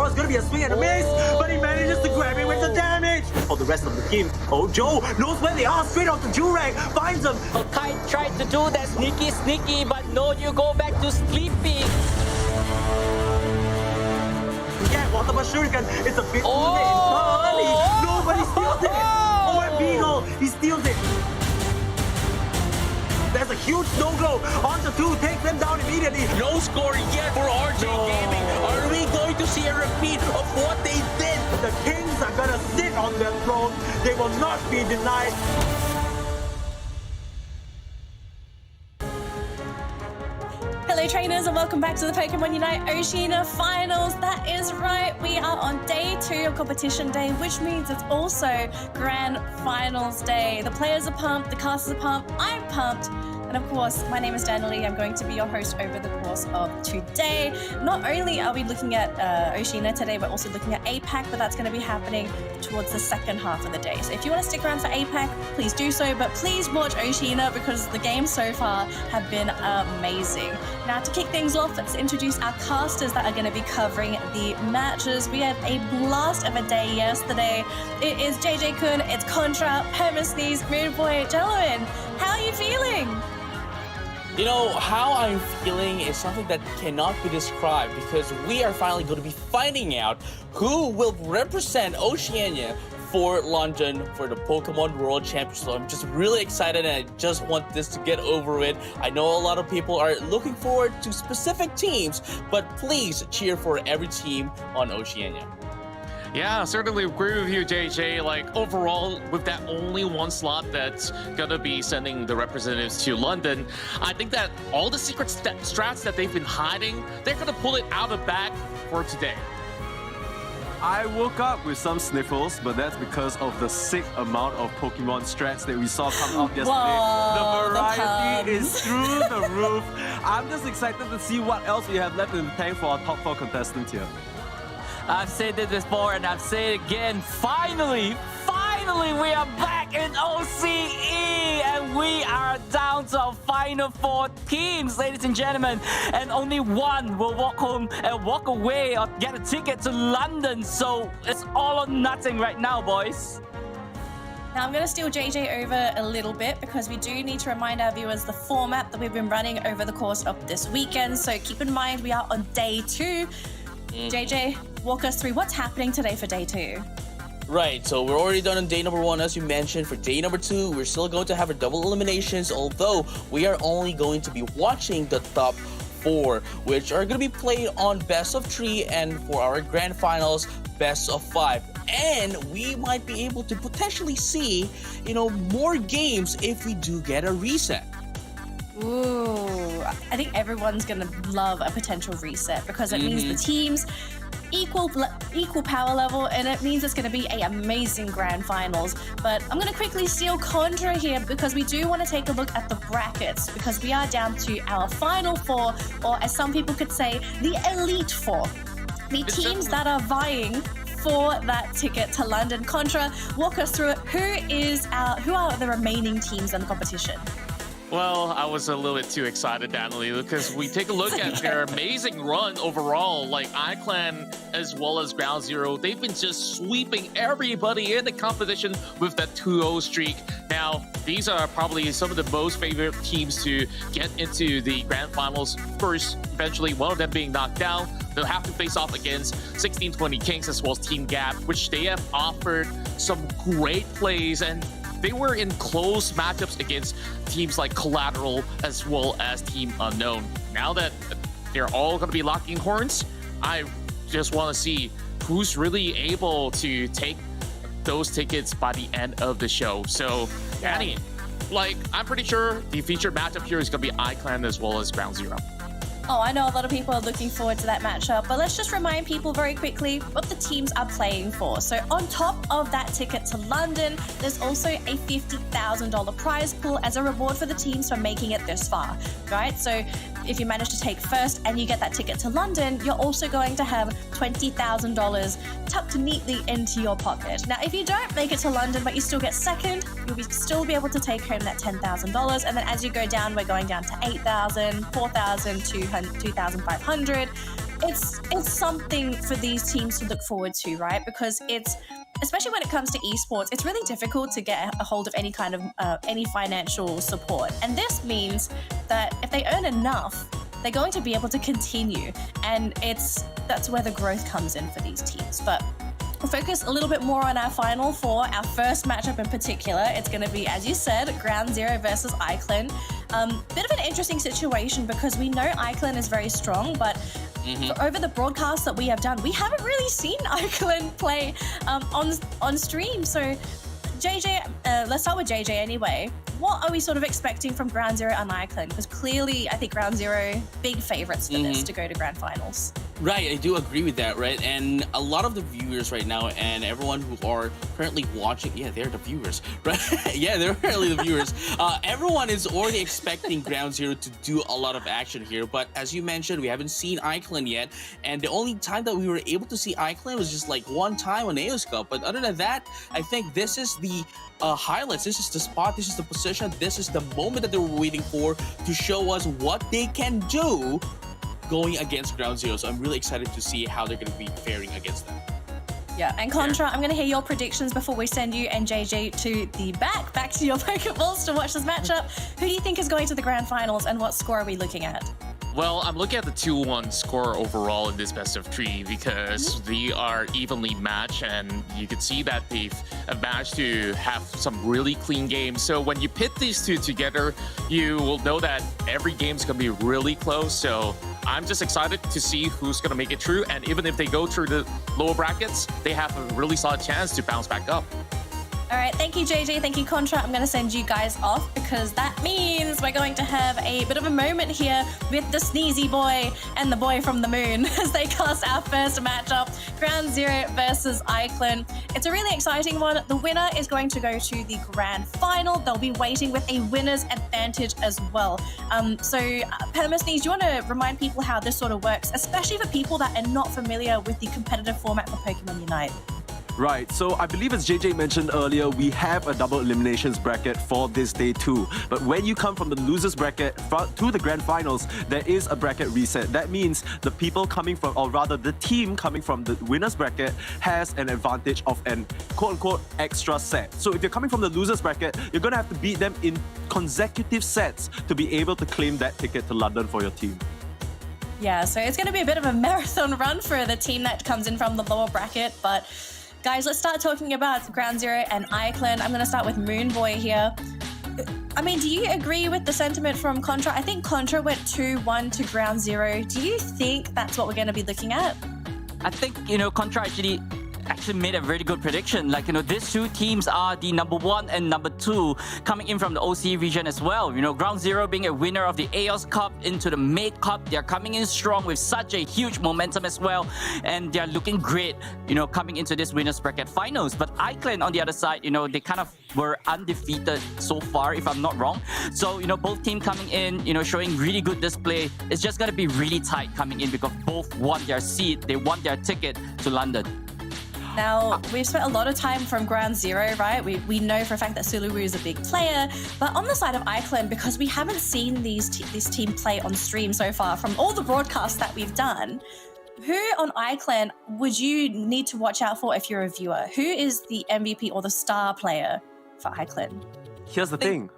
was going to be a swing and a miss, but he manages to grab it with the damage. For the rest of the team, Joe knows where they are, straight off the Jurek, finds them. Kai tried to do that sneaky, but no, you go back to sleeping. Yeah, what about Shuriken? It's a bit too late. Early. Nobody steals it. Oh, Beagle, he steals it. There's a huge no-go. Onto 2, takes them down immediately. No score yet for RJ Gaming. Are we going to see a repeat of what they did? The Kings are gonna sit on their throne. They will not be denied. Hello trainers and welcome back to the Pokémon UNITE Oceania Finals. That is right, we are on day 2 of competition day, which means it's also Grand Finals day. The players are pumped, the casters are pumped, I'm pumped. And of course, my name is Danielle. I'm going to be your host over the course of today. Not only are we looking at Oceania today, we're also looking at APAC, but that's going to be happening towards the second half of the day. So if you want to stick around for APAC, please do so, but please watch Oceania because the games so far have been amazing. Now to kick things off, let's introduce our casters that are going to be covering the matches. We had a blast of a day yesterday. It is JJ Kun, it's Contra, Hermesnes, Moonboy. Gentlemen, how are you feeling? You know, how I'm feeling is something that cannot be described because we are finally going to be finding out who will represent Oceania for London for the Pokemon World Championship. I'm just really excited and I just want this to get over with. I know a lot of people are looking forward to specific teams, but please cheer for every team on Oceania. Yeah, certainly agree with you, JJ. Like, overall, with that only one slot that's gonna be sending the representatives to London, I think that all the secret strats that they've been hiding, they're gonna pull it out of the bag for today. I woke up with some sniffles, but that's because of the sick amount of Pokemon strats that we saw come out yesterday. Whoa, the variety is through the roof. I'm just excited to see what else we have left in the tank for our top 4 contestants here. I've said it before and I've said it again. Finally, we are back in OCE and we are down to our final 4 teams, ladies and gentlemen. And only one will walk home and walk away or get a ticket to London. So it's all or nothing right now, boys. Now I'm going to steal JJ over a little bit because we do need to remind our viewers the format that we've been running over the course of this weekend. So keep in mind we are on day 2. JJ, walk us through what's happening today for day 2. Right, so we're already done on day number 1, as you mentioned. For day number 2, we're still going to have our double eliminations, although we are only going to be watching the top 4, which are going to be played on best of 3, and for our grand finals, best of 5. And we might be able to potentially see, more games if we do get a reset. Ooh, I think everyone's going to love a potential reset because it means the teams equal power level and it means it's going to be an amazing grand finals. But I'm going to quickly steal Contra here because we do want to take a look at the brackets because we are down to our final 4, or as some people could say, the elite 4. The teams that are vying for that ticket to London. Contra, walk us through it. Who are the remaining teams in the competition? Well, I was a little bit too excited, Danielle, because we take a look at their amazing run overall, like iClan as well as Ground Zero. They've been just sweeping everybody in the competition with that 2-0 streak. Now, these are probably some of the most favorite teams to get into the Grand Finals first. Eventually, one of them being knocked down. They'll have to face off against 1620 Kings as well as Team Gap, which they have offered some great plays, and they were in close matchups against teams like Collateral as well as Team Unknown. Now that they're all going to be locking horns, I just want to see who's really able to take those tickets by the end of the show. So, Danny, I'm pretty sure the featured matchup here is going to be iClan as well as Ground Zero. Oh, I know a lot of people are looking forward to that matchup, but let's just remind people very quickly what the teams are playing for. So on top of that ticket to London, there's also a $50,000 prize pool as a reward for the teams for making it this far, right? So if you manage to take first and you get that ticket to London, you're also going to have $20,000 tucked neatly into your pocket. Now, if you don't make it to London, but you still get second, you'll still be able to take home that $10,000. And then as you go down, we're going down to $8,000, $4,000, $2,500. it's something for these teams to look forward to, right? Because it's, especially when it comes to esports, it's really difficult to get a hold of any kind of any financial support. And this means that if they earn enough, they're going to be able to continue. And that's where the growth comes in for these teams. But we'll focus a little bit more on our Final Four, our first matchup in particular. It's going to be, as you said, Ground Zero versus Iclin. Bit of an interesting situation because we know Iclin is very strong, but over the broadcast that we have done, we haven't really seen Iclin play on stream. So, JJ, let's start with JJ anyway. What are we sort of expecting from Ground Zero and Iclin? Because clearly, I think Ground Zero, big favorites for this to go to Grand Finals. Right, I do agree with that, right? And a lot of the viewers right now and everyone who are currently watching, yeah, they're the viewers, right? Yeah, they're currently the viewers. Everyone is already expecting Ground Zero to do a lot of action here. But as you mentioned, we haven't seen Iclin yet. And the only time that we were able to see Iclin was just like one time on AOS Cup. But other than that, I think this is the highlights. This is the spot. This is the position. This is the moment that they were waiting for to show us what they can do going against Ground Zero. So I'm really excited to see how they're going to be faring against them. Yeah, and Contra, I'm going to hear your predictions before we send you and JJ to the back to your Pokeballs to watch this matchup. Who do you think is going to the Grand Finals and what score are we looking at? Well, I'm looking at the 2-1 score overall in this best of 3 because they are evenly matched, and you can see that they've managed to have some really clean games. So when you pit these two together, you will know that every game's going to be really close. So I'm just excited to see who's going to make it through. And even if they go through the lower brackets, they have a really solid chance to bounce back up. All right, thank you, JJ. Thank you, Contra. I'm going to send you guys off because that means we're going to have a bit of a moment here with the Sneezy Boy and the Boy from the Moon as they cast our first matchup, Ground Zero versus Iclin. It's a really exciting one. The winner is going to go to the Grand Final. They'll be waiting with a winner's advantage as well. Panama Sneeze, do you want to remind people how this sort of works, especially for people that are not familiar with the competitive format for Pokémon Unite? Right, so I believe as JJ mentioned earlier, we have a double eliminations bracket for this day too. But when you come from the losers bracket to the Grand Finals, there is a bracket reset. That means the people coming from, or rather the team coming from the winners bracket has an advantage of an quote-unquote extra set. So if you're coming from the losers bracket, you're going to have to beat them in consecutive sets to be able to claim that ticket to London for your team. Yeah, so it's going to be a bit of a marathon run for the team that comes in from the lower bracket, but guys, let's start talking about Ground Zero and Iclin. I'm going to start with Moonboy here. I mean, do you agree with the sentiment from Contra? I think Contra went 2-1 to Ground Zero. Do you think that's what we're going to be looking at? I think, Contra actually made a very good prediction. Like, these two teams are the number 1 and number 2 coming in from the OCE region as well. Ground Zero being a winner of the AOS Cup into the Mate Cup. They're coming in strong with such a huge momentum as well. And they're looking great, coming into this winners bracket finals. But Iclin on the other side, they kind of were undefeated so far, if I'm not wrong. So, both teams coming in, showing really good display. It's just going to be really tight coming in because both won their seat. They won their ticket to London. Now, we've spent a lot of time from Ground Zero, right? We know for a fact that Suluwu is a big player, but on the side of Iclin, because we haven't seen this team play on stream so far from all the broadcasts that we've done, who on Iclin would you need to watch out for if you're a viewer? Who is the MVP or the star player for Iclin? Here's the thing.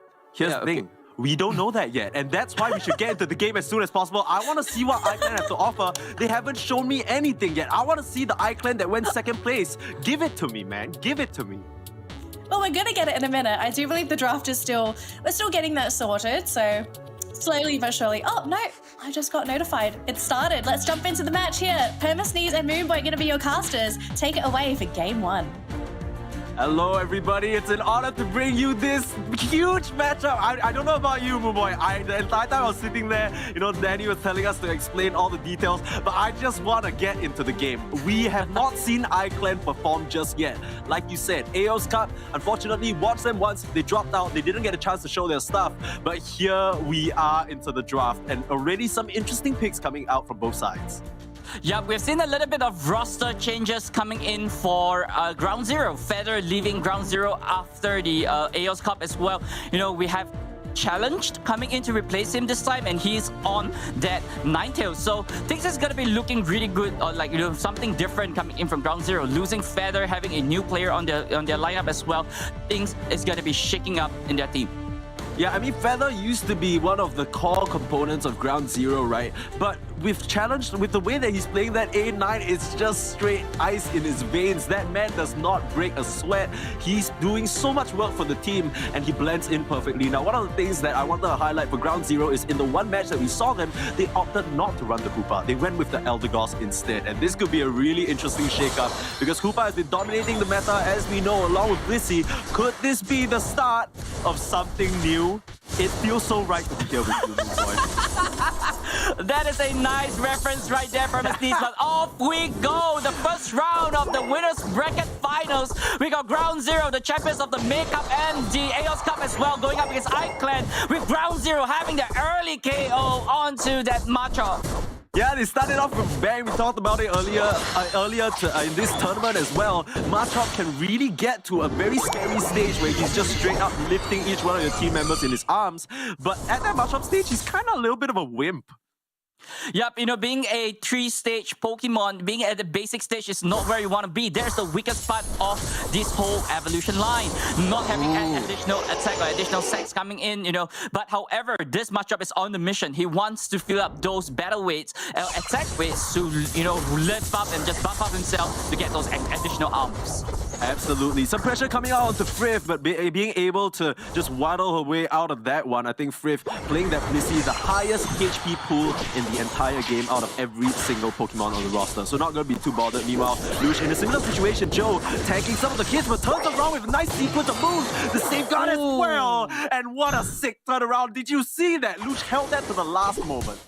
We don't know that yet, and that's why we should get into the game as soon as possible. I want to see what Iclin has to offer. They haven't shown me anything yet. I want to see the Iclin that went second place. Give it to me, man. Give it to me. Well, we're gonna get it in a minute. I do believe the draft is we're still getting that sorted, so slowly but surely. Oh, no, I just got notified. It started. Let's jump into the match here. Perma Sneeze and Moonboy gonna be your casters. Take it away for game 1. Hello, everybody. It's an honor to bring you this huge matchup. I don't know about you, Moonboy. The entire time I was sitting there, Danny was telling us to explain all the details, but I just want to get into the game. We have not seen Iclin perform just yet. Like you said, AOS Cup, unfortunately, watched them once. They dropped out. They didn't get a chance to show their stuff. But here we are into the draft, and already some interesting picks coming out from both sides. Yeah, we've seen a little bit of roster changes coming in for Ground Zero. Feather leaving Ground Zero after the AOS Cup as well. We have challenged coming in to replace him this time, and he's on that Ninetales. So things is gonna be looking really good, or like, you know, something different coming in from Ground Zero. Losing Feather, having a new player on their lineup as well. Things is gonna be shaking up in their team. Yeah, I mean, Feather used to be one of the core components of Ground Zero, right? But with the way that he's playing that A9, it's just straight ice in his veins. That man does not break a sweat. He's doing so much work for the team, and he blends in perfectly. Now, one of the things that I wanted to highlight for Ground Zero is in the one match that we saw them, they opted not to run the Hoopa. They went with the Elder Goss instead, and this could be a really interesting shakeup because Hoopa has been dominating the meta, as we know, along with Blissey. Could this be the start of something new? It feels so right to be here with you, boy. That is a nice reference right there from Sneeze, but off we go! The first round of the Winners Bracket Finals. We got Ground Zero, the champions of the May Cup and the AOS Cup as well, going up against iClan, with Ground Zero having the early KO onto that Machop. Yeah, they started off with bang. We talked about it earlier in this tournament as well. Machop can really get to a very scary stage where he's just straight up lifting each one of your team members in his arms. But at that Machop stage, he's kind of a little bit of a wimp. Yep, you know, being a 3-stage Pokemon, being at the basic stage is not where you want to be. There's the weakest part of this whole evolution line. Not having an additional attack or additional sex coming in, you know. But however, this Machop is on the mission. He wants to fill up those battle weights, attack weights to, you know, lift up and just buff up himself to get those additional arms. Absolutely. Some pressure coming out onto Frith, but being able to just waddle her way out of that one. I think Frith playing that Blissey, the highest HP pool in the entire game out of every single Pokemon on the roster. So not going to be too bothered. Meanwhile, Lush in a similar situation. Joe tanking some of the hits, but turns around with a nice sequence of moves. The safeguard as well. And what a sick turnaround. Did you see that? Lush held that to the last moment.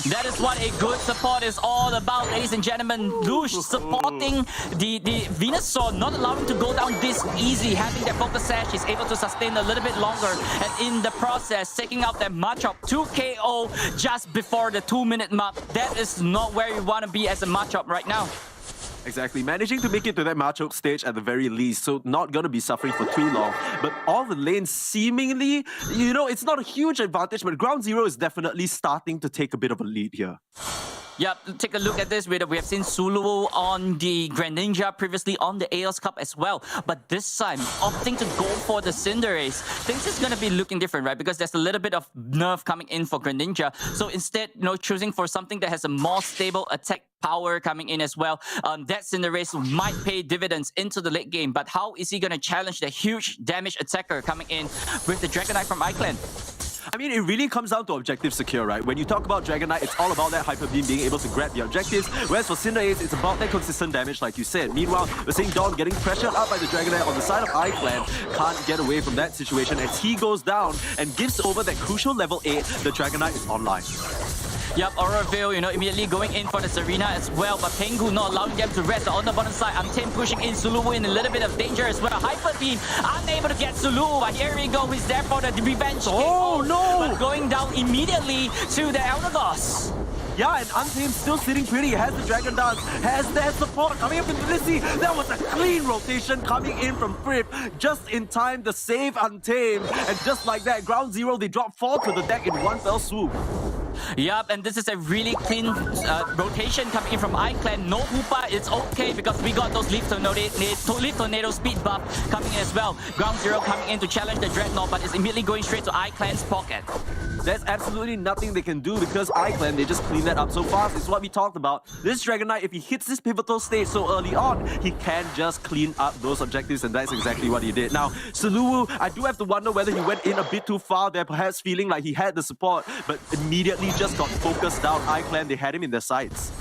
That is what a good support is all about, ladies and gentlemen. Lush supporting the Venusaur, not allowing to go down this easy. Having that focus sash, he's able to sustain a little bit longer. And in the process, taking out that Machop 2 KO just before the 2-minute mark. That is not where you want to be as a Machop right now. Exactly, managing to make it to that Machop stage at the very least, so not going to be suffering for too long. But all the lanes seemingly, you know, it's not a huge advantage, but Ground Zero is definitely starting to take a bit of a lead here. Yep, take a look at this. We have seen Suluwu on the Greninja, previously on the AOS Cup as well. But this time, opting to go for the Cinderace. Things is going to be looking different, right? Because there's a little bit of nerf coming in for Greninja. So instead, you know, choosing for something that has a more stable attack power coming in as well. That Cinderace might pay dividends into the late game. But how is he going to challenge the huge damage attacker coming in with the Dragonite from iClan? I mean, it really comes down to objective secure, right? When you talk about Dragonite, it's all about that Hyper Beam being able to grab the objectives, whereas for Cinderace, it's about that consistent damage, like you said. Meanwhile, we're seeing Dawn getting pressured up by the Dragonite on the side of iClan. Can't get away from that situation as he goes down and gives over that crucial level 8. The Dragonite is online. Yep, Auraville, you know, immediately going in for the Serena as well, but Pengu not allowing them to rest. On the bottom side, Untamed pushing in Suluwu in a little bit of danger as well. Hyper Beam unable to get Suluwu, but here we go. He's there for the revenge. Oh, no! But going down immediately to the Elder Goss. Yeah, and Untamed still sitting pretty, has the Dragon Dance, has that support coming up from Blissey. That was a clean rotation coming in from Frith, just in time to save Untamed. And just like that, Ground Zero, they drop 4 to the deck in one fell swoop. Yup, and this is a really clean rotation coming in from iClan. No Hoopa, it's okay because we got those Leaf Tornado speed buff coming in as well. Ground Zero coming in to challenge the Dreadnought, but it's immediately going straight to iClan's pocket. There's absolutely nothing they can do because iClan, they just clean that up so fast. It's what we talked about. This Dragonite, if he hits this pivotal stage so early on, he can just clean up those objectives, and that's exactly what he did. Now, Suluwu, I do have to wonder whether he went in a bit too far there, perhaps feeling like he had the support, but immediately just got focused down. iClan, they had him in their sights.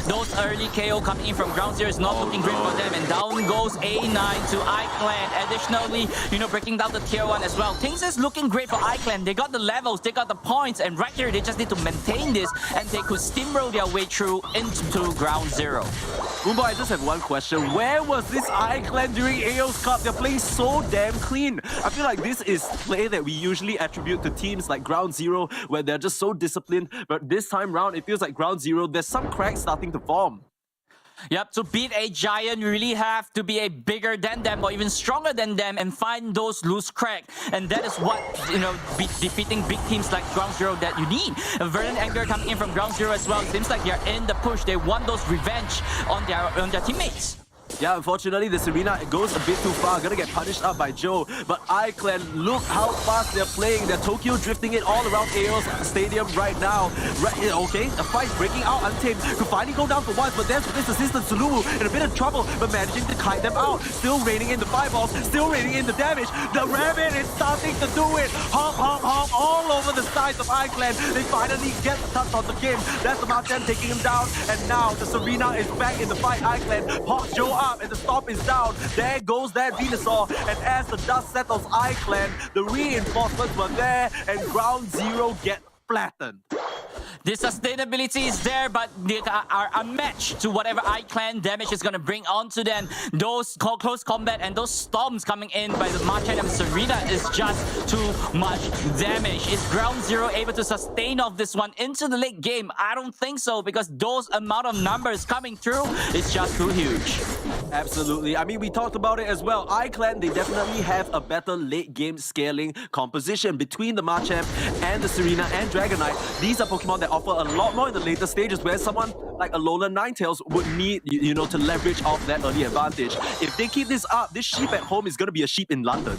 Those early KO coming in from Ground Zero is not looking great for them, and down goes A9 to iClan. Additionally, you know, breaking down the tier 1 as well. Things is looking great for iClan. They got the levels, they got the points, and right here they just need to maintain this, and they could steamroll their way through into Ground Zero. Moonboy, I just have one question. Where was this iClan during AOS Cup? They're playing so damn clean. I feel like this is play that we usually attribute to teams like Ground Zero, where they're just so disciplined, but this time round, it feels like Ground Zero, there's some cracks starting to form. Yep, to beat a giant, you really have to be a bigger than them or even stronger than them and find those loose cracks. And that is what, defeating big teams like Ground Zero that you need. Verdant Anger coming in from Ground Zero as well. Seems like they're in the push. They want those revenge on their teammates. Yeah, unfortunately, the Serena goes a bit too far. Gonna get punished up by Joe. But iClan, look how fast they're playing. They're Tokyo drifting it all around AO's stadium right now. Okay, a fight breaking out. Untamed could finally go down for once, but there's this assistant Sulu in a bit of trouble, but managing to kite them out. Still raining in the fireballs, still raining in the damage. The Rabbit is starting to do it. Hop, hop, hop, all over the sides of iClan. They finally get the touch on the game. That's the Martin taking him down. And now the Serena is back in the fight. iClan pops Joe up and the stop is down. There goes that Venusaur. And as the dust settles, iClan, the reinforcements were there and Ground Zero get flattened. The sustainability is there, but they are unmatched to whatever iClan damage is going to bring onto them. Those close combat and those storms coming in by the Marchand and Serena is just too much damage. Is Ground Zero able to sustain off this one into the late game? I don't think so, because those amount of numbers coming through is just too huge. Absolutely. I mean, we talked about it as well. iClan, they definitely have a better late game scaling composition between the Machamp and the Serena and Dragonite. These are Pokemon that offer a lot more in the later stages, where someone like Alola Ninetales would need, to leverage off that early advantage. If they keep this up, this sheep at home is going to be a sheep in London.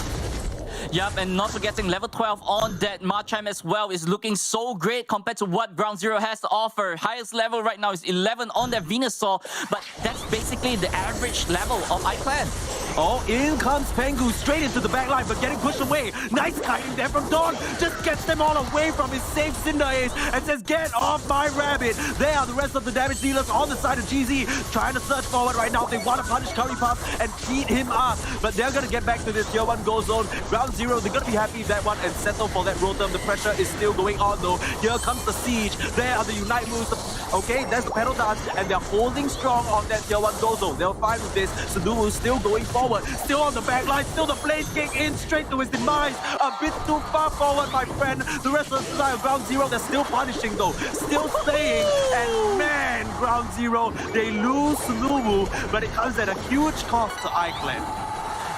Yup, and not forgetting level 12 on that Machamp as well is looking so great compared to what Ground Zero has to offer. Highest level right now is 11 on that Venusaur, but that's basically the average level of iClan. Oh, in comes Pengu straight into the back line, but getting pushed away. Nice kiting there from Dawn. Just gets them all away from his safe Cinder Ace and says, get off my Rabbit. There are the rest of the damage dealers on the side of GZ trying to surge forward right now. They want to punish Curry Puff and beat him up, but they're going to get back to this Tier 1 Go Zone. Ground Zero, they're going to be happy with that one and settle for that Rotom. The pressure is still going on though. Here comes the Siege. There are the Unite moves. Okay, there's the Pedal Dance, and they're holding strong on that Tier 1 Go Zone. They're fine with this. Sudoku still going forward. Still on the back line. Still the Blaze Kick in straight to his demise. A bit too far forward, my friend. The rest of the side of Ground Zero, they're still punishing though. Still staying. And man, Ground Zero, they lose Sudoku, but it comes at a huge cost to iClan.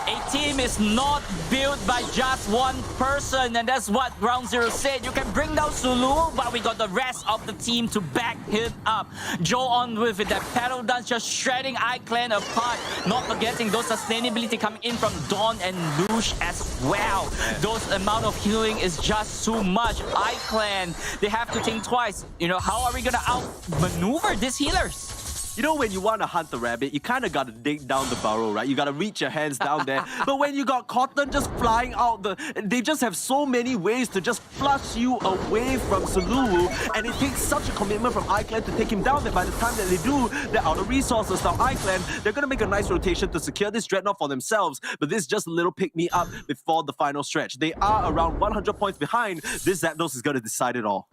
A team is not built by just one person, and that's what Ground Zero said. You can bring down Sulu, but we got the rest of the team to back him up. Joe on with it, that Pedal Dance just shredding iClan apart. Not forgetting those sustainability coming in from Dawn and Lush as well. Those amount of healing is just too much. iClan, they have to think twice. How are we gonna outmaneuver these healers? When you want to hunt the rabbit, you kind of got to dig down the burrow, right? You got to reach your hands down there. But when you got Cotton just flying out, they just have so many ways to just flush you away from Sulu. And it takes such a commitment from iClan to take him down that by the time that they do, they're out of resources. Now iClan, they're going to make a nice rotation to secure this Dreadnought for themselves. But this is just a little pick-me-up before the final stretch. They are around 100 points behind. This Zapdos is going to decide it all.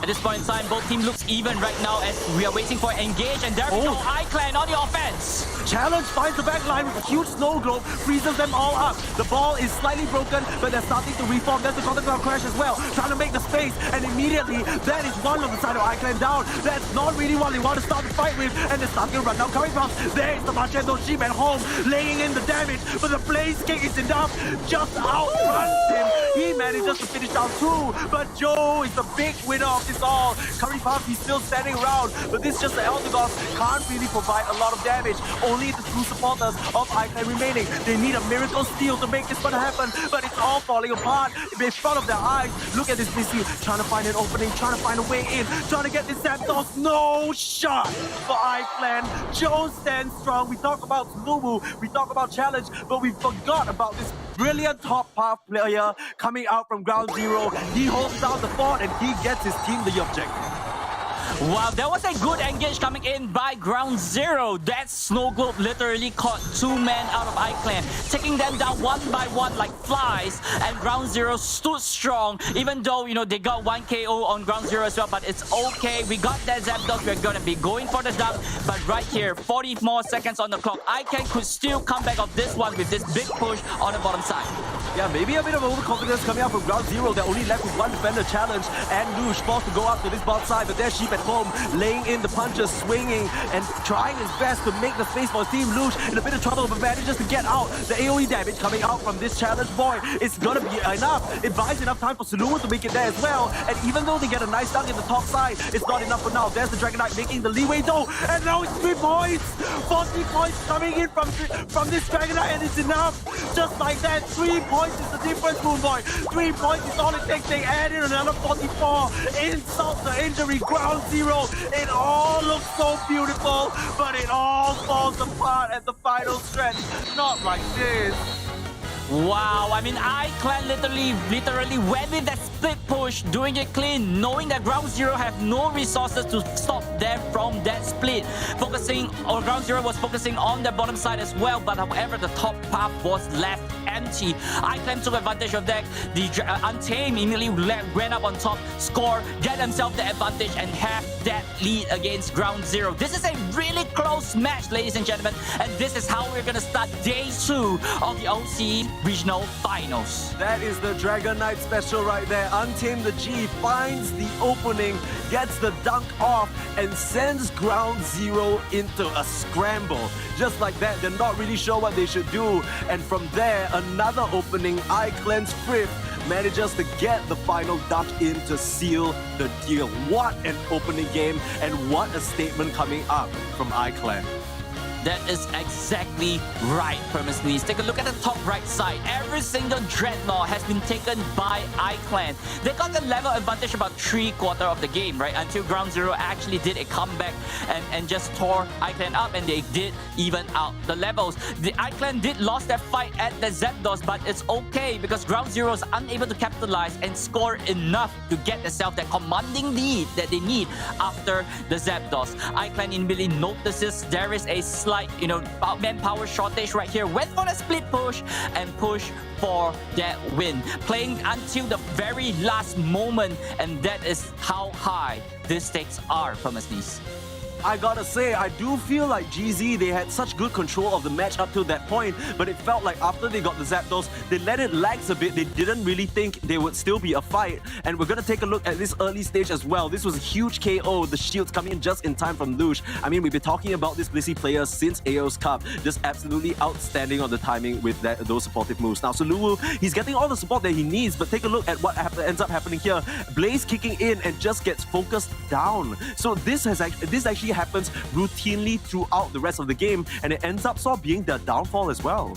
At this point in time, both teams looks even right now as we are waiting for engage, and there we go, iClan on the offense. Challenge finds the back line with a huge snow globe, freezes them all up. The ball is slightly broken, but they're starting to reform. There's the Content Ground Crash as well, trying to make the space, and immediately that is one on the side of iClan down. That's not really what they want to start the fight with, and they're starting to run down Curry Puffs. There's the Machado Sheep at home, laying in the damage, but the Blaze Kick is enough, just outruns him. He manages to finish down too, but Joe is the big winner of this all. Curry Puff, he's still standing around, but this is just the Eldegoss can't really provide a lot of damage. Only the two supporters of iClan remaining. They need a miracle steal to make this one happen, but it's all falling apart in front of their eyes. Look at this Missy trying to find an opening, trying to find a way in, trying to get this Zapdos. No shot for iClan. Joe stands strong. We talk about Sulu, we talk about challenge, but we forgot about this brilliant top path player coming out from Ground Zero. He holds down the fort and he gets his team the objective. Wow, there was a good engage coming in by Ground Zero. That Snow Globe literally caught two men out of iClan, taking them down one by one like flies, and Ground Zero stood strong, even though, they got 1 KO on Ground Zero as well, but it's okay. We got that Zapdos. We're gonna be going for the dub, but right here, 40 more seconds on the clock. iClan could still come back off this one with this big push on the bottom side. Yeah, maybe a bit of overconfidence coming out from Ground Zero. They're only left with one defender challenge, and Lush forced to go up to this bot side, but their Sheep at home, laying in the punches, swinging, and trying his best to make the space for his team. Luge in a bit of trouble, but manages to get out. The AoE damage coming out from this challenge boy is gonna be enough. It buys enough time for Suluwu to make it there as well. And even though they get a nice dunk in the top side, it's not enough for now. There's the Dragon Knight making the leeway though, and now it's 3 points! 40 points coming in from this Dragon Knight, and it's enough. Just like that, 3 points is the difference, Moonboy. 3 points is all it takes. They add in another 44. Insult to injury, ground zero. It all looks so beautiful, but it all falls apart at the final stretch. Not like this. Wow, I mean, iClan literally went with that split push, doing it clean, knowing that Ground Zero have no resources to stop them from that split. Ground Zero was focusing on the bottom side as well, but however, the top path was left empty. iClan took advantage of that. The Untamed immediately went up on top, score, get themselves the advantage, and have that lead against Ground Zero. This is a really close match, ladies and gentlemen, and this is how we're gonna start day 2 of the OCE Regional Finals. That is the Dragon Knight special right there. Untamed the G finds the opening, gets the dunk off, and sends Ground Zero into a scramble. Just like that, they're not really sure what they should do. And from there, another opening, iClan's Frith manages to get the final dunk in to seal the deal. What an opening game, and what a statement coming up from iClan. That is exactly right, Permisnees. Take a look at the top right side. Every single Dreadnought has been taken by iClan. They got the level advantage about 3/4 of the game, right? Until Ground Zero actually did a comeback and just tore iClan up, and they did even out the levels. The iClan did lost their fight at the Zapdos, but it's okay because Ground Zero is unable to capitalize and score enough to get themselves that commanding lead that they need after the Zapdos. iClan immediately notices there is a slight, manpower shortage right here. Went for the split push and push for that win. Playing until the very last moment, and that is how high these stakes are, Permisnees. I gotta say, I do feel like GZ, they had such good control of the match up till that point, but it felt like after they got the Zapdos, they let it lax a bit. They didn't really think there would still be a fight. And we're gonna take a look at this early stage as well. This was a huge KO. The shields coming in just in time from Luge. I mean, we've been talking about this Blissey player since AO's Cup. Just absolutely outstanding on the timing with those supportive moves. Now, Suluwu, he's getting all the support that he needs, but take a look at what ends up happening here. Blaze kicking in and just gets focused down. So this actually happens routinely throughout the rest of the game, and it ends up sort of being their downfall as well.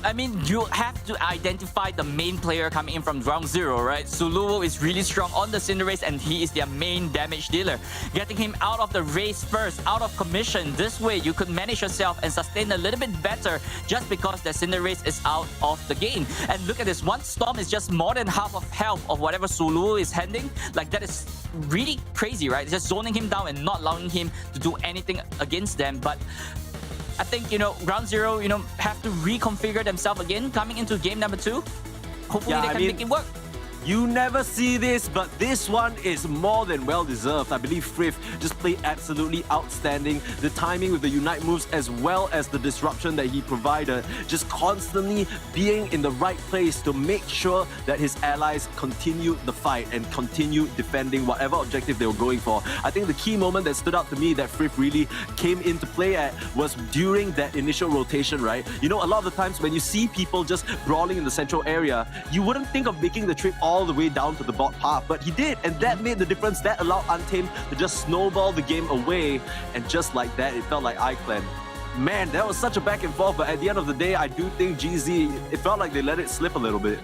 I mean, you have to identify the main player coming in from Ground Zero, right? Suluwu is really strong on the Cinderace, and he is their main damage dealer. Getting him out of the race first, out of commission, this way you could manage yourself and sustain a little bit better just because the Cinderace is out of the game. And look at this, one Storm is just more than half of health of whatever Suluwu is handling. Like, that is really crazy, right? Just zoning him down and not allowing him to do anything against them. But I think, Ground Zero, have to reconfigure themselves again coming into game number 2. Hopefully they can make it work. You never see this, but this one is more than well-deserved. I believe Frith just played absolutely outstanding. The timing with the Unite moves as well as the disruption that he provided, just constantly being in the right place to make sure that his allies continue the fight and continue defending whatever objective they were going for. I think the key moment that stood out to me that Frith really came into play at was during that initial rotation, right? A lot of the times when you see people just brawling in the central area, you wouldn't think of making the trip all the way down to the bot path, but he did, and that made the difference. That allowed Untamed to just snowball the game away, and just like that, it felt like iClan. Man, that was such a back and forth, but at the end of the day, I do think GZ, it felt like they let it slip a little bit.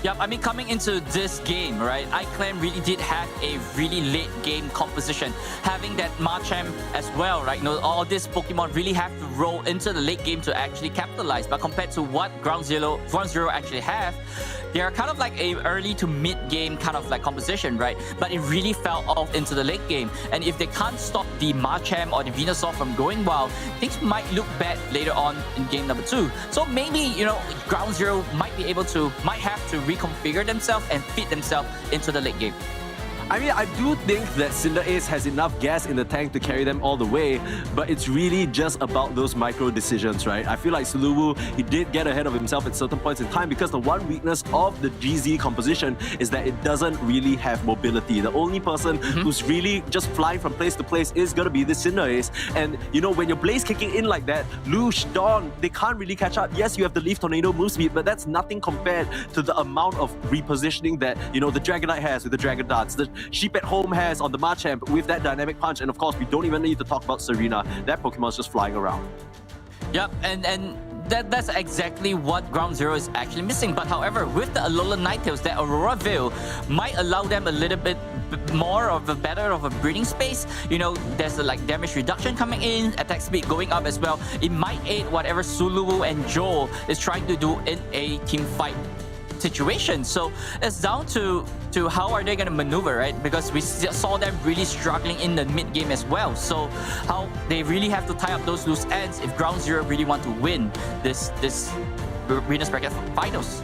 Yep, I mean, coming into this game, right, iClan really did have a really late game composition. Having that Machamp as well, right, all these Pokemon really have to roll into the late game to actually capitalize. But compared to what Ground Zero actually have, they are kind of like a early to mid game kind of like composition, right? But it really fell off into the late game. And if they can't stop the Machamp or the Venusaur from going wild, things might look bad later on in game number 2. So maybe, Ground Zero might have to reconfigure themselves and fit themselves into the late game. I mean, I do think that Cinder Ace has enough gas in the tank to carry them all the way, but it's really just about those micro decisions, right? I feel like Suluwu, he did get ahead of himself at certain points in time because the one weakness of the GZ composition is that it doesn't really have mobility. The only person who's really just flying from place to place is going to be the Cinder Ace. And, you know, when your Blaze kicking in like that, Lush, Dawn, they can't really catch up. Yes, you have the Leaf Tornado move speed, but that's nothing compared to the amount of repositioning that, you know, the Dragonite has with the Dragon Darts, the Sheep at Home has on the Machamp with that dynamic punch, and of course we don't even need to talk about Serena. That Pokemon's just flying around. Yep, and that's exactly what Ground Zero is actually missing. But however, with the Alola Ninetales, that Aurora Veil might allow them a little bit more of a better of a breathing space. You know, there's a like damage reduction coming in, attack speed going up as well. It might aid whatever Suluwu and Joel is trying to do in a team fight situation. So it's down to how are they going to maneuver, right? Because we saw them really struggling in the mid game as well. So how they really have to tie up those loose ends if Ground Zero really want to win this Winners Bracket Finals.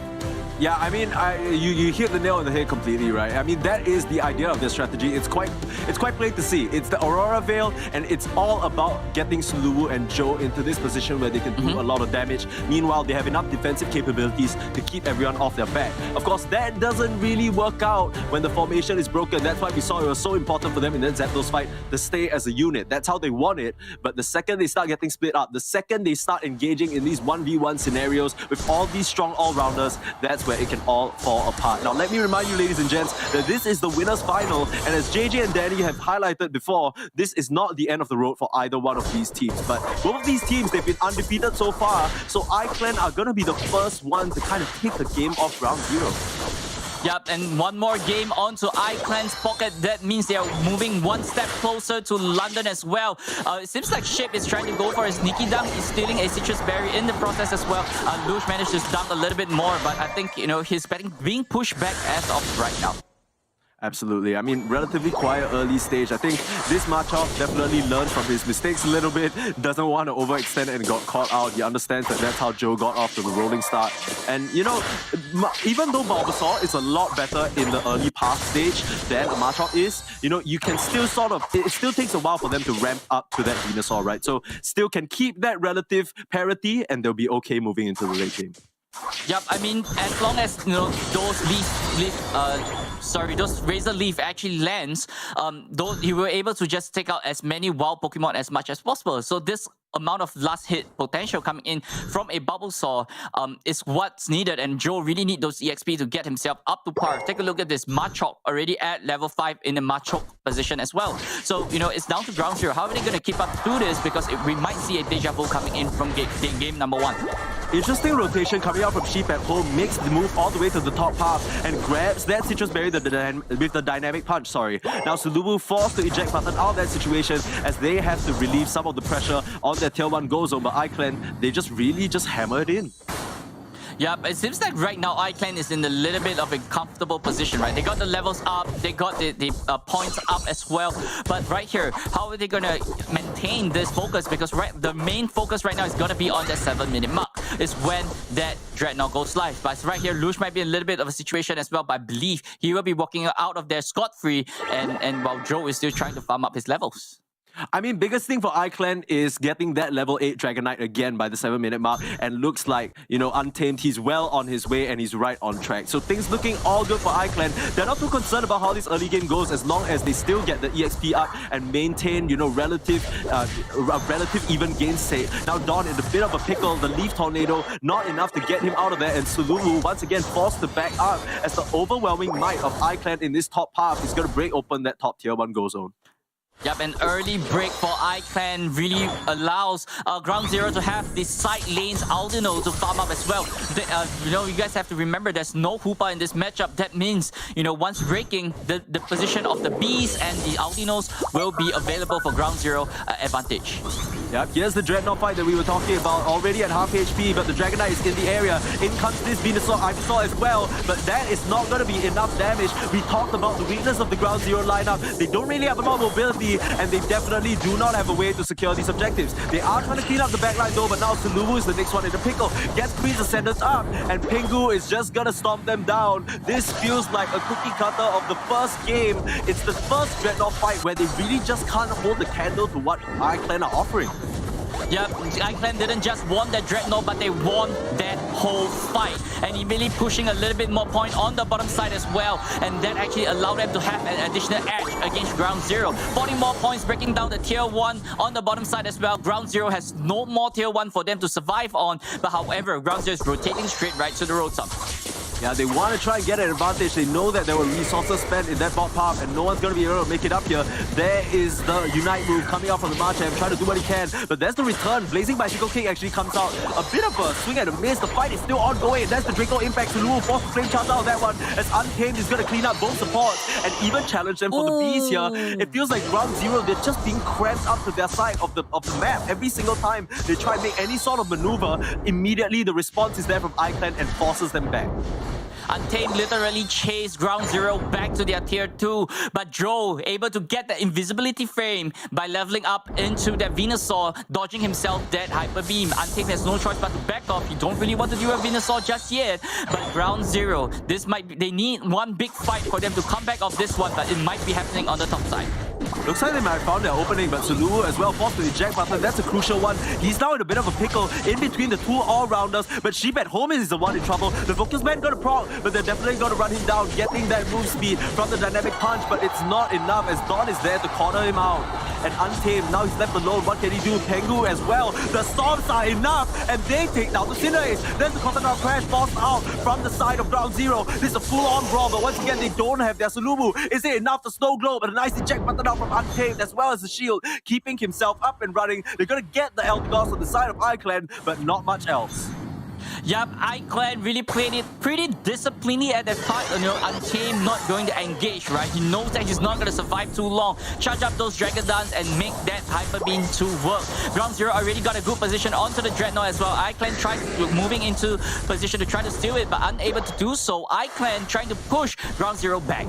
Yeah, I mean, you hit the nail on the head completely, right? I mean, that is the idea of their strategy. It's quite plain to see. It's the Aurora Veil, and it's all about getting Suluwu and Joe into this position where they can do a lot of damage. Meanwhile, they have enough defensive capabilities to keep everyone off their back. Of course, that doesn't really work out when the formation is broken. That's why we saw it was so important for them in that Zapdos fight to stay as a unit. That's how they won it. But the second they start getting split up, the second they start engaging in these 1v1 scenarios with all these strong all-rounders, that's where it can all fall apart. Now, let me remind you, ladies and gents, that this is the winners final, and as JJ and Danny have highlighted before, this is not the end of the road for either one of these teams. But both of these teams, they've been undefeated so far, so iClan are going to be the first one to kind of take the game off Ground Zero. Yep, and one more game onto iClan's pocket. That means they are moving one step closer to London as well. It seems like Ship is trying to go for a sneaky dunk. He's stealing a Citrus Berry in the process as well. Lush managed to dunk a little bit more, but I think, you know, he's being pushed back as of right now. Absolutely. I mean, relatively quiet early stage. I think this Machop definitely learned from his mistakes a little bit, doesn't want to overextend and got caught out. He understands that that's how Joe got off to the rolling start. And, you know, even though Bulbasaur is a lot better in the early path stage than a Machop is, you know, you can still sort of, it still takes a while for them to ramp up to that Venusaur, right? So still can keep that relative parity and they'll be okay moving into the late game. Yep, I mean, as long as, you know, those those Razor Leaf actually lands, you were able to just take out as many wild Pokemon as much as possible. So this amount of last hit potential coming in from a Bulbasaur is what's needed, and Joe really need those EXP to get himself up to par. Take a look at this Machop already at level 5 in the Machop position as well. So, you know, it's down to Ground Zero. How are they going to keep up to this? Because we might see a Deja Vu coming in from game number 1. Interesting rotation coming out from Sheep at Home, makes the move all the way to the top path and grabs that Citrus Berry with the dynamic punch, sorry. Now Suluwu forced to eject button out of that situation as they have to relieve some of the pressure on their Tail 1 Go Zone, but iClan, they really just hammer it in. Yeah, it seems like right now iClan is in a little bit of a comfortable position, right? They got the levels up, they got the points up as well. But right here, how are they going to maintain this focus? Because the main focus right now is going to be on that 7-minute mark. Is when that Dreadnought goes live. But right here, Lush might be a little bit of a situation as well, but I believe he will be walking out of there scot-free, and while Joe is still trying to farm up his levels. I mean, biggest thing for iClan is getting that level 8 Dragonite again by the 7-minute mark, and looks like, you know, Untamed, he's well on his way and he's right on track. So things looking all good for iClan. They're not too concerned about how this early game goes as long as they still get the EXP up and maintain, you know, relative even gain state. Now Dawn in a bit of a pickle, the Leaf Tornado, not enough to get him out of there, and Suluwu once again forced to back up as the overwhelming might of iClan in this top path is going to break open that top tier 1 Go Zone. Yep, an early break for iClan really allows Ground Zero to have the side lanes Aldino to farm up as well. You know, you guys have to remember there's no Hoopa in this matchup. That means, you know, once breaking, the position of the Bees and the Aldinos will be available for Ground Zero advantage. Yep, here's the Dreadnought fight that we were talking about, already at half HP, but the Dragon Knight is in the area. In comes this Venusaur, Ivysaur as well, but that is not going to be enough damage. We talked about the weakness of the Ground Zero lineup. They don't really have a lot of mobility, and they definitely do not have a way to secure these objectives. They are trying to clean up the backline though, but now Suluwu is the next one in the pickle. Gets Queen's Ascendants up, and Pingu is just going to stomp them down. This feels like a cookie cutter of the first game. It's the first Dreadnought fight where they really just can't hold the candle to what iClan are offering. Yep, iClan didn't just won that Dreadnought, but they won that whole fight. And immediately pushing a little bit more point on the bottom side as well. And that actually allowed them to have an additional edge against Ground Zero. 40 more points, breaking down the Tier 1 on the bottom side as well. Ground Zero has no more Tier 1 for them to survive on. But however, Ground Zero is rotating straight right to the rotom. Yeah, they want to try and get an advantage. They know that there were resources spent in that bot path and no one's going to be able to make it up here. There is the Unite move coming out from the Machamp, trying to do what he can. But there's the return. Blazing Bicycle Kick actually comes out. A bit of a swing and a miss. The fight is still ongoing. There's the Draco Impact. Suluwu forced to flame charge out of that one as Untamed is going to clean up both supports and even challenge them for the bees here. It feels like Ground Zero, they're just being cramped up to their side of the map. Every single time they try and make any sort of maneuver, immediately the response is there from iClan and forces them back. Untamed literally chased Ground Zero back to their Tier 2, but Joe able to get the invisibility frame by leveling up into that Venusaur, dodging himself that Hyper Beam. Untamed has no choice but to back off. You don't really want to deal with Venusaur just yet, but Ground Zero, they need one big fight for them to come back off this one, but it might be happening on the top side. Looks like they might have found their opening, but Suluwu as well forced to eject button. That's a crucial one. He's now in a bit of a pickle in between the two all-rounders, but Sheep at home is the one in trouble. The Focus Man got to proc, but they're definitely going to run him down, getting that move speed from the dynamic punch, but it's not enough as Dawn is there to corner him out. And Untamed, now he's left alone. What can he do? Pengu as well. The Storms are enough, and they take down the Cinderace. Then the Crocodile Crash falls out from the side of Ground Zero. This is a full-on brawl, but once again, they don't have their Suluwu. Is it enough to Snow Globe? But a nice eject button out from Untamed, as well as the shield, keeping himself up and running. They're going to get the Eldegoss on the side of iClan, but not much else. Yup, iClan really played it pretty disciplinedly at that part. You know, Untamed not going to engage, right? He knows that he's not going to survive too long. Charge up those Dragon Dance and make that Hyper Beam to work. Ground Zero already got a good position onto the Dreadnought as well. iClan tries moving into position to try to steal it, but unable to do so. iClan trying to push Ground Zero back.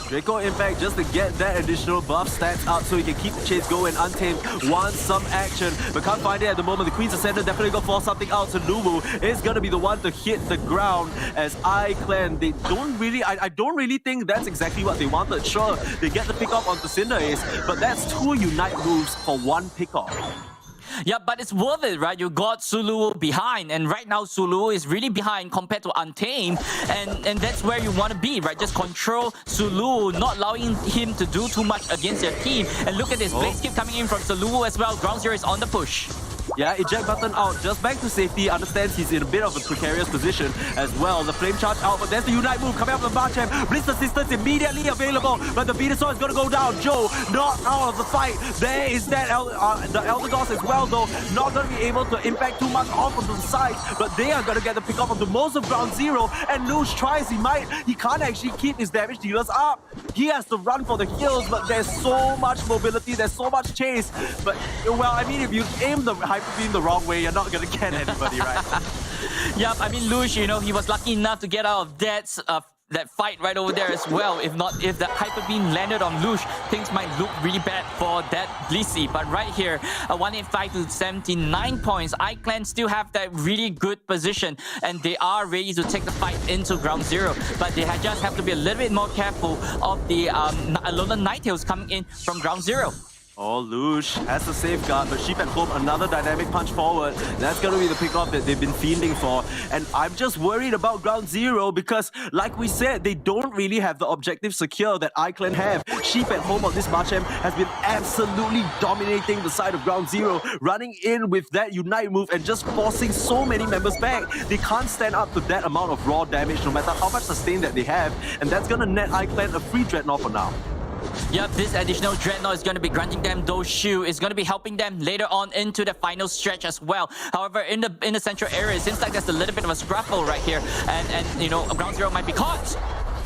Draco Impact just to get that additional buff stats out so he can keep the chase going. Untamed wants some action, but can't find it at the moment. The Queen's Ascendant definitely gonna force something out. So Lumu is gonna be the one to hit the ground as iClan, they don't really, I don't really think that's exactly what they wanted. Sure, they get the pick up onto Cinderace, but that's two Unite moves for one pick off. Yeah, but it's worth it, right? You got Suluwu behind, and right now Suluwu is really behind compared to Untamed, and that's where you want to be, right? Just control Suluwu, not allowing him to do too much against your team. And look at this, Blaze keep coming in from Suluwu as well. Ground Zero is on the push. Yeah, eject button out, just back to safety. Understands he's in a bit of a precarious position as well. The flame charge out, but there's the Unite move coming up from Machamp. Blitz assistance immediately available, but the Venusaur is going to go down. Joe not out of the fight. There is that the Eldegoss as well, though. Not going to be able to impact too much off of the side, but they are going to get the pick up of the most of Ground Zero. And Lush tries, he can't actually keep his damage dealers up. He has to run for the kills, but there's so much mobility, there's so much chase. But, well, I mean, if you aim the Hyper Beam the wrong way, you're not going to get anybody, right? Yep, I mean, Lush, you know, he was lucky enough to get out of that fight right over there as well. If the Hyper Beam landed on Lush, things might look really bad for that Blissey. But right here, 185 to 79 points. iClan still have that really good position, and they are ready to take the fight into Ground Zero. But they just have to be a little bit more careful of the Alolan Ninetales coming in from Ground Zero. Oh, Lush has the safeguard, but Sheep at home, another dynamic punch forward. That's going to be the pickoff that they've been fiending for. And I'm just worried about Ground Zero because, like we said, they don't really have the objective secure that iClan have. Sheep at home on this Machamp has been absolutely dominating the side of Ground Zero, running in with that Unite move and just forcing so many members back. They can't stand up to that amount of raw damage no matter how much sustain that they have. And that's going to net iClan a free Dreadnought for now. Yep, this additional Dreadnought is going to be granting them those shields. It's going to be helping them later on into the final stretch as well. However, in the central area, it seems like there's a little bit of a scruffle right here. And you know, Ground Zero might be caught.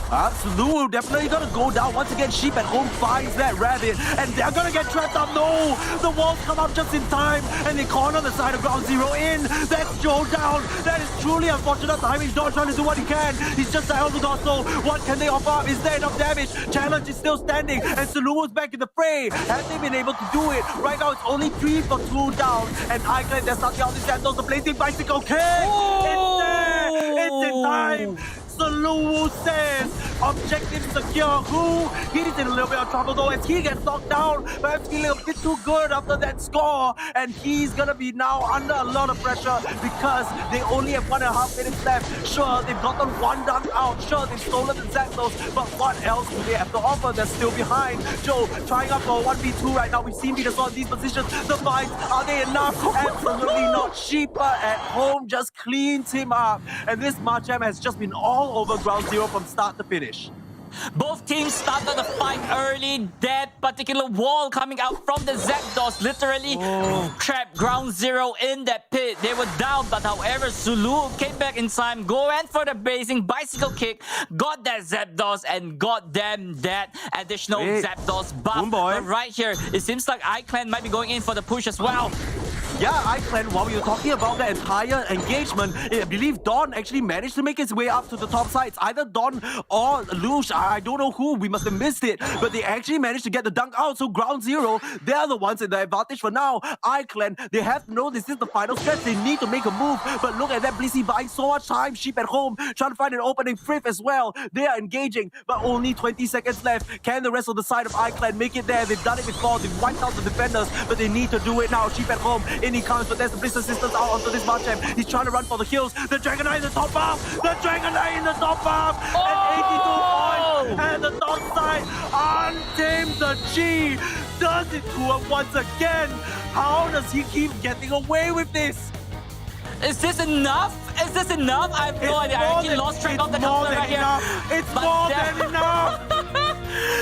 Absolutely, definitely gonna go down. Once again, Sheep at home finds that rabbit, and they're gonna get trapped up. No, the walls come up just in time, and they corner the side of Ground Zero in. That's Joe down. That is truly unfortunate timing. Don trying to do what he can. He's just the Elder so what can they offer up? Is there enough damage? Challenge is still standing, and Sulu's back in the fray. Have they been able to do it? Right now, it's only 3 for 2 down, and Icon, they're starting out this Santos, the blazing bicycle kick. It's there. It's in time. Sulu says, objective secure. Who? He's in a little bit of trouble though as he gets knocked down. Perhaps feeling a bit too good after that score. And he's gonna be now under a lot of pressure because they only have 1.5 minutes left. Sure, they've gotten 1 dunk out. Sure, they've stolen the Zapdos. But what else do they have to offer? They're still behind. Joe trying up for a 1v2 right now. We've seen Vitasaur in these positions. The fights, are they enough? Absolutely not. Sheeper at home just cleans him up. And this Machamp has just been all over Ground Zero from start to finish. Both teams started the fight early. That particular wall coming out from the Zapdos literally trapped Ground Zero in that pit. They were down, but however, Sulu came back in time, went for the blazing bicycle kick, got that Zapdos, and got them that additional Zapdos buff. But right here, it seems like iClan might be going in for the push as well. Yeah, iClan, while we were talking about the entire engagement, I believe Don actually managed to make his way up to the top side. It's either Don or Lush. I don't know who. We must have missed it. But they actually managed to get the dunk out. So Ground Zero, they are the ones in the advantage for now. iClan, they have to know this is the final stretch. They need to make a move. But look at that Blissey buying so much time. Sheep at home, trying to find an opening. Frith as well. They are engaging, but only 20 seconds left. Can the rest of the side of iClan make it there? They've done it before. They've wiped out the defenders, but they need to do it now. Sheep at home. In he comes, but there's the Bliss Assistance out onto this Machamp. He's trying to run for the kills. The Dragonite in the top half! The Dragonite in the top half! At 82 points! And the top side, Untamed the G does it to him once again! How does he keep getting away with this? Is this enough? Is this enough? I have no idea. I actually lost track of the number right here. It's more than enough!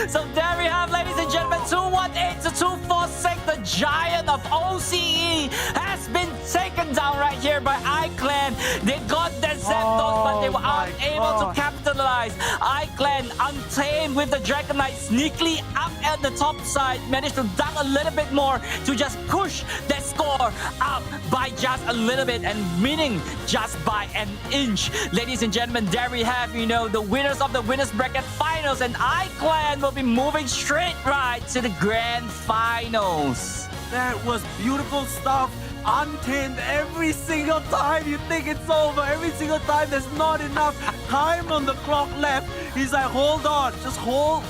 So there we have, ladies and gentlemen, 218 to 246. The giant of OCE has been taken down right here by iClan. They got their Zapdos, but they were unable to capitalize. iClan untamed with the Dragonite sneakily up at the top side. Managed to dunk a little bit more to just push that score up by just a little bit, and meaning just by an inch. Ladies and gentlemen, there we have, the winners of the winners bracket finals, and iClan will be moving straight right to the grand finals. That was beautiful stuff. Untamed every single time you think it's over. Every single time there's not enough time on the clock left. He's like, hold on, just hold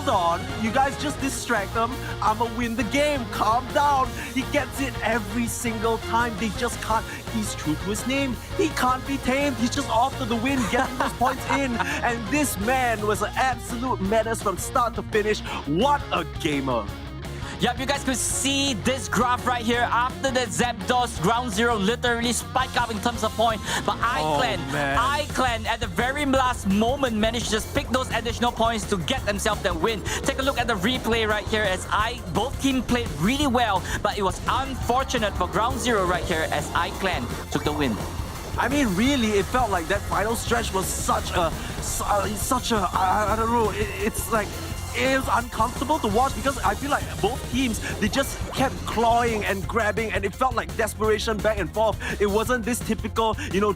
on. You guys just distract them. I'ma win the game. Calm down. He gets it every single time. They just can't. He's true to his name. He can't be tamed. He's just off to the win, getting those points in. And this man was an absolute menace from start to finish. What a gamer. Yep, you guys could see this graph right here. After the Zapdos, Ground Zero literally spike up in terms of point. But iClan at the very last moment managed to just pick those additional points to get themselves the win. Take a look at the replay right here as both teams played really well, but it was unfortunate for Ground Zero right here as iClan took the win. I mean, really, it felt like that final stretch was such a, I don't know, it's like, it was uncomfortable to watch because I feel like both teams, they just kept clawing and grabbing, and it felt like desperation back and forth. It wasn't this typical,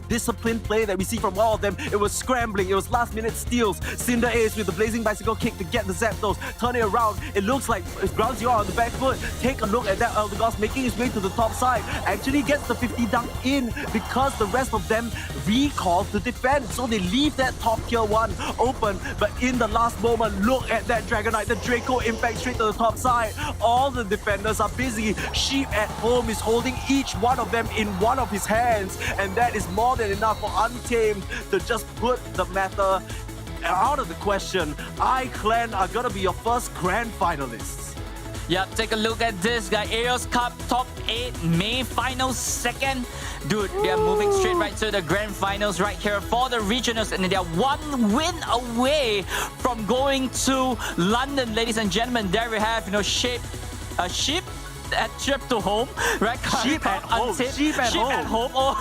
disciplined play that we see from all of them. It was scrambling. It was last-minute steals. Cinder Ace with the blazing bicycle kick to get the Zapdos. Turn it around. It looks like Ground Zero on the back foot. Take a look at that Eldegoss making his way to the top side. Actually gets the 50 dunk in because the rest of them recall to defend. So they leave that top tier one open. But in the last moment, look at that Dragonite, the Draco impact straight to the top side. All the defenders are busy. Sheep at home is holding each one of them in one of his hands, and that is more than enough for Untamed to just put the matter out of the question. iClan are gonna be your first grand finalists. Yep, take a look at this guy. Aeos Cup top 8 May finals second. Dude, they are moving straight right to the grand finals right here for the regionals, and they are 1 win away from going to London, ladies and gentlemen. There we have, Sheep at trip to home, right? Sheep at home. Sheep at home. Oh,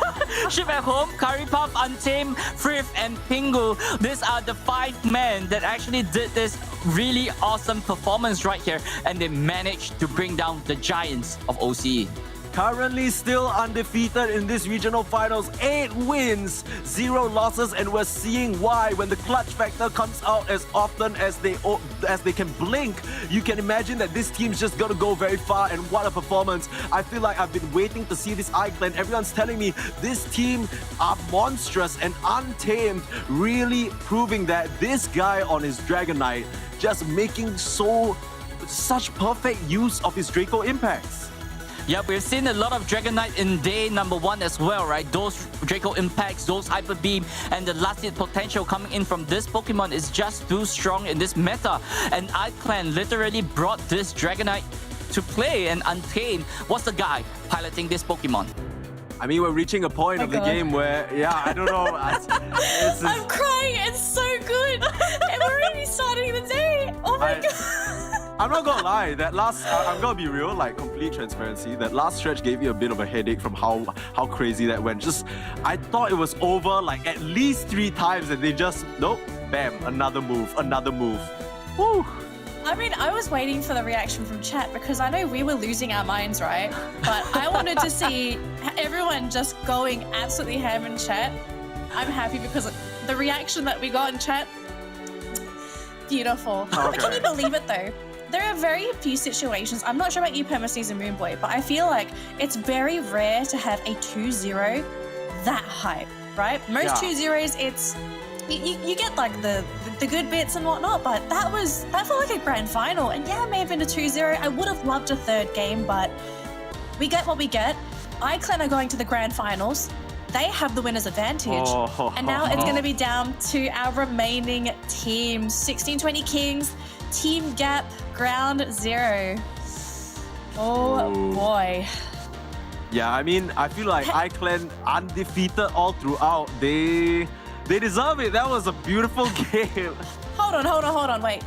sheep at home. Curry Puff, Untamed, Frith, and Pingu. These are the 5 men that actually did this really awesome performance right here, and they managed to bring down the giants of OCE. Currently still undefeated in this regional finals, 8 wins, 0 losses, and we're seeing why. When the clutch factor comes out as often as they can blink, you can imagine that this team's just gonna go very far. And what a performance. I feel like I've been waiting to see this iClan. Everyone's telling me this team are monstrous and untamed, really proving that this guy on his Dragon Knight just making such perfect use of his Draco impacts. Yeah, we've seen a lot of Dragon Knight in day number 1 as well, right? Those Draco impacts, those Hyper Beam, and the last hit potential coming in from this Pokemon is just too strong in this meta. And iClan literally brought this Dragon Knight to play, and Untamed was the guy piloting this Pokemon. I mean, we're reaching a point of the game where, yeah, I don't know. I'm crying. It's so good. And we're already starting the day. Oh my god. I'm not gonna lie, that last, I'm gonna be real, like complete transparency, that last stretch gave me a bit of a headache from how crazy that went. I thought it was over like at least 3 times and they just, nope, bam, another move. Woo! I mean, I was waiting for the reaction from chat because I know we were losing our minds, right? But I wanted to see everyone just going absolutely ham in chat. I'm happy because the reaction that we got in chat, beautiful. Okay. Can you believe it though? There are very few situations, I'm not sure about you, Permaseas and Moonboy, but I feel like it's very rare to have a 2-0 that hype, right? Most 2-0s, it's you get like the good bits and whatnot, but that felt like a grand final. And yeah, it may have been a 2-0. I would have loved a 3rd game, but we get what we get. iClan are going to the grand finals. They have the winner's advantage. And now it's going to be down to our remaining teams. 1620 Kings, Team Gap, Ground Zero. Oh boy. Yeah, I mean, I feel like iClan undefeated all throughout. They deserve it. That was a beautiful game. Hold on, wait.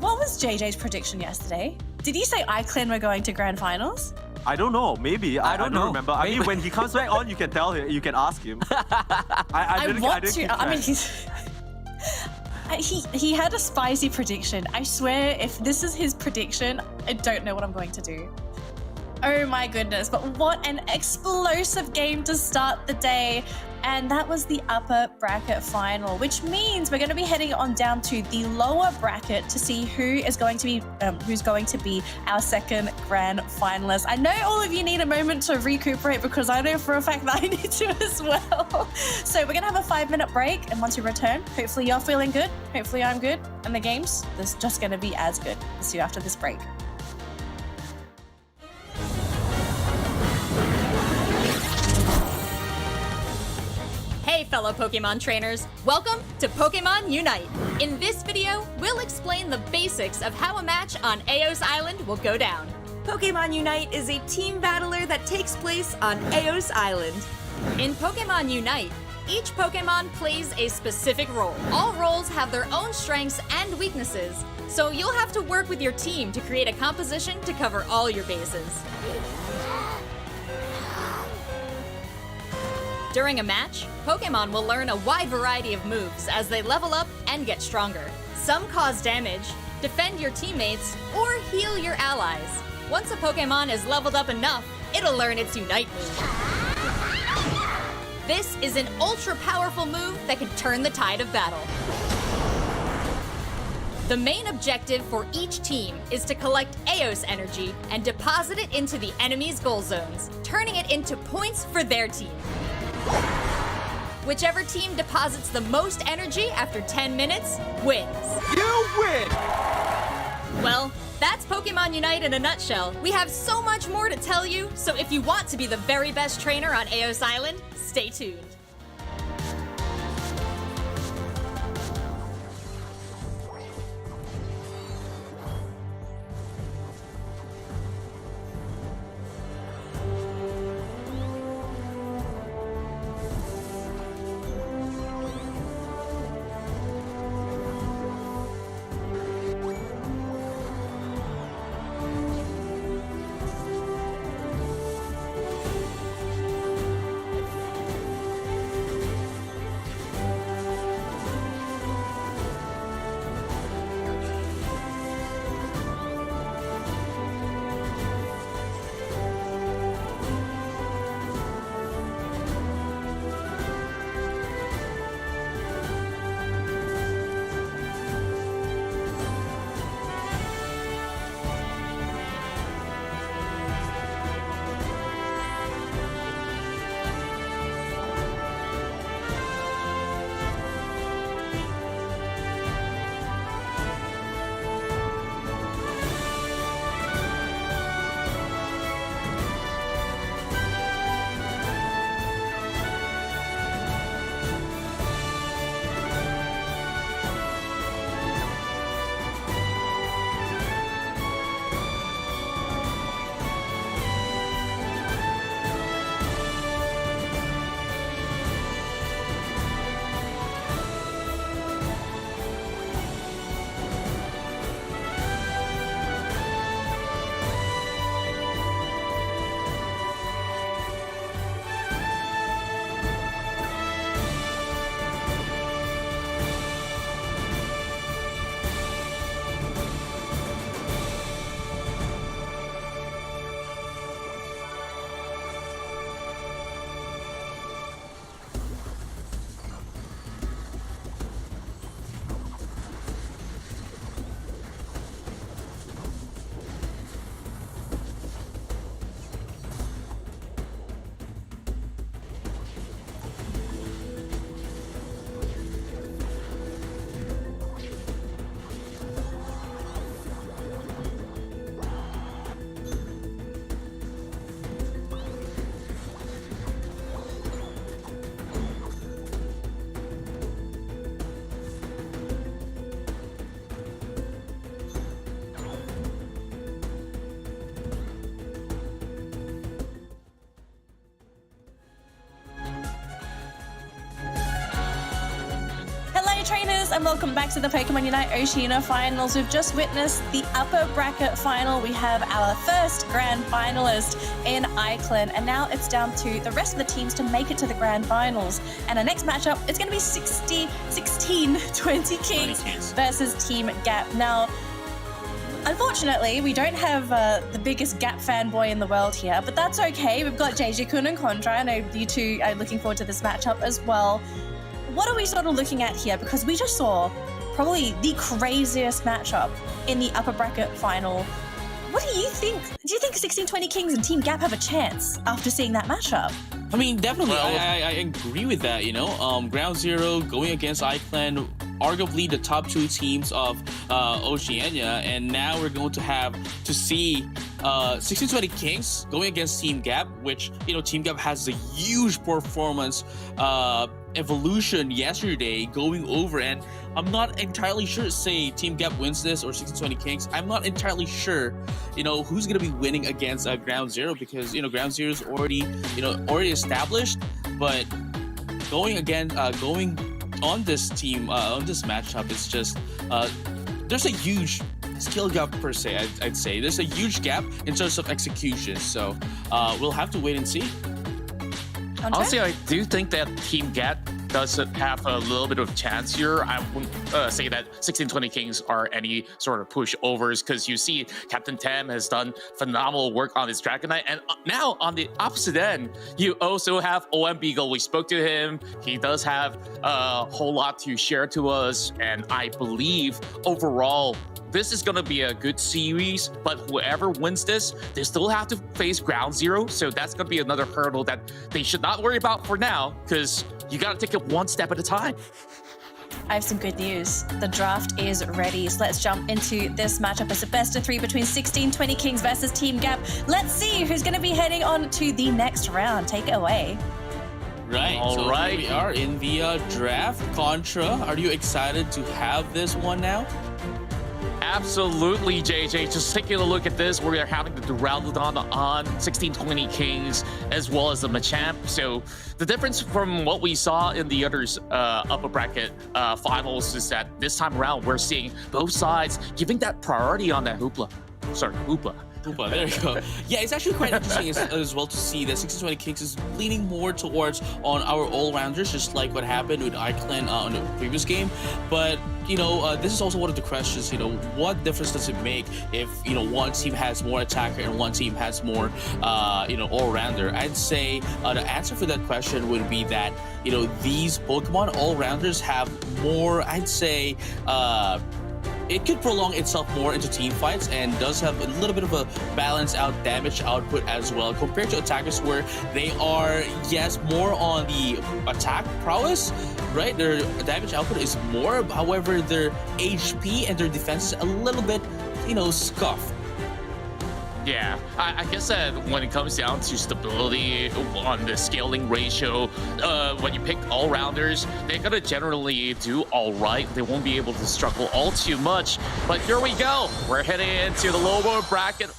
What was JJ's prediction yesterday? Did he say iClan were going to grand finals? I don't know. Maybe. I don't remember. Maybe. I mean, when he comes back on, you can tell him. You can ask him. I mean, he had a spicy prediction. I swear, if this is his prediction, I don't know what I'm going to do. Oh my goodness, but what an explosive game to start the day. And that was the upper bracket final, which means we're going to be heading on down to the lower bracket to see who's going to be our 2nd grand finalist. I know all of you need a moment to recuperate because I know for a fact that I need to as well. So we're going to have a 5-minute break, and once we return, hopefully you're feeling good, hopefully I'm good, and the game's just going to be as good. We'll see you after this break. Hey fellow Pokemon trainers, welcome to Pokémon UNITE. In this video, we'll explain the basics of how a match on Eos Island will go down. Pokémon UNITE is a team battler that takes place on Eos Island. In Pokémon UNITE, each Pokemon plays a specific role. All roles have their own strengths and weaknesses, so you'll have to work with your team to create a composition to cover all your bases. During a match, Pokemon will learn a wide variety of moves as they level up and get stronger. Some cause damage, defend your teammates, or heal your allies. Once a Pokemon is leveled up enough, it'll learn its Unite move. This is an ultra-powerful move that can turn the tide of battle. The main objective for each team is to collect Eos energy and deposit it into the enemy's goal zones, turning it into points for their team. Whichever team deposits the most energy after 10 minutes wins. You win! Well, that's Pokemon UNITE in a nutshell. We have so much more to tell you, so if you want to be the very best trainer on Eos Island, stay tuned. trainers, and welcome back to the Pokemon Unite Oceania Finals. We've just witnessed the upper bracket final. We have our first grand finalist in Icon, and now it's down to the rest of the teams to make it to the grand finals. And our next matchup is going to be 20 Kings versus Team Gap. Now, unfortunately, we don't have the biggest Gap fanboy in the world here, but that's okay. We've got JJ-kun and Contra. I know you two are looking forward to this matchup as well. What are we sort of looking at here? Because we just saw probably the craziest matchup in the upper bracket final. What do you think? Do you think 1620 Kings and Team Gap have a chance after seeing that matchup? I mean, definitely, I agree with that, you know. Ground Zero going against iClan, arguably the top two teams of Oceania, and now we're going to have to see 1620 Kings going against Team Gap, which, you know, Team Gap has a huge performance evolution yesterday going over, and I'm not entirely sure, say Team Gap wins this or 1620 Kings, I'm not entirely sure, you know, who's going to be winning against Ground Zero, because, you know, Ground Zero is already established, but going on this team, on this matchup, it's just, there's a huge skill gap per se, I'd say. There's a huge gap in terms of execution, so we'll have to wait and see. Honestly, I do think that Team Gap does have a little bit of chance here. I wouldn't say that 1620 Kings are any sort of pushovers, because you see Captain Tam has done phenomenal work on his Dragonite, and now on the opposite end, you also have OM Beagle. We spoke to him. He does have a whole lot to share to us, and I believe overall this is going to be a good series, but whoever wins this, they still have to face Ground Zero, so that's going to be another hurdle that they should not worry about for now, because you got to take it one step at a time. I have some good news. The draft is ready, so let's jump into this matchup. It's a best of 3 between 1620 Kings versus Team Gap. Let's see who's going to be heading on to the next round. Take it away. Right, so here we are in the draft. Contra, are you excited to have this one now? Absolutely, JJ. Just taking a look at this, we're having the Duraludon on 1620 Kings as well as the Machamp. So the difference from what we saw in the others upper bracket finals is that this time around we're seeing both sides giving that priority on that Hoopla. There you go. Yeah, it's actually quite interesting as well to see that 1620 Kings is leaning more towards on our all-rounders, just like what happened with iClan on the previous game. But, you know, this is also one of the questions, you know, what difference does it make if, you know, one team has more attacker and one team has more, you know, all-rounder? I'd say the answer for that question would be that, you know, these Pokemon all-rounders have more, I'd say, it could prolong itself more into team fights and does have a little bit of a balanced out damage output as well, compared to attackers where they are, yes, more on the attack prowess, right? Their damage output is more, however, their HP and their defense is a little bit, you know, scuffed. Yeah, I guess that when it comes down to stability on the scaling ratio, when you pick all-rounders, they're going to generally do all right. They won't be able to struggle all too much. But here we go. We're heading into the lower bracket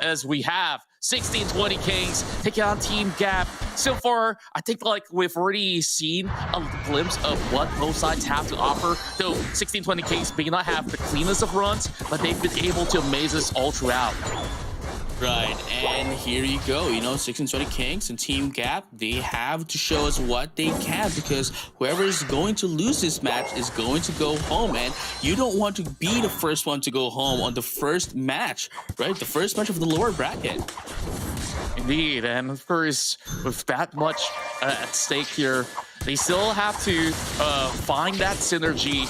as we have 1620 Kings taking on Team Gap. So far, I think like we've already seen a glimpse of what both sides have to offer. Though 1620 Kings may not have the cleanest of runs, but they've been able to amaze us all throughout. Right, and here you go, you know, 1620 Kings and Team Gap, they have to show us what they can, because whoever is going to lose this match is going to go home, and you don't want to be the first one to go home on the first match, right? The first match of the lower bracket. Indeed, and of course, with that much at stake here, they still have to find that synergy.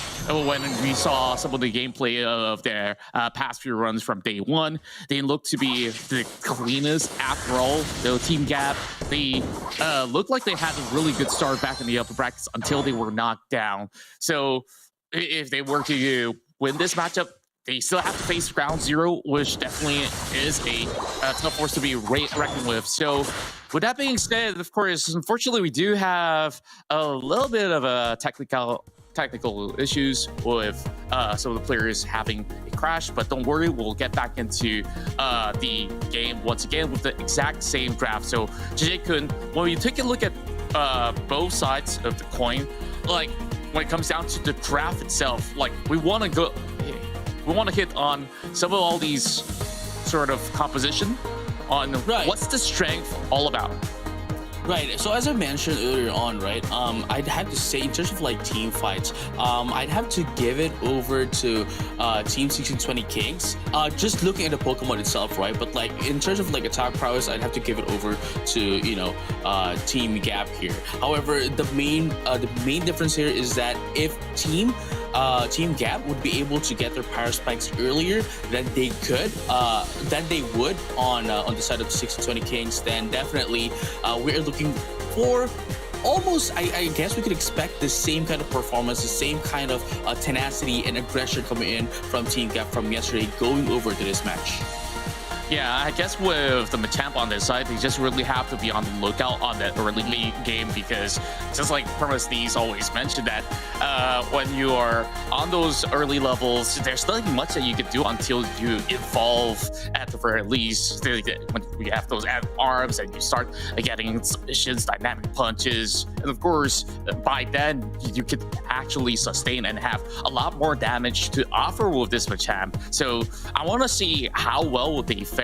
When we saw some of the gameplay of their past few runs from day one, they look to be the cleanest after all. Though Team Gap, they looked like they had a really good start back in the upper brackets until they were knocked down. So if they were to win this matchup, they still have to face Ground Zero, which definitely is a tough force to be reckoned with. So with that being said, of course, unfortunately, we do have a little bit of a technical issues with some of the players having a crash, but don't worry, we'll get back into the game once again with the exact same draft. So JJ-kun, when you take a look at both sides of the coin, like when it comes down to the draft itself, like we want to hit on some of all these sort of composition on what's the strength all about. Right. So as I mentioned earlier on, right, I'd have to say in terms of like team fights, I'd have to give it over to Team 1620 Kings. Just looking at the Pokemon itself, right? But like in terms of like attack prowess, I'd have to give it over to Team Gap here. However, the main difference here is that if Team Gap would be able to get their power spikes earlier than they would on the side of the 1620 Kings, then definitely we're looking for almost, I guess we could expect the same kind of performance, the same kind of tenacity and aggression coming in from Team Gap from yesterday going over to this match. Yeah, I guess with the Machamp on this side, they just really have to be on the lookout on that early game, because just like Permasneeze always mentioned that when you are on those early levels, there's nothing much that you can do until you evolve at the very least. When you have those arms and you start getting submissions, dynamic punches, and of course, by then, you could actually sustain and have a lot more damage to offer with this Machamp. So I want to see how well would they fare,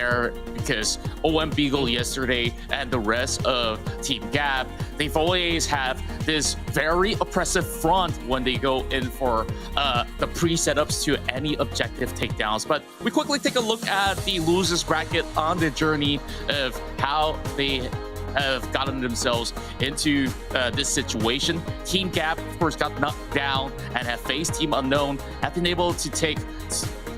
because OM Beagle yesterday and the rest of Team Gap, they've always have this very oppressive front when they go in for the pre-setups to any objective takedowns. But we quickly take a look at the losers bracket on the journey of how they have gotten themselves into this situation. Team Gap, of course, got knocked down and have faced Team Unknown, have been able to take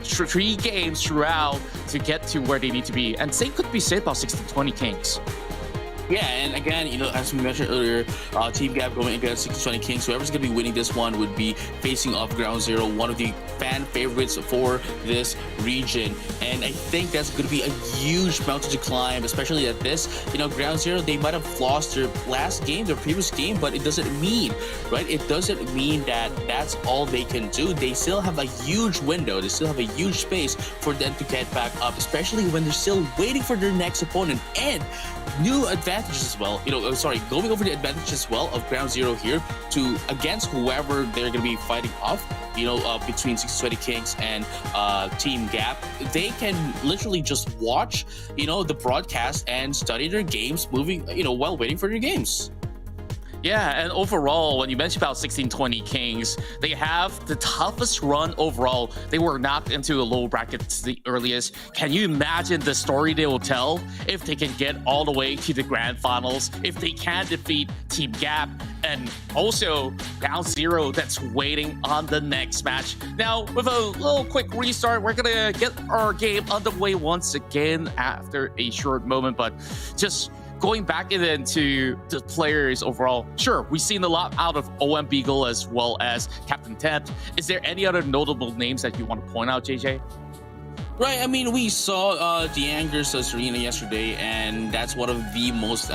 3 games throughout to get to where they need to be. And same could be said about 1620 Kings. Yeah, and again, as we mentioned earlier, Team Gap going against 1620 Kings. Whoever's going to be winning this one would be facing off Ground Zero, one of the fan favorites for this region. And I think that's going to be a huge mountain to climb, especially at this. Ground Zero, they might have lost their last game, their previous game, but it doesn't mean, right? It doesn't mean that that's all they can do. They still have a huge window. They still have a huge space for them to get back up, especially when they're still waiting for their next opponent. And new advantages as well, going over the advantage as well of Ground Zero here to against whoever they're going to be fighting off, between 1620 Kings and Team Gap. They can literally just watch, the broadcast and study their games moving, while waiting for their games. Yeah, and overall, when you mentioned about 1620 Kings, they have the toughest run overall. They were knocked into the low brackets the earliest. Can you imagine the story they will tell if they can get all the way to the Grand Finals, if they can defeat Team Gap, and also Ground Zero that's waiting on the next match. Now, with a little quick restart, we're gonna get our game underway once again after a short moment, but just going back into the players overall, sure, we've seen a lot out of OM Beagle as well as Captain Tempt. Is there any other notable names that you want to point out, JJ? Right, I mean, we saw the Angers Serena yesterday, and that's one of the most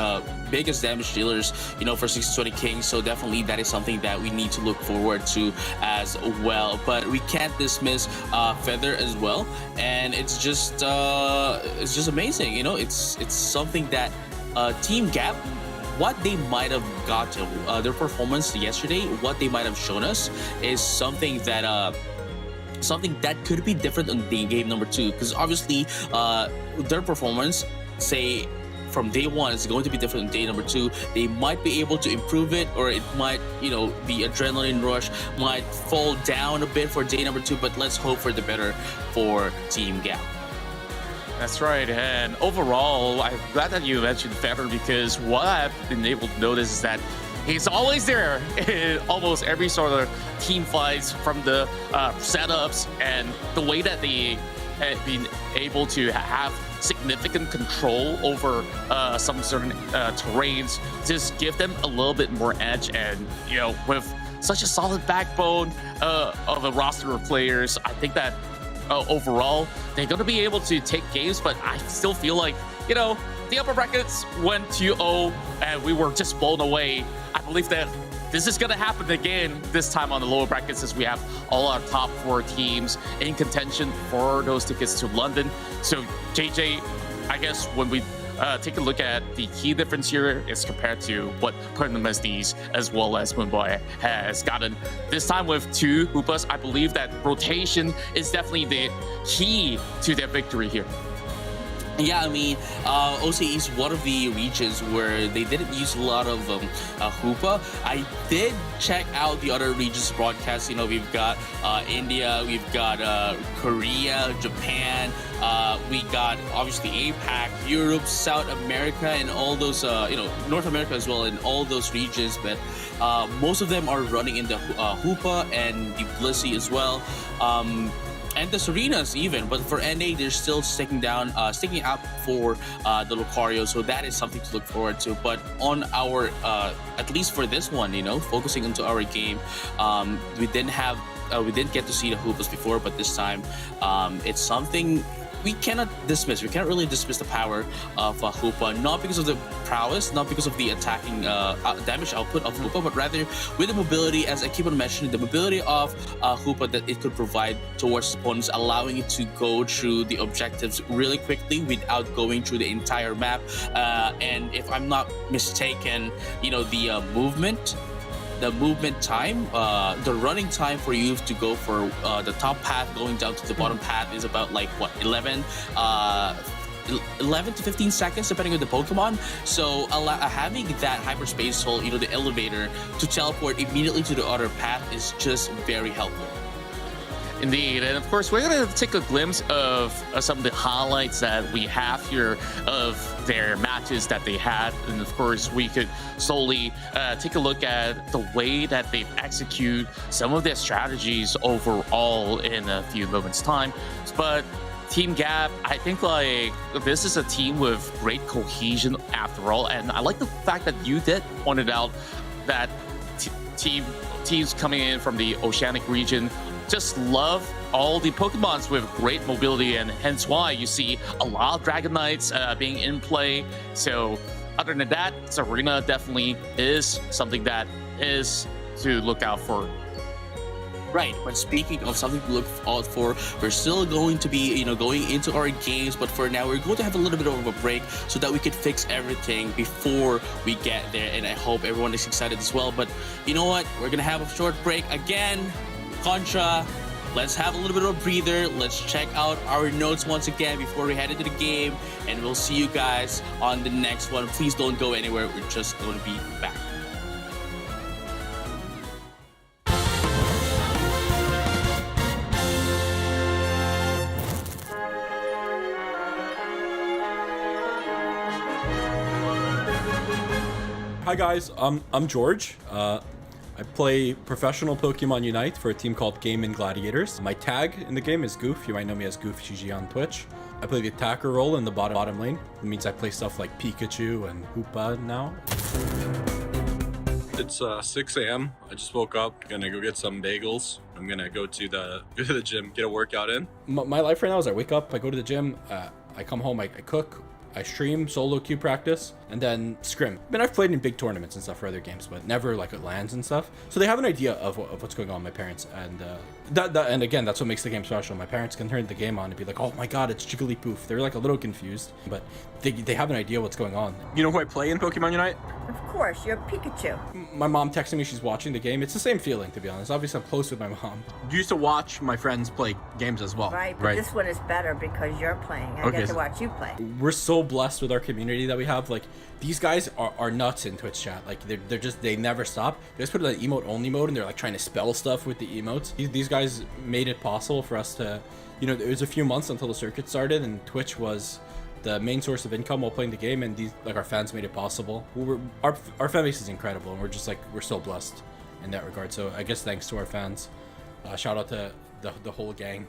biggest damage dealers, for 1620 Kings. So definitely that is something that we need to look forward to as well. But we can't dismiss Feather as well, and it's just amazing. It's something that Team Gap, what they might have got to their performance yesterday, what they might have shown us is something that could be different on the game number 2, because obviously their performance, say from day 1, is going to be different on day number 2. They might be able to improve it, or it might, the adrenaline rush might fall down a bit for day number 2, but let's hope for the better for Team Gap. That's right, and overall, I'm glad that you mentioned Feather, because what I've been able to notice is that he's always there in almost every sort of team fights, from the setups and the way that they have been able to have significant control over some certain terrains, just give them a little bit more edge. And, with such a solid backbone of a roster of players, I think that overall, they're going to be able to take games, but I still feel like, the upper brackets went 2-0 and we were just blown away. I believe that this is going to happen again, this time on the lower brackets, as we have all our top 4 teams in contention for those tickets to London. So, JJ, I guess when we take a look at the key difference here is compared to what Pernamasties as well as Moonboy has gotten. This time with 2 Hoopas, I believe that rotation is definitely the key to their victory here. Yeah, I mean, OCE is one of the regions where they didn't use a lot of Hoopa. I did check out the other regions broadcasts. You know, we've got India, we've got Korea, Japan, we got obviously APAC, Europe, South America, and all those, North America as well, in all those regions. But most of them are running in the Hoopa and the Blissey as well. And the Serenas even, but for NA they're still sticking up for the Lucario, so that is something to look forward to. But on our, at least for this one, focusing into our game, we didn't get to see the Hoopas before, but this time, it's something we cannot dismiss. We can't really dismiss the power of Hoopa, not because of the prowess, not because of the attacking damage output of Hoopa, but rather with the mobility, as I keep on mentioning, the mobility of Hoopa that it could provide towards opponents, allowing it to go through the objectives really quickly without going through the entire map. And if I'm not mistaken, the movement time, the running time for you to go for the top path going down to the bottom path is about like what, 11 to 15 seconds depending on the Pokemon. So having that hyperspace hole, the elevator to teleport immediately to the other path is just very helpful. Indeed, and of course we're going to take a glimpse of some of the highlights that we have here of their matches that they had, and of course we could slowly take a look at the way that they've executed some of their strategies overall in a few moments time. But Team Gap, I think this is a team with great cohesion after all, and I like the fact that you did pointed out that teams coming in from the Oceanic region just love all the Pokemons with great mobility, and hence why you see a lot of Dragonites being in play. So other than that, Serena definitely is something that is to look out for. Right, but speaking of something to look out for, we're still going to be, going into our games, but for now, we're going to have a little bit of a break so that we could fix everything before we get there, and I hope everyone is excited as well. But you know what? We're going to have a short break again. Contra, let's have a little bit of a breather. Let's check out our notes once again before we head into the game, and we'll see you guys on the next one. Please don't go anywhere. We're just going to be back. Hi guys, I'm George. I play professional Pokemon UNITE for a team called Game and Gladiators. My tag in the game is Goof. You might know me as Goof GG on Twitch. I play the attacker role in the bottom lane. It means I play stuff like Pikachu and Hoopa now. It's 6 a.m. I just woke up, gonna go get some bagels. I'm gonna go to the gym, get a workout in. My life right now is I wake up, I go to the gym, I come home, I cook, I stream, solo queue practice, and then scrim. I mean, I've played in big tournaments and stuff for other games, but never like at LANs and stuff. So they have an idea of what's going on, my parents, and and again, that's what makes the game special. My parents can turn the game on and be like, oh my god, it's Jigglypuff. They're like a little confused, but they have an idea what's going on. You know who I play in Pokemon Unite? Of course, you're Pikachu. My mom texting me she's watching the game. It's the same feeling, to be honest. Obviously, I'm close with my mom. You used to watch my friends play games as well. Right, but this one is better because you're playing. I get to watch you play. We're so blessed with our community that we have. Like, these guys are nuts in Twitch chat. Like, they never stop. They just put it in emote only mode, and they're like trying to spell stuff with the emotes. These guys made it possible for us to, it was a few months until the circuit started, and Twitch was the main source of income while playing the game, and our fans made it possible. Our fan base is incredible, and we're so blessed in that regard. So I guess thanks to our fans. Shout out to the whole gang.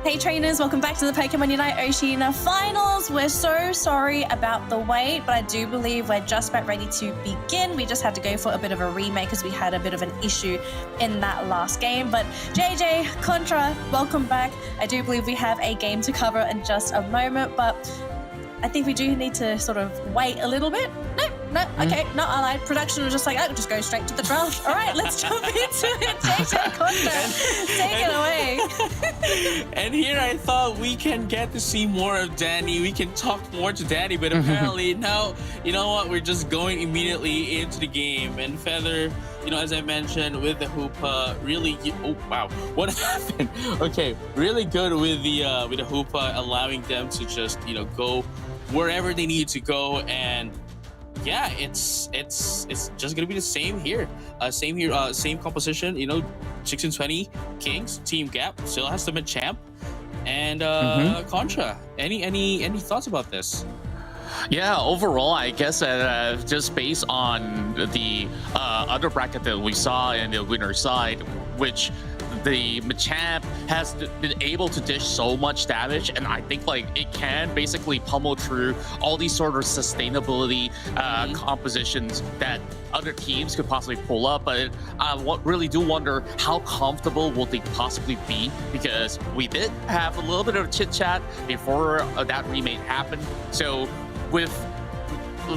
Hey trainers, welcome back to the Pokémon UNITE Oceania Finals. We're so sorry about the wait, but I do believe we're just about ready to begin. We just had to go for a bit of a remake because we had a bit of an issue in that last game. But JJ, Contra, welcome back. I do believe we have a game to cover in just a moment, but I think we do need to sort of wait a little bit. No, okay, not allied. Production was just like, oh, just go straight to the draft. All right, let's jump into it. JJ Contra, take it away. And here I thought we can get to see more of Danny. We can talk more to Danny, but apparently now, you know what? We're just going immediately into the game. And Feather, you know, as I mentioned, with the Hoopa, really, oh wow, what happened? Okay, really good with the Hoopa, allowing them to just, you know, go wherever they need to go. And yeah, it's just gonna be the same here. Same composition. You know, 1620 Kings, Team Gap still has the mid-champ, and Contra. Any thoughts about this? Yeah, overall, I guess just based on the other bracket that we saw in the winner side, which the Machamp has been able to dish so much damage, and I think like it can basically pummel through all these sort of sustainability compositions that other teams could possibly pull up. But I really do wonder how comfortable will they possibly be, because we did have a little bit of chit chat before that remake happened. So with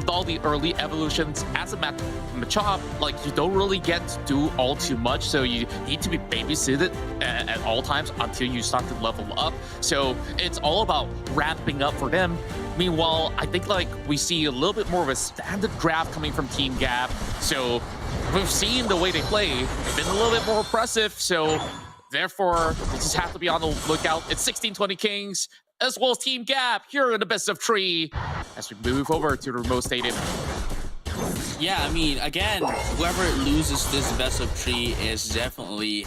all the early evolutions as a Machop, like you don't really get to do all too much, so you need to be babysitted at all times until you start to level up. So it's all about ramping up for them. Meanwhile, I think like we see a little bit more of a standard draft coming from Team Gap. So we've seen the way they play. They've been a little bit more impressive. So therefore, we just have to be on the lookout. It's 1620 Kings, as well as Team Gap here in the best of 3 as we move over to the remote stadium. Yeah, I mean, again, whoever loses this best of 3 is definitely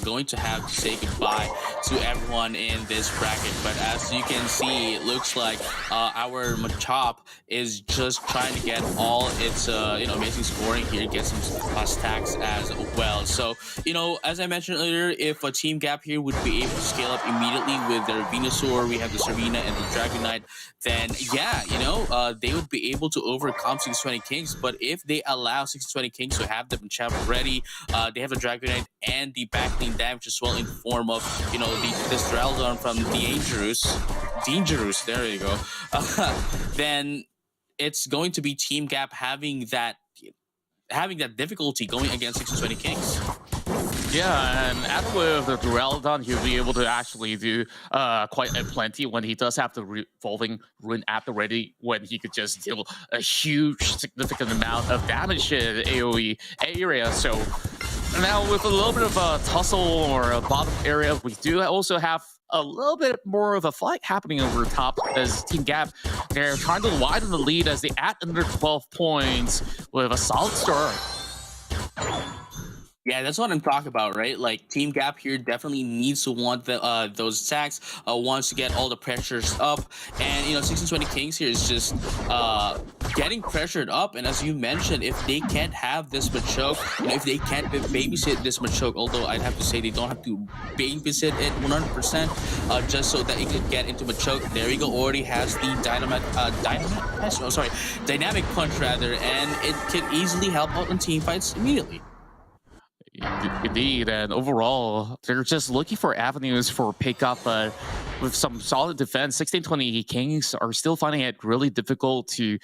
going to have to say goodbye to everyone in this bracket. But as you can see, it looks like our Machop is just trying to get all its amazing scoring here, get some stacks as well. So, you know, as I mentioned earlier, if a Team Gap here would be able to scale up immediately with their Venusaur, we have the Serena and the Dragonite, then yeah, you know, they would be able to overcome 620 Kings. But if they allow 620 Kings to have the Machamp ready, they have a Dragonite and the backlane damage as well in form of, you know, this Draldon from Dangerous, there you go. Then it's going to be Team Gap having that difficulty going against 620 Kings. Yeah, and after with the Duraludon, he'll be able to actually do quite a plenty when he does have the revolving rune at the ready, when he could just deal a huge, significant amount of damage in the AoE area. So now with a little bit of a tussle or a bottom area, we do also have a little bit more of a fight happening over top as Team Gap, they're trying to widen the lead as they at under 12 points with a solid start. Yeah, that's what I'm talking about, right? Like, Team Gap here definitely needs to want the those attacks, wants to get all the pressures up, and 1620 Kings here is just getting pressured up. And as you mentioned, if they can't have this Machoke, if they can't babysit this Machoke, although I'd have to say they don't have to babysit it 100%, just so that it could get into Machoke. There we go, already has the dynamic punch rather, and it can easily help out in team fights immediately. Indeed, and overall, they're just looking for avenues for pickup, but with some solid defense, 1620 Kings are still finding it really difficult to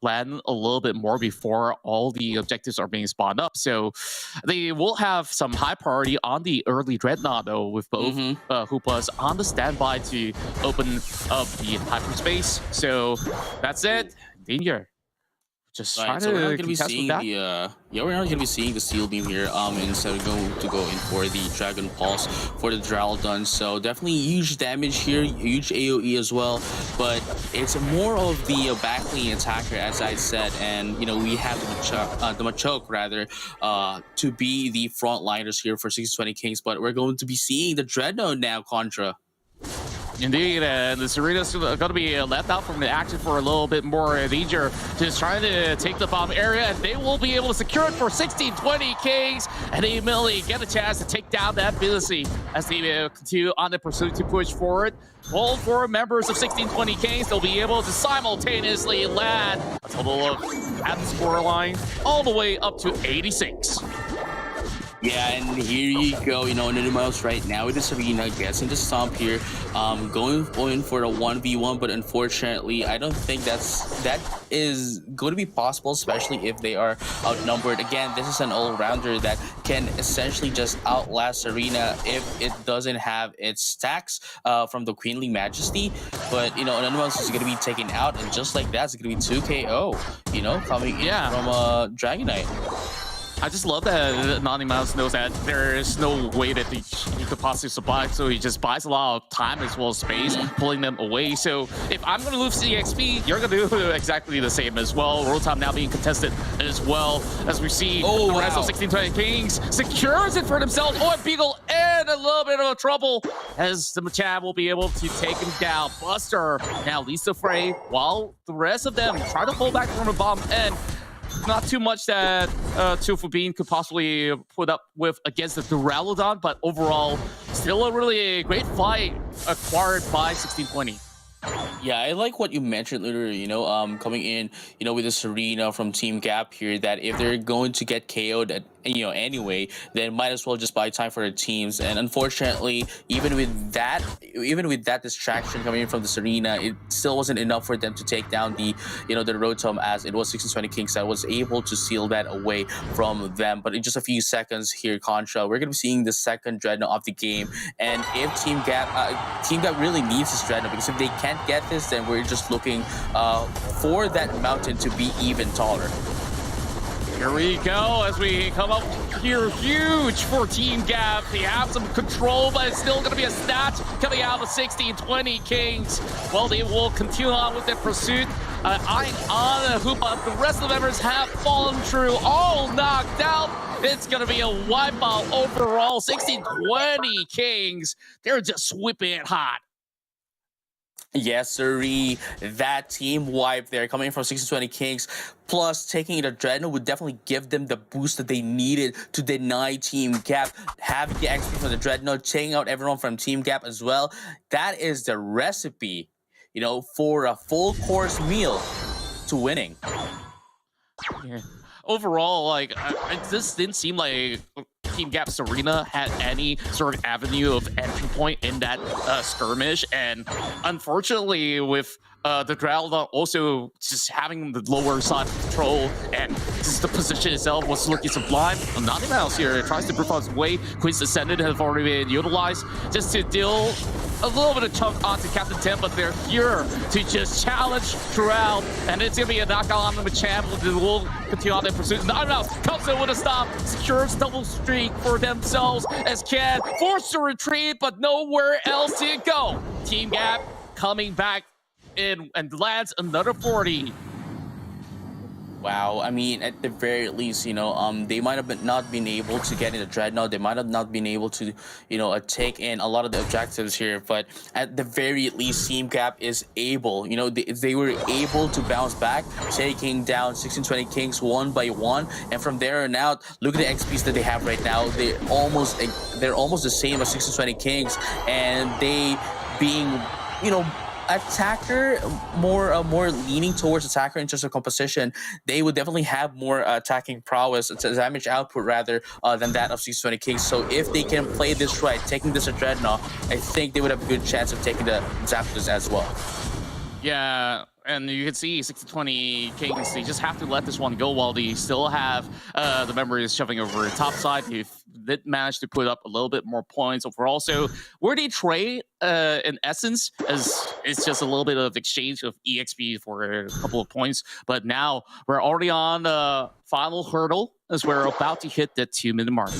land a little bit more before all the objectives are being spawned up. So they will have some high priority on the early Dreadnought, though, with both Hoopas on the standby to open up the hyperspace. So that's it. Danger. Just trying so to we're not gonna be seeing that. we're not gonna be seeing the Steel Beam here. Instead of going to go in for the Dragon Pulse for the Duraludon. So definitely huge damage here, huge AoE as well. But it's more of the backlane attacker, as I said, and we have the Machoke rather to be the frontliners here for 1620 Kings. But we're going to be seeing the Dreadnought now, Contra. Indeed, and the Serena's going to be left out from the action for a little bit more. Danger just trying to take the bomb area, and they will be able to secure it for 1620 Kings, and they immediately get a chance to take down that ability as they continue on the pursuit to push forward. All 4 members of 1620 Kings, they'll be able to simultaneously land a total of at the scoreline all the way up to 86. Yeah, and here you go, Nidamouse right now with the Serena guessing the stomp here, going for the 1v1, but unfortunately, I don't think that is going to be possible, especially if they are outnumbered. Again, this is an all-rounder that can essentially just outlast Serena if it doesn't have its stacks from the Queenly Majesty. But, Nidamouse is going to be taken out, and just like that, it's going to be 2 KO, coming in from Dragonite. I just love that Anonymous knows that there is no way that he could possibly survive, so he just buys a lot of time as well as space, pulling them away. So if I'm going to lose the XP, you're going to do exactly the same as well. Rotom now being contested as well, as we see the rest of 1620 Kings secures it for themselves. Oh, and Beagle in a little bit of trouble as the Machamp will be able to take him down. Buster now leads the fray while the rest of them try to pull back from the bomb end. Not too much that Tufubin could possibly put up with against the Duraludon, but overall, still a really great fight acquired by 1620. Yeah, I like what you mentioned earlier, coming in, with the Serena from Team Gap here, that if they're going to get KO'd anyway, then might as well just buy time for their teams. And unfortunately, even with that distraction coming in from the Serena, it still wasn't enough for them to take down the Rotom, as it was 1620 Kings that was able to seal that away from them. But in just a few seconds here, Contra, we're going to be seeing the second Dreadnought of the game. And if Team Gap really needs this Dreadnought, because if they can't get this, then we're just looking for that mountain to be even taller. Here we go as we come up here huge for Team Gap. They have some control, but it's still going to be a snatch coming out of 1620 Kings. Well, they will continue on with their pursuit. Eyeing on a Hoopa. The rest of the members have fallen through, all knocked out. It's going to be a wipeout overall. 1620 Kings, they're just sweeping it hot. Yes, sirree. That team wipe there coming from 1620 Kings, plus taking the Dreadnought would definitely give them the boost that they needed to deny Team Gap. Having the XP from the Dreadnought, taking out everyone from Team Gap as well. That is the recipe, for a full course meal to winning. Yeah. Overall, it just didn't seem like Team Gap's Serena had any sort of avenue of entry point in that skirmish, and unfortunately, with the ground also just having the lower side control, and just the position itself was looking sublime. Naughty Mouse here tries to prove out his way. Queen's Ascendant have already been utilized just to deal a little bit of chunk onto Captain Tim, but they're here to just challenge throughout, and it's gonna be a knockout on the champ. We'll continue on their pursuit. Naughty Mouse comes in with a stop, secures double streak for themselves as Ken forced to retreat, but nowhere else to go. Team Gap coming back in and lands another 40. Wow, I mean, at the very least, you know, they might have not been able to get in the Dreadnought. They might have not been able to, you know, take in a lot of the objectives here. But at the very least, Team Gap is able, you know, they were able to bounce back, taking down 1620 Kings one by one. And from there on out, look at the XPs that they have right now. They're almost the same as 1620 Kings, and they being, you know, attacker, more leaning towards attacker in terms of composition. They would definitely have more attacking prowess, damage output rather, than that of 620 Kings. So if they can play this right, taking this at Dreadnought, I think they would have a good chance of taking the Zapdos as well. Yeah, and you can see 60-20 Kings, they just have to let this one go while they still have the memories shoving over the top side. They did manage to put up a little bit more points overall. So where they trade, in essence, as it's just a little bit of exchange of EXP for a couple of points. But now we're already on the final hurdle as we're about to hit the 2-minute mark.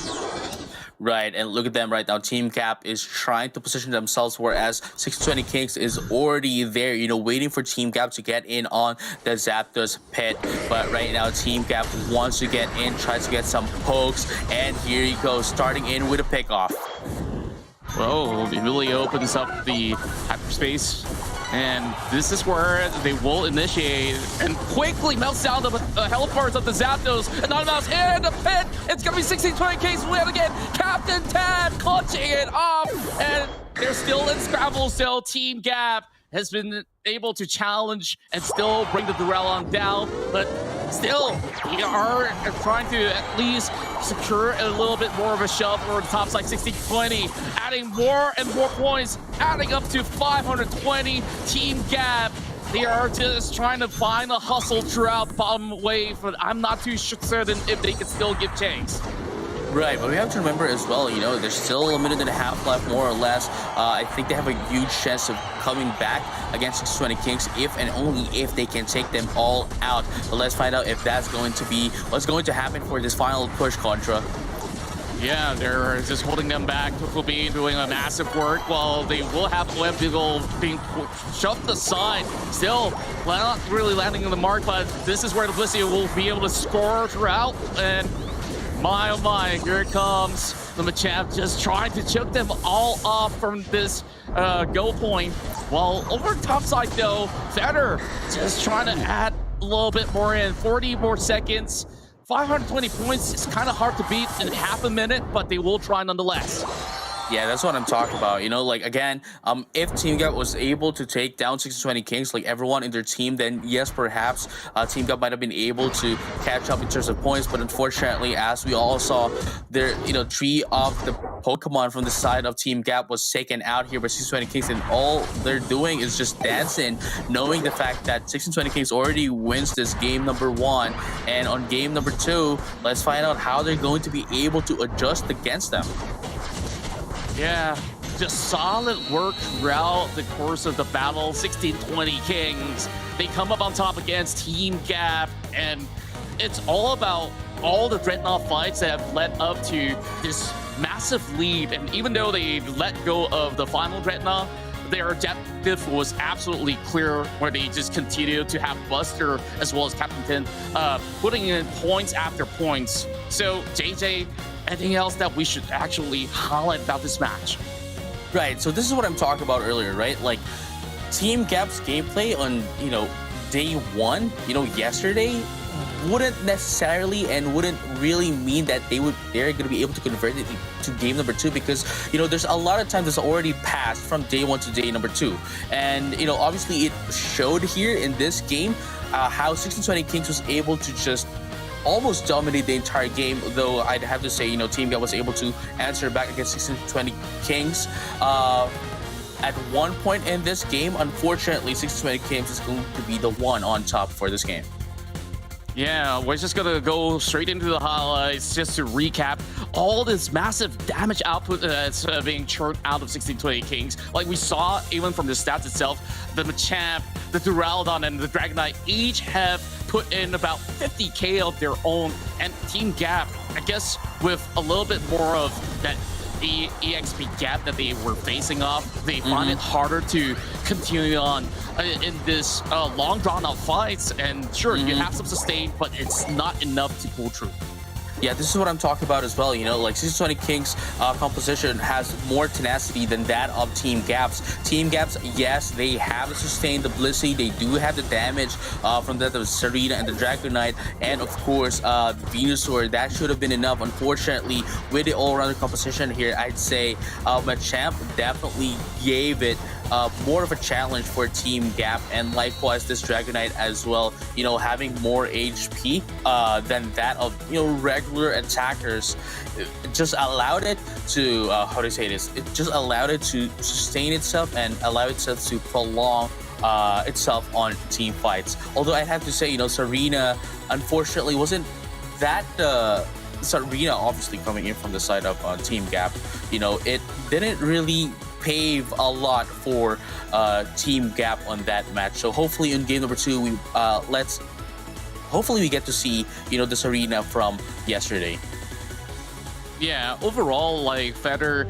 Right, and look at them right now. Team Cap is trying to position themselves, whereas 620 Kings is already there, you know, waiting for Team Cap to get in on the Zapdos pit. But right now, Team Cap wants to get in, tries to get some pokes, and here he goes, starting in with a pickoff. Whoa, it really opens up the hyperspace. And this is where they will initiate and quickly melts down the health bars of the Zapdos. And Naughty Mouse in the pit. It's going to be 1620 Kings win again. Captain Tad clutching it off. And they're still in Scrabble still. Team Gap has been able to challenge and still bring the Duralon down. But still, we are trying to at least secure a little bit more of a shove over the top side. 1620, adding more and more points, adding up to 520. Team Gap, they are just trying to find a hustle throughout the bottom wave, but I'm not too certain if they can still give chase. Right, but we have to remember as well, you know, there's still a minute and a half left, more or less. I think they have a huge chance of coming back against 620 Kings if and only if they can take them all out. But let's find out if that's going to be what's going to happen for this final push, Contra. Yeah, they're just holding them back. Tuffle being doing a massive work while they will have Webdiggle being shoved aside. Still, not really landing on the mark, but this is where the Blissey will be able to score throughout. And my oh my, here it comes. The Machamp just trying to choke them all off from this go point. While over top side though, Fetter just trying to add a little bit more in. 40 more seconds. 520 points is kind of hard to beat in half a minute, but they will try nonetheless. Yeah, that's what I'm talking about. You know, like, again, if Team Gap was able to take down 620 Kings, like everyone in their team, then yes, perhaps Team Gap might have been able to catch up in terms of points. But unfortunately, as we all saw, there, you know, 3 of the Pokemon from the side of Team Gap was taken out here by 620 Kings, and all they're doing is just dancing, knowing the fact that 620 Kings already wins this game number 1. And on game number 2, let's find out how they're going to be able to adjust against them. Yeah, just solid work throughout the course of the battle. 1620 Kings, they come up on top against Team Gap, and it's all about all the Dreadnought fights that have led up to this massive lead. And even though they let go of the final Dreadnought, their objective was absolutely clear, where they just continued to have Buster as well as Captain Tin putting in points after points. So JJ, anything else that we should actually highlight about this match? Right, so this is what I'm talking about earlier, right? Like, Team Gap's gameplay on, you know, day 1, you know, yesterday, wouldn't necessarily and wouldn't really mean that they're going to be able to convert it to game number 2, because, you know, there's a lot of time that's already passed from day 1 to day number 2. And, you know, obviously it showed here in this game how 1620 Kings was able to just almost dominate the entire game, though I'd have to say, you know, Team Gap was able to answer back against 1620 Kings. at one point in this game, unfortunately, 1620 Kings is going to be the one on top for this game. Yeah, we're just gonna go straight into the highlights just to recap all this massive damage output that's being churned out of 1620 Kings. Like we saw even from the stats itself, the Machamp, the Duraludon, and the Dragonite each have put in about 50k of their own, and Team Gap, I guess with a little bit more of that EXP gap that they were facing off, they find it harder to continue on in this long drawn-out fights. And sure, you have some sustain, but it's not enough to pull through. Yeah, this is what I'm talking about as well. You know, like 1620 Kings composition has more tenacity than that of Team Gap's. Team Gap's, yes, they have the sustain, the Blissey, they do have the damage from that of Serena and the Dragonite, and of course, Venusaur. That should have been enough. Unfortunately, with the all-rounder composition here, I'd say Machamp definitely gave it more of a challenge for Team Gap, and likewise this Dragonite as well, you know, having more HP than that of, you know, regular attackers. It just allowed it to how do I say this, it just allowed it to sustain itself and allow itself to prolong itself on team fights. Although I have to say, you know, Serena unfortunately wasn't that Serena obviously coming in from the side of Team Gap, you know, it didn't really pave a lot for Team Gap on that match. So hopefully in game number 2 we hopefully we get to see, you know, this arena from yesterday. Yeah, overall, like Feather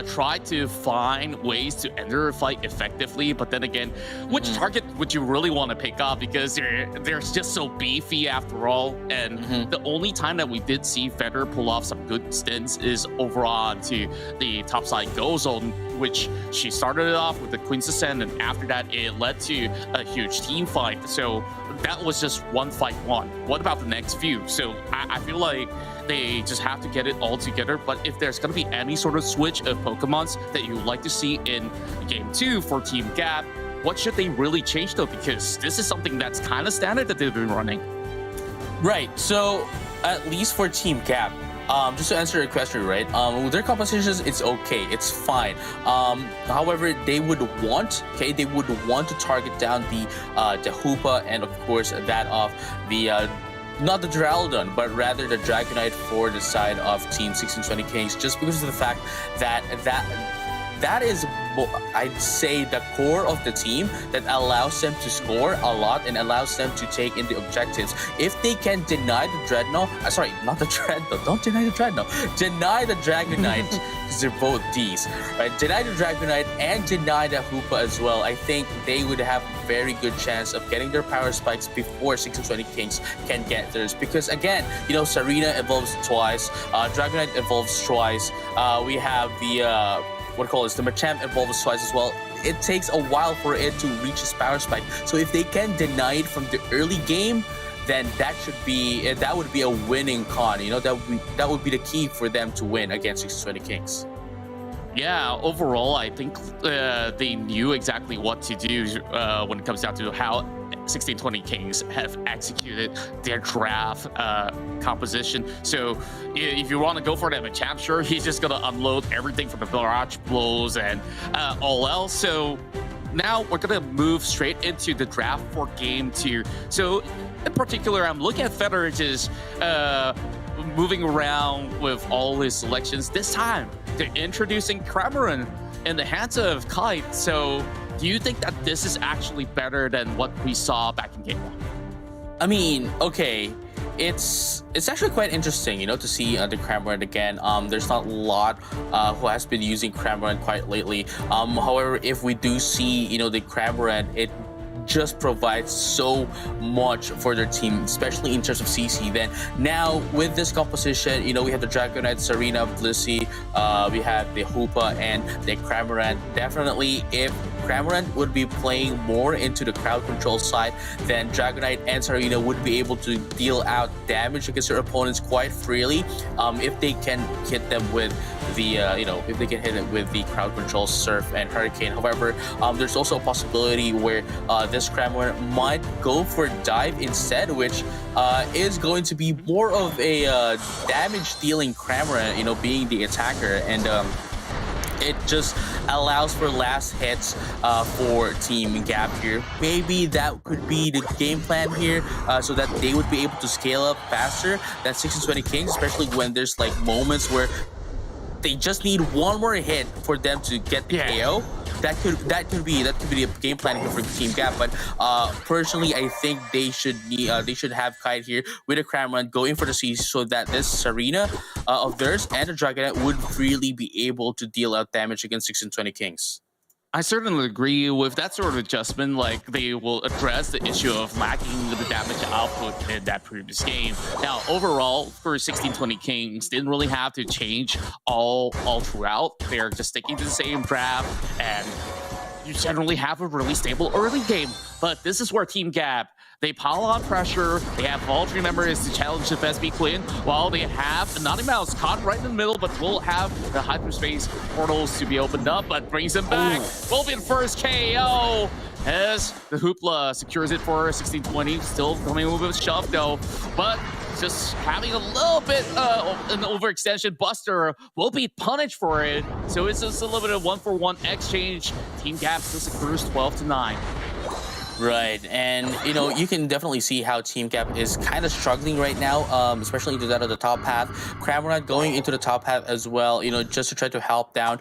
tried to find ways to enter a fight effectively, but then again, which target would you really want to pick up, because they're just so beefy after all. And the only time that we did see Feather pull off some good stints is overall to the topside Go Zone, which she started it off with the Queen's Ascent, and after that it led to a huge team fight. So that was just one fight won. What about the next few? So I feel like they just have to get it all together. But if there's going to be any sort of switch of Pokemons that you would like to see in game 2 for Team Gap, what should they really change though? Because this is something that's kind of standard that they've been running. Right, so at least for Team Gap, just to answer your question, right? With their compositions, it's okay, it's fine. However, they would want to target down the Hoopa, and of course that of the not the Duraludon, but rather the Dragonite for the side of Team 1620 Kings, just because of the fact that that is, I'd say, the core of the team that allows them to score a lot and allows them to take in the objectives. If they can deny the Dreadnought, sorry, not the Dreadnought, don't deny the Dreadnought, deny the Dragonite, because they're both Ds, right? Deny the Dragonite and deny the Hoopa as well. I think they would have a very good chance of getting their power spikes before 1620 Kings can get theirs. Because again, you know, Serena evolves twice, Dragonite evolves twice, we have the the Machamp evolves twice as well. It takes a while for it to reach its power spike. So if they can deny it from the early game, then that would be a winning con. You know, that would be the key for them to win against 1620 Kings. Yeah, overall, I think they knew exactly what to do when it comes down to how 1620 Kings have executed their draft composition. So if you want to go for that Machamp, sure, he's just going to unload everything from the Barrage Blows and all else. So now we're going to move straight into the draft for game 2. So in particular, I'm looking at Feather just moving around with all his selections. This time, they're introducing Cramorant in the hands of Kite. So do you think that this is actually better than what we saw back in game 1? I mean, okay, it's actually quite interesting, you know, to see the Cramorant again. There's not a lot who has been using Cramorant quite lately. However, if we do see, you know, the Cramorant, it just provides so much for their team, especially in terms of CC. Then now with this composition, you know, we have the Dragonite, Serena, Blissey, we have the Hoopa and the Cramorant. Definitely, if Cramorant would be playing more into the crowd control side, then Dragonite and Serena would be able to deal out damage against their opponents quite freely, if they can hit them with the if they can hit it with the crowd control Surf and Hurricane. However, there's also a possibility where this Cramorant might go for Dive instead, which is going to be more of a damage dealing Cramorant, you know, being the attacker. And it just allows for last hits for Team Gap here. Maybe that could be the game plan here, so that they would be able to scale up faster than 1620 Kings, especially when there's like moments where they just need one more hit for them to get the KO. That could be a game plan here for Team Gap. But personally, I think they should have Kite here with a Cram go in for the siege, so that this Serena of theirs and the Dragonette would really be able to deal out damage against 1620 Kings. I certainly agree with that sort of adjustment. Like, they will address the issue of lacking the damage output in that previous game. Now, overall, for 1620 Kings, didn't really have to change all throughout. They're just sticking to the same draft, and you generally have a really stable early game. But this is where Team Gap, they pile on pressure. They have all 3 members to challenge the Vespi Queen, while they have Naughty Mouse caught right in the middle, but will have the hyperspace portals to be opened up, but brings them back. Will be the first KO as the Hoopla secures it for 1620. Still coming with a shove though, but just having a little bit an overextension. Buster will be punished for it, so it's just a little bit of 1-for-1 exchange. Team Gap still secures 12-9. Right, and you know, you can definitely see how Team Gap is kind of struggling right now, especially into that of the top path. Cramorant going into the top path as well, you know, just to try to help down,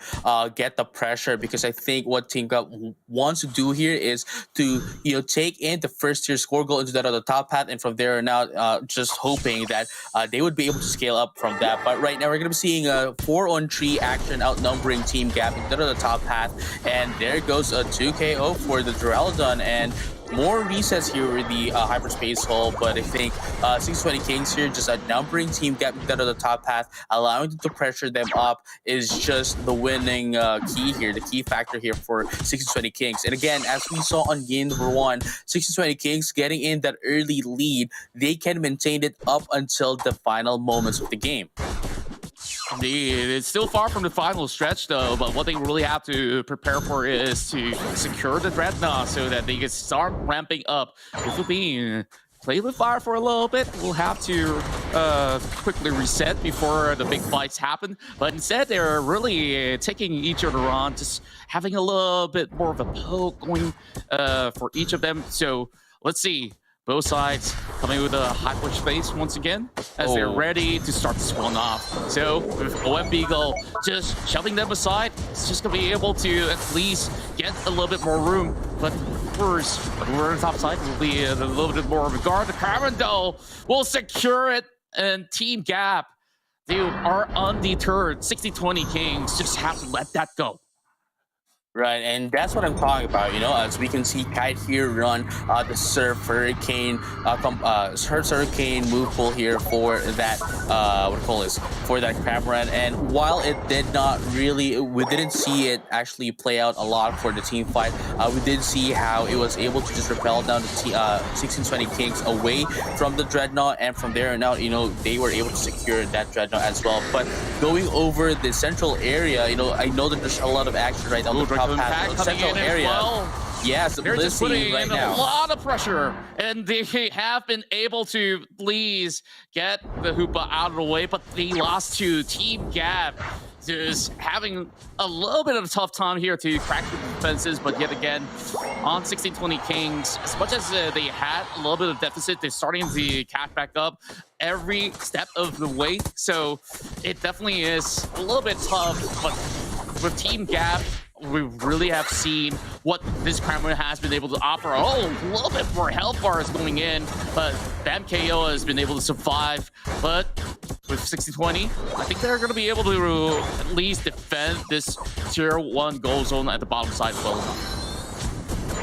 get the pressure, because I think what Team Gap wants to do here is to, you know, take in the first tier score, go into that of the top path, and from there on out, just hoping that they would be able to scale up from that. But right now, we're going to be seeing a 4-on-3 action outnumbering Team Gap into the top path, and there goes a 2KO for the Duraludon, and more resets here with the hyperspace hole. But I think 620 Kings here just outnumbering Team Gap instead of the top path, allowing them to pressure them up, is just the winning key here, the key factor here for 620 Kings. And again, as we saw on game number 1, 620 Kings getting in that early lead, they can maintain it up until the final moments of the game. Indeed, it's still far from the final stretch though, but what they really have to prepare for is to secure the Dreadnought so that they can start ramping up. If we're being play with fire for a little bit, we'll have to quickly reset before the big fights happen. But instead, they're really taking each other on, just having a little bit more of a poke going for each of them. So let's see. Both sides coming with a hyperspace once again as they're ready to start this one off. So with OM Beagle just shoving them aside, it's just going to be able to at least get a little bit more room. But first, we're on the top side, will be a little bit more of a guard. The Caramondale will secure it, and Team Gap, they are undeterred. 60-20 Kings just have to let that go. Right, and that's what I'm talking about, you know, as we can see Kite here run the Surf Hurricane, Hurricane move pool here for that, for that Cramorant. And while it did not really, we didn't see it actually play out a lot for the team fight, we did see how it was able to just repel down the 1620 Kings away from the Dreadnought, and from there on out, you know, they were able to secure that Dreadnought as well. But going over the central area, you know, I know that there's a lot of action right on the top path, the central area. Yes, they're just putting right in now a lot of pressure, and they have been able to please get the Hoopa out of the way, but they lost to Team Gap. Just having a little bit of a tough time here to crack the defenses, but yet again, on 1620 Kings, as much as they had a little bit of deficit, they're starting to catch back up every step of the way. So it definitely is a little bit tough, but with Team Gap, we really have seen what this Cramorant has been able to offer. Oh, a little bit more health bars going in, but Bam KO has been able to survive. But with 60-20, I think they're going to be able to at least defend this tier 1 goal zone at the bottom side well enough.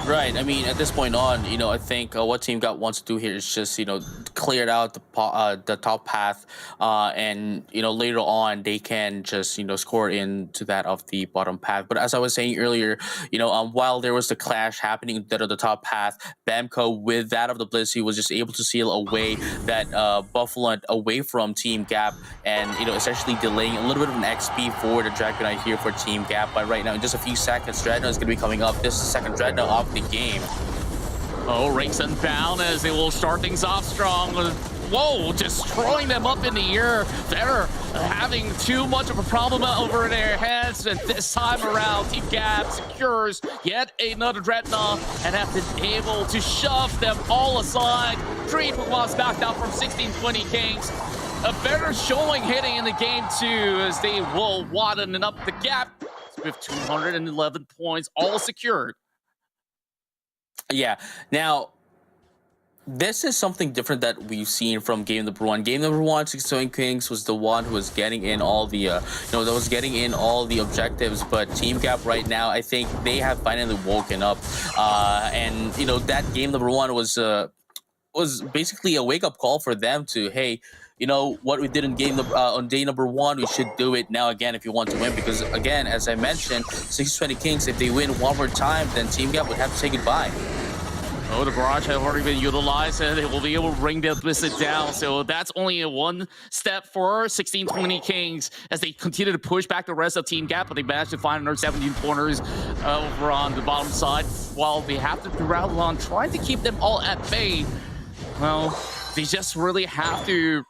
Right. I mean, at this point on, you know, I think what Team Gap wants to do here is just, you know, clear out the top path, and, you know, later on they can just, you know, score into that of the bottom path. But as I was saying earlier, you know, while there was the clash happening instead of the top path, Bamco with that of the Blissey was just able to seal away that Buffalo away from Team Gap, and, you know, essentially delaying a little bit of an XP for the Dragonite here for Team Gap. But right now, in just a few seconds, Dreadnought is going to be coming up. This is the second Dreadnought off the game. Oh, ranks unbound as they will start things off strong. whoa, destroying them up in the air. They're having too much of a problem over their hands, and this time around, Team Gap secures yet another Dreadnought and have been able to shove them all aside. 3 Pokemon backed out from 1620 Kings. A better showing hitting in the game too, as they will widen up the gap with 211 points, all secured. Yeah. Now, this is something different that we've seen from game number 1. Game number 1, 1620 Kings was the one who was getting in all the, that was getting in all the objectives. But Team Gap right now, I think they have finally woken up, and that game number 1 was basically a wake-up call for them to, hey, what we did in on day number 1, we should do it now again if you want to win. Because again, as I mentioned, 1620 Kings, if they win one more time, then Team Gap would have to say goodbye. Oh, the barrage have already been utilized, and they will be able to bring the Blizzard down. So that's only a one step for 1620 Kings as they continue to push back the rest of Team Gap, but they managed to find another 17 corners over on the bottom side, while they have to rattle on trying to keep them all at bay. Well, they just really have to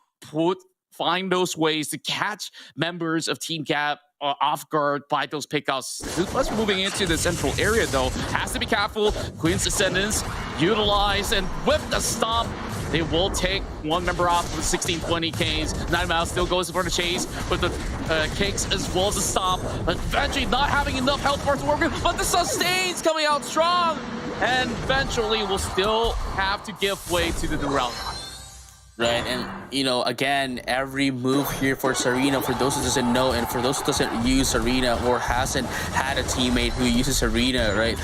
find those ways to catch members of Team Gap off guard by those pickups. Plus, moving into the central area, though, has to be careful. Queen's Descendants utilized, and with the stomp, they will take one member off with 1620 Kings. Nine Mouse still goes for the chase with the kicks as well as the stomp, but eventually not having enough health for it to work with, but the sustains coming out strong, and eventually will still have to give way to the Duraludon. Right, and again, every move here for Serena, for those who doesn't know, and for those who doesn't use Serena or hasn't had a teammate who uses Serena, right?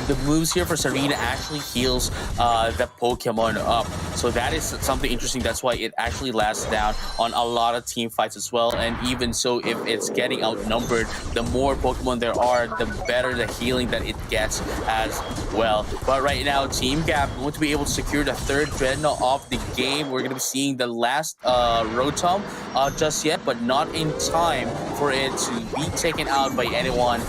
The moves here for Serena actually heals the Pokemon up. So that is something interesting. That's why it actually lasts down on a lot of team fights as well. And even so, if it's getting outnumbered, the more Pokemon there are, the better the healing that it gets as well. But right now, Team Gap going to be able to secure the 3rd Dreadnought of the game. We're going to be seeing the last Rotom just yet, but not in time for it to be taken out by anyone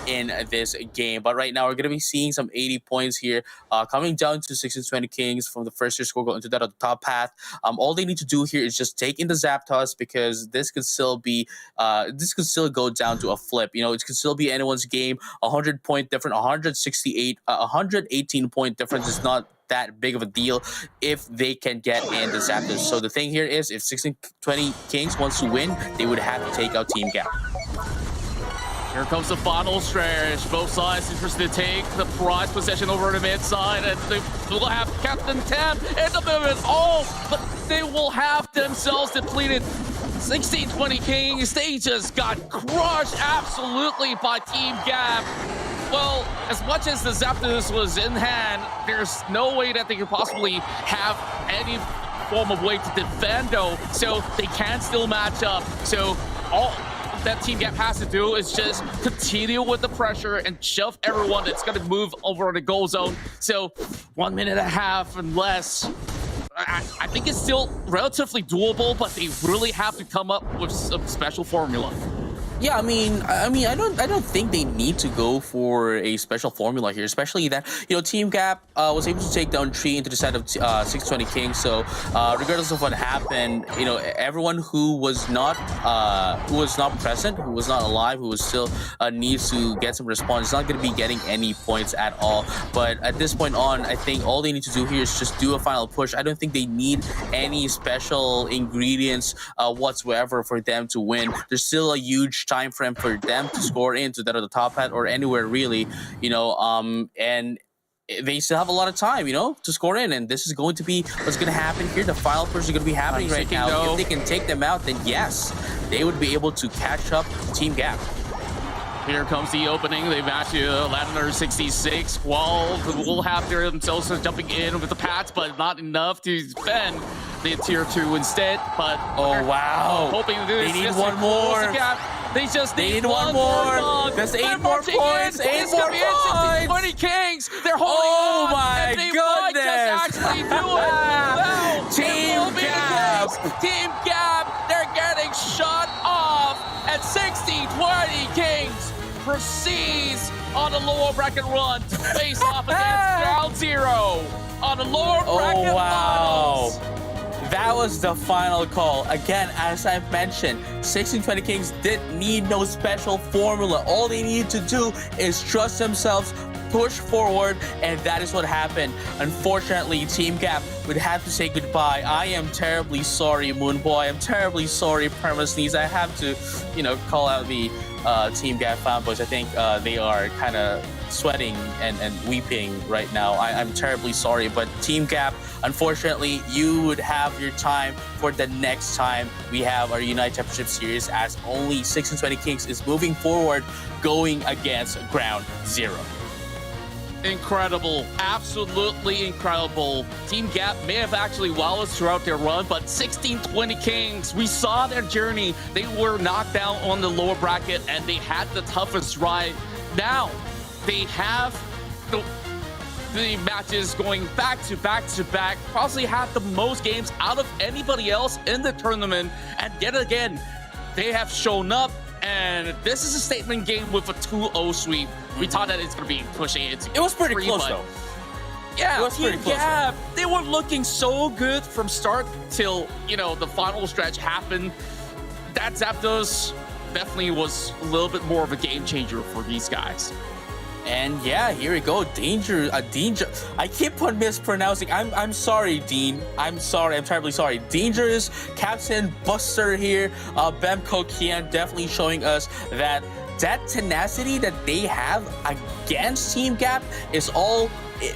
in this game. But right now, we're going to be seeing some 80 points here coming down to 1620 Kings from the first year score going into that on the top path. All they need to do here is just take in the Zapdos, because this could still be this could still go down to a flip. It could still be anyone's game. 100 point difference, 118 point difference is not that big of a deal if they can get in the Zapdos. So the thing here is, if 1620 Kings wants to win, they would have to take out Team Gap. Here comes the final stretch. Both sides interested to take the prize possession over the mid side, and they will have Captain Tam in the middle of it all, but they will have themselves depleted. 1620 Kings, they just got crushed absolutely by Team Gap. Well, as much as the Zapdos was in hand, there's no way that they could possibly have any form of way to defend, though, so they can still match up. So all that Team Gap has to do is just continue with the pressure and shove everyone that's going to move over the goal zone. So 1.5 minutes and less. I think it's still relatively doable, but they really have to come up with some special formula. Yeah, I mean, I don't think they need to go for a special formula here, especially that Team Gap was able to take down 3 into the side of 620 Kings. So regardless of what happened, everyone who was not present, who was not alive, who was still needs to get some response, is not going to be getting any points at all. But at this point on, I think all they need to do here is just do a final push. I don't think they need any special ingredients whatsoever for them to win. There's still a huge time frame for them to score into that at the top hat or anywhere really, and they still have a lot of time, to score in, and this is going to be what's going to happen here. The final push is going to be happening right now. If they can take them out, then yes, they would be able to catch up Team Gap. Here comes the opening. They match Ladder 66. While will have themselves jumping in with the Pats, but not enough to defend the tier 2 instead. But oh wow, hoping to do this. They need one more. They just need one more. That's 8 more points. 8 more points. 20 Kings. They're holding on. Oh my goodness. Might just actually do it. Wow. Team Gap. Team Gap. They're getting shut off. And 1620 Kings proceeds on a lower bracket run to face off against Ground Zero on the lower bracket finals. that was the final call. Again, as I mentioned, 1620 Kings didn't need no special formula. All they need to do is trust themselves, push forward, and that is what happened. Unfortunately, Team Gap would have to say goodbye. I am terribly sorry, Moonboy. I'm terribly sorry, Permasneeze. I have to, call out the Team Gap fanboys. I think they are kind of sweating and weeping right now. I'm terribly sorry, but Team Gap, unfortunately, you would have your time for the next time we have our UNITE Championship Series, as only 1620 Kings is moving forward, going against Ground Zero. Incredible, absolutely incredible. Team Gap may have actually wowed us throughout their run, but 1620 Kings, we saw their journey. They were knocked down on the lower bracket and they had the toughest ride. Now, they have the matches going back to back to back, probably have the most games out of anybody else in the tournament, and yet again, they have shown up. And this is a statement game with a 2-0 sweep. We thought that it's going to be pushing it. It was pretty close, though. Yeah, it was pretty close. Yeah, they were looking so good from start till, the final stretch happened. That Zapdos definitely was a little bit more of a game changer for these guys. And yeah, here we go. Danger. I keep on mispronouncing. I'm sorry, Dean. I'm sorry. I'm terribly sorry. Dangerous Captain Buster here. Bemco Kian definitely showing us that tenacity that they have against Team Gap is all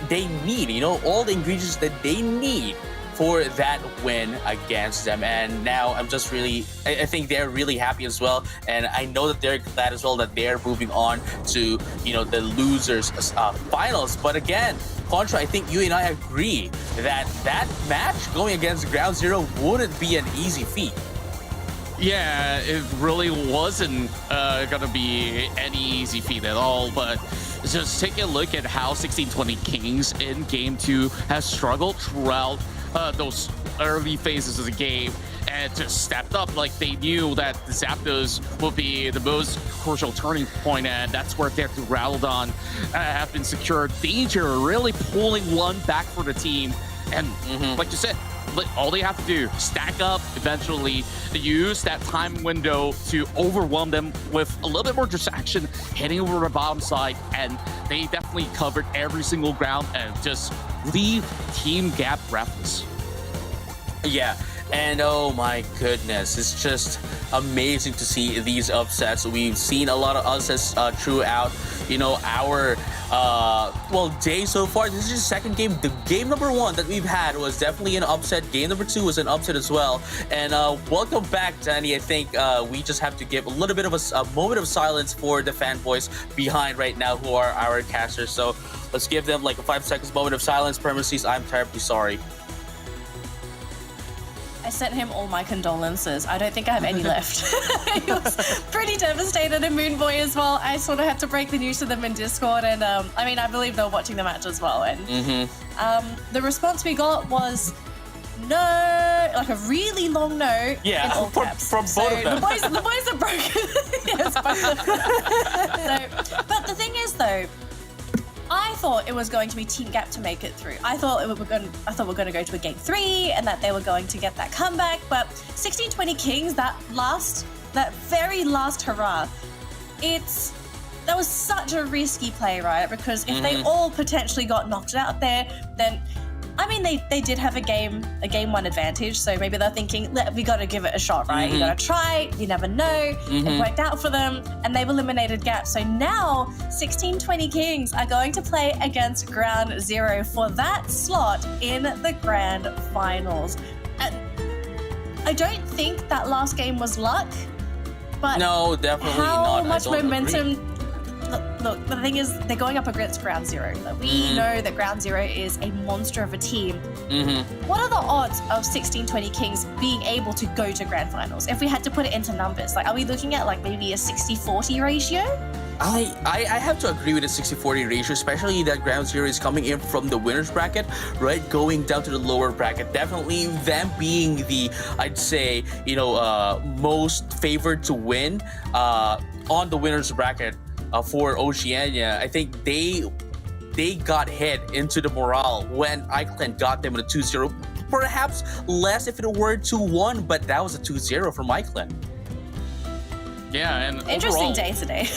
they need. All the ingredients that they need for that win against them. And now I'm just I think they're really happy as well, and I know that they're glad as well that they're moving on to the losers finals. But again, Contra, I think you and I agree that match going against Ground Zero wouldn't be an easy feat. Yeah, it really wasn't gonna be any easy feat at all, but just take a look at how 1620 Kings in Game 2 has struggled throughout those early phases of the game, and just stepped up. Like, they knew that the Zapdos would be the most crucial turning point, and that's where their Duraludon have been secured. Danger really pulling one back for the team, and like you said, all they have to do, stack up, eventually use that time window to overwhelm them with a little bit more distraction, hitting over the bottom side, and they definitely covered every single ground and just leave Team Gap breathless. Yeah, and oh my goodness, it's just amazing to see these upsets. We've seen a lot of upsets throughout, our day so far. This is the second game. The game number 1 that we've had was definitely an upset. Game number 2 was an upset as well. And welcome back, Danny. I think we just have to give a little bit of a moment of silence for the fanboys behind right now who are our casters. So let's give them like a 5 seconds moment of silence. Premises, I'm terribly sorry. I sent him all my condolences. I don't think I have any left. He was pretty devastated, and Moonboy as well. I sort of had to break the news to them in Discord, and I believe they were watching the match as well. And the response we got was no, like a really long no. Yeah, in all caps. From both of them. The boys are broken. Yes, both of them. So, but the thing is, though, I thought it was going to be Team Gap to make it through. I thought we're going to go to a Game 3 and that they were going to get that comeback. But 1620 Kings, that very last hurrah, that was such a risky play, right? Because if they all potentially got knocked out there, then they did have a game 1 advantage, so maybe they're thinking, we got to give it a shot, right? You got to try, you never know. It worked out for them, and they've eliminated Gap. So now 1620 Kings are going to play against Ground Zero for that slot in the Grand Finals. And I don't think that last game was luck, but no, definitely how not. much momentum... Look, the thing is, they're going up against Ground Zero. We know that Ground Zero is a monster of a team. What are the odds of 1620 Kings being able to go to Grand Finals? If we had to put it into numbers, are we looking at maybe a 60-40 ratio? I have to agree with the 60-40 ratio, especially that Ground Zero is coming in from the winner's bracket, right? Going down to the lower bracket. Definitely them being the, I'd say, most favored to win on the winner's bracket. For Oceania, I think they got hit into the morale when Iclan got them with a 2-0. perhaps less if it were 2-1, but that was a 2-0 for Mikeland. Yeah, and Interesting overall, day today.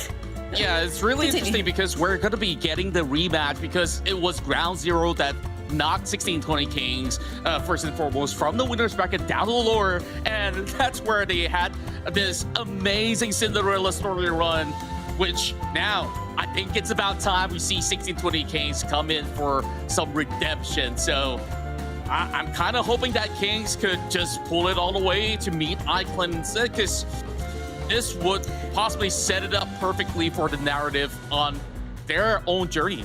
yeah, it's really interesting because we're going to be getting the rematch because it was Ground Zero that knocked 1620 Kings, first and foremost, from the winner's bracket down to the lower, and that's where they had this amazing Cinderella story run, which now I think it's about time we see 1620 Kings come in for some redemption. So I'm kind of hoping that Kings could just pull it all the way to meet Iceland, because this would possibly set it up perfectly for the narrative on their own journey.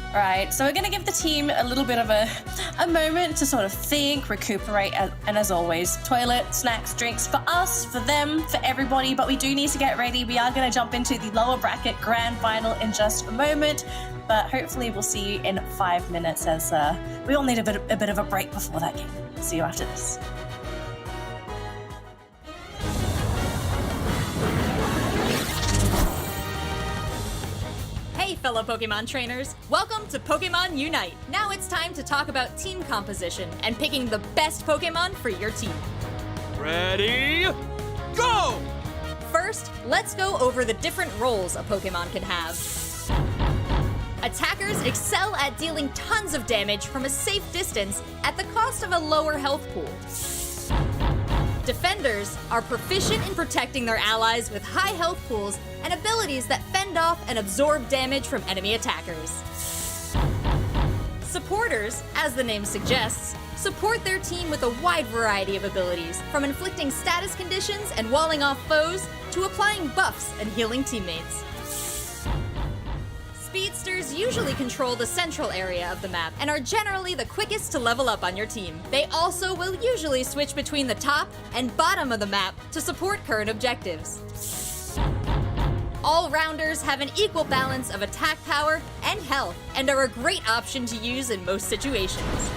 All right, so we're going to give the team a little bit of a moment to sort of think, recuperate, and as always, toilet, snacks, drinks for us, for them, for everybody, but we do need to get ready. We are going to jump into the lower bracket grand final in just a moment, but hopefully we'll see you in 5 minutes as we all need a bit of a break before that game. See you after this. Hey fellow Pokemon trainers, welcome to Pokémon UNITE. Now it's time to talk about team composition and picking the best Pokemon for your team. Ready, go! First, let's go over the different roles a Pokemon can have. Attackers excel at dealing tons of damage from a safe distance at the cost of a lower health pool. Defenders are proficient in protecting their allies with high health pools and abilities that fend off and absorb damage from enemy attackers. Supporters, as the name suggests, support their team with a wide variety of abilities, from inflicting status conditions and walling off foes to applying buffs and healing teammates. Speedsters usually control the central area of the map and are generally the quickest to level up on your team. They also will usually switch between the top and bottom of the map to support current objectives. All-rounders have an equal balance of attack power and health and are a great option to use in most situations.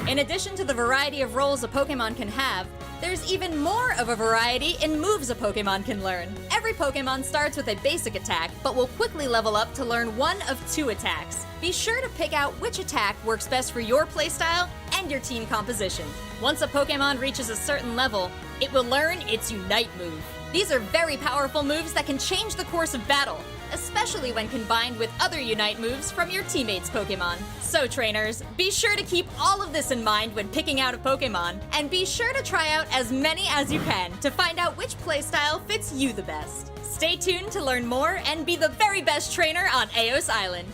In addition to the variety of roles a Pokemon can have, there's even more of a variety in moves a Pokemon can learn. Every Pokemon starts with a basic attack, but will quickly level up to learn one of 2 attacks. Be sure to pick out which attack works best for your playstyle and your team composition. Once a Pokemon reaches a certain level, it will learn its Unite move. These are very powerful moves that can change the course of battle, especially when combined with other Unite moves from your teammates' Pokemon. So trainers, be sure to keep all of this in mind when picking out a Pokemon, and be sure to try out as many as you can to find out which playstyle fits you the best. Stay tuned to learn more and be the very best trainer on Eos Island.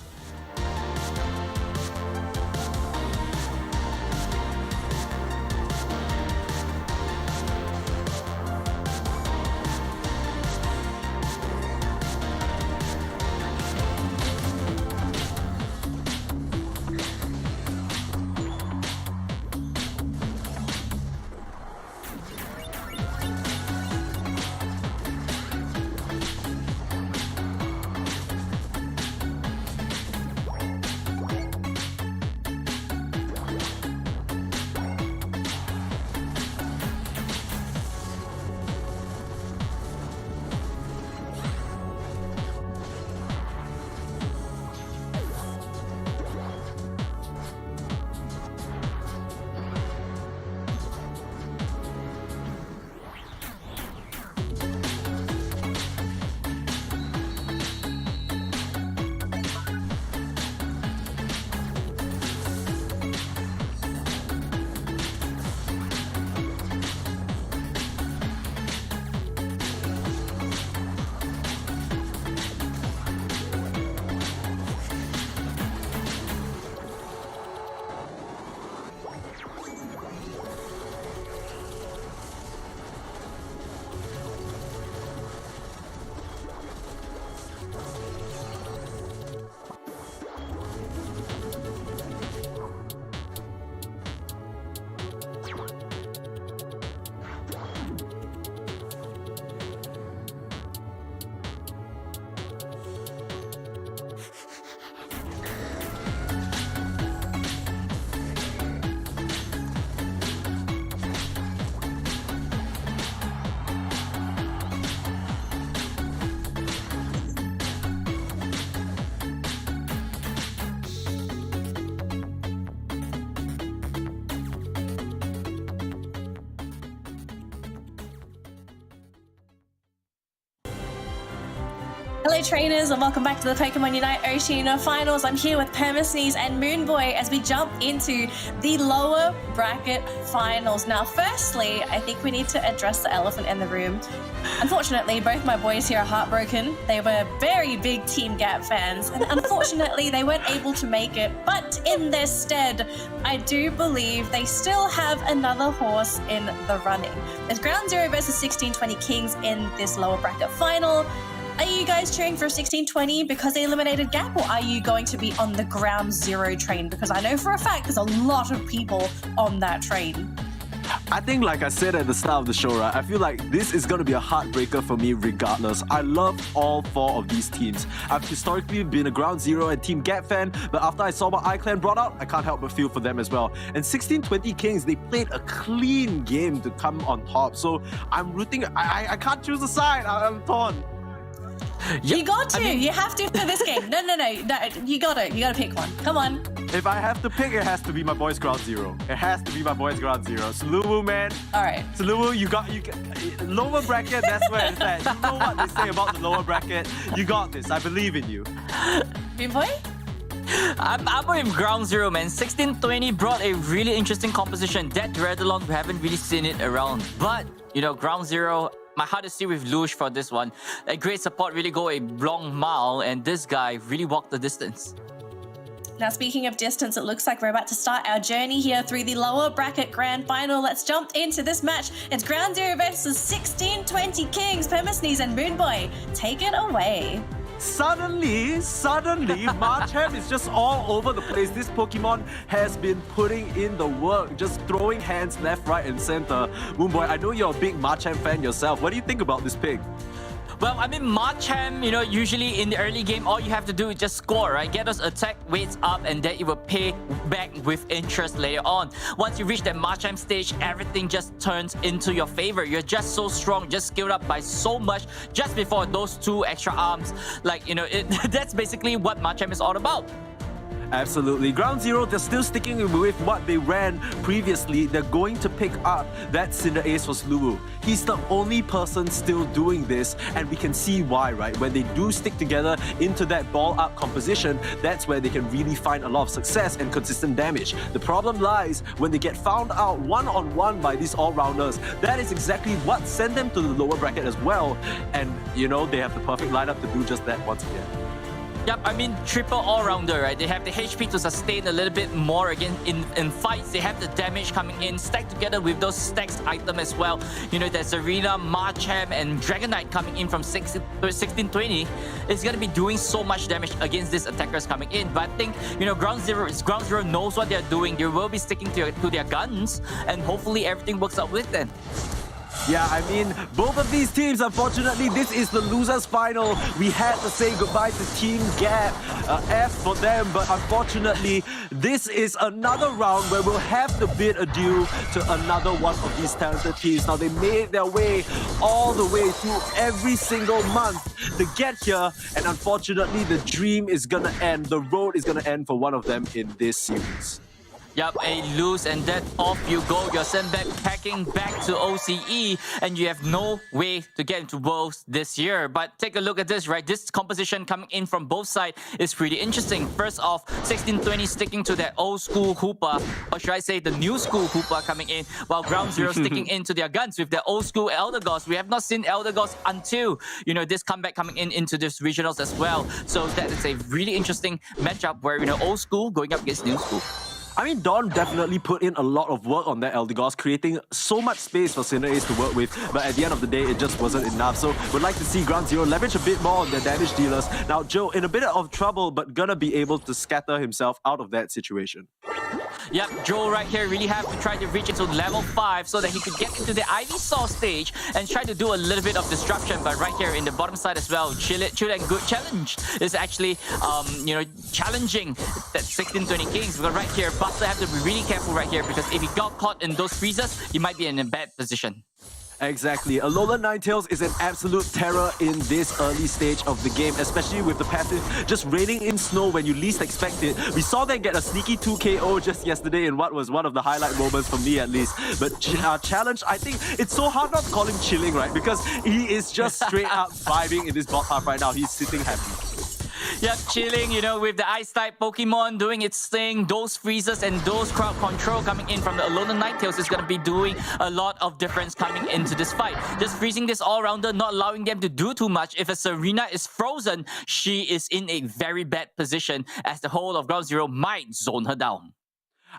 Hello trainers and welcome back to the Pokemon UNITE Oceania Finals. I'm here with Permasneeze and Moonboy as we jump into the lower bracket finals. Now firstly, I think we need to address the elephant in the room. Unfortunately, both my boys here are heartbroken. They were very big Team Gap fans and unfortunately they weren't able to make it. But in their stead, I do believe they still have another horse in the running. There's Ground Zero versus 1620 Kings in this lower bracket final. Are you guys cheering for 1620 because they eliminated Gap, or are you going to be on the Ground Zero train? Because I know for a fact there's a lot of people on that train. I think, like I said at the start of the show, right, I feel like this is going to be a heartbreaker for me regardless. I love all four of these teams. I've historically been a Ground Zero and Team Gap fan, but after I saw what iClan brought out, I can't help but feel for them as well. And 1620 Kings, they played a clean game to come on top. So I'm rooting, I can't choose a side, I'm torn. You got to. You have to for this game. No. You gotta pick one. Come on. If I have to pick, it has to be my boys Ground Zero. It has to be my boys Ground Zero. Suluwu, man. All right. Suluwu, you got lower bracket. That's where it's at. You know what they say about the lower bracket. You got this. I believe in you. Moonboy? I'm with Ground Zero, man. 1620 brought a really interesting composition. That Dreadalong, we haven't really seen it around. But, you know, Ground Zero, my heart is still with Lush for this one. A great support really go a long mile, and this guy really walked the distance. Now, speaking of distance, it looks like we're about to start our journey here through the lower bracket grand final. Let's jump into this match. It's Ground Zero versus 1620 Kings. Permasneeze and Moonboy, take it away. Suddenly, Marcham is just all over the place. This Pokemon has been putting in the work, just throwing hands left, right, and center. Moonboy, I know you're a big Marcham fan yourself. What do you think about this pick? Well, I mean, Machamp, you know, usually in the early game, all you have to do is just score, right? Get those attack weights up, and then it will pay back with interest later on. Once you reach that Machamp stage, everything just turns into your favor. You're just so strong, just skilled up by so much just before those two extra arms. Like, you know, that's basically what Machamp is all about. Absolutely. Ground Zero, they're still sticking with what they ran previously. They're going to pick up that Cinder Ace for Suluwu. He's the only person still doing this, and we can see why, right? When they do stick together into that ball-up composition, that's where they can really find a lot of success and consistent damage. The problem lies when they get found out one-on-one by these all-rounders. That is exactly what sent them to the lower bracket as well. And, you know, they have the perfect lineup to do just that once again. Yep, I mean, triple all-rounder, right? They have the HP to sustain a little bit more again in fights. They have the damage coming in, stacked together with those stacks item as well. You know, there's Arena, Machamp, and Dragonite coming in from 1620. It's going to be doing so much damage against these attackers coming in. But I think, you know, Ground Zero knows what they're doing. They will be sticking to their guns, and hopefully everything works out with them. Yeah, I mean, both of these teams, unfortunately, this is the losers final. We had to say goodbye to Team Gap, F for them, but unfortunately, this is another round where we'll have to bid adieu to another one of these talented teams. Now, they made their way all the way through every single month to get here, and unfortunately, the dream is gonna end, the road is gonna end for one of them in this series. Yep, a lose, and then off you go. You're sent packing back to OCE, and you have no way to get into Worlds this year. But take a look at this, right? This composition coming in from both sides is pretty interesting. First off, 1620 sticking to that old school Hoopa, or should I say the new school Hoopa coming in, while Ground Zero sticking into their guns with their old school Elder Gods. We have not seen Elder Gods until, you know, this comeback coming into this regionals as well. So that is a really interesting matchup where, you know, old school going up against new school. I mean, Dawn definitely put in a lot of work on that Eldegoss, creating so much space for Cinder Ace to work with, but at the end of the day, it just wasn't enough. So we'd like to see Ground Zero leverage a bit more on their damage dealers. Now, Joe, in a bit of trouble, but gonna be able to scatter himself out of that situation. Yep, Joe right here really have to try to reach into level 5 so that he could get into the Ivysaur stage and try to do a little bit of disruption. But right here in the bottom side as well, Chill and Good Challenge is actually, you know, challenging that 1620 Kings. But right here, Buster have to be really careful right here, because if he got caught in those freezes, he might be in a bad position. Exactly. Alolan Ninetales is an absolute terror in this early stage of the game, especially with the passive just raining in snow when you least expect it. We saw them get a sneaky 2KO just yesterday in what was one of the highlight moments for me at least. But Challenge, I think it's so hard not to call him chilling, right? Because he is just straight up vibing in this bot path right now. He's sitting happy. Yep, chilling, you know, with the Ice-type Pokemon doing its thing, those freezes and those crowd control coming in from the Alolan Ninetales is going to be doing a lot of difference coming into this fight. Just freezing this all-rounder, not allowing them to do too much. If a Serena is frozen, she is in a very bad position as the whole of Ground Zero might zone her down.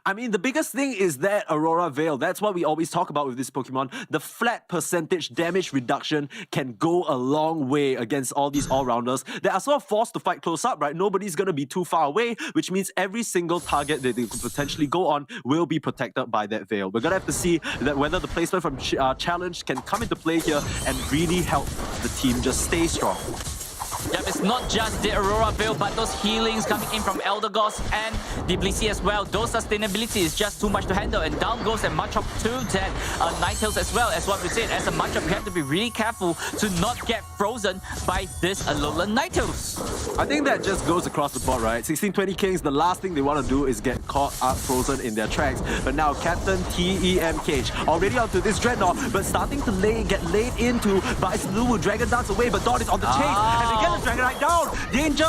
I mean, the biggest thing is that Aurora Veil. That's what we always talk about with this Pokemon. The flat percentage damage reduction can go a long way against all these all-rounders that are sort of forced to fight close up, right? Nobody's going to be too far away, which means every single target that they could potentially go on will be protected by that Veil. We're going to have to see that whether the placement from Challenge can come into play here and really help the team just stay strong. Yep, it's not just the Aurora Veil, but those healings coming in from Eldegoss and the Blissey as well. Those sustainability is just too much to handle, and down goes a Machop to that Ninetales as well. As what we said, as a Machop, you have to be really careful to not get frozen by this Alolan Ninetales. I think that just goes across the board, right? 1620 Kings, the last thing they want to do is get caught up frozen in their tracks. But now Captain TEMH already onto this Dreadnought, but starting to get laid into by Suluwu. Dragon Dance away, but Dawn is on the chase, and they get the Dragonite down. Danger,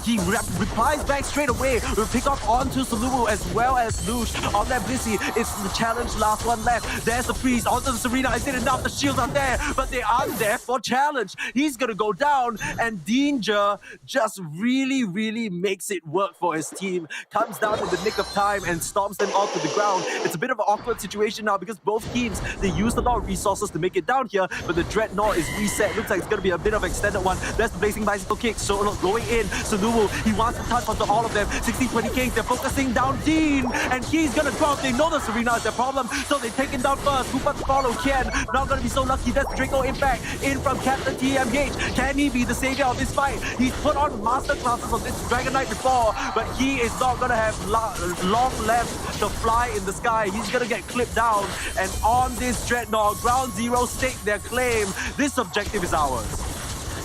he replies back straight away. We'll pick up onto Suluwu as well as Lush on that Blissey. It's the Challenge, last one left. There's the Freeze onto the Serena. I did enough, the shields are there, but they aren't there for Challenge. He's gonna go down, and Danger just really makes it work for his team. Comes down in the nick of time and stomps them all to the ground. It's a bit of an awkward situation now because both teams, they used a lot of resources to make it down here, but the Dreadnought is reset. Looks like it's gonna be a bit of extended one. There's the Blazing Bicycle kick, so going in. Suluwu, he wants to touch onto all of them. 1620 Kings, they're focusing down Dean, and he's gonna drop. They know the Serena is their problem, so they take him down first. Hoopa to follow Ken. Not gonna be so lucky. That's the Draco Impact in from Captain TMH. Can he be the savior of this fight? He's put on master classes on this Dragonite before, but he is not gonna have long left to fly in the sky. He's gonna get clipped down, and on this Dreadnought, Ground Zero stake their claim. This objective is ours.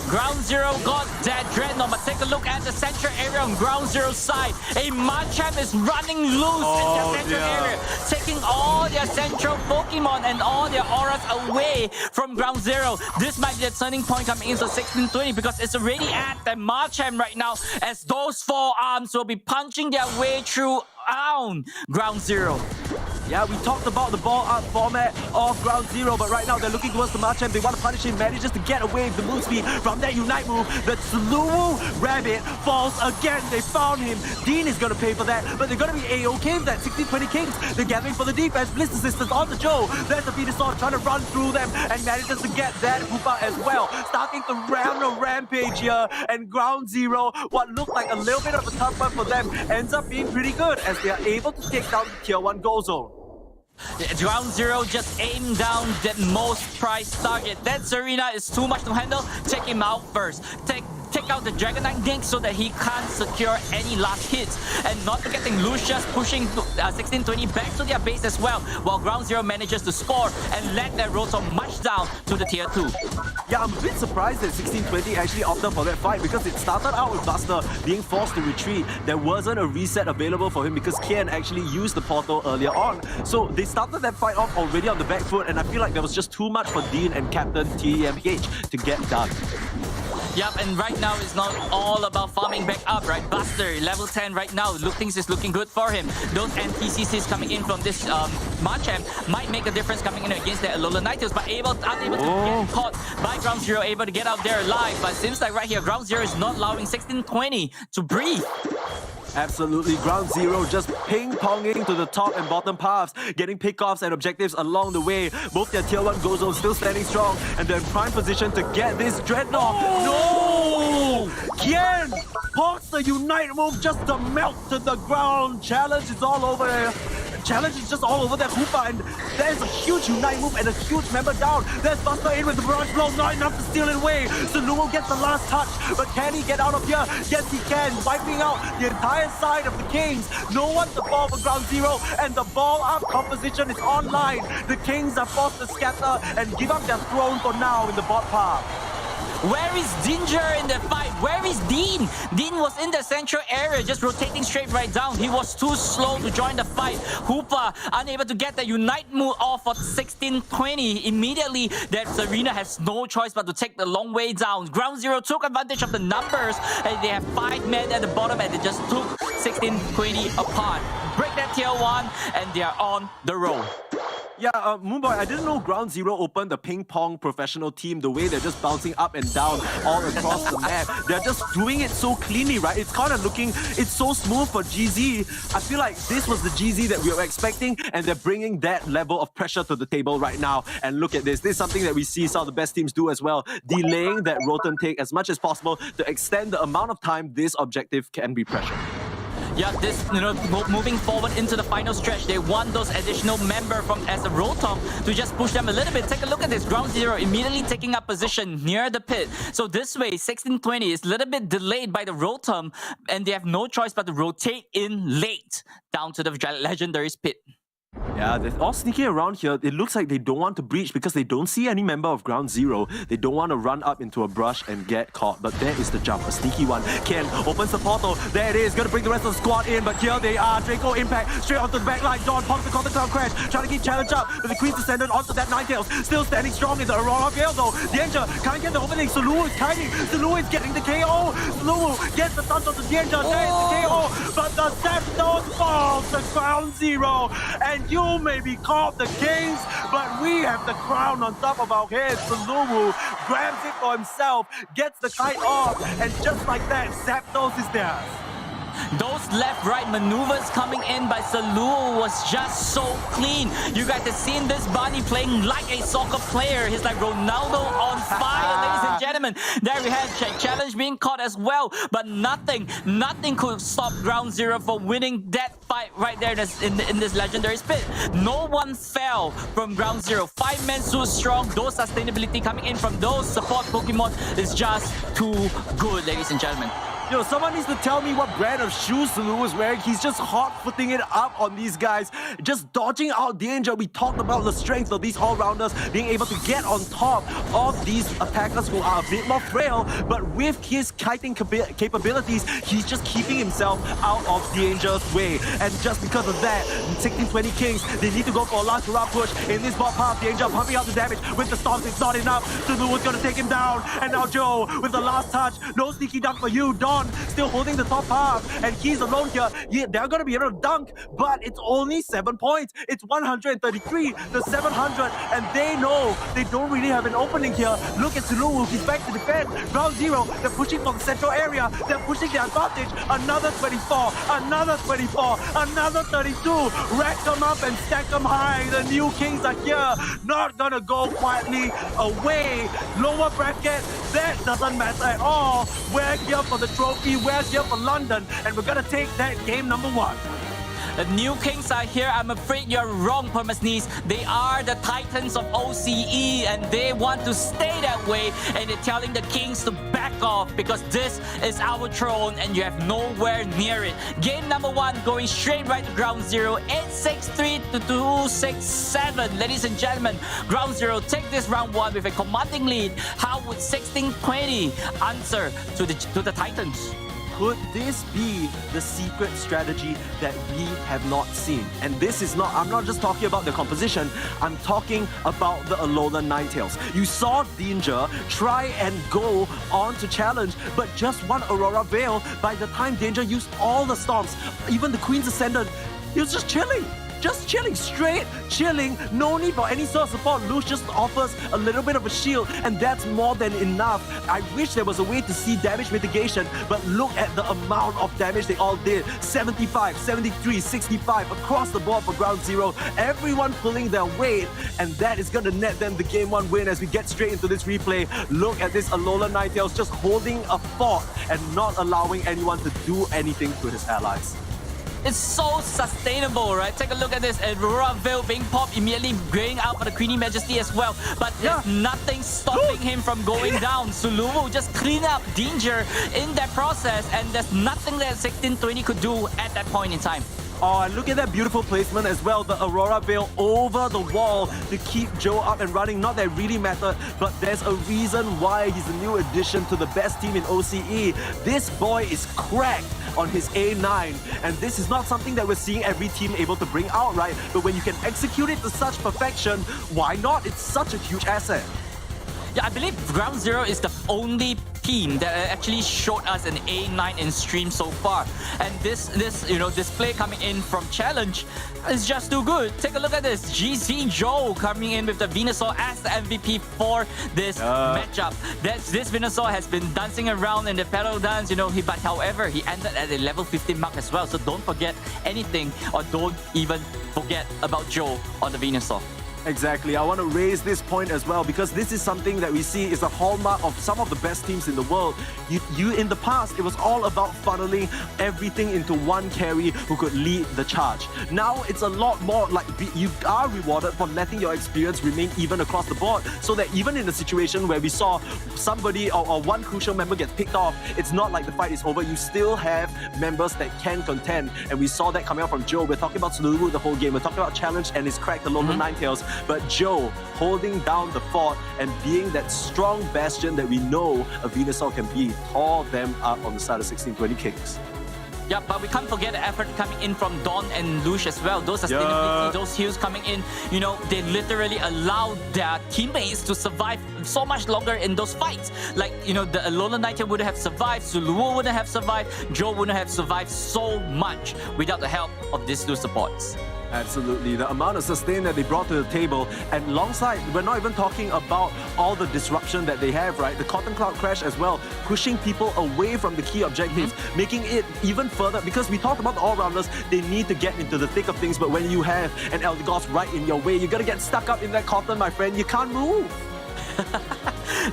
Ground Zero got that Dreadnought, but take a look at the central area on Ground Zero's side. A Machamp is running loose in their central area, taking all their central Pokemon and all their auras away from Ground Zero. This might be a turning point coming into 1620 because it's already at the Machamp right now, as those four arms will be punching their way through Ground Zero. Yeah, we talked about the ball up format of Ground Zero, but right now they're looking towards the Machamp. They want to punish him, manages to get away with the move speed from that Unite move. The Suluwu Rabbit falls again. They found him. Dean is going to pay for that, but they're going to be A-OK with that. 1620 Kings, they're gathering for the defense. Bliss Assistance on the Joe. There's the Venusaur trying to run through them and manages to get that Hoopa as well. Starting to round a rampage here, and Ground Zero, what looked like a little bit of a tough one for them, ends up being pretty good as they are able to take down the Tier 1 Gold Zone. Ground Zero just aimed down that most prized target. That Serena is too much to handle. Take him out first. Take out the Dragonite Gank so that he can't secure any last hits. And not forgetting Lucius pushing 1620 back to their base as well, while Ground Zero manages to score and let that Rotom much down to the Tier 2. Yeah, I'm a bit surprised that 1620 actually opted for that fight because it started out with Buster being forced to retreat. There wasn't a reset available for him because Kian actually used the portal earlier on. So they started that fight off already on the back foot, and I feel like there was just too much for Dean and Captain TMH to get done. Yep, and right now it's not all about farming back up, right? Buster, level 10 right now. Things is looking good for him. Those NPCCs coming in from this Machamp might make a difference coming in against the Alolan Ninetales, but unable to get caught by Ground Zero, able to get out there alive. But it seems like right here, Ground Zero is not allowing 1620 to breathe. Absolutely, Ground Zero just ping-ponging to the top and bottom paths, getting pickoffs and objectives along the way. Both their Tier 1 Gold Zones still standing strong, and they're in prime position to get this Dreadnought. No! Kian pops the Unite move just to melt to the ground. Challenge is all over. challenge is just all over that Hoopa, and there's a huge Unite move and a huge member down. There's Buster in with the barrage blow, not enough to steal it away. Suluwu gets the last touch, but can he get out of here? Yes, he can, wiping out the entire side of the Kings. No one to fall for ground zero, and the ball up composition is online. The Kings are forced to scatter and give up their throne for now in the bot path. Where is Ginger in the fight? Where is Dean? Dean was in the central area, just rotating straight right down. He was too slow to join the fight. Hoopa unable to get the Unite move off for 16-20. Immediately, that Serena has no choice but to take the long way down. Ground Zero took advantage of the numbers, and they have 5 men at the bottom, and they just took 16-20 apart. Break that tier 1, and they are on the roll. Yeah, Moonboy, I didn't know Ground Zero opened the ping pong professional team the way they're just bouncing up and down all across the map. They're just doing it so cleanly, right? It's kind of looking, it's so smooth for GZ. I feel like this was the GZ that we were expecting, and they're bringing that level of pressure to the table right now. And look at this. This is something that we see some of the best teams do as well, delaying that rotom take as much as possible to extend the amount of time this objective can be pressured. Yeah, this, moving forward into the final stretch, they want those additional member from as a Rotom to just push them a little bit. Take a look at this. Ground Zero immediately taking up position near the pit. So this way, 16-20 is a little bit delayed by the Rotom, and they have no choice but to rotate in late down to the Legendary's pit. Yeah, they're all sneaking around here. It looks like they don't want to breach because they don't see any member of Ground Zero. They don't want to run up into a brush and get caught. But there is the jump, a sneaky one. Ken opens the portal. There it is. Gonna bring the rest of the squad in. But here they are. Draco Impact straight onto the back line. Dawn pumps the Counter Cloud Crash. Trying to keep challenge up. But the Queen's Descendant onto that Ninetales. Still standing strong in the Aurora Gale though. Danger can't get the opening. Suluwu is kiting. Suluwu is getting the KO. Suluwu gets the touch of the Danger. There's the KO. But the Zapdos falls to Ground Zero. And you may be called the Kings, but we have the crown on top of our heads. Suluwu grabs it for himself, gets the kite off, and just like that, Zapdos is theirs. Those left-right maneuvers coming in by Suluwu was just so clean. You guys have seen this Bunny playing like a soccer player. He's like Ronaldo on fire, ladies and gentlemen. There we have challenge being caught as well, but nothing could stop Ground Zero from winning that fight right there in this legendary spit. No one fell from Ground Zero. 5 men so strong. Those sustainability coming in from those support Pokemon is just too good, ladies and gentlemen. Yo, someone needs to tell me what brand of shoes Suluwu is wearing. He's just hot-footing it up on these guys, just dodging out danger. We talked about the strength of these all-rounders being able to get on top of these attackers who are a bit more frail, but with his kiting capabilities, he's just keeping himself out of danger's way. And just because of that, 16-20 Kings, they need to go for a last hurrah push in this bot path. Danger pumping out the damage with the storms. It's not enough. Suluwu's gonna take him down. And now Joe with the last touch. No sneaky dunk for you. Dawn still holding the top half, and he's alone here. Yeah, they're gonna be able to dunk, but it's only 7 points. It's 133 to 700, and they know they don't really have an opening here. Look at Suluwu, he's back to defend. Ground Zero, they're pushing for the central area. They're pushing their advantage. Another 24, another 24, another 32. Rack them up and stack them high. The new Kings are here. Not gonna go quietly away. Lower bracket, that doesn't matter at all. We're here for the trophy, we're here for London, and we're gonna take that game number 1. The new Kings are here. I'm afraid you're wrong, Permasneeze. They are the Titans of OCE, and they want to stay that way, and they're telling the Kings to back off because this is our throne and you have nowhere near it. Game number 1 going straight right to Ground Zero. 863 to 267. Ladies and gentlemen, Ground Zero take this round 1 with a commanding lead. How would 16-20 answer to the Titans? Could this be the secret strategy that we have not seen? And this is not, I'm not just talking about the composition, I'm talking about the Alolan Ninetales. You saw Danger try and go on to challenge, but just one Aurora Veil. By the time Danger used all the storms, even the Queen's Ascendant, he was just chilling. Just chilling, straight chilling. No need for any sort of support. Luce just offers a little bit of a shield, and that's more than enough. I wish there was a way to see damage mitigation, but look at the amount of damage they all did. 75, 73, 65 across the board for Ground Zero. Everyone pulling their weight, and that is going to net them the Game 1 win as we get straight into this replay. Look at this Alolan Ninetales just holding a fort and not allowing anyone to do anything to his allies. It's so sustainable, right? Take a look at this. Aurora Veil being popped, immediately going out for the Queenie Majesty as well. But there's nothing stopping him from going down. Suluwu just clean up danger in that process, and there's nothing that 1620 could do at that point in time. Oh, and look at that beautiful placement as well. The Aurora Veil over the wall to keep Joe up and running. Not that it really mattered, but there's a reason why he's a new addition to the best team in OCE. This boy is cracked on his A9, and this is not something that we're seeing every team able to bring out, right? But when you can execute it to such perfection, why not? It's such a huge asset. Yeah, I believe Ground Zero is the only team that actually showed us an A9 in stream so far. And this display coming in from Challenge is just too good. Take a look at this. GZ Joe coming in with the Venusaur as the MVP for this matchup. This Venusaur has been dancing around in the pedal dance, but however, he ended at a level 15 mark as well. So don't forget anything, or don't even forget about Joe on the Venusaur. Exactly. I want to raise this point as well, because this is something that we see is a hallmark of some of the best teams in the world. You in the past, it was all about funneling everything into one carry who could lead the charge. Now it's a lot more like you are rewarded for letting your experience remain even across the board, so that even in a situation where we saw somebody or one crucial member get picked off, it's not like the fight is over. You still have members that can contend, and we saw that coming out from Joe. We're talking about Suluwu the whole game. We're talking about Challenge and his cracked Alolan Ninetales. But Joe holding down the fort and being that strong bastion that we know a Venusaur can be, tore them up on the side of 1620 Kings. Yeah, but we can't forget the effort coming in from Dawn and Lush as well. Those sustainability, those heals coming in, they literally allowed their teammates to survive so much longer in those fights. Like, the Alolan Ninetale wouldn't have survived, Suluwu wouldn't have survived, Joe wouldn't have survived so much without the help of these two supports. Absolutely. The amount of sustain that they brought to the table, and alongside, we're not even talking about all the disruption that they have, right? The Cotton Cloud Crash as well, pushing people away from the key objectives, making it even further, because we talked about the all-rounders, they need to get into the thick of things, but when you have an Eldegoss right in your way, you're gonna get stuck up in that cotton, my friend. You can't move.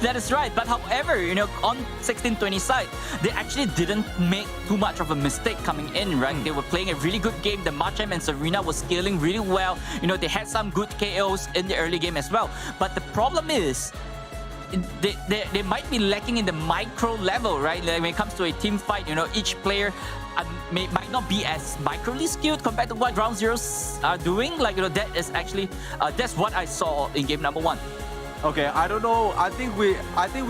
That is right. But however, on 1620 side, they actually didn't make too much of a mistake coming in, right? They were playing a really good game. The Machamp and Serena was scaling really well. They had some good KOs in the early game as well. But the problem is, they might be lacking in the micro level, right? Like when it comes to a team fight, each player might not be as microly skilled compared to what Ground Zeroes are doing. Like, that is actually, that's what I saw in game number 1. Okay, I don't know. I think we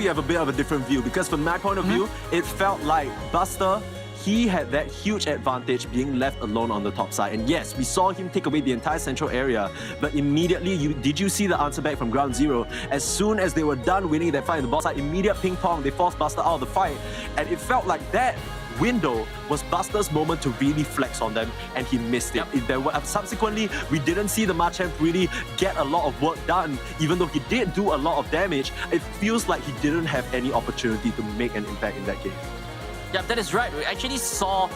have a bit of a different view, because from my point of view, it felt like Buster, he had that huge advantage being left alone on the top side. And yes, we saw him take away the entire central area, but immediately, did you see the answer back from Ground Zero? As soon as they were done winning that fight in the boss side, immediate ping pong, they forced Buster out of the fight. And it felt like that window was Buster's moment to really flex on them, and he missed it. Subsequently, we didn't see the Machamp really get a lot of work done. Even though he did do a lot of damage, it feels like he didn't have any opportunity to make an impact in that game. Yeah, that is right. We actually saw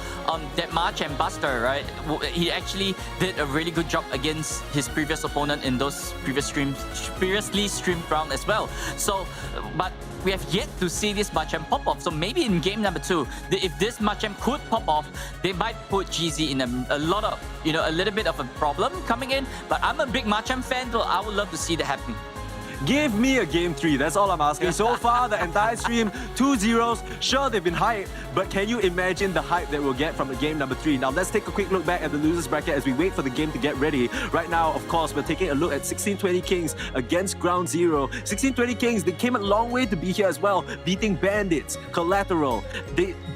that Machamp Buster, right? He actually did a really good job against his previous opponent in those previously streamed round as well. So, but we have yet to see this Machamp pop off. So maybe in game number 2, if this Machamp could pop off, they might put GZ in a little bit of a problem coming in. But I'm a big Machamp fan, so I would love to see that happen. Give me a game 3, that's all I'm asking. So far, the entire stream, 2 zeros. Sure, they've been hyped, but can you imagine the hype that we'll get from the game number 3? Now, let's take a quick look back at the losers bracket as we wait for the game to get ready. Right now, of course, we're taking a look at 1620 Kings against Ground Zero. 1620 Kings, they came a long way to be here as well, beating Bandits, Collateral.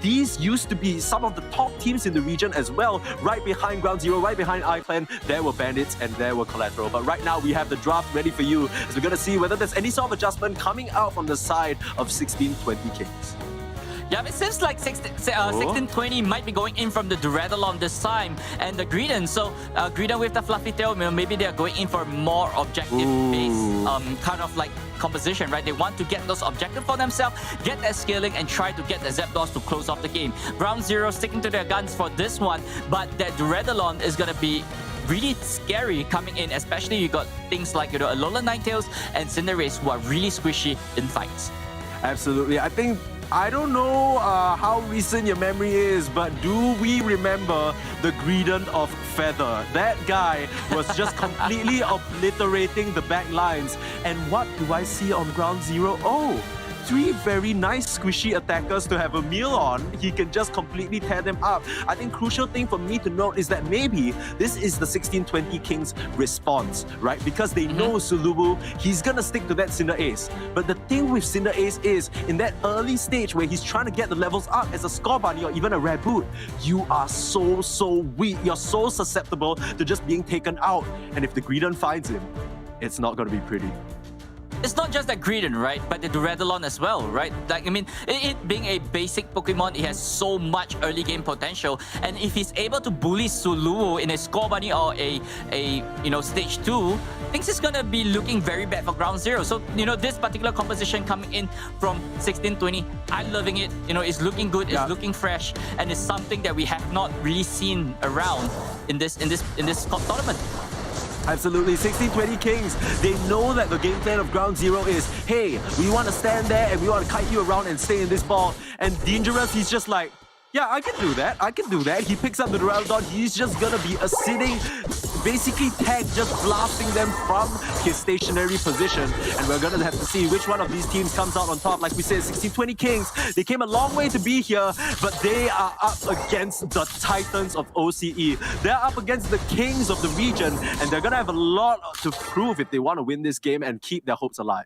These used to be some of the top teams in the region as well. Right behind Ground Zero, right behind iClan, there were Bandits and there were Collateral. But right now, we have the draft ready for you, as we're going to see whether there's any sort of adjustment coming out from the side of 1620 Kings. Yeah, it seems like 1620 might be going in from the Duraludon this time, and the Greedent. So Greedent with the fluffy tail, maybe they're going in for more objective-based kind of like composition, right? They want to get those objectives for themselves, get that scaling, and try to get the Zapdos to close off the game. Ground Zero sticking to their guns for this one, but that Duraludon is going to be really scary coming in, especially you got things like Alolan Ninetales and Cinderace who are really squishy in fights. Absolutely. I think I don't know how recent your memory is, but do we remember the Greedent of Feather? That guy was just completely obliterating the back lines. And what do I see on ground zero? Oh, 3 very nice squishy attackers to have a meal on. He can just completely tear them up. I think crucial thing for me to note is that maybe this is the 1620 Kings response, right? Because they know Sulubu, he's gonna stick to that Cinder Ace. But the thing with Cinder Ace is, in that early stage where he's trying to get the levels up as a Score Bunny or even a Rare Boot, you are so weak. You're so susceptible to just being taken out. And if the Greedent finds him, it's not gonna be pretty. It's not just that Greedent, right? But the Duraludon as well, right? Like, I mean, it being a basic Pokemon, it has so much early game potential. And if he's able to bully Sulubu in a Score Bunny or a stage 2, things is gonna be looking very bad for ground zero. So, this particular composition coming in from 1620, I'm loving it. It's looking good, it's looking fresh, and it's something that we have not really seen around in this tournament. Absolutely. 1620 Kings, they know that the game plan of ground zero is, hey, we want to stand there and we want to kite you around and stay in this ball. And Dangerous, he's just like, yeah, I can do that. I can do that. He picks up the Duraludon. He's just gonna be a sitting, basically tag, just blasting them from his stationary position. And we're gonna have to see which one of these teams comes out on top. Like we said, 1620 Kings, they came a long way to be here, but they are up against the Titans of OCE. They're up against the Kings of the region, and they're gonna have a lot to prove if they want to win this game and keep their hopes alive.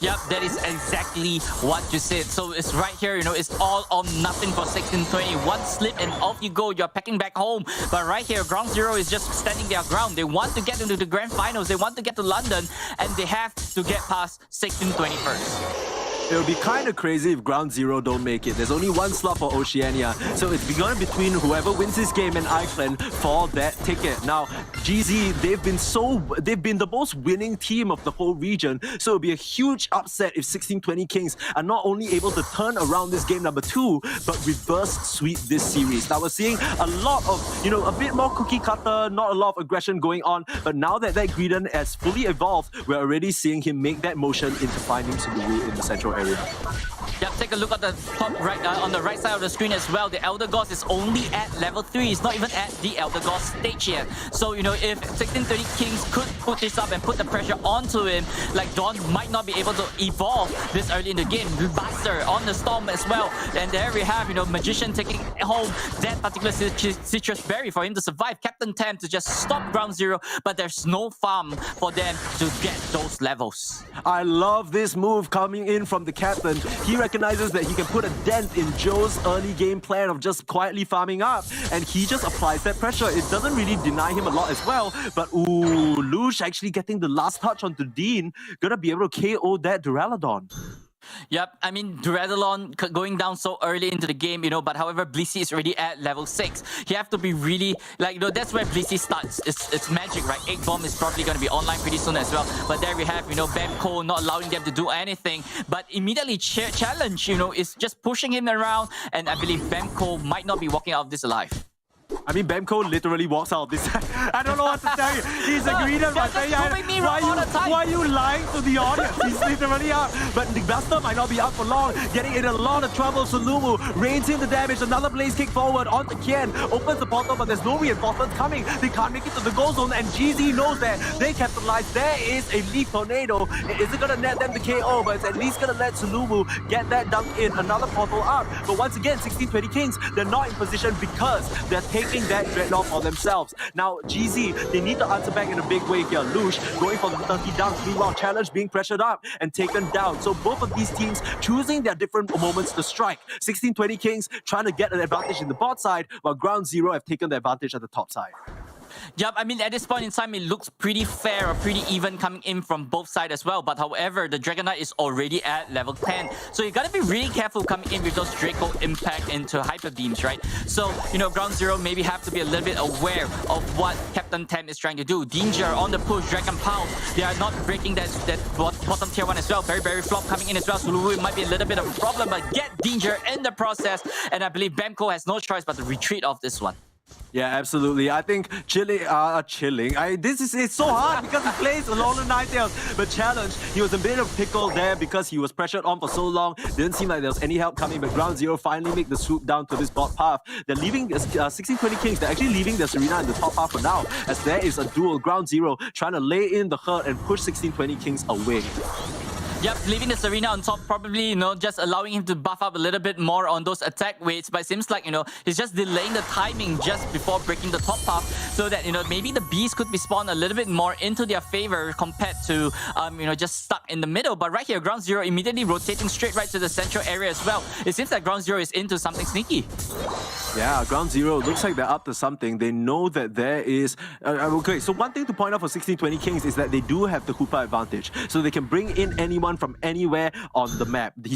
Yep, that is exactly what you said. So it's right here, it's all or nothing for 1620. One slip and off you go. You're packing back home. But right here, ground zero is just standing their ground. They want to get into the grand finals. They want to get to London, and they have to get past 1620 first. It would be kind of crazy if ground zero don't make it. There's only one slot for Oceania, so it's going to be between whoever wins this game and Iceland for that ticket. Now, GZ, they've been the most winning team of the whole region, so it'll be a huge upset if 1620 Kings are not only able to turn around this game number 2, but reverse sweep this series. Now, we're seeing a lot of, a bit more cookie cutter, not a lot of aggression going on, but now that Greedent has fully evolved, we're already seeing him make that motion into finding Sulubu in the central area. Yep, take a look at the top right, on the right side of the screen as well. The Elder Gods is only at level 3. It's not even at the Elder Gods stage yet. So, if 1630 Kings could put this up and put the pressure onto him, like Dawn might not be able to evolve this early in the game. Buster on the Storm as well. And there we have, Magician taking home that particular Citrus Berry for him to survive. Captain Tam to just stop ground zero, but there's no farm for them to get those levels. I love this move coming in from the captain. He recognizes that he can put a dent in Joe's early game plan of just quietly farming up, and he just applies that pressure. It doesn't really deny him a lot as well, but Lush actually getting the last touch onto Dean, gonna be able to KO that Duraludon. Yep, I mean, Duraludon going down so early into the game, but however, Blissey is already at level 6. You have to be really, that's where Blissey starts. It's magic, right? 8 Bomb is probably going to be online pretty soon as well. But there we have, Bemco not allowing them to do anything. But immediately, Challenge, is just pushing him around. And I believe Bemco might not be walking out of this alive. I mean, Bemco literally walks out of this. I don't know what to tell you. He's a Greedent, my friend. Why are you lying to the audience? He's literally out. But the Buster might not be out for long. Getting in a lot of trouble. Sulubu rains in the damage. Another blaze kick forward onto Kian. Opens the portal, but there's no reinforcements coming. They can't make it to the goal zone, and GZ knows that. They capitalize. There is a Leaf Tornado. It isn't going to net them the KO, but it's at least going to let Sulubu get that dunk in. Another portal up. But once again, 1620 Kings, they're not in position because they're taking that Dreadnought for themselves. Now, GZ, they need to answer back in a big way here. Lush going for the 30 dunks. Meanwhile, Challenge being pressured up and taken down. So both of these teams choosing their different moments to strike. 1620 Kings trying to get an advantage in the bot side, while Ground Zero have taken the advantage at the top side. Yep, I mean, at this point in time, it looks pretty fair or pretty even coming in from both sides as well. But however, the Dragonite is already at level 10. So you gotta be really careful coming in with those Draco Impact into Hyper Beams, right? So, Ground Zero maybe have to be a little bit aware of what Captain Tam is trying to do. Danger on the push, Dragon Pound. They are not breaking that bottom tier 1 as well. Very flop coming in as well. Sulubu might be a little bit of a problem, but get Danger in the process. And I believe Bemco has no choice but to retreat off this one. Yeah, absolutely. I think chilling. It's so hard because he plays Alolan Ninetales. But Challenge, he was a bit of pickle there because he was pressured on for so long. Didn't seem like there was any help coming. But Ground Zero finally make the swoop down to this bot path. They're leaving 1620 Kings. They're actually leaving their Serena in the top half for now, as there is a duel. Ground Zero trying to lay in the hurt and push 1620 Kings away. Yep, leaving the Serena on top, probably, just allowing him to buff up a little bit more on those attack weights. But it seems like, he's just delaying the timing just before breaking the top path so that, maybe the bees could be spawned a little bit more into their favor compared to, just stuck in the middle. But right here, Ground Zero immediately rotating straight right to the central area as well. It seems like Ground Zero is into something sneaky. Yeah, Ground Zero looks like they're up to something. They know that there is... okay, so one thing to point out for 1620 Kings is that they do have the Hoopa advantage. So they can bring in anyone from anywhere on the map. The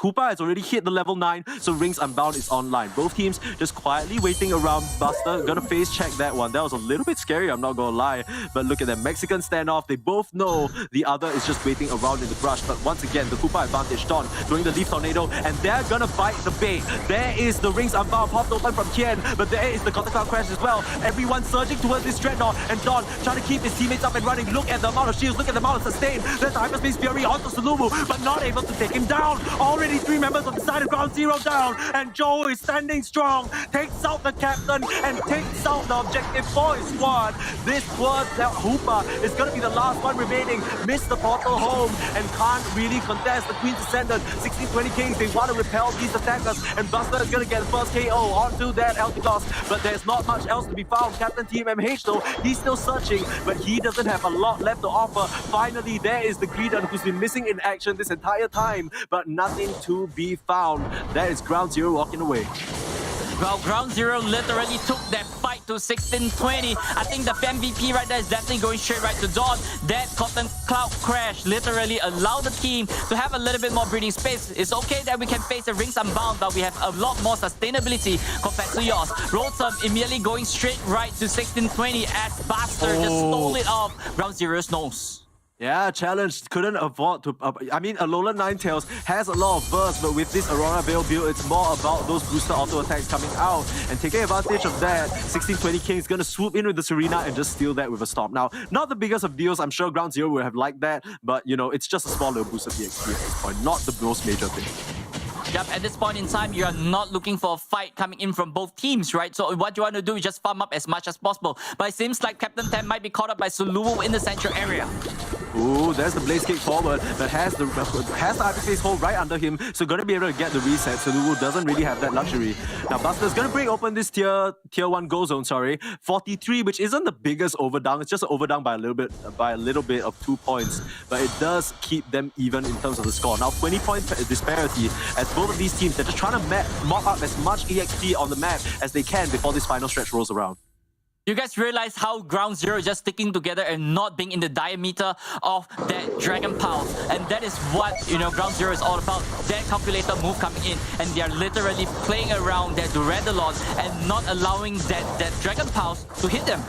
Hoopa has already hit the level 9, so Rings Unbound is online. Both teams just quietly waiting around. Buster gonna face check that one. That was a little bit scary, I'm not gonna lie. But look at that Mexican standoff. They both know the other is just waiting around in the brush. But once again, the Hoopa advantage. Dawn doing the Leaf Tornado, and they're gonna bite the bait. There is the Rings Unbound popped open from Kien, but there is the Counter Cloud Crash as well. Everyone surging towards this Dreadnought, and Dawn trying to keep his teammates up and running. Look at the amount of shields, look at the amount of sustain. There's the Hyperspace Fury onto Sulumu, but not able to take him down. Already 3 members of the side of Ground Zero down, and Joe is standing strong. Takes out the captain and takes out the objective for his squad. This squad, that Hoopa, is going to be the last one remaining. Missed the portal home and can't really contest the Queen's Ascendant. 1620 Kings, they want to repel these attackers, and Buster is going to get the first KO onto that Eltidos, but there's not much else to be found. Captain Team MH though, he's still searching, but he doesn't have a lot left to offer. Finally, there is the Greedon, who's been missing in action this entire time, but nothing to be found. That is Ground Zero walking away. Well, Ground Zero literally took that fight to 1620. I think the MVP right there is definitely going straight right to Dawn. That Cotton Cloud Crash literally allowed the team to have a little bit more breathing space. It's okay that we can face the Rings Unbound, but we have a lot more sustainability compared to yours. Rotom immediately going straight right to 1620 as Buster just stole it off Ground Zero's nose. Yeah, Challenge couldn't afford to... Alolan Ninetales has a lot of burst, but with this Aurora Veil build, it's more about those booster auto attacks coming out. And taking advantage of that, 1620 King is going to swoop in with the Serena and just steal that with a stop. Now, not the biggest of deals. I'm sure Ground Zero would have liked that, but, it's just a small little boost of the XP at this point. Not the most major thing. Yep, at this point in time, you are not looking for a fight coming in from both teams, right? So what you want to do is just farm up as much as possible. But it seems like Captain Tem might be caught up by Suluwu in the central area. Ooh, there's the Blaze Kick forward, but has the Hyperspace hold right under him, so gonna be able to get the reset. Suluwu doesn't really have that luxury. Now Buster's gonna break open this tier 1 go zone, 43, which isn't the biggest overdunk. It's just an overdunk by a little bit of 2 points, but it does keep them even in terms of the score. Now 20-point disparity, as both of these teams, they're just trying to mop up as much EXP on the map as they can before this final stretch rolls around. You guys realize how Ground Zero is just sticking together and not being in the diameter of that Dragon Pulse. And that is what, Ground Zero is all about. That calculator move coming in. And they are literally playing around that Durandalon and not allowing that Dragon Pulse to hit them.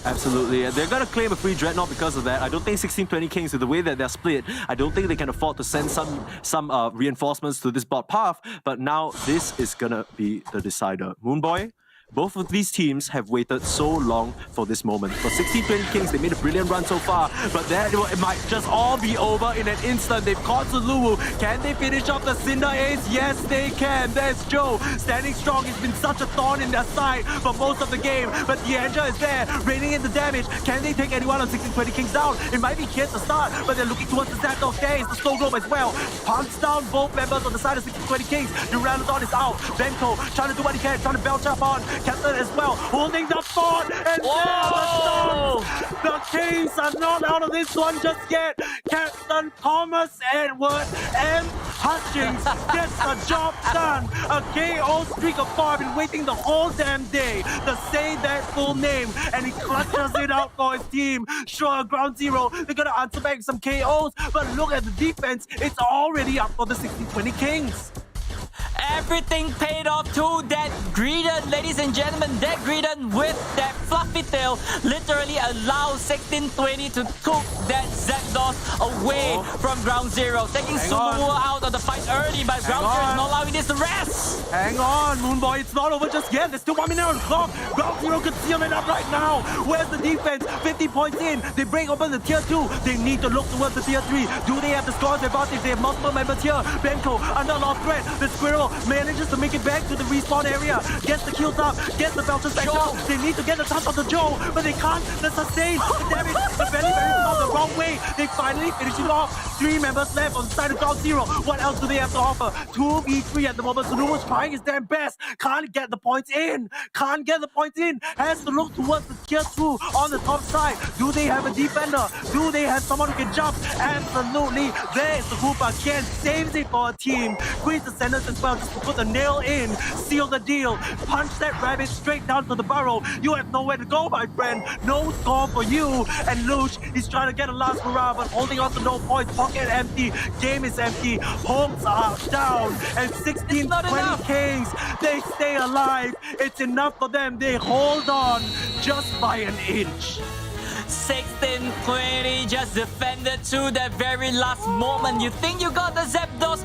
Absolutely, and they're gonna claim a free Dreadnought because of that. I don't think 1620 Kings, with the way that they're split, I don't think they can afford to send some reinforcements to this bot path, but now this is gonna be the decider. Moonboy, both of these teams have waited so long for this moment. For 1620 Kings, they made a brilliant run so far, but it might just all be over in an instant. They've caught Suluwu. Can they finish off the Cinder Ace? Yes, they can. There's Joe, standing strong. He's been such a thorn in their side for most of the game, but Deandra is there, raining in the damage. Can they take anyone on 1620 Kings down? It might be Kid to start, but they're looking towards the Zapdos. There is the Slow Globe as well. Pumps down both members on the side of 1620 Kings. Durandalon is out. Benko trying to do what he can, trying to belch up on Captain as well, holding the fort, and the Kings are not out of this one just yet. Captain Thomas Edward M. Hutchings gets the job done. A KO streak of 4. I've been waiting the whole damn day to say that full name, and he clutches it out for his team. Sure, Ground Zero, they're gonna answer back some KOs, but look at the defense. It's already up for the 1620 Kings. everything paid off to that Greedon, ladies and gentlemen. That Greedon with that fluffy tail literally allows 1620 to took that Zapdos away from Ground Zero, taking Suluwu out of the fight early, but Ground Zero is not allowing this to rest. Hang on, Moonboy, it's not over just yet. There's still 1 minute on the clock. Ground Zero could seal it up right now. Where's the defense? 50 points in. They break open the tier 2. They need to look towards the tier 3. Do they have the scores advantage? They have multiple members here. Benko under a lot of threat. The Squirrel manages to make it back to the respawn area. Gets the kills up. Gets the Belcher Spectre. They need to get the touch on the Joe, but they can't. The sustain. The damage. The very small the wrong way. They finally finish it off. 3 members left on the side of Ground Zero. What else do they have to offer? 2v3 at the moment. Suluwu's trying his damn best. Can't get the points in. Can't get the points in. Has to look towards the tier 2 on the top side. Do they have a defender? Do they have someone who can jump? Absolutely. There's the Hooper. Ken saves it for a team. Squeeze the sentence as well just to put the nail in. Seal the deal. Punch that rabbit straight down to the burrow. You have nowhere to go, my friend. No score for you. And Luch, he's trying to get a last hurrah, but holding on to no points. Pocket empty. Game is empty. Homes are down. And 16-20 Kings, they stay alive. It's enough for them. They hold on just by an inch. 16-20 just defended to the very last moment. You think you got the Zapdos?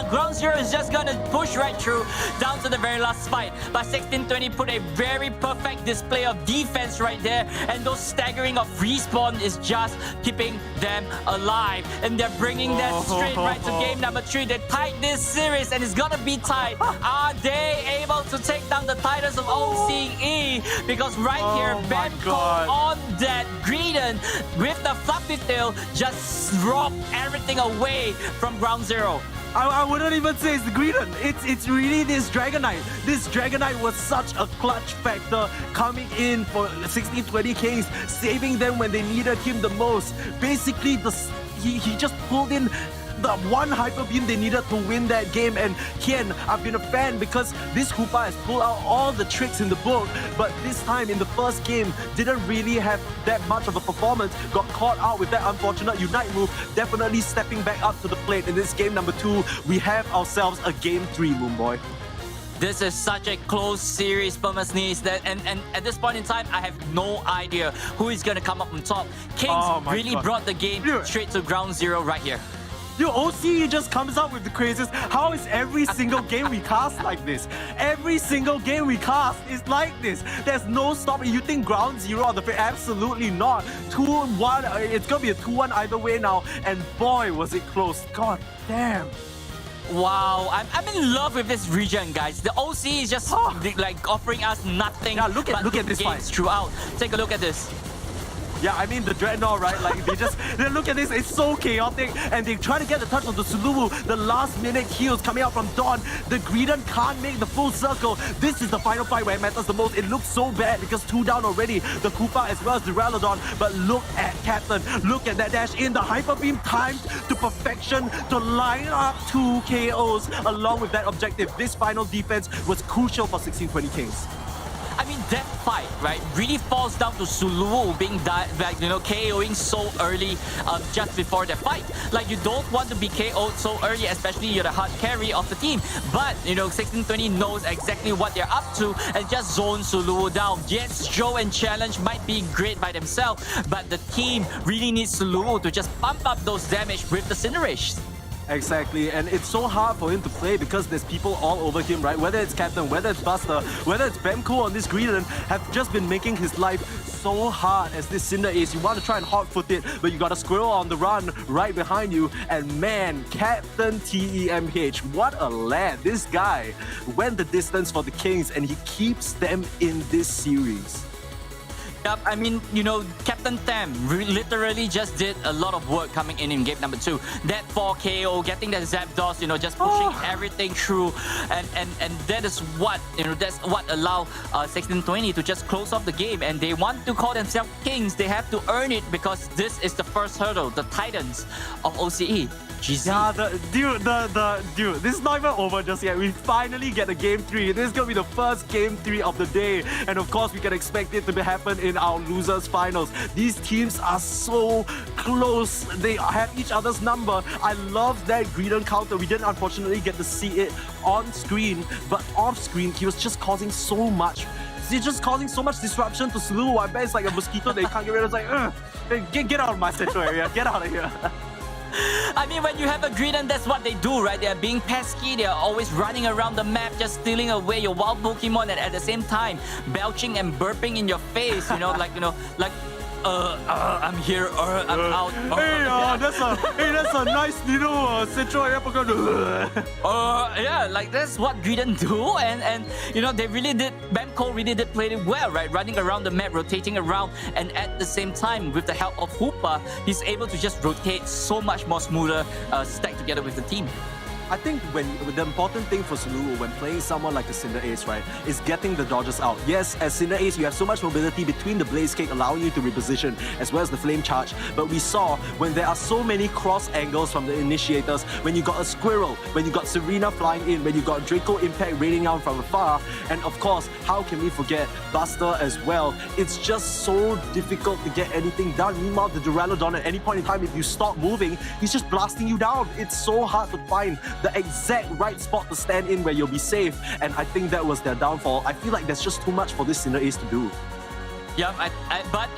Ground Zero is just gonna push right through down to the very last fight. But 16-20 put a very perfect display of defense right there, and those staggering of respawn is just keeping them alive. And they're bringing that straight right to game number 3. They tied this series and it's gonna be tied. Are they able to take down the Titans of OCE? Because right here, Benko on that Greedon with the fluffy tail just drop everything away from Ground Zero. I wouldn't even say it's the Greedon. It's really this Dragonite. This Dragonite was such a clutch factor coming in for 16-20 Kings, saving them when they needed him the most. Basically, he just pulled in the one hyper beam they needed to win that game. And Ken, I've been a fan because this Hoopa has pulled out all the tricks in the book, but this time in the first game didn't really have that much of a performance. Got caught out with that unfortunate Unite move. Definitely stepping back up to the plate in this game number 2. We have ourselves a game 3, Moonboy. This is such a close series, Permasneeze, that and at this point in time, I have no idea who is going to come up on top. Kings really brought the game straight to Ground Zero right here. Dude, OCE just comes up with the craziest. How is every single game we cast like this? Every single game we cast is like this. There's no stopping. You think Ground Zero on the field? Absolutely not. 2-1. It's going to be a 2-1 either way now. And boy, was it close. God damn. Wow, I'm in love with this region, guys. The OCE is just like offering us nothing. Yeah, look at this fight throughout. Take a look at this. Yeah, I mean the Dreadnought, right? Like they look at this, it's so chaotic, and they try to get the touch on the Suluwu. The last minute heals coming out from Dawn. The Greedon can't make the full circle. This is the final fight where it matters the most. It looks so bad because 2 down already. The Koopa as well as the Duraludon. But look at Captain. Look at that dash in. The Hyper Beam timed to perfection to line up 2 KOs along with that objective. This final defense was crucial for 16-20 Kings. I mean, that fight, right, really falls down to Suluwu being KOing so early just before the fight. Like, you don't want to be KO'd so early, especially you're the hard carry of the team. But, 16-20 knows exactly what they're up to and just zone Suluwu down. Yes, Joe and Challenge might be great by themselves, but the team really needs Suluwu to just pump up those damage with the Cinderace. Exactly, and it's so hard for him to play because there's people all over him, right? Whether it's Captain, whether it's Buster, whether it's Bemko on this Greedon, have just been making his life so hard as this Cinder is. You want to try and hot-foot it, but you got a Squirrel on the run right behind you. And man, Captain TEMH, what a lad. This guy went the distance for the Kings and he keeps them in this series. Yep, I mean, Captain Tam literally just did a lot of work coming in game number 2. That 4 KO, getting that Zapdos, just pushing everything through, and that is what that's what allowed 16-20 to just close off the game. And they want to call themselves kings. They have to earn it because this is the first hurdle, the Titans of OCE. GC. Yeah, dude, this is not even over just yet. We finally get a game 3. This is gonna be the first game 3 of the day, and of course we can expect it to happen in our losers finals. These teams are so close. They have each other's number. I love that green encounter. We didn't unfortunately get to see it on screen, but off screen, he was just causing so much. He's just causing so much disruption to Sulu. I bet it's like a mosquito that you can't get rid of. It's like, get out of my central area. Get out of here. I mean, when you have a Greedent, that's what they do, right? They're being pesky, they're always running around the map, just stealing away your wild Pokemon, and at the same time, belching and burping in your face, I'm here, I'm out. That's a nice little central area Pokemon. Yeah, like that's what Greedent do, and they really did. Bamco really did play it well, right? Running around the map, rotating around, and at the same time, with the help of Hoopa, he's able to just rotate so much more smoother, stack together with the team. I think the important thing for Sulu when playing someone like a Cinder Ace, right, is getting the dodges out. Yes, as Cinder Ace, you have so much mobility between the Blaze Kick, allowing you to reposition, as well as the Flame Charge. But we saw when there are so many cross angles from the initiators, when you got a Squirrel, when you got Serena flying in, when you got Draco Impact raining down from afar, and of course, how can we forget Buster as well? It's just so difficult to get anything done. Meanwhile, the Duraludon at any point in time, if you stop moving, he's just blasting you down. It's so hard to find the exact right spot to stand in where you'll be safe, and I think that was their downfall. I feel like there's just too much for this Cinder Ace to do. Yeah, but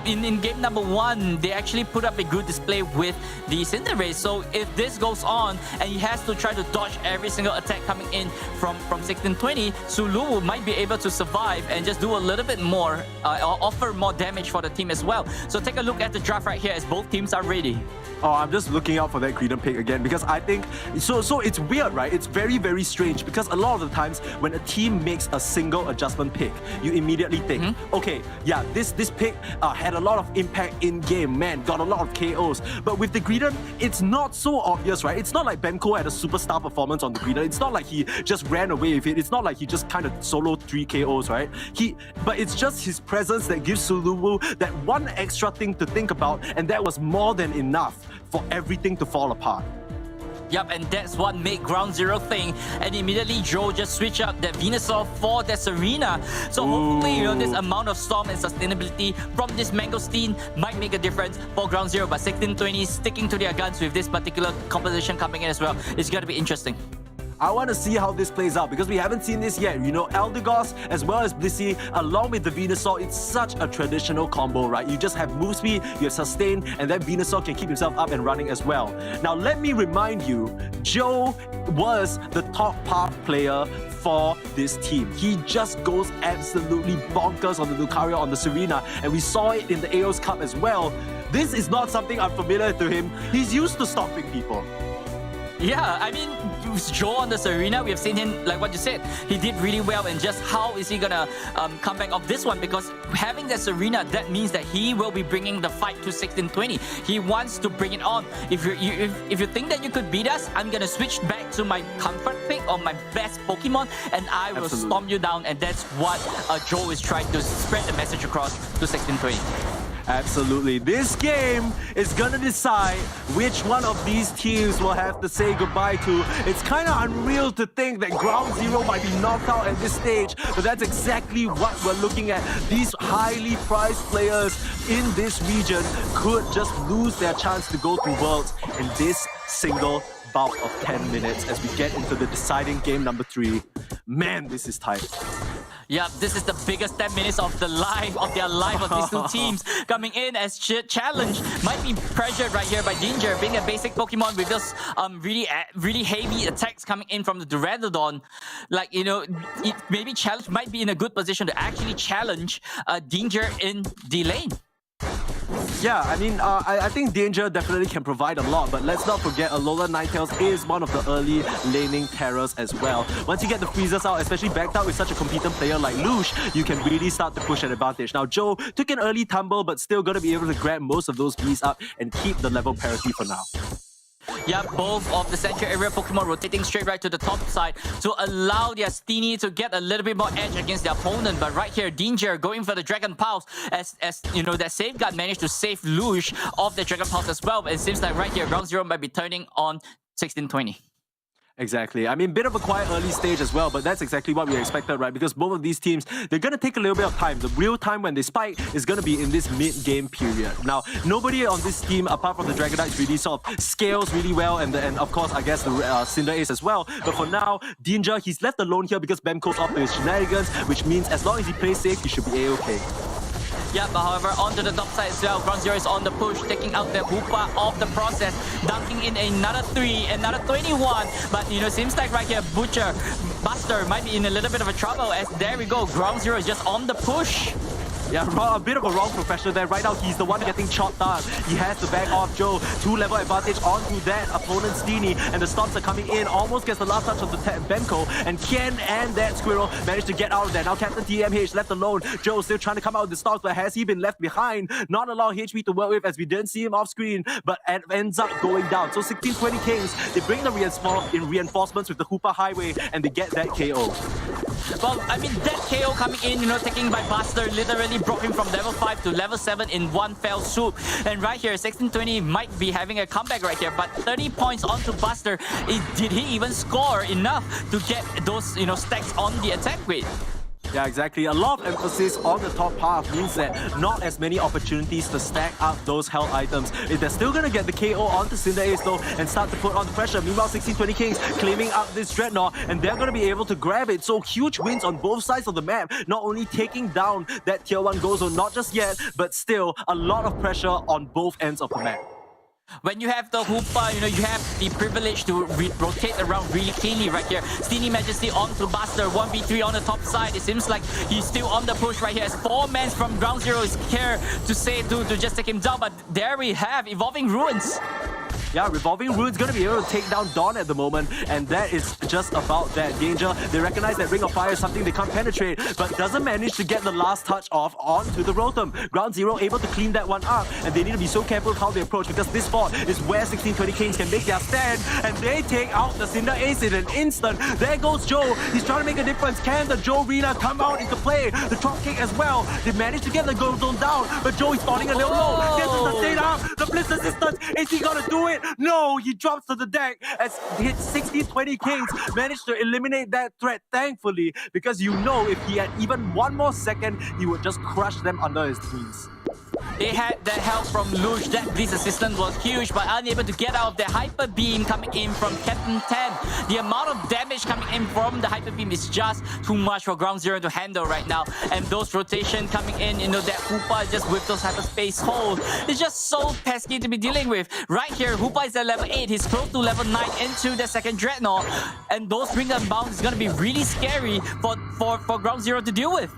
in game number 1, they actually put up a good display with the Cinder Ace. So if this goes on and he has to try to dodge every single attack coming in from 1620, Sulu might be able to survive and just do a little bit more, or offer more damage for the team as well. So take a look at the draft right here as both teams are ready. Oh, I'm just looking out for that Greedent pick again, because I think so it's weird, right? It's very, very strange, because a lot of the times when a team makes a single adjustment pick, you immediately think, okay, yeah, this pick had a lot of impact in game, man, got a lot of KOs. But with the Greedent, it's not so obvious, right? It's not like Bamco had a superstar performance on the Greedent. It's not like he just ran away with it. It's not like he just kind of soloed 3 KOs, right? But it's just his presence that gives Sulu that one extra thing to think about, and that was more than enough for everything to fall apart. Yep, and that's what made Ground Zero thing. And immediately Joe just switched out that Venusaur for that Serena. So hopefully, this amount of storm and sustainability from this Mangosteen might make a difference for Ground Zero. But 1620 sticking to their guns with this particular composition coming in as well. It's going to be interesting. I want to see how this plays out, because we haven't seen this yet. Eldegoss as well as Blissey along with the Venusaur, it's such a traditional combo, right? You just have move speed, you have sustain, and then Venusaur can keep himself up and running as well. Now let me remind you, Joe was the top path player for this team. He just goes absolutely bonkers on the Lucario, on the Serena, and we saw it in the AOS Cup as well. This is not something unfamiliar to him. He's used to stopping people. Yeah, I mean, Joe on the Serena, we have seen him, like what you said, he did really well, and just how is he gonna come back off this one? Because having that Serena, that means that he will be bringing the fight to 1620. He wants to bring it on. If you think that you could beat us, I'm gonna switch back to my comfort pick or my best Pokemon, and I will storm you down, and that's what Joe is trying to spread the message across to 1620. Absolutely. This game is gonna decide which one of these teams will have to say goodbye to. It's kind of unreal to think that Ground Zero might be knocked out at this stage, but that's exactly what we're looking at. These highly prized players in this region could just lose their chance to go to Worlds in this single bout of 10 minutes as we get into the deciding game number 3. Man, this is tight. Yeah, this is the biggest 10 minutes of their life of these two teams coming in as challenge. Might be pressured right here by Danger, being a basic Pokemon with those really heavy attacks coming in from the Duraludon. Like, maybe Challenge might be in a good position to actually challenge Danger in the lane. Yeah, I mean, I think Danger definitely can provide a lot, but let's not forget Alola Ninetales is one of the early laning terrors as well. Once you get the freezers out, especially backed out with such a competent player like Lush, you can really start to push an advantage. Now, Joe took an early tumble, but still going to be able to grab most of those Bs up and keep the level parity for now. Yeah, both of the central area Pokemon rotating straight right to the top side to allow their Steenie to get a little bit more edge against their opponent. But right here, Danger going for the Dragon Pulse as that Safeguard managed to save Lush off the Dragon Pulse as well. But it seems like right here, Ground Zero might be turning on 1620. Exactly. I mean, bit of a quiet early stage as well, but that's exactly what we expected, right? Because both of these teams, they're going to take a little bit of time. The real time when they spike is going to be in this mid-game period. Now, nobody on this team, apart from the Dragonites, really sort of scales really well, and of course, I guess the Cinder Ace as well. But for now, Danger, he's left alone here because Bemko's off to his shenanigans, which means as long as he plays safe, he should be A-okay. Yeah, but however, onto the top side as well. Ground Zero is on the push, taking out the Hoopa of the process, dunking in another 3, another 21. But, you know, seems like right here, Buster might be in a little bit of a trouble as there we go. Ground Zero is just on the push. Yeah, a bit of a wrong professional there. Right now, he's the one getting chopped down. He has to back off Joe. 2-level advantage onto that opponent's Steenie. And the stomps are coming in. Almost gets the last touch of the Bemko. And Ken and that Squirrel managed to get out of there. Now Captain TMH left alone. Joe still trying to come out with the stomps, but has he been left behind? Not a lot of HP to work with as we didn't see him off screen, but ends up going down. So 16-20 Kings, they bring the reinforcements with the Hoopa Highway and they get that KO. Well, I mean, that KO coming in, you know, taking by Buster, literally brought him from level 5 to level 7 in one fell swoop. And right here, 16-20 might be having a comeback right here, but 30 points onto Buster. Did he even score enough to get those, you know, stacks on the attack grid? Yeah, exactly. A lot of emphasis on the top half means that not as many opportunities to stack up those health items. They're still going to get the KO onto Cinder Ace though and start to put on the pressure. Meanwhile, 16-20 Kings claiming up this Dreadnought and they're going to be able to grab it. So huge wins on both sides of the map. Not only taking down that tier 1 goal zone, not just yet, but still a lot of pressure on both ends of the map. When you have the Hoopa, you know, you have the privilege to rotate around really cleanly right here. Steenie Majesty onto Buster, 1v3 on the top side. It seems like he's still on the push right here as 4 men from Ground Zero is here to just take him down. But there we have Evolving Ruins. Yeah, Revolving Rune's gonna be able to take down Dawn at the moment, and that is just about that. Danger, they recognize that Ring of Fire is something they can't penetrate, but doesn't manage to get the last touch off onto the Rotom. Ground Zero able to clean that one up, and they need to be so careful with how they approach because this spot is where 16-20 Kings can make their stand, and they take out the Cinder Ace in an instant. There goes Joe. He's trying to make a difference. Can the Joe Rina come out into play? The drop kick as well. They managed to get the goal zone down, but Joe is falling a little low. This is the state up. The Blitz Assistance. Is he gonna do it? No, he drops to the deck as hit 16-20 Kings managed to eliminate that threat, thankfully, because you know if he had even one more second, he would just crush them under his knees. They had the help from Luge. That Blitz assistance was huge, but unable to get out of the Hyper Beam coming in from Captain 10. The amount of damage coming in from the Hyper Beam is just too much for Ground Zero to handle right now. And those rotation coming in, you know, that Hoopa just with those hyperspace holes. It's just so pesky to be dealing with. Right here, Hoopa is at level 8. He's close to level 9 into the second Dreadnought. And those ring unbound is going to be really scary for Ground Zero to deal with.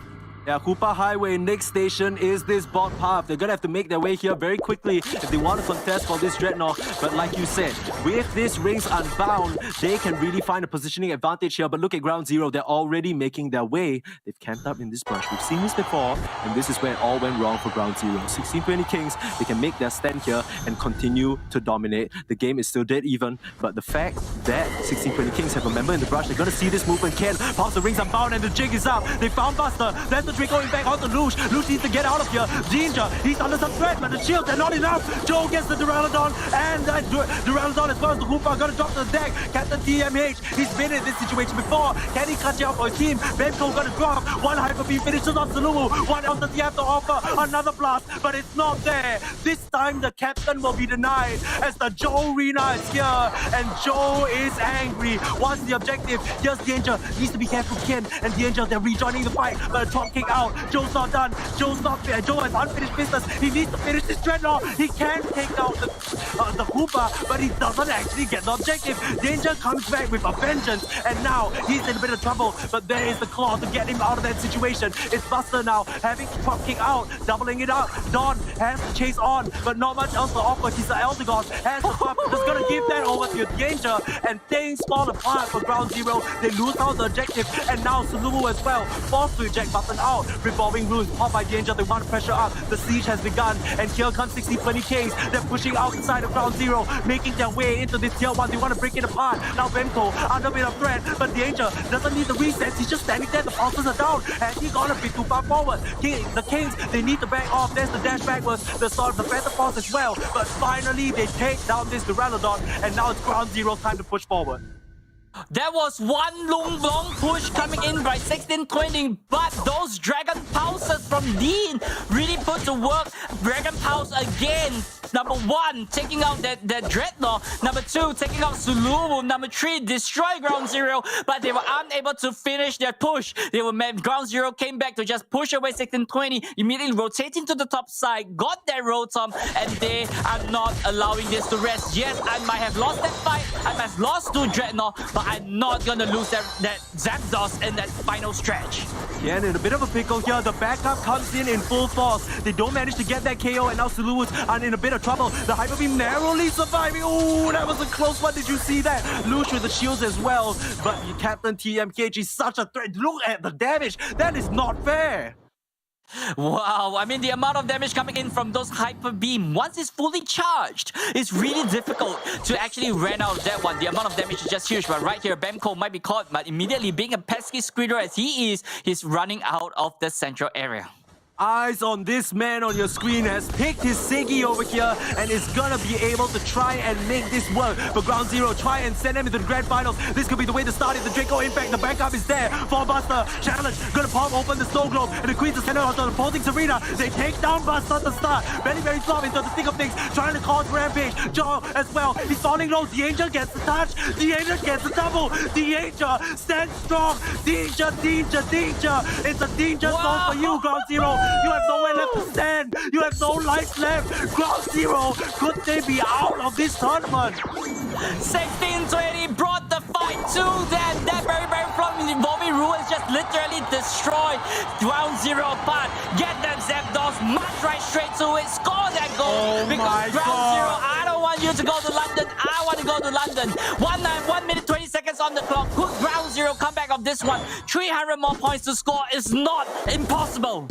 Yeah, Hoopa Highway next station is this bot path. They're gonna have to make their way here very quickly if they want to contest for this Dreadnought. But like you said, with this Rings Unbound, they can really find a positioning advantage here. But look at Ground Zero, they're already making their way. They've camped up in this brush. We've seen this before, and this is where it all went wrong for Ground Zero. 16-20 Kings, they can make their stand here and continue to dominate. The game is still dead even, but the fact that 16-20 Kings have a member in the brush, they're gonna see this movement. Ken pass the Rings Unbound and the jig is up. They found Buster. That's the trick going back onto Luge. Luge needs to get out of here. Danger, he's under some threat, but the shields are not enough. Joe gets the Duraludon, and Duraludon as well as the Hoopa are gonna drop to the deck. Captain TMH, he's been in this situation before. Can he clutch it out for his team? Bemko gonna drop. One Hyper Beam finishes on Salumu. What else does he have to offer? Another blast, but it's not there. This time the captain will be denied as the Joe Rina is here, and Joe is angry. What's the objective? Here's Danger. Needs to be careful, Ken and Danger. They're rejoining the fight, but a drop kick out. Joe's not done. Joe has unfinished business. He needs to finish this Dreadnought. He can take out the Hoopa, but he doesn't actually get the objective. Danger comes back with a vengeance, and now he's in a bit of trouble, but there is the claw to get him out of that situation. It's Buster now, having to drop kick out, doubling it up. Dawn has to chase on, but not much else to offer. He's the Eldegoss, has the buff, just gonna give that over to Danger, and things fall apart for Ground Zero. They lose out the objective, and now Salumu as well, forced to eject Button out. Revolving Runes, popped by Danger, they want to pressure up. The siege has begun, and here comes 16-20 Kings. They're pushing out inside of Ground Zero, making their way into this tier 1. They want to break it apart. Now Bemko, under a bit of threat, but Danger doesn't need the resets. He's just standing there. The pulses are down, and he gone a bit too far forward. The Kings, they need to back off. There's the dash backwards, the sort of the Phantom Force as well. But finally, they take down this Duraludon, and now it's Ground Zero's time to push forward. There was one long push coming in by 16-20, but those Dragon Pulses from Dean really put to work. Dragon Pulse again. Number 1, taking out that Dreadnought. Number 2, taking out Suluwu. Number 3, destroy Ground Zero, but they were unable to finish their push. Ground Zero came back to just push away 16-20, immediately rotating to the top side, got their Rotom, and they are not allowing this to rest. Yes, I might have lost that fight. I might have lost to Dreadnought, but I'm not gonna lose that Zapdos in that final stretch. Yeah, and in a bit of a pickle here, the backup comes in full force. They don't manage to get that KO, and now Suluwus are in a bit of trouble. The Hyper Beam narrowly surviving. Oh, that was a close one. Did you see that? Lush with the shields as well. But Captain TMKG is such a threat. Look at the damage. That is not fair. Wow, I mean, the amount of damage coming in from those Hyper Beam, once it's fully charged, it's really difficult to actually run out of that one. The amount of damage is just huge, but right here, Bemco might be caught, but immediately being a pesky squidder as he is, he's running out of the central area. Eyes on this man on your screen has picked his Siggy over here and is gonna be able to try and make this work. But Ground Zero try and send him into the Grand Finals. This could be the way to start it. The Draco Impact, the backup is there. For Buster, challenge, gonna pop open the Snow Globe, and the Queen's the center of the opposing Serena. They take down Buster at the start. Very flop into the thick of things, trying to cause Rampage. Joe as well, he's falling low. The Angel gets the touch. The Angel gets the double. The Angel stands strong. Danger. It's a danger zone for you, Ground Zero. You have nowhere left to stand. You have no life left. Ground Zero, could they be out of this tournament? 16-20 brought the fight to them. That very flop involving Ruins just literally destroyed Ground Zero apart. Get them Zapdos, march right straight to it, score that goal. Because Ground Zero, I don't want you to go to London. I want to go to London. 1 minute 20 seconds on the clock. Could Ground Zero come back of this one? 300 more points to score is not impossible.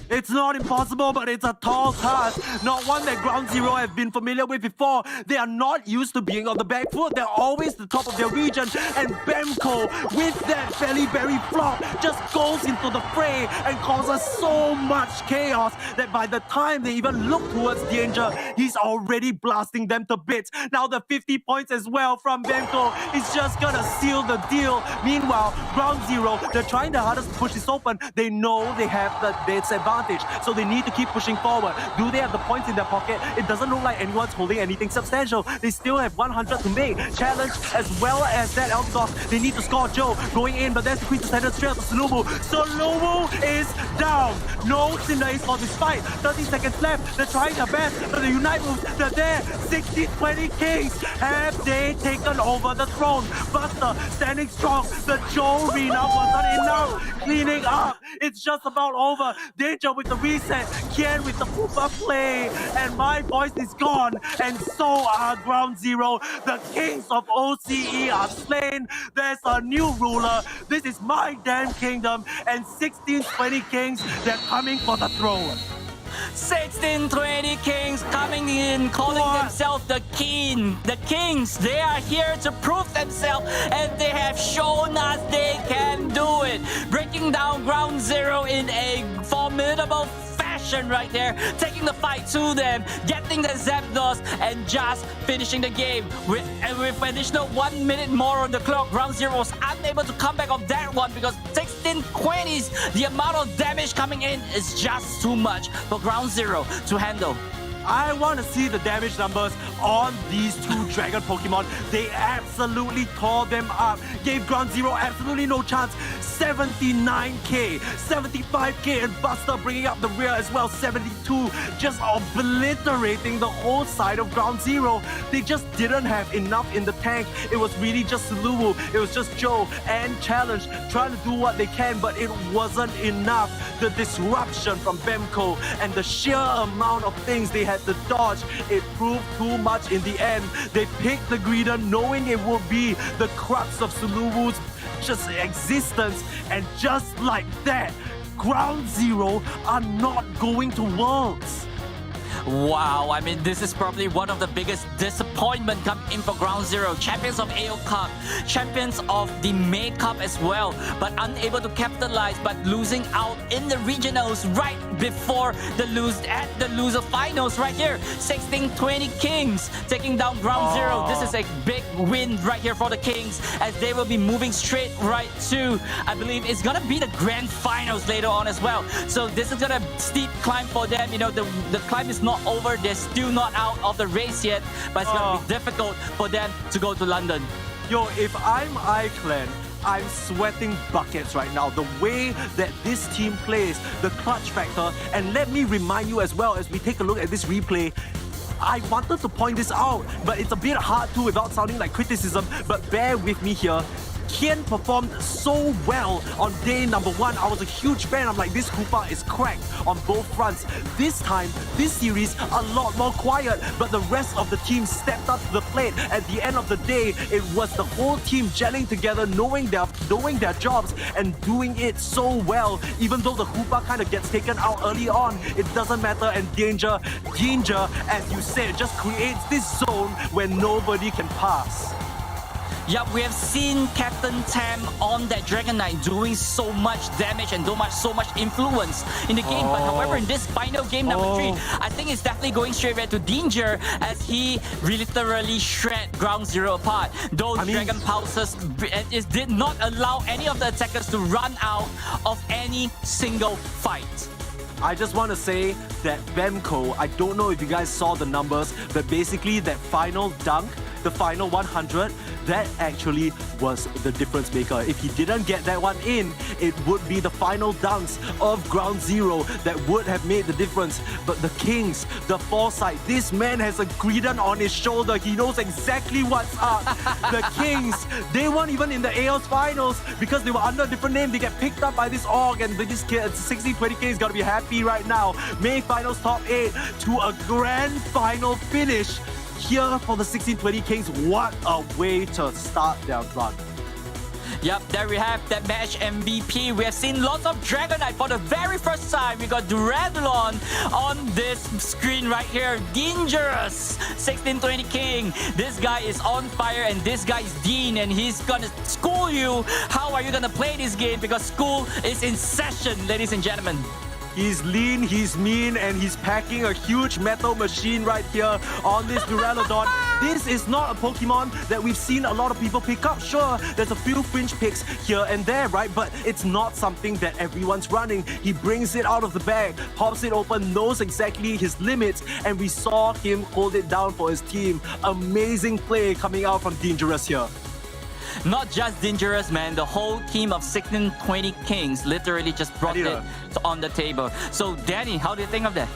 It's not impossible, but it's a tall task. Not one that Ground Zero have been familiar with before. They are not used to being on the back foot. They're always the top of their region. And Bemco, with that berry flop, just goes into the fray and causes so much chaos that by the time they even look towards danger, he's already blasting them to bits. Now the 50 points as well from Bemco is just gonna seal the deal. Meanwhile, Ground Zero, they're trying their hardest to push this open. They know they have the disadvantage. So they need to keep pushing forward. Do they have the points in their pocket? It doesn't look like anyone's holding anything substantial. They still have 100 to make. Challenge as well as that Elgos. They need to score Joe going in, but there's the Queen to send it straight to Suluwu. Suluwu is down. No Cinder is for this fight. 30 seconds left. They're trying their best, but the Unite moves, they're there. 16-20 Kings. Have they taken over the throne? Buster standing strong. The Joe arena wasn't enough. Cleaning up. It's just about over. Danger with the reset, Kian with the Poopa play, and my voice is gone, and so are Ground Zero. The kings of OCE are slain. There's a new ruler. This is my damn kingdom, and 16-20 Kings, they're coming for the throne. 16-20 Kings coming in, calling themselves the king. The Kings, they are here to prove themselves, and they have shown us they can do it. Breaking down Ground Zero in a formidable fashion right there, taking the fight to them, getting the Zapdos, and just finishing the game. With additional 1 minute more on the clock, Ground Zero was unable to come back of that one because 16-20s, the amount of damage coming in is just too much for Ground Zero to handle. I want to see the damage numbers on these two Dragon Pokemon. They absolutely tore them up. Gave Ground Zero absolutely no chance. 79k, 75k, and Buster bringing up the rear as well. 72, just obliterating the whole side of Ground Zero. They just didn't have enough in the tank. It was really just Suluwu. It was just Joe and Challenge trying to do what they can, but it wasn't enough. The disruption from Bemco and the sheer amount of things they had to dodge, it proved too much in the end. They picked the Greedent knowing it would be the crux of Suluwu's just existence, and just like that, Ground Zero are not going to Worlds. Wow, I mean, this is probably one of the biggest disappointment coming in for Ground Zero. Champions of AO Cup, champions of the May Cup as well, but unable to capitalize, but losing out in the regionals right before the loser finals right here. 16-20 Kings taking down Ground Zero. This is a big win right here for the Kings, as they will be moving straight right to, I believe it's gonna be the Grand Finals later on as well. So this is gonna steep climb for them. You know, the climb is not over. They're still not out of the race yet, but it's gonna be difficult for them to go to London. Yo, if I'm iClan, I'm sweating buckets right now. The way that this team plays, the clutch factor, and let me remind you as well, as we take a look at this replay, I wanted to point this out, but it's a bit hard to without sounding like criticism, but bear with me here. Kian performed so well on day number 1. I was a huge fan. I'm like, this Koopa is cracked on both fronts. This time, this series, a lot more quiet, but the rest of the team stepped up to the plate. At the end of the day, it was the whole team gelling together, knowing their jobs and doing it so well. Even though the Koopa kind of gets taken out early on, it doesn't matter. And Danger, as you said, just creates this zone where nobody can pass. Yeah, we have seen Captain Tam on that Dragon Knight doing so much damage and so much influence in the game. But however, in this final game number 3, I think it's definitely going straight red to Danger, as he literally shred Ground Zero apart. Those Dragon Pulses did not allow any of the attackers to run out of any single fight. I just want to say that Bemco, I don't know if you guys saw the numbers, but basically that final dunk, the final 100, that actually was the difference maker. If he didn't get that one in, it would be the final dunks of Ground Zero that would have made the difference. But the Kings, the foresight, this man has a Greedon on his shoulder. He knows exactly what's up. The Kings, they weren't even in the AOS finals because they were under a different name. They get picked up by this org, and this kid, 16-20K, is gonna be happy right now. May Finals top 8 to a grand final finish. Here for the 16-20 Kings, what a way to start their run. Yep, there we have that match MVP. We have seen lots of Dragon Knight for the very first time. We got Durandalon on this screen right here. Dangerous 16-20 King. This guy is on fire, and this guy is Dean, and he's gonna school you. How are you gonna play this game? Because school is in session, ladies and gentlemen. He's lean, he's mean, and he's packing a huge metal machine right here on this Duraludon. This is not a Pokemon that we've seen a lot of people pick up. Sure, there's a few fringe picks here and there, right? But it's not something that everyone's running. He brings it out of the bag, pops it open, knows exactly his limits, and we saw him hold it down for his team. Amazing play coming out from Dangerous here. Not just Dangerous, man. The whole team of 16-20 Kings literally just brought it on the table. So, Danny, how do you think of that?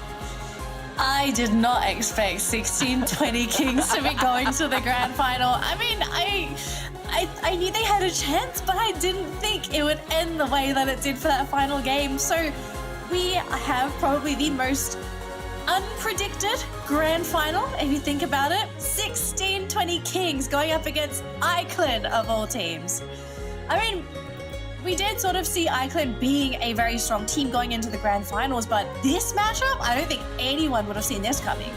I did not expect 16-20 Kings to be going to the grand final. I mean, I knew they had a chance, but I didn't think it would end the way that it did for that final game. So we have probably the most unpredicted grand final, if you think about it. 16-20 Kings going up against iClan of all teams. I mean, we did sort of see iClan being a very strong team going into the grand finals, but this matchup, I don't think anyone would have seen this coming.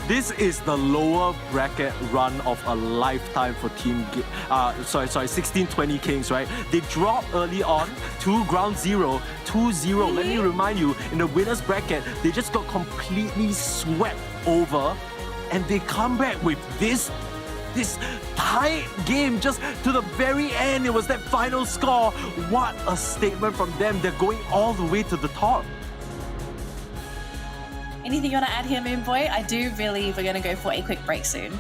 This is the lower bracket run of a lifetime for Team 16-20 Kings, right? They dropped early on to Ground Zero, 2-0. Let me remind you, in the winner's bracket, they just got completely swept over, and they come back with this tight game just to the very end. It was that final score. What a statement from them. They're going all the way to the top. Anything you want to add here, Moon Boy? I do believe we're going to go for a quick break soon.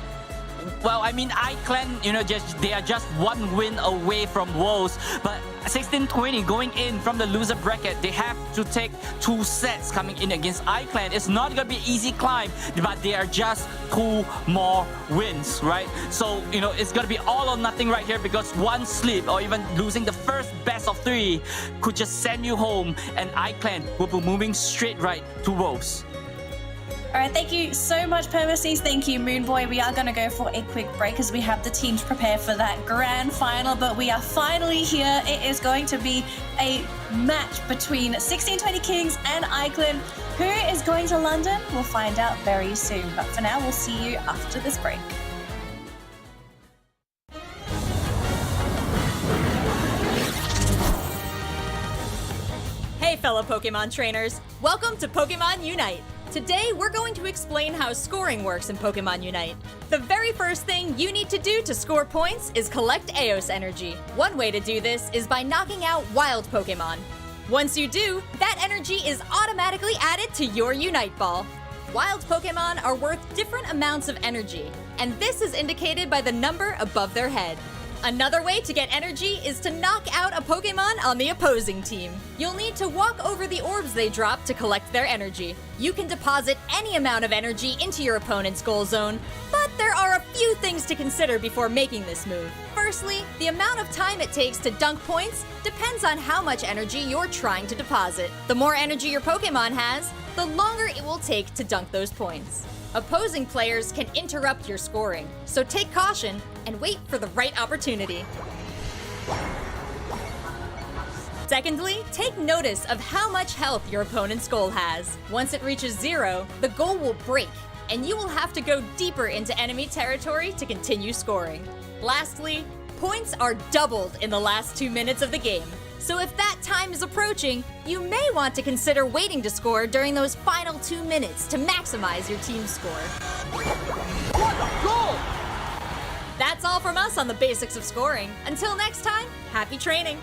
Well, I mean, iClan, you know, they are just one win away from woes. But 16-20 going in from the loser bracket, they have to take 2 sets coming in against iClan. It's not going to be an easy climb, but they are just 2 more wins, right? So, you know, it's going to be all or nothing right here, because one slip or even losing the first best of 3 could just send you home, and iClan will be moving straight right to woes. All right, thank you so much, Permacies. Thank you, Moonboy. We are going to go for a quick break as we have the teams prepare for that grand final, but we are finally here. It is going to be a match between 1620 Kings and Eichland. Who is going to London? We'll find out very soon. But for now, we'll see you after this break. Hey fellow Pokemon trainers, welcome to Pokémon UNITE. Today we're going to explain how scoring works in Pokémon UNITE. The very first thing you need to do to score points is collect Eos energy. One way to do this is by knocking out wild Pokemon. Once you do, that energy is automatically added to your Unite Ball. Wild Pokemon are worth different amounts of energy, and this is indicated by the number above their head. Another way to get energy is to knock out a Pokemon on the opposing team. You'll need to walk over the orbs they drop to collect their energy. You can deposit any amount of energy into your opponent's goal zone, but there are a few things to consider before making this move. Firstly, the amount of time it takes to dunk points depends on how much energy you're trying to deposit. The more energy your Pokemon has, the longer it will take to dunk those points. Opposing players can interrupt your scoring, so take caution and wait for the right opportunity. Secondly, take notice of how much health your opponent's goal has. Once it reaches 0, the goal will break, and you will have to go deeper into enemy territory to continue scoring. Lastly, points are doubled in the last 2 minutes of the game. So if that time is approaching, you may want to consider waiting to score during those final 2 minutes to maximize your team's score. What a goal! That's all from us on the basics of scoring. Until next time, happy training!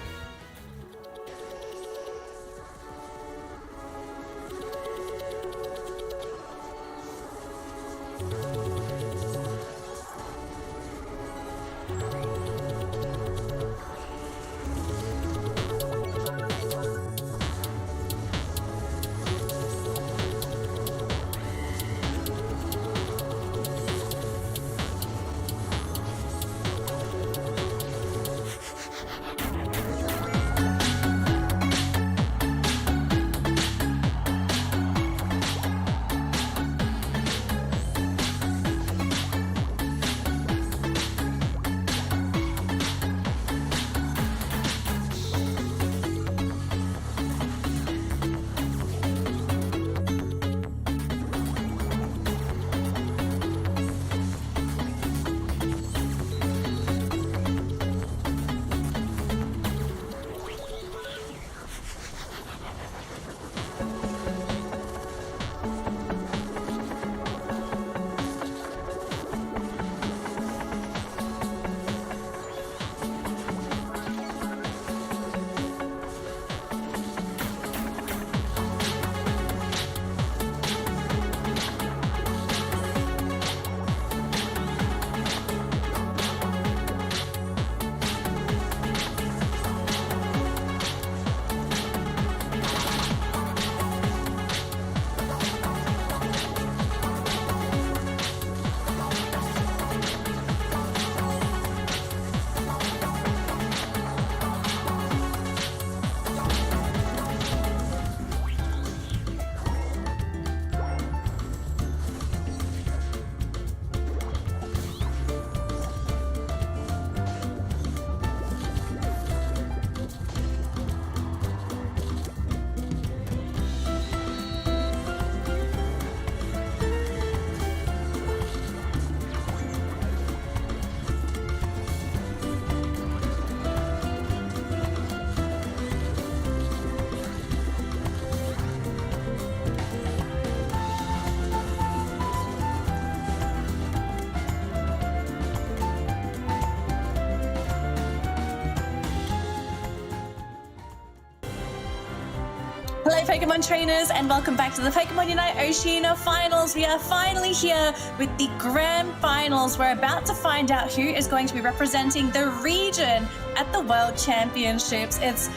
Hello Pokemon trainers and welcome back to the Pokémon UNITE Oceania Finals. We are finally here with the Grand Finals. We're about to find out who is going to be representing the region at the World Championships. It's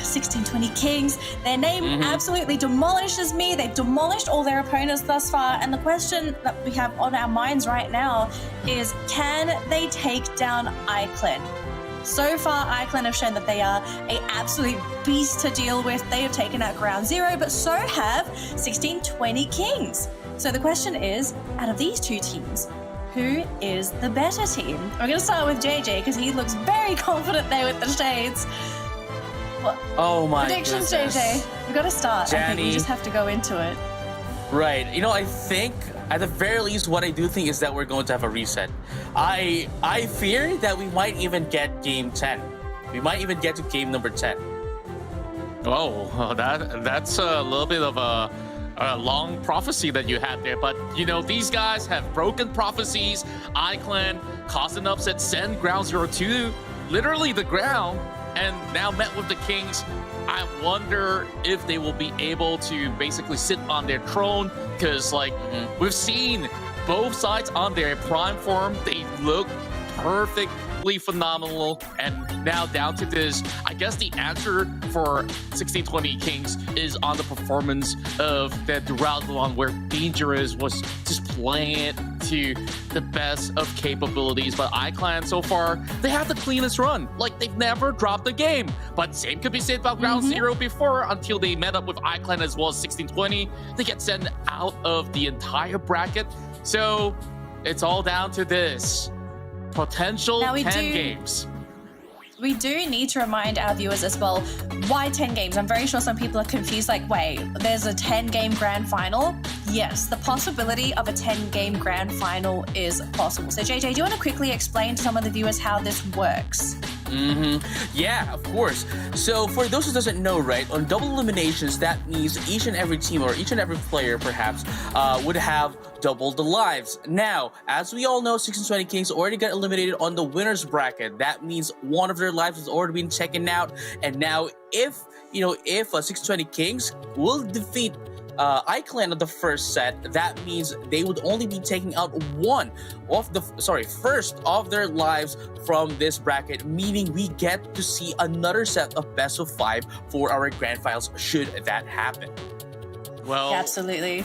1620 Kings. Their name absolutely demolishes me. They've demolished all their opponents thus far. And the question that we have on our minds right now is, can they take down Eichland? So far, Eichland have shown that they are an absolute beast to deal with. They have taken out Ground Zero, but so have 1620 Kings. So the question is, out of these two teams, who is the better team? We're going to start with JJ because he looks very confident there with the shades. Oh my predictions, goodness. JJ. We've got to start. I think we just have to go into it. Right. You know, I think at the very least, what I do think is that we're going to have a reset. I fear that we might even get game 10. We might even get to game number 10. Oh, that's a little bit of a long prophecy that you had there. But, you know, these guys have broken prophecies. iClan caused an upset, send Ground Zero to literally the ground, and now met with the Kings. I wonder if they will be able to basically sit on their throne, because like we've seen both sides on their prime form. They look perfectly phenomenal, and now down to this. I guess the answer for 1620 Kings is on the performance of the Duraludon, where Dangerous was just playing it to the best of capabilities. But iClan so far, they have the cleanest run. Like, they've never dropped a game. But same could be said about Ground Zero before, until they met up with iClan as well as 1620. They get sent out of the entire bracket. So it's all down to this. Potential 10 games. We do need to remind our viewers as well, why 10 games? I'm very sure some people are confused, like, wait, there's a 10-game grand final? Yes, the possibility of a 10-game grand final is possible. So JJ, do you want to quickly explain to some of the viewers how this works? Yeah, of course. So for those who doesn't know, right, on double eliminations, that means each and every team, or each and every player perhaps, would have double the lives. Now, as we all know, 1620 Kings already got eliminated on the winners bracket. That means one of their lives has already been taken out. And now if 1620 Kings will defeat iClan on the first set, that means they would only be taking out first of their lives from this bracket, meaning we get to see another set of best of 5 for our grand finals should that happen. Well, absolutely.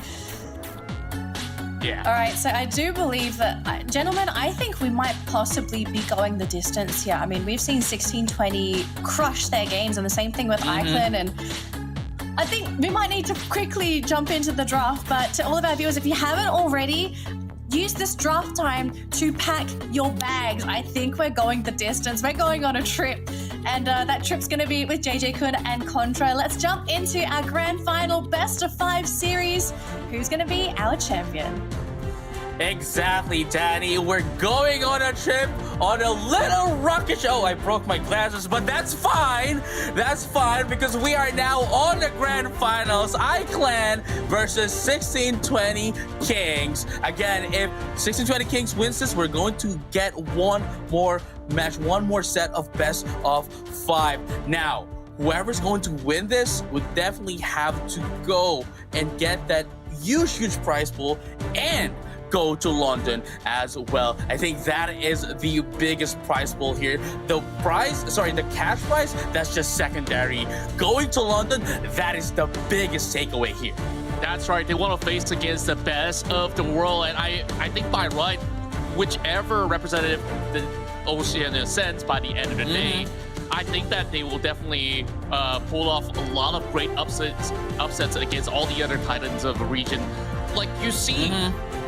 Yeah. All right, so I do believe that, gentlemen, I think we might possibly be going the distance here. I mean, we've seen 1620 crush their games, and the same thing with iClan, and I think we might need to quickly jump into the draft. But to all of our viewers, if you haven't already, use this draft time to pack your bags. I think we're going the distance. We're going on a trip, and that trip's going to be with JJ Kun and Contra. Let's jump into our grand final best of 5 series. Who's going to be our champion? Exactly, Danny. We're going on a trip on a little rocket show. Oh, I broke my glasses, but that's fine. That's fine, because we are now on the grand finals. iClan versus 1620 Kings. Again, if 1620 Kings wins this, we're going to get one more match, one more set of best of 5. Now, whoever's going to win this would definitely have to go and get that huge prize pool and go to London as well. I think that is the biggest prize pool here. The cash prize, that's just secondary. Going to London, that is the biggest takeaway here. That's right. They want to face against the best of the world, and I think by right, whichever representative the Oceania sends by the end of the day, I think that they will definitely pull off a lot of great upsets against all the other titans of the region. Like you see,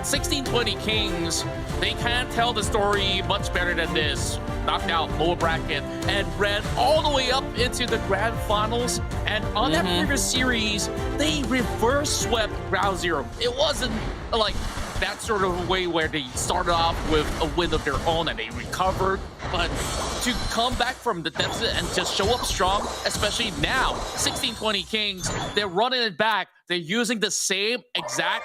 1620 Kings, they can tell the story much better than this. Knocked out lower bracket and ran all the way up into the grand finals. And on that previous series, they reverse swept Ground Zero. It wasn't like that sort of way where they started off with a win of their own and they recovered. But to come back from the deficit and just show up strong, especially now, 1620 Kings, they're running it back. They're using the same exact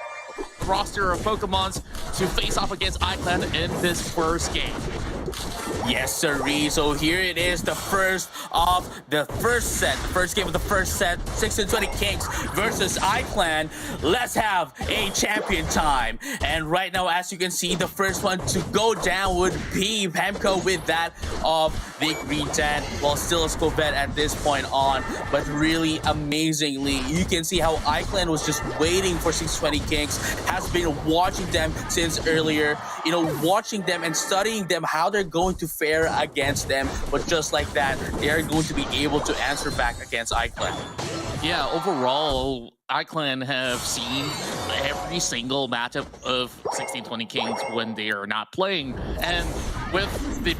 roster of Pokemons to face off against iClan in this first game. Yes, sirree. So here it is, the first game of the first set, 1620 Kings versus iClan. Let's have a champion time. And right now, as you can see, the first one to go down would be Pamco with that of the Green Tan, while still a Scovette at this point on. But really amazingly, you can see how iClan was just waiting for 1620 Kings, has been watching them since earlier, watching them and studying them, how they're going to fare against them. But just like that, they are going to be able to answer back against iClan. Yeah, overall, iClan have seen every single matchup of 1620 Kings when they are not playing. And with the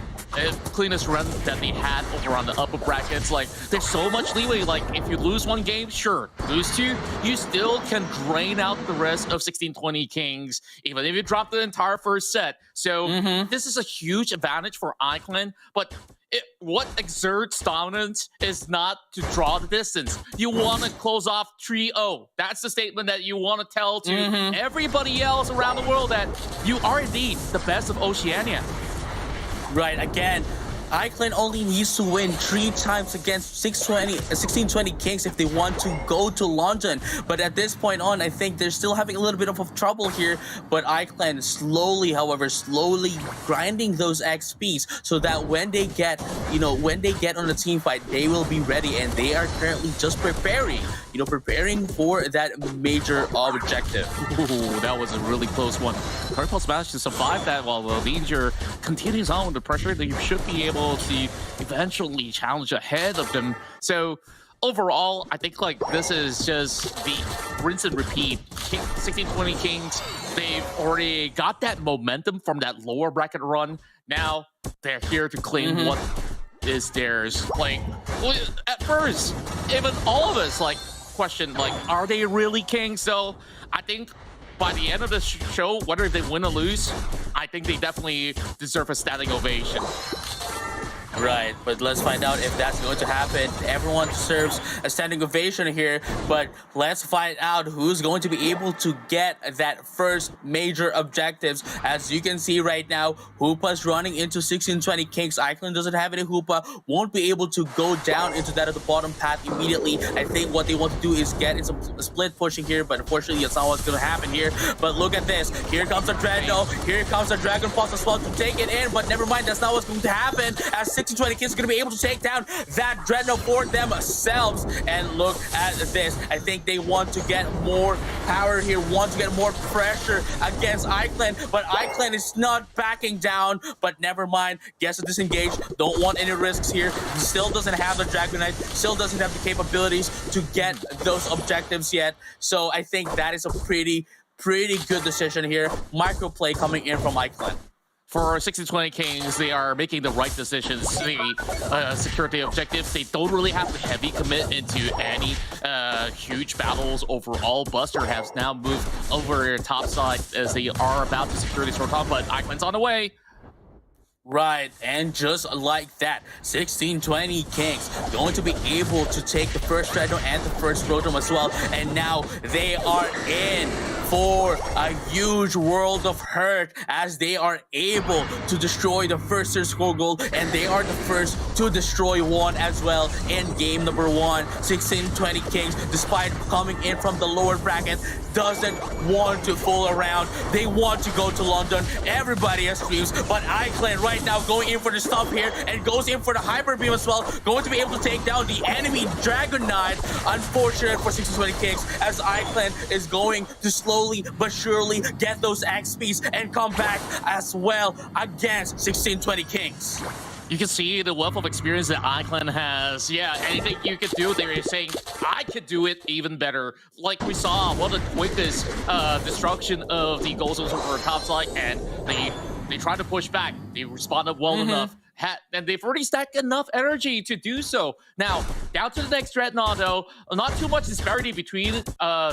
cleanest run that they had over on the upper brackets, like, there's so much leeway. Like, if you lose one game, sure, lose two, you still can drain out the rest of 1620 Kings, even if you drop the entire first set. So this is a huge advantage for iClan, but what exerts dominance is not to draw the distance. You want to close off 3-0. That's the statement that you want to tell to everybody else around the world, that you are indeed the best of Oceania. Right, again, iClan only needs to win 3 times against 1620 Kings if they want to go to London. But at this point on, I think they're still having a little bit of trouble here. But iClan slowly grinding those XPs so that when they get, when they get on a team fight, they will be ready. And they are currently just preparing for that major objective. Ooh, that was a really close one. Purple's managed to survive that while the danger continues on with the pressure. That you should be able to eventually challenge ahead of them. So overall, I think like this is just the rinse and repeat. 1620 Kings, they've already got that momentum from that lower bracket run. Now they're here to claim what is theirs. Like, at first, even all of us like question, like, are they really kings? So I think by the end of the show, whether they win or lose, I think they definitely deserve a standing ovation. Right, but let's find out if that's going to happen. Everyone deserves a standing ovation here, but let's find out who's going to be able to get that first major objectives. As you can see right now, Hoopa's running into 1620 Kings. iClan doesn't have any Hoopa, won't be able to go down into that at the bottom path immediately. I think what they want to do is get in some split pushing here, but unfortunately it's not what's going to happen here. But look at this. Here comes the Dreadnought. Here comes the Dragon Pulse as well to take it in, but never mind, that's not what's going to happen, as 1620 Kings are going to be able to take down that Dreadnought for themselves. And look at this. I think they want to get more power here, want to get more pressure against iClan, but iClan is not backing down. But never mind, gets to disengage, don't want any risks here. Still doesn't have the Dragonite, still doesn't have the capabilities to get those objectives yet. So I think that is a pretty good decision here. Microplay coming in from iClan. For 1620 Kings, they are making the right decisions. The security objectives, they don't really have to heavy commit into any huge battles overall. Buster has now moved over top side as they are about to secure this short top, but iClan's on the way. Right, and just like that, 1620 Kings going to be able to take the first Dreadnought and the first Rotom as well, and now they are in for a huge world of hurt as they are able to destroy the first score goal, and they are the first to destroy one as well in game number 1. 1620 Kings, despite coming in from the lower bracket, doesn't want to fool around. They want to go to London. Everybody has dreams, but iClan right now going in for the stomp here and goes in for the Hyper Beam as well, going to be able to take down the enemy Dragonite. Unfortunate for 1620 Kings as iClan is going to slowly but surely get those XPs and come back as well against 1620 Kings. You can see the wealth of experience that iClan has. Yeah, anything you could do, they're saying, I could do it even better. Like we saw, what a quickest destruction of the goals over topside, and they tried to push back. They responded well enough. And they've already stacked enough energy to do so. Now, down to the next Dreadnought, though. Not too much disparity between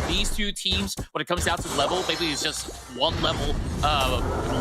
these two teams when it comes down to level. Maybe it's just one level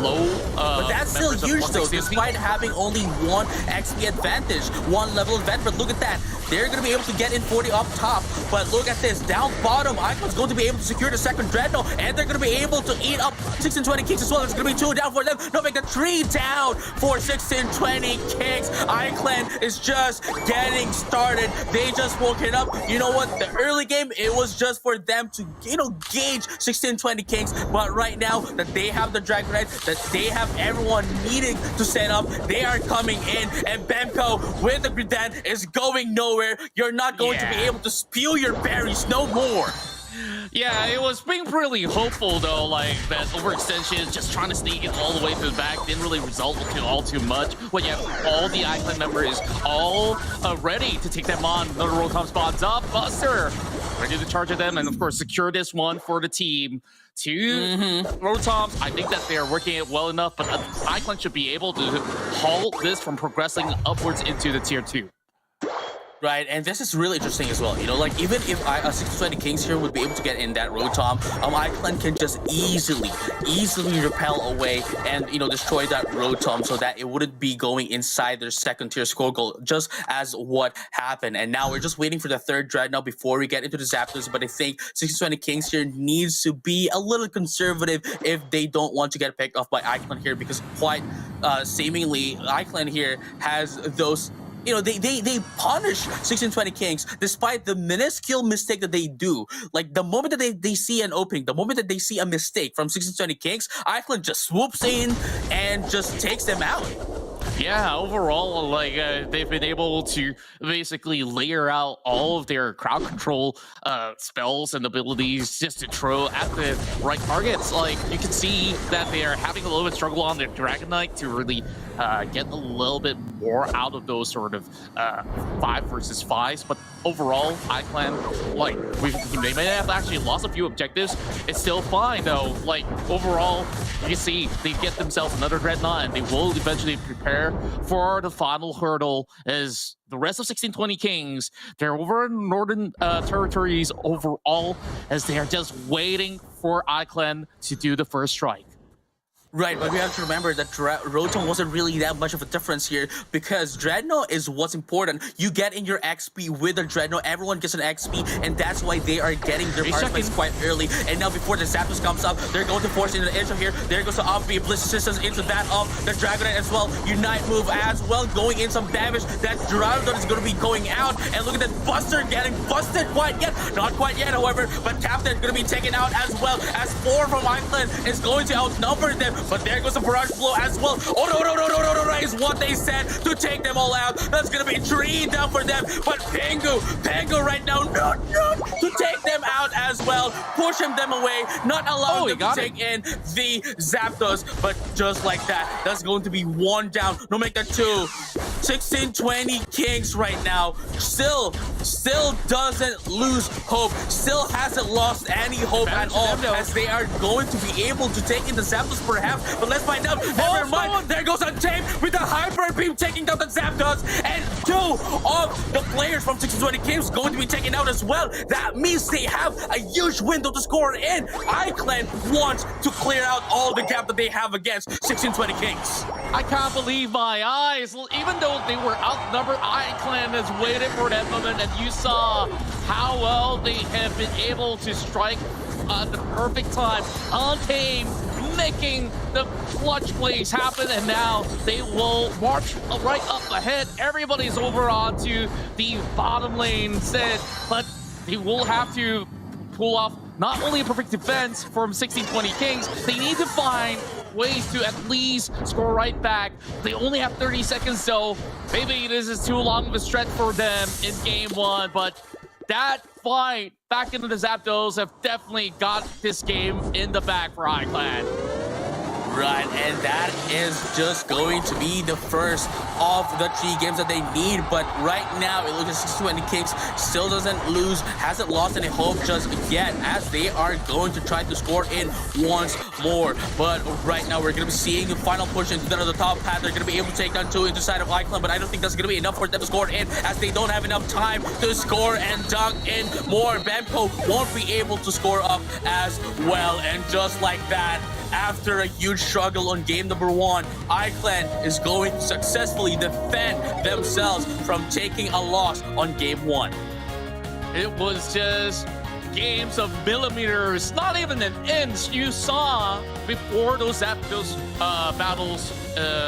low. But that's still huge, though, despite having only one XP advantage, one level advantage. But look at that. They're going to be able to get in 40 up top. But look at this. Down bottom, iClan's going to be able to secure the second Dreadnought. And they're going to be able to eat up 1620 Kings as well. There's going to be 2 down for them. No, make a 3 down for 1620 Kings. iClan is just getting started. They just woke it up. You know what? The early game, it was just for them to, gauge 1620 Kings. But right now that they have the Dragonite, that they have everyone needing to set up, they are coming in. And Bemco with the Gredan is going nowhere. You're not going to be able to spew your berries no more. Yeah, it was being pretty hopeful, though, like that overextension, just trying to sneak it all the way to the back, didn't really result into all too much. When you have all the iClan members all ready to take them on, another Rotom spawns up. Buster ready to charge at them and, of course, secure this one for the team. Two Rotoms, I think that they are working it well enough, but iClan should be able to halt this from progressing upwards into the tier 2. Right, and this is really interesting as well. You know, like even if 620 Kings here would be able to get in that Rotom, iClan can just easily repel away and, you know, destroy that Rotom so that it wouldn't be going inside their second tier score goal, just as what happened. And now we're just waiting for the third Dreadnought before we get into the Zapdos. But I think 620 Kings here needs to be a little conservative if they don't want to get picked off by iClan here, because quite seemingly iClan here has those. You know, they punish 1620 Kings despite the minuscule mistake that they do. Like, the moment that they see an opening, the moment that they see a mistake from 1620 Kings, iClan just swoops in and just takes them out. Yeah, overall, like, they've been able to basically layer out all of their crowd control spells and abilities just to throw at the right targets. Like, you can see that they are having a little bit of struggle on their Dragon Knight to really get a little bit more out of those sort of 5 versus 5s. But overall, iClan, like, they may have actually lost a few objectives. It's still fine, though. Like, overall, you can see they get themselves another Dreadnought, and they will eventually prepare for the final hurdle as the rest of 1620 Kings, they're over in Northern Territories overall, as they are just waiting for iClan to do the first strike. Right, but we have to remember that Rotom wasn't really that much of a difference here, because Dreadnought is what's important. You get in your XP with a Dreadnought, everyone gets an XP, and that's why they are getting their power spikes quite early. And now before the Zapdos comes up, they're going to force into the intro here. There goes the offbeat Blitz Systems into that of the Dragonite as well. Unite move as well, going in some damage. That Dragonite is going to be going out, and look at that Buster getting busted quite yet. Not quite yet, however, but Captain is going to be taken out as well, as 4 from iClan is going to outnumber them. But there goes the Barrage Blow as well. Oh, no, is what they said to take them all out. That's going to be 3 down for them. But Pangu right now, to take them out as well. Pushing them away, not allowing them to take in the Zapdos. But just like that, that's going to be 1 down. No, make that 2. 1620 Kings right now still doesn't lose hope. Still hasn't lost any hope at all, as they are going to be able to take in the Zapdos perhaps. But let's find out. Never mind. There goes Untamed with the Hyper Beam taking down the Zapdos, and 2 of the players from 1620 Kings going to be taken out as well. That means they have a huge window to score in. iClan wants to clear out all the gap that they have against 1620 Kings. I can't believe my eyes. Even though they were outnumbered, iClan has waited for that moment, and you saw how well they have been able to strike at the perfect time. Untamed, making the clutch plays happen, and now they will march right up ahead. Everybody's over onto the bottom lane instead, but they will have to pull off not only a perfect defense from 1620 Kings, they need to find ways to at least score right back. They only have 30 seconds, so maybe this is too long of a stretch for them in game 1, but that fight back into the Zapdos have definitely got this game in the bag for iClan. Right, and that is just going to be the first of the 3 games that they need. But right now, it looks like 1620 Kings still hasn't lost any hope just yet, as they are going to try to score in once more. But right now, we're going to be seeing the final push into the top path. They're going to be able to take down 2 into side of iClan, but I don't think that's going to be enough for them to score in, as they don't have enough time to score and dunk in more. Bamco won't be able to score up as well, and just like that, after a huge struggle on game number 1, iClan is going to successfully defend themselves from taking a loss on game 1. It was just games of millimeters, not even an inch. You saw before those battles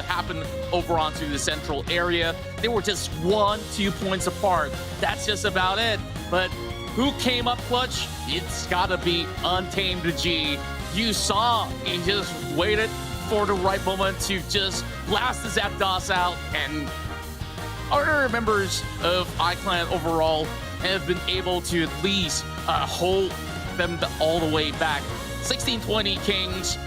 happened over onto the central area, they were just 1-2 points apart. That's just about it. But who came up clutch? It's gotta be Untamed G. You saw he just waited for the right moment to just blast the Zapdos out, and other members of iClan overall have been able to at least hold them all the way back. 1620 Kings,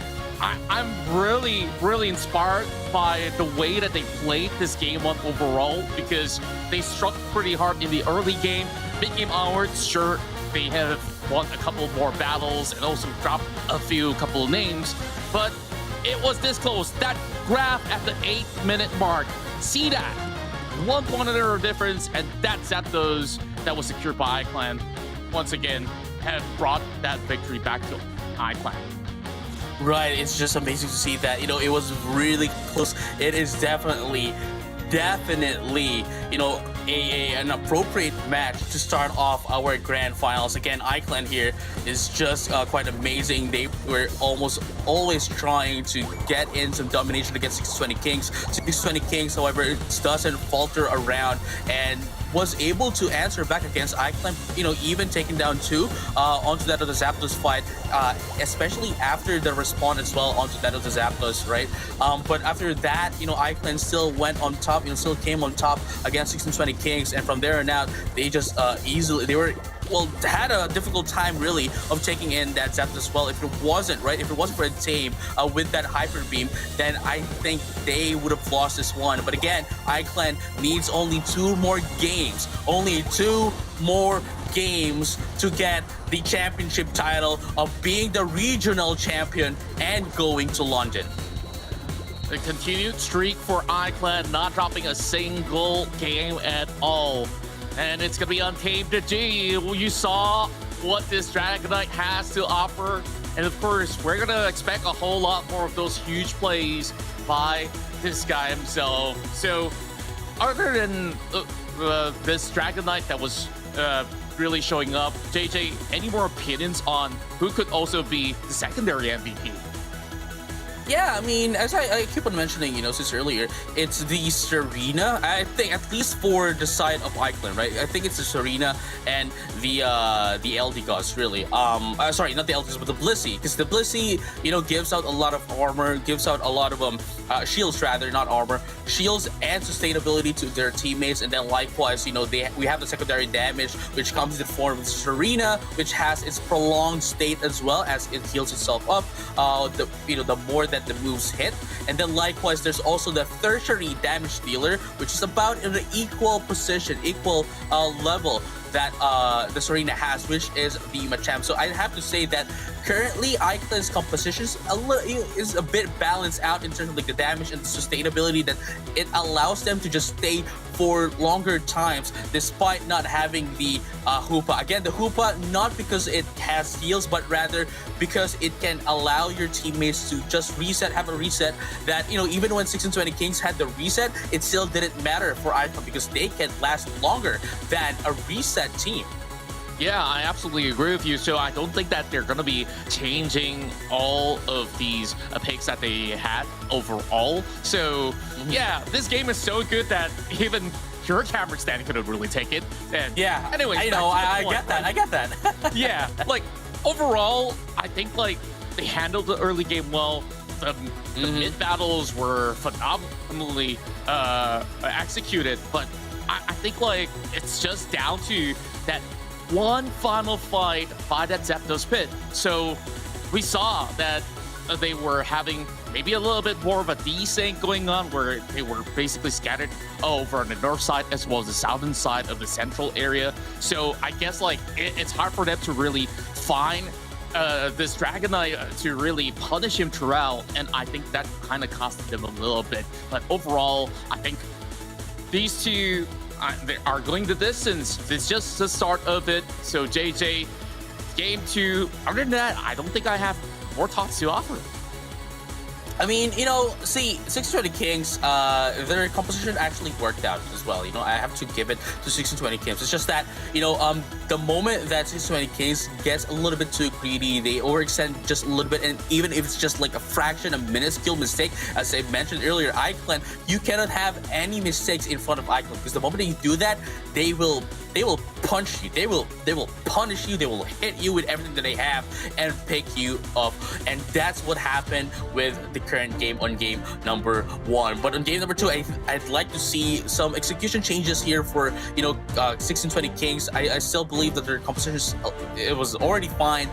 I'm really inspired by the way that they played this game 1 overall, because they struck pretty hard in the early game. Mid game onwards, sure, they have won a couple more battles and also dropped a couple of names, but it was this close. That graph at the 8-minute mark, see that? 1 point of error difference, and that Zapdos that was secured by iClan once again have brought that victory back to iClan. Right, it's just amazing to see that, it was really close. It is definitely, an appropriate match to start off our grand finals. Again, iClan here is just quite amazing. They were almost always trying to get in some domination against 620 Kings. 620 Kings, however, doesn't falter around and was able to answer back against iClan, even taking down 2 onto that of the Zapdos fight, especially after the respawn as well onto that of the Zapdos, right? But after that, iClan still went on top, still came on top against 1620 Kings, and from there on out, they just had a difficult time really of taking in that Zapdos as well. If it wasn't for a Tame with that Hyper Beam, then I think they would have lost this one. But again, iClan needs only 2 more games. Only 2 more games to get the championship title of being the regional champion and going to London. The continued streak for iClan, not dropping a single game at all. And it's going to be on tape to G. You saw what this Dragonite has to offer. And of course, we're going to expect a whole lot more of those huge plays by this guy himself. So, other than this Dragonite that was really showing up, JJ, any more opinions on who could also be the secondary MVP? Yeah, I mean, as I keep on mentioning, since earlier, it's the Serena. I think, at least for the side of iClan, right? I think it's the Serena and the Eldegoss, really. Sorry, not the Eldegoss, but the Blissey, because the Blissey, gives out a lot of armor, gives out a lot of shields, rather, not armor, shields and sustainability to their teammates, and then likewise, we have the secondary damage, which comes in the form of Serena, which has its prolonged state as well as it heals itself up. The more that the moves hit, and then likewise there's also the tertiary damage dealer, which is about in the equal position, equal level that the Serena has, which is the Machamp. So I'd have to say that currently iClan's composition is a bit balanced out in terms of the damage and the sustainability that it allows them to just stay for longer times despite not having the Hoopa. Again, the Hoopa, not because it has heals, but rather because it can allow your teammates to just have a reset that, even when 1620 Kings had the reset, it still didn't matter for iClan because they can last longer than a reset team. Yeah, I absolutely agree with you. So I don't think that they're going to be changing all of these picks that they had overall. So yeah, this game is so good that even your camera stand couldn't really take it. And yeah, anyway, I get that. I get that. Yeah, overall, I think they handled the early game well. The mid battles were phenomenally executed, but I think it's just down to that one final fight by that Zapdos pit. So we saw that they were having maybe a little bit more of a desync going on, where they were basically scattered over on the north side as well as the southern side of the central area. So I guess it's hard for them to really find this Dragonite to really punish him throughout, and I think that kind of costed them a little bit. But overall, I think these two they are going the distance. It's just the start of it. So JJ, game 2, other than that, I don't think I have more thoughts to offer. I mean, see, 620 Kings, their composition actually worked out as well. I have to give it to 620 Kings. It's just that, the moment that 620 Kings gets a little bit too greedy, they overextend just a little bit, and even if it's just a fraction, a minuscule mistake, as I mentioned earlier, iClan, you cannot have any mistakes in front of iClan, because the moment that you do that, they will punch you. They will punish you. They will hit you with everything that they have and pick you up. And that's what happened with the current game on game number 1. But on game number 2, I'd like to see some execution changes here for 1620 Kings. I still believe that their composition it was already fine.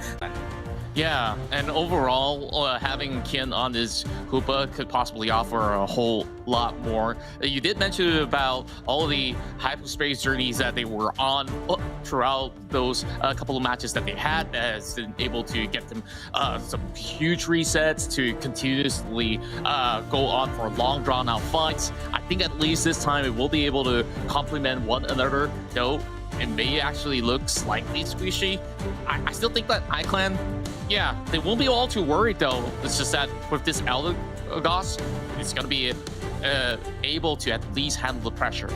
Yeah, and overall, having Kian on this Hoopa could possibly offer a whole lot more. You did mention about all the hyperspace journeys that they were on throughout those couple of matches that they had, that has been able to get them some huge resets to continuously go on for long drawn-out fights. I think at least this time it will be able to complement one another, though it may actually look slightly squishy. I still think that iClan, yeah, they won't be all too worried though. It's just that with this Eldegoss, it's gonna be able to at least handle the pressure.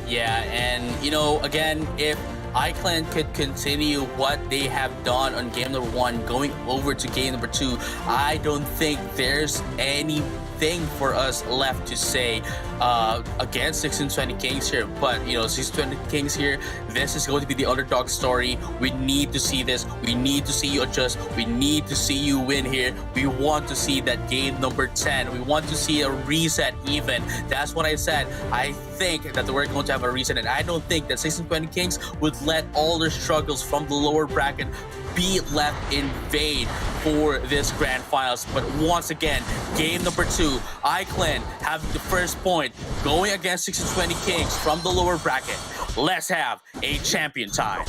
Yeah, and you know, again, if iClan could continue what they have done on game number 1 going over to game number 2, I don't think there's anything for us left to say against 1620 Kings here. But you know, 1620 Kings here, this is going to be the underdog story. We need to see this. We need to see you adjust. We need to see you win here. We want to see that game number 10. We want to see a reset even. That's what I said. I think that we're going to have a reset, and I don't think that 1620 Kings would let all their struggles from the lower bracket be left in vain for this grand finals. But once again, game number 2, iClan having the first point, going against 1620 Kings from the lower bracket. Let's have a champion tie.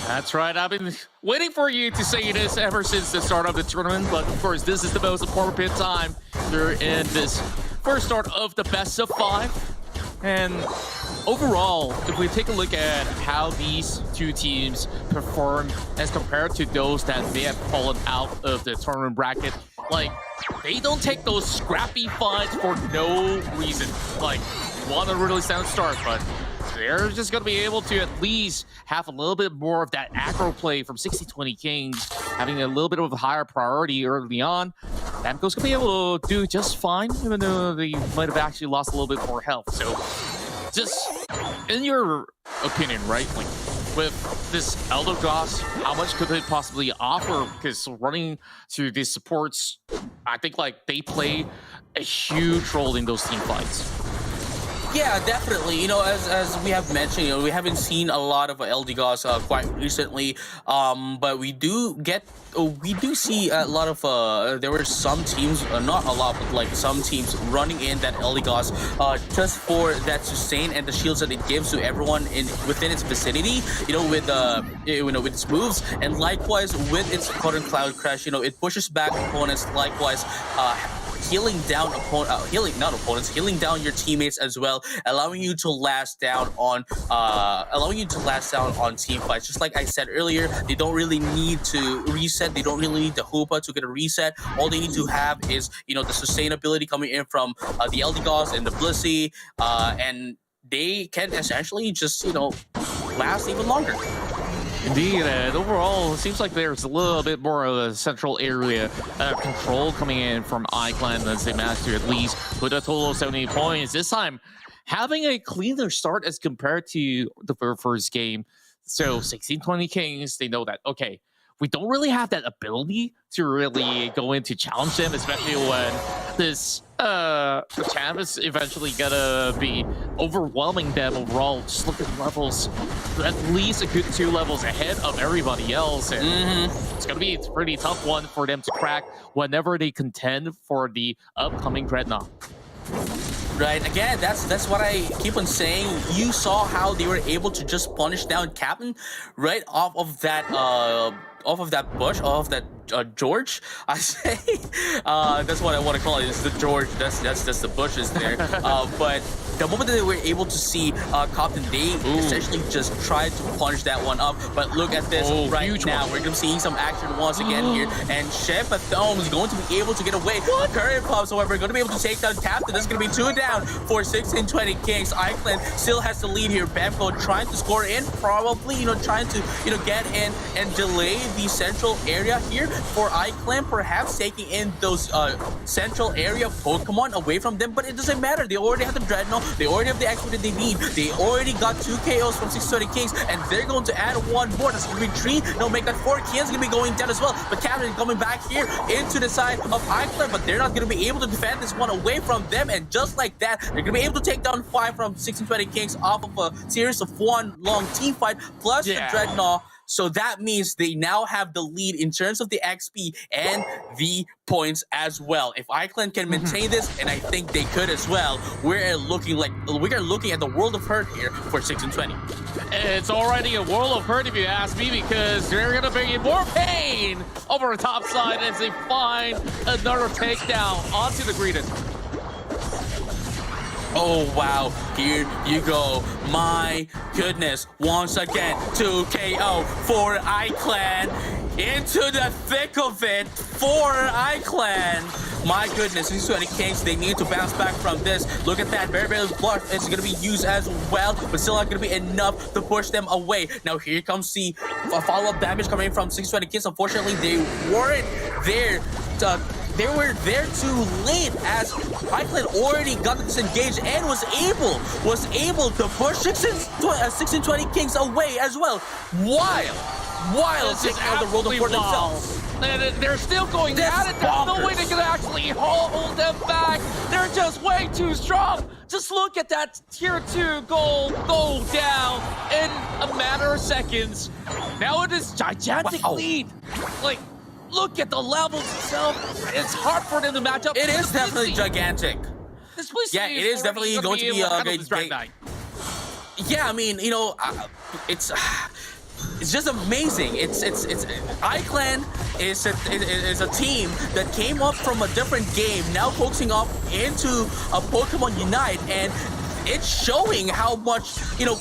That's right. I've been waiting for you to say this ever since the start of the tournament, but of course this is the most important time. They're in this first start of the best of 5. And overall, if we take a look at how these two teams perform as compared to those that may have fallen out of the tournament bracket, like, they don't take those scrappy fights for no reason. Like, want a really sound start, but they're just going to be able to at least have a little bit more of that aggro play from 1620 Kings, having a little bit of a higher priority early on. Namco's going to be able to do just fine, even though they might have actually lost a little bit more health. So, just in your opinion, right? Like, with this Eldegoss, how much could it possibly offer? Because running to these supports, I think like they play a huge role in those team fights. Yeah, definitely. You know, as we have mentioned, you know, we haven't seen a lot of Eldegoss quite recently, but we do see a lot of there were some teams, not a lot, but like some teams running in that Eldegoss just for that sustain and the shields that it gives to everyone within its vicinity. You know, with with its moves, and likewise with its current Cloud Crash. You know, it pushes back opponents. Likewise, healing down healing down your teammates as well, allowing you to last down on team fights. Just like I said earlier, they don't really need to reset. They don't really need the Hoopa to get a reset. All they need to have is, you know, the sustainability coming in from the Eldegoss and the Blissey, and they can essentially just, you know, last even longer. Indeed, and overall, it seems like there's a little bit more of a central area control coming in from iClan as they managed to at least put a total of 70 points. This time, having a cleaner start as compared to the first game. So 1620 Kings, they know that, okay, we don't really have that ability to really go in to challenge them, especially when this champ is eventually gonna be overwhelming them overall. Just look at the levels, at least a good 2 levels ahead of everybody else, and it's gonna be a pretty tough one for them to crack whenever they contend for the upcoming Dreadnought. Right, again, that's what I keep on saying. You saw how they were able to just punish down Captain right off of that bush, off of that George, I say. That's what I want to call it, is the George. That's the bushes there. But the moment that they were able to see Captain, they essentially just tried to punch that one up. But look at this right now. We're going to see some action once again here. And Chef Athome is going to be able to get away. Current Pups, however, going to be able to take down Captain. That's going to be 2 down for 1620 Kings. iClan still has the lead here. Bamco trying to score in, probably, you know, trying to, you know, get in and delay the central area here for iClan, perhaps taking in those central area Pokemon away from them. But it doesn't matter. They already have the Dreadnought. They already have the expert that they need. They already got 2 KOs from 1620 Kings, and they're going to add 1 more. That's going to be 3. No, make that 4. Kian's going to be going down as well. But Captain coming back here into the side of iClan, but they're not going to be able to defend this one away from them. And just like that, they're going to be able to take down 5 from 1620 Kings off of a series of 1 long team fight, plus the Dreadnought. So that means they now have the lead in terms of the XP and the points as well. If iClan can maintain this, and I think they could as well, we're looking at the world of hurt here for 6 and 20. It's already a world of hurt if you ask me, because they're gonna bring in more pain over the top side as they find another takedown onto the Greedon. Oh wow, here you go. My goodness, once again, 2 KO for iClan. Into the thick of it for iClan. My goodness, these 20 Kings, they need to bounce back from this. Look at that, Barrier's block is going to be used as well, but still not going to be enough to push them away. Now here comes the follow-up damage coming from 620 Kings. Unfortunately, they weren't there. They were there too late, as iClan already got disengaged and was able to push 6 and 20 Kings away as well, while taking out the road for themselves. They're still going at it. There's no way they can actually hold them back. They're just way too strong. Just look at that tier 2 gold go down in a matter of seconds. Now it is gigantic lead. Like, look at the levels itself. It's hard for them to match up. It is definitely gigantic. Yeah, it is definitely going to be yeah, I mean, you know, it's just amazing. It's iClan is a team that came up from a different game, now focusing up into a Pokémon UNITE, and it's showing how much, you know,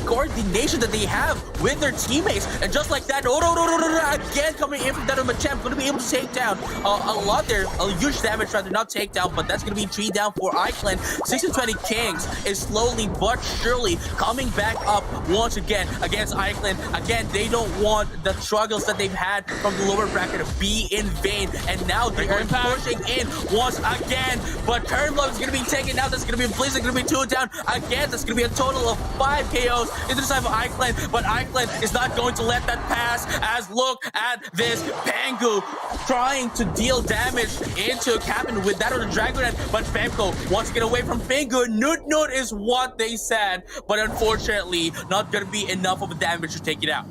coordination that they have with their teammates. And just like that, again coming in from that Machamp, going to be able to take down a lot there, a huge damage, rather, not take down, but that's going to be 3 down for iClan. 6 and 20 Kings is slowly but surely coming back up once again against iClan. Again, they don't want the struggles that they've had from the lower bracket to be in vain, and now they are pushing in once again, but Turn Love is going to be taken out. That's going to be Blizz, going to be 2 down again. That's going to be a total of 5 KOs into the side of iClan, but iClan is not going to let that pass, as look at this Pangu trying to deal damage into Captain with that of the Dragon, but Femco wants to get away from Pangu. Noot is what they said, but unfortunately not going to be enough of a damage to take it out.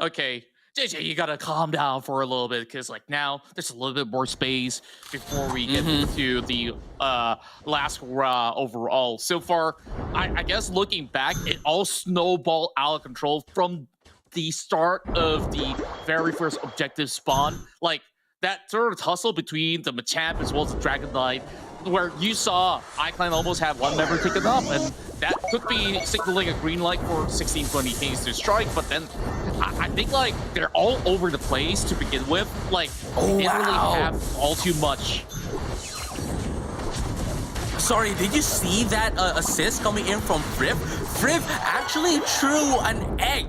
Okay, JJ, you gotta calm down for a little bit, because like now there's a little bit more space before we get into the last overall. So far, I guess looking back, it all snowballed out of control from the start of the very first objective spawn. Like that sort of tussle between the Machamp as well as the Dragon Knight, where you saw iClan almost have one member taken up, and that could be signaling a green light for 1620 Kings to strike. But then I think like they're all over the place to begin with. Like they didn't really have all too much. Sorry, did you see that assist coming in from Friv? Friv actually threw an egg.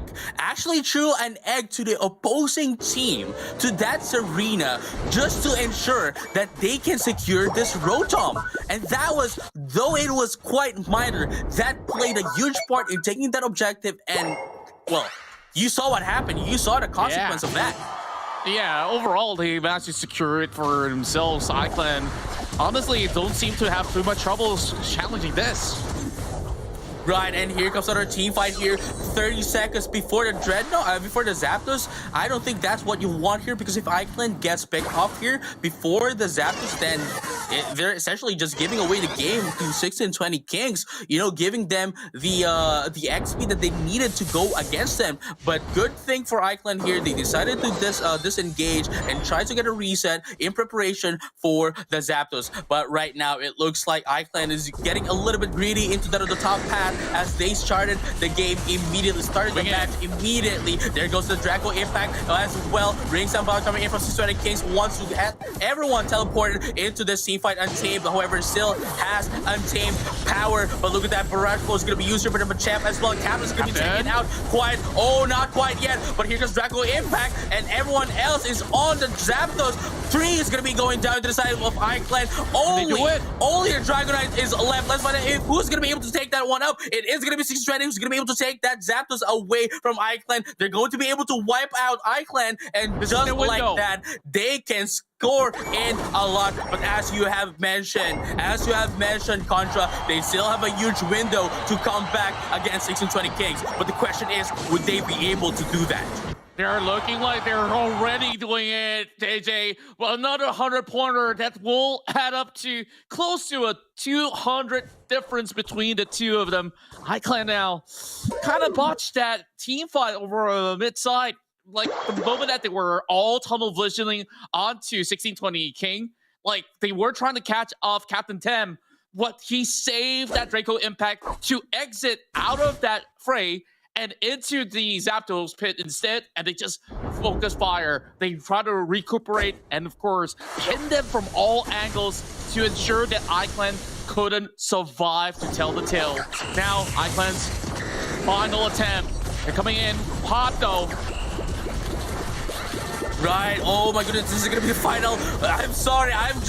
To the opposing team, to that Serena, just to ensure that they can secure this Rotom. And that was, though it was quite minor, that played a huge part in taking that objective. And, well, you saw what happened. You saw the consequence of that. Yeah, overall, they managed to secure it for themselves. iClan, honestly, don't seem to have too much trouble challenging this. Right, and here comes another team fight here. 30 seconds before the Dreadnought, before the Zapdos. I don't think that's what you want here, because if iClan gets picked off here before the Zapdos, then they're essentially just giving away the game to 6 and 20 Kings. You know, giving them the XP that they needed to go against them. But good thing for iClan here, they decided to disengage and try to get a reset in preparation for the Zapdos. But right now, it looks like iClan is getting a little bit greedy into the top path, as they started the game immediately, started the match immediately. There goes the Draco Impact as well. Ring Soundbound coming in from 620 Kings, wants to have everyone teleported into this team fight untamed. However, still has untamed power. But look at that, Barrage Flow is going to be used here for the Machamp as well. Captain's going to be taken out not quite yet. But here comes Draco Impact, and everyone else is on the Zapdos. 3 is going to be going down to the side of iClan. Only the Dragonite is left. Let's find out who's going to be able to take that one up. It is going to be 620 who's going to be able to take that Zapdos away from iClan. They're going to be able to wipe out iClan, and just like that, they can score in a lot. But as you have mentioned, Contra, they still have a huge window to come back against 6 and 20 Kings. But the question is, would they be able to do that? They're looking like they're already doing it, JJ. Well, another 100-pointer that will add up to close to a 200 difference between the two of them. iClan now kind of botched that team fight over a mid-side. Like, the moment that they were all tunnel visioning onto 1620 King, like, they were trying to catch off Captain Tem, but he saved that Draco Impact to exit out of that fray and into the Zapdos pit instead, and they just focus fire. They try to recuperate and, of course, pin them from all angles to ensure that iClan couldn't survive to tell the tale. Now, iClan's final attempt. They're coming in hot, though. Right, oh my goodness, this is gonna be the final. I'm sorry, I'm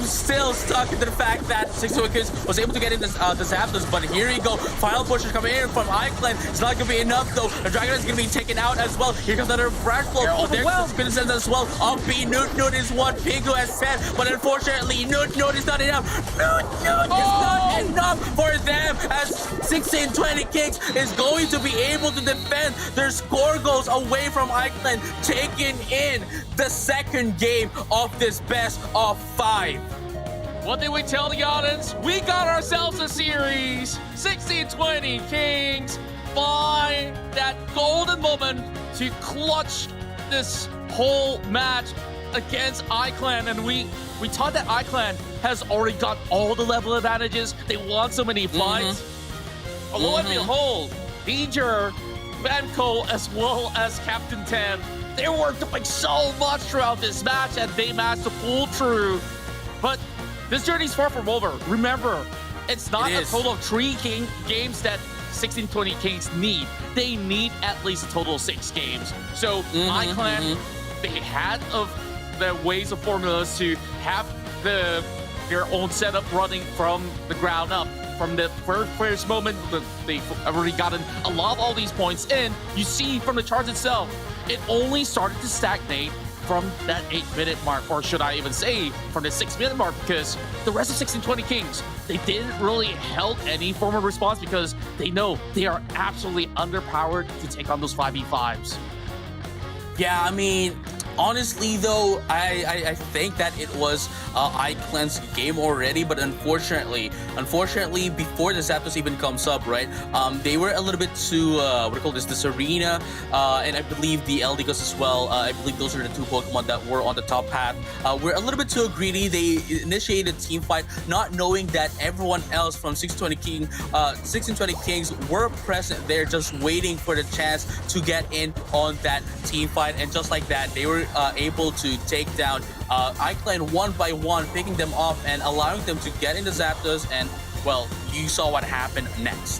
still stuck in the fact that 601 Kids was able to get in this Zapdos, but here you go. Final push is coming in from iClan. It's not gonna be enough though. The Dragon is gonna be taken out as well. Here comes another Brash Blow. Oh, there's the Spin Sense as well. Upbeat Newt is what Pingu has said, but unfortunately, Newt is not enough. Newt is not enough for them, as 1620 Kings is going to be able to defend. Their score goes away from iClan, taking in the second game of this best of 5. What did we tell the audience? We got ourselves a series. 1620 Kings find that golden moment to clutch this whole match against iClan, and we thought that iClan has already got all the level advantages. They won so many fights. Lo and behold, Danger, Vanco, as well as Captain Tem, they were doing so much throughout this match, and they managed to pull through. But this journey's far from over. Remember, it's not a total of 3 games that 1620 Kings need. They need at least a total of 6 games. So iClan, they had the ways of formulas to have their own setup running from the ground up. From the first moment that they've already gotten a lot of all these points in, you see from the charts itself, it only started to stagnate from that 8-minute mark, or should I even say from the 6-minute mark, because the rest of 1620 Kings, they didn't really held any form of response because they know they are absolutely underpowered to take on those 5v5s. Yeah, I mean, honestly though, I think that it was iClan's game already, but unfortunately, before the Zapdos even comes up, right, they were a little bit too, this arena, and I believe the Eldegoss as well. I believe those are the 2 Pokemon that were on the top path. Were a little bit too greedy. They initiated a team fight, not knowing that everyone else from 1620 Kings were present there, just waiting for the chance to get in on that team fight, and just like that, they were able to take down iClan one by one, picking them off and allowing them to get into Zapdos, and, well, you saw what happened next.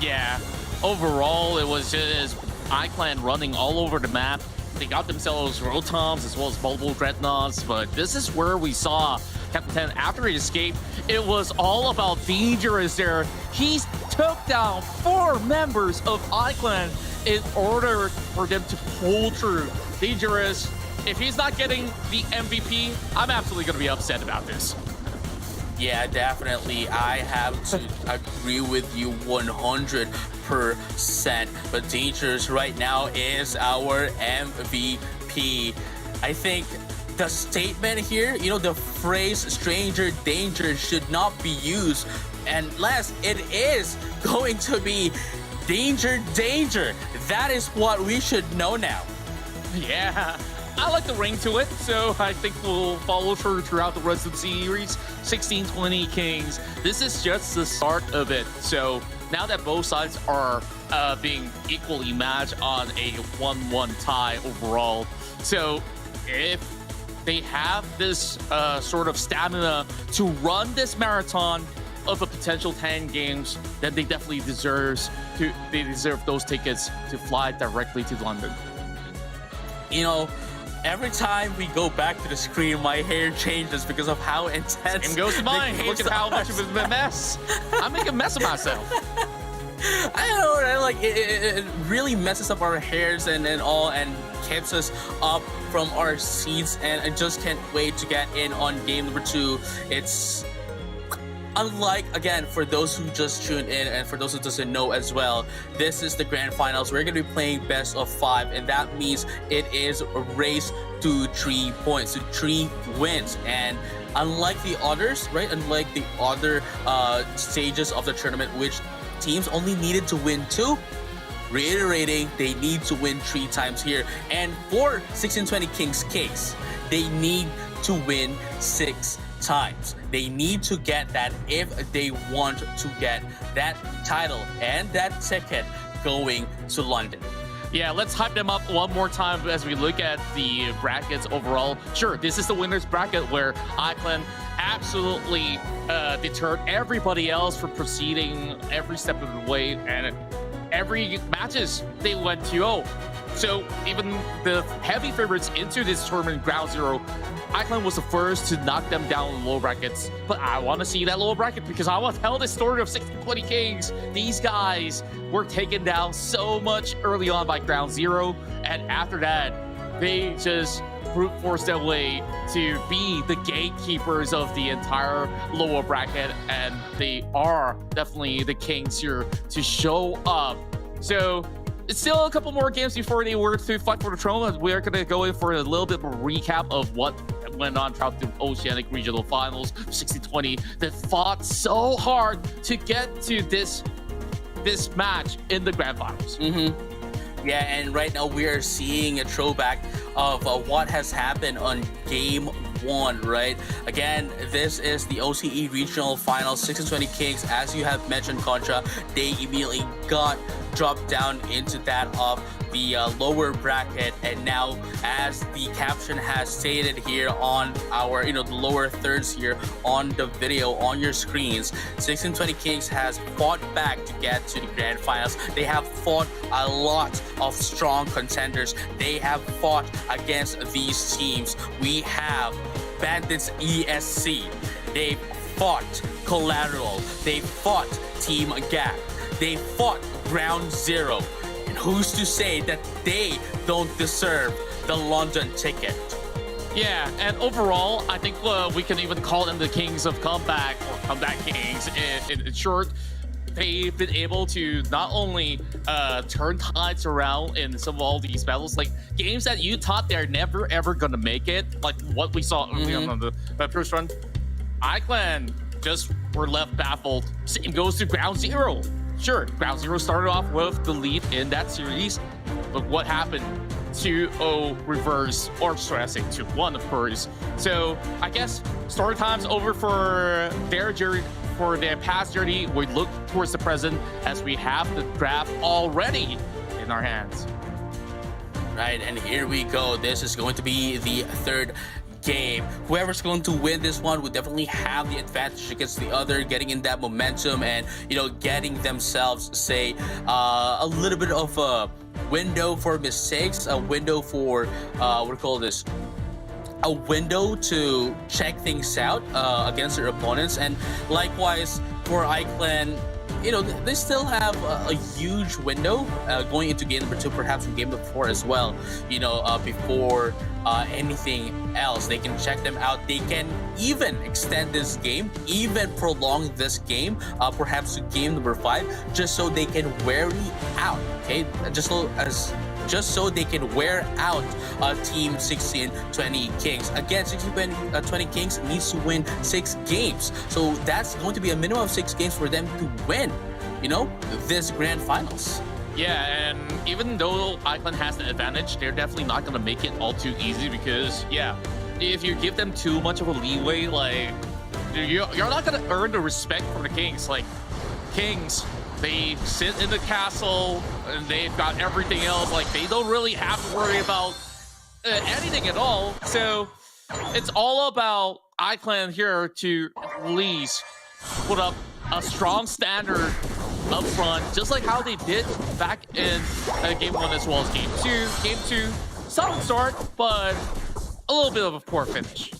Yeah, overall, it was just iClan running all over the map. They got themselves Rotoms as well as multiple Dreadnoughts, but this is where we saw Captain Ten, after he escaped, it was all about Dangerous there. He took down 4 members of iClan in order for them to pull through. Dangerous, if he's not getting the MVP, I'm absolutely going to be upset about this. Yeah, definitely. I have to agree with you 100%. But Dangerous right now is our MVP. I think the statement here, the phrase stranger danger should not be used unless it is going to be danger. That is what we should know now. Yeah, I like the ring to it, so I think we'll follow throughout the rest of the series. 1620 Kings, this is just the start of it. So now that both sides are being equally matched on a 1-1 tie overall, so if they have this sort of stamina to run this marathon of a potential 10 games, then they definitely deserve those tickets to fly directly to London. Every time we go back to the screen, my hair changes because of how intense. Same goes to mine. Look at how much of a mess. I make a mess of myself. I don't know, right? Like it really messes up our hairs and all, and keeps us up from our seats. And I just can't wait to get in on game number 2. It's unlike, again, for those who just tuned in and for those who doesn't know as well, this is the grand finals. We're going to be playing best of 5, and that means it is a race to 3 points, to 3 wins. And unlike the others, right, unlike the other stages of the tournament, which teams only needed to win 2, reiterating, they need to win 3 times here. And for 1620 Kings case, they need to win 6 times. They need to get that if they want to get that title and that ticket going to London. Yeah, let's hype them up one more time as we look at the brackets overall. Sure, this is the winner's bracket where iClan absolutely deterred everybody else from proceeding every step of the way, and every matches they went 2-0. So even the heavy favorites into this tournament, Ground Zero, iClan was the first to knock them down in the lower brackets. But I want to see that lower bracket because I want to tell the story of 1620 Kings. These guys were taken down so much early on by Ground Zero, and after that, they just brute force their way to be the gatekeepers of the entire lower bracket, and they are definitely the Kings here to show up. So it's still a couple more games before they were to fight for the throne. We're going to go in for a little bit of a recap of what went on throughout the Oceanic Regional Finals 1620 that fought so hard to get to this match in the Grand Finals. Yeah, and right now we are seeing a throwback of what has happened on Game 1, right? Again, this is the OCE Regional Finals 1620 Kings. As you have mentioned, Contra, they immediately got dropped down into that of the lower bracket, and now, as the caption has stated here on our, the lower thirds here on the video on your screens, 1620 Kings has fought back to get to the grand finals. They have fought a lot of strong contenders. They have fought against these teams. We have Bandits ESC. They fought Collateral. They fought Team Gap. They fought Ground Zero. And who's to say that they don't deserve the London ticket? Yeah, and overall, I think we can even call them the Kings of Comeback, or Comeback Kings. In short, they've been able to not only turn tides around in some of all these battles, like games that you thought they're never ever gonna make it, like what we saw early on the first run. iClan just were left baffled. Same goes to Ground Zero. Sure, Ground Zero started off with the lead in that series, but what happened? 2-0 reverse, or stressing 2-1, of course. So I guess story time's over for their journey, for their past journey. We look towards the present as we have the draft already in our hands. Right, and here we go. This is going to be the third game. Whoever's going to win this one would definitely have the advantage against the other, getting in that momentum and, getting themselves, say, a little bit of a window for mistakes, a window for, a window to check things out against their opponents. And likewise for iClan, they still have a huge window going into game number 2, perhaps from game number 4 as well. Before anything else, they can check them out. They can even extend this game, even prolong this game, perhaps to game number 5, just so they can wear out. Okay, just so they can wear out Team 1620 Kings. Again, 1620 Kings needs to win 6 games. So that's going to be a minimum of 6 games for them to win, this grand finals. Yeah, and even though iClan has the advantage, they're definitely not going to make it all too easy because, if you give them too much of a leeway, like, you're not going to earn the respect from the Kings. Like, Kings, they sit in the castle and they've got everything else. Like, they don't really have to worry about anything at all. So it's all about iClan here to at least put up a strong standard up front, just like how they did back in game 1 as well as game 2. Game 2, solid start, but a little bit of a poor finish.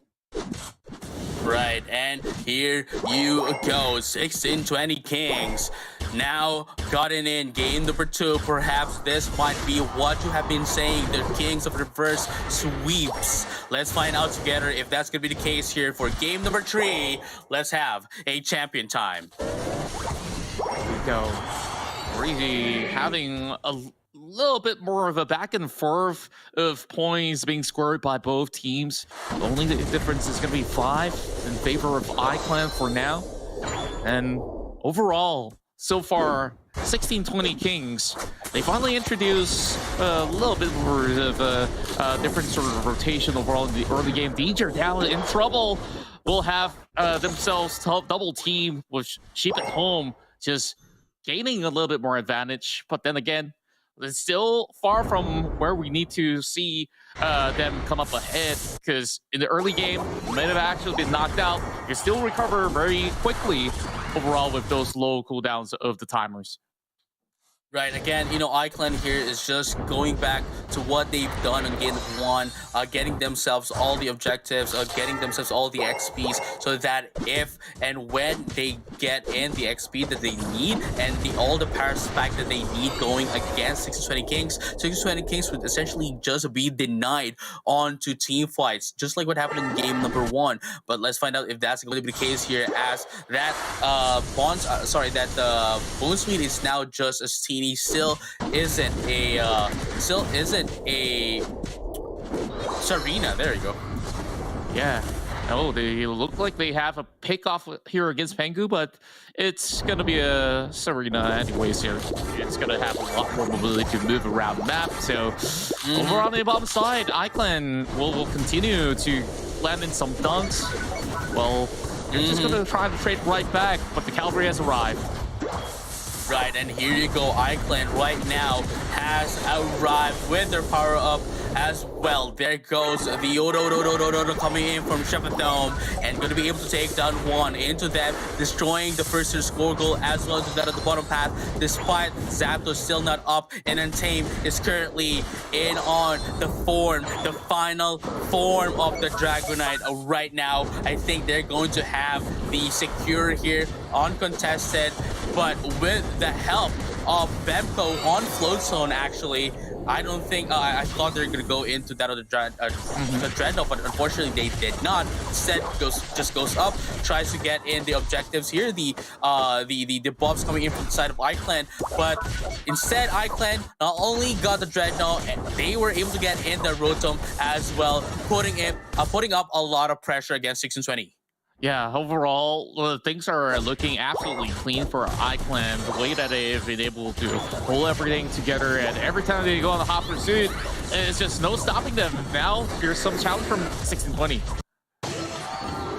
Right, and here you go, 1620 Kings. Now gotten in game number 2. Perhaps this might be what you have been saying, the Kings of reverse sweeps. Let's find out together if that's gonna be the case here for game number 3. Let's have a champion time. Here we go. Really having a little bit more of a back and forth of points being scored by both teams. Only the difference is going to be 5 in favor of iClan for now. And overall, so far, 1620 Kings, they finally introduced a little bit more of a different sort of rotation overall in the early game. DJ down in trouble will have themselves double team with Sheep at home, just gaining a little bit more advantage. But then again, it's still far from where we need to see them come up ahead, because in the early game, you might have actually been knocked out. You still recover very quickly overall with those low cooldowns of the timers. Right, again, you know, iClan here is just going back to what they've done in game 1, getting themselves all the objectives, getting themselves all the XPs, so that if and when they get in the XP that they need and all the power spike that they need going against 1620 Kings, 1620 Kings would essentially just be denied onto team fights, just like what happened in game number 1. But let's find out if that's going to be the case here, as that Bone Sweet is now just a team. Still isn't a Serena. There you go. Yeah. Oh, they look like they have a pick off here against Pengu, but it's gonna be a Serena anyways here. It's gonna have a lot more mobility to move around the map. So over on the bottom side, iClan will continue to land in some dunks. Well, you're just gonna try to trade right back, but the cavalry has arrived. Right, and here you go. iClan right now has arrived with their power up as well. There goes the Odo coming in from Shepherd Dome and going to be able to take down 1 into them, destroying the first score goal as well as that at the bottom path, despite Zapdos still not up, and Untamed is currently in on the final form of the Dragonite right now. I think they're going to have the secure here uncontested, but with the help of Bemco on Float Zone, actually, I don't think I thought they were gonna go into that other the Dreadnought, but unfortunately they did not. Instead, just goes up, tries to get in the objectives here. The buffs coming in from the side of iClan, but instead iClan not only got the Dreadnought, they were able to get in the Rotom as well, putting up a lot of pressure against 1620. Yeah, overall, things are looking absolutely clean for iClan. The way that they've been able to pull everything together, and every time they go on the hot pursuit, it's just no stopping them. Now, here's some challenge from 1620.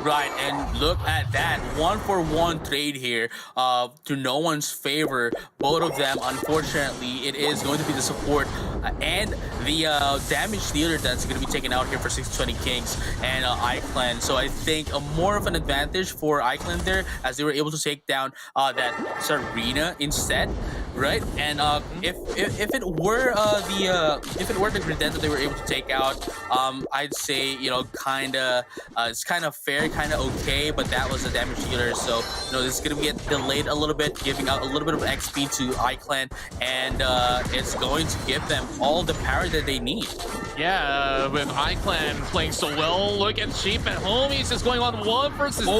Right, and look at that 1-for-1 trade here to no one's favor. Both of them, unfortunately, it is going to be the support and the damage dealer that's going to be taken out here for 1620 Kings and iClan. So I think more of an advantage for iClan there, as they were able to take down that Serena instead. Right, and if it were the Greninja that they were able to take out, I'd say, you know, it's kind of fair, kind of okay, but that was a damage dealer, so you know, this is gonna get delayed a little bit, giving out a little bit of XP to iClan, and it's going to give them all the power that they need. Yeah, with iClan playing so well, look at Sheep at home. He's just going on 1 versus 2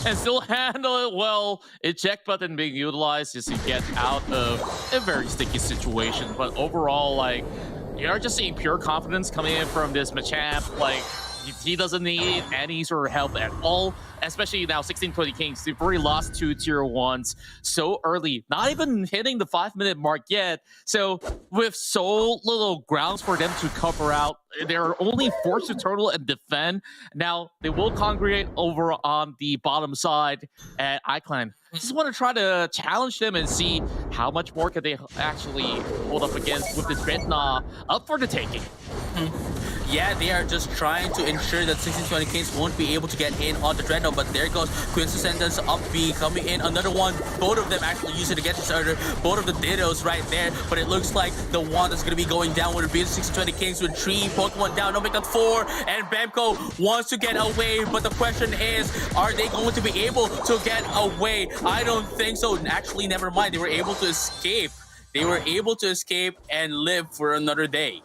and still handle it well. Eject button being utilized just to get out of a very sticky situation. But overall, like, you're just seeing pure confidence coming in from this Machamp. Like, he doesn't need any sort of help at all, especially now 1620 Kings. They've already lost 2 tier 1s so early, not even hitting the 5-minute mark yet. So with so little grounds for them to cover out, they're only forced to turtle and defend. Now they will congregate over on the bottom side at iClan. Just want to try to challenge them and see how much more can they actually hold up against with the Dreadnought up for the taking. Yeah, they are just trying to ensure that 1620 Kings won't be able to get in on the Dreadnought, but there goes Quincy Sentence up B coming in. Another one. Both of them actually use it against each other. Both of the Dittos right there, but it looks like the one that's going to be going down would be 1620 Kings with 3 Pokemon down. No, make that 4, and Bemco wants to get away, but the question is, are they going to be able to get away? I don't think so. Actually, never mind. They were able to escape. They were able to escape and live for another day.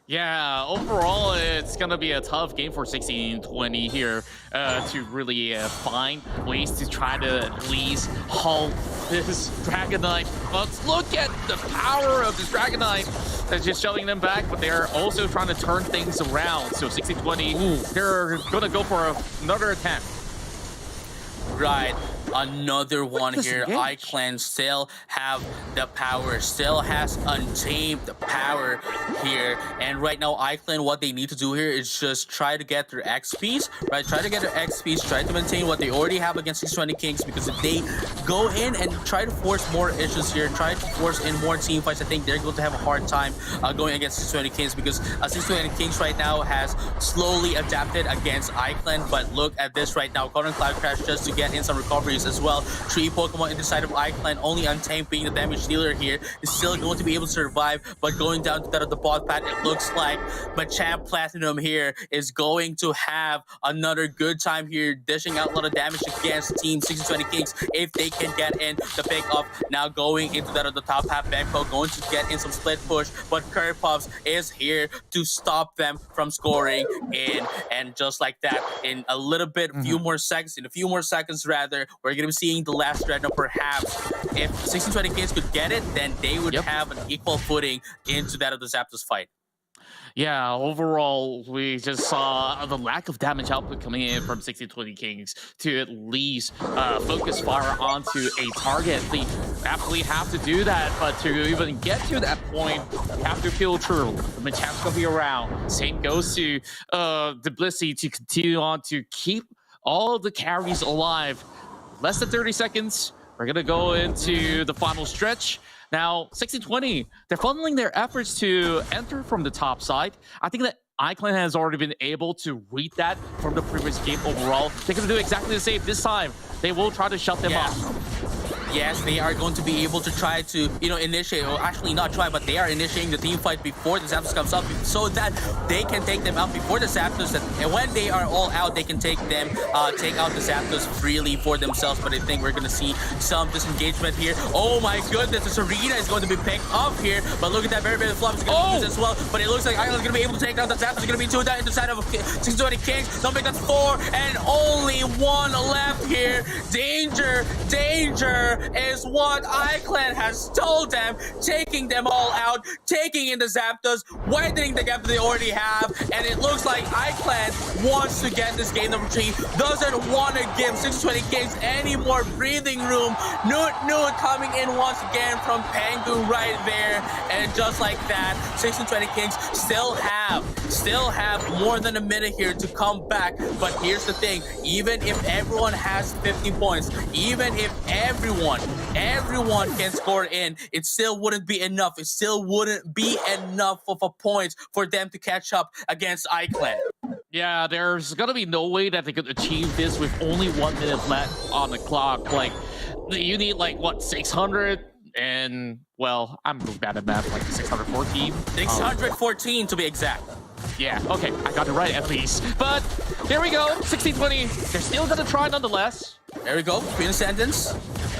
Yeah, overall, it's going to be a tough game for 1620 here to really find ways to try to at least halt this Dragonite. Let's look at the power of this Dragonite that's just shoving them back, but they're also trying to turn things around. So 1620, they're going to go for another attempt. Right, another one here. iClan still have the power, still has Untamed power here. And right now, iClan, what they need to do here is just try to get their XPs, right? Try to get their XPs, try to maintain what they already have against 620 Kings, because if they go in and try to force more issues here, try to force in more team fights, I think they're going to have a hard time going against 620 Kings, because 620 Kings right now has slowly adapted against iClan. But look at this right now. Caught on Cloud Crash just to get in some recoveries as well. 3 Pokemon in the side of iClan, only Untamed being the damage dealer here, is still going to be able to survive. But going down to that of the bot pad, it looks like Machamp Platinum here is going to have another good time here, dishing out a lot of damage against Team 620 Kings if they can get in the pick up. Now going into that of the top half, Bemco going to get in some split push, but Curve Puffs is here to stop them from scoring in. And just like that, in a little bit, in a few more seconds rather, we're going to be seeing the last Dreadnought. Perhaps if 1620 Kings could get it, then they would have an equal footing into that of the Zapdos fight. Yeah, overall, we just saw the lack of damage output coming in from 1620 Kings to at least focus fire onto a target. They absolutely have to do that, but to even get to that point, you have to feel true. The Machamp's going to be around. Same goes to the Blissey to continue on to keep all the carries alive. Less than 30 seconds. We're going to go into the final stretch. Now, 1620, they're funneling their efforts to enter from the top side. I think that iClan has already been able to read that from the previous game overall. They're going to do exactly the same this time. They will try to shut them off. Yes, they are going to be able to try to, initiate, or actually not try, but they are initiating the team fight before the Zapdos comes up, so that they can take them out before the Zapdos, and when they are all out, they can take out the Zapdos freely for themselves. But I think we're going to see some disengagement here. Oh my goodness, this arena is going to be picked up here, but look at that, very flop is going to use as well, but it looks like Island's going to be able to take down the Zapdos. Is going to be 2 down into the side of 620 Kings. Don't make that 4, and only 1 left here. Danger is what iClan has told them, taking them all out, taking in the Zapdos, widening the gap that they already have, and it looks like iClan wants to get this game number 3, doesn't want to give 620 Kings any more breathing room. Newt coming in once again from Pangu right there, and just like that, 620 Kings still have more than a minute here to come back. But here's the thing, even if everyone has 50 points, even if everyone can score in, it still wouldn't be enough. It still wouldn't be enough of a points for them to catch up against iClan. Yeah, there's gonna be no way that they could achieve this with only 1 minute left on the clock. Like, you need like what, 600? And well, I'm bad at math, like 614? 614 to be exact. Yeah, okay, I got it right at least. But here we go, 1620. They're still gonna try nonetheless. There we go, Queen Ascendance.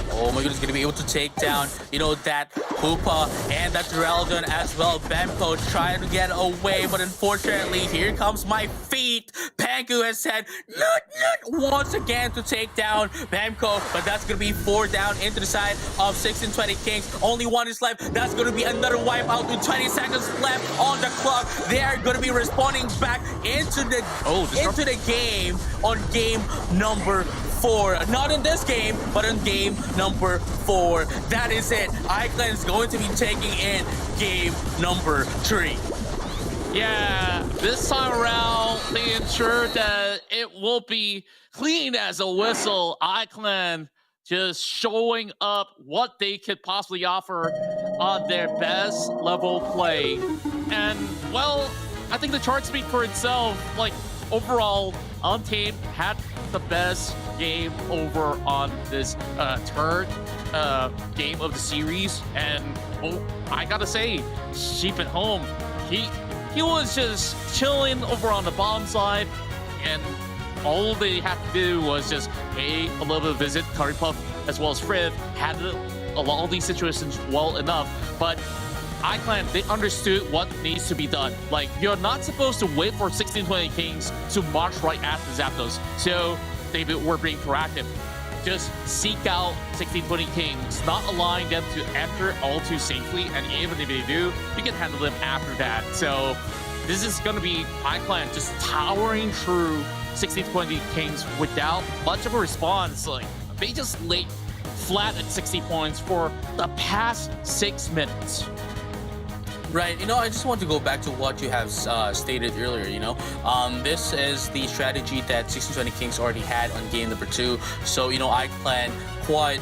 Oh my goodness, gonna be able to take down, that Hoopa and that Duraludon as well. Bemco trying to get away, but unfortunately, here comes my feet. Pangu has said, once again to take down Bemco, but that's gonna be 4 down into the side of 1620 Kings. Only 1 is left. That's gonna be another wipeout with 20 seconds left on the clock. They are gonna be responding back into the game on game number 4. Not in this game, but in game number 4. That is it. iClan is going to be taking in game number 3. Yeah, this time around, they ensured that it will be clean as a whistle. iClan just showing up what they could possibly offer on their best level play. And, well, I think the charts speak for itself. Like, overall, Untamed had the best game over on this third game of the series. And I gotta say, Sheep at home, he was just chilling over on the bottom side, and all they had to do was just pay a little bit of visit. Curry Puff as well as Friv handled a lot of these situations well enough, but iClan, they understood what needs to be done. Like, you're not supposed to wait for 1620 Kings to march right after Zapdos, so they were being proactive. Just seek out 1620 Kings, not allowing them to enter all too safely, and even if they do, you can handle them after that. So this is going to be iClan just towering through 1620 Kings without much of a response. Like, they just laid flat at 60 points for the past 6 minutes. Right, I just want to go back to what you have stated earlier, this is the strategy that 1620 Kings already had on game number 2. So, iClan quite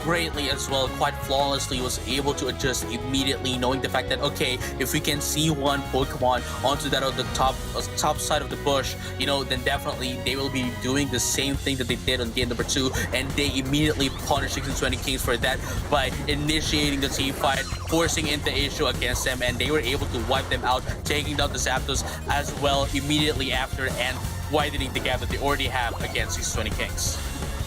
greatly as well, quite flawlessly was able to adjust immediately, knowing the fact that, okay, if we can see one Pokemon onto that of the top side of the bush, then definitely they will be doing the same thing that they did on game number 2, and they immediately punished 1620 Kings for that by initiating the team fight, forcing in the issue against them, and they were able to wipe them out, taking down the Zapdos as well immediately after, and widening the gap that they already have against 1620 Kings.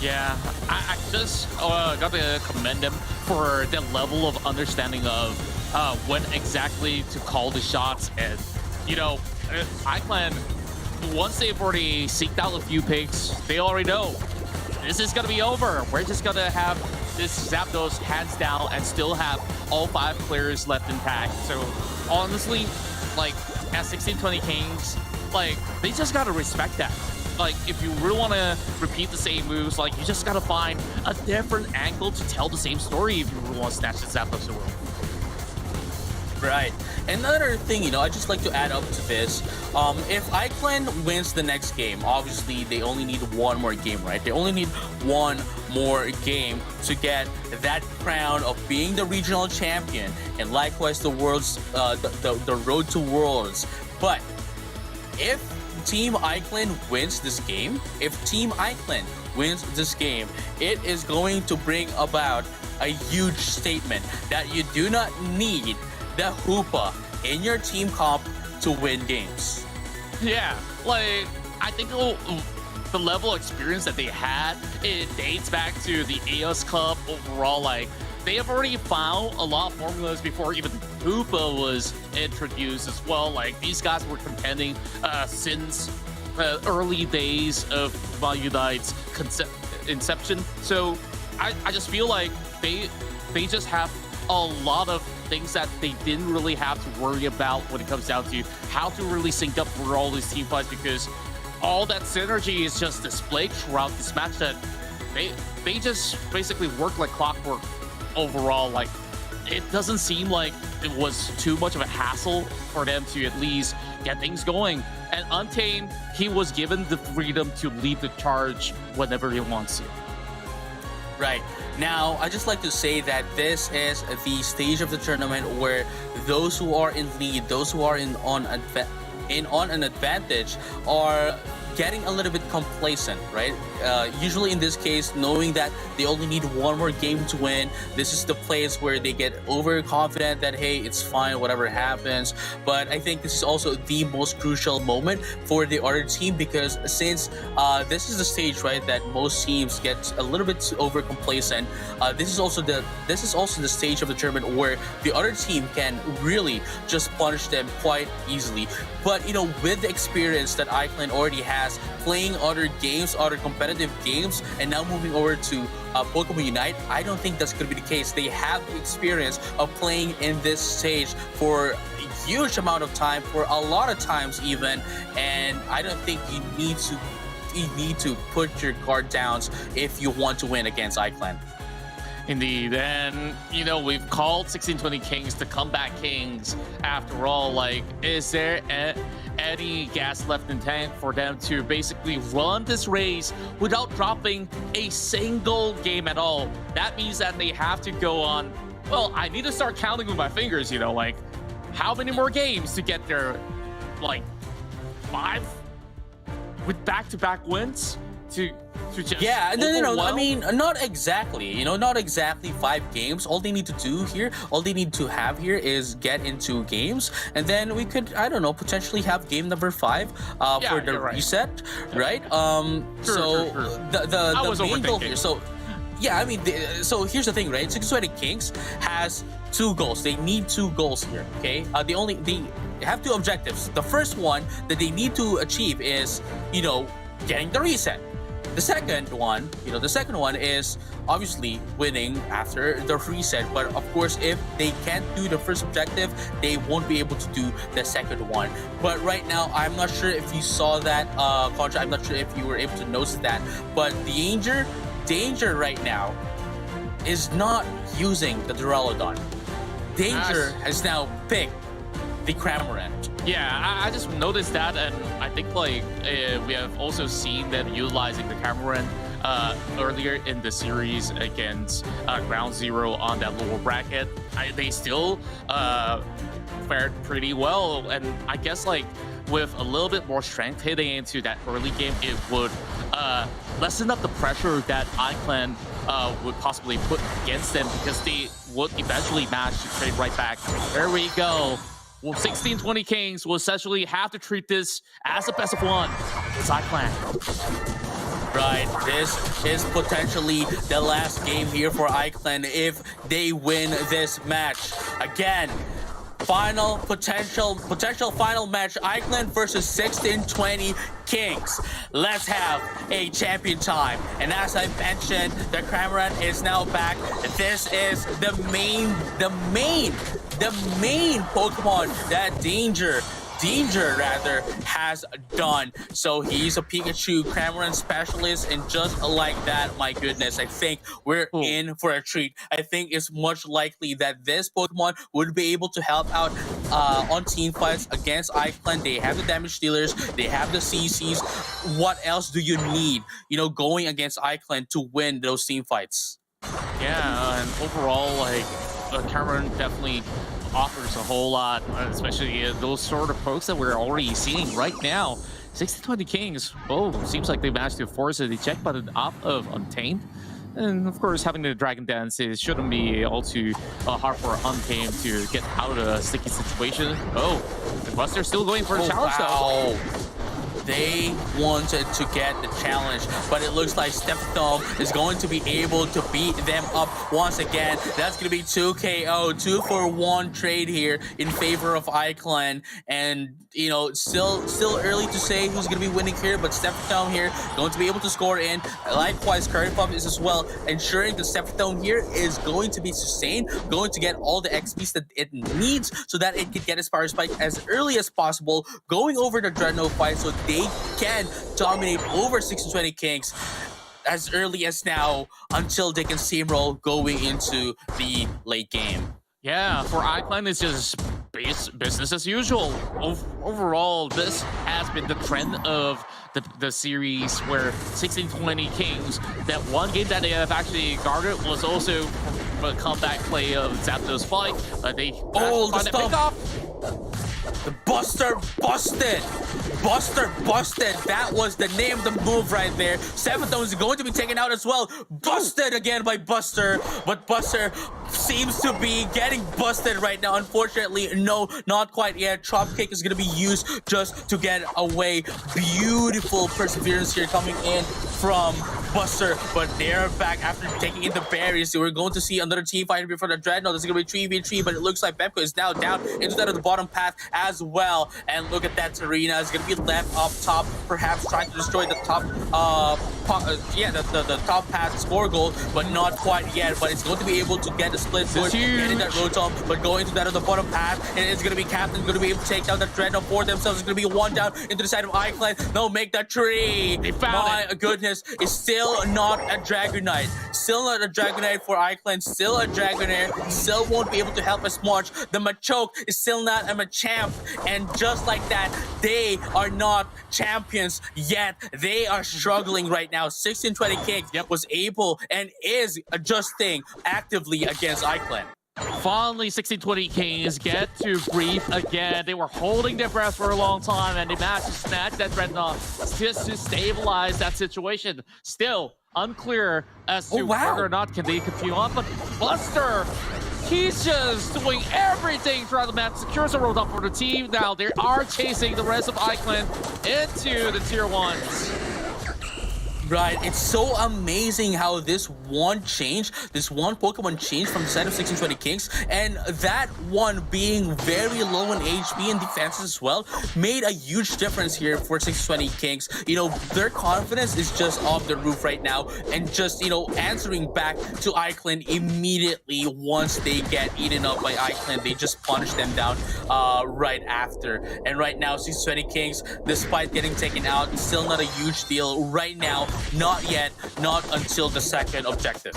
Yeah, I just got to commend them for the level of understanding of when exactly to call the shots. And, iClan, once they've already seeked out a few picks, they already know this is going to be over. We're just going to have this Zapdos hands down and still have all 5 players left intact. So, honestly, like, at 1620 Kings, like, they just got to respect that. Like, if you really want to repeat the same moves, like, you just got to find a different angle to tell the same story if you really want to snatch the Zapdos away. Right. Another thing, I just like to add up to this. If iClan wins the next game, obviously they only need one more game, right? They only need one more game to get that crown of being the regional champion, and likewise the world's the road to worlds. But if Team iClan wins this game, it is going to bring about a huge statement that you do not need the Hoopa in your team comp to win games. Yeah, like, I think the level of experience that they had, it dates back to the AOS Cup overall. Like, they have already found a lot of formulas before even Hoopa was introduced as well. Like, these guys were contending since early days of Unite's inception. So I just feel like they just have a lot of things that they didn't really have to worry about when it comes down to how to really sync up for all these team fights, because all that synergy is just displayed throughout this match that they just basically work like clockwork overall. Like, it doesn't seem like it was too much of a hassle for them to at least get things going. And Untamed, he was given the freedom to lead the charge whenever he wants to. Right. Now, I just like to say that this is the stage of the tournament where those who are in lead, those who are on an advantage, are getting a little bit complacent, right? Usually in this case, knowing that they only need one more game to win, this is the place where they get overconfident that, hey, it's fine, whatever happens. But I think this is also the most crucial moment for the other team, because since this is the stage, right, that most teams get a little bit over complacent, this is also the stage of the tournament where the other team can really just punish them quite easily. But with the experience that iClan already has playing other games, other competitive games, and now moving over to Pokémon UNITE, I don't think that's going to be the case. They have the experience of playing in this stage for a huge amount of time, for a lot of times even, and I don't think you need to put your guard down if you want to win against iClan. Indeed, and we've called 1620 Kings the comeback kings. After all, like, is there any gas left in tank for them to basically run this race without dropping a single game at all? That means that they have to go on. Well, I need to start counting with my fingers. Like, how many more games to get their like 5 with back-to-back wins to just Yeah, no. I overwhelm? mean, not exactly. You know, not exactly 5 games. All they need to do here, all they need to have here is get into games, and then we could, I don't know, potentially have game number 5 for the reset, right? True. The main goal here. So, yeah, I mean, so here's the thing, right? 620 Kings has 2 goals. They need 2 goals here. Okay, they have 2 objectives. The first one that they need to achieve is, you know, getting the reset. The second one is obviously winning after the reset. But of course, if they can't do the first objective, they won't be able to do the second one. But right now, I'm not sure if you saw that, Contra. I'm not sure if you were able to notice that. But danger right now is not using the Duraludon. Danger has now picked the Cramorant. Yeah, I just noticed that, and I think like we have also seen them utilizing the Cramorant earlier in the series against Ground Zero on that lower bracket. They still fared pretty well, and I guess like with a little bit more strength hitting into that early game, it would lessen up the pressure that iClan would possibly put against them, because they would eventually manage to trade right back. There we go. Well, 1620 Kings will essentially have to treat this as a best of 1. It's iClan. Right, this is potentially the last game here for iClan if they win this match. Again, potential final match, iClan versus 1620 Kings. Let's have a champion time. And as I mentioned, the Cramorant is now back. This is the main Pokemon that Danger has done. So he's a Pikachu Cramorant specialist, and just like that, my goodness, I think we're in for a treat. I think it's much likely that this Pokemon would be able to help out on team fights against iClan. They have the damage dealers, they have the CCs. What else do you need, you know, going against iClan to win those team fights? Yeah, and overall, like, Cameron definitely offers a whole lot, especially those sort of pokes that we're already seeing right now. 1620 Kings, seems like they managed to force the eject button off of Untamed. And of course, having the Dragon Dance, it shouldn't be all too hard for Untamed to get out of a sticky situation. The Buster's still going for a challenge though. They wanted to get the challenge, but it looks like Stephatome is going to be able to beat them up once again. That's going to be 2 KO, 2-for-1 trade here in favor of iClan. And, you know, still early to say who's going to be winning here, but Stephatome here going to be able to score in. Likewise, Curry Puff is as well, ensuring the Stephatome here is going to be sustained, going to get all the XPs that it needs so that it can get its Power Spike as early as possible, going over the Dreadnought fight so they can dominate over 1620 Kings as early as now until they can steamroll going into the late game. Yeah, for iClan, it's just business as usual. Overall, this has been the trend of the series, where 1620 Kings, that one game that they have actually guarded was also a comeback play of Zapdos fight. They the stuff. The Buster busted. That was the name of the move right there. Stephatome is going to be taken out as well. Busted again by Buster. But Buster seems to be getting busted right now. Unfortunately, no, not quite yet. Drop kick is going to be used just to get away. Beautiful perseverance here coming in from Buster. But they're back after taking in the berries. So we're going to see another team fight before the Dreadnought. This is going to be 3v3, but it looks like Bepko is now down into that of the bottom path as well. And look at that, Serena is going to be left up top, perhaps trying to destroy the top, the top path score goal, but not quite yet. But it's going to be able to get the split push, getting that Rotom, but going to that of the bottom path, and it's going to be Captain going to be able to take down the Dreadnought for themselves. It's going to be 1 down into the side of iClan. No, make that 3. They found My goodness, it's still not a Dragonite. Still not a Dragonite for iClan. Still a Dragonair. Still won't be able to help us much. The Machoke is still not a Machamp. And just like that, they are not champions yet. They are struggling right now. 1620 Kings was able and is adjusting actively against iClan. Finally, 1620 Kings get to breathe again. They were holding their breath for a long time, and they managed to snatch that Dreadnought just to stabilize that situation. Still unclear as to whether or not can they continue on, but Buster, he's just doing everything throughout the map, secures a road up for the team. Now they are chasing the rest of iClan into the tier 1s. Right, it's so amazing how this one Pokemon changed from the side of 1620 Kings, and that one being very low in HP and defenses as well made a huge difference here for 1620 Kings. You know, their confidence is just off the roof right now, and just, you know, answering back to iClan immediately once they get eaten up by iClan. They just punish them down right after. And right now, 1620 Kings, despite getting taken out, still not a huge deal right now. Not yet, not until the second objective.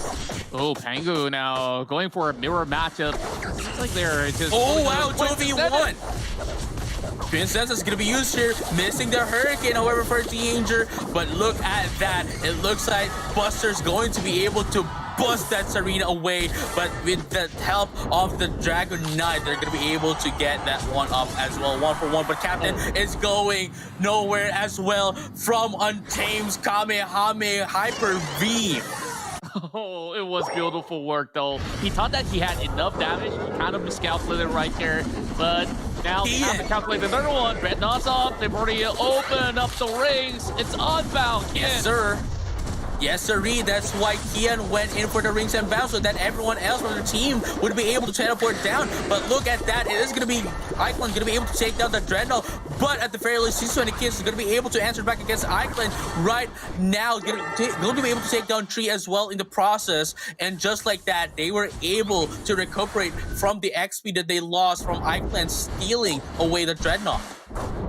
Oh, Pangu now going for a mirror matchup. Seems like they're just... Oh, wow, 2v1! Princess is going to be used here, missing the Hurricane, however, for Danger. But look at that. It looks like Buster's going to be able to bust that Serena away, but with the help of the Dragon Knight, they're going to be able to get that one up as well, 1-for-1. But Captain is going nowhere as well from Untamed Kamehame Hyper V. Oh, it was beautiful work though. He thought that he had enough damage. He kind of miscalculated right there, but now they have to calculate another one. Dreadnought's up. They've already opened up the rings. It's unbound. Yes, sir. Yes, sirree. That's why Kian went in for the rings and bounce so that everyone else from the team would be able to teleport down. But look at that. It is going to be iClan going to be able to take down the Dreadnought. But at the very least, 1620 Kings is going to be able to answer back against iClan right now. Going to be able to take down Tree as well in the process. And just like that, they were able to recuperate from the XP that they lost from iClan stealing away the Dreadnought.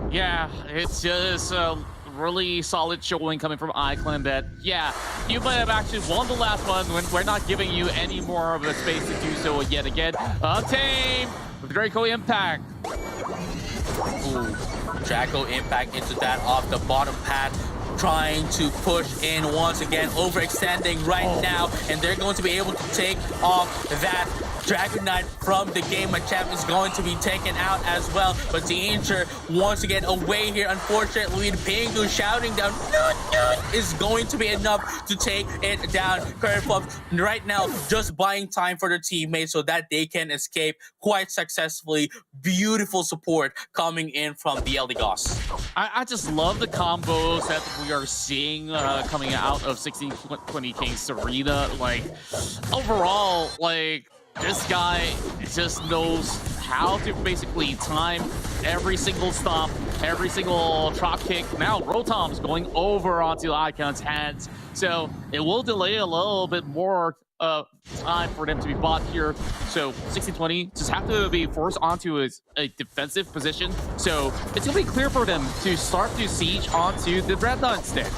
Yeah, it's just... really solid showing coming from iClan that, yeah, you might have actually won the last one when we're not giving you any more of a space to do so yet again. Untamed with Draco Impact. Ooh, Draco Impact into that off the bottom path, trying to push in once again, overextending right now, and they're going to be able to take off that Dragon Knight from the game. My champ is going to be taken out as well, but Danger once again away here. Unfortunately, the Pingu shouting down is going to be enough to take it down. Curvepuff right now just buying time for their teammates so that they can escape quite successfully. Beautiful support coming in from the Eldegoss. I just love the combos that we are seeing coming out of 1620 Kings Serena. Like, overall, like, this guy just knows how to basically time every single stop, every single drop kick. Now Rotom's going over onto iClan's hands, so it will delay a little bit more time for them to be bought here. So 1620 just have to be forced onto a defensive position. So it's going to be clear for them to start to siege onto the Dreadnought instead.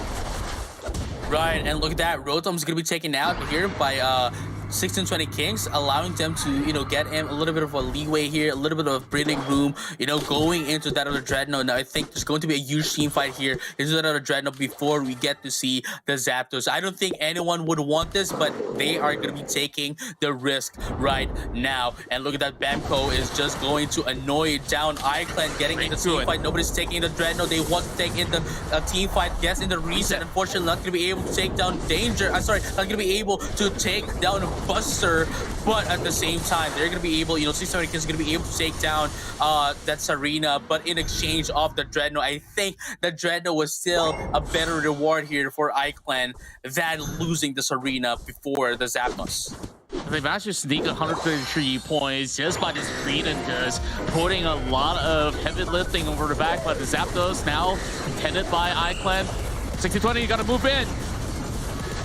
Right, and look at that. Rotom's going to be taken out here by 1620 Kings, allowing them to, you know, get him a little bit of a leeway here, a little bit of breathing room, you know, going into that other Dreadnought. Now, I think there's going to be a huge team fight here into that other Dreadnought before we get to see the Zapdos. I don't think anyone would want this, but they are going to be taking the risk right now. And look at that, Bamco is just going to annoy down iClan, getting in the team fight. Nobody's taking the Dreadnought. They want to take in the team fight. Yes, in the reset, unfortunately, not going to be able to take down Danger. I'm sorry, not going to be able to take down Buster, but at the same time, they're going to be able, you know, 1620 Kings is going to be able to take down that Serena, but in exchange of the Dreadnought, I think the Dreadnought was still a better reward here for iClan than losing the Serena before the Zapdos. They managed to sneak 133 points just by this read and just putting a lot of heavy lifting over the back, but the Zapdos now contended by iClan. 1620, you got to move in.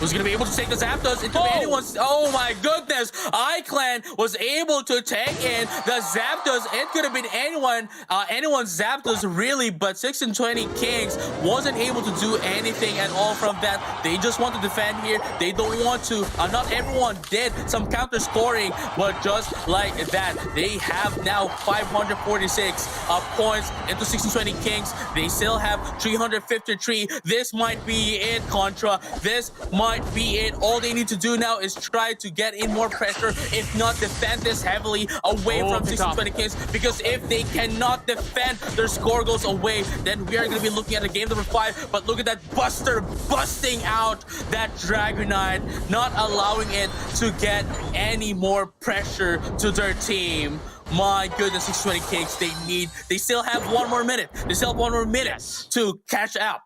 Was going to be able to take the Zapdos into anyone's... Oh my goodness! iClan was able to take in the Zapdos. It could have been anyone's Zapdos really, but 1620 Kings wasn't able to do anything at all from that. They just want to defend here. They don't want to... not everyone did some counter scoring, but just like that, they have now 546 points into 1620 Kings. They still have 353. This might be it, Contra. This might might be it. All they need to do now is try to get in more pressure, if not defend this heavily away from 1620 Kings, because if they cannot defend, their score goes away, then we are going to be looking at a game number 5. But look at that Buster busting out that Dragonite, not allowing it to get any more pressure to their team. My goodness, 620 Kings, they still have 1 more minute. They still have 1 more minute to catch up.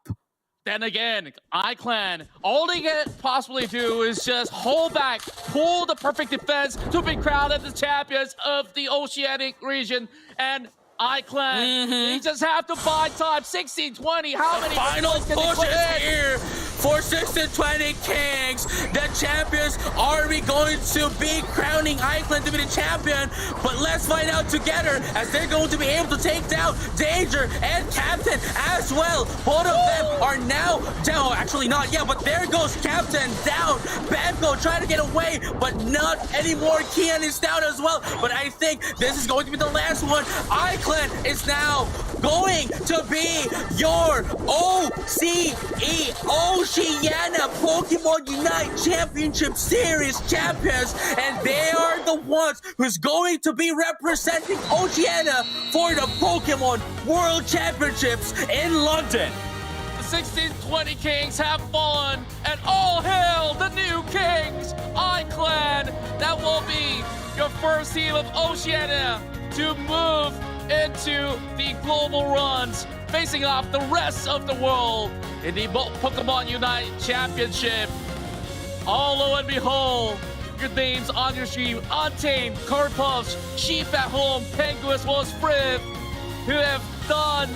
Then again, iClan, all they can possibly do is just hold back, pull the perfect defense to be crowned as the champions of the Oceanic region. And iClan, they just have to buy time. 16-20, how many final points push is here for 1620 Kings. The champions, are we going to be crowning iClan to be the champion? But let's find out together, as they're going to be able to take down Danger and Captain as well. Both of them are now down. Actually not yet, but there goes Captain down. Bamco trying to get away, but not anymore. Kian is down as well. But I think this is going to be the last one. iClan is now going to be your OCE Oceania Pokémon UNITE Championship Series champions, and they are the ones who's going to be representing Oceania for the Pokémon World Championships in London. The 1620 Kings have fallen, and all hail the new Kings, iClan. That will be your first team of Oceania to move into the global runs, facing off the rest of the world in the Pokémon UNITE Championship. All lo and behold, your names on your stream: Untamed, Cardpuffs, Sheep at Home, Pengu, as well as Friv, who have done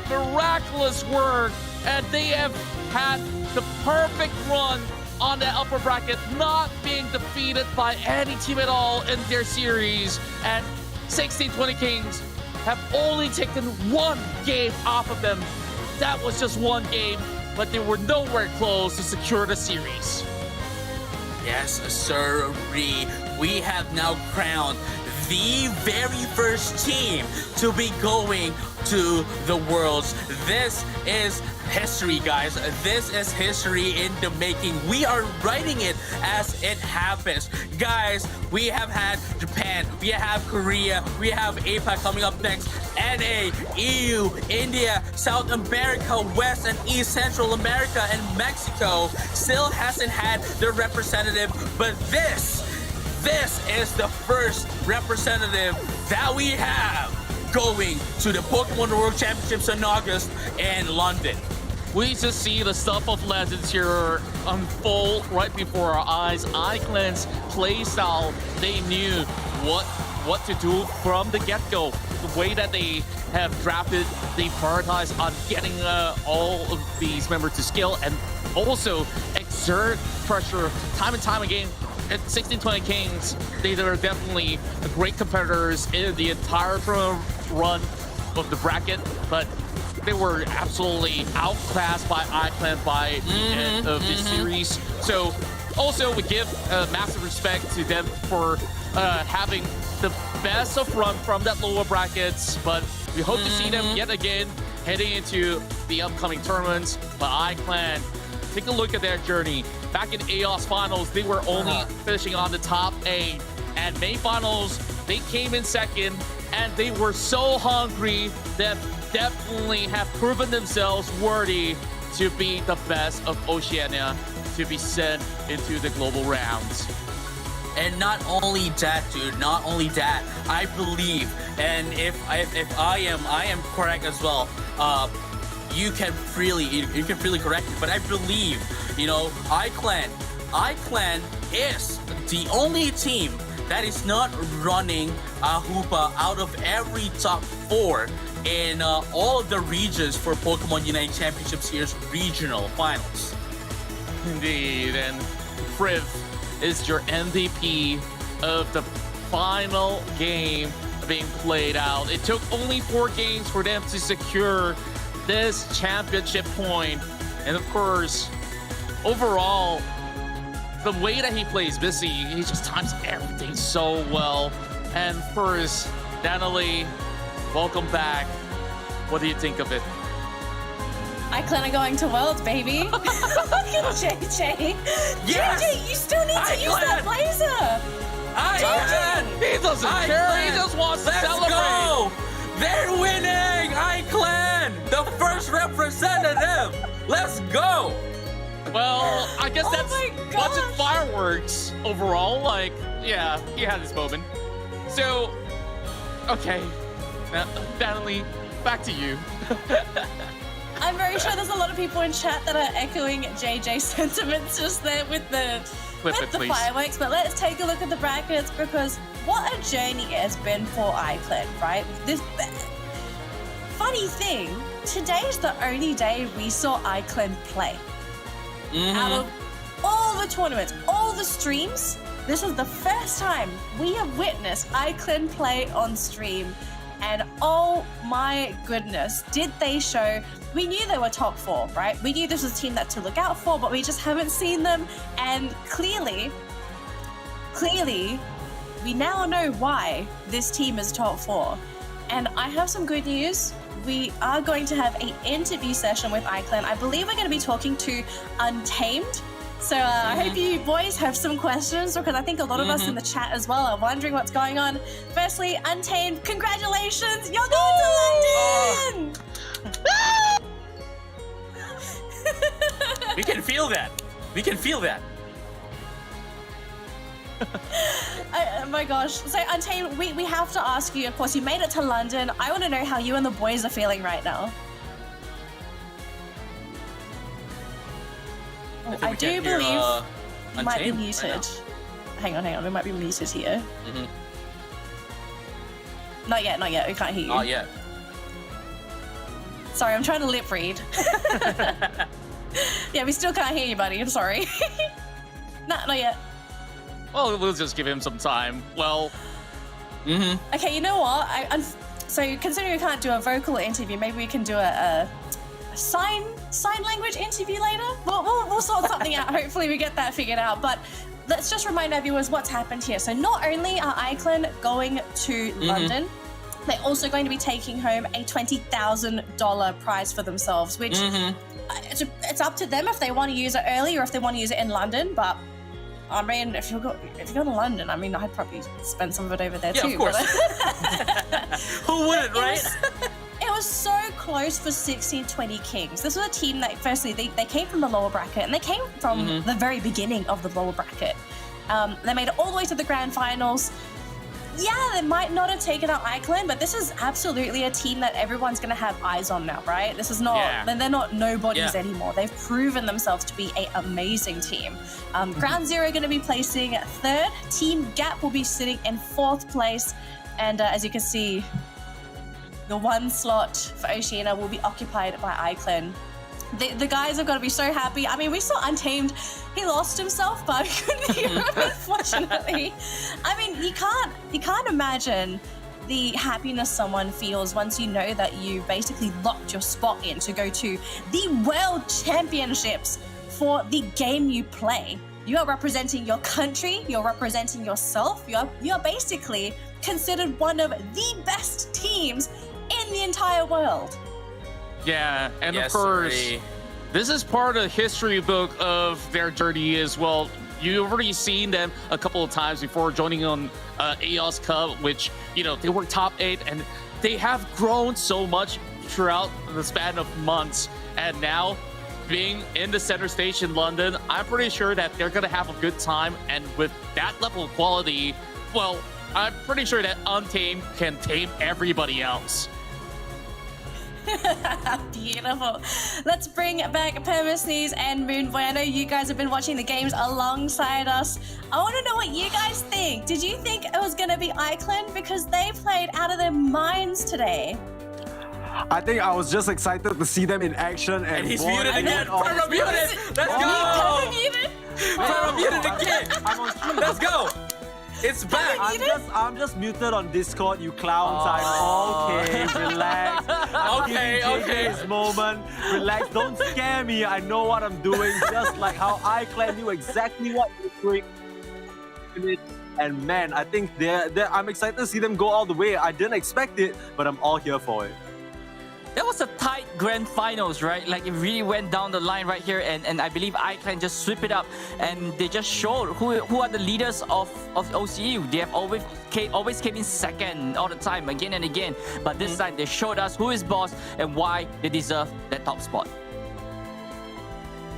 miraculous work, and they have had the perfect run on that upper bracket, not being defeated by any team at all in their series. And 1620 Kings have only taken 1 game off of them. That was just 1 game, but they were nowhere close to secure the series. Yes, sir. We have now crowned the very first team to be going to the Worlds. This is history, guys. This is history in the making. We are writing it as it happens. Guys, we have had Japan, we have Korea, we have APAC coming up next, NA, EU, India, South America, West and East Central America, and Mexico still hasn't had their representative, but this is the first representative that we have going to the Pokemon World Championships in August in London. We just see the stuff of legends here unfold right before our eyes. iClan's playstyle, they knew what to do from the get-go. The way that they have drafted, they prioritize on getting all of these members to skill and also exert pressure time and time again. At 1620 Kings, they are definitely great competitors in the entire run of the bracket, but they were absolutely outclassed by iClan by the end of this series. So also we give massive respect to them for having the best of run from that lower brackets, but we hope to see them yet again heading into the upcoming tournaments. But iClan, take a look at their journey. Back in AOS Finals, they were only finishing on the top 8. At May Finals, they came in second, and they were so hungry that definitely have proven themselves worthy to be the best of Oceania, to be sent into the global rounds. And not only that, dude, not only that, I believe, and if I am correct as well, you can freely correct me, but I believe, you know, iClan is the only team that is not running a Hoopa out of every top 4 in all of the regions for Pokemon UNITE Championship Series Regional Finals. Indeed, and Friv is your MVP of the final game being played out. It took only 4 games for them to secure this championship point. And of course, overall, the way that he plays Missy, he just times everything so well. And first, Danielle, welcome back. What do you think of it? iClan are going to Worlds, baby. Look at JJ. Yes! JJ, you still need to use that blazer. He doesn't care. He just wants to celebrate. Go! They're winning! iClan! The first representative! Let's go! Well, I guess that's my watching gosh. fireworks overall. Like, yeah, he had his moment. So, okay. Now, Natalie, back to you. I'm very sure there's a lot of people in chat that are echoing JJ's sentiments just there with the Please. fireworks. But let's take a look at the brackets, because what a journey it has been for iClan, right? This funny thing, today's the only day we saw iClan play. Out of all the tournaments, all the streams, this is the first time we have witnessed iClan play on stream. And oh my goodness, did they show. We knew they were top 4, right? We knew this was a team that to look out for, but we just haven't seen them. And clearly, we now know why this team is top 4. And I have some good news. We are going to have an interview session with iClan. I believe we're going to be talking to Untamed. So I hope you boys have some questions, because I think a lot of us in the chat as well are wondering what's going on. Firstly, Untamed, congratulations! You're going to London! We can feel that. We can feel that. Oh my gosh. So Untamed, we have to ask you, of course, you made it to London. I want to know how you and the boys are feeling right now. I do believe you might be muted. Right hang on, we might be muted here. Not yet, we can't hear you. Not yet. Sorry, I'm trying to lip read. Yeah, we still can't hear you, buddy. I'm sorry. Not yet. Well, we'll just give him some time. Well, Okay, you know what? So considering we can't do a vocal interview, maybe we can do a sign language interview later. We'll sort something out. Hopefully we get that figured out. But let's just remind our viewers what's happened here. So not only are iClan going to London, they're also going to be taking home a $20,000 prize for themselves, which it's up to them if they want to use it early or if they want to use it in London. But I mean, if you go to London, I mean, I'd probably spend some of it over there too. Yeah, of course. Who wouldn't, right? It was so close for 16-20 Kings. This was a team that, firstly, they came from the lower bracket, and they came from the very beginning of the lower bracket. They made it all the way to the Grand Finals. Yeah, they might not have taken out iClan, but this is absolutely a team that everyone's going to have eyes on now, right? This is not, they're not nobodies anymore. They've proven themselves to be an amazing team. Ground Zero going to be placing 3rd. Team Gap will be sitting in 4th place. And as you can see, the 1 slot for Oceania will be occupied by iClan. The guys have got to be so happy. I mean, we saw Untamed. He lost himself, but I couldn't hear him, unfortunately. I mean, you can't imagine the happiness someone feels once you know that you basically locked your spot in to go to the World Championships for the game you play. You are representing your country. You're representing yourself. You're basically considered one of the best teams in the entire world. Yeah, and of course, this is part of the history book of their journey as well. You've already seen them a couple of times before joining on AOS Cup, which, you know, they were top 8, and they have grown so much throughout the span of months. And now, being in the center stage in London, I'm pretty sure that they're going to have a good time. And with that level of quality, well, I'm pretty sure that Untamed can tame everybody else. Beautiful. Let's bring back Permasneeze and Moonboy. I know you guys have been watching the games alongside us. I want to know what you guys think. Did you think it was going to be iClan? Because they played out of their minds today. I think I was just excited to see them in action. And he's muted again. Perma muted. Let's go. Perma muted again. Let's go. It's back. I'm just muted on Discord, you clowns. I'm okay. Relax. Okay. This moment. Relax. Don't scare me. I know what I'm doing. Just like how iClan knew exactly what you're doing. And man, I think I'm excited to see them go all the way. I didn't expect it, but I'm all here for it. That was a tight grand finals, right? Like it really went down the line right here, and I believe iClan just sweep it up, and they just showed who are the leaders of OCE. They have always came in second all the time, again and again. But this time they showed us who is boss and why they deserve that top spot.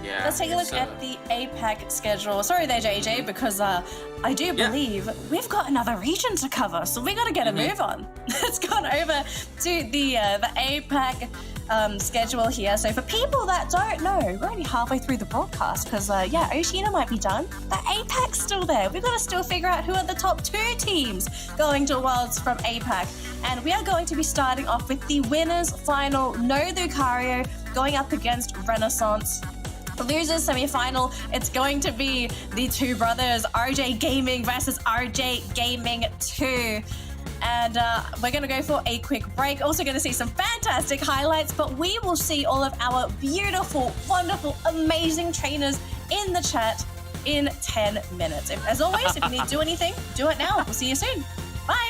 Yeah, Let's take a look at the APAC schedule. Sorry there, JJ, because I do believe we've got another region to cover, so we got to get a move on. Let's go over to the APAC schedule here. So for people that don't know, we're only halfway through the broadcast because, Oceania might be done. The APAC's still there. We've got to still figure out who are the top 2 teams going to Worlds from APAC. And we are going to be starting off with the winners final, No Lucario, going up against Renaissance. The losers semi-final, it's going to be the 2 brothers, RJ Gaming versus RJ Gaming 2. And we're going to go for a quick break. Also going to see some fantastic highlights, but we will see all of our beautiful, wonderful, amazing trainers in the chat in 10 minutes. As always, if you need to do anything, do it now. We'll see you soon. Bye.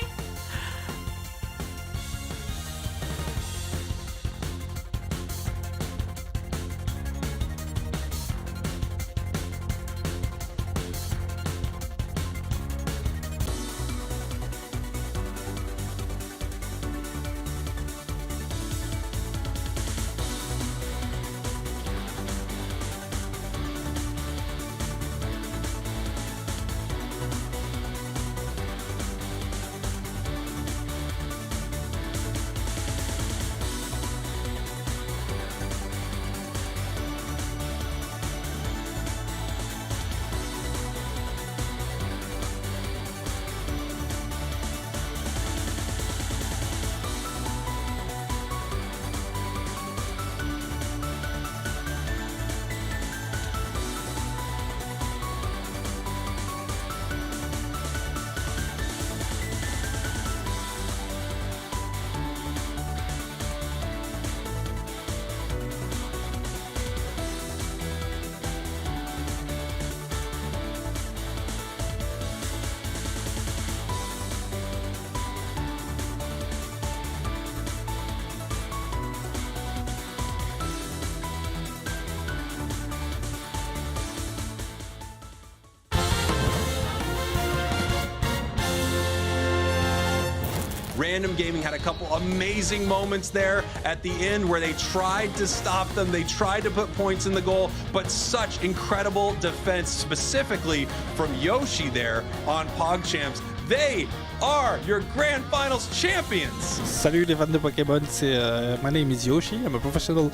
Random Gaming had a couple amazing moments there at the end where they tried to stop them. They tried to put points in the goal, but such incredible defense, specifically from Yoshi there on PogChamps. They are your Grand Finals champions! Salut les fans de Pokémon, my name is Yoshi. I'm a professional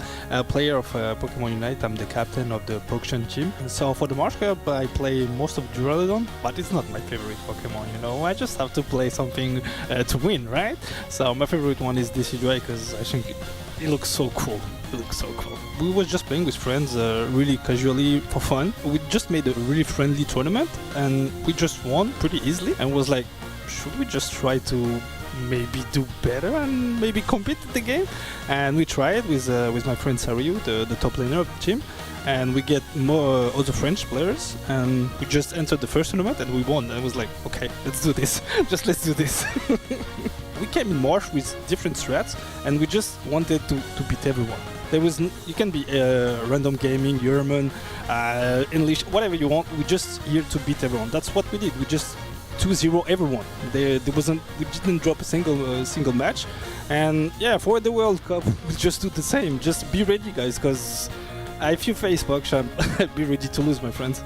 player of Pokémon UNITE. I'm the captain of the PogChamp team. So for the March Cup, I play most of Duraludon, but it's not my favorite Pokémon, you know. I just have to play something to win, right? So my favorite one is Decidueye because I think it looks so cool. It looks so cool. We were just playing with friends really casually for fun. We just made a really friendly tournament and we just won pretty easily and was like, should we just try to maybe do better and maybe compete in the game? And we tried with my friend Sariu, the top laner of the team, and we get more other French players, and we just entered the first tournament and we won. And I was like, okay, let's do this. Just let's do this. We came in March with different strats, and we just wanted to beat everyone. There was you can be random gaming, German, English, whatever you want. We just here to beat everyone. That's what we did. We just 2-0 everyone. We didn't drop a single match, and yeah, for the World Cup we just do the same. Just be ready, guys, because if you face PogChamp, be ready to lose, my friends.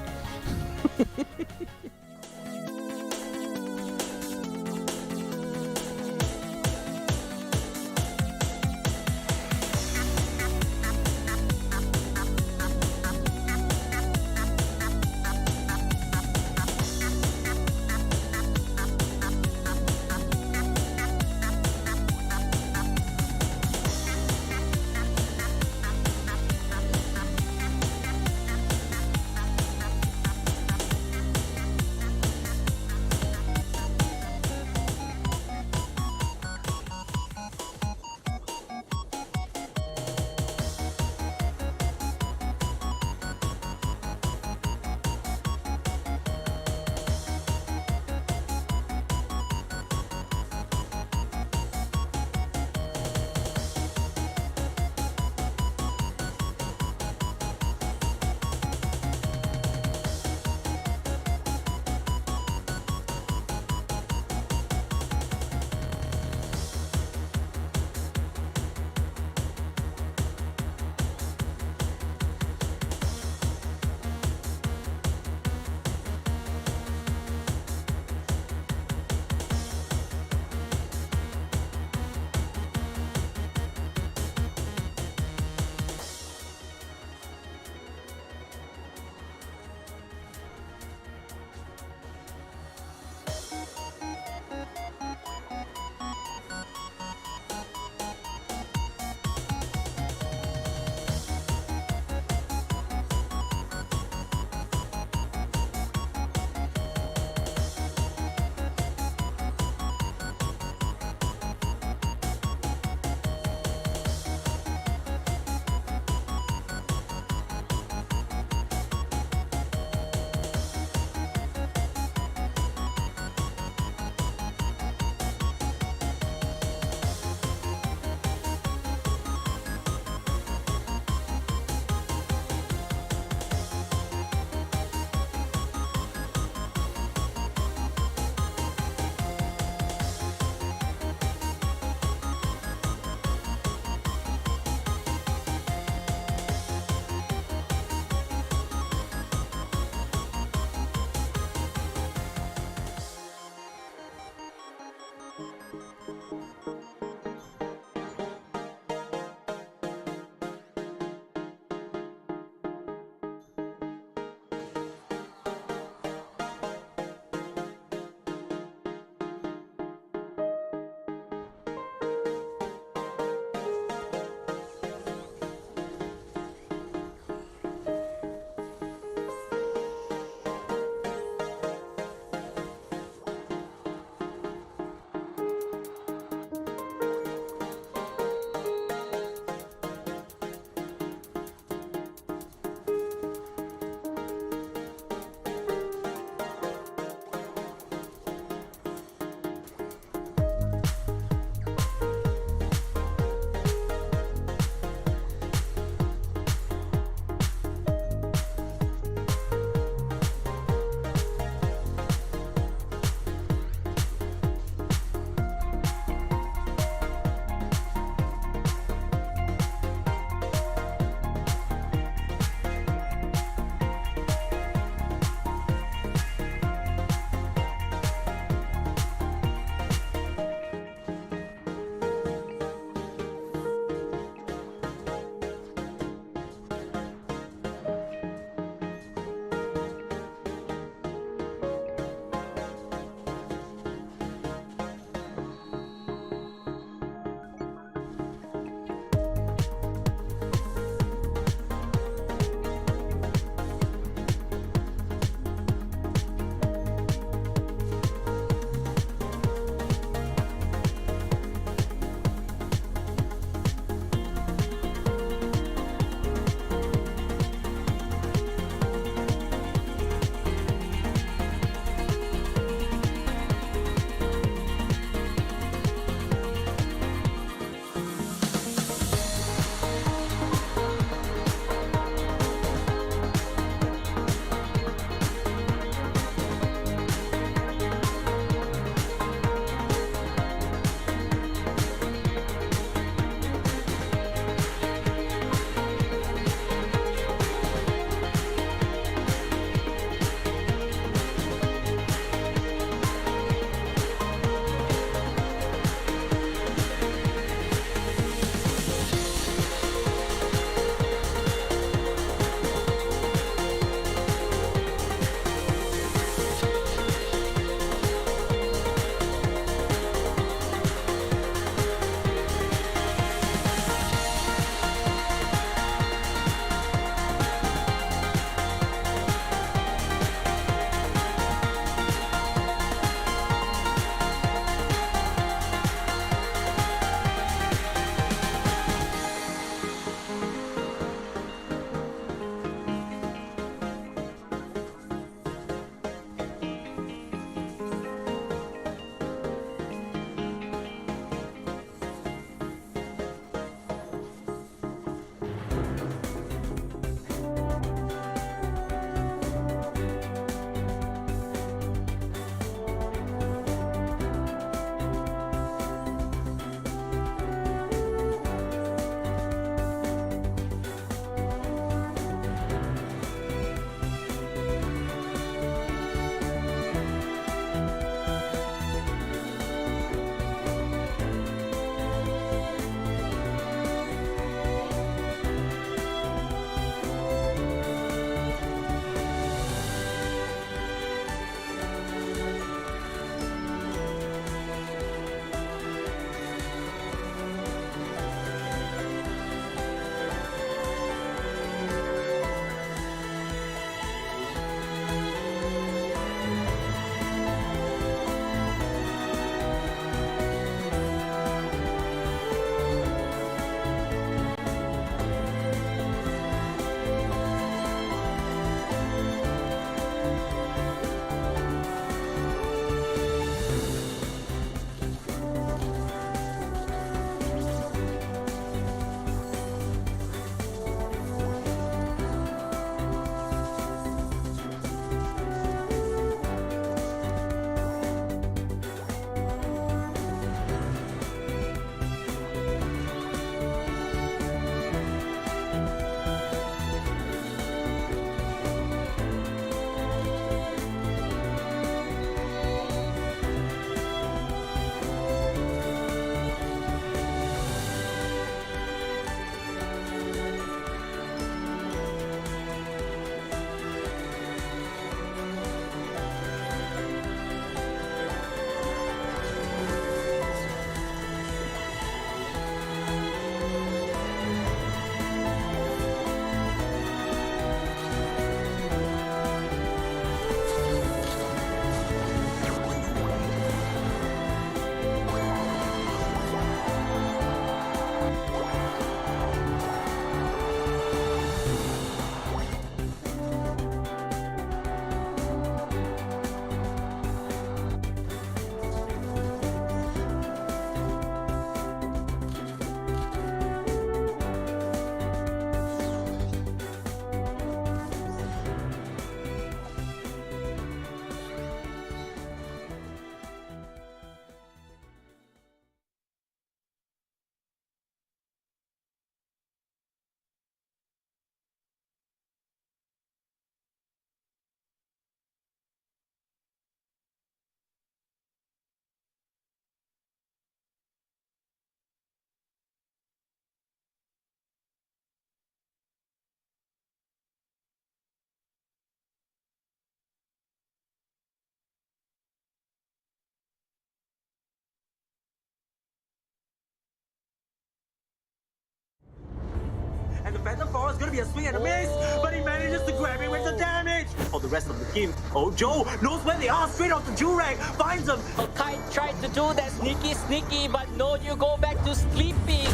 only a swing and a miss, but he manages to grab it with the damage. For the rest of the team, Oh Joe knows where they are straight off the Jurek, finds them. Kai tried to do that sneaky, but no, you go back to sleeping.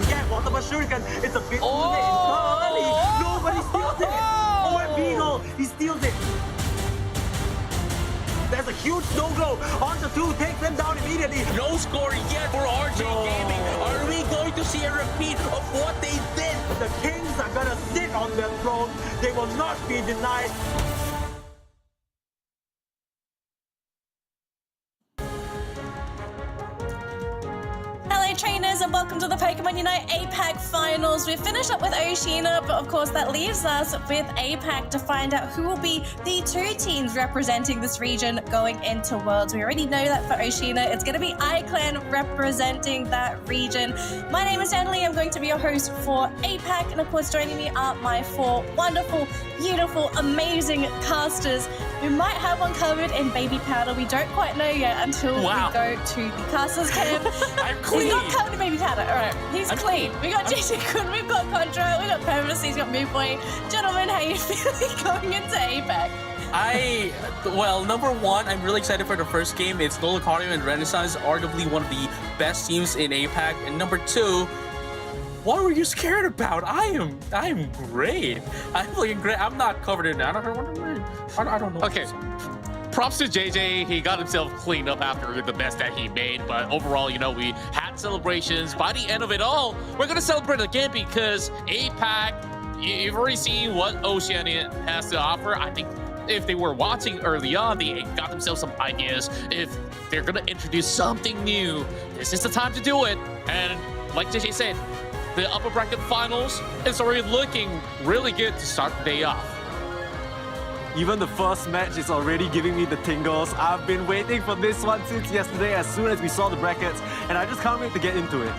Yeah, what about Shuriken? It's a bit too late. Early. Nobody steals it. Oh, and Beagle, he steals it. There's a huge snow globe. On the 2 takes them down immediately. No score yet for RJ Gaming. Are we going to see a repeat of what they did? The Kings are gonna sit on their throne. They will not be denied. Hello trainers and welcome to the Pokemon UNITE APAC Finals. We've finished up with Oceania, but of course that leaves us with APAC to find out who will be the 2 teams representing this region going into Worlds. We already know that for Oceania, it's going to be iClan representing that region. My name is Natalie, I'm going to be your host for APAC, and of course joining me are my 4 wonderful, beautiful, amazing casters. We might have one covered in baby powder. We don't quite know yet until we go to the casters camp. I'm clean. He's not covered in baby powder. All right, he's clean. We got JJ Kun, we've got Contra, we got Pervis, he's got Move Boy. Gentlemen, how you feeling going into APAC? Well, number 1, I'm really excited for the first game. It's Lucario and Renaissance, arguably one of the best teams in APAC. And number 2, what were you scared about? I am great. I'm looking great. I'm not covered in that. I don't know. Okay. Props to JJ. He got himself cleaned up after the best that he made. But overall, you know, we had celebrations. By the end of it all, we're going to celebrate again because APAC, you've already seen what Oceania has to offer. I think if they were watching early on, they got themselves some ideas. If they're going to introduce something new, this is the time to do it. And like JJ said, the upper bracket finals is already looking really good to start the day off. Even the first match is already giving me the tingles. I've been waiting for this one since yesterday as soon as we saw the brackets, and I just can't wait to get into it.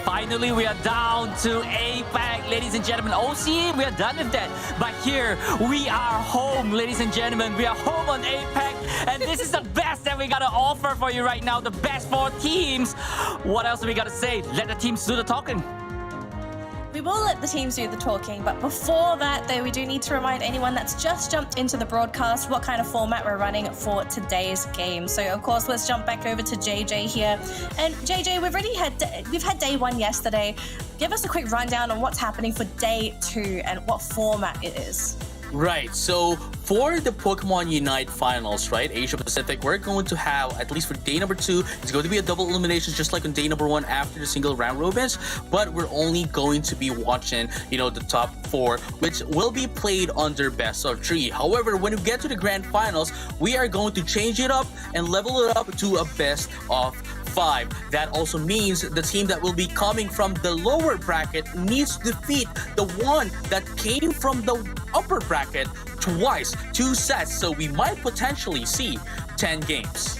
Finally, we are down to APAC, ladies and gentlemen. OCE, we are done with that. But here, we are home, ladies and gentlemen. We are home on APAC, and this is the best that we got to offer for you right now. The best 4 teams. What else do we got to say? Let the teams do the talking. We will let the teams do the talking, but before that, though, we do need to remind anyone that's just jumped into the broadcast what kind of format we're running for today's game. So, of course, let's jump back over to JJ here. And JJ, we've had day 1 yesterday. Give us a quick rundown on what's happening for day 2 and what format it is. Right, so for the Pokemon UNITE Finals, right, Asia Pacific, we're going to have, at least for day number 2, it's going to be a double elimination just like on day number 1 after the single round robins, but we're only going to be watching, you know, the top 4, which will be played under best of 3. However, when we get to the Grand Finals, we are going to change it up and level it up to a best of 5. That also means the team that will be coming from the lower bracket needs to defeat the one that came from the upper bracket twice, 2 sets, so we might potentially see 10 games.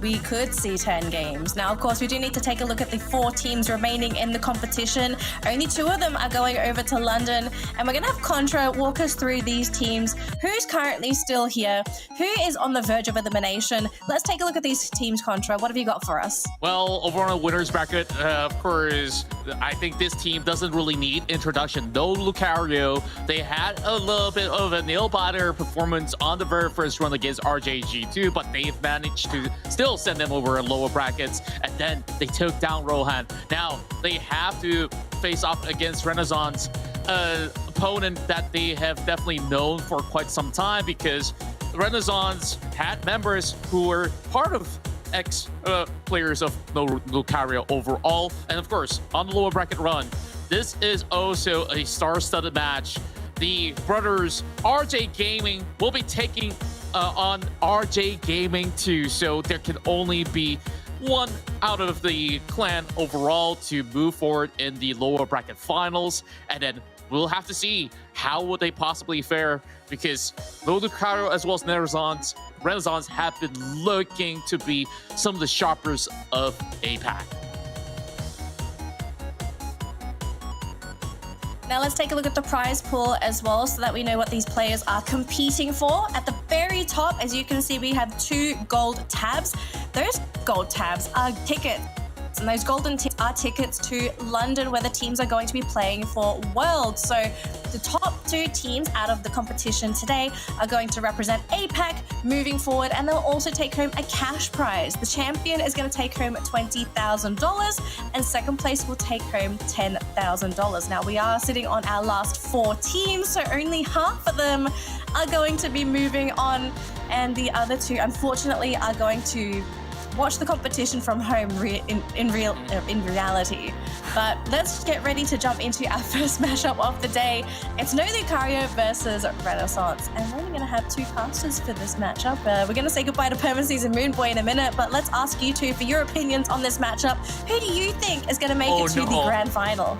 We could see 10 games. Now, of course, we do need to take a look at the 4 teams remaining in the competition. Only 2 of them are going over to London, and we're going to have Contra walk us through these teams. Who's currently still here? Who is on the verge of elimination? Let's take a look at these teams, Contra. What have you got for us? Well, over on the winner's bracket, of course, I think this team doesn't really need introduction. No Lucario. They had a little bit of a nail-biter performance on the very first run against RJG2, but they've managed to still send them over in lower brackets, and then they took down Rohan. Now, they have to face off against Renaissance, opponent that they have definitely known for quite some time because Renaissance had members who were part of ex-players of Lucario overall. And of course, on the lower bracket run, this is also a star-studded match. The brothers RJ Gaming will be taking on RJ Gaming 2, so there can only be one out of the clan overall to move forward in the lower bracket finals, and then we'll have to see how would they possibly fare, because Lucario as well as Renaissance have been looking to be some of the sharpers of APAC. Now let's take a look at the prize pool as well so that we know what these players are competing for. At the very top, as you can see, we have 2 gold tabs. Those gold tabs are tickets, and those golden tickets are tickets to London, where the teams are going to be playing for Worlds. So the top 2 teams out of the competition today are going to represent APAC moving forward, and they'll also take home a cash prize. The champion is going to take home $20,000, and second place will take home $10,000. Now, we are sitting on our last 4 teams, so only half of them are going to be moving on, and the other 2, unfortunately, are going to watch the competition from home in reality. But let's get ready to jump into our first matchup of the day. It's No Lucario versus Renaissance, and we're only going to have 2 casters for this matchup. We're going to say goodbye to Permaseas and Moonboy in a minute, but let's ask you two for your opinions on this matchup. Who do you think is going to make it to the grand final?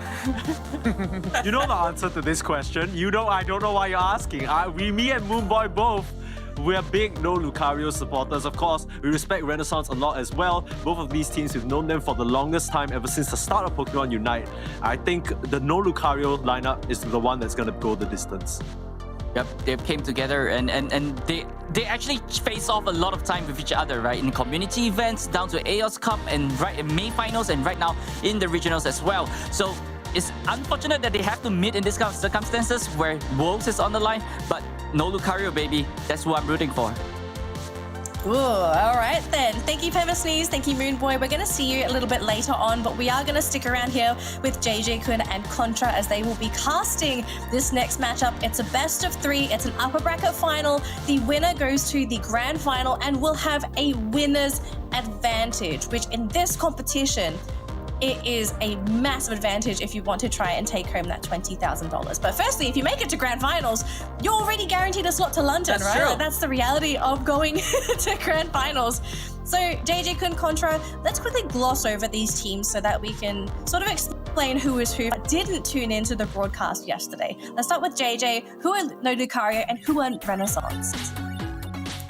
You know the answer to this question. You know, I don't know why you're asking. Me and Moonboy both, we're big No Lucario supporters. Of course, we respect Renaissance a lot as well. Both of these teams, we've known them for the longest time, ever since the start of Pokemon Unite. I think the No Lucario lineup is the one that's going to go the distance. Yep, they came together and they actually face off a lot of time with each other, right? In community events, down to AOS Cup, and right in May finals, and right now in the regionals as well. So it's unfortunate that they have to meet in these kind of circumstances where Wolves is on the line, but No Lucario, baby. That's who I'm rooting for. Ooh, all right then. Thank you, Permaseas. Thank you, Moonboy. We're going to see you a little bit later on, but we are going to stick around here with JJ-kun and Contra, as they will be casting this next matchup. It's a best of 3. It's an upper bracket final. The winner goes to the grand final and will have a winner's advantage, which in this competition, it is a massive advantage if you want to try and take home that $20,000. But firstly, if you make it to grand finals, you're already guaranteed a slot to London, right? True. Like, that's the reality of going to grand finals. So JJ-kun, Contra, let's quickly gloss over these teams so that we can sort of explain who is who didn't tune into the broadcast yesterday. Let's start with JJ. Who are No Lucario and who are Renaissance?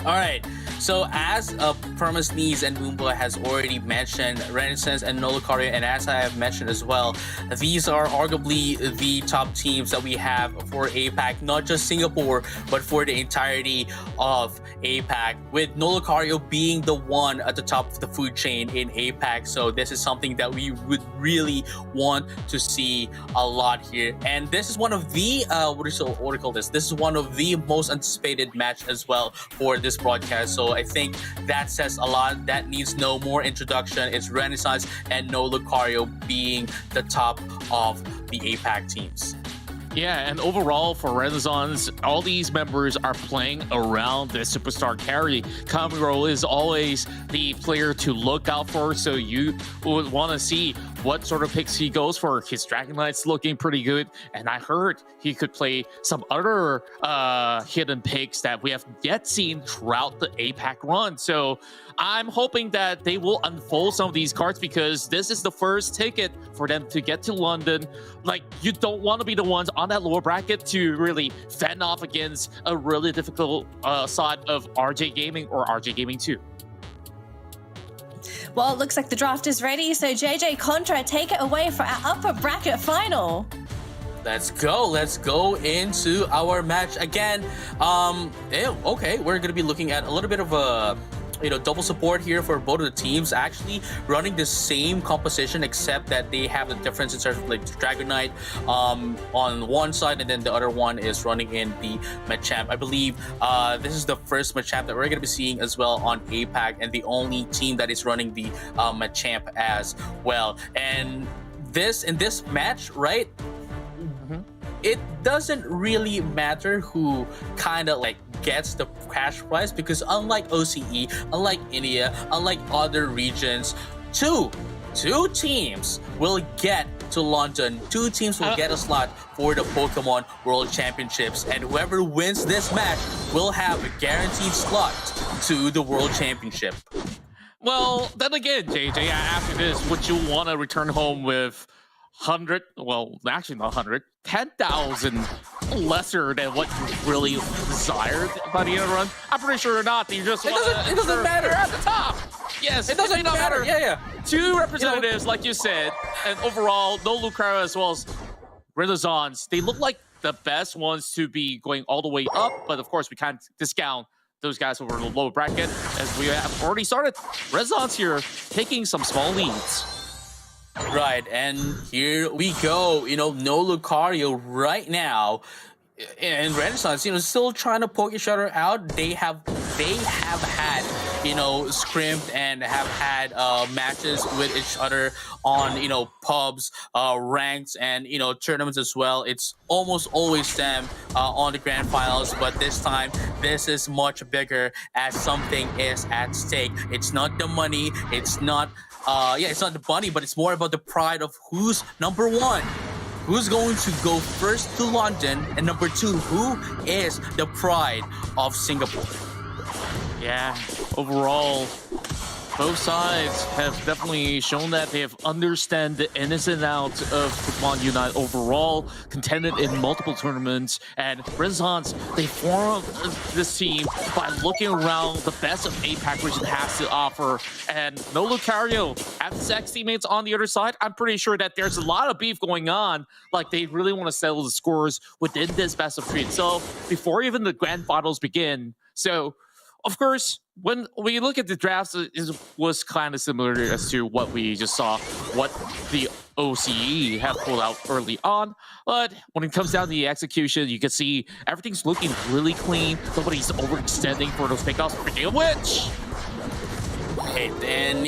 All right. So as Permaseas and Moonboy has already mentioned, Renaissance and No Lucario, and as I have mentioned as well, these are arguably the top teams that we have for APAC, not just Singapore, but for the entirety of APAC, with No Lucario being the one at the top of the food chain in APAC. So this is something that we would really want to see a lot here. And this is one of the, what do you call this? This is one of the most anticipated match as well for this broadcast. So I think that says a lot. That needs no more introduction. It's Renaissance and No Lucario being the top of the APAC teams. Yeah, and overall for Renaissance, all these members are playing around the superstar carry. Kamuro is always the player to look out for, so you would want to see what sort of picks he goes for. His Dragon Knight's looking pretty good, and I heard he could play some other hidden picks that we have yet seen throughout the APAC run. So I'm hoping that they will unfold some of these cards, because this is the first ticket for them to get to London. Like, you don't want to be the ones on that lower bracket to really fend off against a really difficult side of RJ Gaming or RJ Gaming 2. Well, it looks like the draft is ready, so JJ, Contra, take it away for our upper bracket final. Let's go into our match again. Okay, we're gonna be looking at a little bit of a double support here for both of the teams, actually running the same composition, except that they have the difference in terms of like Dragon Knight on one side, and then the other one is running in the Machamp. I believe this is the first Machamp that we're going to be seeing as well on APAC, and the only team that is running the Machamp as well. And in this match, right? It doesn't really matter who kind of like gets the cash prize, because unlike OCE, unlike India, unlike other regions, two teams will get to London. 2 teams will get a slot for the Pokemon World Championships, and whoever wins this match will have a guaranteed slot to the World Championship. Well, then again, JJ, after this, would you want to return home with 100, well, actually not 100, 10,000 lesser than what you really desired by the end of the run? I'm pretty sure not. You just it doesn't matter. You're at the top. Yes, it doesn't matter. Yeah. 2 representatives, like you said, and overall, No Lucario as well as Renaissance, they look like the best ones to be going all the way up, but of course, we can't discount those guys over the lower bracket, as we have already started. Renaissance here taking some small leads. Right, and here we go. No Lucario right now. And Renaissance, still trying to poke each other out. They have had, scrimped and have had matches with each other on, pubs, ranks, and, tournaments as well. It's almost always them on the grand finals, but this time, this is much bigger as something is at stake. It's not the money, it's not, it's not the money, but it's more about the pride of who's number one. Who's going to go first to London? And number two, who is the pride of Singapore? Yeah, overall, both sides have definitely shown that they have understand the ins and outs of Pokémon UNITE overall, contended in multiple tournaments, and Renaissance, they formed this team by looking around the best of APAC region has to offer. And no Lucario, as his ex-teammates on the other side, I'm pretty sure that there's a lot of beef going on. Like, they really want to settle the scores within this best of 3 itself before even the grand finals begin. So, of course, when we look at the drafts, it was kind of similar as to what we just saw, what the OCE have pulled out early on. But when it comes down to the execution, you can see everything's looking really clean. Nobody's overextending for those pickoffs, speaking of which. And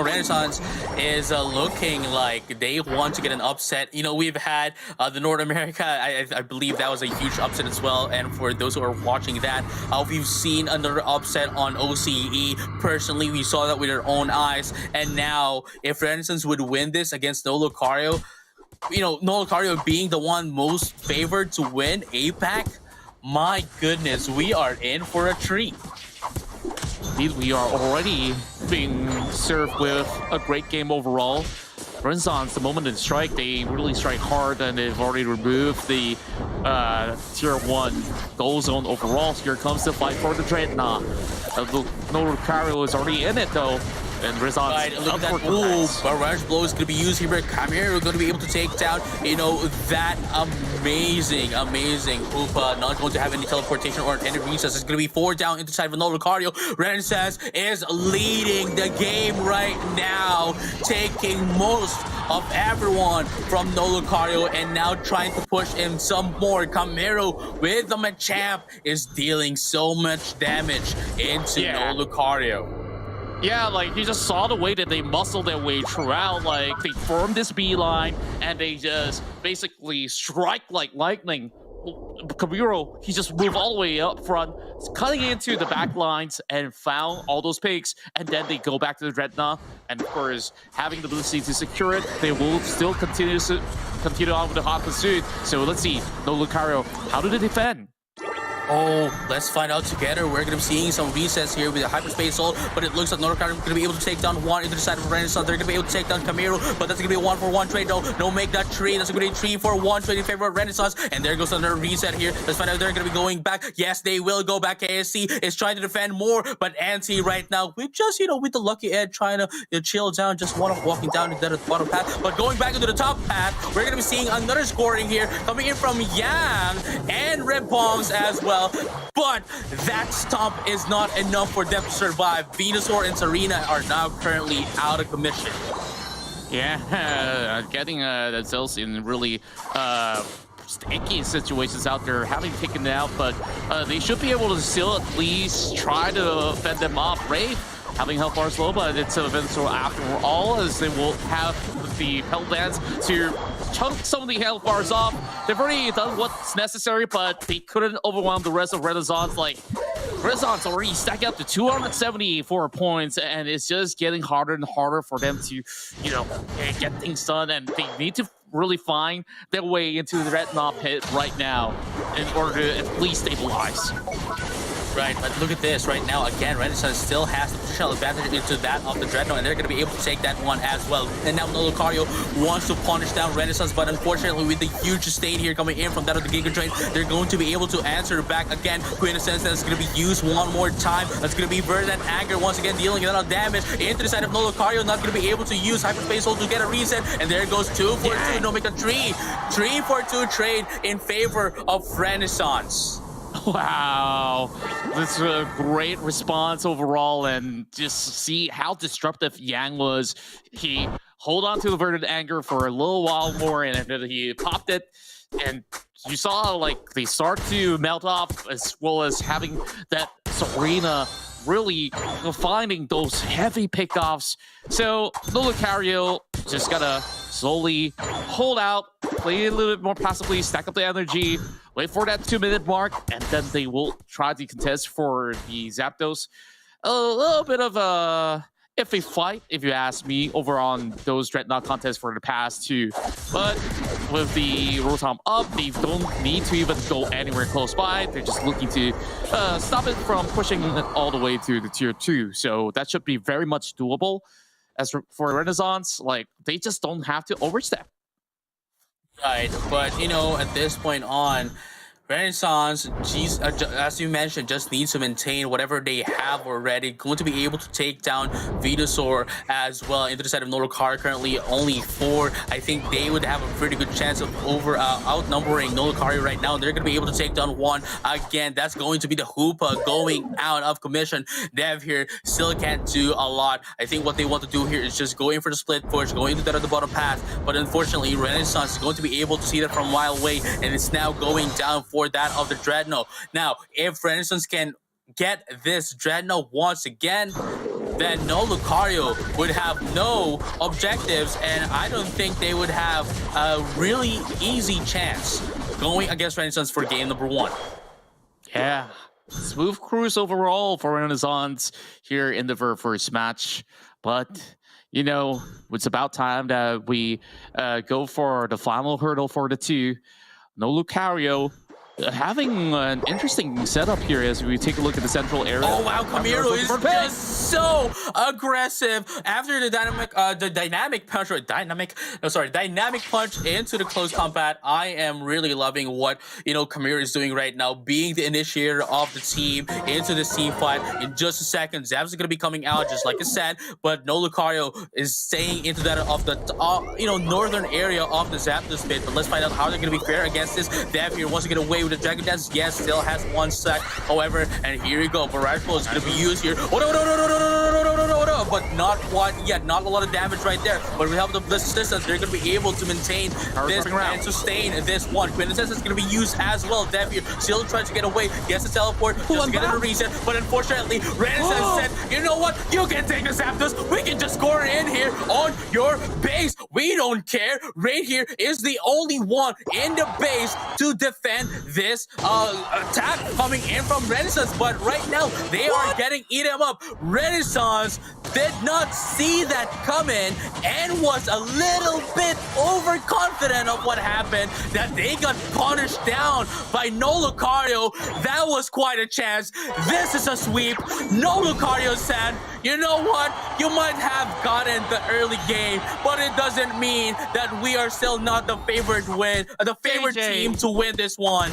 Renaissance is looking like they want to get an upset. We've had the North America. I believe that was a huge upset as well. And for those who are watching that, we've seen another upset on OCE. Personally, we saw that with our own eyes. And now, if Renaissance would win this against No Lucario, No Lucario being the one most favored to win APAC, my goodness, we are in for a treat. We are already being served with a great game overall. Renaissance, the moment they strike, they really strike hard, and they've already removed the tier 1 goal zone overall. So here comes the fight for the Dreadnought. No Lucario is already in it though. And Renaissance, right, look at that. Ooh, Barrage Blow is going to be used here, but Camero going to be able to take down, that amazing Upa. Not going to have any teleportation or any recess. It's going to be 4 down into side of No Lucario. Renaissance is leading the game right now, taking most of everyone from No Lucario and now trying to push in some more. Camero with the Machamp is dealing so much damage into No Lucario. Yeah, like, you just saw the way that they muscled their way throughout. Like, they formed this beeline, and they just basically strike like lightning. Kamiro, he just moved all the way up front, cutting into the back lines, and found all those picks, and then they go back to the Dreadnought, and of course, having the ability to secure it, they will still continue on with the hot pursuit. So let's see, No Lucario, how do they defend? Oh, let's find out together. We're going to be seeing some resets here with a Hyperspace Ult, but it looks like North Carolina is going to be able to take down one into the side of Renaissance. They're going to be able to take down Camero, but that's going to be a 1-for-1 trade. No, make that trade. That's going to be a 3-for-1 trade in favor of Renaissance. And there goes another reset here. Let's find out if they're going to be going back. Yes, they will go back. KSC is trying to defend more, but Anti right now, with just, with the lucky edge, trying to chill down, just walking down to the bottom path. But going back into the top path, we're going to be seeing another scoring here coming in from Yang and Red Bombs as well. But that stomp is not enough for them to survive. Venusaur and Serena are now currently out of commission. Yeah, getting themselves in really sticky situations out there, having taken it out, but they should be able to still at least try to fend them off. Brave having help bars low, but it's Venusaur after all, as they will have the Pelt Dance to chunk some of the health bars off. They've already done what's necessary, but they couldn't overwhelm the rest of Renaissance. Like, Renaissance already stacked up to 274 points, and it's just getting harder and harder for them to, get things done, and they need to really find their way into the Dreadnought pit right now in order to at least stabilize. Right, but look at this right now. Again, Renaissance still has the positional advantage into that of the Dreadnought, and they're going to be able to take that one as well. And now No Lucario wants to punish down Renaissance, but unfortunately, with the huge state here coming in from that of the Giga Drain, they're going to be able to answer back again. Quintessence that's going to be used one more time. That's going to be Verdant Anger once again, dealing a lot of damage into the side of No Lucario. Not going to be able to use Hyperspace Ult to get a reset, and there goes 2-for-2. No, make a 3-for-2 trade in favor of Renaissance. Wow, this is a great response overall, and just see how disruptive Yang was. He hold on to the Verdant Anger for a little while more, and then he popped it. And you saw like they start to melt off, as well as having that Serena really finding those heavy pickoffs. So no Lucario just gotta slowly hold out, play a little bit more passively, stack up the energy, wait for that 2-minute mark, and then they will try to contest for the Zapdos. A little bit of a iffy fight, if you ask me, over on those Dreadnought contests for the past 2. But with the Rotom up, they don't need to even go anywhere close by. They're just looking to stop it from pushing it all the way to the tier 2. So that should be very much doable. As for Renaissance, like, they just don't have to overstep. Right, but you know, at this point on, Renaissance, as you mentioned, just needs to maintain whatever they have already. Going to be able to take down Venusaur as well into the side of Nolucario. Currently only 4. I think they would have a pretty good chance of outnumbering Nolucario right now. They're going to be able to take down 1 again. That's going to be the Hoopa going out of commission. Dev here still can't do a lot. I think what they want to do here is just go in for the split push, going to that at the bottom path. But unfortunately, Renaissance is going to be able to see that from a mile away, and it's now going down for that of the Dreadnought. Now, if Renaissance can get this Dreadnought once again, then no Lucario would have no objectives, and I don't think they would have a really easy chance going against Renaissance for game number 1. Yeah, smooth cruise overall for Renaissance here in the very first match, but you know, it's about time that we go for the final hurdle for the 2. No Lucario. Having an interesting setup here as we take a look at the central area. Oh wow, Camilo is just so aggressive after the dynamic punch into the close combat. I am really loving what Camilo is doing right now, being the initiator of the team into this team fight. In just a second, Zabs is gonna be coming out just like I said, but no Lucario is staying into that of the northern area of the Zapdos pit. But let's find out how they're gonna be fair against this. Dev here wants to get away with the Dragon Dance. Yes, still has 1 sec. However, and here we go. Barrage Flow is going to be used here. Oh, no. But not quite yet. Not a lot of damage right there. But we have the distance. They're going to be able to maintain this and sustain this one. Quintessence is going to be used as well. Dev here still trying to get away. Gets a teleport. Just get a reset. But unfortunately, Renaissance said, you know what? You can take the Zapdos. We can just score in here on your base. We don't care. Right here is the only one in the base to defend this attack coming in from Renaissance, but right now they are getting eaten up. Renaissance did not see that coming and was a little bit overconfident of what happened, that they got punished down by no Lucario. That was quite a chance. This is a sweep. No Lucario said, you know what? You might have gotten the early game, but it doesn't mean that we are still not the favorite team to win this one.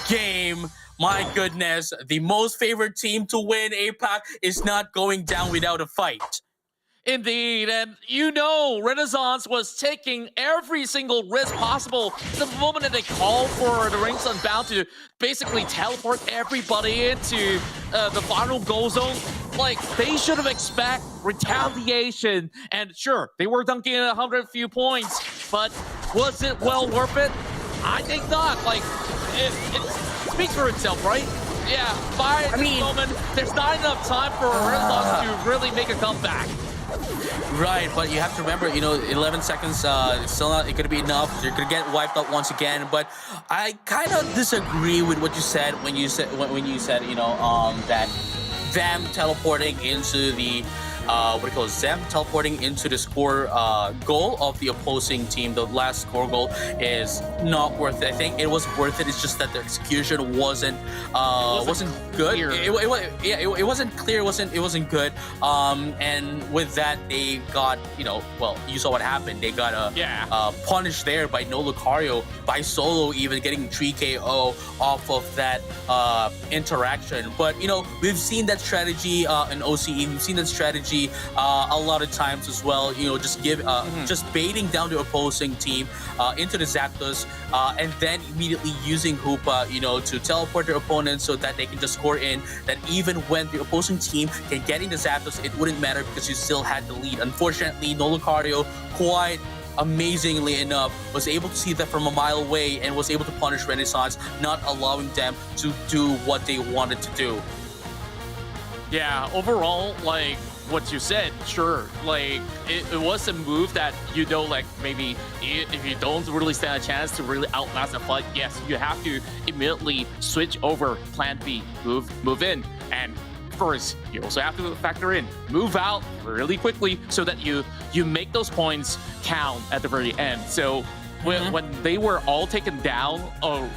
Game. My goodness, the most favorite team to win APAC is not going down without a fight. Indeed, and Renaissance was taking every single risk possible. The moment that they called for the Ring Sunbound to basically teleport everybody into the final goal zone, like, they should have expected retaliation. And sure, they were dunking 100 few points, but was it well worth it? I think not. Like, it speaks for itself, right? Yeah, by this moment, there's not enough time for Renaissance to really make a comeback. Right, but you have to remember, 11 seconds, still not going to be enough. They're going to get wiped out once again. But I kind of disagree with what you said when you said that them teleporting into the teleporting into the score goal of the opposing team. The last score goal is not worth it. I think it was worth it. It's just that the execution wasn't good. It wasn't clear. It wasn't good. And with that, they got you saw what happened. They got punished there by no Lucario, by Solo even getting 3 KO off of that interaction. But we've seen that strategy in OCE. We've seen that strategy strategy a lot of times as well. You know, just just baiting down the opposing team into the Zapdos, and then immediately using Hoopa, you know, to teleport their opponents so that they can just score in. That even when the opposing team can get into Zapdos, it wouldn't matter because you still had the lead. Unfortunately, no Lucario quite amazingly enough was able to see that from a mile away and was able to punish Renaissance, not allowing them to do what they wanted to do. Yeah, overall, like what you said, sure, like it was a move that, you know, like maybe if you don't really stand a chance to really outlast a fight, yes, you have to immediately switch over plan B, move in, and first you also have to factor in move out really quickly so that you make those points count at the very end. So when they were all taken down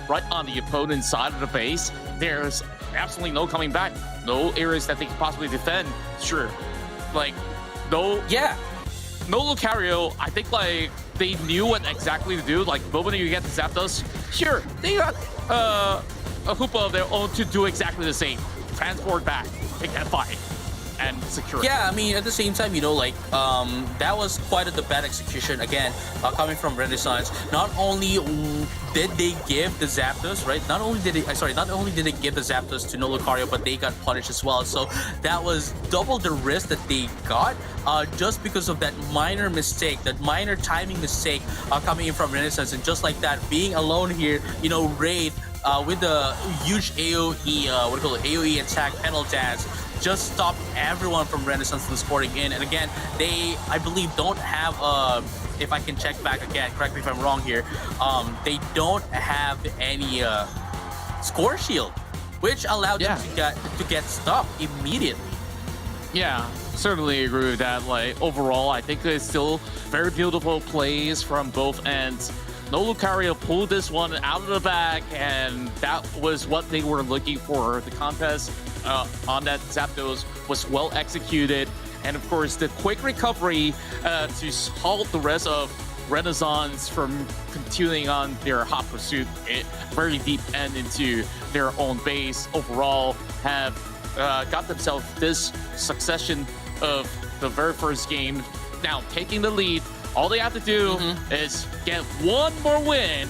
right on the opponent's side of the base, there's absolutely no coming back, no areas that they can possibly defend. Sure, like no Lucario, I think like they knew what exactly to do. Like the moment you get the Zapdos, sure, they got a Hoopa of their own to do exactly the same, transport back, take that fight, and secure it. Yeah, I mean, at the same time, you know, like, that was quite the bad execution, again, coming from Renaissance. Not only did they give the Zapdos, right? Not only did they give the Zapdos to no Lucario, but they got punished as well. So that was double the risk that they got, just because of that minor mistake, that minor timing mistake coming in from Renaissance. And just like that, being alone here, you know, Raid, with the huge AoE, AoE attack pedal dance, just stopped everyone from Renaissance from scoring in. And again, they, I believe, don't have if I can check back again, correct me if I'm wrong here, they don't have any score shield, which allowed them to get stopped immediately. Yeah, certainly agree with that. Like overall, I think it's still very beautiful plays from both ends. No Lucario pulled this one out of the bag, and that was what they were looking for. The contest on that Zapdos was well executed, and of course the quick recovery to halt the rest of Renaissance from continuing on their hot pursuit very deep and into their own base. Overall, have got themselves this succession of the very first game, now taking the lead. All they have to do is get one more win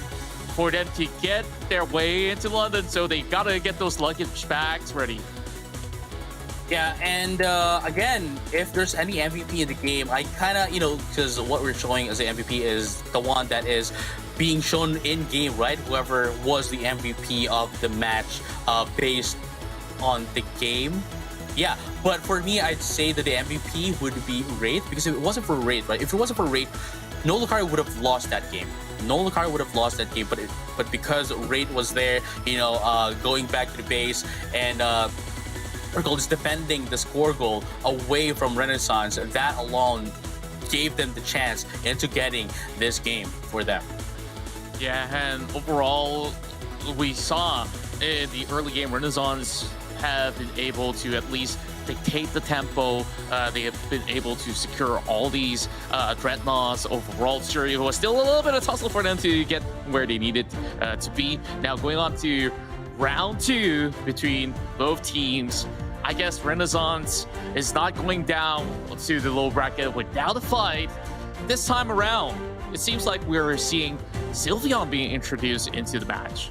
for them to get their way into London. So they gotta get those luggage bags ready. Yeah, and again, if there's any MVP in the game, I kind of, you know, because what we're showing as the MVP is the one that is being shown in game, right? Whoever was the MVP of the match based on the game. Yeah, but for me, I'd say that the MVP would be Wraith, because if it wasn't for Wraith, right? If it wasn't for Wraith, no Lucario would have lost that game. No Lucario would have lost that game, but because Wraith was there, you know, going back to the base and goal is defending the score goal away from Renaissance, that alone gave them the chance into getting this game for them. Yeah, and overall, we saw in the early game, Renaissance have been able to at least dictate the tempo. They have been able to secure all these Dreadnoughts. Overall, sure, it was still a little bit of tussle for them to get where they needed to be. Now going on to round 2 between both teams, I guess Renaissance is not going down to the low bracket without a fight. This time around, it seems like we're seeing Sylveon being introduced into the match.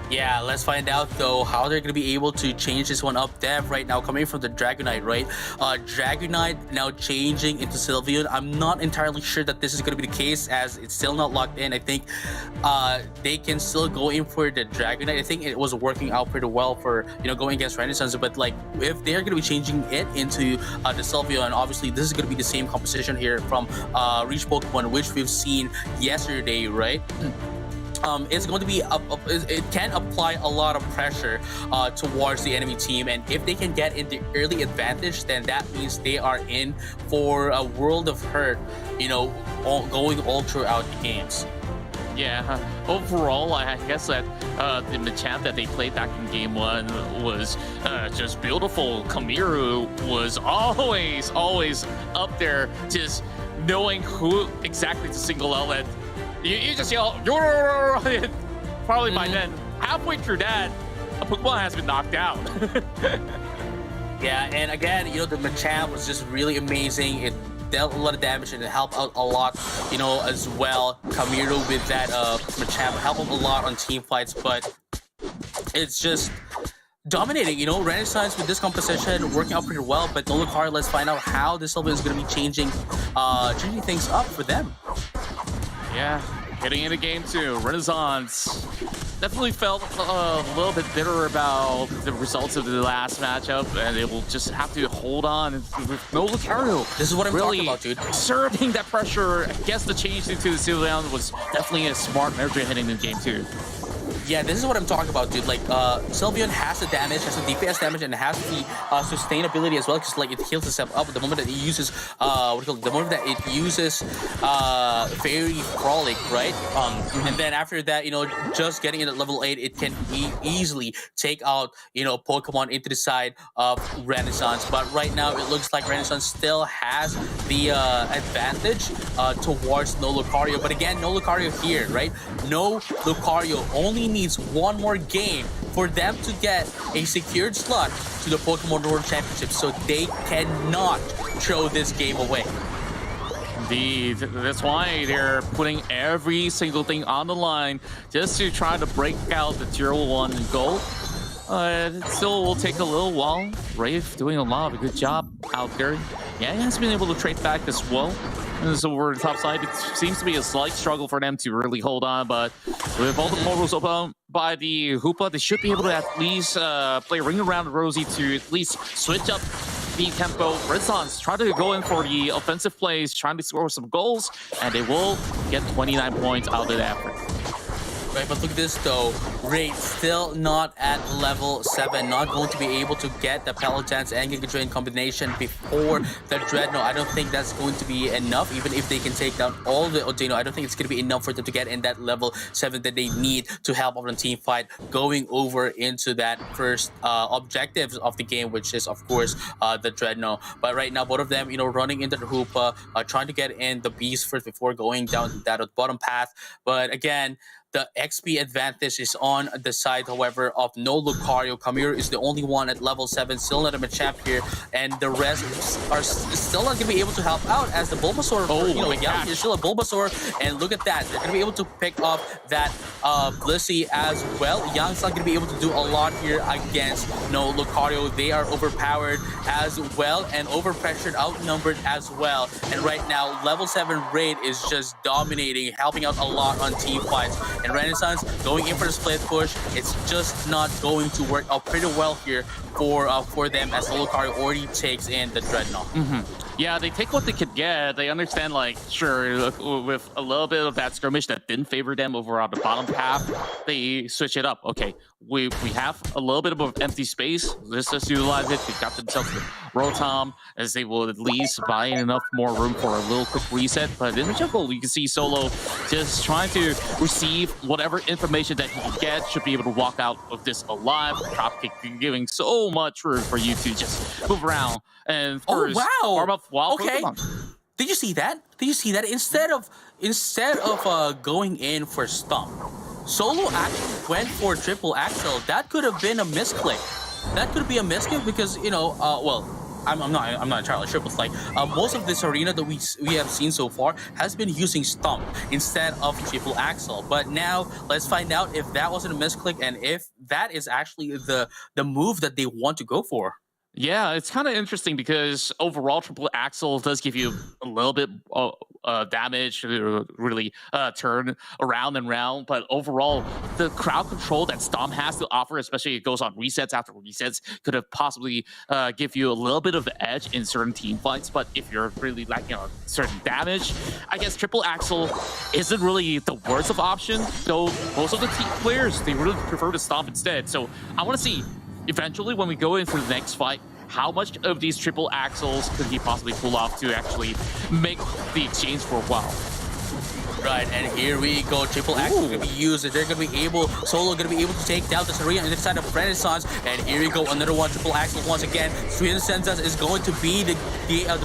Yeah, let's find out though how they're going to be able to change this one up. Dev right now coming from the Dragonite, right? Dragonite now changing into Sylveon. I'm not entirely sure that this is going to be the case, as it's still not locked in. I think they can still go in for the Dragonite. I think it was working out pretty well for, you know, going against Renaissance. But like, if they're going to be changing it into the Sylveon, obviously this is going to be the same composition here from Reach Pokemon, which we've seen yesterday, right? It's going to be it can apply a lot of pressure towards the enemy team, and if they can get in the early advantage, then that means they are in for a world of hurt, you know, going all throughout the games. Yeah, overall, I guess that the Machamp that they played back in game 1 was just beautiful. Kamiru was always up there, just knowing who exactly to single out. And you just yell, probably by then, halfway through that, a Pokemon has been knocked out. Yeah, and again, you know, the Machamp was just really amazing. It dealt a lot of damage and it helped out a lot, you know, as well. Kamiro with that Machamp helped him a lot on team fights, but it's just dominating, you know. Renaissance with this composition working out pretty well, but No Lucario, let's find out how this Sylvan is going to be changing things up for them. Yeah, getting into game 2, Renaissance definitely felt a little bit bitter about the results of the last matchup, and they will just have to hold on with No Lucario. This is what I'm really talking about, dude. Serving that pressure. I guess the change into the Sylveon was definitely a smart measure heading into game 2. Yeah, this is what I'm talking about, dude. Like, Sylveon has the damage, has the DPS damage, and it has the sustainability as well, because like it heals itself up the moment that it uses the moment that it uses Fairy Frolic, right? And then after that, you know, just getting it at level 8, it can easily take out, you know, Pokemon into the side of Renaissance. But right now, it looks like Renaissance still has the advantage towards No Lucario. But again, No Lucario here, right? No Lucario only needs one more game for them to get a secured slot to the Pokemon World Championship, so they cannot throw this game away. Indeed, that's why they're putting every single thing on the line just to try to break out the Tier 1 goal. It still will take a little while. Rafe doing a lot of a good job out there. Yeah, he has been able to trade back as well. And so over the top side, it seems to be a slight struggle for them to really hold on, but with all the portals open by the Hoopa, they should be able to at least play Ring Around Rosie to at least switch up the tempo. Renaissance try to go in for the offensive plays, trying to score some goals, and they will get 29 points out of the effort. Right, but look at this though. Raid still not at level 7, not going to be able to get the Pelotons and Giga Drain combination before the Dreadnought. I don't think that's going to be enough, even if they can take down all the Odino. I don't think it's going to be enough for them to get in that level 7 that they need to help on the team fight going over into that first objectives of the game, which is of course the Dreadnought. But right now, both of them, you know, running into the Hoopa, trying to get in the Beast first before going down that bottom path. But again, the XP advantage is on the side, however, of No Lucario. Kamiro is the only one at level 7, still not a Machamp here, and the rest are still not going to be able to help out as the Bulbasaur. Oh, you know, yeah, you're still a Bulbasaur, and look at that. They're going to be able to pick up that Blissey as well. Young's not going to be able to do a lot here against No Lucario. They are overpowered as well, and overpressured, outnumbered as well. And right now, level 7 Raid is just dominating, helping out a lot on team fights. And Renaissance going in for the split push, it's just not going to work out pretty well here for them, as No Lucario already takes in the Dreadnought. Yeah, they take what they could get. They understand, like, sure, with a little bit of that skirmish that didn't favor them over on the bottom path, they switch it up. Okay, we have a little bit of an empty space. Let's just utilize it. They got themselves the Rotom, as they will at least buy enough more room for a little quick reset. But in the jungle, you can see Solo just trying to receive whatever information that he can get. Should be able to walk out of this alive. Dropkick giving so much room for you to just move around. And first, warm up wild Pokemon. Did you see that? Did you see that? Instead of going in for Stomp, Solo actually went for triple axle. That could have been a misclick. That could be a misclick because, you know, well, I'm not entirely sure, but like most of this arena that we have seen so far has been using Stomp instead of triple axle. But now let's find out if that wasn't a misclick and if that is actually the move that they want to go for. Yeah, it's kind of interesting because overall, triple axle does give you a little bit damage to really turn around and round. But overall, the crowd control that Stomp has to offer, especially it goes on resets after resets, could have possibly give you a little bit of the edge in certain team fights. But if you're really lacking on certain damage, I guess triple axle isn't really the worst of option. Though most of the team players, they really prefer to Stomp instead. So I want to see, eventually, when we go into the next fight, how much of these triple axles could he possibly pull off to actually make the exchange worthwhile? Right, and here we go. Triple Axe is going to be used. They're going to be able, Solo going to be able to take down the Serena on the side of Renaissance. And here we go, another one. Triple Axe once again. Sweden Sensas is going to be the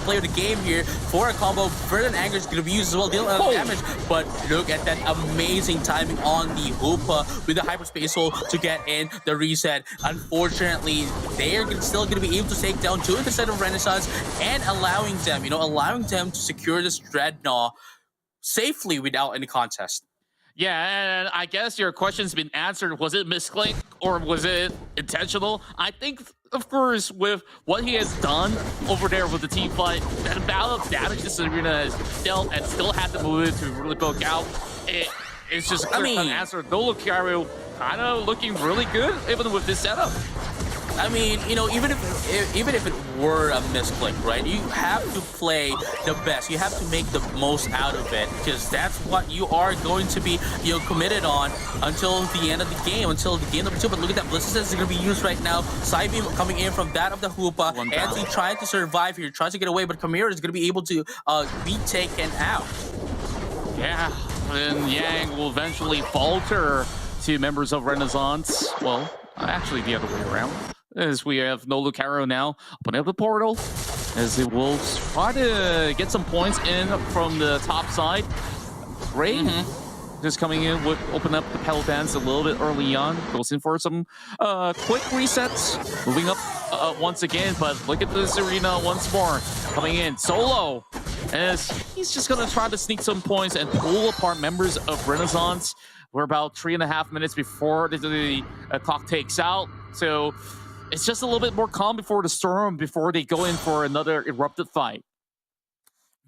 player of the game here for a combo. Verdant Anger is going to be used as well, dealing a lot of damage. But look at that amazing timing on the Hoopa with the Hyperspace Soul to get in the reset. Unfortunately, they are still going to be able to take down 2 instead of Renaissance and allowing them, allowing them to secure this Dreadnought safely without any contest. Yeah, and I guess your question's been answered. Was it misclick or was it intentional? I think, of course, with what he has done over there with the team fight, that amount of damage this arena has dealt and still had the move to really poke out, it's just a clear answer. No Lucario kind of looking really good, even with this setup. I mean, even if it were a misclick, right? You have to play the best. You have to make the most out of it, because that's what you are going to be, committed on until the end of the game, until the game number 2. But look at that, Bliss's is going to be used right now. Psybeam coming in from that of the Hoopa. Anti trying to survive here, tries to get away, but Chimera is going to be able to be taken out. Yeah, and Yang will eventually falter to members of Renaissance. Well, actually the other way around. As we have no Lucario now opening up the portal, as they will try to get some points in from the top side. Rain just coming in would open up the pedal dance a little bit early on. Goes in for some quick resets, moving up once again. But look at this arena once more coming in. Solo, as he's just gonna try to sneak some points and pull apart members of Renaissance. We're about 3.5 minutes before the clock takes out, so it's just a little bit more calm before the storm, before they go in for another erupted fight.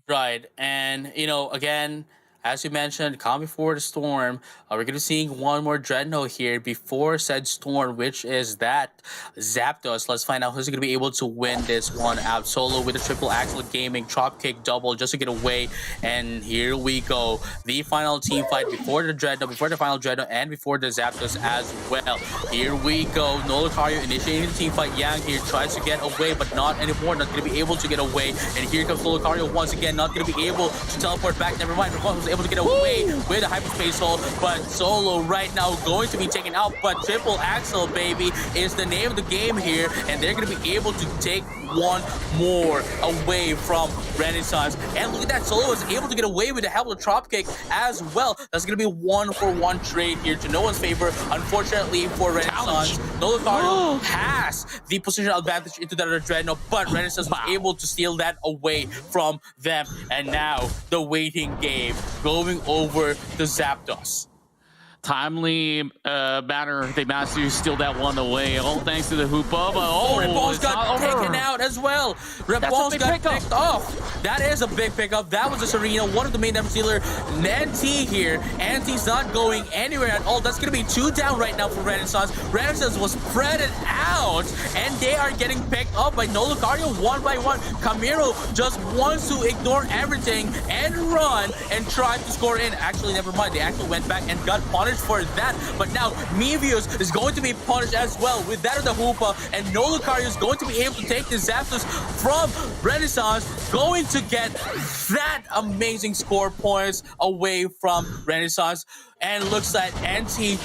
Right, and again, as you mentioned, calm before the storm. We're going to be seeing one more Dreadnought here before said storm, which is that Zapdos. Let's find out who's going to be able to win this one out. Solo with a triple axle gaming, drop kick double just to get away. And here we go. The final team fight before the Dreadnought, before the final Dreadnought, and before the Zapdos as well. Here we go. No Lucario initiating the team fight. Yang here tries to get away, but not anymore. Not going to be able to get away. And here comes Lucario once again. Not going to be able to teleport back. Never mind. Was able to get away with the Hyperspace Soul, but Solo right now going to be taken out. But Triple Axel, baby, is the name of the game here, and they're going to be able to take one more away from Renaissance. And look at that, Solo was able to get away with the help of the drop kick as well. That's going to be 1-for-1 trade here to no one's favor. Unfortunately for Renaissance, no Lucario has the position advantage into that other Dreadnought, but Renaissance was able to steal that away from them. And now the waiting game going over to Zapdos. Timely manner, they managed to steal that one away. All thanks to the Hoopa, but Ribbon's got taken out as well. Ribbon's got picked off. That is a big pickup. That was a Serena, one of the main damage dealer. Nanti here. Nanti's not going anywhere at all. That's going to be 2 down right now for Renaissance. Renaissance was spreaded out, and they are getting picked up by no Lucario one by one. Camilo just wants to ignore everything and run and try to score in. Actually, never mind. They actually went back and got punished for that, but now Mevius is going to be punished as well with that of the Hoopa, and no Lucario is going to be able to take the Zapdos from Renaissance, going to get that amazing score points away from Renaissance. And looks like Anti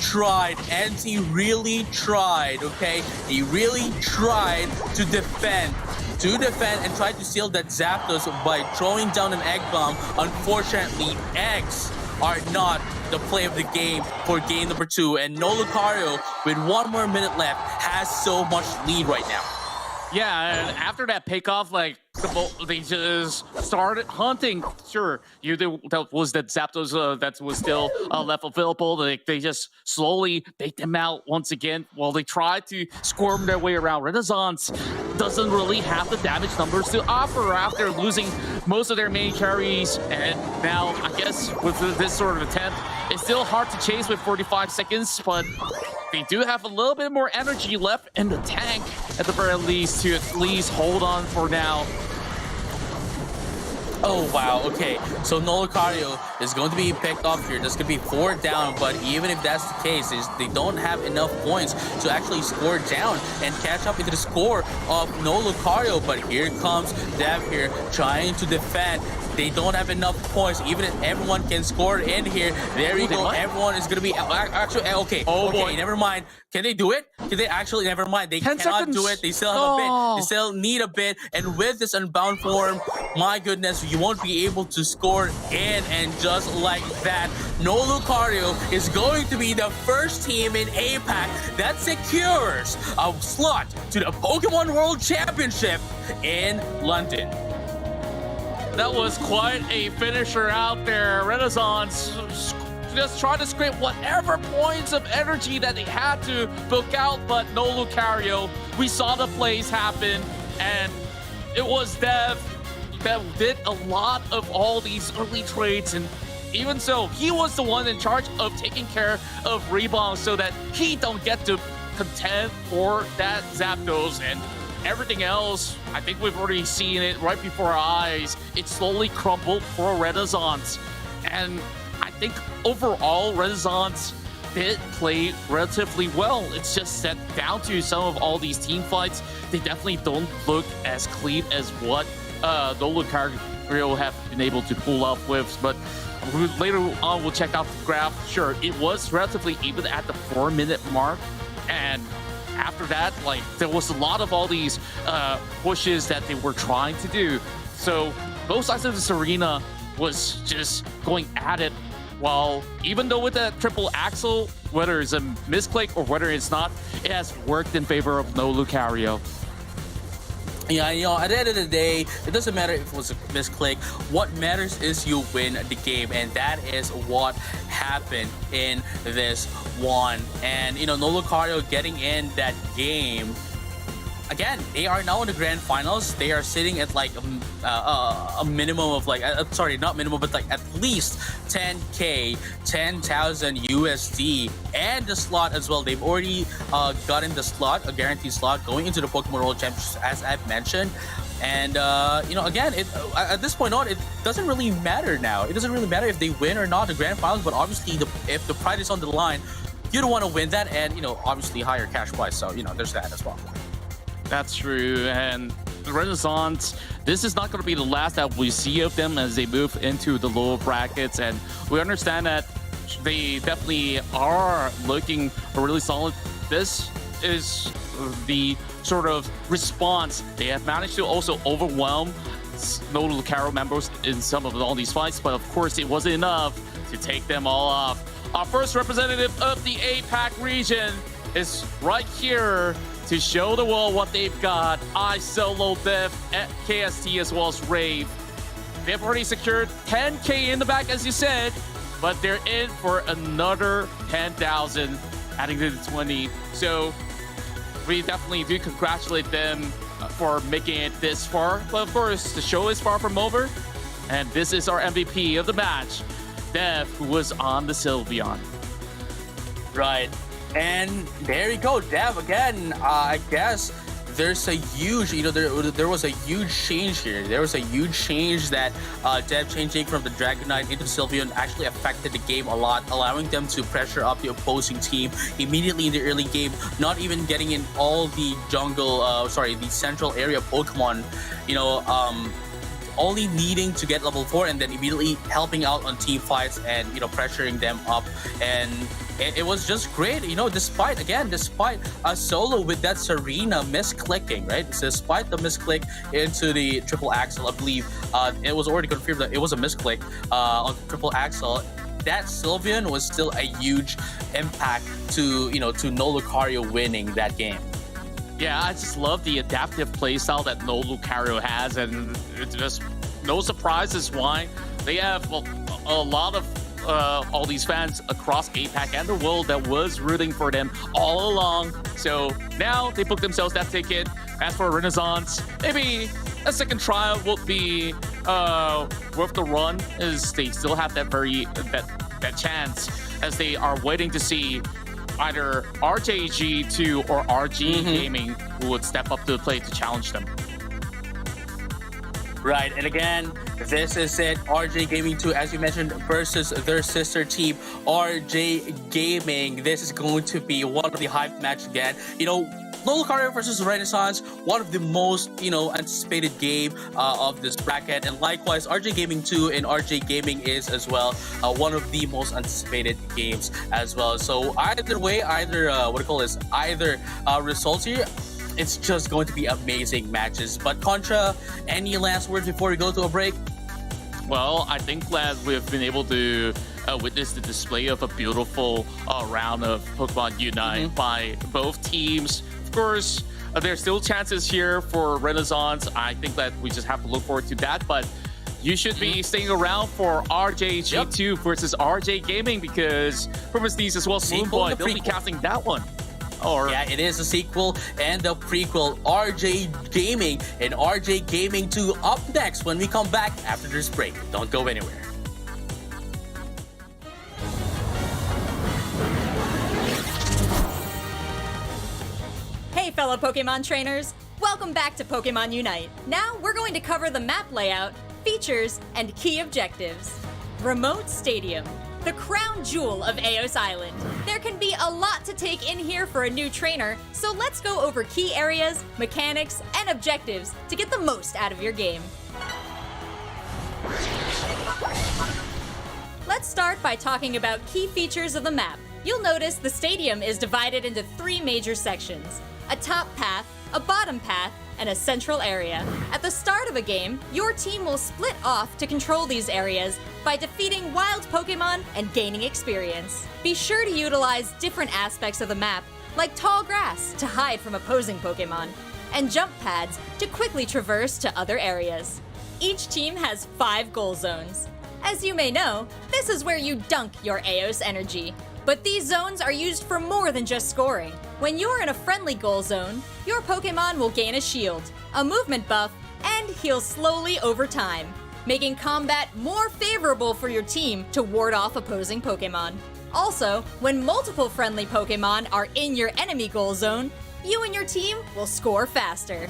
really tried, okay? He really tried to defend and try to seal that Zapdos by throwing down an Egg Bomb. Unfortunately, eggs are not the play of the game for game number 2, and no Lucario, with 1 more minute left, has so much lead right now. Yeah, and after that pickoff, like, they just started hunting. Sure, that was that Zapdos that was still left available. They just slowly baked them out once again while they tried to squirm their way around. Renaissance doesn't really have the damage numbers to offer after losing most of their main carries. And now, I guess, with this sort of attempt, it's still hard to chase with 45 seconds, but they do have a little bit more energy left in the tank, at the very least, to at least hold on for now. Oh, wow. Okay. So No Lucario is going to be picked up here. There's going to be 4 down, but even if that's the case, they don't have enough points to actually score down and catch up into the score of No Lucario. But here comes Dev here trying to defend. They don't have enough points. Even if everyone can score in here, there you go. Everyone is going to be actually okay. Oh, okay, boy. Never mind. Can they do it? Can they actually? Never mind. They 10 cannot seconds. do it. They still have a bit. They still need a bit. And with this unbound form, my goodness, you won't be able to score in. And just like that, No Lucario is going to be the first team in APAC that secures a slot to the Pokemon World Championship in London. That was quite a finisher out there. Renaissance just trying to scrape whatever points of energy that they had to book out, but no Lucario. We saw the plays happen, and it was Dev that did a lot of all these early trades, and even so, he was the one in charge of taking care of rebounds so that he don't get to contend for that Zapdos. And everything else, I think we've already seen it right before our eyes. It slowly crumbled for Renaissance. And I think overall, Renaissance did play relatively well. It's just that down to some of all these team fights, they definitely don't look as clean as what No Lucario have been able to pull up with. But later on, we'll check out the graph. Sure, it was relatively even at the 4-minute mark. And after that, like, there was a lot of all these pushes that they were trying to do. So both sides of this arena was just going at it, while even though with that triple axle, whether it's a misclick or whether it's not, it has worked in favor of No Lucario. Yeah, you know, at the end of the day, it doesn't matter if it was a misclick. What matters is you win the game, and that is what happened in this one. And, you know, No Lucario getting in that game, again, they are now in the Grand Finals. They are sitting at like a minimum of like, sorry, not minimum, but like at least 10K, 10,000 USD, and the slot as well. They've already gotten the slot, a guaranteed slot, going into the Pokemon World Championship, as I've mentioned. And, you know, again, at this point on, it doesn't really matter now. It doesn't really matter if they win or not the Grand Finals, but obviously, if the pride is on the line, you don't want to win that, and, you know, obviously higher cash prize. So, you know, there's that as well. That's true, and Renaissance, this is not going to be the last that we see of them as they move into the lower brackets, and we understand that they definitely are looking really solid. This is the sort of response. They have managed to also overwhelm No Lucario members in some of all these fights, but of course it wasn't enough to take them all off. Our first representative of the APAC region is right here to show the world what they've got. I Solo, Dev, KST, as well as Rave. They've already secured 10K in the back, as you said, but they're in for another 10,000, adding to the 20. So we definitely do congratulate them for making it this far. But of course, the show is far from over. And this is our MVP of the match, Dev, who was on the Sylveon. Right. And there you go, Dev again. I guess there's a huge, you know, there was a huge change here. There was a huge change that Dev changing from the Dragonite into Sylveon actually affected the game a lot, allowing them to pressure up the opposing team immediately in the early game, not even getting in all the jungle, the central area Pokemon, you know, only needing to get level 4 and then immediately helping out on team fights and, you know, pressuring them up. And it was just great, you know, despite a solo with that Serena misclicking, right? Despite the misclick into the triple axle, I believe it was already confirmed that it was a misclick on triple axle. That Sylveon was still a huge impact to, you know, to No Lucario winning that game. Yeah, I just love the adaptive playstyle that No Lucario has, and it's just no surprises why. They have a lot of all these fans across APAC and the world that was rooting for them all along. So now they booked themselves that ticket. As for Renaissance, maybe a second trial would be worth the run, as they still have that chance, as they are waiting to see either RJG2 or RG Gaming who would step up to the plate to challenge them. Right, and again, this is it. RJ Gaming 2, as you mentioned, versus their sister team, RJ Gaming. This is going to be one of the hype match again. You know, Lucario versus Renaissance, one of the most, anticipated game of this bracket. And likewise, RJ Gaming 2 and RJ Gaming is as well one of the most anticipated games as well. So either way, either results here, it's just going to be amazing matches. But Contra, any last words before we go to a break? Well, I think that we've been able to witness the display of a beautiful round of Pokemon Unite by both teams. Of course, there's still chances here for Renaissance. I think that we just have to look forward to that. But you should be staying around for RJG2 versus RJ Gaming, because Purpose These as well, Moonboy, they'll be casting that one. Yeah, it is a sequel and the prequel. RJ Gaming and RJ Gaming 2 up next when we come back after this break. Don't go anywhere. Hey fellow Pokemon trainers, welcome back to Pokemon Unite. Now we're going to cover the map layout, features, and key objectives. Remote Stadium, the crown jewel of Eos Island. There can be a lot to take in here for a new trainer, so let's go over key areas, mechanics, and objectives to get the most out of your game. Let's start by talking about key features of the map. You'll notice the stadium is divided into 3 major sections: a top path, a bottom path, and a central area. At the start of a game, your team will split off to control these areas by defeating wild Pokemon and gaining experience. Be sure to utilize different aspects of the map, like tall grass to hide from opposing Pokemon, and jump pads to quickly traverse to other areas. Each team has 5 goal zones. As you may know, this is where you dunk your Eos energy. But these zones are used for more than just scoring. When you're in a friendly goal zone, your Pokemon will gain a shield, a movement buff, and heal slowly over time, making combat more favorable for your team to ward off opposing Pokemon. Also, when multiple friendly Pokemon are in your enemy goal zone, you and your team will score faster.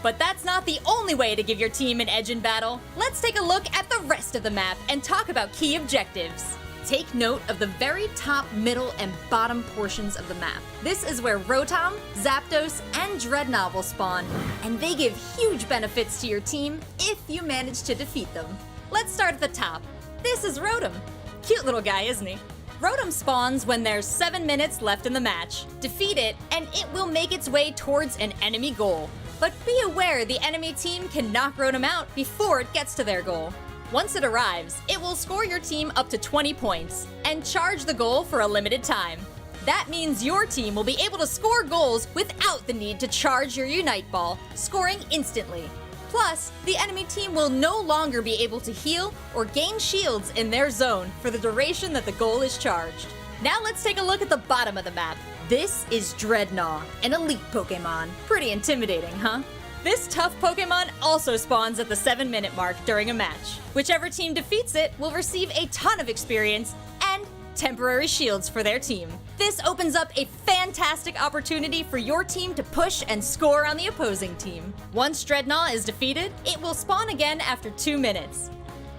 But that's not the only way to give your team an edge in battle. Let's take a look at the rest of the map and talk about key objectives. Take note of the very top, middle, and bottom portions of the map. This is where Rotom, Zapdos, and Dreadnought will spawn, and they give huge benefits to your team if you manage to defeat them. Let's start at the top. This is Rotom. Cute little guy, isn't he? Rotom spawns when there's 7 minutes left in the match. Defeat it, and it will make its way towards an enemy goal. But be aware the enemy team can knock Rotom out before it gets to their goal. Once it arrives, it will score your team up to 20 points and charge the goal for a limited time. That means your team will be able to score goals without the need to charge your Unite Ball, scoring instantly. Plus, the enemy team will no longer be able to heal or gain shields in their zone for the duration that the goal is charged. Now let's take a look at the bottom of the map. This is Dreadnought, an elite Pokemon. Pretty intimidating, huh? This tough Pokemon also spawns at the 7-minute mark during a match. Whichever team defeats it will receive a ton of experience and temporary shields for their team. This opens up a fantastic opportunity for your team to push and score on the opposing team. Once Dreadnought is defeated, it will spawn again after 2 minutes.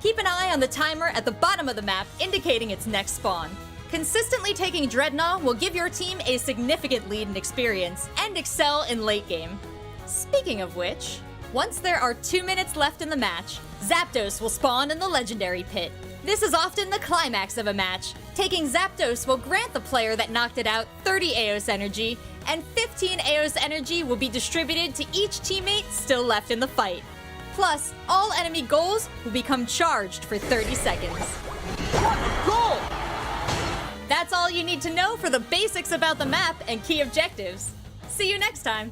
Keep an eye on the timer at the bottom of the map indicating its next spawn. Consistently taking Dreadnought will give your team a significant lead in experience and excel in late game. Speaking of which, once there are 2 minutes left in the match, Zapdos will spawn in the Legendary Pit. This is often the climax of a match. Taking Zapdos will grant the player that knocked it out 30 Eos energy, and 15 Eos energy will be distributed to each teammate still left in the fight. Plus, all enemy goals will become charged for 30 seconds. What a goal! That's all you need to know for the basics about the map and key objectives. See you next time!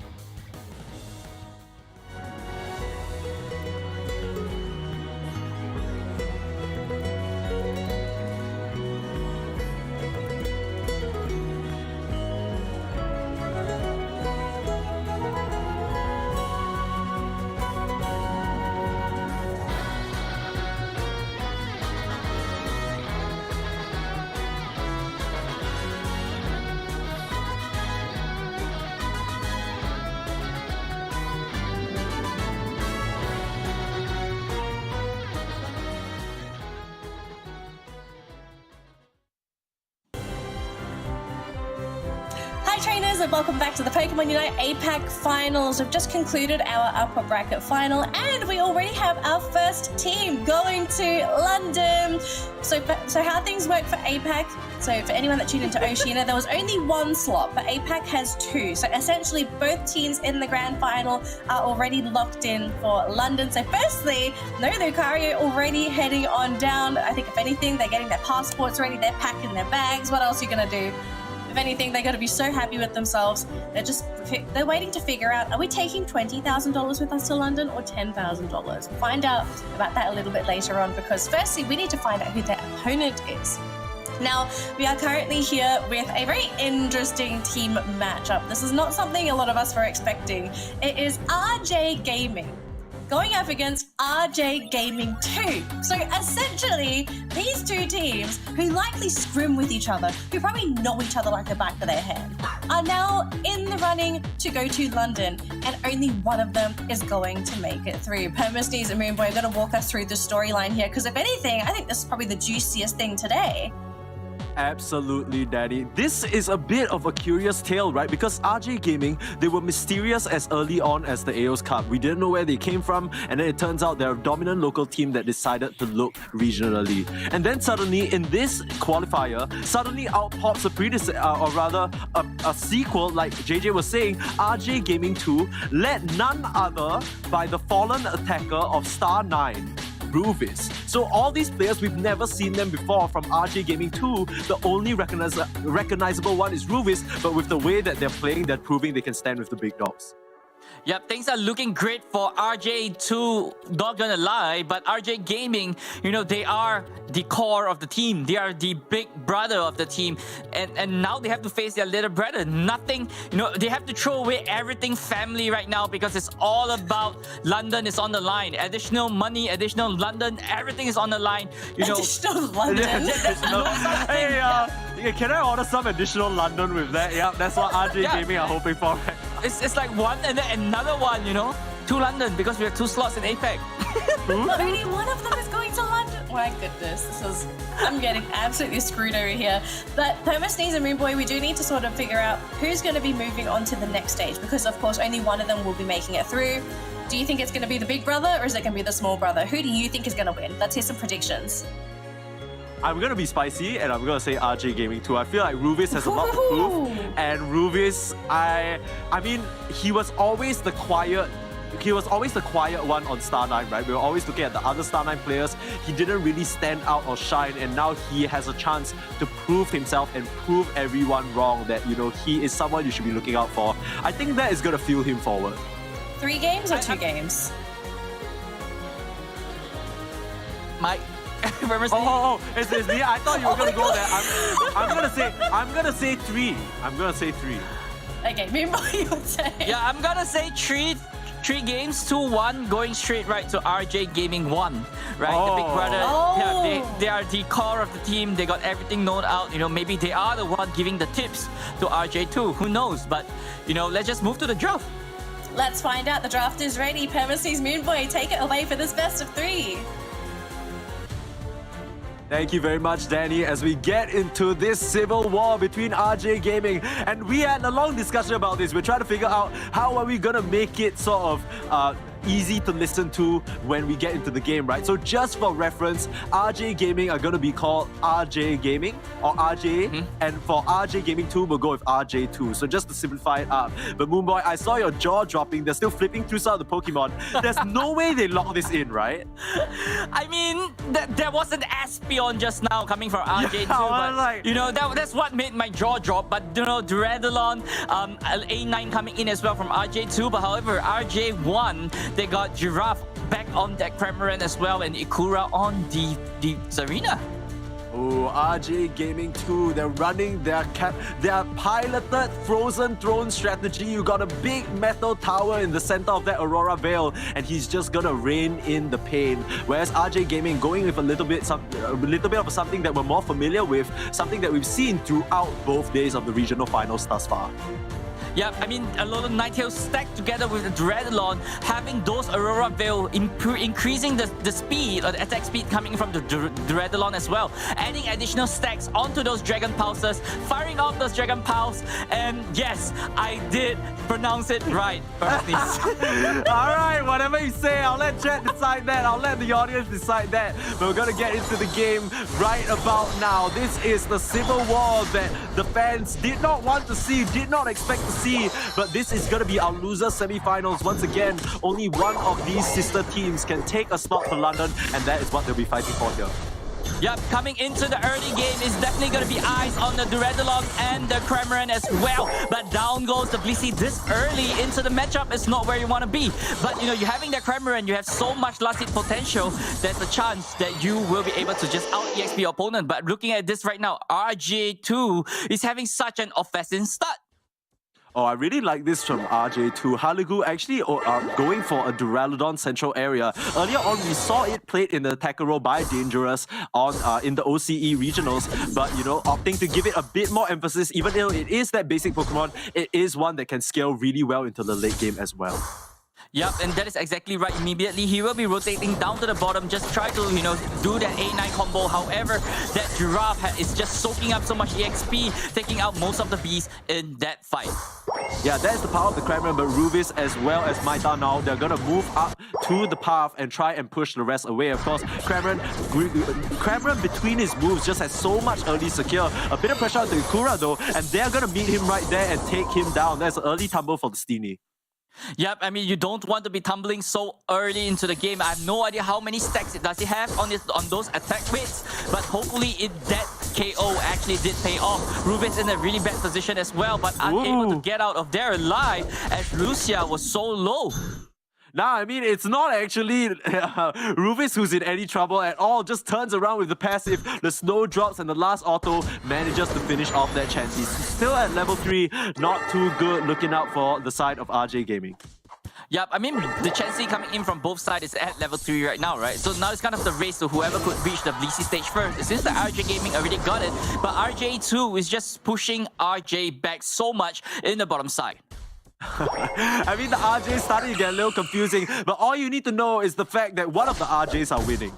trainers, and welcome back to the Pokémon UNITE APAC Finals. We've just concluded our upper bracket final, and we already have our first team going to London. So how things work for APAC, so for anyone that tuned into Oceania, there was only one slot, but APAC has two. So essentially both teams in the grand final are already locked in for London. So firstly, no Lucario already heading on down. I think if anything, they're getting their passports ready, they're packing their bags. What else are you gonna do? If anything, they're going to be so happy with themselves. They're waiting to figure out, are we taking $20,000 with us to London or $10,000? We'll find out about that a little bit later on, because firstly, we need to find out who their opponent is. Now, we are currently here with a very interesting team matchup. This is not something a lot of us were expecting. It is RJ Gaming going up against RJ Gaming 2. So essentially, these two teams, who likely scrim with each other, who probably know each other like the back of their hand, are now in the running to go to London, and only one of them is going to make it through. Permasneeze and Moonboy are going to walk us through the storyline here, because if anything, I think this is probably the juiciest thing today. Absolutely, Daddy. This is a bit of a curious tale, right? Because RJ Gaming, they were mysterious as early on as the AOS Cup. We didn't know where they came from, and then it turns out they're a dominant local team that decided to look regionally. And then suddenly, in this qualifier, suddenly out pops a predecessor, or rather, a sequel, like JJ was saying, RJ Gaming 2, led none other by the fallen attacker of Star 9. Ruvis. So all these players, we've never seen them before from RJ Gaming 2. The only recognizable one is Ruvis, but with the way that they're playing, they're proving they can stand with the big dogs. Yep, things are looking great for RJ2, not gonna lie, but RJ Gaming, you know, they are the core of the team. They are the big brother of the team. And now they have to face their little brother. Nothing, you know, they have to throw away everything family right now, because it's all about London is on the line. Additional money, additional London, everything is on the line. You know, additional London. Hey, can I order some additional London with that? Yeah, that's what RJ Gaming are hoping for. It's like one and then another one, you know? 2 London, because we have 2 slots in APAC. But only one of them is going to London. My goodness, I'm getting absolutely screwed over here. But Permasneeze and Moonboy, we do need to sort of figure out who's going to be moving on to the next stage, because of course only one of them will be making it through. Do you think it's going to be the big brother, or is it going to be the small brother? Who do you think is going to win? Let's hear some predictions. I'm gonna be spicy, and I'm gonna say RJ Gaming 2. I feel like Ruvis has a lot to prove, and Ruvis, I mean, he was always the quiet one on Star 9, right? We were always looking at the other Star 9 players. He didn't really stand out or shine, and now he has a chance to prove himself and prove everyone wrong that, you know, he is someone you should be looking out for. I think that is gonna fuel him forward. 3 games or 2 games? It's me. I thought you were gonna go there. I'm gonna say 3. I'm gonna say 3. Okay, Moonboy, you'll say. Yeah, I'm gonna say 3 games, 2-1, going straight right to RJ Gaming 1, right? The big brother. Yeah, they are the core of the team. They got everything known out. You know, maybe they are the one giving the tips to RJ2. Who knows? But you know, let's just move to the draft. Let's find out. The draft is ready. Permasneeze, Moonboy, take it away for this best of 3. Thank you very much, Danny, as we get into this civil war between RJ Gaming. And we had a long discussion about this. We're trying to figure out how are we gonna make it sort of easy to listen to when we get into the game, right? So just for reference, RJ Gaming are gonna be called RJ Gaming or RJ, and for RJ Gaming 2, we'll go with RJ2. So just to simplify it up. But Moonboy, I saw your jaw dropping. They're still flipping through some of the Pokemon. There's no way they lock this in, right? I mean, there was an Espeon just now coming from RJ2, but you know, that's what made my jaw drop. But you know, Duraludon, A9 coming in as well from RJ2. But however, RJ1, they got Giraffe back on that Cramorant as well, and Ikura on the Zarina. Oh, RJ Gaming 2, they're running their piloted Frozen Throne strategy. You got a big metal tower in the center of that Aurora Veil, and he's just gonna rein in the pain. Whereas RJ Gaming going with a little bit of something that we're more familiar with, something that we've seen throughout both days of the regional finals thus far. Yeah, I mean, a lot of Ninetales stacked together with the Dreadlon, having those Aurora Veil, increasing the speed, or the attack speed coming from the Dreadlon as well. Adding additional stacks onto those Dragon Pulses, firing off those Dragon Pulse, and yes, I did pronounce it right. Alright, whatever you say, I'll let chat decide that. I'll let the audience decide that. But we're gonna get into the game right about now. This is the civil war that the fans did not want to see, did not expect to see. But this is gonna be our loser semi-finals. Once again, only one of these sister teams can take a spot for London, and that is what they'll be fighting for here. Yep, coming into the early game is definitely going to be eyes on the Durandalon and the Cramorant as well. But down goes the Blissey this early into the matchup is not where you want to be. But you know, you're having the Cramorant, you have so much last hit potential, there's a chance that you will be able to just out-EXP your opponent. But looking at this right now, RJ2 is having such an offensive start. Oh, I really like this from RJ2. Haligu actually going for a Duraludon central area. Earlier on, we saw it played in the attacker role by Dangerous on in the OCE regionals, but you know, opting to give it a bit more emphasis, even though it is that basic Pokemon, it is one that can scale really well into the late game as well. Yep, and that is exactly right. Immediately, he will be rotating down to the bottom, just try to, you know, do that A9 combo. However, that Giraffe is just soaking up so much EXP, taking out most of the bees in that fight. Yeah, that's the power of the Cramorant, but Ruvis as well as Maita now, they're gonna move up to the path and try and push the rest away. Of course, Cramorant between his moves just has so much early secure. A bit of pressure on the Ikura though, and they're gonna meet him right there and take him down. There's an early tumble for the Steenie. Yep, I mean, you don't want to be tumbling so early into the game. I have no idea how many stacks does he have on those attack weights, but hopefully that KO actually did pay off. Ruvis in a really bad position as well, but unable to get out of there alive as Lucia was so low. Nah, I mean, it's not actually Ruvis who's in any trouble at all. Just turns around with the passive, the snow drops, and the last auto manages to finish off that Chansey. Still at level 3, not too good, looking out for the side of RJ Gaming. Yep, I mean, the Chansey coming in from both sides is at level 3 right now, right? So now it's kind of the race to whoever could reach the Blissey stage first. Since the RJ Gaming already got it, but RJ2 is just pushing RJ back so much in the bottom side. I mean, the RJs starting to get a little confusing, but all you need to know is the fact that one of the RJs are winning.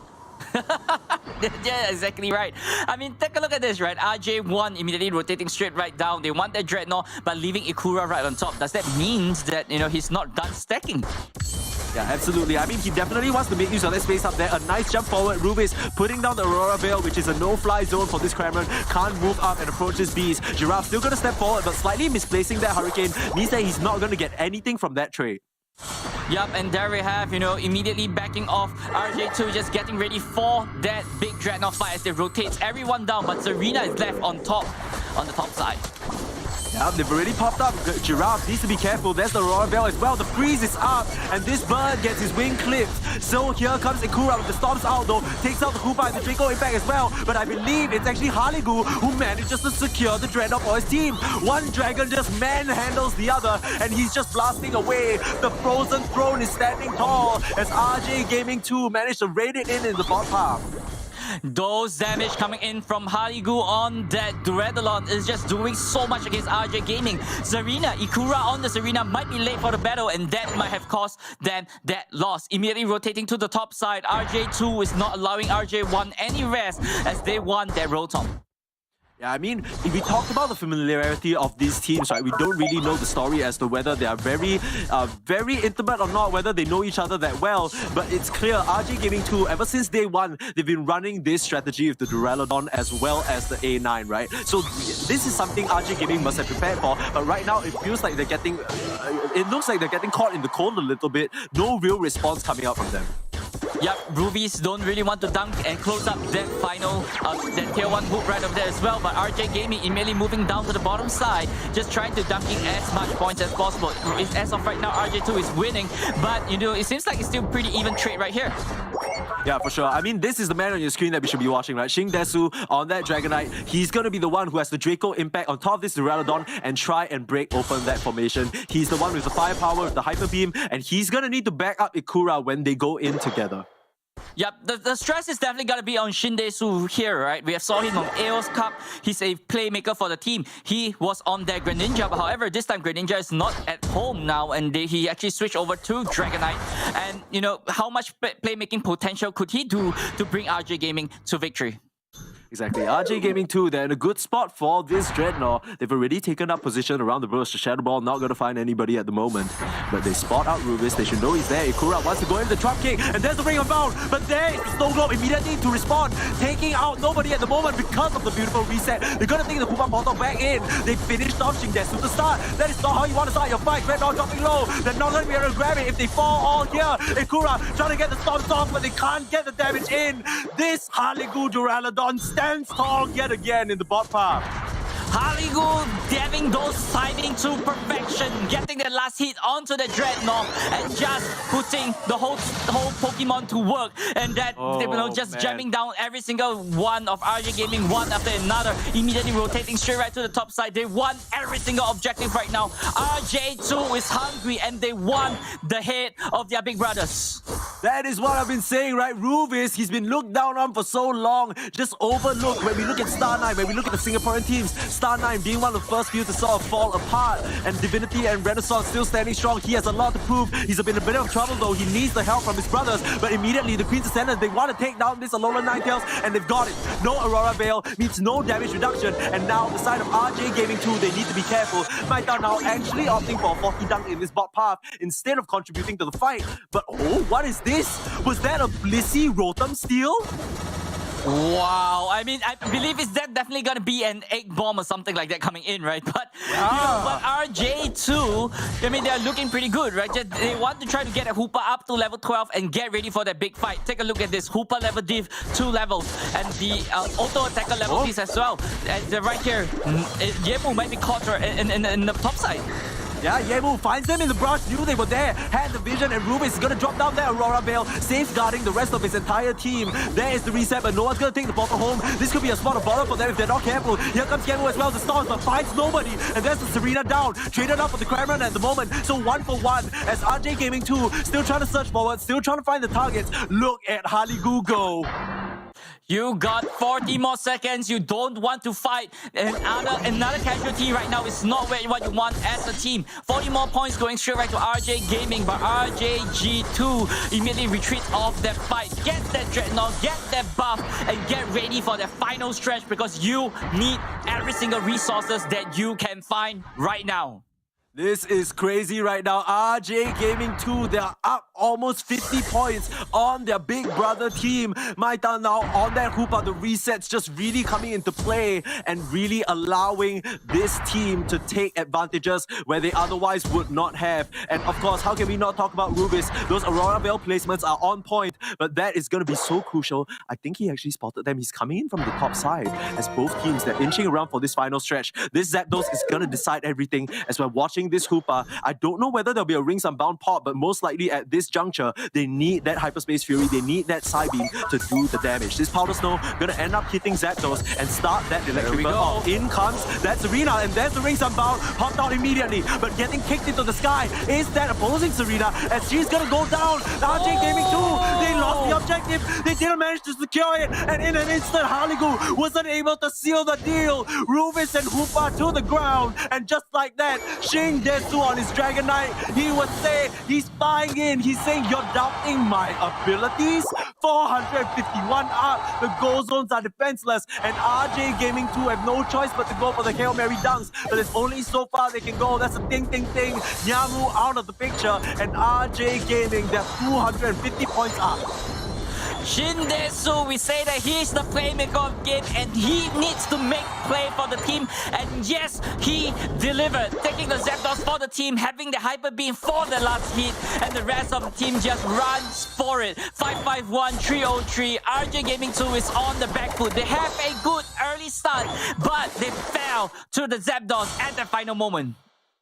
Yeah, exactly right. I mean, take a look at this, right? RJ1 immediately rotating straight right down. They want that Dreadnought, but leaving Ikura right on top. Does that mean that, you know, he's not done stacking? Yeah, absolutely. I mean, he definitely wants to make use of that space up there. A nice jump forward. Ruvis putting down the Aurora Veil, which is a no-fly zone for this Cramorant. Can't move up and approach his bees. Giraffe still going to step forward, but slightly misplacing that Hurricane means that he's not going to get anything from that trade. Yup, and there we have, you know, immediately backing off. RJ2 just getting ready for that big Dreadnought fight as they rotate everyone down, but Serena is left on top, on the top side. Yeah, they've already popped up. Giraffe needs to be careful. There's the Aurora Veil as well. The freeze is up, and this bird gets his wing clipped. So here comes Ikura with the Storms out though. Takes out the Koopa and the Draco Impact as well. But I believe it's actually Haligu who manages to secure the Dreadnought for his team. One dragon just manhandles the other, and he's just blasting away. The Frozen Throne is standing tall as RJ Gaming 2 managed to raid it in the bottom half. Those damage coming in from Haligu on that Durandalon is just doing so much against RJ Gaming. Zarina, Ikura on the Zarina might be late for the battle, and that might have cost them that loss. Immediately rotating to the top side, RJ2 is not allowing RJ1 any rest as they won their Rotom. Yeah, I mean, if we talked about the familiarity of these teams, right, we don't really know the story as to whether they are very intimate or not, whether they know each other that well, but it's clear RJ Gaming 2, ever since day one, they've been running this strategy with the Duraludon as well as the A9, right? So this is something RJ Gaming must have prepared for, but right now it feels like they're getting, it looks like they're getting caught in the cold a little bit. No real response coming out from them. Yep, Rubies don't really want to dunk and close up that final, that tier 1 hook right over there as well. But RJ Gaming immediately moving down to the bottom side, just trying to dunk in as much points as possible. As of right now, RJ2 is winning, but you know, it seems like it's still pretty even trade right here. Yeah, for sure. I mean, this is the man on your screen that we should be watching, right? Xing Desu on that Dragonite. He's going to be the one who has the Draco Impact on top of this Duraludon and try and break open that formation. He's the one with the firepower, with the Hyper Beam, and he's going to need to back up Ikura when they go in together. Yep, the stress is definitely going to be on Shindesu here, right? We have saw him on AOS Cup. He's a playmaker for the team. He was on their Greninja, but however, this time Greninja is not at home now, and he actually switched over to Dragonite. And, you know, how much playmaking potential could he do to bring RJ Gaming to victory? Exactly. RJ Gaming 2, they're in a good spot for this Dreadnought. They've already taken up position around the burst. The Shadow Ball not going to find anybody at the moment. But they spot out Rubis. They should know he's there. Ikura wants to go into the trap kick. And there's the Ring of Bound. But there is the Snow Globe immediately to respond. Taking out nobody at the moment because of the beautiful reset. They're going to take the Hoopa portal back in. They finished off Shingdesu to start. That is not how you want to start your fight. Dreadnought dropping low. They're not going to be able to grab it if they fall all here. Ikura trying to get the stomps off, but they can't get the damage in. This Haligu Duraludon stands tall yet again in the bot path. Haligu having those timing to perfection, getting the last hit onto the Dreadnought and just putting the whole Pokemon to work, and that jamming down every single one of RJ Gaming one after another, immediately rotating straight right to the top side. They won every single objective right now. RJ2 is hungry and they won the head of their big brothers. That is what I've been saying, right? Ruvis, he's been looked down on for so long, just overlooked. When we look at Star9, when we look at the Singaporean teams, Star9 being one of the first few to sort of fall apart, and Divinity and Renaissance still standing strong. He has a lot to prove. He's been in a bit of trouble though. He needs the help from his brothers, but immediately the Queen's Ascendant, they want to take down this Alolan Ninetales, and they've got it. No Aurora Veil means no damage reduction, and now the side of RJ Gaming 2, they need to be careful. Maita now actually opting for a 40 dunk in this bot path instead of contributing to the fight. But oh, what is this? Was that a Blissey Rotom steal? Wow, I mean, I believe it's definitely gonna be an egg bomb or something like that coming in, right? But you know, but RJ2, I mean, they're looking pretty good, right? They want to try to get a Hoopa up to level 12 and get ready for that big fight. Take a look at this Hoopa level div 2 levels and the auto attacker level piece as well. And right here, Yemu might be caught in the top side. Yeah, Yemu finds them in the brush, knew they were there, had the vision, and Rubis is going to drop down that Aurora Veil, safeguarding the rest of his entire team. There is the reset, but no one's going to take the portal home. This could be a spot of bother for them if they're not careful. Here comes Yemu as well, the Storms, but finds nobody. And there's the Serena down, traded up for the Cramorant at the moment. So 1 for 1 as RJ Gaming 2 still trying to search forward, still trying to find the targets. Look at Haligu go. You got 40 more seconds. You don't want to fight. Another casualty right now is not what you want as a team. 40 more points going straight right to RJ Gaming, but RJG2 immediately retreats off that fight. Get that Dreadnought, get that buff, and get ready for the final stretch because you need every single resources that you can find right now. This is crazy right now. RJ Gaming 2, they're up almost 50 points on their big brother team. Maita now on that Hoopa, the resets just really coming into play and really allowing this team to take advantages where they otherwise would not have. And of course, how can we not talk about Rubis? Those Aurora Veil placements are on point, but that is going to be so crucial. I think he actually spotted them. He's coming in from the top side as both teams, they're inching around for this final stretch. This Zapdos is going to decide everything as we're watching this Hoopa. I don't know whether there'll be a Rings Unbound pop, but most likely at this juncture, they need that Hyperspace Fury, they need that Psybeam to do the damage. This Powder Snow gonna end up hitting Zapdos and start that Electric Bird off. In comes that Serena, and there's the Rings Unbound, popped out immediately, but getting kicked into the sky is that opposing Serena, as she's gonna go down. RJ Gaming 2, they lost the objective, they didn't manage to secure it, and in an instant, Haligu wasn't able to seal the deal. Rubis and Hoopa to the ground, and just like that, Shindesu on his Dragonite, he would say, he's buying in, he's saying, you're doubting my abilities? 451 up, the goal zones are defenseless, and RJ Gaming 2 have no choice but to go for the Hail Mary dunks, but it's only so far they can go. That's a ding ding ding. Nyamu out of the picture, and RJ Gaming, they're 250 points up. Shindesu, we say that he's the playmaker of the game and he needs to make play for the team. And yes, he delivered, taking the Zapdos for the team, having the Hyper Beam for the last hit, and the rest of the team just runs for it. 551, 303. RJ Gaming 2 is on the back foot. They have a good early start, but they fell to the Zapdos at the final moment.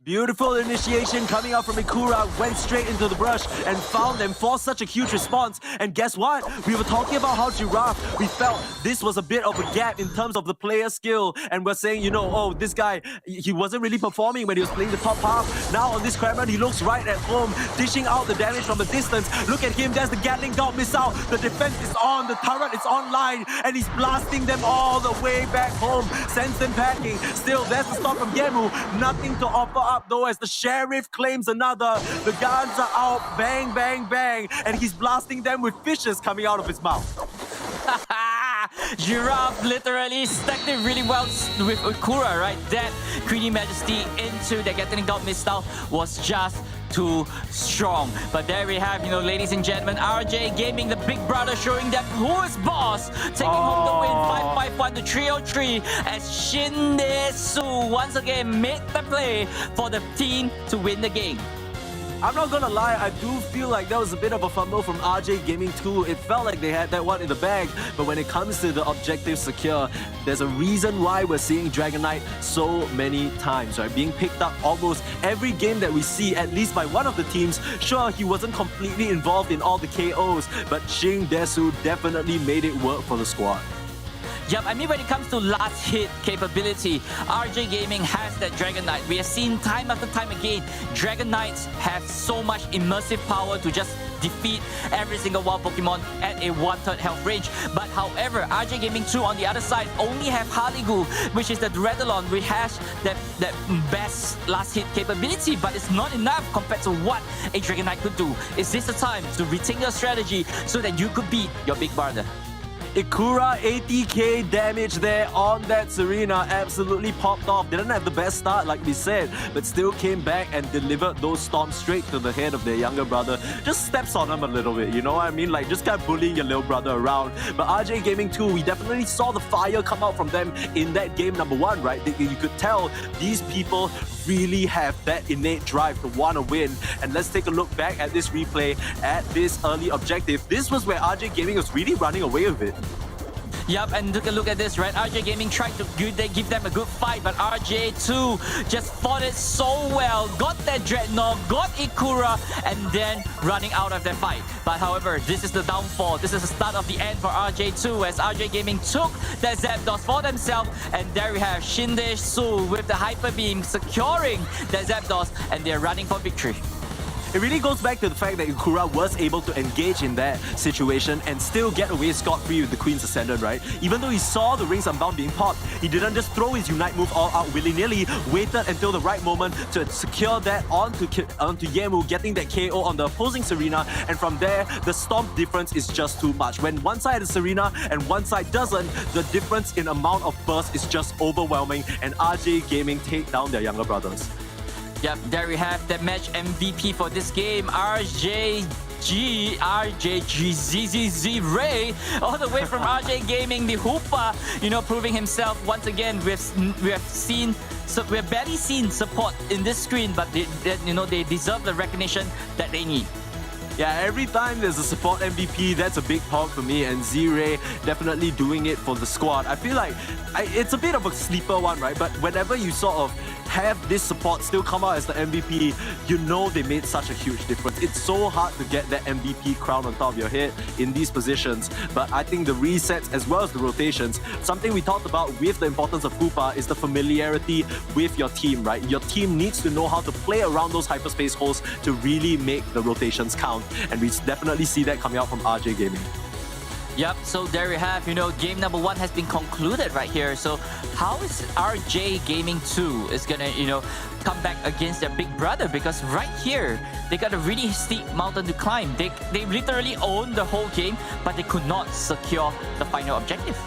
Beautiful initiation coming out from Ikura, went straight into the brush and found them for such a huge response. And guess what? We were talking about how Giraffe, we felt this was a bit of a gap in terms of the player skill. And we're saying, you know, oh, this guy, he wasn't really performing when he was playing the top half. Now on this Crab Run, he looks right at home, dishing out the damage from the distance. Look at him, there's the Gatling dot missile. The defense is on, the turret is online, and he's blasting them all the way back home. Sends them packing. Still, there's the stop from Yemu. Nothing to offer up though, as the Sheriff claims another. The guns are out, bang, bang, bang, and he's blasting them with fishes coming out of his mouth. Giraffe literally stacked it really well with Ikura, right? That Queenie Majesty into the Gatling Dot missile was just too strong. But there we have, you know, ladies and gentlemen, RJ Gaming, the big brother, showing them who is boss, taking home the win 5-5-1 to 3-0-3 as Shindesu once again made the play for the team to win the game. I'm not gonna lie, I do feel like that was a bit of a fumble from RJ Gaming too. It felt like they had that one in the bag, but when it comes to the objective secure, there's a reason why we're seeing Dragon Knight so many times, right? Being picked up almost every game that we see, at least by one of the teams. Sure, he wasn't completely involved in all the KOs, but Shindesu definitely made it work for the squad. Yup, I mean, when it comes to last hit capability, RJ Gaming has that Dragon Knight. We have seen time after time again, Dragon Knights have so much immersive power to just defeat every single wild Pokemon at a 1/3 health range. But however, RJ Gaming 2 on the other side only have Haligu, which is the Redolon, which has that best last hit capability, but it's not enough compared to what a Dragon Knight could do. Is this the time to rethink your strategy so that you could beat your big brother? Ikura 80k damage there on that Serena, absolutely popped off. Didn't have the best start like we said, but still came back and delivered those storms straight to the head of their younger brother. Just steps on him a little bit, you know what I mean? Like, just kind of bullying your little brother around. But RJ Gaming 2, we definitely saw the fire come out from them in that game number 1, right? You could tell these people really have that innate drive to want to win. And let's take a look back at this replay at this early objective. This was where RJ Gaming was really running away with it. Yup, and take a look at this, right? RJ Gaming tried to give them a good fight, but RJ2 just fought it so well. Got that Dreadnought, got Ikura, and then running out of that fight. But however, this is the downfall. This is the start of the end for RJ2 as RJ Gaming took that Zapdos for themselves. And there we have Shindesu with the Hyper Beam securing that Zapdos, and they're running for victory. It really goes back to the fact that Ikura was able to engage in that situation and still get away scot-free with the Queen's Ascendant, right? Even though he saw the Rings Unbound being popped, he didn't just throw his Unite move all out willy-nilly, waited until the right moment to secure that onto Yemu, getting that KO on the opposing Serena, and from there, the Stomp difference is just too much. When one side is Serena and one side doesn't, the difference in amount of burst is just overwhelming, and RJ Gaming take down their younger brothers. Yep, there we have the match MVP for this game, RJGZZZ Ray, all the way from RJ Gaming, the Hoopa, you know, proving himself once again. We have barely seen support in this screen, but they deserve the recognition that they need. Yeah, every time there's a support MVP, that's a big pop for me, and Z-Ray definitely doing it for the squad. I feel like it's a bit of a sleeper one, right? But whenever you sort of have this support still come out as the MVP, you know they made such a huge difference. It's so hard to get that MVP crown on top of your head in these positions, but I think the resets as well as the rotations, something we talked about with the importance of Hoopa is the familiarity with your team, right? Your team needs to know how to play around those hyperspace holes to really make the rotations count, and we definitely see that coming out from RJ Gaming. Yep, so there we have, game number 1 has been concluded right here. So how is RJ Gaming 2 is gonna, come back against their big brother? Because right here, they got a really steep mountain to climb. They literally own the whole game, but they could not secure the final objective.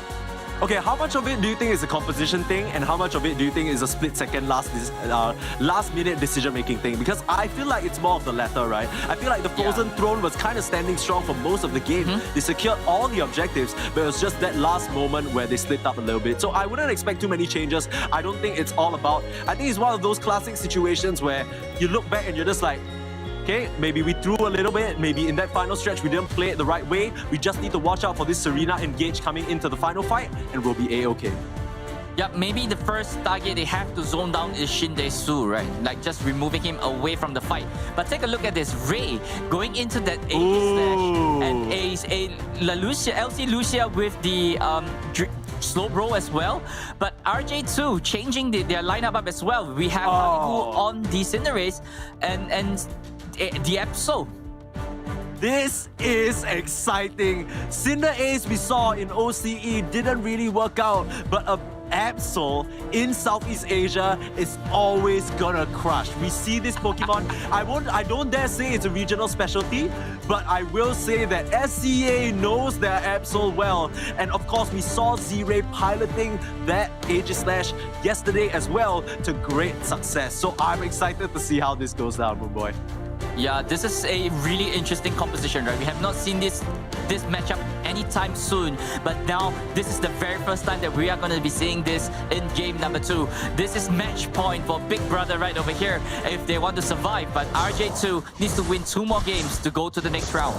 Okay, how much of it do you think is a composition thing, and how much of it do you think is a split-second last-minute decision-making thing? Because I feel like it's more of the latter, right? I feel like the Frozen Throne was kind of standing strong for most of the game. They secured all the objectives, but it was just that last moment where they slipped up a little bit. So I wouldn't expect too many changes. I don't think it's all about... I think it's one of those classic situations where you look back and you're just like, okay, maybe we threw a little bit, maybe in that final stretch we didn't play it the right way. We just need to watch out for this Serena engage coming into the final fight, and we'll be A-okay. Yeah, maybe the first target they have to zone down is Shindesu, right? Like just removing him away from the fight. But take a look at this. Ray going into that slash and LC Lucia with the slow bro as well. But RJ2 changing their lineup up as well. We have Harigu on the Cinderace and the Absol. This is exciting. Cinderace we saw in OCE didn't really work out, but a Absol in Southeast Asia is always gonna crush. We see this Pokemon. I don't dare say it's a regional specialty, but I will say that SCA knows their Absol well. And of course, we saw Z-Ray piloting that Aegislash yesterday as well to great success. So I'm excited to see how this goes down, my boy. Yeah, this is a really interesting composition, right? We have not seen this matchup anytime soon, but now this is the very first time that we are going to be seeing this in game number 2. This is match point for Big Brother right over here if they want to survive, but RJ2 needs to win 2 more games to go to the next round.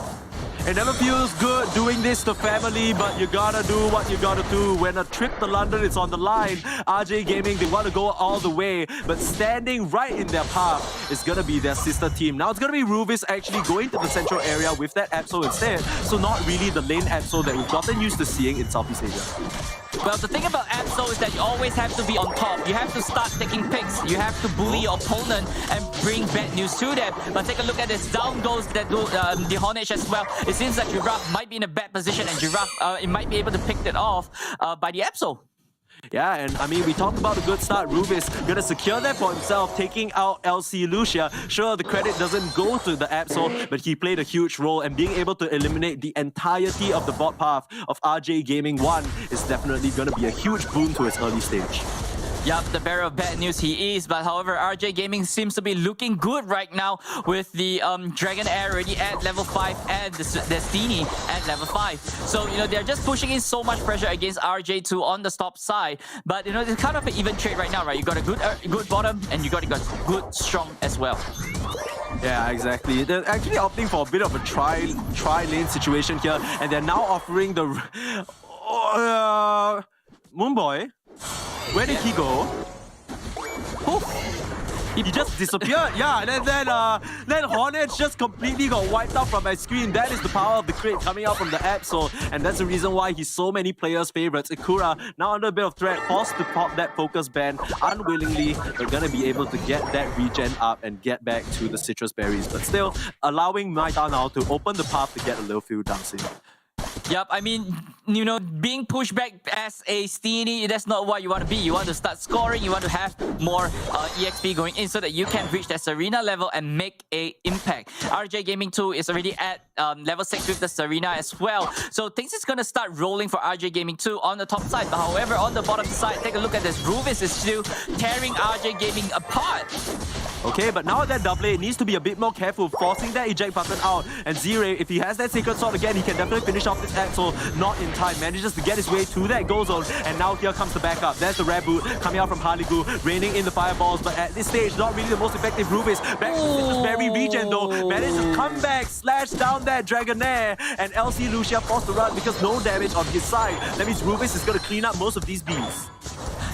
It never feels good doing this to family, but you gotta do what you gotta do. When a trip to London is on the line, RJ Gaming, they want to go all the way, but standing right in their path is gonna be their sister team. Now it's gonna be Ruvis actually going to the central area with that Absol instead, so not really the lane Absol that we've gotten used to seeing in Southeast Asia. Well, the thing about Absol is that you always have to be on top. You have to start taking picks. You have to bully your opponent and bring bad news to them. But take a look at this. Down goes the Hornage as well. It seems like Giraffe might be in a bad position and Giraffe it might be able to pick that off by the Absol. Yeah, and I mean, we talked about a good start. Ruvis gonna secure that for himself, taking out LC Lucia. Sure, the credit doesn't go to the Absol, but he played a huge role, and being able to eliminate the entirety of the bot path of RJ Gaming 1 is definitely gonna be a huge boon to his early stage. Yup, the bearer of bad news he is, but however, RJ Gaming seems to be looking good right now with the Dragonair already at level 5 and the Destiny at level 5. So, you know, they're just pushing in so much pressure against RJ2 on the top side. But, you know, it's kind of an even trade right now, right? You got a good bottom and you got good strong as well. Yeah, exactly. They're actually opting for a bit of a tri-lane situation here, and they're now offering the... Moonboy? Where did he go? He just disappeared. Yeah, and then Hornage just completely got wiped out from my screen. That is the power of the crit coming out from the Absol, and that's the reason why he's so many players' favorites. Ikura now under a bit of threat, forced to pop that focus band unwillingly. They're gonna be able to get that regen up and get back to the citrus berries, but still allowing Maita now to open the path to get a little few dancing. Yep, I mean, you know, being pushed back as a Steenie, that's not what you want to be. You want to start scoring, you want to have more EXP going in so that you can reach that Serena level and make an impact. RJ Gaming 2 is already at level 6 with the Serena as well. So things is going to start rolling for RJ Gaming 2 on the top side. But however, on the bottom side, take a look at this. Ruvis is still tearing RJ Gaming apart. Okay, but now that double A needs to be a bit more careful, forcing that eject button out. And Z-Ray, if he has that Sacred Sword again, he can definitely finish off this Absol. Not in time, manages to get his way to that goal zone. And now here comes the backup. There's the Rare Boot coming out from Haligu, raining in the fireballs. But at this stage, not really the most effective. Ruvis back to Citrus Berry regen though. Manages to come back, slash down that Dragonair. And LC Lucia forced to run because no damage on his side. That means Ruvis is going to clean up most of these beams.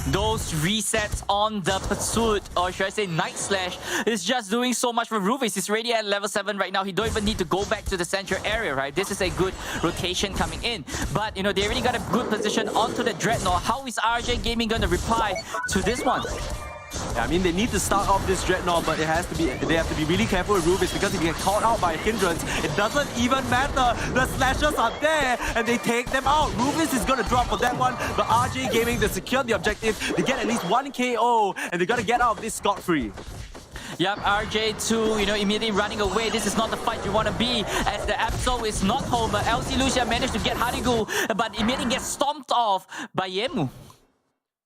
Those resets on the Pursuit, or should I say Night Slash, is just doing so much for Ruvis. He's already at level 7 right now. He don't even need to go back to the central area, right? This is a good rotation coming in. But, you know, they already got a good position onto the Dreadnought. How is RJ Gaming going to reply to this one? Yeah, I mean, they need to start off this Dreadnought, but they have to be really careful with Ruvis because if you get caught out by a hindrance, it doesn't even matter. The slashers are there and they take them out. Ruvis is going to drop for that one, but RJ Gaming, they secure the objective. They get at least 1 KO and they got to get out of this scot-free. Yep, RJ2, you know, immediately running away. This is not the fight you want to be, as the Absol is not home. LC Lucia managed to get Harigu, but immediately gets stomped off by Yemu.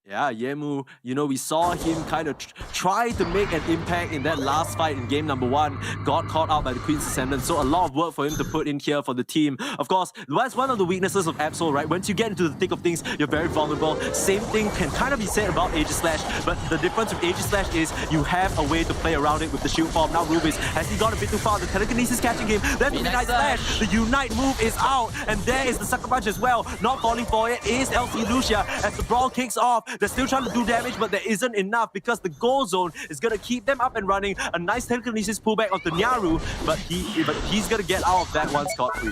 Yeah, Yemu, you know, we saw him kind of try to make an impact in that last fight in game number 1. Got caught out by the Queen's Ascendant, so a lot of work for him to put in here for the team. Of course, that's one of the weaknesses of Absol, right? Once you get into the thick of things, you're very vulnerable. Same thing can kind of be said about Aegislash, but the difference with Aegislash is you have a way to play around it with the shield form. Now Ruvis, has he gone a bit too far? The Telekinesis catching him. Then the Midnight Slash. The Unite move is out, and there is the Sucker Punch as well. Not falling for it is LC Lucia as the brawl kicks off. They're still trying to do damage, but there isn't enough because the goal zone is going to keep them up and running. A nice telekinesis pullback of the Nyaru, but he's going to get out of that one scot-free.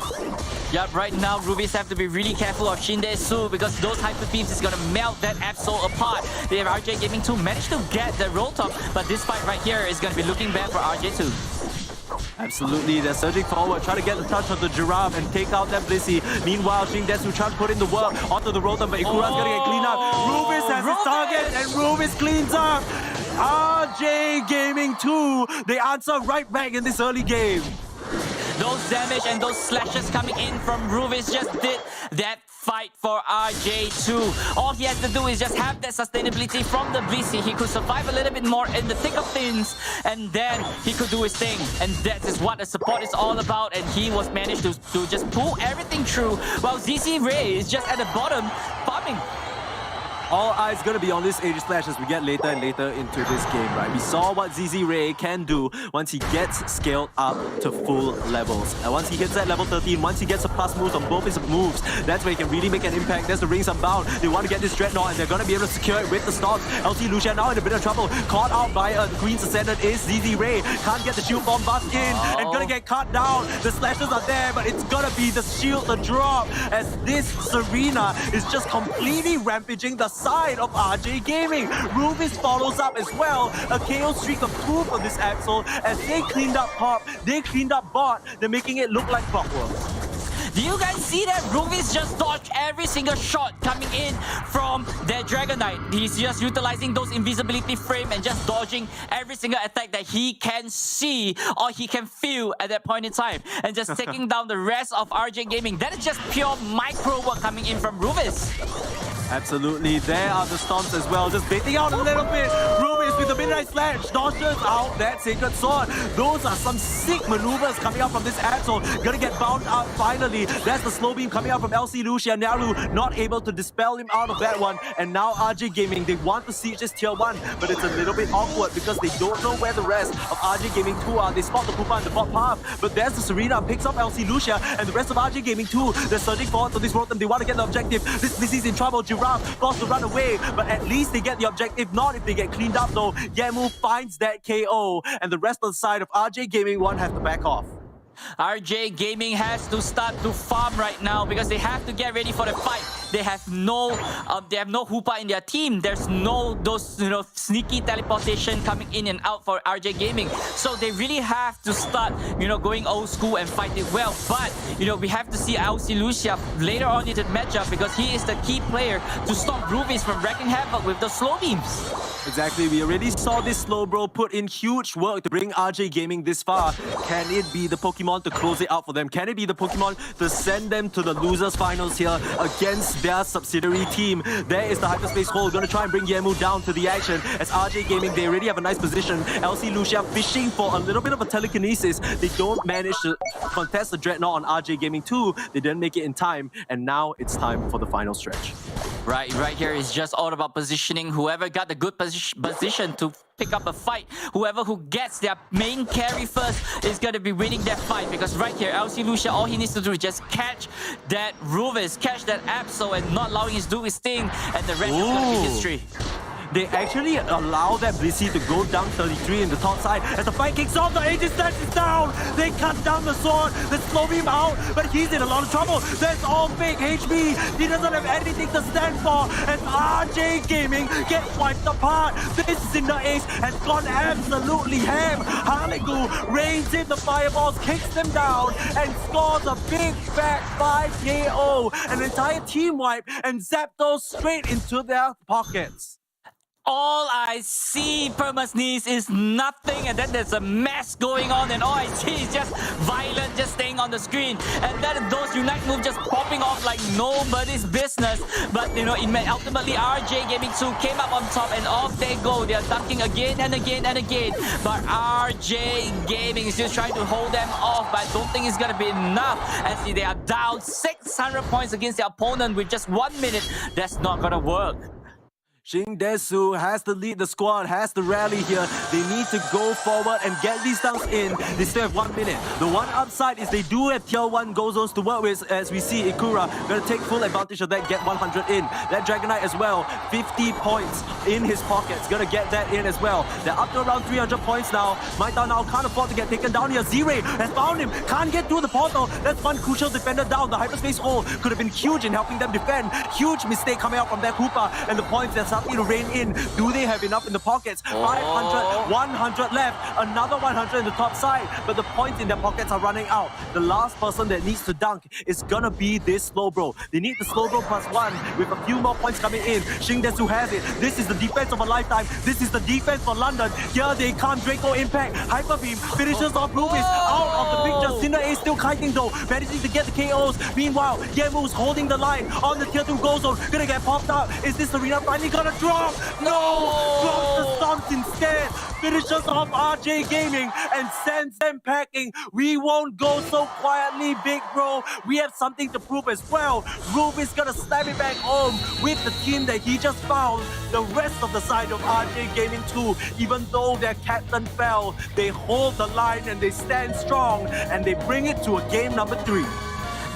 Yep, right now Rubies have to be really careful of Shindesu because those Hyper Beams is gonna melt that Absol apart. They have RJ Gaming 2 managed to get the roll top, but this fight right here is gonna be looking bad for RJ2. Absolutely, they're surging forward, trying to get the touch of the Giraffe and take out that Blissey. Meanwhile, Shindesu trying to put in the work onto the roll top, but Ikura's gonna get cleaned up. Rubies has his target and Rubies cleans up. RJ Gaming 2, they answer right back in this early game. Those damage and those slashes coming in from Rubies just did that fight for RJ2. All he has to do is just have that sustainability from the Blissey. He could survive a little bit more in the thick of things, and then he could do his thing. And that is what the support is all about, and he was managed to just pull everything through, while ZZ Ray is just at the bottom, farming. All eyes gonna be on this Aegis Slash as we get later and later into this game, right? We saw what ZZ Ray can do once he gets scaled up to full levels. And once he hits that level 13, once he gets a plus moves on both his moves, that's where he can really make an impact. There's the Rings Unbound. They want to get this Dreadnought and they're gonna be able to secure it with the stocks. LC Lucia now in a bit of trouble. Caught out by the Queen's Ascendant is ZZ Ray. Can't get the shield bomb buff in and gonna get cut down. The slashes are there, but it's gonna be the shield to drop as this Serena is just completely rampaging the side of RJ Gaming. Rubies follows up as well. A KO streak of 2 for this Axel as they cleaned up top, they cleaned up bot. They're making it look like clockwork. Do you guys see that? Rubies just dodged every single shot coming in from their Dragon Knight. He's just utilizing those invisibility frame and just dodging every single attack that he can see or he can feel at that point in time. And just taking down the rest of RJ Gaming. That is just pure micro work coming in from Rubies. Absolutely, there are the Storms as well, just baiting out a little bit. Rubies with the Midnight Slash, dodges out that Sacred Sword. Those are some sick maneuvers coming out from this Axel. Gonna get bound out finally. There's the slow beam coming out from LC Lucia. Naru not able to dispel him out of that one. And now RJ Gaming, they want to see just tier 1, but it's a little bit awkward because they don't know where the rest of RJ Gaming 2 are. They spot the Pupa in the bot path, but there's the Serena, picks up LC Lucia, and the rest of RJ Gaming 2, they're surging forward to this Rotom. They want to get the objective. This Blissey's in trouble. Giraffe forced to run away, but at least they get the objective. Not if they get cleaned up though. Yamu finds that KO, and the rest of the side of RJ Gaming 1 have to back off. RJ Gaming has to start to farm right now because they have to get ready for the fight. They have no Hoopa in their team. There's no those sneaky teleportation coming in and out for RJ Gaming. So they really have to start going old school and fight it well. But we have to see LC Lucia later on in the matchup because he is the key player to stop Rubies from wrecking havoc with the slow beams. Exactly, we already saw this slow bro put in huge work to bring RJ Gaming this far. Can it be the Pokemon to close it out for them? Can it be the Pokemon to send them to the losers finals here against their subsidiary team? There is the Hyperspace Hole, gonna try and bring Yamu down to the action as RJ Gaming, they already have a nice position. LC Lucia fishing for a little bit of a telekinesis. They don't manage to contest the Dreadnought on RJ Gaming 2. They didn't make it in time, and now it's time for the final stretch. Right here is just all about positioning. Whoever got the good position to pick up a fight, whoever who gets their main carry first is going to be winning that fight. Because right here, LC Lucia, all he needs to do is just catch that Rubies, catch that Absol, and not allowing him to do his thing, and the rest is going to be history. They actually allow that Blissey to go down 33 in the top side. As the fight kicks off, the Aegis Slash is down. They cut down the sword. They slow him out, but he's in a lot of trouble. That's all fake HP. He doesn't have anything to stand for. And RJ Gaming gets wiped apart. This Cinder Ace has gone absolutely ham. Haligu rains in the fireballs, kicks them down, and scores a big fat 5 KO. An entire team wipe, and Zapdos straight into their pockets. All I see, Permasneeze, is nothing, and then there's a mess going on, and all I see is just Violet just staying on the screen, and then those Unite moves just popping off like nobody's business. But ultimately RJ Gaming 2 came up on top, and off they go. They're dunking again and again and again, but RJ Gaming is just trying to hold them off, but I don't think it's gonna be enough. And see, they are down 600 points against their opponent with just 1 minute. That's not gonna work. Shingdesu has to lead the squad, has to rally here. They need to go forward and get these downs in. They still have 1 minute. The one upside is they do have tier 1 go zones to work with, as we see Ikura gonna take full advantage of that, get 100 in. That Dragonite as well, 50 points in his pockets, gonna get that in as well. They're up to around 300 points now. Maita now can't afford to get taken down here. Z-Ray has found him, can't get through the portal. That's one crucial defender down. The hyperspace hole could have been huge in helping them defend. Huge mistake coming out from that Hoopa, and the points that's starting to rain in. Do they have enough in the pockets? 500, 100 left, another 100 in the top side, but the points in their pockets are running out. The last person that needs to dunk is gonna be this Slowbro. They need the Slowbro +1 with a few more points coming in. Shingdesu has it. This is the defense of a lifetime. This is the defense for London. Here they come. Draco Impact. Hyper Beam finishes off Rubies out of the picture. Cinder A still kiting though, managing to get the KOs. Meanwhile, Yemu's holding the line on the tier 2 goal zone. Gonna get popped up. Is this arena finally gonna drop? No! Drops the stomps instead. Finishes off RJ Gaming and sends them packing. We won't go so quietly, big bro. We have something to prove as well. Ruby's gonna stab it back home with the team that he just found. The rest of the side of RJ Gaming too, even though their captain fell, they hold the line and they stand strong and they bring it to a game number 3.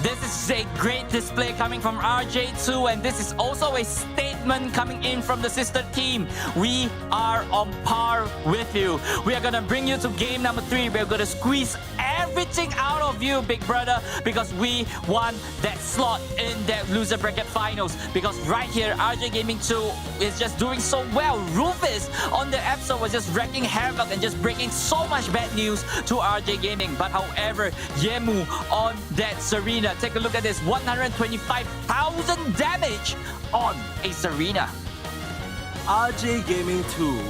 This is a great display coming from RJ2, and this is also a statement coming in from the sister team. We are on par with you. We are gonna bring you to game number 3. We're gonna squeeze everything out of you, big brother, because we won that slot in that loser bracket finals. Because right here, RJ Gaming 2 is just doing so well. Rufus on the episode was just wrecking havoc and just breaking so much bad news to RJ Gaming. But however, Yemu on that Serena, take a look at this, 125,000 damage on a Serena. RJ Gaming 2,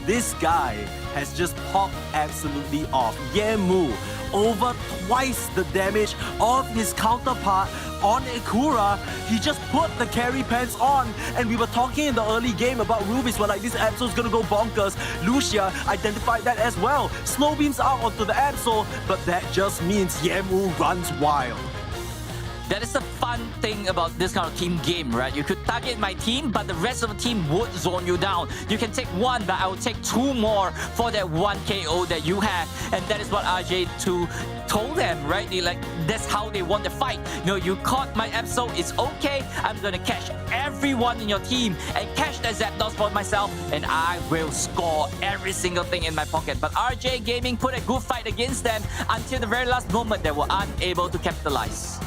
this guy has just popped absolutely off. Yemu, over twice the damage of his counterpart on Ikura. He just put the carry pants on, and we were talking in the early game about Rubies, where like this Absol's gonna go bonkers. Lucia identified that as well. Slow beams out onto the Absol, but that just means Yemu runs wild. That is the fun thing about this kind of team game, right? You could target my team, but the rest of the team would zone you down. You can take 1, but I will take 2 more for that 1 KO that you have. And that is what RJ2 told them, right? That's how they want the fight. You know, you caught my Absol, it's okay. I'm gonna catch everyone in your team and catch the Zapdos for myself, and I will score every single thing in my pocket. But RJ Gaming put a good fight against them until the very last moment they were unable to capitalize.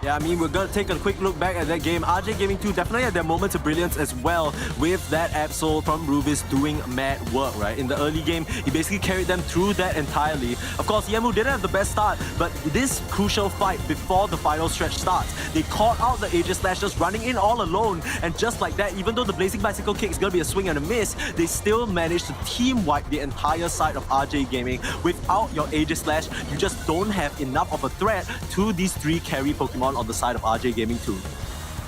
Yeah, I mean, we're gonna take a quick look back at that game. RJ Gaming 2 definitely had their moments of brilliance as well, with that Absol from Rubius doing mad work, right? In the early game, he basically carried them through that entirely. Of course, Yemu didn't have the best start, but this crucial fight before the final stretch starts, they caught out the Aegis Slash just running in all alone, and just like that, even though the Blazing Bicycle kick is gonna be a swing and a miss, they still managed to team wipe the entire side of RJ Gaming. Without your Aegis Slash, you just don't have enough of a threat to these 3 carry Pokemon on the side of RJ Gaming 2.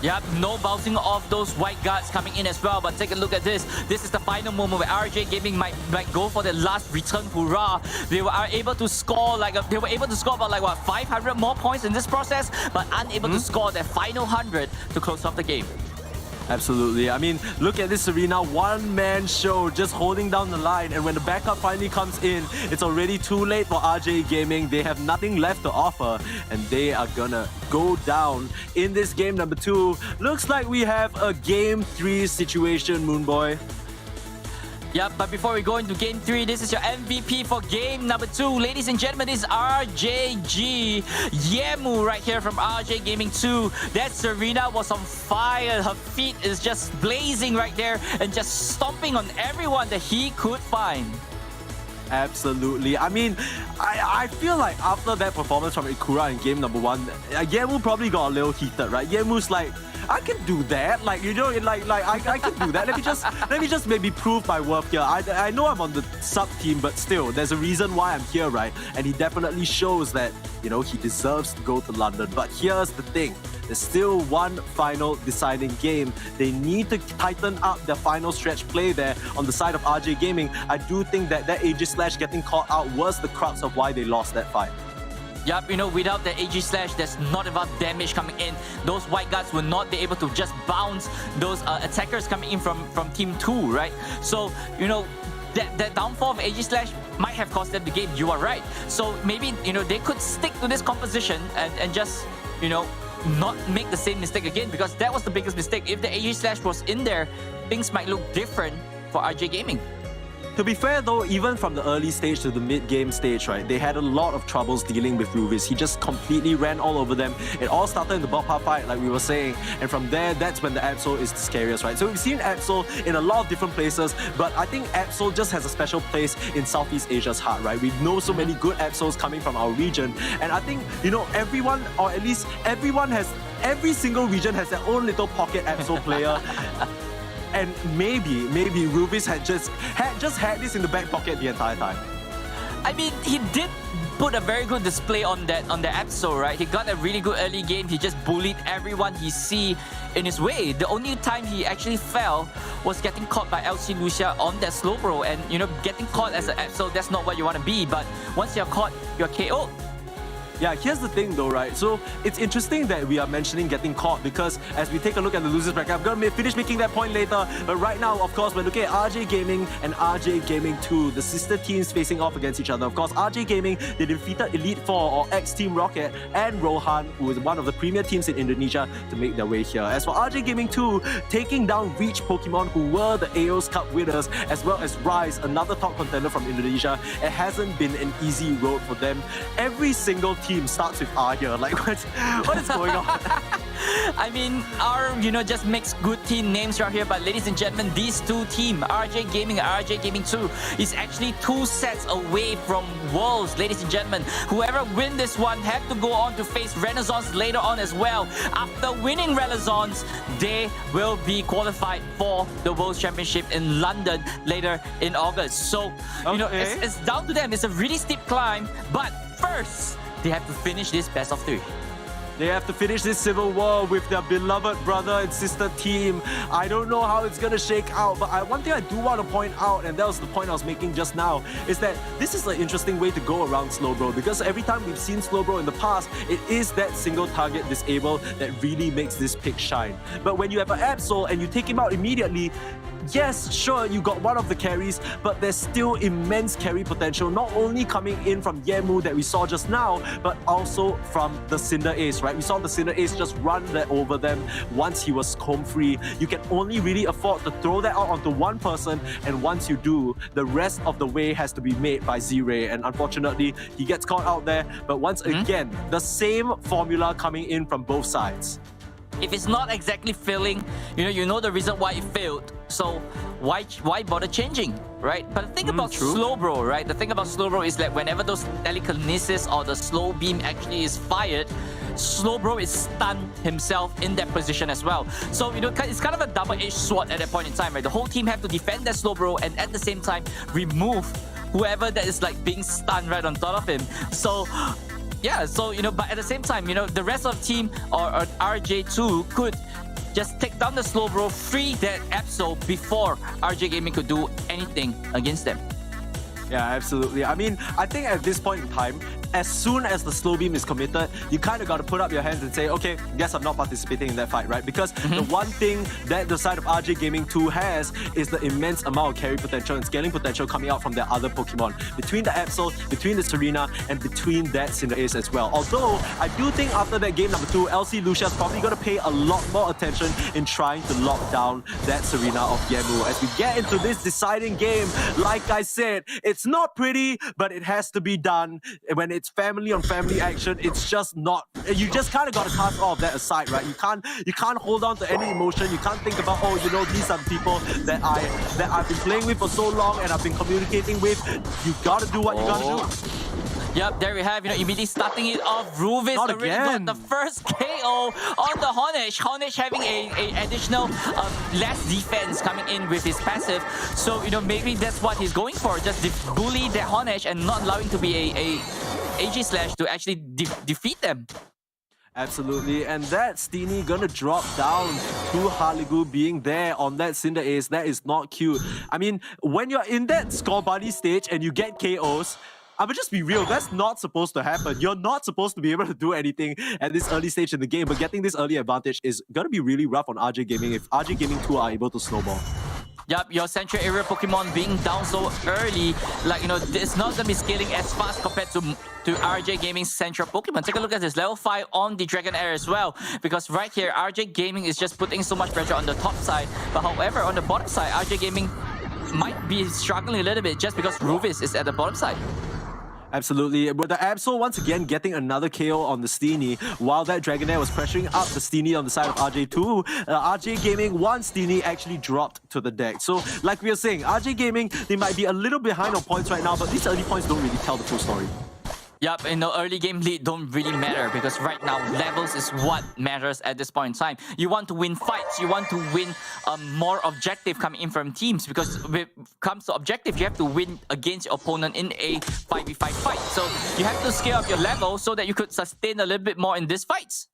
Yep, no bouncing off those white guards coming in as well. But take a look at this. This is the final moment where RJ Gaming might go for the last return hurrah. They were able to score about 500 more points in this process, but unable to score their final 100 to close off the game. Absolutely. I mean, look at this arena, one-man show, just holding down the line. And when the backup finally comes in, it's already too late for RJ Gaming. They have nothing left to offer, and they are gonna go down in this game number 2. Looks like we have a game 3 situation, Moonboy. Yep, but before we go into game 3, this is your MVP for game number 2. Ladies and gentlemen, this is RJG. Yemu right here from RJ Gaming 2. That Serena was on fire. Her feet is just blazing right there and just stomping on everyone that he could find. Absolutely. I mean, I feel like after that performance from Ikura in game number 1, Yemu probably got a little heated, right? Yemu's like, I can do that. Like, you know, I can do that. Let me just maybe prove my worth here. I know I'm on the sub team, but still, there's a reason why I'm here, right? And he definitely shows that, you know, he deserves to go to London. But here's the thing. There's still one final deciding game. They need to tighten up their final stretch play there on the side of RJ Gaming. I do think that Aegis Slash getting caught out was the crux of why they lost that fight. Yup, without the AG Slash, there's not enough damage coming in. Those white guards will not be able to just bounce those attackers coming in from Team 2, right? So, that downfall of AG Slash might have cost them the game. You are right. So maybe, they could stick to this composition and just, not make the same mistake again, because that was the biggest mistake. If the AG Slash was in there, things might look different for RJ Gaming. To be fair though, even from the early stage to the mid-game stage, right, they had a lot of troubles dealing with Ruvis. He just completely ran all over them. It all started in the Boppa fight, like we were saying, and from there, that's when the Absol is the scariest, right? So we've seen Absol in a lot of different places, but I think Absol just has a special place in Southeast Asia's heart, right? We know so many good Absols coming from our region, and I think, everyone, or at least every single region has their own little pocket Absol player. And maybe Ruvis had just had this in the back pocket the entire time. I mean, he did put a very good display on the Absol, right? He got a really good early game. He just bullied everyone he see in his way. The only time he actually fell was getting caught by LC Lucia on that slow bro. And getting caught as an Absol, that's not what you want to be. But once you're caught, you're KO'd. Yeah, here's the thing though, right? So it's interesting that we are mentioning getting caught, because as we take a look at the losers bracket, I'm going to finish making that point later. But right now, of course, we're looking at RJ Gaming and RJ Gaming 2, the sister teams facing off against each other. Of course, RJ Gaming, they defeated Elite 4 or X-Team Rocket and Rohan, who is one of the premier teams in Indonesia, to make their way here. As for RJ Gaming 2, taking down Reach Pokemon, who were the AOS Cup winners, as well as Rise, another top contender from Indonesia, it hasn't been an easy road for them. Every single team starts with R here. Like, what is going on? I mean, R, just makes good team names right here. But ladies and gentlemen, these two teams, RJ Gaming and RJ Gaming 2, is actually 2 sets away from Worlds, ladies and gentlemen. Whoever win this one have to go on to face Renaissance later on as well. After winning Renaissance, they will be qualified for the World Championship in London later in August. So, it's down to them. It's a really steep climb. But first, they have to finish this best of 3. They have to finish this civil war with their beloved brother and sister team. I don't know how it's going to shake out, but one thing I do want to point out, and that was the point I was making just now, is that this is an interesting way to go around Slowbro, because every time we've seen Slowbro in the past, it is that single target disable that really makes this pick shine. But when you have an Absol and you take him out immediately, yes, sure, you got one of the carries, but there's still immense carry potential, not only coming in from Yemu that we saw just now, but also from the Cinder Ace, right? We saw the Cinder Ace just run that over them once he was home free. You can only really afford to throw that out onto one person, and once you do, the rest of the way has to be made by Z-Ray, and unfortunately, he gets caught out there. But once again, the same formula coming in from both sides. If it's not exactly failing, you know the reason why it failed. So why bother changing, right? But the thing about Slowbro, right? The thing about Slowbro is that whenever those telekinesis or the slow beam actually is fired, Slowbro is stunned himself in that position as well. So, it's kind of a double-edged sword at that point in time, right? The whole team have to defend that Slowbro and at the same time remove whoever that is like being stunned right on top of him. So yeah, so, but at the same time, the rest of the team or RJ2 could just take down the Slowbro, free that Absol before RJ Gaming could do anything against them. Yeah, absolutely. I mean, I think at this point in time, as soon as the slow beam is committed, you kind of got to put up your hands and say, okay, guess I'm not participating in that fight, right? Because the one thing that the side of RJ Gaming 2 has is the immense amount of carry potential and scaling potential coming out from their other Pokemon. Between the Absol, between the Serena, and between that Cinder Ace as well. Although, I do think after that game number 2, LC Lucia is probably going to pay a lot more attention in trying to lock down that Serena of Yemu. As we get into this deciding game, like I said, it's not pretty, but it has to be done. When it's family on family action, it's just not, you just kind of got to cast all of that aside, right? You can't hold on to any emotion. You can't think about, these are people that I've been playing with for so long and I've been communicating with. You got to do what you got to do. Yep, there we have, immediately starting it off. Ruvis already got the first KO on the Hornish. Hornish having a additional less defense coming in with his passive. So, maybe that's what he's going for. Just bully the Hornish and not allowing to be a AG Slash to actually defeat them. Absolutely, and that's Steenie gonna drop down to Haligu being there on that Cinder Ace. That is not cute. I mean, when you're in that score buddy stage and you get KOs, I would just be real, that's not supposed to happen. You're not supposed to be able to do anything at this early stage in the game, but getting this early advantage is gonna be really rough on RJ Gaming if RJ Gaming 2 are able to snowball. Yup, your central area Pokemon being down so early, like, you know, it's not going to be scaling as fast compared to RJ Gaming's central Pokemon. Take a look at this, level 5 on the Dragonair as well, because right here, RJ Gaming is just putting so much pressure on the top side, but however, on the bottom side, RJ Gaming might be struggling a little bit just because Ruvis is at the bottom side. Absolutely. But the Absol once again getting another KO on the Steenie while that Dragonair was pressuring up the Steenie on the side of RJ2. RJ Gaming, one Steenie actually dropped to the deck. So like we were saying, RJ Gaming, they might be a little behind on points right now, but these early points don't really tell the full story. Yup, and the early game lead don't really matter because right now levels is what matters at this point in time. You want to win fights, you want to win more objective coming in from teams, because when it comes to objective, you have to win against your opponent in a 5v5 fight. So you have to scale up your level so that you could sustain a little bit more in these fights.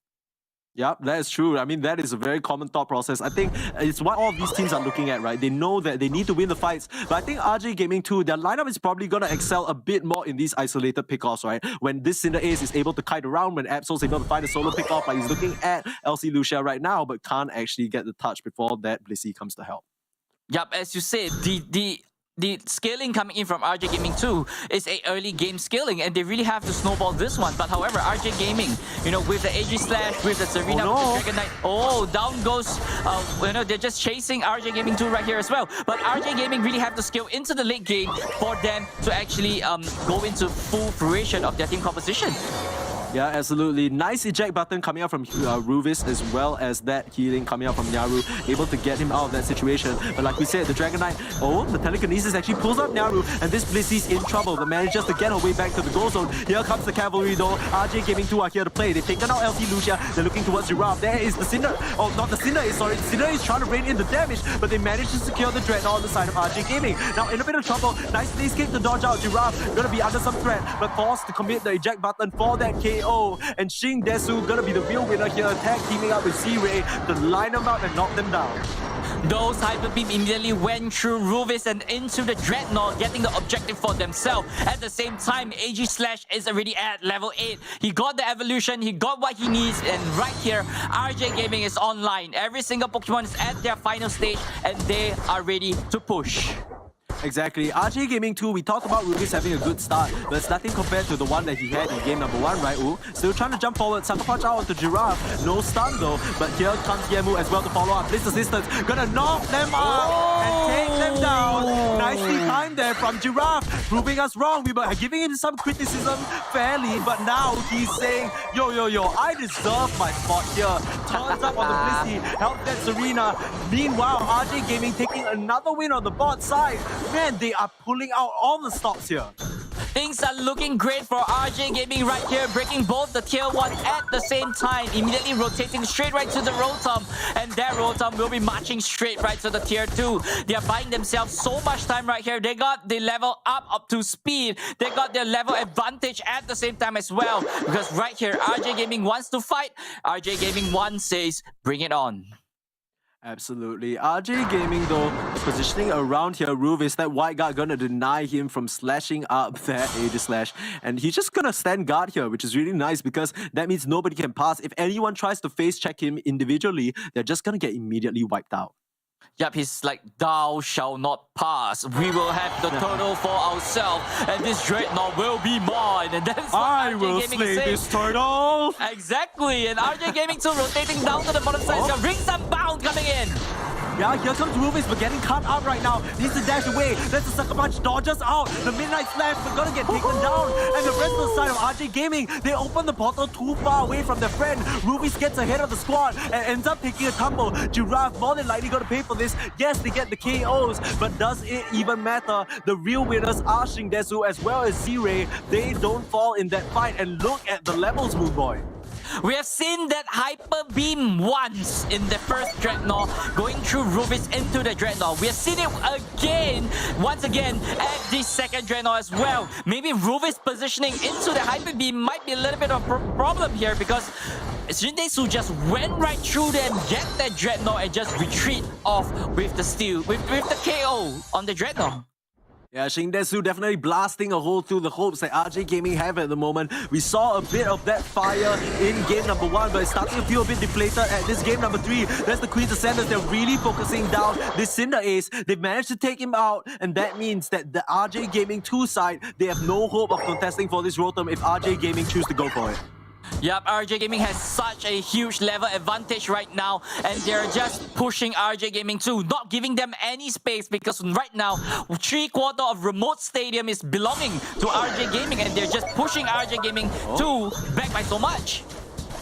Yep, that is true. I mean, that is a very common thought process. I think it's what all of these teams are looking at, right? They know that they need to win the fights. But I think RJ Gaming 2, their lineup is probably going to excel a bit more in these isolated pickoffs, right? When this Cinder Ace is able to kite around, when Absol's able to find a solo pickoff, like he's looking at LC Lucia right now, but can't actually get the touch before that Blissey comes to help. Yep, as you said, the scaling coming in from RJ Gaming 2 is a early game scaling, and they really have to snowball this one. But however, RJ Gaming, you know, with the AG Slash, with the Serena, with the Dragonite, down goes, you know, they're just chasing RJ Gaming 2 right here as well. But RJ Gaming really have to scale into the late game for them to actually go into full fruition of their team composition. Yeah, absolutely. Nice eject button coming out from Ruvis, as well as that healing coming out from Nyaru, able to get him out of that situation. But like we said, the Dragonite, the telekinesis actually pulls up Nyaru, and this Blissey's in trouble, but manages to get her way back to the goal zone. Here comes the cavalry though. RJ Gaming 2 are here to play. They've taken out LC Lucia. They're looking towards Giraffe. There is the Cinder. Oh, not the Cinder, sorry. The Cinder is trying to rein in the damage, but they managed to secure the Dreadnought on the side of RJ Gaming. Now in a bit of trouble. Nice escape to dodge out. Giraffe gonna be under some threat, but forced to commit the eject button for that KO. And Xing Desu gonna be the real winner here, tag teaming up with Z-Ray to line them up and knock them down. Those Hyper Beam immediately went through Ruvis and into the Dreadnought, getting the objective for themselves. At the same time, AG Slash is already at level 8. He got the evolution, he got what he needs, and right here, RJ Gaming is online. Every single Pokemon is at their final stage, and they are ready to push. Exactly. RJ Gaming 2, we talked about Ruvis having a good start, but it's nothing compared to the one that he had in game number 1, right, Wu? Still trying to jump forward, Sucker Punch out onto Giraffe. No stun though, but here comes Yemu as well to follow up. Bliss Assistance, gonna knock them out and take them down. Nicely timed there from Giraffe, proving us wrong. We were giving him some criticism fairly, but now he's saying, yo, I deserve my spot here. Turns up on the Blissey, help that Serena. Meanwhile, RJ Gaming taking another win on the bot side. Man, they are pulling out all the stops here. Things are looking great for RJ Gaming right here, breaking both the tier 1 at the same time, immediately rotating straight right to the Rotom, and that Rotom will be marching straight right to the tier 2. They are buying themselves so much time right here. They got the level up to speed. They got their level advantage at the same time as well, because right here, RJ Gaming wants to fight. RJ Gaming 1 says, bring it on. Absolutely. RJ Gaming though, positioning around here, Ruvis, that white guard gonna deny him from slashing up that AG Slash. And he's just gonna stand guard here, which is really nice because that means nobody can pass. If anyone tries to face check him individually, they're just gonna get immediately wiped out. Yep, he's like, thou shall not pass. We will have the turtle for ourselves, and this Dreadnought will be mine. And that's what I will slay this turtle. Exactly, and RJ Gaming 2 rotating down to the bottom side. Got Rings Unbound coming in. Yeah, here comes Ruvis, but getting cut out right now. Needs to dash away. That's the Sucker Punch, dodges out. The Midnight Slash, but gonna get taken down. And the rest of the side of RJ Gaming, they open the portal too far away from their friend. Ruvis gets ahead of the squad and ends up taking a tumble. Giraffe more than likely gonna pay for this. Yes, they get the KOs, but does it even matter? The real winners are Xing Desu as well as Z-Ray. They don't fall in that fight, and look at the levels, Moon Boy. We have seen that Hyper Beam once in the first Dreadnought, going through Ruvis into the Dreadnought. We have seen it again, once again, at the second Dreadnought as well. Maybe Ruvis positioning into the Hyper Beam might be a little bit of a problem here because Jindesu just went right through them, get that Dreadnought, and just retreat off with the steal, with the KO on the Dreadnought. Yeah, Shingdesu definitely blasting a hole through the hopes that RJ Gaming have at the moment. We saw a bit of that fire in game number 1, but it's starting to feel a bit deflated at this game number 3. There's the Queen's Ascenders. They're really focusing down this Cinder Ace. They've managed to take him out, and that means that the RJ Gaming 2 side, they have no hope of contesting for this Rotom if RJ Gaming choose to go for it. Yep, RJ Gaming has such a huge level advantage right now, and they're just pushing RJ Gaming 2, not giving them any space, because right now 3/4 of remote stadium is belonging to RJ Gaming, and they're just pushing RJ Gaming 2 back by so much.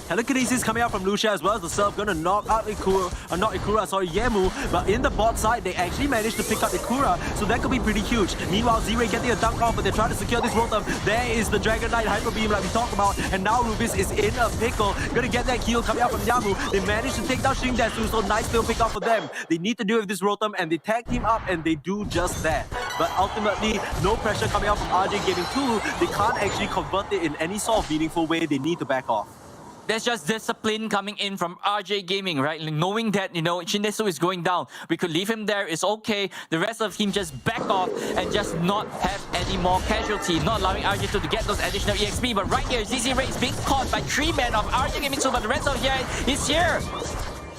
Telekinesis coming out from Lucia as well as the serve, gonna knock out Yemu, but in the bot side, they actually managed to pick up Ikura, so that could be pretty huge. Meanwhile, Z-Ray getting a dunk off, but they're trying to secure this Rotom. There is the Dragon Knight Hyper Beam like we talked about, and now Rubis is in a pickle. Gonna get that heal coming out from Yamu. They managed to take down Shingdesu, so nice little pick up for them. They need to deal with this Rotom, and they tag team up, and they do just that. But ultimately, no pressure coming out from RJ Gaming 2. They can't actually convert it in any sort of meaningful way. They need to back off. There's just discipline coming in from RJ Gaming, right? Knowing that, Shindesu is going down. We could leave him there, it's okay. The rest of him just back off and just not have any more casualty, not allowing RJ to get those additional EXP. But right here, ZZ Ray is being caught by 3 men of RJ Gaming 2, but the rest of here is here.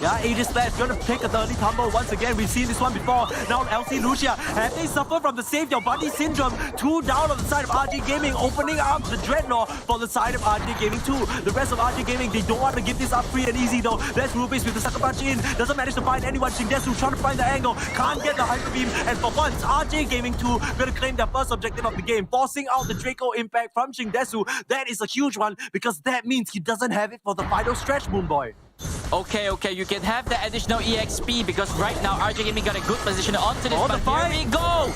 Yeah, Aegis Slash gonna take a early tumble once again. We've seen this one before. Now LC Lucia, and they suffer from the Save Your Body Syndrome. 2 down on the side of RJ Gaming, opening up the Dreadnought for the side of RJ Gaming 2. The rest of RJ Gaming, they don't want to give this up free and easy though. There's Rubis with the Sucker Punch in. Doesn't manage to find anyone. Shindesu trying to find the angle. Can't get the Hyper Beam. And for once, RJ Gaming 2 gonna claim their first objective of the game, forcing out the Draco Impact from Shindesu. That is a huge one because that means he doesn't have it for the final stretch, Moonboy. Okay, you can have the additional EXP because right now RJ Gaming got a good position onto this, but here we go!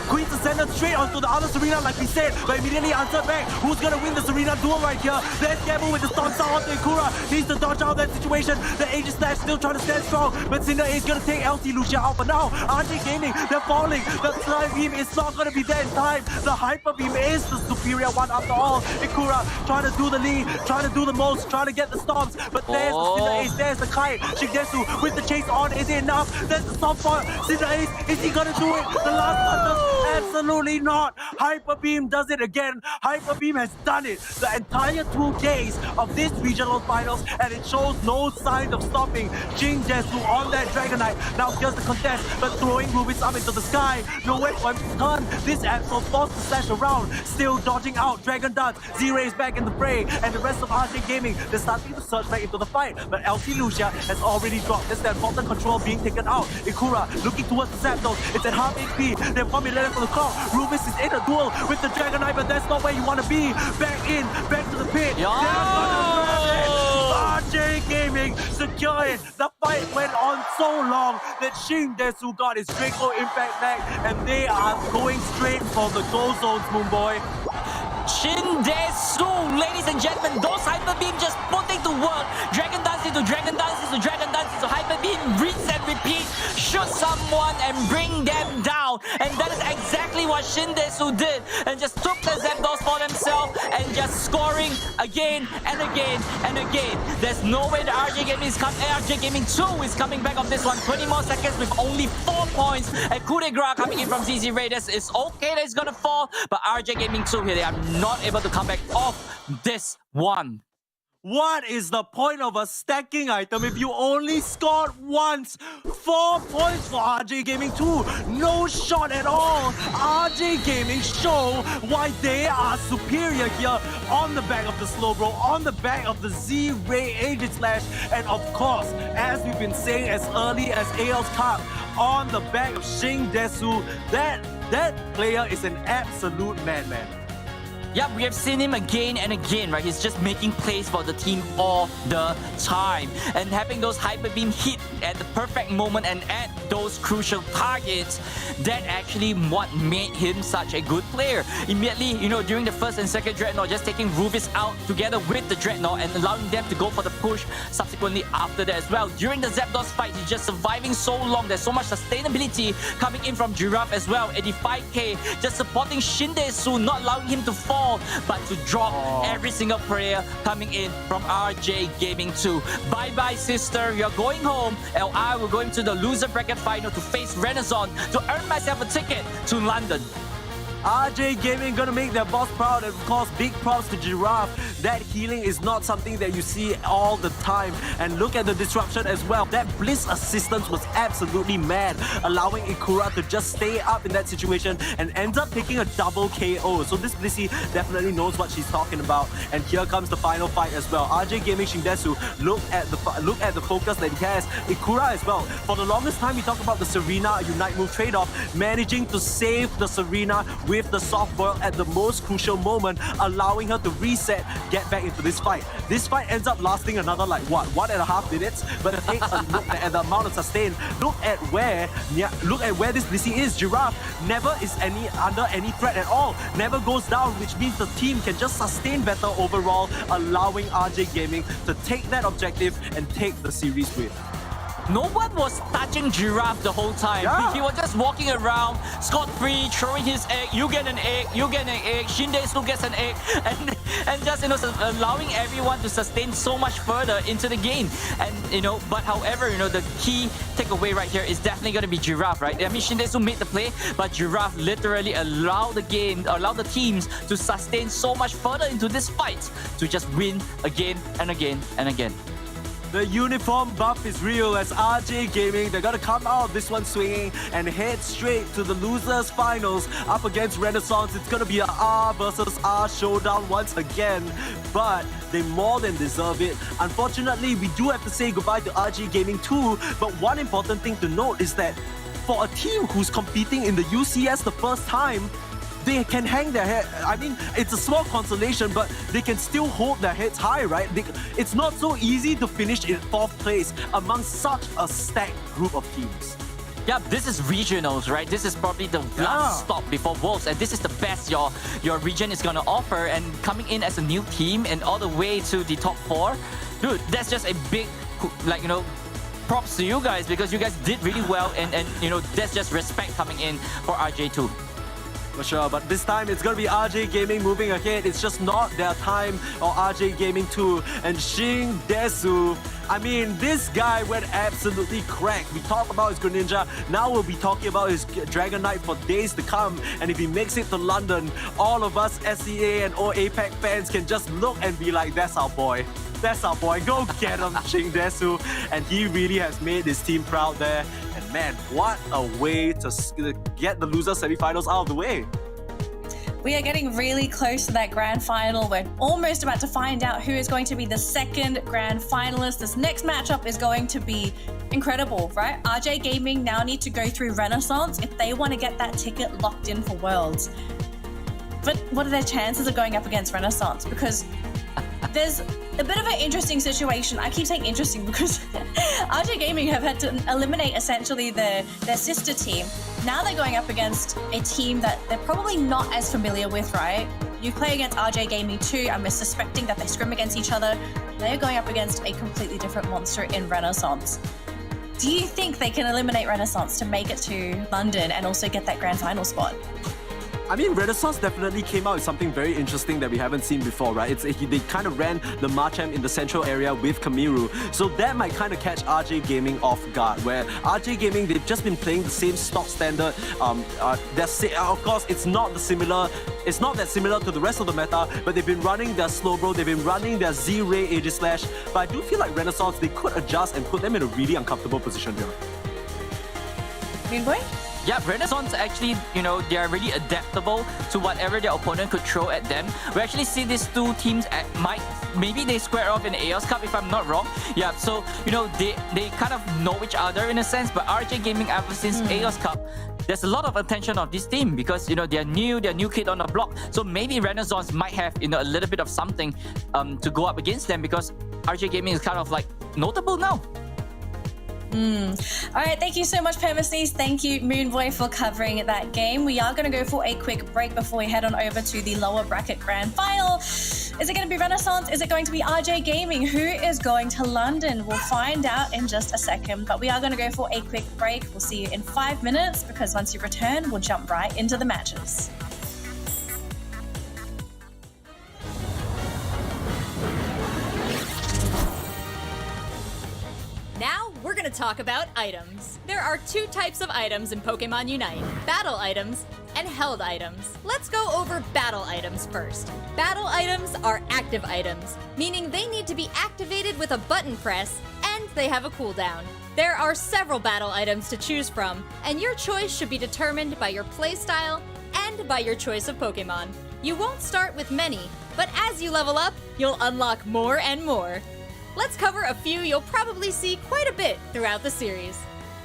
Queen's Ascender straight onto the other Serena like we said, but immediately answered back. Who's gonna win the Serena duel right here? There's Gabu with the Storm Star onto Ikura. Needs to dodge out of that situation. The Aegis Slash still trying to stand strong, but Cinder is gonna take LC Lucia out for now. RJ Gaming, they're falling. The Slime Beam is not gonna be there in time. The Hyper Beam is the superior one after all. Ikura trying to do the lead, trying to do the most, trying to get the storms, but there's the Cinder Ace, there's the Kite. Shigesu with the chase on, is it enough? There's the storm for Cinder Ace, is he gonna do it? The last one does absolutely not. Hyper Beam does it again. Hyper Beam has done it the entire 2 days of this regional finals, and it shows no signs of stopping. Shindesu on that Dragon Knight. Now here's the contest, but throwing Rubis up into the sky. No weapon to turn. This Absol forced to slash around, still dodging out Dragon Dance. Z-Ray is back in the fray, and the rest of RJ Gaming, they're starting to surge back into the fight. But LC Lucia has already dropped. There's that bottom control being taken out. Ikura looking towards the Zapdos. It's at half HP. They're formulated for the clock. Rubis is in a duel with the Dragon Knight, but that's not where you want to be. Back to the pit. RJ Gaming secure it. The fight went on so long that Shindesu got his Draco Impact back, and they are going straight for the goal zones, Moonboy. Shindesu, ladies and gentlemen, those Hyper Beam just putting to work. Dragon Dance into Dragon Dance into Dragon Dance into Hyper Beam, rinse and repeat, shoot someone and bring them down. And that is exactly what Shindesu did, and just took the Zapdos for themselves and just scoring again and again and again. There's no way the RJ Gaming 2 is coming back off this one. 20 more seconds with only 4 points. And coup de grace coming in from ZZ Raiders. It's okay that it's gonna fall, but RJ Gaming 2 here, they are not able to come back off this one. What is the point of a stacking item if you only scored once? 4 points for RJ Gaming 2. No shot at all. RJ Gaming show why they are superior here on the back of the slow bro, on the back of the Z-Ray Aegis Slash, and of course, as we've been saying as early as AL's Cup, on the back of Shindesu, that player is an absolute madman. Yeah, we have seen him again and again, right? He's just making plays for the team all the time. And having those Hyper Beam hit at the perfect moment and at those crucial targets, that actually what made him such a good player. Immediately, during the first and second Dreadnought, just taking Rubis out together with the Dreadnought and allowing them to go for the push subsequently after that as well. During the Zapdos fight, he's just surviving so long. There's so much sustainability coming in from Giraffe as well. 85k, just supporting Shindesu, not allowing him to fall, but to drop every single player coming in from RJ Gaming 2. Bye-bye, sister. You're going home, and I will go into the loser bracket final to face Renaissance to earn myself a ticket to London. RJ Gaming gonna make their boss proud, and of course, big props to Giraffe. That healing is not something that you see all the time. And look at the disruption as well. That Bliss assistance was absolutely mad, allowing Ikura to just stay up in that situation and ends up taking a double KO. So this Blissey definitely knows what she's talking about. And here comes the final fight as well. RJ Gaming Shindesu, look at the focus that he has. Ikura as well. For the longest time, we talked about the Serena Unite move trade-off, managing to save the Serena with the soft boil at the most crucial moment, allowing her to reset, get back into this fight. This fight ends up lasting another like what, 1.5 minutes? But it takes a look at the amount of sustain. Look at where this Blissey is. Giraffe never is under any threat at all. Never goes down, which means the team can just sustain better overall, allowing RJ Gaming to take that objective and take the series win. No one was touching Giraffe the whole time. Yeah. He was just walking around, scot-free, throwing his egg. You get an egg, you get an egg. Shindesu gets an egg, and just allowing everyone to sustain so much further into the game. And but however, the key takeaway right here is definitely going to be Giraffe, right? I mean, Shindesu made the play, but Giraffe literally allowed the teams to sustain so much further into this fight to just win again and again and again. The uniform buff is real as RJ Gaming, they're gonna come out of this one swinging and head straight to the losers finals up against Renaissance. It's gonna be a R versus R showdown once again, but they more than deserve it. Unfortunately, we do have to say goodbye to RJ Gaming too, but one important thing to note is that for a team who's competing in the UCS the first time, they can hang their head. I mean, it's a small consolation, but they can still hold their heads high, right? It's not so easy to finish in 4th place among such a stacked group of teams. Yeah, this is regionals, right? This is probably the last stop before Worlds, and this is the best your region is gonna offer. And coming in as a new team and all the way to the top 4, dude, that's just a big, props to you guys, because you guys did really well, and that's just respect coming in for RJ too. For sure, but this time it's gonna be RJ Gaming moving ahead. It's just not their time, or RJ Gaming 2. And Shindesu, I mean, this guy went absolutely cracked. We talked about his Greninja, now we'll be talking about his Dragon Knight for days to come. And if he makes it to London, all of us SEA and OCE APAC fans can just look and be like, that's our boy. That's our boy. Go get him, Shindesu. And he really has made his team proud there. And man, what a way to get the loser semifinals out of the way. We are getting really close to that grand final. We're almost about to find out who is going to be the second grand finalist. This next matchup is going to be incredible, right? RJ Gaming now need to go through Renaissance if they want to get that ticket locked in for Worlds. But what are their chances of going up against Renaissance? Because there's a bit of an interesting situation. I keep saying interesting because RJ Gaming have had to eliminate essentially their sister team. Now they're going up against a team that they're probably not as familiar with, right? You play against RJ Gaming too. I'm suspecting that they scrim against each other. They're going up against a completely different monster in Renaissance. Do you think they can eliminate Renaissance to make it to London and also get that grand final spot? I mean, Renaissance definitely came out with something very interesting that we haven't seen before, right? They kind of ran the Machamp in the central area with Kamiru. So that might kind of catch RJ Gaming off guard, where RJ Gaming, they've just been playing the same stock standard. Of course, it's not that similar to the rest of the meta, but they've been running their Slowbro, they've been running their Z-Ray Aegislash. But I do feel like Renaissance, they could adjust and put them in a really uncomfortable position here. Moonboy? Yeah, Renaissance actually, they are really adaptable to whatever their opponent could throw at them. We actually see these two teams maybe they square off in the AOS Cup if I'm not wrong. Yeah, so, they kind of know each other in a sense, but RJ Gaming ever since AOS Cup, there's a lot of attention of this team because, they're new kid on the block. So maybe Renaissance might have, a little bit of something to go up against them because RJ Gaming is kind of like notable now. All right, thank you so much, Permacees. Thank you, Moonboy, for covering that game. We are going to go for a quick break before we head on over to the lower bracket grand final. Is it going to be Renaissance? Is it going to be RJ Gaming? Who is going to London? We'll find out in just a second, but we are going to go for a quick break. We'll see you in 5 minutes because once you return, we'll jump right into the matches. Now, we're going to talk about items. There are two types of items in Pokémon Unite, battle items and held items. Let's go over battle items first. Battle items are active items, meaning they need to be activated with a button press and they have a cooldown. There are several battle items to choose from, and your choice should be determined by your playstyle and by your choice of Pokemon. You won't start with many, but as you level up, you'll unlock more and more. Let's cover a few you'll probably see quite a bit throughout the series.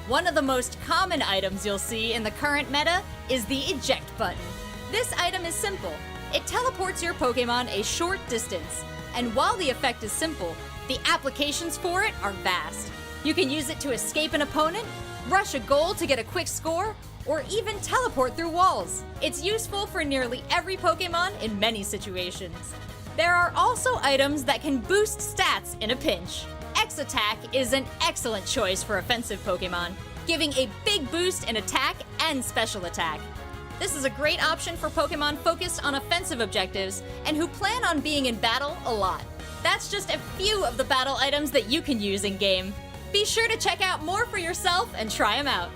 One of the most common items you'll see in the current meta is the eject button. This item is simple. It teleports your Pokemon a short distance, and while the effect is simple, the applications for it are vast. You can use it to escape an opponent, rush a goal to get a quick score, or even teleport through walls. It's useful for nearly every Pokemon in many situations. There are also items that can boost stats in a pinch. X-Attack is an excellent choice for offensive Pokemon, giving a big boost in attack and special attack. This is a great option for Pokemon focused on offensive objectives and who plan on being in battle a lot. That's just a few of the battle items that you can use in-game. Be sure to check out more for yourself and try them out.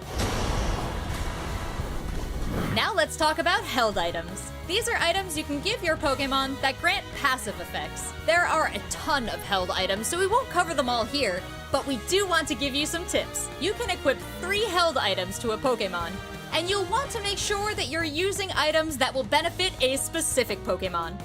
Now let's talk about held items. These are items you can give your Pokemon that grant passive effects. There are a ton of held items, so we won't cover them all here, but we do want to give you some tips. You can equip 3 held items to a Pokemon, and you'll want to make sure that you're using items that will benefit a specific Pokemon.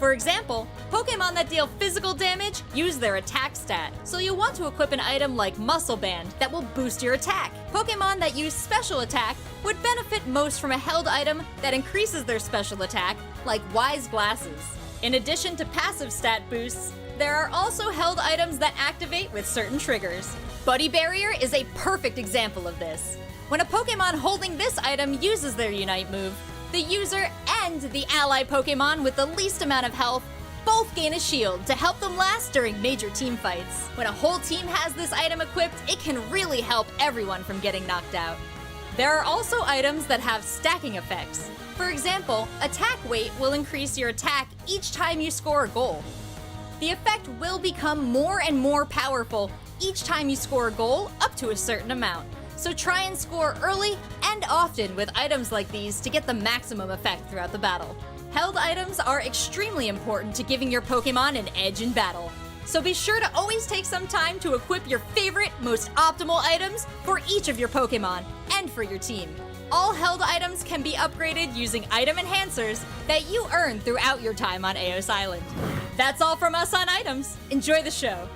For example, Pokemon that deal physical damage use their attack stat, so you'll want to equip an item like Muscle Band that will boost your attack. Pokemon that use special attack would benefit most from a held item that increases their special attack, like Wise Glasses. In addition to passive stat boosts, there are also held items that activate with certain triggers. Buddy Barrier is a perfect example of this. When a Pokemon holding this item uses their Unite move, the user and the ally Pokemon with the least amount of health both gain a shield to help them last during major team fights. When a whole team has this item equipped, it can really help everyone from getting knocked out. There are also items that have stacking effects. For example, attack weight will increase your attack each time you score a goal. The effect will become more and more powerful each time you score a goal up to a certain amount. So try and score early and often with items like these to get the maximum effect throughout the battle. Held items are extremely important to giving your Pokemon an edge in battle. So be sure to always take some time to equip your favorite, most optimal items for each of your Pokemon and for your team. All held items can be upgraded using item enhancers that you earn throughout your time on Eos Island. That's all from us on items. Enjoy the show.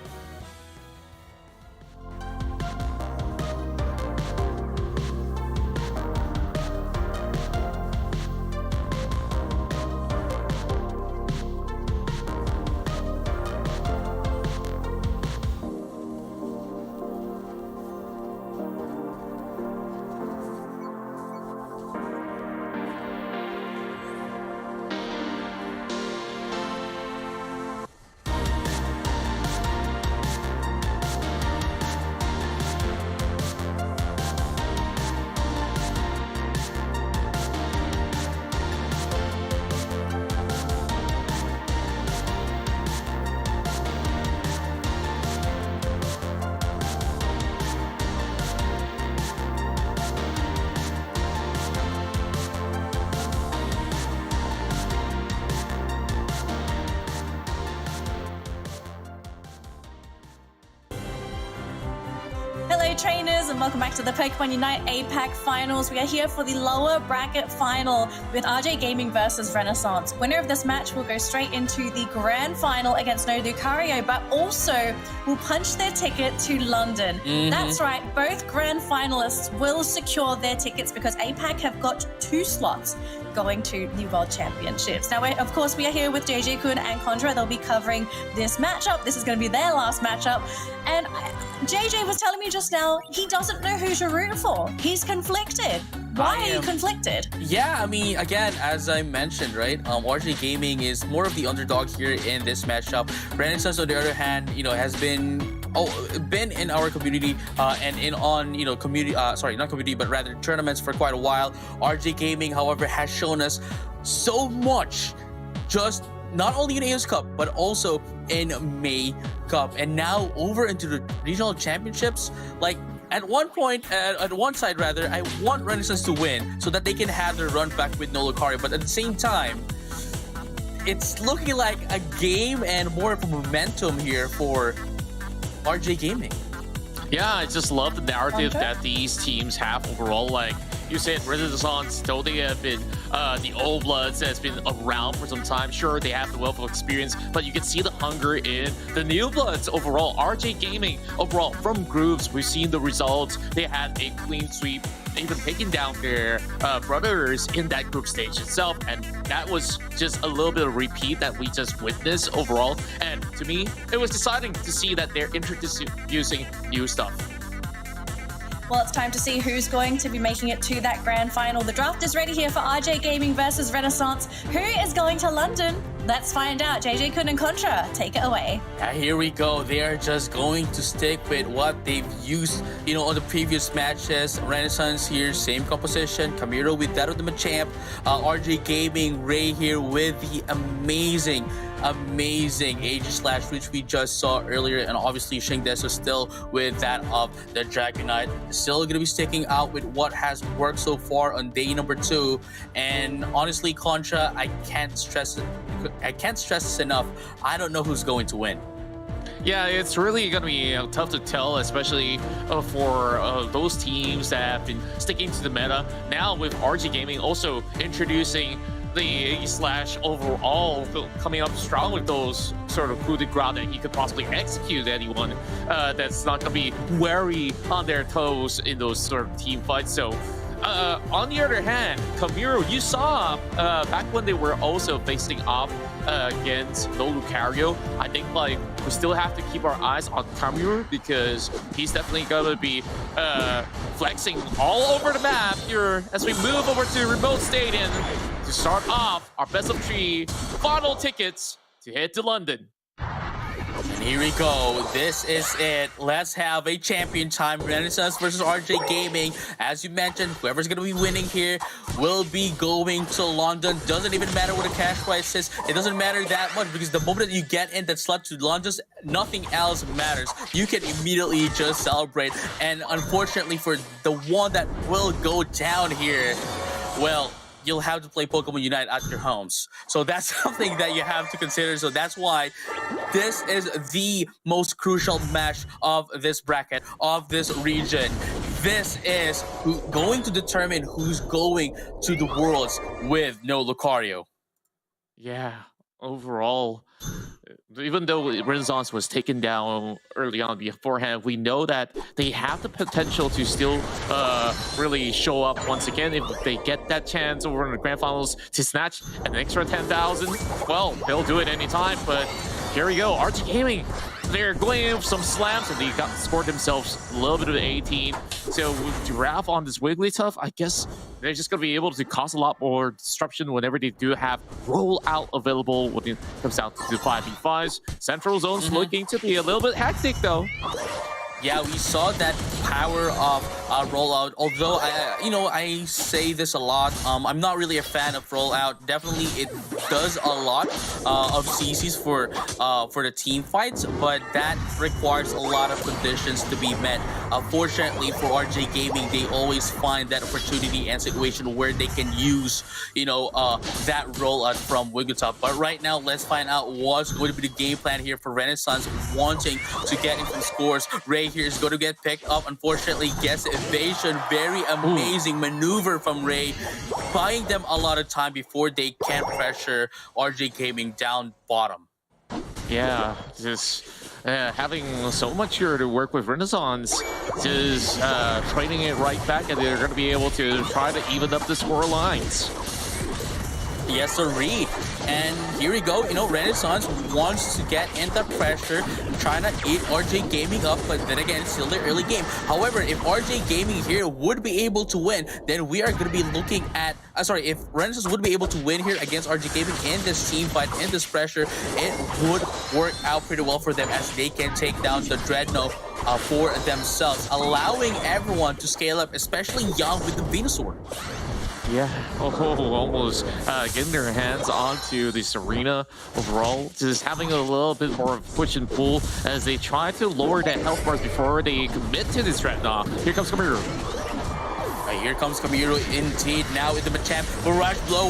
Hello trainers and welcome back to the Pokémon UNITE APAC Finals. We are here for the lower bracket final with RJ Gaming versus Renaissance. Winner of this match will go straight into the Grand Final against No Lucario, but also will punch their ticket to London. That's right, both Grand Finalists will secure their tickets because APAC have got 2 slots going to the World Championships. Now, of course, we are here with JJ-kun and Condra. They'll be covering this matchup. This is going to be their last matchup. And JJ was telling me just now he doesn't know who to root for. He's conflicted. Why are you conflicted? Yeah, I mean, again, as I mentioned, right, RJ Gaming is more of the underdog here in this matchup. Renaissance, on the other hand, has been in our community and in on community sorry, not community but rather tournaments for quite a while. RJ Gaming, however, has shown us so much, just not only in AOS Cup but also in May Cup, and now over into the regional championships. Like, At one point, at one side rather, I want Renaissance to win so that they can have their run back with no Lucario. But at the same time, it's looking like a game and more of a momentum here for RJ Gaming. Yeah, I just love the narrative that these teams have overall. Like you said, Renaissance, though they have been the Old Bloods has been around for some time. Sure, they have the wealth of experience, but you can see the hunger in the New Bloods overall. RJ Gaming overall, from groups, we've seen the results. They had a clean sweep, even taking down their brothers in that group stage itself, and that was just a little bit of repeat that we just witnessed overall. And to me, it was exciting to see that they're introducing new stuff. Well, it's time to see who's going to be making it to that grand final. The draft is ready here for RJ Gaming versus Renaissance. Who is going to London? Let's find out. JJ Kun and Contra, take it away. Here we go. They are just going to stick with what they've used, on the previous matches. Renaissance here, same composition. Camilo with that of the Machamp. RJ Gaming, Ray here with the amazing Aegis Slash, which we just saw earlier, and obviously Shingdeso still with that of the Dragonite. Still going to be sticking out with what has worked so far on day number 2. And honestly, Contra, I can't stress this enough. I don't know who's going to win. Yeah, it's really going to be tough to tell, especially for those teams that have been sticking to the meta. Now with RG Gaming also introducing the Aegis Slash overall, coming up strong with those sort of coup de grace that he could possibly execute anyone that's not going to be wary on their toes in those sort of team fights. So on the other hand, Camilo, you saw back when they were also facing off against no Lucario, I think we still have to keep our eyes on Camilo because he's definitely going to be flexing all over the map here as we move over to remote stadium to start off our best of 3 final tickets to head to London. And here we go. This is it. Let's have a champion time. Renaissance versus RJ Gaming. As you mentioned, whoever's going to be winning here will be going to London. Doesn't even matter what the cash price is. It doesn't matter that much because the moment that you get in that slot to London, nothing else matters. You can immediately just celebrate. And unfortunately for the one that will go down here, well, you'll have to play Pokemon Unite at your homes. So that's something that you have to consider. So that's why this is the most crucial match of this bracket, of this region. This is going to determine who's going to the Worlds with no Lucario. Yeah, overall, even though Renaissance was taken down early on beforehand, we know that they have the potential to still really show up once again. If they get that chance over in the Grand Finals to snatch an extra 10,000, well, they'll do it anytime. But here we go, RG Gaming. They're going in with some slams and they scored themselves a little bit of 18. So with Giraffe on this Wigglytuff, I guess they're just going to be able to cause a lot more disruption whenever they do have rollout available when it comes down to the 5v5s. Central Zone's looking to be a little bit hectic though. Yeah, we saw that power of rollout. Although I say this a lot. I'm not really a fan of rollout. Definitely, it does a lot of CCs for the team fights, but that requires a lot of conditions to be met. Fortunately for RJ Gaming, they always find that opportunity and situation where they can use that rollout from Wigglytuff. But right now, let's find out what's going to be the game plan here for Renaissance, wanting to get into scores. Ray here is going to get picked up. Unfortunately, gets evasion. Very amazing maneuver from Ray, buying them a lot of time before they can pressure RJ Gaming down bottom. Yeah, just having so much here to work with Renaissance, just training it right back, and they're going to be able to try to even up the score lines. Yes, sirree. And here we go. Renaissance wants to get into pressure, trying to eat RJ Gaming up, but then again, it's still the early game. However, if RJ Gaming here would be able to win, then we are going to be looking at... if Renaissance would be able to win here against RJ Gaming in this team fight, in this pressure, it would work out pretty well for them as they can take down the Dreadnought for themselves, allowing everyone to scale up, especially Young with the Venusaur. Yeah, almost getting their hands onto the Serena overall, just having a little bit more of push and pull as they try to lower that health bars before they commit to this Dreadnought. Here comes Kamiro. Right, here comes Kamiro indeed now with the Machamp. Barrage blow.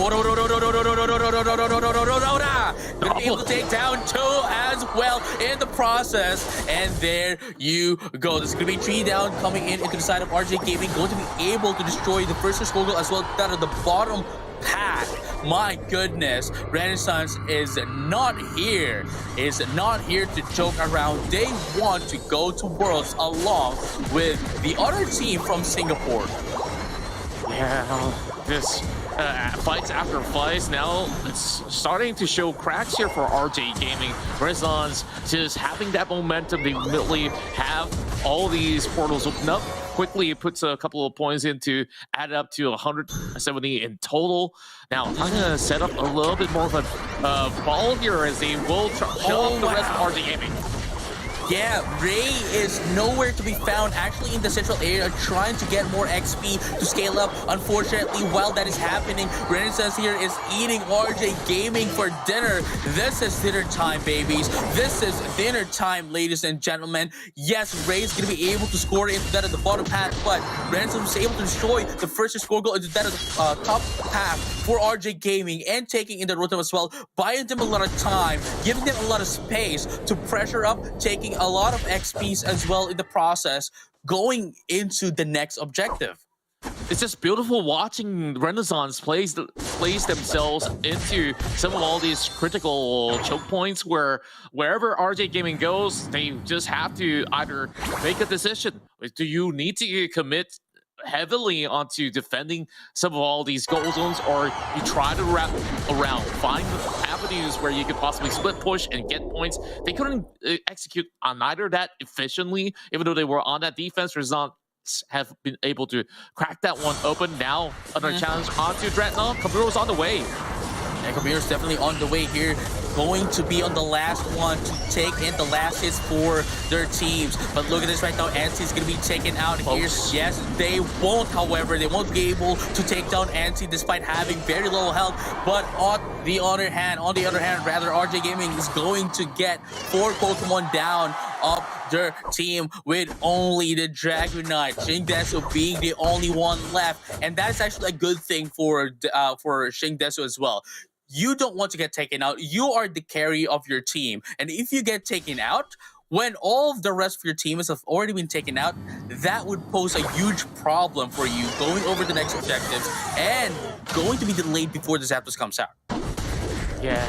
Gonna be able to take down 2 as well in the process. And there you go. There's gonna be 3 down coming in into the side of RJ Gaming. Going to be able to destroy the first Squirtle as well as that of the bottom path. My goodness, Renaissance is not here. Is not here to joke around. They want to go to Worlds along with the other team from Singapore. Yeah, this fights after fights. Now it's starting to show cracks here for RJ Gaming. Renaissance just having that momentum. They immediately have all these portals open up. Quickly, it puts a couple of points in to add up to 170 in total. Now, I'm going to set up a little bit more of a ball here as they will show off the rest of RJ Gaming. Yeah, Ray is nowhere to be found actually in the central area trying to get more XP to scale up. Unfortunately, while that is happening, Renaissance here is eating RJ Gaming for dinner. This is dinner time, babies. This is dinner time, ladies and gentlemen. Yes, Ray is going to be able to score into that at the bottom path, but Renaissance was able to destroy the first score goal into that at the top path for RJ Gaming and taking in the Rotom as well, buying them a lot of time, giving them a lot of space to pressure up, taking a lot of XPs as well in the process, going into the next objective. It's just beautiful watching Renaissance place themselves into some of all these critical choke points where wherever RJ Gaming goes, they just have to either make a decision. Do you need to commit heavily onto defending some of all these goal zones, or you try to wrap around, find avenues where you could possibly split push and get points? They couldn't execute on either that efficiently, even though they were on that defense. Renaissance have been able to crack that one open. Now another challenge onto Dreadnought. Kamiro's on the way. And Kamiro's definitely on the way here, going to be on the last one to take in the last hits for their teams. But look at this right now, Ansi is going to be taken out here. Yes, they won't, however, they won't be able to take down Ansi despite having very low health. But on the other hand, RJ Gaming is going to get 4 Pokemon down up their team with only the Dragonite, Shingdesu being the only one left. And that's actually a good thing for Shingdesu as well. You don't want to get taken out. You are the carry of your team. And if you get taken out, when all of the rest of your teams have already been taken out, that would pose a huge problem for you going over the next objectives and going to be delayed before the Zapdos comes out. Yeah,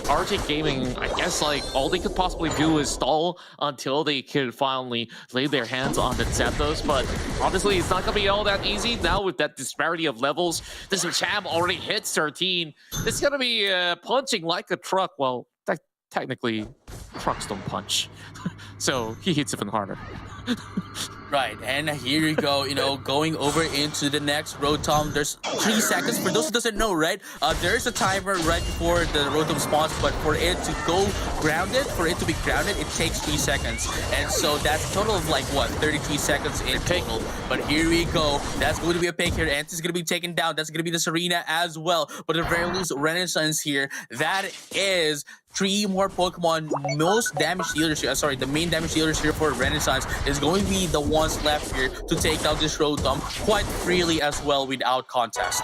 RJ Gaming, I guess like all they could possibly do is stall until they could finally lay their hands on the Zapdos, but honestly, it's not going to be all that easy. Now with that disparity of levels, this Machamp already hits 13. It's going to be punching like a truck. Well, technically, trucks don't punch, so he hits even harder. Right, and here you go, going over into the next Rotom. There's 3 seconds. For those who doesn't know, right, there's a timer right before the Rotom spawns, but for it to go grounded, it takes 3 seconds. And so that's a total of 33 seconds in total. But here we go. That's going to be a pick here. Anti's going to be taken down. That's going to be the Serena as well. But at the very least, Renaissance here, that is 3 more Pokemon. Most damage dealers here, the main damage dealers here for Renaissance is going to be the ones left here to take down this Rotom quite freely as well without contest.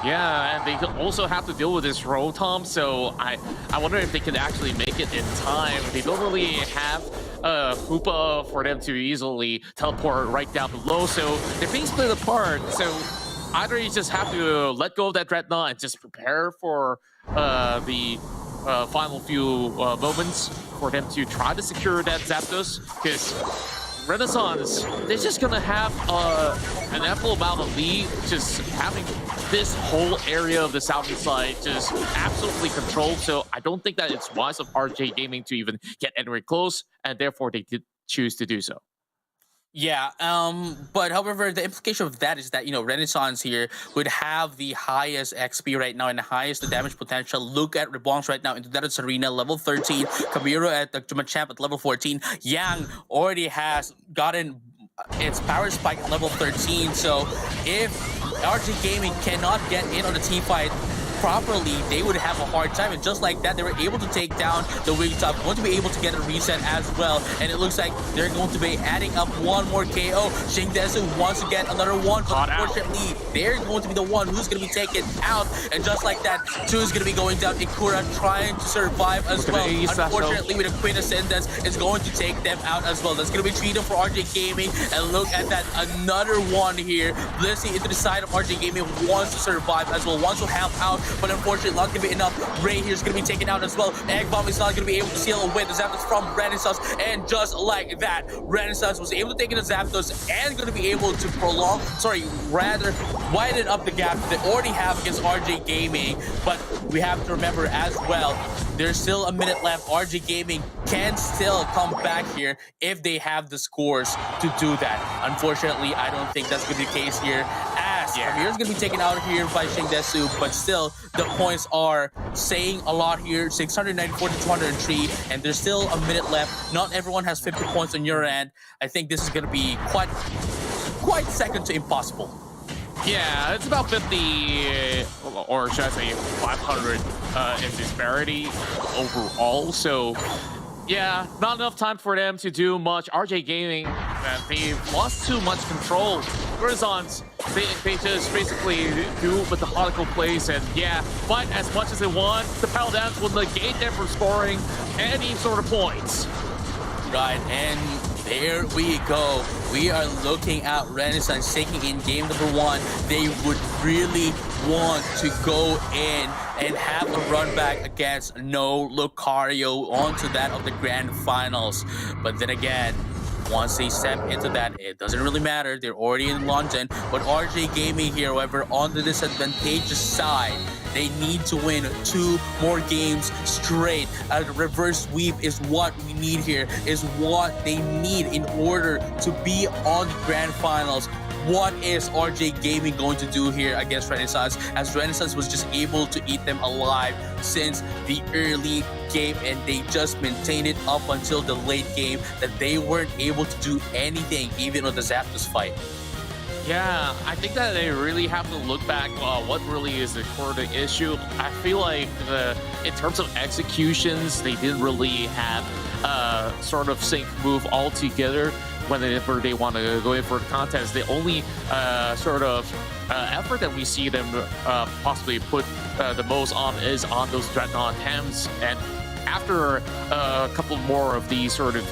Yeah, and they also have to deal with this Rotom, so I wonder if they can actually make it in time. They don't really have Hoopa for them to easily teleport right down below, so they're being split apart. So either you just have to let go of that Dreadnought and just prepare for the final few moments for them to try to secure that Zapdos, because Renaissance, they're just gonna have an ample amount of lead, just having this whole area of the southern side just absolutely controlled. So I don't think that it's wise of RJ Gaming to even get anywhere close, and therefore they did choose to do so. Yeah, but however, the implication of that is that, Renaissance here would have the highest XP right now and the highest damage potential. Look at Rebongs right now into that Serena, level 13. Kamiro at the Machamp at level 14. Yang already has gotten its power spike at level 13. So if RG Gaming cannot get in on the team fight properly, they would have a hard time. And just like that, they were able to take down the wing top, going to be able to get a reset as well. And it looks like they're going to be adding up one more KO. Shingdesu wants to get another one, but unfortunately, they're going to be the one who's going to be taken out. And just like that, 2 is going to be going down. Ikura trying to survive as well. Unfortunately, with a Queen Ascendance, it's going to take them out as well. That's going to be 3 for RJ Gaming. And look at that, another one here. Blissey into the side of RJ Gaming, wants to survive as well, wants to help out, but unfortunately not going to be enough. Ray here is going to be taken out as well. Egg Bomb is not going to be able to seal away the Zapdos from Renaissance, and just like that, Renaissance was able to take in the Zapdos and going to be able to rather widen up the gap that they already have against RJ Gaming. But we have to remember as well, there's still a minute left. RJ Gaming can still come back here if they have the scores to do that. Unfortunately, I don't think that's going to be the case here, as Amir's going to be taken out here by Shingdesu, but still, the points are saying a lot here. 694 to 203, and there's still a minute left. Not everyone has 50 points on your end. I think this is going to be quite second to impossible. Yeah, it's about 50, or should I say 500 in disparity overall. So, yeah, not enough time for them to do much. RJ Gaming, they've lost too much control. Renaissance, they just basically do methodical plays and, yeah, fight as much as they want. The Power Dance will negate them from scoring any sort of points. Right, and there we go. We are looking at Renaissance taking in game number 1. They would really want to go in and have a run back against no Lucario onto that of the Grand Finals. But then again, once they step into that, it doesn't really matter. They're already in London. But RJ Gaming here, however, on the disadvantageous side, they need to win 2 more games straight. A reverse sweep is what we need here, is what they need in order to be on the Grand Finals. What is RJ Gaming going to do here against Renaissance, as Renaissance was just able to eat them alive since the early game, and they just maintained it up until the late game, that they weren't able to do anything even on the Zapdos fight. Yeah, I think that they really have to look back what really is the core of the issue. I feel like in terms of executions, they didn't really have sort of sync move all together whenever they want to go in for the contest. The only sort of effort that we see them possibly put the most on is on those Dreadnought attempts. And after a couple more of these sort of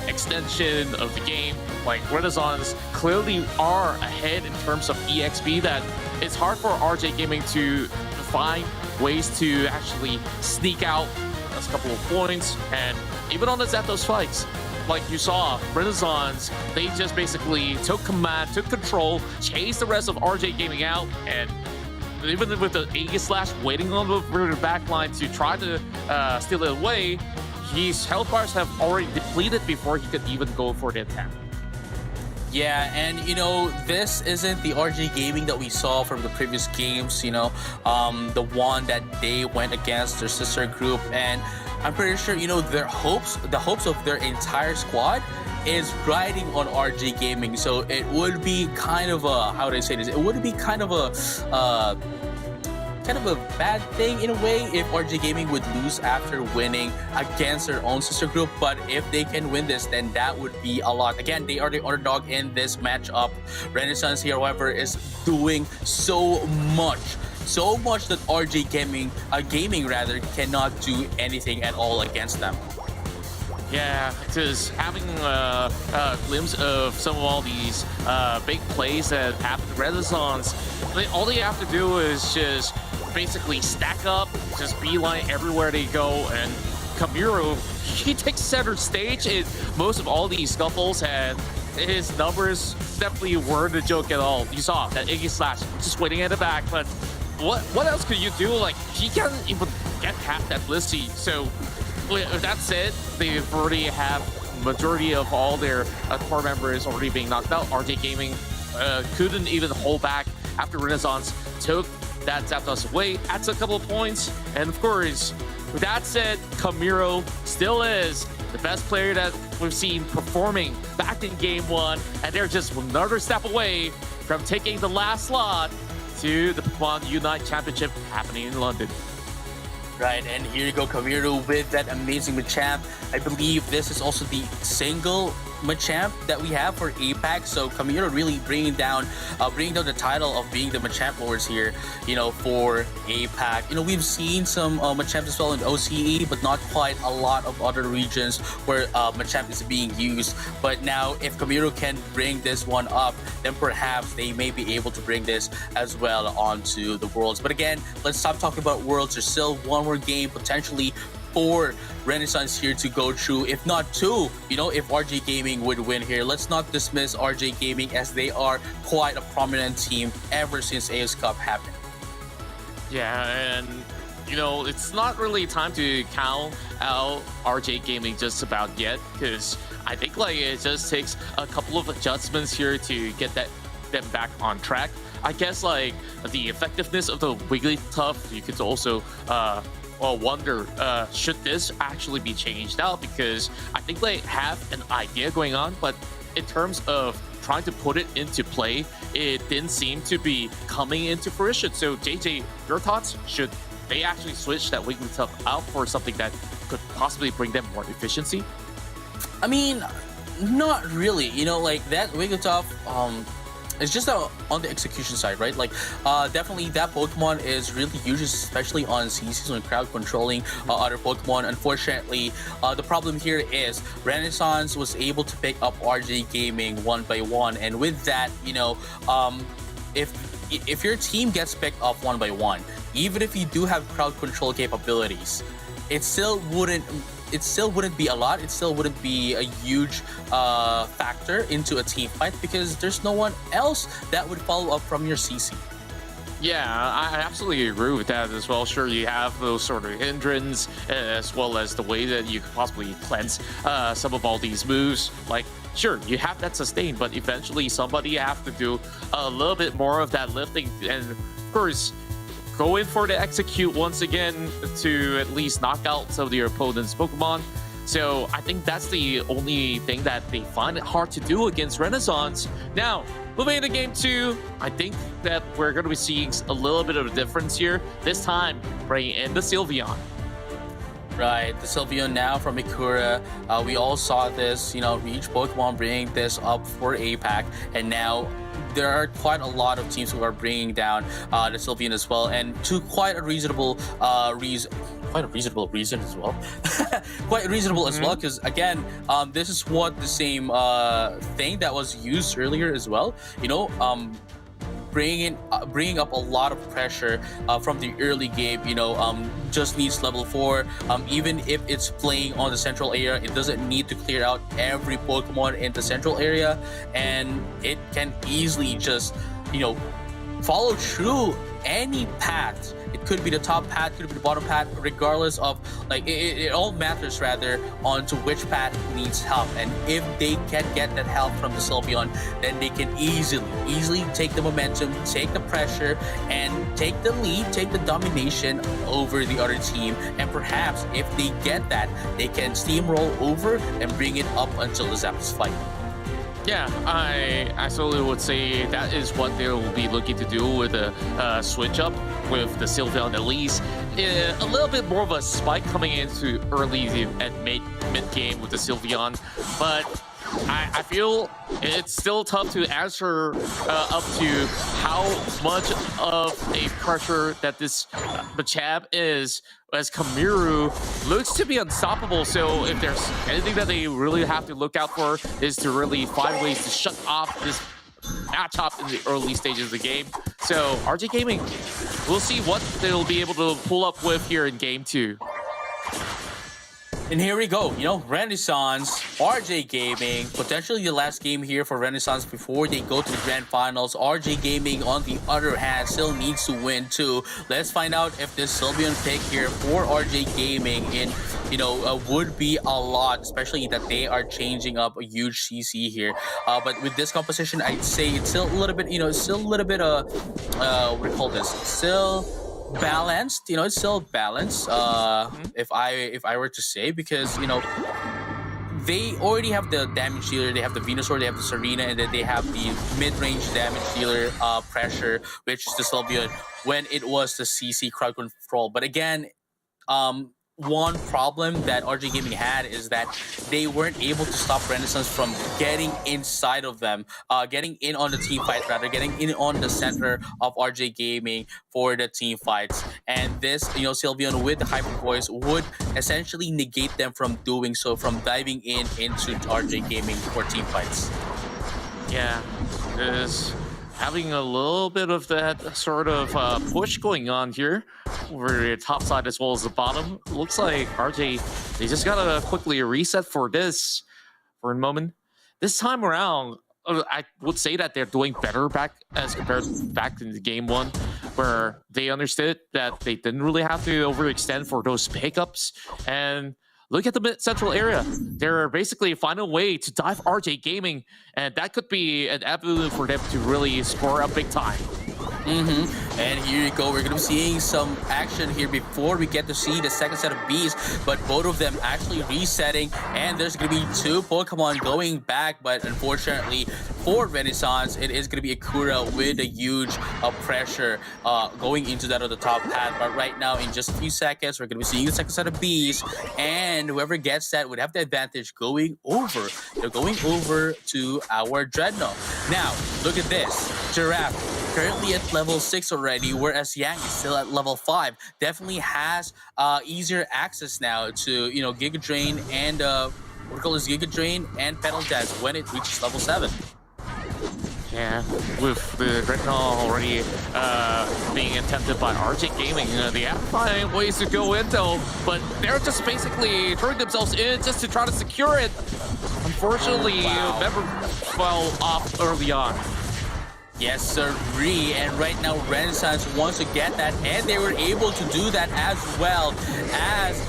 extension of the game, like Renaissance clearly are ahead in terms of EXP, that it's hard for RJ Gaming to find ways to actually sneak out a couple of points. And even on the Zapdos fights, like you saw, Renaissance, they just basically took command, took control, chased the rest of RJ Gaming out, and even with the Aegis Slash waiting on the back line to try to steal it away, his health bars have already depleted before he could even go for the attack. Yeah, and you know, this isn't the RG Gaming that we saw from the previous games, you know, the one that they went against their sister group, and I'm pretty sure, you know, the hopes of their entire squad is riding on RG Gaming. So it would be kind of a, how would I say this? It would be kind of a bad thing in a way if RG Gaming would lose after winning against their own sister group. But if they can win this, then that would be a lot. Again, they are the underdog in this matchup. Renaissance here, however, is doing so much that RG Gaming cannot do anything at all against them. Yeah, because having a glimpse of some of all these big plays that happen to Renaissance, all they have to do is just basically stack up, just beeline everywhere they go, and Kamiro, he takes center stage in most of all these scuffles, and his numbers definitely weren't a joke at all. You saw that Iggy Slash just waiting at the back, but what else could you do? Like, he can't even get past that Blissey. So with that said, they already have majority of all their core members already being knocked out. RJ Gaming couldn't even hold back after Renaissance took that Zapdos away, adds a couple of points. And of course, with that said, Kamiro still is the best player that we've seen performing back in game 1, and they're just another step away from taking the last slot to the Pokémon UNITE Championship happening in London. Right, and here you go, Kamiru with that amazing Machamp. I believe this is also the single Machamp that we have for APAC. So Kamiru really bringing down the title of being the Machamp Lords here, for APAC. We've seen some Machamps as well in OCE, but not quite a lot of other regions where Machamp is being used. But now, if Kamiru can bring this one up, then perhaps they may be able to bring this as well onto the Worlds. But again, let's stop talking about Worlds. There's still one more game potentially for Renaissance here to go through, if not two, if RJ Gaming would win here. Let's not dismiss RJ Gaming, as they are quite a prominent team ever since AOS Cup happened. Yeah, and it's not really time to count out RJ Gaming just about yet, because I think it just takes a couple of adjustments here to get them back on track. I guess the effectiveness of the Wigglytuff, you could also wonder, should this actually be changed out? Because I think they have an idea going on, but in terms of trying to put it into play, it didn't seem to be coming into fruition. So JJ, your thoughts? Should they actually switch that Wigglytuff out for something that could possibly bring them more efficiency? I mean, not really. That Wigglytuff, it's just on the execution side, right? Definitely that Pokemon is really used, especially on CCs when crowd controlling other Pokemon. Unfortunately, the problem here is Renaissance was able to pick up RJ Gaming one by one, and with that, if your team gets picked off one by one, even if you do have crowd control capabilities, it still wouldn't be a lot. It still wouldn't be a huge factor into a team fight, because there's no one else that would follow up from your CC. Yeah, I absolutely agree with that as well. Sure, you have those sort of hindrance, as well as the way that you could possibly cleanse some of all these moves. Sure, you have that sustain, but eventually somebody have to do a little bit more of that lifting, and of course, go in for the execute once again to at least knock out some of your opponent's Pokemon. So I think that's the only thing that they find it hard to do against Renaissance. Now, moving into game 2, I think that we're going to be seeing a little bit of a difference here. This time, bringing in the Sylveon. Right, the Sylveon now from Ikura. We all saw this, each Pokemon bringing this up for APAC, and now there are quite a lot of teams who are bringing down the Sylveon as well, and to quite a reasonable reason as well. Quite reasonable as well, because again, this is what the same thing that was used earlier as well. Bringing up a lot of pressure from the early game. Just needs level 4. Even if it's playing on the central area, it doesn't need to clear out every Pokemon in the central area, and it can easily just follow through any path. It could be the top path, could be the bottom path, regardless of it all matters rather onto which path needs help. And if they can get that help from the Sylveon, then they can easily take the momentum, take the pressure, and take the lead, take the domination over the other team. And perhaps if they get that, they can steamroll over and bring it up until the Zapdos fight. Yeah, I absolutely would say that is what they will be looking to do with a switch up with the Sylveon, at least. A little bit more of a spike coming into early and mid game with the Sylveon, but I feel it's still tough to answer up to how much of a pressure that this Machamp is, as Kamiru looks to be unstoppable. So if there's anything that they really have to look out for, is to really find ways to shut off this matchup in the early stages of the game. So RJ Gaming, we'll see what they'll be able to pull up with here in game 2. And here we go, Renaissance, RJ Gaming, potentially the last game here for Renaissance before they go to the Grand Finals. RJ Gaming, on the other hand, still needs to win too. Let's find out if this Sylveon pick here for RJ Gaming would be a lot, especially that they are changing up a huge CC here. But with this composition, I'd say it's still a little bit, what do you call this? Still balanced, it's still balanced, if I were to say, because they already have the damage dealer, they have the Venusaur, they have the Serena, and then they have the mid-range damage dealer pressure, which is the Sylveon, when it was the CC crowd control. But again, one problem that RJ Gaming had is that they weren't able to stop Renaissance from getting inside of them, getting in on the team fight, rather getting in on the center of RJ Gaming for the team fights. And this, you know, Sylveon with the Hyper Voice would essentially negate them from doing so, from diving into RJ Gaming for team fights. Yeah, there's having a little bit of that sort of push going on here over the top side as well as the bottom. Looks like RJ, they just gotta quickly reset for this for a moment. This time around, I would say that they're doing better back as compared to back in the game one, where they understood that they didn't really have to overextend for those pickups. And look at the mid-central area. They're basically finding a way to dive RJ Gaming, and that could be an avenue for them to really score up big time. And here you go. We're going to be seeing some action here before we get to see the second set of Bs, but both of them actually resetting, and there's going to be two Pokemon going back, but unfortunately for Renaissance, it is going to be Akura with a huge pressure going into that on the top path. But right now, in just a few seconds, we're going to be seeing the second set of Bs, and whoever gets that would have the advantage going over. They're going over to our Dreadnought. Now, look at this. Giraffe currently at level 6 already, whereas Yang is still at level 5. Definitely has easier access now to, you know, Giga Drain and what we call this Giga Drain and Petal Dance when it reaches level 7. Yeah, with the Dreadnought already being attempted by RJ Gaming, they have to find ways to go in though, but they're just basically throwing themselves in just to try to secure it. Unfortunately, Member fell off early on. Yes, sirree. And right now, Renaissance wants to get that, and they were able to do that as well, as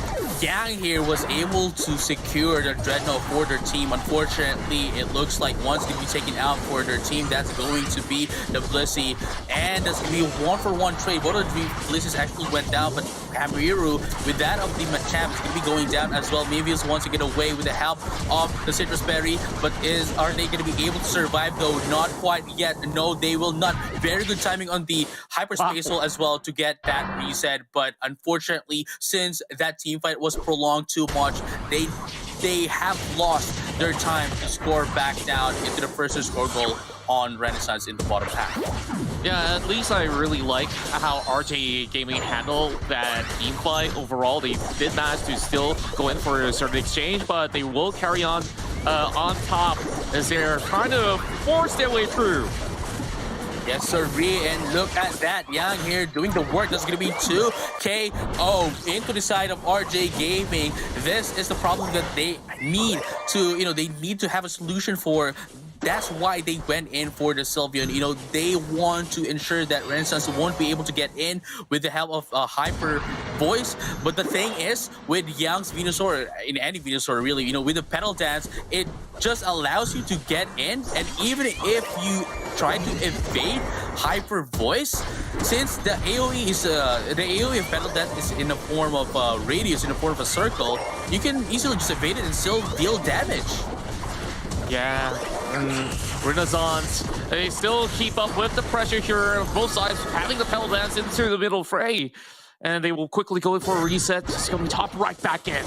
Yang here was able to secure the Dreadnought for their team. Unfortunately, it looks like one's going to be taken out for their team. That's going to be the Blissey, and that's going to be a 1-for-1 trade. Both of the Blissies actually went down, but Hamiru, with that of the Machamp, is going to be going down as well. Mevius wants to get away with the help of the Citrus Berry, but are they going to be able to survive though? Not quite yet. No, they will not. Very good timing on the Hyperspatial as well to get that reset, but unfortunately, since that team fight was prolonged too much, they have lost their time to score back down into the first score goal on Renaissance in the bottom half. Yeah, at least I really like how RJ Gaming handled that team fight overall. They did manage to still go in for a certain exchange, but they will carry on top as they're trying to force their way through. Yes, sirree, and look at that. Yang here doing the work. That's going to be 2 KO into the side of RJ Gaming. This is the problem that they need to, they need to have a solution for. That's why they went in for the Sylveon. They want to ensure that Renaissance won't be able to get in with the help of Hyper Voice. But the thing is, with Yang's Venusaur, in any Venusaur really, with the Petal Dance, it just allows you to get in. And even if you try to evade Hyper Voice, since the AoE is the AoE of Petal Dance is in the form of radius, in the form of a circle, you can easily just evade it and still deal damage. Yeah, Renaissance, they still keep up with the pressure here of both sides, having the Petal Dance into the middle fray. And they will quickly go in for a reset, just going to top right back in.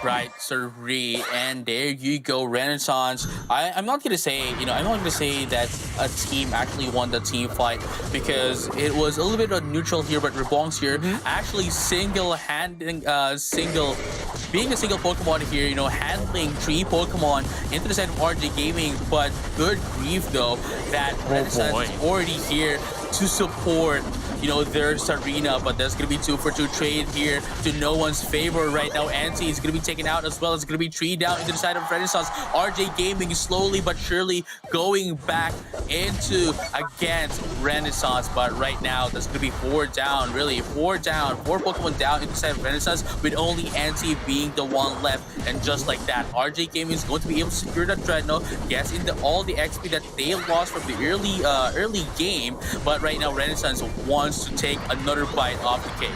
Right, sirree, and there you go, Renaissance. I'm not gonna say, I'm not gonna say that a team actually won the team fight, because it was a little bit of neutral here, but Rebongs here actually being a single Pokemon here, handling 3 Pokemon into the side of RJ Gaming. But good grief though, that Renaissance is already here to support their Serena, but there's gonna be 2-for-2 trade here to no one's favor right now. Anti is gonna be taken out as well. It's gonna be 3 down into the side of Renaissance. RJ Gaming is slowly but surely going back into against Renaissance, but right now there's gonna be 4 down, really 4 down, 4 Pokemon down into the side of Renaissance, with only Anti being the one left. And just like that, RJ Gaming is going to be able to secure that Dreadnought, gets into all the XP that they lost from the early game, but right now Renaissance wants to take another bite off the cake.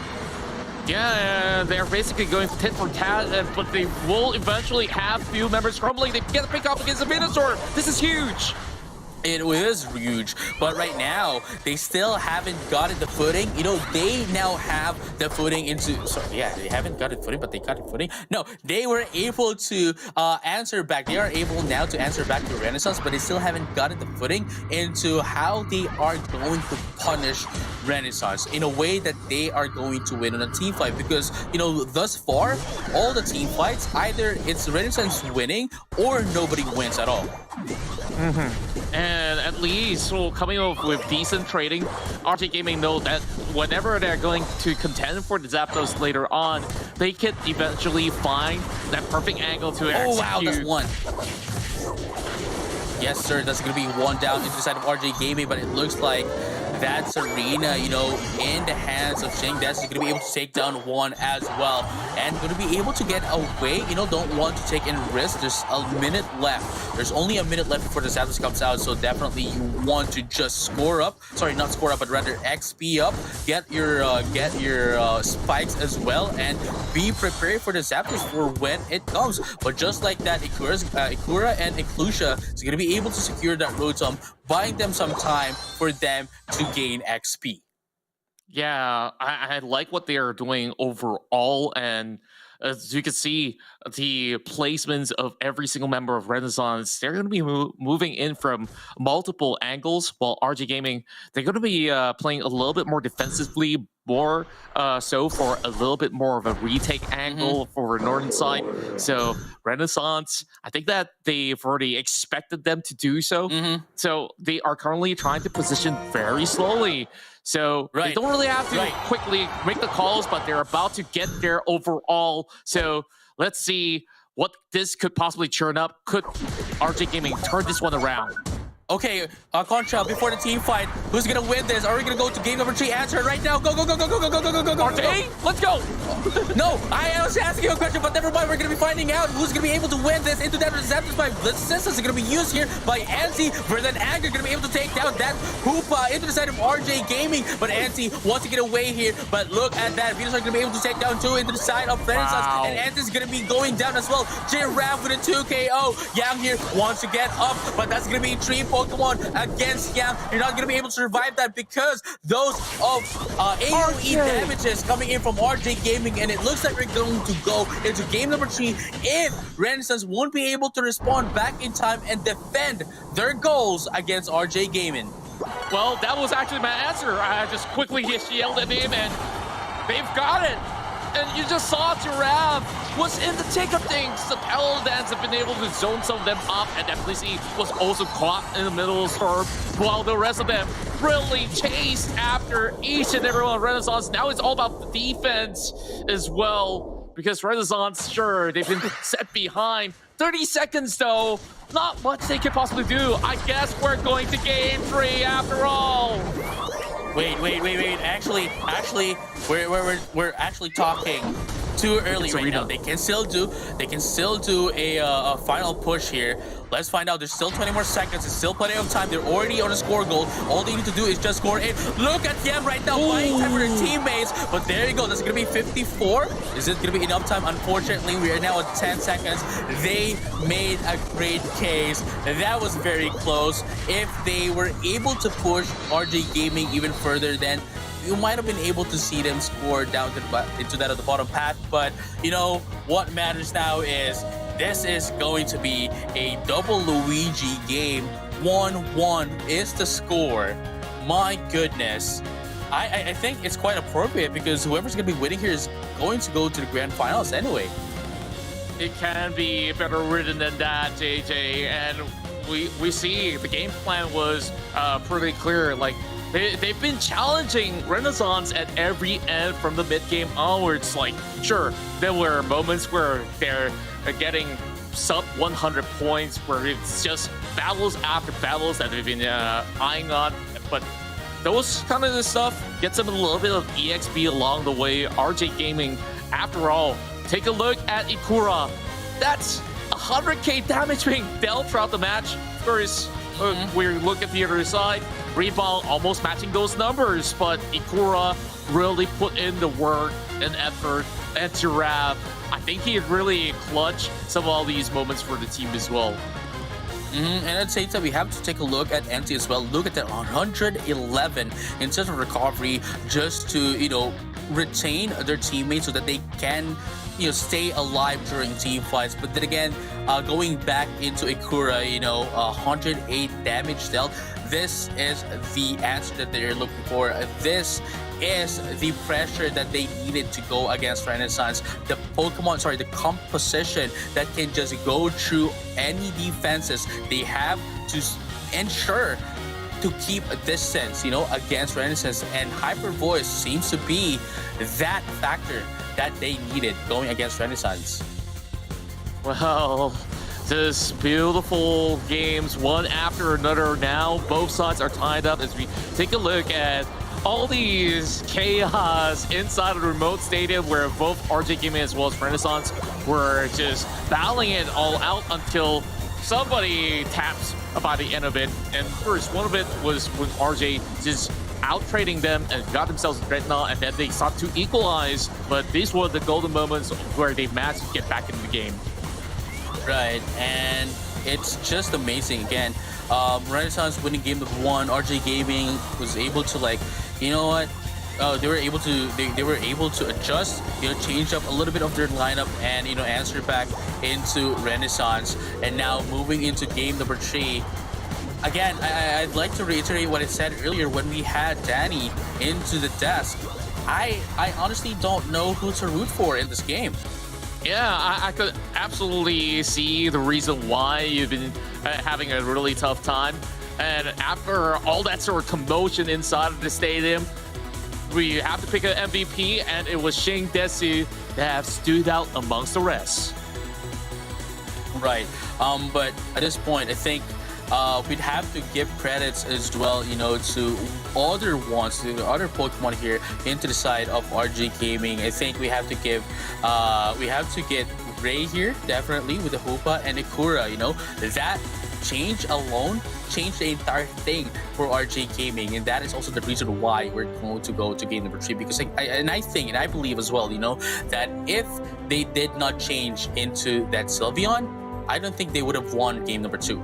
Yeah, they're basically going tit for tat, but they will eventually have few members crumbling. They get a pick up against the Venusaur. This is huge. It is huge, but right now they still haven't gotten the footing. You know, they now have the footing into. Sorry, yeah, they haven't got the footing, but they got the footing. No, they were able to answer back. They are able now to answer back to Renaissance, but they still haven't gotten the footing into how they are going to punish Renaissance in a way that they are going to win on a team fight. Because you know, thus far, all the team fights, either it's Renaissance winning or nobody wins at all. And at least, so coming up with decent trading, RJ Gaming know that whenever they're going to contend for the Zapdos later on, they can eventually find that perfect angle to execute. Oh wow, that's one. Yes, sir, that's going to be one down into the side of RJ Gaming, but it looks like that's Arena, you know, in the hands of Shing. That's going to be able to take down one as well. And going to be able to get away, you know, don't want to take any risk. There's a minute left. There's only a minute left before the Zapdos comes out, so definitely you want to just score up. Sorry, not score up, but rather XP up. Get your spikes as well, and be prepared for the Zapdos for when it comes. But just like that, Ikura and Eclusia is going to be able to secure that Rotom, buying them some time for them to gain XP. Yeah, I like what they are doing overall, and as you can see, the placements of every single member of Renaissance, they're going to be moving in from multiple angles, while RJ Gaming, they're going to be playing a little bit more defensively, more so for a little bit more of a retake angle for northern side. So Renaissance, I think that they've already expected them to do so. So they are currently trying to position very slowly. So they don't really have to quickly make the calls, but they're about to get there overall. So let's see what this could possibly churn up. Could RJ Gaming turn this one around? Okay, Contra, before the team fight, who's gonna win this? Are we gonna go to game number 3? Answer right now. Go, go, go, go, go, go, go, go, go, go, RJ, let's go. No, I was asking you a question, but never mind. We're gonna be finding out who's gonna be able to win this into that Zapdos by the systems are gonna be used here by Ansi, where then Anger gonna be able to take down that Hoopa into the side of RJ Gaming. But Ansi wants to get away here, but look at that. Venus are gonna be able to take down 2 into the side of Renaissance, and Ansi's gonna be going down as well. Giraffe with a 2 KO. Yang here wants to get up, but that's gonna be 3 Pokemon against Yang. You're not going to be able to survive that because those of AoE damages coming in from RJ Gaming, and it looks like we're going to go into game number 3 if Renaissance won't be able to respond back in time and defend their goals against RJ Gaming. Well, that was actually my answer. I just quickly yelled at him, and they've got it. And you just saw Giraffe was in the thick of things. The Paladins have been able to zone some of them up, and that Blissey was also caught in the middle of the storm, while the rest of them really chased after each and every one of Renaissance. Now it's all about the defense as well, because Renaissance, sure, they've been set behind. 30 seconds, though. Not much they can possibly do. I guess we're going to game 3 after all. Wait. Actually, we're actually talking too early right now. They can still do a final push here. Let's find out. There's still 20 more seconds. It's still plenty of time. They're already on a score goal. All they need to do is just score it. Look at them right now, buying time for their teammates. But there you go. That's going to be 54. Is it going to be enough time? Unfortunately, we are now at 10 seconds. They made a great case. That was very close. If they were able to push RJ Gaming even further, then you might have been able to see them score down to into that at the bottom path. But you know what matters now is this is going to be a double Luigi game. 1-1 is the score. My goodness. I think it's quite appropriate because whoever's going to be winning here is going to go to the Grand Finals anyway. It can be better written than that, JJ. And we see the game plan was pretty clear. Like, they've been challenging Renaissance at every end from the mid-game onwards. Like, sure, there were moments where they're getting sub 100 points, where it's just battles after battles that they've been eyeing on. But those kind of stuff gets them a little bit of EXP along the way. RJ Gaming, after all, take a look at Ikura. That's 100k damage being dealt throughout the match. Of course, we look at the other side. Rebound almost matching those numbers, but Ikura really put in the work and effort. And Giraffe, I think he really clutched some of all these moments for the team as well. And I'd say that we have to take a look at NC as well. Look at that 111 in terms of recovery, just to, you know, retain their teammates so that they can, you know, stay alive during team fights. But then again, going back into Ikura, you know, 108 damage dealt. This is the answer that they're looking for. This is the pressure that they needed to go against Renaissance. The composition that can just go through any defenses. They have to ensure to keep a distance, you know, against Renaissance, and Hyper Voice seems to be that factor that they needed going against Renaissance. Well, just beautiful games, one after another now. Both sides are tied up as we take a look at all these chaos inside of the remote stadium where both RJ Gaming as well as Renaissance were just battling it all out until somebody taps by the end of it. And first, one of it was when RJ just out-trading them and got themselves Dreadnought, and then they sought to equalize. But these were the golden moments where they managed to get back into the game. Right, and it's just amazing. Again, Renaissance winning game of 1. RJ Gaming was able to, like, you know what? They were able to adjust, you know, change up a little bit of their lineup, and, you know, answer back into Renaissance. And now moving into game number 3. Again, I'd like to reiterate what I said earlier when we had Danny into the desk. I honestly don't know who to root for in this game. Yeah, I could absolutely see the reason why you've been having a really tough time. And after all that sort of commotion inside of the stadium, we have to pick an MVP, and it was Shing Desu that have stood out amongst the rest. Right. But at this point, I think we'd have to give credits as well, you know, to other ones, to the other Pokemon here into the side of RG Gaming. I think we have to give, we have to get Ray here, definitely, with the Hoopa and Ikura, you know. That change alone changed the entire thing for RG Gaming, and that is also the reason why we're going to go to game number 3, because I believe as well, you know, that if they did not change into that Sylveon, I don't think they would have won game number 2.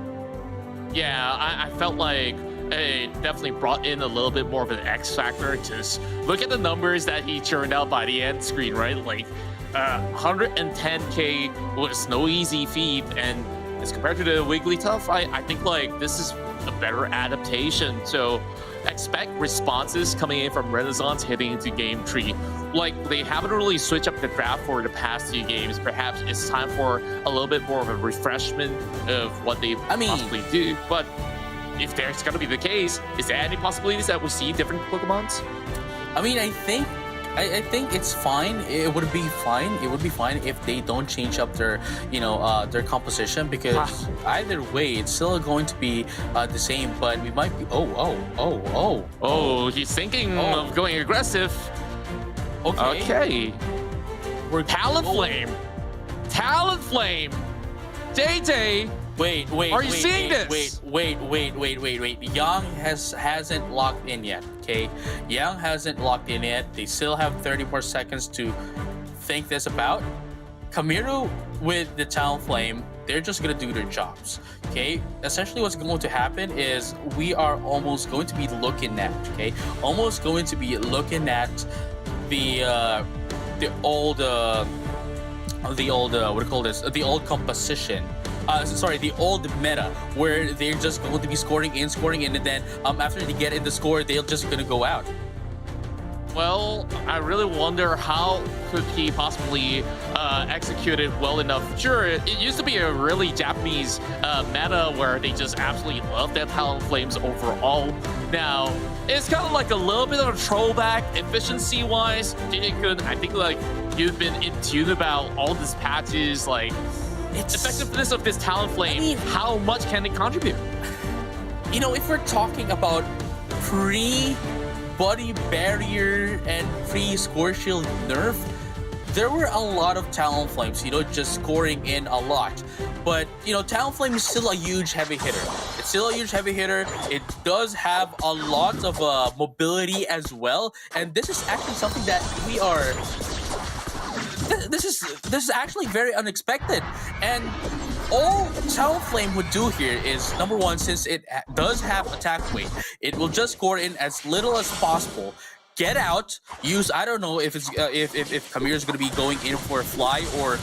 Yeah, I felt like it definitely brought in a little bit more of an X factor. Just look at the numbers that he churned out by the end screen, right? Like 110k was no easy feat, and as compared to the Wigglytuff, I think like this is a better adaptation. So expect responses coming in from Renaissance heading into game 3. Like, they haven't really switched up the draft for the past 2 games. Perhaps it's time for a little bit more of a refreshment of what they possibly do. But if that's going to be the case, is there any possibilities that we'll see different Pokemons? I mean, I think it's fine. It would be fine. It would be fine if they don't change up their, you know, their composition, because either way, it's still going to be the same. But we might be. Oh! He's thinking of going aggressive. Okay. We're Talonflame. Talonflame. Day. Wait. Are you seeing this? Wait. Young hasn't locked in yet, okay? Young hasn't locked in yet. They still have 30 more seconds to think this about. Kamiru with the Talonflame, they're just gonna do their jobs, okay? Essentially what's going to happen is we are almost going to be looking at, okay? Almost going to be looking at the old what do you call this? The old composition. The old meta, where they're just going to be scoring in, and then after they get in the score, they're just gonna go out. Well, I really wonder how could he possibly execute it well enough. Sure, it used to be a really Japanese meta where they just absolutely love their Talonflames overall. Now, it's kind of like a little bit of a throwback efficiency-wise. I think like you've been in tune about all these patches, like effectiveness of this Talonflame. I mean, how much can it contribute? You know, if we're talking about pre-body barrier and pre-score shield nerf, there were a lot of Talonflames, you know, just scoring in a lot. But, you know, Talonflame is still a huge heavy hitter. it's still a huge heavy hitter. It does have a lot of mobility as well, and this is actually something that we are. This is actually very unexpected, and all Talonflame would do here is, number one, since it does have attack weight, it will just score in as little as possible. Get out, use, I don't know if it's if Kamira's gonna be going in for a fly or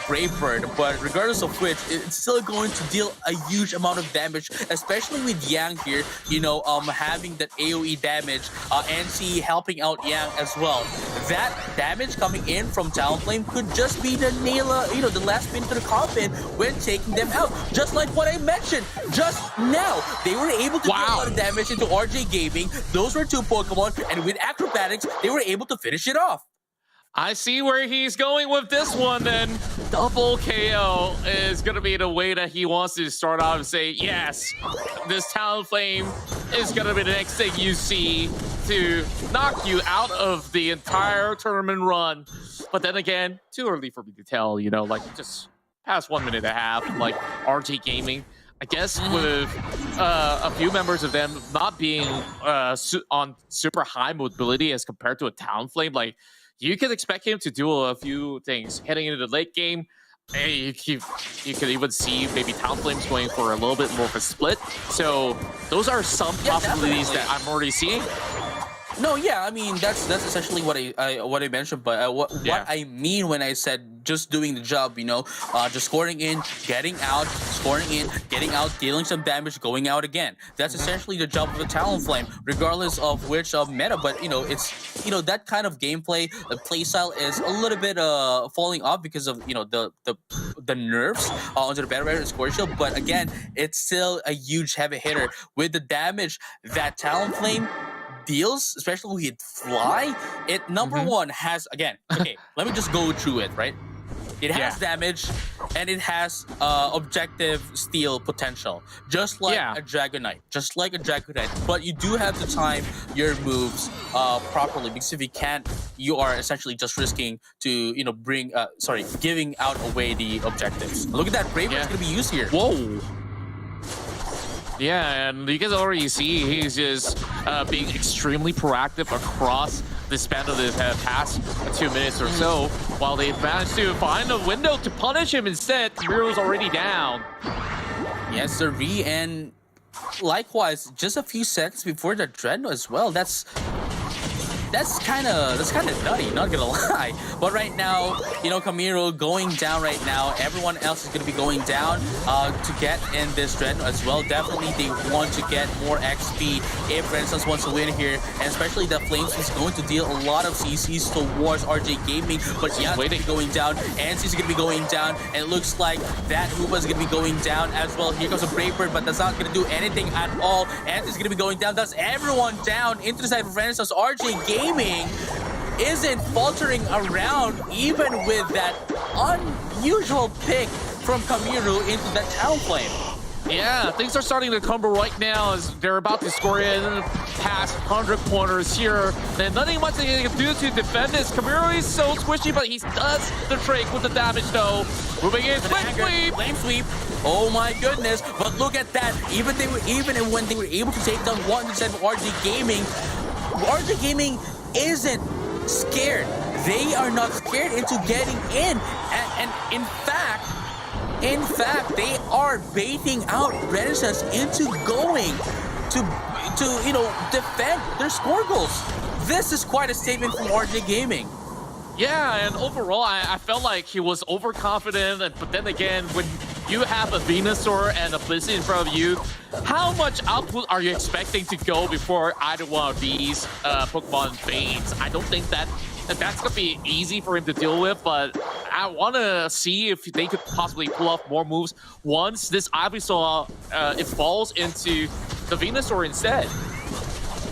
Brave Bird, but regardless of which, it's still going to deal a huge amount of damage, especially with Yang here, you know, having that AoE damage, NC helping out Yang as well. That damage coming in from Talonflame could just be the nail, you know, the last pin to the coffin when taking them out. Just like what I mentioned just now, they were able to do a lot of damage into RJ Gaming. Those were two Pokemon. And with acrobatics, they were able to finish it off. I see where he's going with this one then. Double KO is going to be the way that he wants to start off and say, yes, this Talonflame is going to be the next thing you see to knock you out of the entire tournament run. But then again, too early for me to tell, you know, like just past 1 minute and a half, like RJ Gaming. I guess with a few members of them not being on super high mobility as compared to a Talonflame, like you can expect him to do a few things heading into the late game. You could even see maybe Talonflame's going for a little bit more of a split. So those are some possibilities that I'm already seeing. No, yeah, I mean that's essentially what I mentioned, but what I mean when I said just doing the job, you know, just scoring in, getting out, scoring in, getting out, dealing some damage, going out again. That's essentially the job of a Talonflame, regardless of which meta. But you know, it's that kind of gameplay, the play style is a little bit falling off because of the nerfs onto the battle and score shield. But again, it's still a huge heavy hitter with the damage that Talonflame deals, especially with fly. It number one has, again, okay, let me just go through it, right? It has damage and it has objective steal potential, just like a Dragonite, but you do have to time your moves properly, because if you can't, you are essentially just risking to giving out away the objectives. Look at that, Brave Bird is going to be used here. Whoa. Yeah, and you guys already see he's just being extremely proactive across the span of the past 2 minutes or so, while they managed to find a window to punish him instead. Miro's already down. Yes, sir, and likewise, just a few seconds before the Dreadnought as well. That's kind of nutty, not gonna lie. But right now, you know, Kamiro going down right now. Everyone else is gonna be going down to get in this Dreadnought as well. Definitely, they want to get more XP if Renaissance wants to win here, and especially the Flames is going to deal a lot of CCs towards RJ Gaming. But yeah, going down. NC's gonna be going down, and it looks like that Hoopa's gonna be going down as well. Here comes a Brave Bird, but that's not gonna do anything at all. NC's gonna be going down. That's everyone down into the side of Renaissance. RJ Gaming isn't faltering around even with that unusual pick from Kamiro into that Talonflame. Yeah, things are starting to crumble right now as they're about to score in past 100 pointers here. There's nothing much they can do to defend this. Kamiro is so squishy, but he does the trick with the damage though. Moving in, flame sweep. Oh my goodness, but look at that. Even when they were able to take down 100% of RJ Gaming isn't scared. They are not scared into getting in, and in fact, they are baiting out Renaissance into going to defend their score goals. This is quite a statement from RJ Gaming. Yeah, and overall, I felt like he was overconfident, but then again, when you have a Venusaur and a Blissey in front of you, how much output are you expecting to go before either one of these Pokemon fades? I don't think that's going to be easy for him to deal with, but I want to see if they could possibly pull off more moves once this Ivysaur it falls into the Venusaur instead.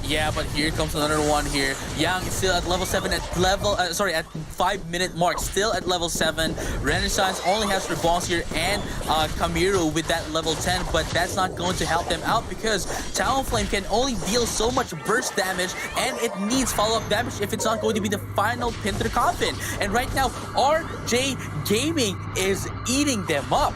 Yeah, but here comes another one here. Yang is still at level 7 at 5-minute mark, still at level 7. Renaissance only has Rebons here and Kamiro with that level 10, but that's not going to help them out because Talonflame can only deal so much burst damage and it needs follow-up damage if it's not going to be the final pin to the coffin. And right now, RJ Gaming is eating them up.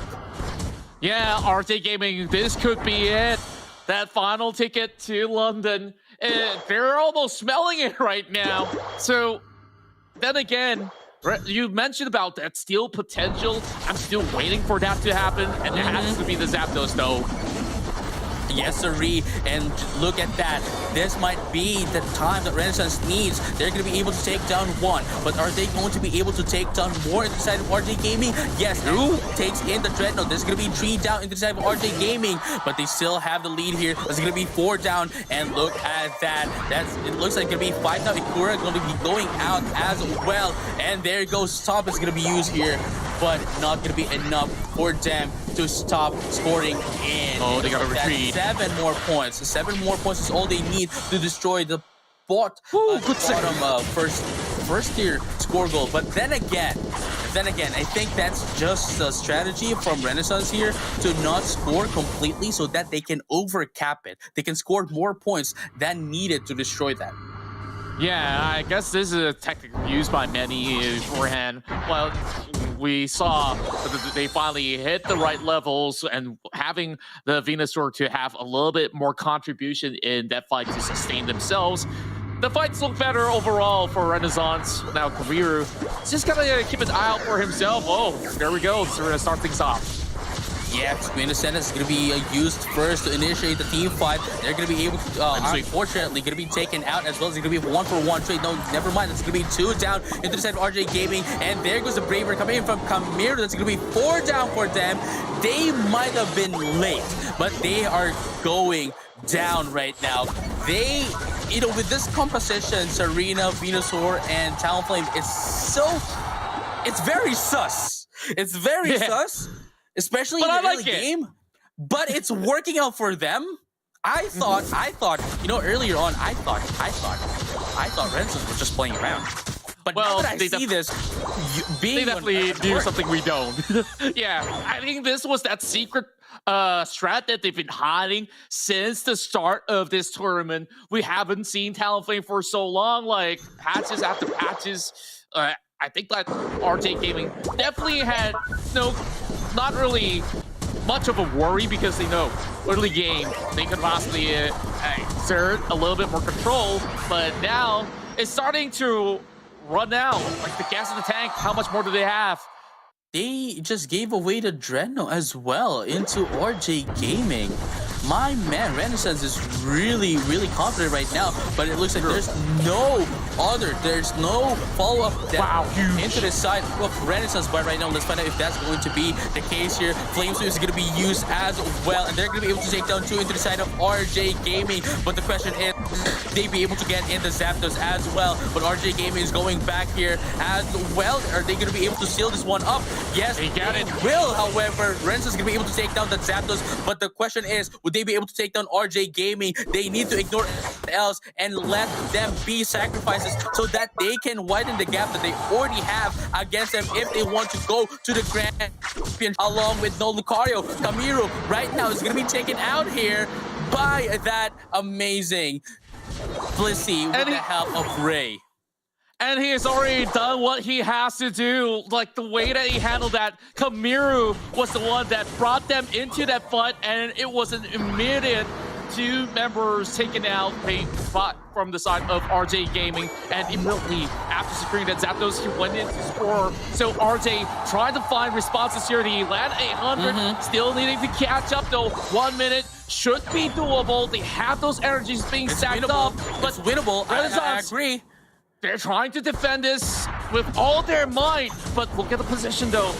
Yeah, RJ Gaming, this could be it. That final ticket to London. They're almost smelling it right now. So, then again, you mentioned about that steal potential. I'm still waiting for that to happen, and it has to be the Zapdos, though. Yes, sirree, and look at that. This might be the time that Renaissance needs. They're going to be able to take down one, but are they going to be able to take down more into the side of RJ Gaming? Yes, who takes in the Dreadnought? There's going to be 3 down into the side of RJ Gaming, but they still have the lead here. There's going to be 4 down, and look at that. It looks like it's going to be 5 now. Ikura going to be going out as well, and there goes Stomp is going to be used here, but not going to be enough for them to stop scoring in. Oh, they got to retreat. 7 more points. 7 more points is all they need to destroy the bottom first tier score goal. But then again, I think that's just a strategy from Renaissance here to not score completely so that they can overcap it. They can score more points than needed to destroy that. Yeah, I guess this is a tactic used by many beforehand. Well, we saw that they finally hit the right levels, and having the Venusaur to have a little bit more contribution in that fight to sustain themselves. The fights look better overall for Renaissance. Now Kamiru just gotta keep an eye out for himself. Oh, there we go. So we're gonna start things off. Yeah, Screen Ascent is going to be used first to initiate the team fight. They're going to be able to, unfortunately, going to be taken out as well. It's going to be 1-for-1 trade. No, never mind. It's going to be 2 down into the side of RJ Gaming. And there goes the Braver coming in from Kamiru. That's going to be 4 down for them. They might have been late, but they are going down right now. They, with this composition, Serena, Venusaur, and Talonflame, it's very sus. It's very sus. Especially in the early game, but it's working out for them. I thought, earlier on, I thought Renaissance was just playing around. But now that I see this, they definitely do something we don't. Yeah, I think this was that secret strat that they've been hiding since the start of this tournament. We haven't seen Talonflame for so long, like patches after patches. I think that RJ Gaming definitely had not really much of a worry because they know early game they could possibly exert a little bit more control, but now it's starting to run out. Like the gas in the tank, how much more do they have? They just gave away the Dreadnought as well into RJ Gaming. My man, Renaissance is really, really confident right now, but it looks like there's no follow-up into the side of Renaissance. But right now, let's find out if that's going to be the case here. Flamesweep is going to be used as well, and they're going to be able to take down 2 into the side of RJ Gaming. But the question is, they be able to get in the Zapdos as well? But RJ Gaming is going back here as well. Are they going to be able to seal this one up? Yes, they got it. Will, however, Renaissance is going to be able to take down the Zapdos. But the question is, would they be able to take down RJ Gaming? They need to ignore else and let them be sacrifices so that they can widen the gap that they already have against them if they want to go to the Grand Championship along with no Lucario. Kamiru right now is going to be taken out here by that amazing Blissey with the help of Ray. And he has already done what he has to do. Like the way that he handled that, Kamiru was the one that brought them into that fight, and it was an immediate 2 members taken out. They fought from the side of RJ Gaming, and immediately after securing that Zapdos, he went in to score. So RJ tried to find responses here. He landed 800, still needing to catch up though. 1 minute should be doable. They have those energies being stacked up, but it's winnable. I agree. They're trying to defend this with all their might, but look at the position though.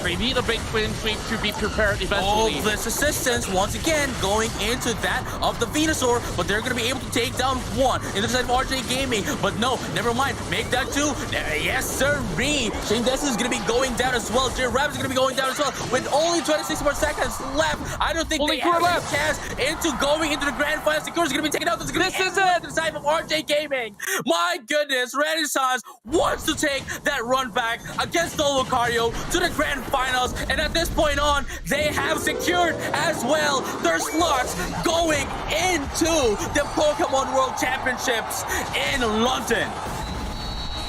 They need a big win sweep to be prepared eventually. Oh, Bliss assistance once again going into that of the Venusaur, but they're going to be able to take down 1 into the side of RJ Gaming. But no, never mind. Make that 2. Yes, sir. Shane Dessler is going to be going down as well. Giraffe is going to be going down as well. With only 26 more seconds left, I don't think they have a chance into going into the Grand Finals. Secure is going to be taken out. This is it. To the side of RJ Gaming. My goodness, Renaissance wants to take that run back against the Lucario to the Grand Finals, and at this point on, they have secured as well their slots going into the Pokemon World Championships in London.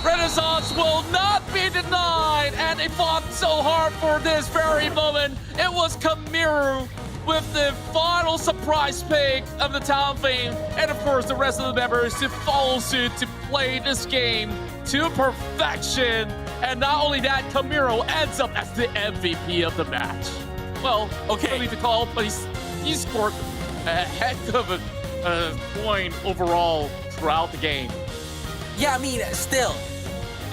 Renaissance will not be denied, and they fought so hard for this very moment. It was Kamiru with the final surprise pick of the Talonflame, and of course the rest of the members to follow suit to play this game to perfection. And not only that, Kamiru ends up as the MVP of the match. Well, okay, don't need to call, but he scored a heck of a point overall throughout the game. Yeah, I mean, still,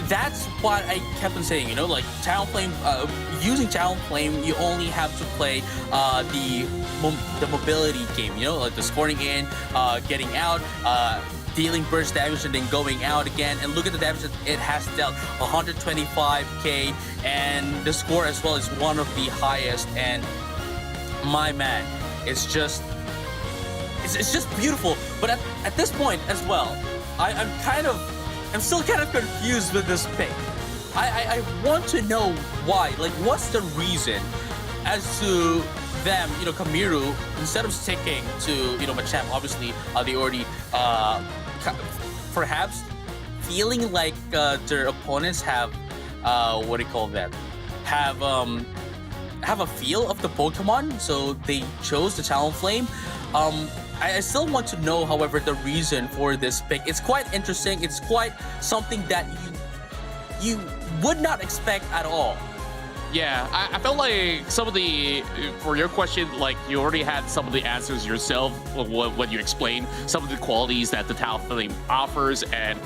that's what I kept on saying, you know, like Talonflame, using Talonflame, you only have to play the mobility game, you know, like the scoring in, getting out, dealing burst damage and then going out again. And look at the damage that it has dealt, 125k, and the score as well is one of the highest. And my man, it's just beautiful. But at this point as well, I'm still kind of confused with this pick. I want to know why. Like, what's the reason as to them, you know, Kamiru, instead of sticking to, you know, Machamp, obviously, they already, perhaps feeling like their opponents have, what do you call that? Have a feel of the Pokemon, so they chose the Talonflame. I still want to know, however, the reason for this pick. It's quite interesting. It's quite something that you would not expect at all. Yeah, I felt like some of the, for your question, like you already had some of the answers yourself when you explained some of the qualities that the Talonflame offers. And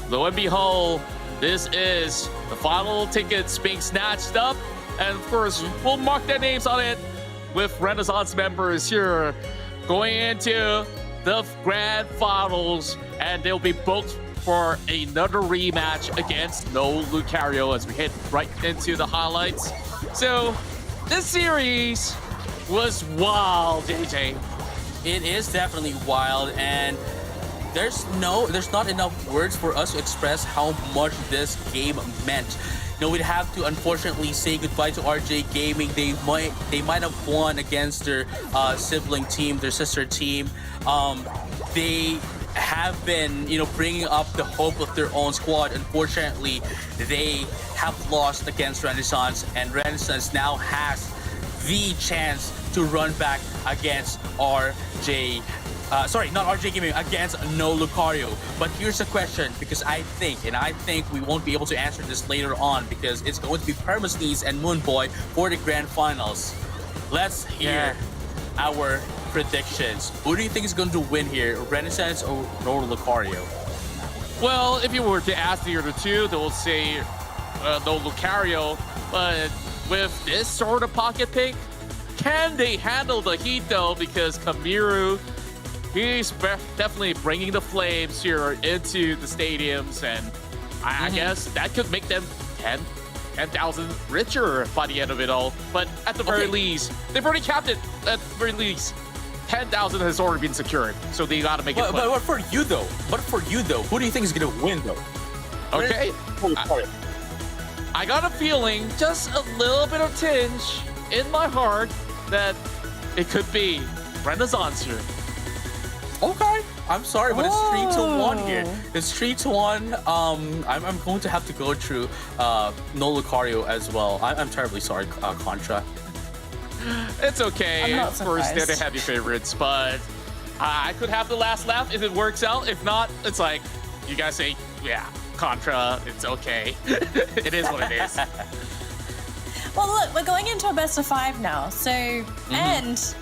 lo and behold, this is the final tickets being snatched up. And of course, we'll mark their names on it with Renaissance members here going into the Grand Finals, and they'll be booked for another rematch against No Lucario as we head right into the highlights. So this series was wild, JJ. It is definitely wild, and there's not enough words for us to express how much this game meant. You know, we'd have to unfortunately say goodbye to RJ Gaming. They might have won against their sibling team, their sister team. They have been, you know, bringing up the hope of their own squad. Unfortunately, they have lost against Renaissance, and Renaissance now has the chance to run back against RJ. Sorry, not RJ Gaming, against No Lucario. But here's the question, because I think we won't be able to answer this later on, because it's going to be Permasneeze and Moonboy for the Grand Finals. Let's hear our predictions. Who do you think is going to win here, Renaissance or No Lucario? Well, if you were to ask the other two, they will say No Lucario. But with this sort of pocket pick, can they handle the heat though? Because Kamiru, he's definitely bringing the flames here into the stadiums, and I guess that could make them 10,000 richer by the end of it all. But at the very least, they've already capped it. At the very least, 10,000 has already been secured, so they got to make it. But for you though, who do you think is going to win though? Okay, I got a feeling, just a little bit of tinge in my heart, that it could be Renaissance here. Okay, I'm sorry, but it's 3-1 here. It's 3-1. I'm going to have to go through No Lucario as well. I'm terribly sorry, Contra. It's okay. Of course, they're the heavy favorites, but I could have the last laugh if it works out. If not, it's like you guys say, yeah, Contra, it's okay. It is what it is. Well, look, we're going into a best of 5 now, so and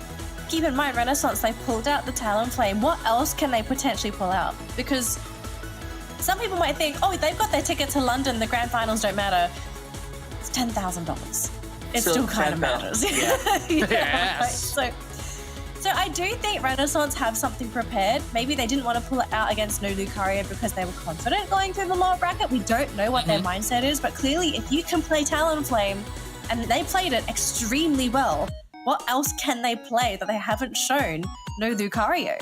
keep in mind, Renaissance, they pulled out the Talonflame. What else can they potentially pull out? Because some people might think, oh, they've got their ticket to London, the Grand Finals don't matter. It's $10,000. It still kind of matters. Yeah. Yes. Right? So I do think Renaissance have something prepared. Maybe they didn't want to pull it out against No Lucario because they were confident going through the lower bracket. We don't know what their mindset is, but clearly if you can play Talonflame, and they played it extremely well, what else can they play that they haven't shown No Lucario?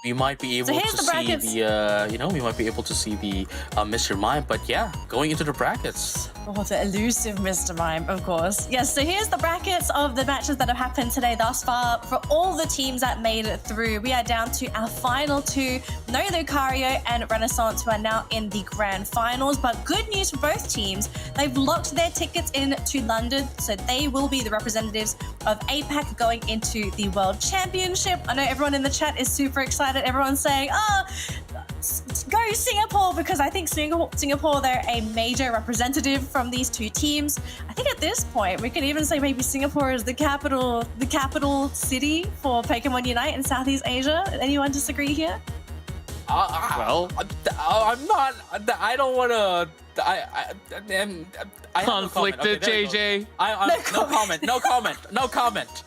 we might be able here's to the see brackets. we might be able to see the Mr. Mime. But yeah, going into the brackets. Oh, the elusive Mr. Mime, of course. Yes, so here's the brackets of the matches that have happened today thus far for all the teams that made it through. We are down to our final two, No Lucario and Renaissance, who are now in the Grand Finals. But good news for both teams, they've locked their tickets in to London, so they will be the representatives of APAC going into the World Championship. I know everyone in the chat is super excited. Everyone's saying, oh, go Singapore, because I think Singapore, they're a major representative from these two teams. I think at this point, we could even say maybe Singapore is the capital city for Pokémon UNITE in Southeast Asia. Anyone disagree here? Well, I'm not. I don't want to. I conflicted, JJ. No comment.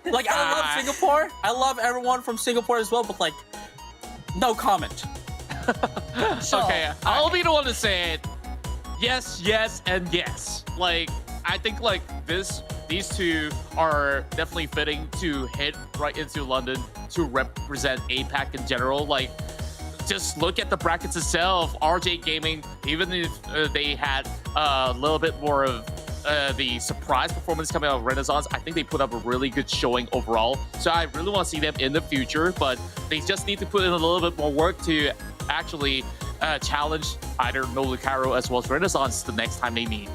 Like, I love Singapore. I love everyone from Singapore as well, but like, no comment. Sure. Okay, I'll be the one to say it. Yes, and yes. Like, I think like these two are definitely fitting to hit right into London to represent APAC in general. Like, just look at the brackets itself. RJ Gaming, even if they had a little bit more of the surprise performance coming out of Renaissance, I think they put up a really good showing overall. So I really want to see them in the future, but they just need to put in a little bit more work to actually challenge either No Lucario as well as Renaissance the next time they meet.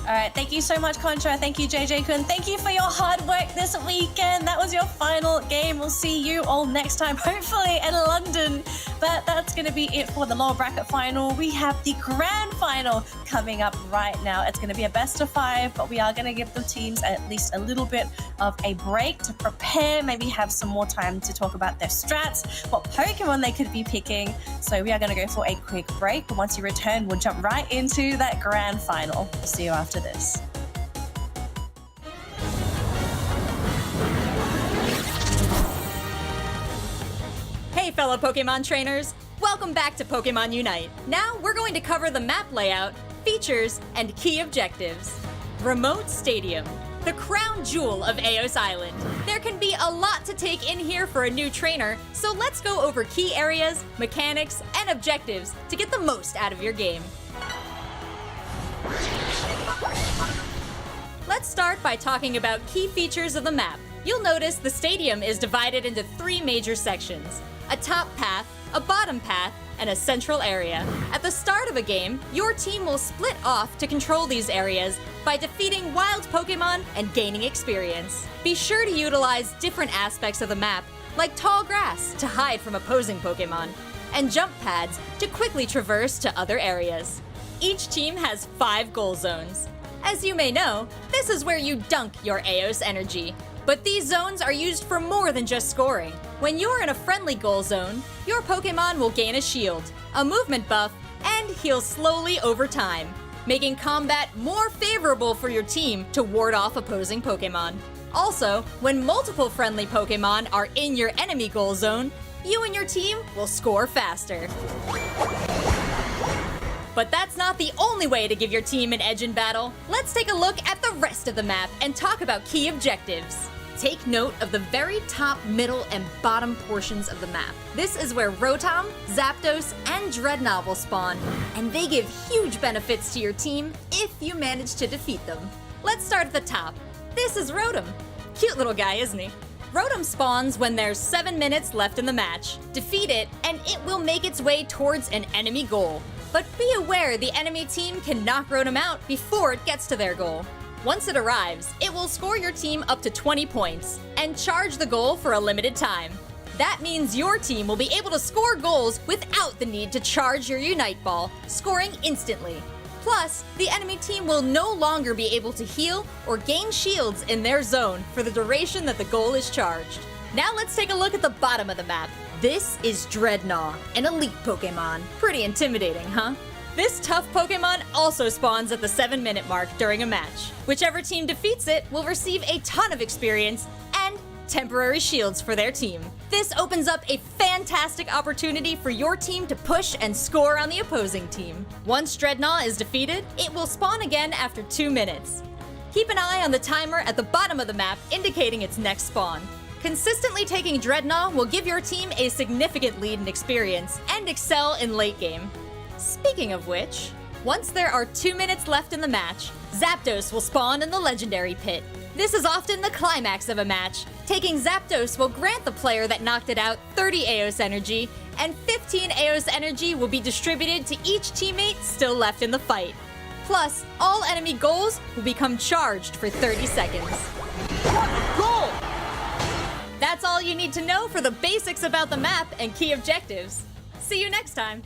All right, thank you so much, Contra. Thank you, JJ Kun. Thank you for your hard work this weekend. That was your final game. We'll see you all next time, hopefully in London. But that's going to be it for the lower bracket final. We have the grand final coming up right now. It's going to be a best of 5, but we are going to give the teams at least a little bit of a break to prepare, maybe have some more time to talk about their strats, what Pokemon they could be picking. So we are going to go for a quick break. But once you return, we'll jump right into that grand final. We'll see you after this. Hey fellow Pokemon trainers, welcome back to Pokemon Unite. Now we're going to cover the map layout, features, and key objectives. Remote Stadium, the crown jewel of Eos Island. There can be a lot to take in here for a new trainer, so let's go over key areas, mechanics, and objectives to get the most out of your game. Let's start by talking about key features of the map. You'll notice the stadium is divided into 3 major sections: a top path, a bottom path, and a central area. At the start of a game, your team will split off to control these areas by defeating wild Pokemon and gaining experience. Be sure to utilize different aspects of the map, like tall grass to hide from opposing Pokemon, and jump pads to quickly traverse to other areas. Each team has 5 goal zones. As you may know, this is where you dunk your Eos energy. But these zones are used for more than just scoring. When you're in a friendly goal zone, your Pokemon will gain a shield, a movement buff, and heal slowly over time, making combat more favorable for your team to ward off opposing Pokemon. Also, when multiple friendly Pokemon are in your enemy goal zone, you and your team will score faster. But that's not the only way to give your team an edge in battle. Let's take a look at the rest of the map and talk about key objectives. Take note of the very top, middle, and bottom portions of the map. This is where Rotom, Zapdos, and Dreadnought will spawn, and they give huge benefits to your team if you manage to defeat them. Let's start at the top. This is Rotom. Cute little guy, isn't he? Rotom spawns when there's 7 minutes left in the match. Defeat it, and it will make its way towards an enemy goal. But be aware the enemy team can knock Rotom out before it gets to their goal. Once it arrives, it will score your team up to 20 points and charge the goal for a limited time. That means your team will be able to score goals without the need to charge your Unite Ball, scoring instantly. Plus, the enemy team will no longer be able to heal or gain shields in their zone for the duration that the goal is charged. Now let's take a look at the bottom of the map. This is Dreadnought, an elite Pokemon. Pretty intimidating, huh? This tough Pokemon also spawns at the 7-minute mark during a match. Whichever team defeats it will receive a ton of experience and temporary shields for their team. This opens up a fantastic opportunity for your team to push and score on the opposing team. Once Dreadnought is defeated, it will spawn again after 2 minutes. Keep an eye on the timer at the bottom of the map indicating its next spawn. Consistently taking Dreadnought will give your team a significant lead in experience and excel in late game. Speaking of which, once there are 2 minutes left in the match, Zapdos will spawn in the Legendary Pit. This is often the climax of a match. Taking Zapdos will grant the player that knocked it out 30 Eos energy, and 15 Eos energy will be distributed to each teammate still left in the fight. Plus, all enemy goals will become charged for 30 seconds. Goal! That's all you need to know for the basics about the map and key objectives. See you next time!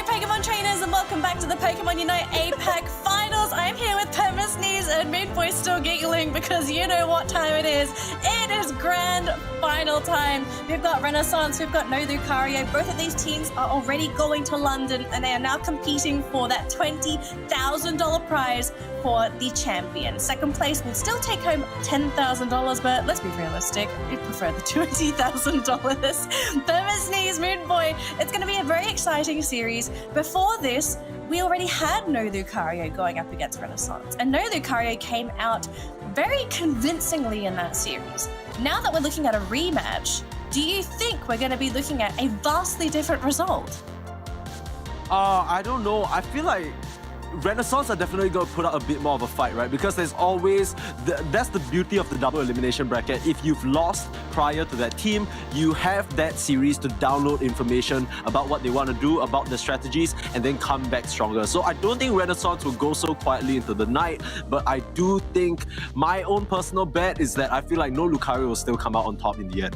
Pokemon trainers, and welcome back to the Pokémon UNITE APAC Finals. I'm here with Permasneeze and Moonboy still giggling because you know what time it is. It is grand final time. We've got Renaissance, we've got No Lucario. Both of these teams are already going to London and they are now competing for that $20,000 prize for the champion. Second place will still take home $10,000, but let's be realistic, we prefer the $20,000. Permasneeze, Moonboy, it's going to be a very exciting series. Before this, we already had No Lucario going up against Renaissance, and No Lucario came out very convincingly in that series. Now that we're looking at a rematch, do you think we're going to be looking at a vastly different result? I don't know. I feel like Renaissance are definitely going to put out a bit more of a fight, right? Because there's always, that's the beauty of the double elimination bracket. If you've lost prior to that team, you have that series to download information about what they want to do, about the strategies, and then come back stronger. So I don't think Renaissance will go so quietly into the night, but I do think my own personal bet is that I feel like No Lucario will still come out on top in the end.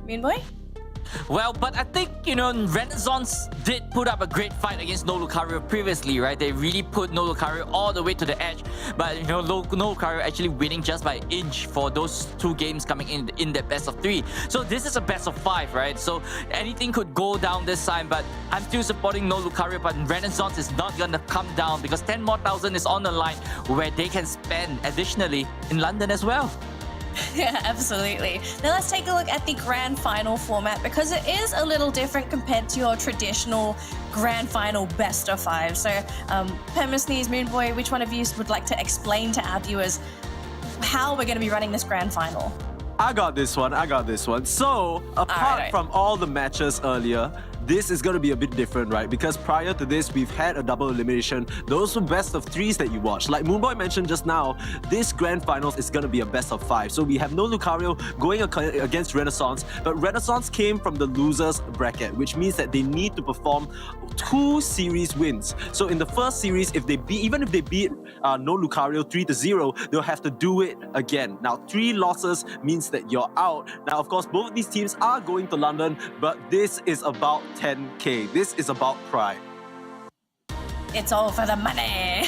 Moonboy? Well, but I think, you know, Renaissance did put up a great fight against No Lucario previously, right? They really put No Lucario all the way to the edge. But, you know, No Lucario actually winning just by an inch for those two games coming in that best of 3. So this is a best of 5, right? So anything could go down this time, but I'm still supporting No Lucario, but Renaissance is not gonna come down because 10 more thousand is on the line where they can spend additionally in London as well. Yeah, absolutely. Now let's take a look at the grand final format because it is a little different compared to your traditional grand final best of 5. So, Permasneeze, Moonboy, which one of you would like to explain to our viewers how we're going to be running this grand final? I got this one. So, apart from all the matches earlier, this is going to be a bit different, right? Because prior to this, we've had a double elimination. Those were best of 3s that you watched. Like Moonboy mentioned just now, this grand finals is going to be a best of 5. So we have No Lucario going against Renaissance, but Renaissance came from the losers bracket, which means that they need to perform 2 series wins. So in the first series, even if they beat No Lucario 3-0, they'll have to do it again. Now, 3 losses means that you're out. Now, of course, both of these teams are going to London, but this is about 10K. This is about pride. It's all for the money.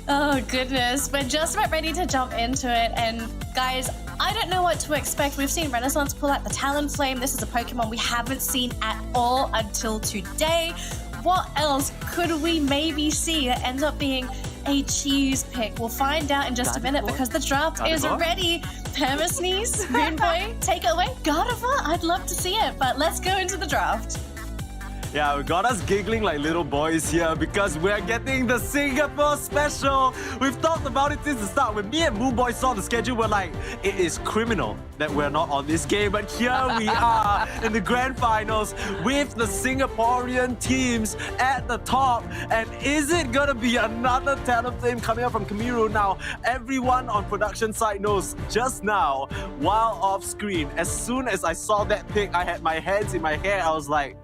Oh goodness, we're just about ready to jump into it, and guys, I don't know what to expect. We've seen Renaissance pull out the Talonflame. This is a Pokemon we haven't seen at all until today. What else could we maybe see that ends up being a cheese pick? We'll find out in just a minute because the draft is ready. Permasneeze, Moonboy, take it away. Gardevoir, I'd love to see it, but let's go into the draft. Yeah, we got us giggling like little boys here because we're getting the Singapore special. We've talked about it since the start. When me and Moonboy saw the schedule, we're like, it is criminal that we're not on this game. But here we are in the grand finals with the Singaporean teams at the top. And is it gonna be another Talonflame coming up from Kamiru? Now, everyone on production side knows just now, while off screen, as soon as I saw that pick, I had my hands in my hair. I was like,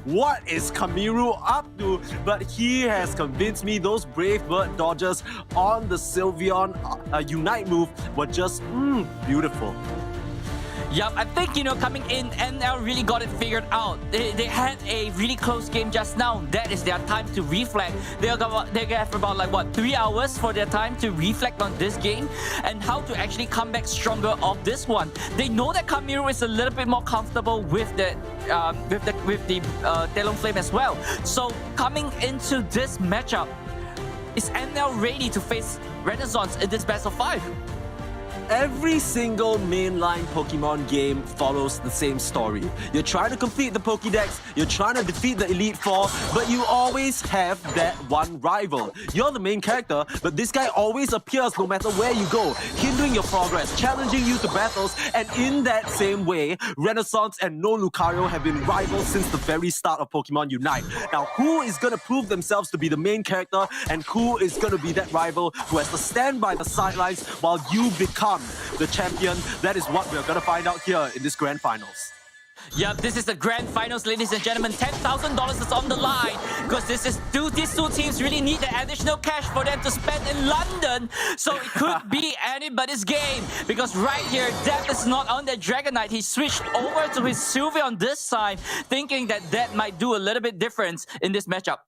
what is Kamiru up to? But he has convinced me those Brave Bird dodges on the Sylveon Unite move were just beautiful. Yep, I think, coming in, NL really got it figured out. They had a really close game just now. That is their time to reflect. They have about 3 hours for their time to reflect on this game and how to actually come back stronger of this one. They know that Kamiru is a little bit more comfortable with the Talonflame as well. So coming into this matchup, is NL ready to face Renaissance in this best of 5? Every single mainline Pokemon game follows the same story. You're trying to complete the Pokédex, you're trying to defeat the Elite Four, but you always have that one rival. You're the main character, but this guy always appears no matter where you go, hindering your progress, challenging you to battles, and in that same way, Renaissance and No Lucario have been rivals since the very start of Pokemon Unite. Now, who is going to prove themselves to be the main character, and who is going to be that rival who has to stand by the sidelines while you become the champion? That is what we're gonna find out here in this Grand Finals. Yep, this is the Grand Finals, ladies and gentlemen. $10,000 is on the line because these two teams really need the additional cash for them to spend in London. So it could be anybody's game because right here, Death is not on the Dragonite. He switched over to his Sylveon this time, thinking that might do a little bit difference in this matchup.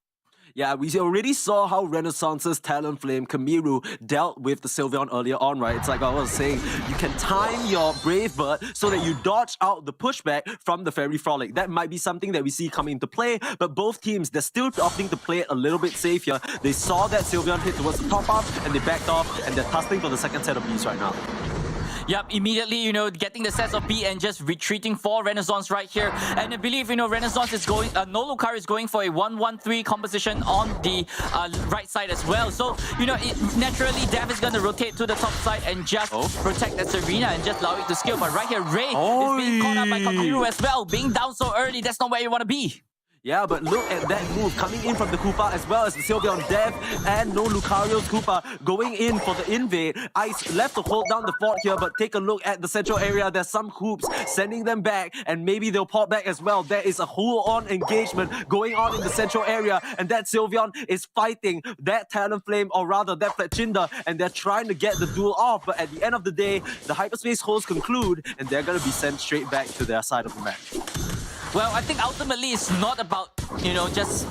Yeah, we already saw how Renaissance's Talonflame Kamiru dealt with the Sylveon earlier on, right? It's like I was saying, you can time your Brave Bird so that you dodge out the pushback from the Fairy Frolic. That might be something that we see come into play, but both teams, they're still opting to play it a little bit safe here. They saw that Sylveon hit towards the top half and they backed off and they're tussling for the second set of Bs right now. Yep, immediately, getting the sets of B and just retreating for Renaissance right here. And I believe, Renaissance is going, No Lucario is going for a 1-1-3 composition on the right side as well. So, naturally, Dev is going to rotate to the top side and just protect that Serena and just allow it to scale. But right here, Ray is being caught up by Kamiru as well. Being down so early, that's not where you want to be. Yeah, but look at that move coming in from the Koopa as well as the Sylveon Dev and No Lucario's Koopa going in for the invade. Ice left to hold down the fort here, but take a look at the central area. There's some hoops sending them back and maybe they'll pop back as well. There is a full-on engagement going on in the central area and that Sylveon is fighting that Talonflame or rather that Fletchinder and they're trying to get the duel off. But at the end of the day, the hyperspace holes conclude and they're going to be sent straight back to their side of the map. Well, I think ultimately it's not about, just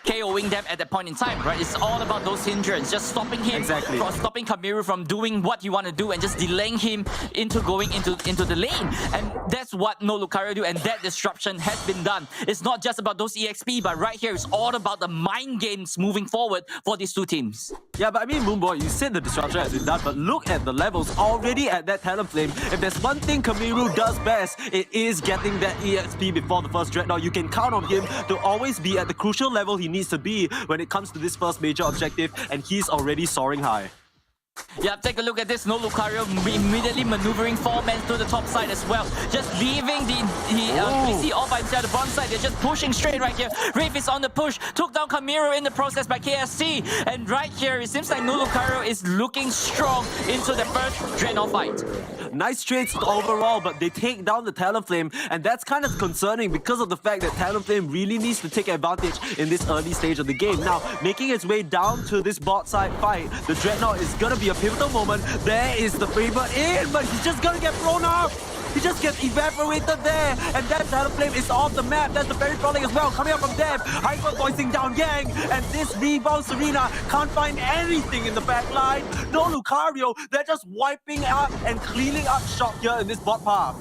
KOing them at that point in time, right? It's all about those hindrances, just stopping him, from stopping Kamiru from doing what you want to do and just delaying him into going into the lane. And that's what No Lucario do, and that disruption has been done. It's not just about those EXP, but right here it's all about the mind games moving forward for these two teams. Yeah, but I mean, Moonboy, you said the disruption has been done, but look at the levels already at that Talonflame. If there's one thing Kamiru does best, it is getting that EXP before the first Dreadnought. You can count on him to always be at the crucial level he needs to be when it comes to this first major objective, and he's already soaring high. Yeah, take a look at this. No Lucario immediately maneuvering 4 men to the top side as well. Just leaving the PC all by himself. The bottom side, they're just pushing straight right here. Rafe is on the push. Took down Kamiru in the process by KST. And right here, it seems like No Lucario is looking strong into the first Dreadnought fight. Nice trades overall, but they take down the Talonflame, and that's kind of concerning because of the fact that Talonflame really needs to take advantage in this early stage of the game. Now, making its way down to this bot side fight, the Dreadnought is gonna be a pivotal moment. There is the Faber in, but he's just gonna get thrown off. He just gets evaporated there, and that Talonflame is off the map. That's the Fairy Frolic as well, coming up from Dev. Hyper voicing down Yang, and this rebound Serena can't find anything in the back line. No Lucario, they're just wiping up and cleaning up shop here in this bot path.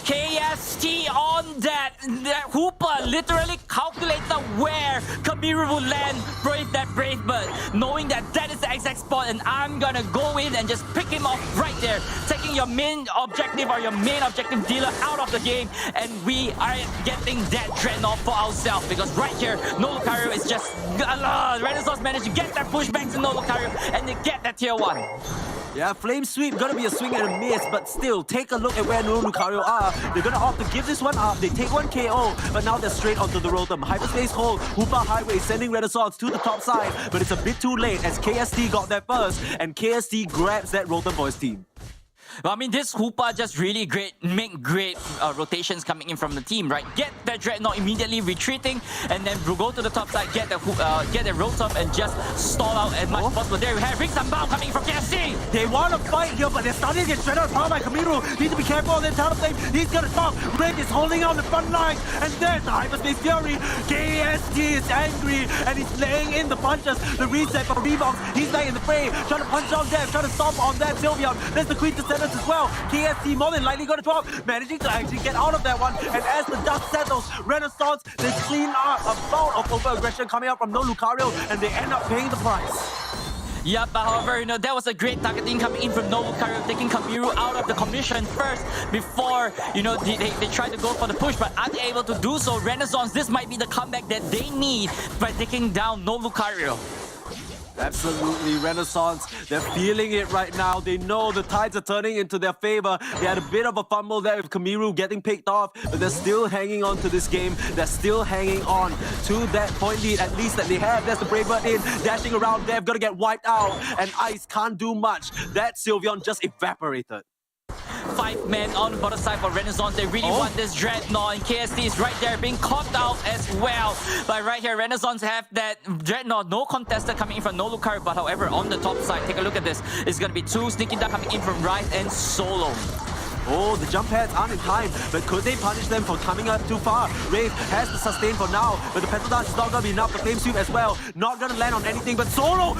KST on that. That Hooper literally calculated where Kamiru will land with that Brave Bird, knowing that that is the exact spot, and I'm gonna go in and just pick him off right there, taking your main objective or your main objective dealer out of the game, and we are getting that Dreadnought for ourselves, because right here, No Lucario is just... Renaissance managed to get that pushback to No Lucario, and they get that tier 1. Yeah, Flame Sweep gonna be a swing and a miss, but still, take a look at where No Lucario are. They're gonna opt to give this one up. They take one KO, but now they're straight onto the Rotom. Hyperspace hold, Hoopa Highway sending Renaissance to the top side, but it's a bit too late as KST got there first, and KST grabs that Rotom for his team. Well, I mean, this Hoopa just really make great rotations coming in from the team, right? Get the Dreadnought immediately retreating, and then go to the top side, get the Rotom, and just stall out as much as possible. There we have Rings and Bound coming in from KSC. They want to fight here, but they're starting to get Dreadnought powered by Kamiru. Need to be careful on their Talonflame. He's gonna stop. Red is holding on the front line, and there's the Hyperspace Fury. KST is angry, and he's laying in the punches. The reset for rebounds. He's back in the fray, trying to punch on them, trying to stomp on that Sylveon. There's the Queen Descendants as well. KST more than likely gonna drop, managing to actually get out of that one. And as the dust settles, Renaissance, they clean up a bout of over-aggression coming out from No Lucario, and they end up paying the price. Yeah, but however, that was a great targeting coming in from No Lucario, taking Kamiru out of the commission first before, they tried to go for the push, but unable to do so. Renaissance, this might be the comeback that they need by taking down No Lucario. Absolutely, Renaissance. They're feeling it right now. They know the tides are turning into their favor. They had a bit of a fumble there with Kamiru getting picked off, but they're still hanging on to this game. They're still hanging on to that point lead, at least that they have. There's the Brave Bird in, dashing around. They're gonna get wiped out, and Ice can't do much. That Sylveon just evaporated. 5 men on the bottom side for Renaissance. They really want this Dreadnought, and KST is right there being caught out as well. But right here, Renaissance have that Dreadnought, no contested coming in from No Lucario, but however, on the top side, take a look at this. It's going to be 2 sneaking down coming in from Rise and Solo. Oh, the jump pads aren't in time, but could they punish them for coming up too far? Wraith has to sustain for now, but the Petal Dance is not going to be enough. The Flame Sweep as well, not going to land on anything, but Solo,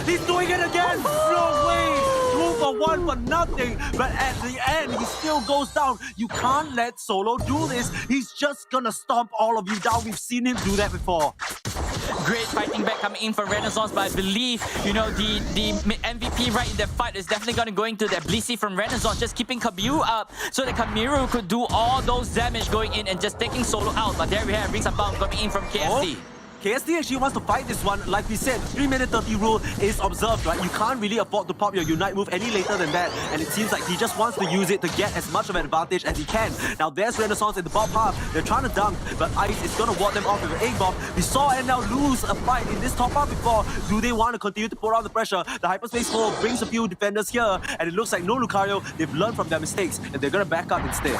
he's doing it again! No way! 2 for 1 for nothing, but at the end, he still goes down. You can't let Solo do this. He's just going to stomp all of you down. We've seen him do that before. Great fighting back coming in from Renaissance, but I believe, the MVP right in that fight is definitely going to go into that Blissey from Renaissance, just keeping Kamiru up so that Kamiru could do all those damage going in and just taking Solo out. But there we have Rings and Bound coming in from KST. KST actually wants to fight this one. Like we said, 3-minute 30 rule is observed, right? You can't really afford to pop your Unite move any later than that. And it seems like he just wants to use it to get as much of an advantage as he can. Now there's Renaissance in the bottom half. They're trying to dunk, but Ice is going to ward them off with an egg bomb. We saw NL lose a fight in this top half before. Do they want to continue to put on the pressure? The Hyperspace Hole brings a few defenders here, and it looks like No Lucario, they've learned from their mistakes, and they're going to back up instead.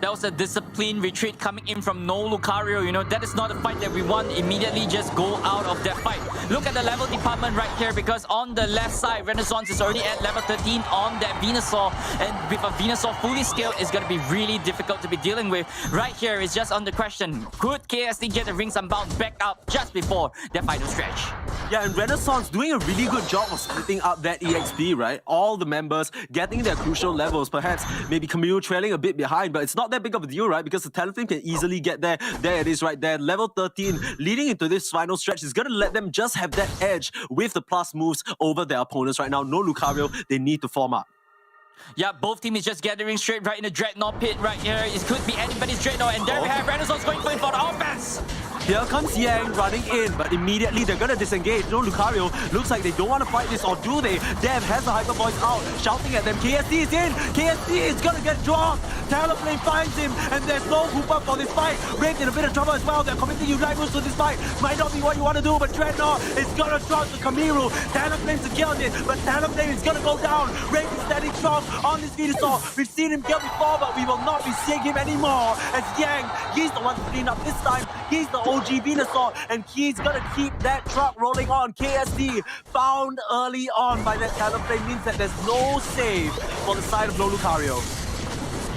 That was a disciplined retreat coming in from No Lucario. That is not a fight that we want. Immediately just go out of that fight. Look at the level department right here, because on the left side, Renaissance is already at level 13 on that Venusaur. And with a Venusaur fully scaled, it's going to be really difficult to be dealing with. Right here is just on the question, could KST get the Rings Unbound back up just before the final stretch? Yeah, and Renaissance doing a really good job of splitting up that EXP, right? All the members getting their crucial levels. Perhaps maybe Kamiru trailing a bit behind, but it's not that big of a deal, right? Because the Talonflame can easily get there. There it is right there. Level 13 leading into this final stretch is going to let them just have that edge with the plus moves over their opponents right now. No Lucario, they need to form up. Yeah, both teams is just gathering straight right in the Dreadnought pit right here. It could be anybody's Dreadnought, and there we have Renaissance going for the offense. Here comes Yang running in, but immediately they're gonna disengage. No Lucario, looks like they don't want to fight this, or do they? Dev has the Hyper Voice out, shouting at them. KST is in! KST is gonna get dropped! Talonflame finds him, and there's no Hoopa for this fight. Wraith in a bit of trouble as well. They're committing Unite moves to this fight. Might not be what you want to do, but Dreadnought is gonna drop to Kamiru. Talonflame secured it, but Talonflame is gonna go down. Wraith is standing strong on this Venusaur. We've seen him kill before, but we will not be seeing him anymore. As Yang, he's the one to clean up this time. He's the OG Venusaur, and he's gonna keep that truck rolling on. KST found early on by that Talonflame means that there's no save for the side of No Lucario.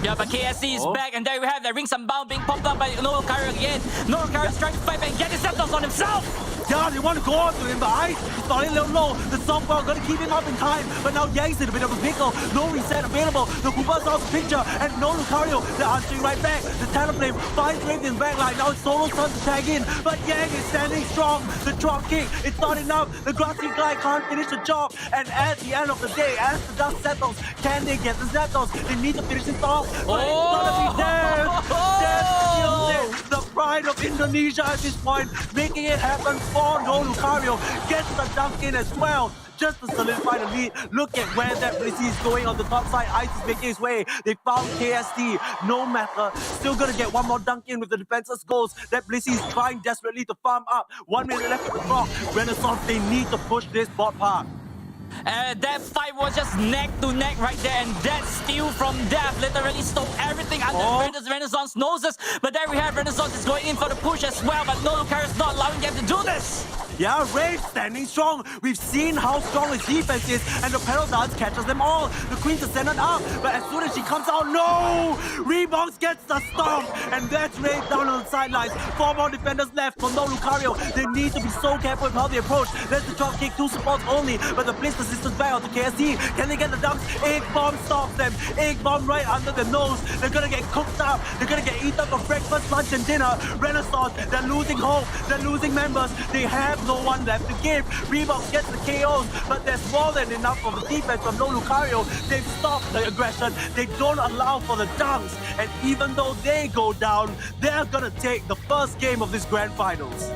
Yeah, but KST is back, and there we have the Rings Unbound being popped up by No Lucario again. No Lucario is trying to fight back and get his Zapdos on himself! Yeah, they want to go on to him, but Ice is starting a little low. The softball gonna keep him up in time, but now Yang's in a bit of a pickle. No reset available. The Hoopa's out of the picture, and no Lucario, they're answering right back. The Talonflame finds Wraith in backline. Now it's Solo's turn to tag in, but Yang is standing strong. The drop kick, it's not enough. The Grassy Glide can't finish the job, and at the end of the day, as the dust settles, can they get the Zapdos? They need to finish this off, but it's gonna be Dev. Dev steals it. The pride of Indonesia at this point, making it happen for No Lucario. Gets the dunk in as well, just to solidify the lead. Look at where that Blissey is going on the top side. Ice is making his way. They found KST. No matter. Still gonna get one more dunk in with the defenseless goals. That Blissey is trying desperately to farm up. 1 minute left on the clock. Renaissance, they need to push this bot part. And that fight was just neck to neck right there, and that steal from Death literally stole everything under Renaissance noses. But there we have Renaissance is going in for the push as well, but no Lucario's not allowing them to do this. Yeah, Wraith standing strong. We've seen how strong his defense is, and the Pedal Dance catches them all. The Queen's ascended up, but as soon as she comes out, no! Rebounds gets the stomp, and that's Wraith down on the sidelines. 4 more defenders left for no Lucario. They need to be so careful with how they approach. There's the drop kick, 2 supports only, but the Blitz persistence back onto KSD. Can they get the dumps? Egg Bomb stops them. Egg Bomb right under the nose. They're gonna get cooked up. They're gonna get eaten for breakfast, lunch, and dinner. Renaissance, they're losing hope. They're losing members. They have no one left to give. Reeboks gets the KOs, but there's more than enough of the defense from no Lucario. They've stopped the aggression. They don't allow for the dunks. And even though they go down, they're gonna take the first game of this Grand Finals.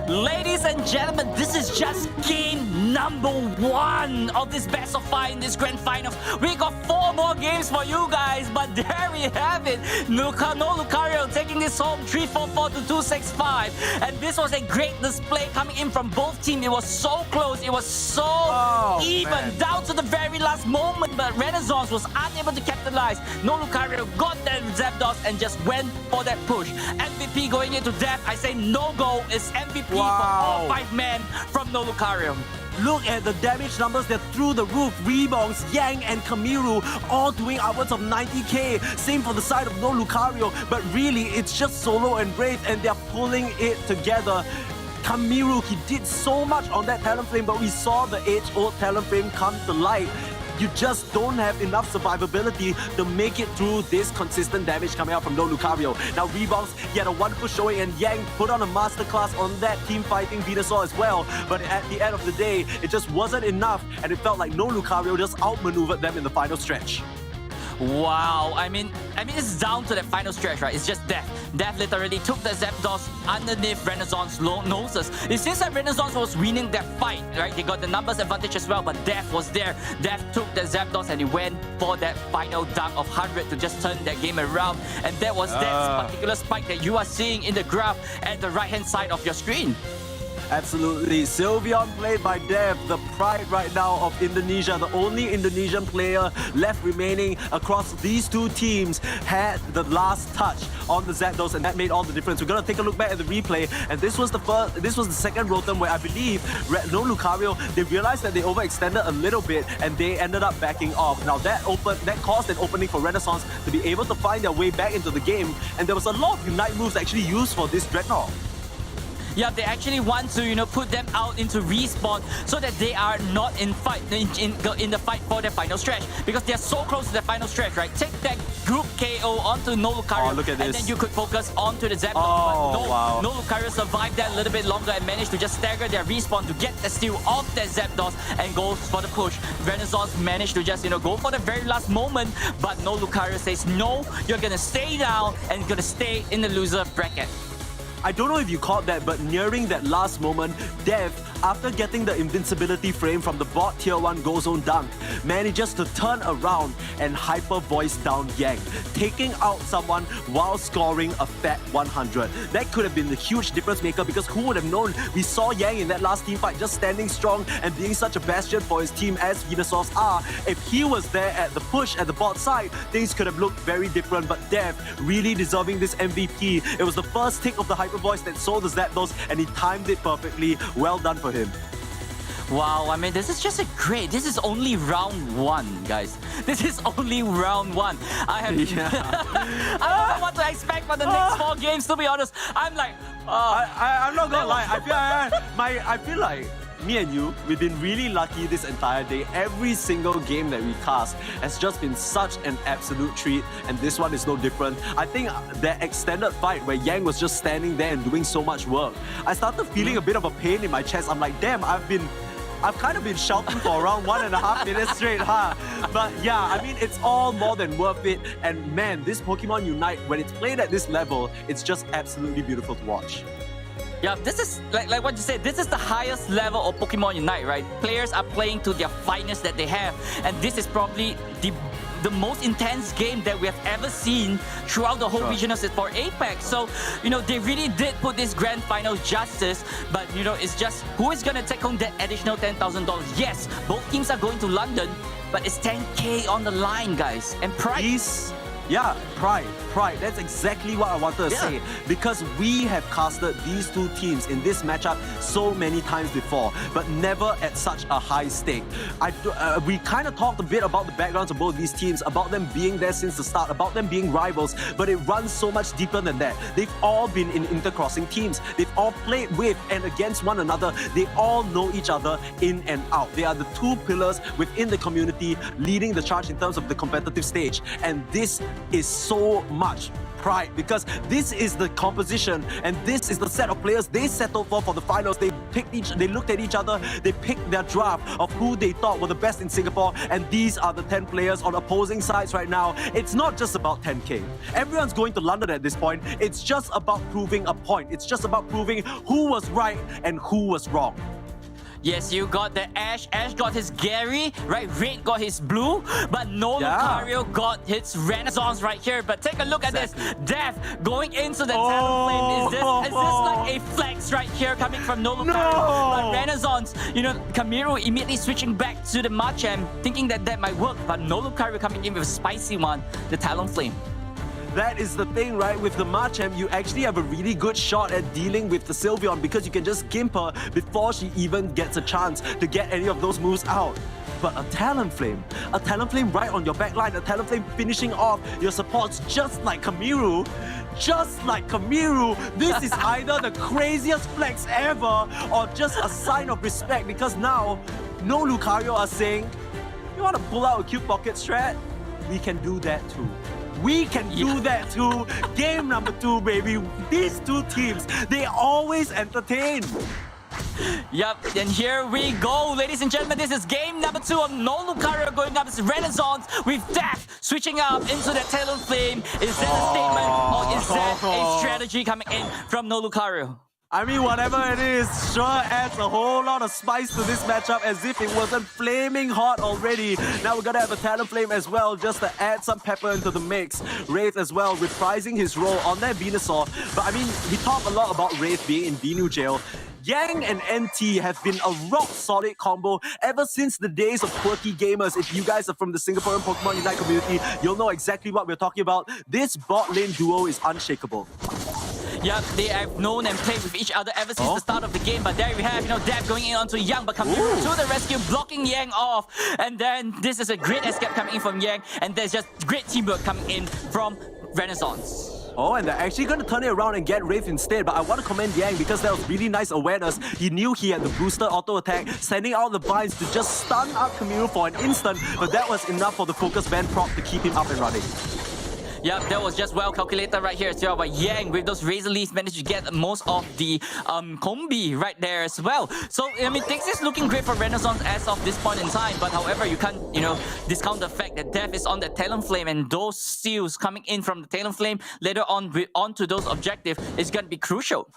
Ladies and gentlemen, this is just game number 1 of this best of 5 in this Grand Finals. We got 4 more games for you guys, but there we have it. No Lucario taking this home 3-4-4 to 2-6-5. And this was a great display coming in from both teams. It was so close. It was so even down to the very last moment. But Renaissance was unable to capitalize. No Lucario got that Zapdos and just went for that push. MVP going into Death. I say no goal is MVP. For all 5 men from no Lucario. Look at the damage numbers, they're through the roof. Reeboks, Yang, and Kamiru all doing upwards of 90k. Same for the side of no Lucario, but really it's just Solo and Wraith, and they're pulling it together. Kamiru, he did so much on that Talonflame, but we saw the age-old Talonflame come to light. You just don't have enough survivability to make it through this consistent damage coming out from no Lucario. Now Rebounds, he had a wonderful showing, and Yang put on a masterclass on that team fighting Venusaur as well. But at the end of the day, it just wasn't enough, and it felt like no Lucario just outmaneuvered them in the final stretch. Wow, I mean it's down to that final stretch, right? It's just Death. Death literally took the Zapdos underneath Renaissance noses. It seems like Renaissance was winning that fight, right? They got the numbers advantage as well, but Death was there. Death took the Zapdos and he went for that final dunk of 100 to just turn that game around. And that was that particular spike that you are seeing in the graph at the right-hand side of your screen. Absolutely. Sylveon played by Dev, the pride right now of Indonesia. The only Indonesian player left remaining across these 2 teams had the last touch on the Zapdos, and that made all the difference. We're gonna take a look back at the replay, and this was the second Rotom where I believe no Lucario, they realized that they overextended a little bit and they ended up backing off. Now that caused an opening for Renaissance to be able to find their way back into the game, and there was a lot of Unite moves actually used for this Dreadnought. Yeah, they actually want to, put them out into respawn so that they are not in the fight for the final stretch, because they're so close to the final stretch, right? Take that group KO onto no Lucario, look at this. And then you could focus onto the Zapdos. But no Lucario survived that a little bit longer and managed to just stagger their respawn to get the steal off that Zapdos and goes for the push. Renaissance managed to just, go for the very last moment, but no Lucario says, no, you're gonna stay down and you're gonna stay in the loser bracket. I don't know if you caught that, but nearing that last moment, Dev, after getting the invincibility frame from the bot tier 1 Go Zone dunk, manages to turn around and hyper voice down Yang, taking out someone while scoring a fat 100. That could have been the huge difference maker, because who would have known? We saw Yang in that last team fight just standing strong and being such a bastion for his team as Venusaurs are. If he was there at the push at the bot side, things could have looked very different, but Dev really deserving this MVP. It was the first tick of the hyper voice that sold the Zapdos, and he timed it perfectly. Well done for him. Wow, I mean, this is just this is only round 1, guys. This is only round 1. I don't know what to expect for the next 4 games, to be honest. I'm like, I'm not gonna lie. I feel like me and you, we've been really lucky this entire day. Every single game that we cast has just been such an absolute treat, and this one is no different. I think that extended fight where Yang was just standing there and doing so much work, I started feeling a bit of a pain in my chest. I'm like, damn, I've kind of been shouting for around 1.5 minutes straight, huh? But yeah, I mean, it's all more than worth it. And man, this Pokemon Unite, when it's played at this level, it's just absolutely beautiful to watch. Yeah, this is, like what you said, this is the highest level of Pokemon Unite, right? Players are playing to their finest that they have. And this is probably the the most intense game that we have ever seen throughout the whole regionals for APAC. So, they really did put this grand finals justice, but, it's just who is going to take home that additional $10,000? Yes, both teams are going to London, but it's 10K on the line, guys. And pride. Yeah, pride. That's exactly what I wanted to say. Because we have casted these two teams in this matchup so many times before, but never at such a high stake. We kind of talked a bit about the backgrounds of both these teams, about them being there since the start, about them being rivals, but it runs so much deeper than that. They've all been in intercrossing teams. They've all played with and against one another. They all know each other in and out. They are the two pillars within the community leading the charge in terms of the competitive stage. And this is so much pride, because this is the composition and this is the set of players they settled for the finals. They looked at each other, they picked their draft of who they thought were the best in Singapore, and these are the 10 players on opposing sides right now. It's not just about 10K. Everyone's going to London at this point. It's just about proving a point. It's just about proving who was right and who was wrong. Yes, you got the Ash. Ash got his Gary, right? Red got his blue, but no Lucario got his Renaissance right here. But take a look at this. Def going into the Talonflame. Is this like a flex right here coming from no Lucario? But Renaissance, Kamiru immediately switching back to the Machamp, thinking that might work. But no Lucario coming in with a spicy one, the Talonflame. That is the thing, right? With the Machamp, you actually have a really good shot at dealing with the Sylveon because you can just gimp her before she even gets a chance to get any of those moves out. But a Talonflame right on your backline, a Talonflame finishing off your supports just like Kamiru. This is either the craziest flex ever or just a sign of respect, because now no Lucario are saying, you want to pull out a cute pocket strat? We can do that too. We can do that too. Game number 2, baby. These two teams, they always entertain. Yep, and here we go, ladies and gentlemen. This is game number 2 of no Lucario going up as Renaissance with Def switching up into the Talonflame. Is that a statement or is that a strategy coming in from no Lucario? I mean, whatever it is, sure adds a whole lot of spice to this matchup, as if it wasn't flaming hot already. Now we're gonna have a Talonflame as well, just to add some pepper into the mix. Wraith as well, reprising his role on that Venusaur. But I mean, we talk a lot about Wraith being in Venu jail. Yang and NT have been a rock-solid combo ever since the days of quirky gamers. If you guys are from the Singaporean Pokémon UNITE community, you'll know exactly what we're talking about. This bot lane duo is unshakable. Yep, they have known and played with each other ever since the start of the game. But there we have, Def going in onto Yang, but Kamiru to the rescue, blocking Yang off. And then this is a great escape coming in from Yang, and there's just great teamwork coming in from Renaissance. Oh, and they're actually going to turn it around and get Wraith instead. But I want to commend Yang because that was really nice awareness. He knew he had the booster auto attack, sending out the binds to just stun up Kamiru for an instant. But that was enough for the focus band prop to keep him up and running. Yep, that was just well calculated right here as well. But Yang, with those Razor Leaves, managed to get most of the combi right there as well. So, I mean, things is looking great for Renaissance as of this point in time. But however, you can't, discount the fact that Def is on the Talonflame, and those steals coming in from the Talonflame later on onto those objectives is going to be crucial.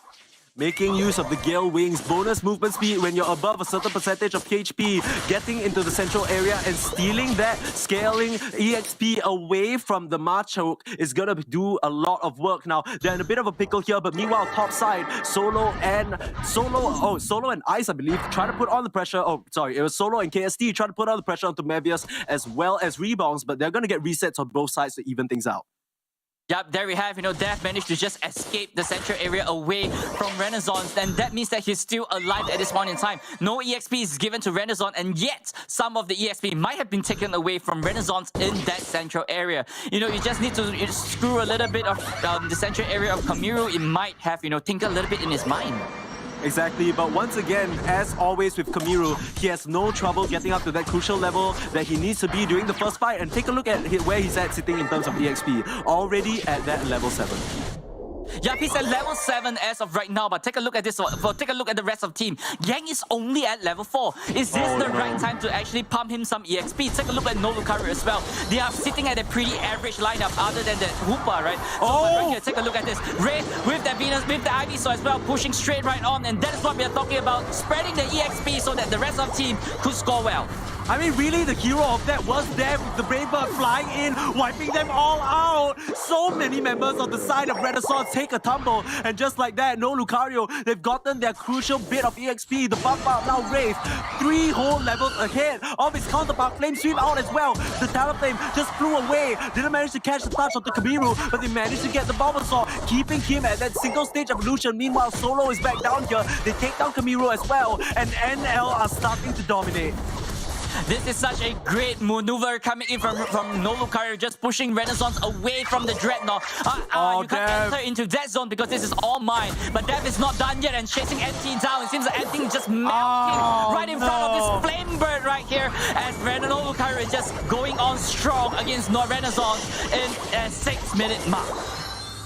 Making use of the Gale Wings, bonus movement speed when you're above a certain percentage of HP, getting into the central area and stealing that, scaling EXP away from the Machoke is gonna do a lot of work. Now, they're in a bit of a pickle here, but meanwhile, top side, Solo and Ice, I believe, try to put on the pressure. Oh, sorry, it was Solo and KST trying to put on the pressure onto Mebius as well as rebounds, but they're gonna get resets on both sides to even things out. Yep, there we have, Def managed to just escape the central area away from Renaissance, and that means that he's still alive at this point in time. No EXP is given to Renaissance, and yet some of the EXP might have been taken away from Renaissance in that central area. You just need to screw a little bit of the central area of Kamiru. It might have, think a little bit in his mind. Exactly, but once again, as always with Kamiru, he has no trouble getting up to that crucial level that he needs to be during the first fight. And take a look at where he's at sitting in terms of EXP. Already at that level 7. Yep, he's at level 7 as of right now, but take a look at this one. Take a look at the rest of the team. Yang is only at level 4. Is this the right time to actually pump him some EXP? Take a look at no Lucario as well. They are sitting at a pretty average lineup other than the Hoopa, right? So right here, take a look at this. Wraith with the Venus, with the Ivysaur as well, pushing straight right on, and that is what we are talking about, spreading the EXP so that the rest of the team could score well. I mean, really, the hero of that was there with the Brave Bird flying in, wiping them all out. So many members on the side of Renaissance take a tumble, and just like that, no Lucario, they've gotten their crucial bit of EXP. The bump out now Wraith, 3 whole levels ahead of his counterpart. Flame Sweep out as well. The Talonflame just flew away. Didn't manage to catch the touch of the Kamiru, but they managed to get the Bulbasaur, keeping him at that single stage evolution. Meanwhile, Solo is back down here. They take down Kamiru as well, and NL are starting to dominate. This is such a great maneuver coming in from no Lucario, just pushing Renaissance away from the Dreadnought. You can't enter into that zone because this is all mine. But Dev is not done yet and chasing MT down. It seems like MT is just melting right in front of this Flame Bird right here, as no Lucario is just going on strong against Renaissance in a 6-minute mark.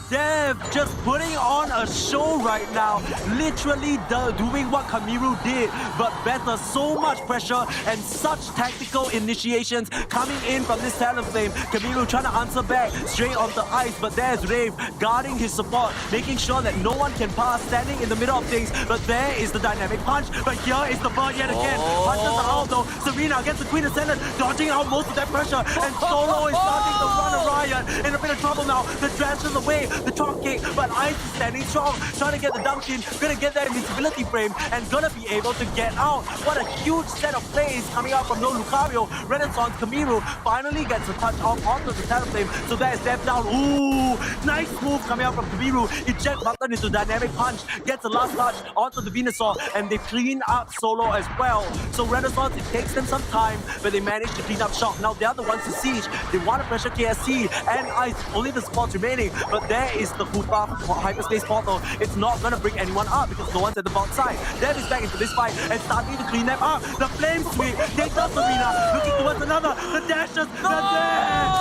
Dev just putting on a show right now, literally doing what Kamiru did, but better. So much pressure and such tactical initiations coming in from this Talonflame. Kamiru trying to answer back straight on the ice, but there's Rave guarding his support, making sure that no one can pass, standing in the middle of things. But there is the dynamic punch, but here is the bird yet again. Punches are out though. Serena against the Queen Ascendant, dodging out most of that pressure, and Solo is starting to run a riot. In a bit of trouble now. The Dredge is away. The Chalk Kick, but Ice is standing strong, trying to get the dunk in, gonna get that invincibility frame, and gonna be able to get out. What a huge set of plays coming out from no Lucario. Renaissance Kamiru finally gets a touch off onto the Talonflame, so that is step down. Ooh, nice move coming out from Kamiru. Eject button into dynamic punch, gets the last touch onto the Venusaur, and they clean up Solo as well. So Renaissance, it takes them some time, but they manage to clean up shop. Now they are the ones to siege. They want to pressure KSC and Ice, only the spots remaining, but there is the Hoopa hyperspace portal. It's not gonna bring anyone up because no one's at the bot side. Dev is back into this fight and starting to clean them up. The Flame Sweep takes out Serena, looking towards another. The dashes, the dash,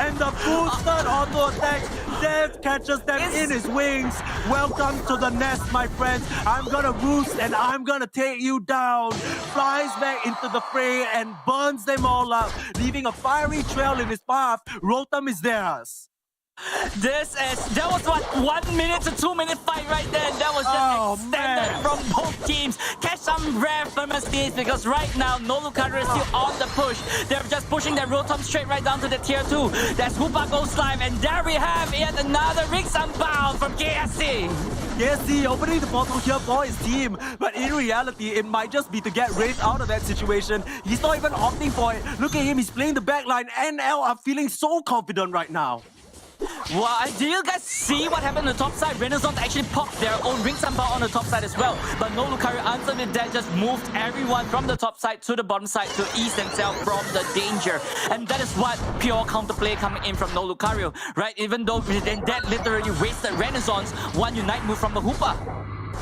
and the boosted auto attacks. Dev catches them in his wings. Welcome to the nest, my friends. I'm gonna roost and I'm gonna take you down. Flies back into the fray and burns them all up, leaving a fiery trail in his path. Rotom is theirs. That was what, 1 minute to 2 minute fight right there. That was just extended from both teams. Catch some rare pharmacies because right now no Lucario is still on the push. They're just pushing their Rotom straight right down to the tier 2. That's Hoopa goes live, and there we have yet another Rings Unbound from KSC. KSC opening the portal here for his team, but in reality it might just be to get Wraith out of that situation. He's not even opting for it. Look at him, he's playing the backline. NL are feeling so confident right now. Well, do you guys see what happened on the top side? Renaissance actually popped their own Rings Unbound on the top side as well. But no Lucario answered with that, just moved everyone from the top side to the bottom side to ease themselves from the danger. And that is what pure counterplay coming in from no Lucario, right? Even though that literally wasted Renaissance one Unite move from the Hoopa.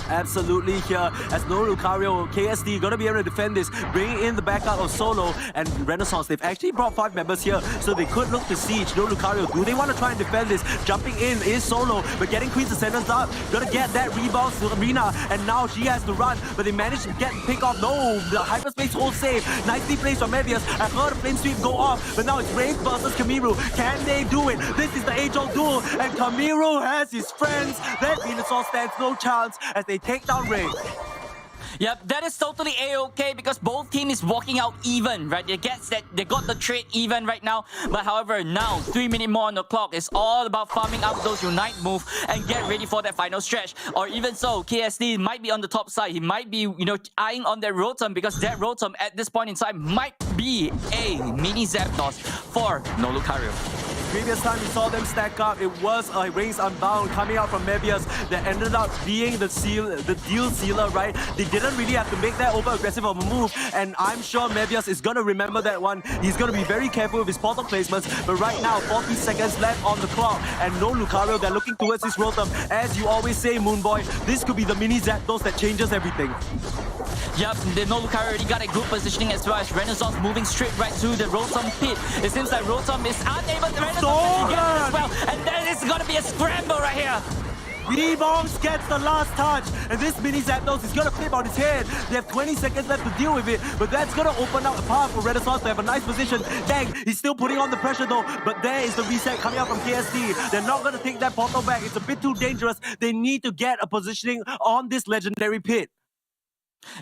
Absolutely here, as no Lucario, KSD gonna be able to defend this, bringing in the backup of Solo and Renaissance. They've actually brought 5 members here, so they could look to siege. No Lucario, do they want to try and defend this? Jumping in is Solo, but getting Queen's Ascendance up, gonna get that rebound to Arena, and now she has to run, but they managed to get pick off. No, the hyperspace hold save, nicely placed from Mevius. I heard a Flame Sweep go off, but now it's Wraith versus Kamiru. Can they do it? This is the age-old duel, and Kamiru has his friends. That Venusaur stands no chance as they take down Wraith. Yep, that is totally a-okay because both teams is walking out even, right? They got the trade even right now. But however, now 3 minutes more on the clock. It's all about farming up those Unite move and get ready for that final stretch. Or even so, KSD might be on the top side. He might be, eyeing on that Rotom because that Rotom at this point in time might be a mini Zapdos for no Lucario. Previous time we saw them stack up, it was a Rings Unbound coming out from Mevius that ended up being the deal sealer, right? They didn't really have to make that over-aggressive of a move, and I'm sure Mevius is going to remember that one. He's going to be very careful with his portal placements, but right now, 40 seconds left on the clock, and no Lucario, they're looking towards this Rotom. As you always say, Moonboy, this could be the mini Zapdos that changes everything. Yep, the no Lucario already got a good positioning as well as Renaissance moving straight right to the Rotom pit. It seems like Rotom is unable to get it as well, and then it's gonna be a scramble right here. V-Bombs gets the last touch, and this mini Zapdos is gonna flip on his head. They have 20 seconds left to deal with it, but that's gonna open up a path for Renaissance to have a nice position. Dang, he's still putting on the pressure though, but there is the reset coming out from KSD. They're not gonna take that portal back. It's a bit too dangerous. They need to get a positioning on this legendary pit.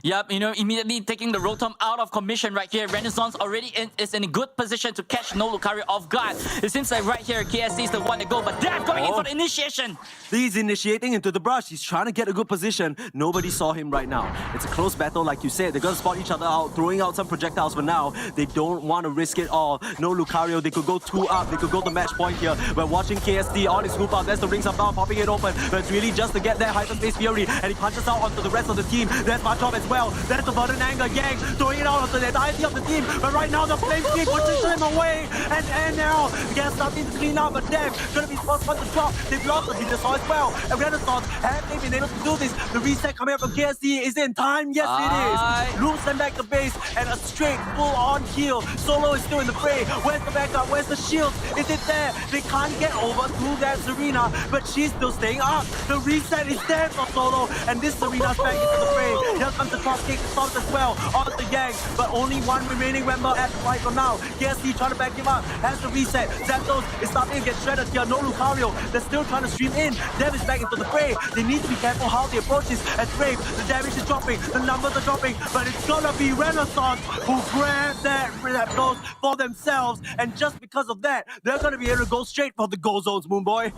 Yep, immediately taking the Rotom out of commission right here. Renaissance already is in a good position to catch No Lucario off guard. It seems like right here, KSC is the one to go, but Dev going in for the initiation. He's initiating into the brush. He's trying to get a good position. Nobody saw him right now. It's a close battle, like you said. They're going to spot each other out, throwing out some projectiles for now. They don't want to risk it all. No Lucario, they could go 2 up. They could go to match point here. We're watching KSD on his hoop out. There's the rings up now, popping it open. But it's really just to get that hyperspace fury. And he punches out onto the rest of the team. There's Machop as well. There's the Burden Anger Yang throwing it out onto the entirety of the team. But right now, the Flame Sweep position him away. And now, Gas starting to clean up. But Dev going to be first one to drop. They've lost the Venusaur as well. And Renaissance, have they been able to do this? The reset coming up from KSD is in time. Yes, it is. Loops them back to base. And a straight full-on heal. Solo is still in the fray. Where's the backup? Where's the shield? Is it there? They can't get over to that Serena. But she's still staying up. The reset is there for Solo. And this Serena's back into the fray. Here comes the drop kick. Stops as well on the Yang, but only one remaining member at the fight for now. KSD trying to back him up, has the reset. Zapdos is starting to get shredded here. No Lucario, they're still trying to stream in. Dev is back into the fray. They need to be careful how they approach this. As Brave, the damage is dropping, the numbers are dropping, but it's gonna be Renaissance who grab that Zapdos for themselves, and just because of that, they're gonna be able to go straight for the goal zones, Moonboy.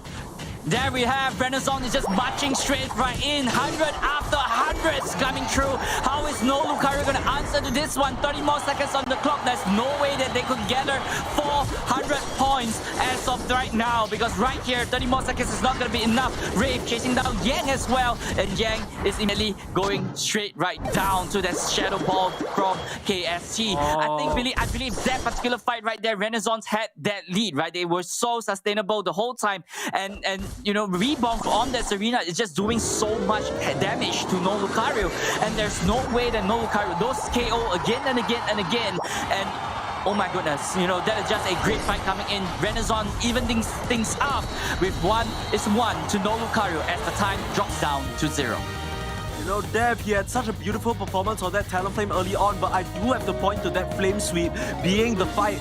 There we have Renaissance is just marching straight right in. 100 after 100s coming through. How is No Lucario going to answer to this one? 30 more seconds on the clock. There's no way that they could gather 400 points as of right now, because right here 30 more seconds is not going to be enough. Rave chasing down Yang as well, and Yang is immediately going straight right down to that Shadow Ball from KST. I believe that particular fight right there, Renaissance had that lead, right? They were so sustainable the whole time, and Rebound on that Serena is just doing so much damage to No Lucario, and there's no way that No Lucario those KO again and again and again, and oh my goodness, that is just a great fight coming in. Renaissance evening things up with 1 to No Lucario as the time drops down to 0. Dev, he had such a beautiful performance on that Talonflame early on, but I do have to point to that Flame Sweep being the fight,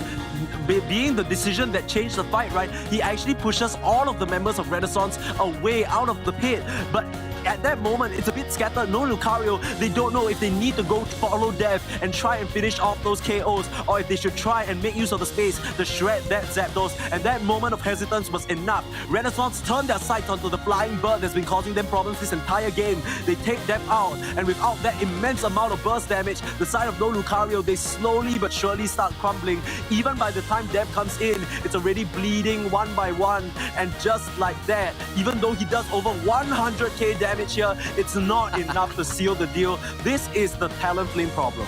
being the decision that changed the fight, right? He actually pushes all of the members of Renaissance away out of the pit, but at that moment, it's a bit scattered. No Lucario, they don't know if they need to go follow Dev and try and finish off those KOs, or if they should try and make use of the space to shred that Zapdos, and that moment of hesitance was enough. Renaissance turned their sights onto the flying bird that's been causing them problems this entire game. They take Dev out, and without that immense amount of burst damage, the side of No Lucario, they slowly but surely start crumbling. Even by the time Dev comes in, it's already bleeding one by one, and just like that, even though he does over 100k damage here, it's not enough to seal the deal. This is the Talonflame problem.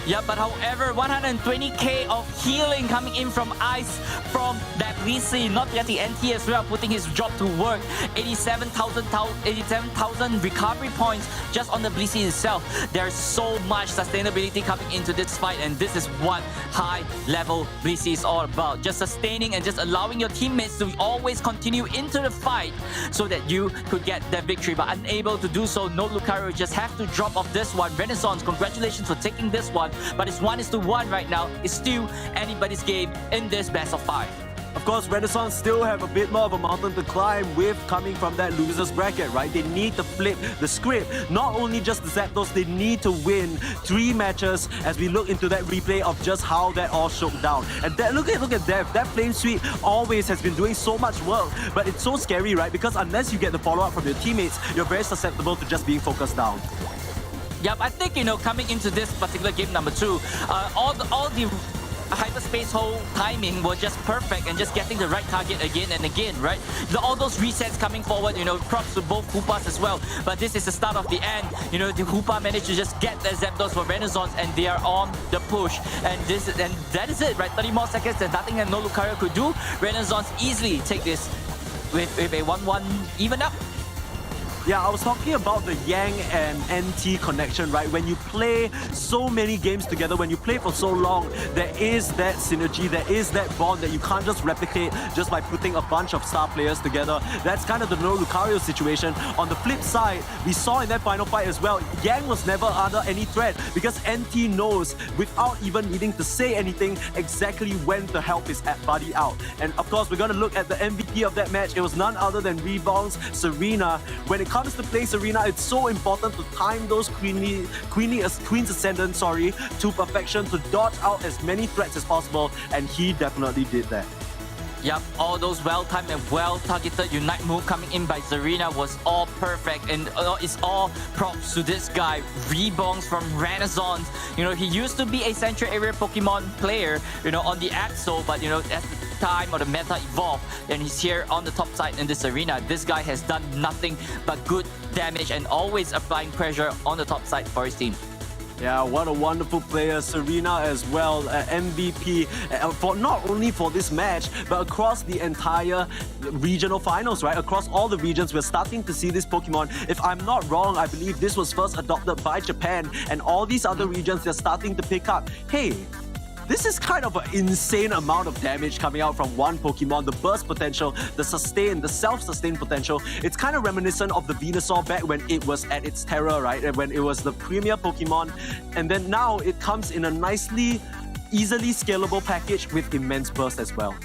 Yeah, but however, 120k of healing coming in from Ice from that VC, not getting NT as well, putting his job to work. 87,000 recovery points just on the Blissey itself. There's so much sustainability coming into this fight, and this is what high-level Blissey is all about. Just sustaining and just allowing your teammates to always continue into the fight so that you could get that victory, but unable to do so. No Lucario just have to drop off this one. Renaissance, congratulations for taking this one. But it's 1-1 right now. It's still anybody's game in this best of 5. Of course, Renaissance still have a bit more of a mountain to climb with coming from that loser's bracket, right? They need to flip the script. Not only just the Zapdos, they need to win 3 matches as we look into that replay of just how that all shook down. And that, look at Dev. That Flame Sweep always has been doing so much work, but it's so scary, right? Because unless you get the follow-up from your teammates, you're very susceptible to just being focused down. Yep, I think, coming into this particular game number 2, all the hyperspace hole timing was just perfect, and just getting the right target again and again, right? All those resets coming forward, props to both Hoopas as well. But this is the start of the end. The Hoopa managed to just get the Zapdos for Renaissance, and they are on the push. And that is it, right? 30 more seconds, there's nothing that No Lucario could do. Renaissance easily take this with a 1-1 even up. Yeah, I was talking about the Yang and NT connection, right? When you play so many games together, when you play for so long, there is that synergy, there is that bond that you can't just replicate just by putting a bunch of star players together. That's kind of the No Lucario situation. On the flip side, we saw in that final fight as well, Yang was never under any threat because NT knows, without even needing to say anything, exactly when to help his buddy out. And of course, we're going to look at the MVP MVP of that match. It was none other than Rebound's Serena. When it comes to play Serena, it's so important to time those Queen's Ascendant, to perfection, to dodge out as many threats as possible, and he definitely did that. Yep, all those well-timed and well-targeted Unite move coming in by Serena was all perfect, and it's all props to this guy, Rebongs from Renaissance. You know, he used to be a Central Area Pokemon player, you know, on the Axo, but you know, as the time or the meta evolved, and he's here on the top side in this arena. This guy has done nothing but good damage and always applying pressure on the top side for his team. Yeah, what a wonderful player. Serena as well, MVP for not only for this match, but across the entire regional finals, right? Across all the regions, we're starting to see this Pokemon. If I'm not wrong, I believe this was first adopted by Japan, and all these other regions, they're starting to pick up. Hey, this is kind of an insane amount of damage coming out from one Pokemon. The burst potential, the sustain, the self-sustain potential. It's kind of reminiscent of the Venusaur back when it was at its terror, right? And when it was the premier Pokemon. And then now it comes in a nicely, easily scalable package with immense burst as well.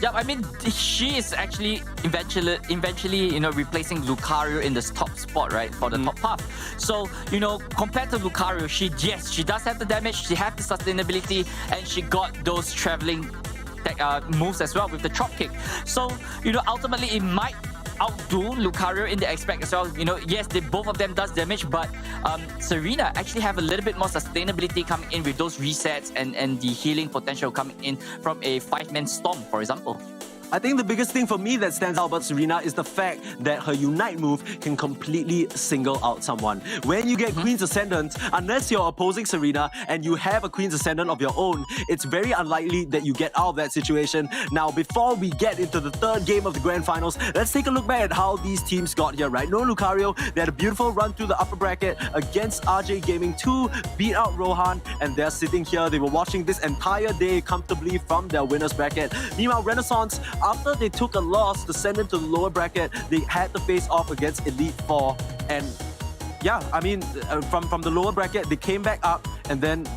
Yeah, I mean, she is actually eventually, you know, replacing Lucario in this top spot, right, for the top half. So, you know, compared to Lucario, she does have the damage, she has the sustainability, and she got those traveling moves as well with the Chop Kick. So, you know, ultimately it might outdo Lucario in the aspect as well. You know, yes, both of them does damage, but Serena actually have a little bit more sustainability coming in with those resets and the healing potential coming in from a 5-man Storm, for example. I think the biggest thing for me that stands out about Serena is the fact that her Unite move can completely single out someone. When you get Queen's Ascendant, unless you're opposing Serena and you have a Queen's Ascendant of your own, it's very unlikely that you get out of that situation. Now, before we get into the third game of the Grand Finals, let's take a look back at how these teams got here, right? No Lucario, they had a beautiful run through the upper bracket against RJ Gaming 2, beat out Rohan, and they're sitting here. They were watching this entire day comfortably from their winner's bracket. Meanwhile, Renaissance, after they took a loss to send into the lower bracket, they had to face off against Elite Four. And yeah, I mean, from the lower bracket, they came back up, and then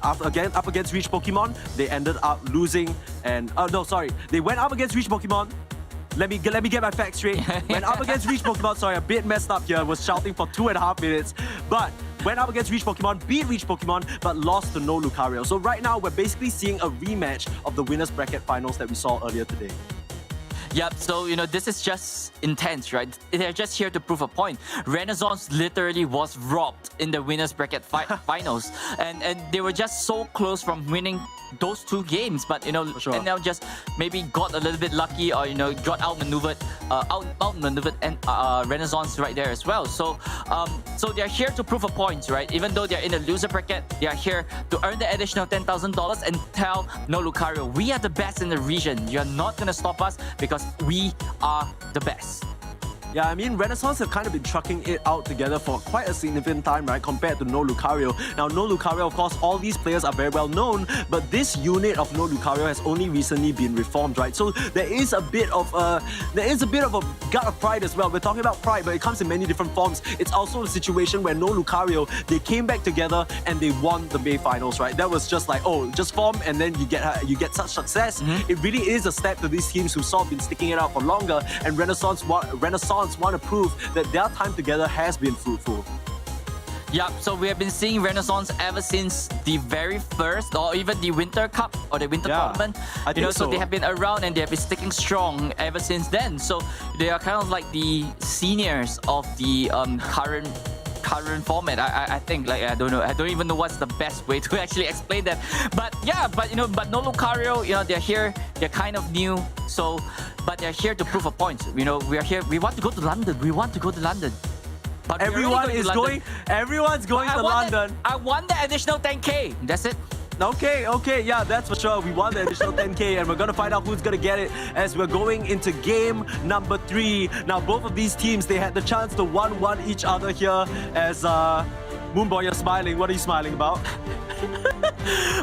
up against Reach Pokemon, they ended up losing. And they went up against Reach Pokemon. Let me get my facts straight. Went up against Reach Pokemon. Sorry, a bit messed up here. Was shouting for 2.5 minutes, but went up against Reach Pokemon, beat Reach Pokemon, but lost to No Lucario. So right now, we're basically seeing a rematch of the winners bracket finals that we saw earlier today. Yep, so, you know, this is just intense, right? They're just here to prove a point. Renaissance literally was robbed in the winners bracket finals. And they were just so close from winning those 2 games. But, you know, and now just maybe got a little bit lucky, or, you know, got outmaneuvered and Renaissance right there as well. So they're here to prove a point, right? Even though they're in a loser bracket, they are here to earn the additional $10,000 and tell No Lucario, we are the best in the region. You're not going to stop us because we are the best. Yeah, I mean, Renaissance have kind of been trucking it out together for quite a significant time, right, compared to No Lucario. Now, No Lucario, of course, all these players are very well known, but this unit of No Lucario has only recently been reformed, right? So there is a bit of a gut of pride as well. We're talking about pride, but it comes in many different forms. It's also a situation where No Lucario, they came back together and they won the May finals, right? That was just like, oh, just form and then you get such success. It really is a step to these teams who sort of been sticking it out for longer, and Renaissance want to prove that their time together has been fruitful. Yeah, so we have been seeing Renaissance ever since the very first, or even the Winter Cup or the Winter Tournament. You know, so they have been around and they have been sticking strong ever since then. So they are kind of like the seniors of the current format. I think, like, I don't know, I don't even know what's the best way to actually explain that. But yeah, but No Lucario, you know, they're here, they're kind of new, so but they're here to prove a point. You know, we are here, we want to go to London. But everyone's going to London. I won the additional 10K. That's it. Okay, yeah, that's for sure. We won the additional 10K, and we're going to find out who's going to get it as we're going into game number 3. Now, both of these teams, they had the chance to 1-1 each other here as Moonboy, you're smiling. What are you smiling about?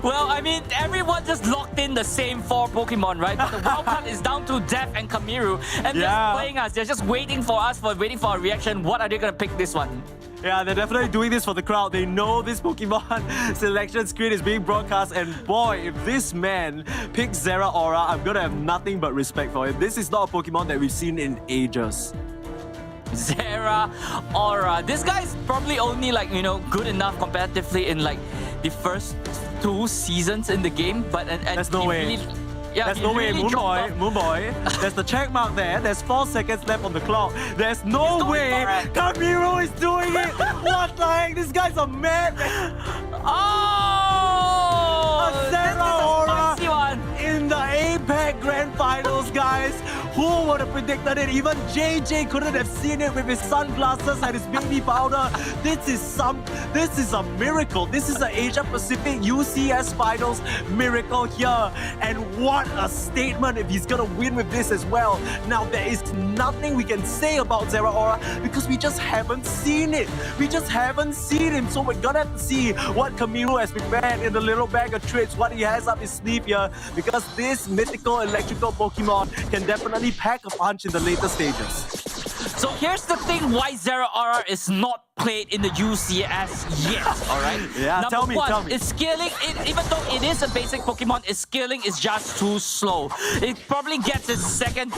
Well, I mean, everyone just locked in the same 4 Pokemon, right? But the wild card is down to Def and Kamiru, and they're playing us. They're just waiting for us, waiting for a reaction. What are they going to pick this one? Yeah, they're definitely doing this for the crowd. They know this Pokemon selection screen is being broadcast, and boy, if this man picks Zeraora, I'm gonna have nothing but respect for him. This is not a Pokemon that we've seen in ages. Zeraora. This guy is probably only like, you know, good enough competitively in like the first 2 seasons in the game, but and there's no way. Really, yeah, there's no way, Moon Boy. There's the check mark there. There's 4 seconds left on the clock. There's no way Kamiro is doing it. What the heck? This guy's a madman. Oh! Zeraora in the APAC Grand Finals, guys. Who would have predicted it? Even JJ couldn't have seen it with his sunglasses and his baby powder. This is a miracle. This is the Asia Pacific UCS Finals miracle here. And what a statement if he's gonna win with this as well. Now, there is nothing we can say about Zeraora because we just haven't seen it. We just haven't seen him. So we're gonna have to see what Kamiro has prepared in the little bag of tricks, what he has up his sleeve here, because this mythical electrical Pokemon can definitely pack a punch in the later stages. So here's the thing why Zeraora is not played in the UCS yet, alright? Yeah, Number tell me. Its scaling, even though it is a basic Pokemon, its scaling is just too slow. It probably gets its second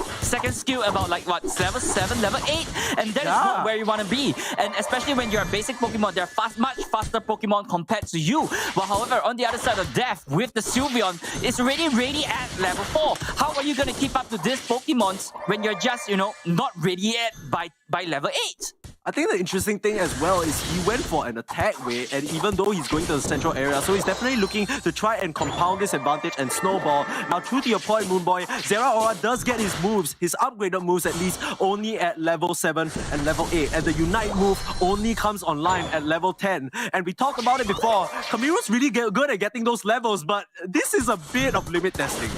skill about like what, level 7, level 8, and that is not where you want to be. And especially when you're a basic Pokemon, they're much faster Pokemon compared to you. But however, on the other side of Death, with the Sylveon, it's already ready at level 4. How are you going to keep up to this Pokemon when you're just, you know, not ready yet by level 8? I think the interesting thing as well is he went for an attack weight, and even though he's going to the central area, so he's definitely looking to try and compound this advantage and snowball. Now, true to your point, Moonboy, Zeraora does get his moves, his upgraded moves at least, only at level 7 and level 8, and the Unite move only comes online at level 10. And we talked about it before, Kamiro's really good at getting those levels, but this is a bit of limit testing.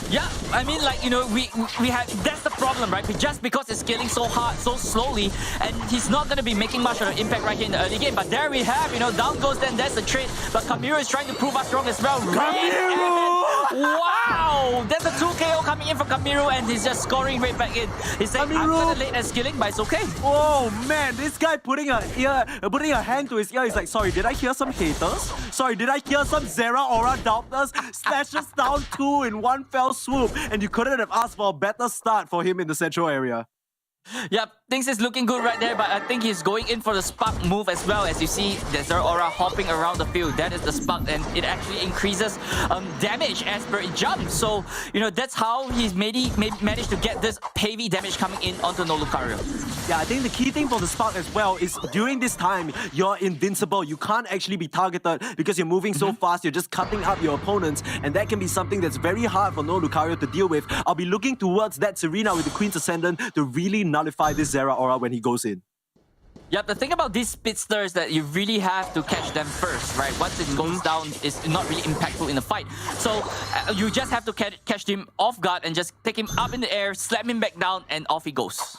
Yeah, I mean, like, you know, we have, that's the problem, right? Just because it's scaling so hard, so slowly, and he's not going to be making much of an impact right here in the early game. But there we have, you know, down goes then, that's the trade. But Kamiro is trying to prove us wrong as well. Kamiro! Wow! There's a 2 KO coming in from Kamiro, and he's just scoring right back in. He's saying, I'm going to late at skilling, but it's okay. Oh man, this guy putting a hand to his ear. He's like, sorry, did I hear some haters? Sorry, did I hear some Zeraora doubters? Slashes down 2 in one fell swoop, and you couldn't have asked for a better start for him in the central area. Yep, things is looking good right there, but I think he's going in for the spark move as well. As you see, there's Zeraora hopping around the field. That is the spark, and it actually increases damage as per it jumps. So, you know, that's how he's managed to get this heavy damage coming in onto No Lucario. Yeah, I think the key thing for the spark as well is during this time, you're invincible. You can't actually be targeted because you're moving so fast. You're just cutting up your opponents, and that can be something that's very hard for No Lucario to deal with. I'll be looking towards that Serena with the Queen's Ascendant to really nullify this Zeraora when he goes in. Yeah, the thing about these speedsters is that you really have to catch them first, right? Once it goes down, it's not really impactful in the fight. So you just have to catch him off guard and just take him up in the air, slam him back down, and off he goes.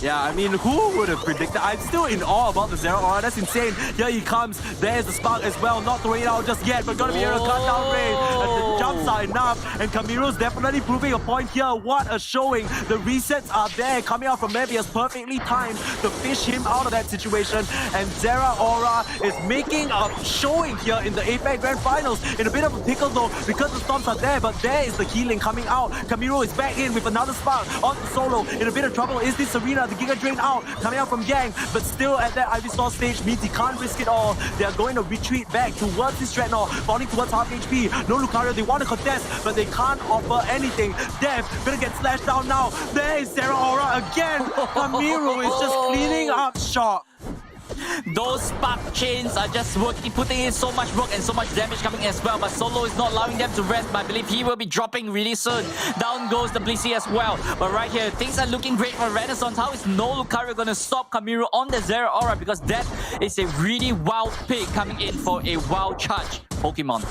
Yeah, I mean, who would have predicted? I'm still in awe about the Zeraora. That's insane. Here he comes. There's the spark as well. Not throwing it out just yet, but gonna be able to cut down range. And the jumps are enough. And Kamiro's definitely proving a point here. What a showing. The resets are there. Coming out from Mevius, perfectly timed to fish him out of that situation. And Zeraora is making a showing here in the APAC Grand Finals. In a bit of a pickle though, because the storms are there, but there is the healing coming out. Kamiro is back in with another spark on the solo. In a bit of trouble is this Serena. The Giga Drain out, coming out from Yang, but still at that Ivysaur stage means he can't risk it all. They are going to retreat back towards this Dreadnought, falling towards half HP. No Lucario, they want to contest, but they can't offer anything. Death gonna get slashed down now. There is Zeraora again. Kamiro is just cleaning up shop. Those spark chains are just putting in so much work and so much damage coming as well, but Solo is not allowing them to rest. But I believe he will be dropping really soon. Down goes the Blissey as well. But right here, things are looking great for Renaissance. How is No Lucario going to stop Kamiro on the Zeraora? Because that is a really wild pick coming in for a wild charge Pokemon.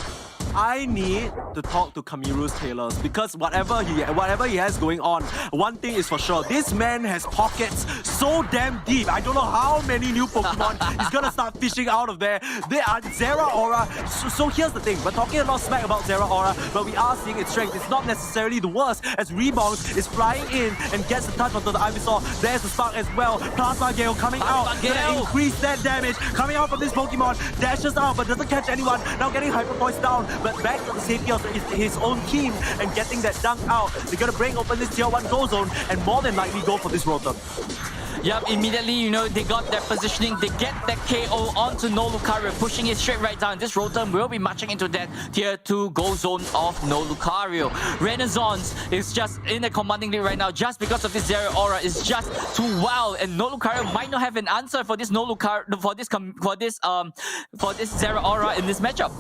I need to talk to Kamiru's tailors because whatever he has going on, one thing is for sure, this man has pockets so damn deep. I don't know how many new Pokemon he's gonna start fishing out of there. They are Zeraora. So here's the thing, we're talking a lot of smack about Zeraora, but we are seeing its strength. It's not necessarily the worst as Rebound is flying in and gets the touch onto the Ivysaur. There's the spark as well. Plasma Gale coming out, gonna increase that damage. Coming out from this Pokemon, dashes out but doesn't catch anyone. Now getting Hyper Voice down, but back to the safety of his own team and getting that dunk out. They're gonna break open this tier 1 Go Zone and more than likely go for this Rotom. Yep, immediately, you know, they got their positioning. They get that KO onto No Lucario, pushing it straight right down. This Rotom will be marching into that tier 2 Go Zone of No Lucario. Renaissance is just in the commanding lead right now just because of this Zeraora. It's just too wild, and No Lucario might not have an answer for this Zeraora in this matchup.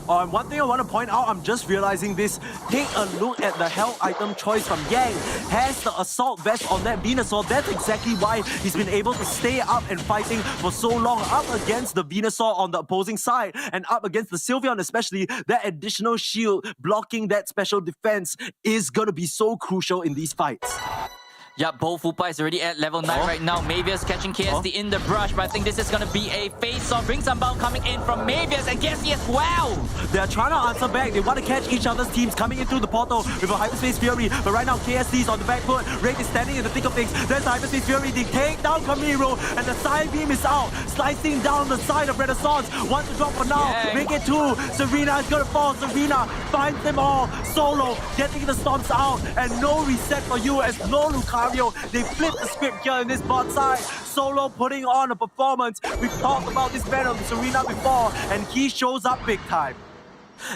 One thing I want to point out, I'm just realizing this. Take a look at the health item choice from Yang. Has the Assault Vest on that Venusaur. That's exactly why he's been able to stay up and fighting for so long. Up against the Venusaur on the opposing side and up against the Sylveon especially. That additional shield blocking that special defense is going to be so crucial in these fights. Yeah, Bofupa is already at level 9 right now. Mavius catching KSD in the brush, but I think this is going to be a face-off. Rings Unbound coming in from Mavius and KSD as well. They're trying to answer back. They want to catch each other's teams coming into the portal with a Hyperspace Fury. But right now, KSD is on the back foot. Wraith is standing in the thick of things. There's the Hyperspace Fury. They take down Kamiru, and the side beam is out, slicing down the side of Renaissance. One to drop for now. Yeah. Make it 2. Serena is going to fall. Serena finds them all. Solo getting the stomps out, and no reset for you as No Lucario. They flip the script here in this bot side. Solo putting on a performance. We've talked about this Venom Serena before, and he shows up big time.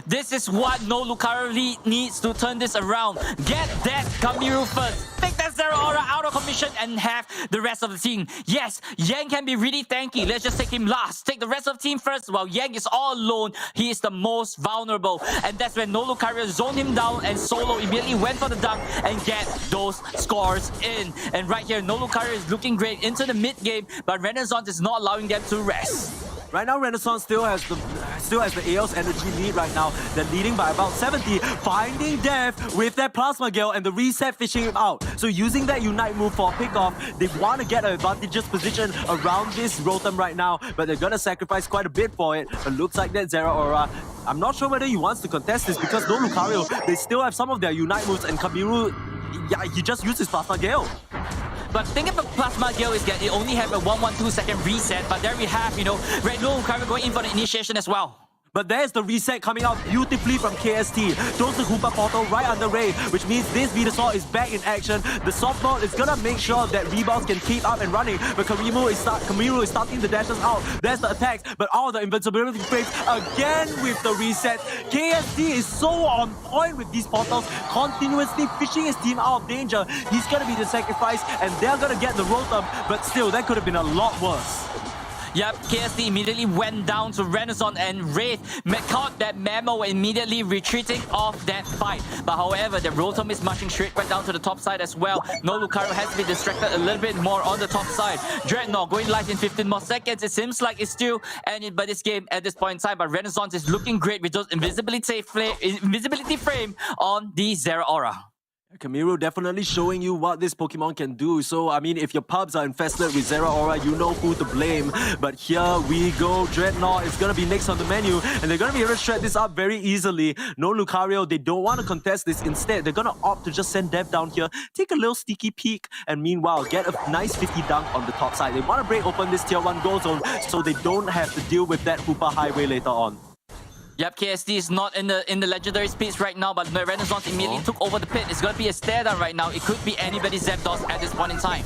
This is what No Lucario needs to turn this around. Get that Kamiru first. Take that Zeraora out of commission and have the rest of the team. Yes, Yang can be really tanky. Let's just take him last. Take the rest of the team first. While Yang is all alone, he is the most vulnerable. And that's when No Lucario zoned him down and Solo immediately went for the dunk and get those scores in. And right here, No Lucario is looking great into the mid game, but Renaissance is not allowing them to rest. Right now, Renaissance still has the AO's energy lead right now. They're leading by about 70. Finding Death with that Plasma Gale and the reset fishing him out. So using that Unite move for a pickoff, they want to get an advantageous position around this Rotom right now, but they're going to sacrifice quite a bit for it. But looks like that Zeraora, I'm not sure whether he wants to contest this because No Lucario, they still have some of their Unite moves, and Kamiru, yeah, he just uses Plasma Gale. But think about Plasma Gale is that they only have a 1-1-2 second reset, but there we have, you know, Red No Lucario going in for the initiation as well. But there's the reset coming out beautifully from KST. Throws the Hoopa portal right under Ray, which means this Venusaur is back in action. The soft mode is gonna make sure that rebounds can keep up and running, but Kamiru is starting the dashes out. There's the attacks, but all the invincibility frames again with the reset. KST is so on point with these portals, continuously fishing his team out of danger. He's gonna be the sacrifice, and they're gonna get the Rotom, but still, that could have been a lot worse. Yep, KSD immediately went down to Renaissance and Wraith caught that memo immediately retreating off that fight. But however, the Rotom is marching straight right down to the top side as well. No Lucario has to be distracted a little bit more on the top side. Dreadnought going live in 15 more seconds. It seems like it's still ended by this game at this point in time. But Renaissance is looking great with those invisibility frame on the Zeraora. Kamiru definitely showing you what this Pokemon can do. So, I mean, if your pubs are infested with Zeraora, you know who to blame. But here we go. Dreadnought is going to be next on the menu, and they're going to be able to shred this up very easily. No Lucario, they don't want to contest this. Instead, they're going to opt to just send Dev down here, take a little sneaky peek, and meanwhile, get a nice 50 dunk on the top side. They want to break open this tier 1 Go Zone so they don't have to deal with that Hoopa Highway later on. Yep, KSD is not in the legendary speeds right now, but Renaissance immediately took over the pit. It's going to be a stare down right now. It could be anybody's Zapdos at this point in time.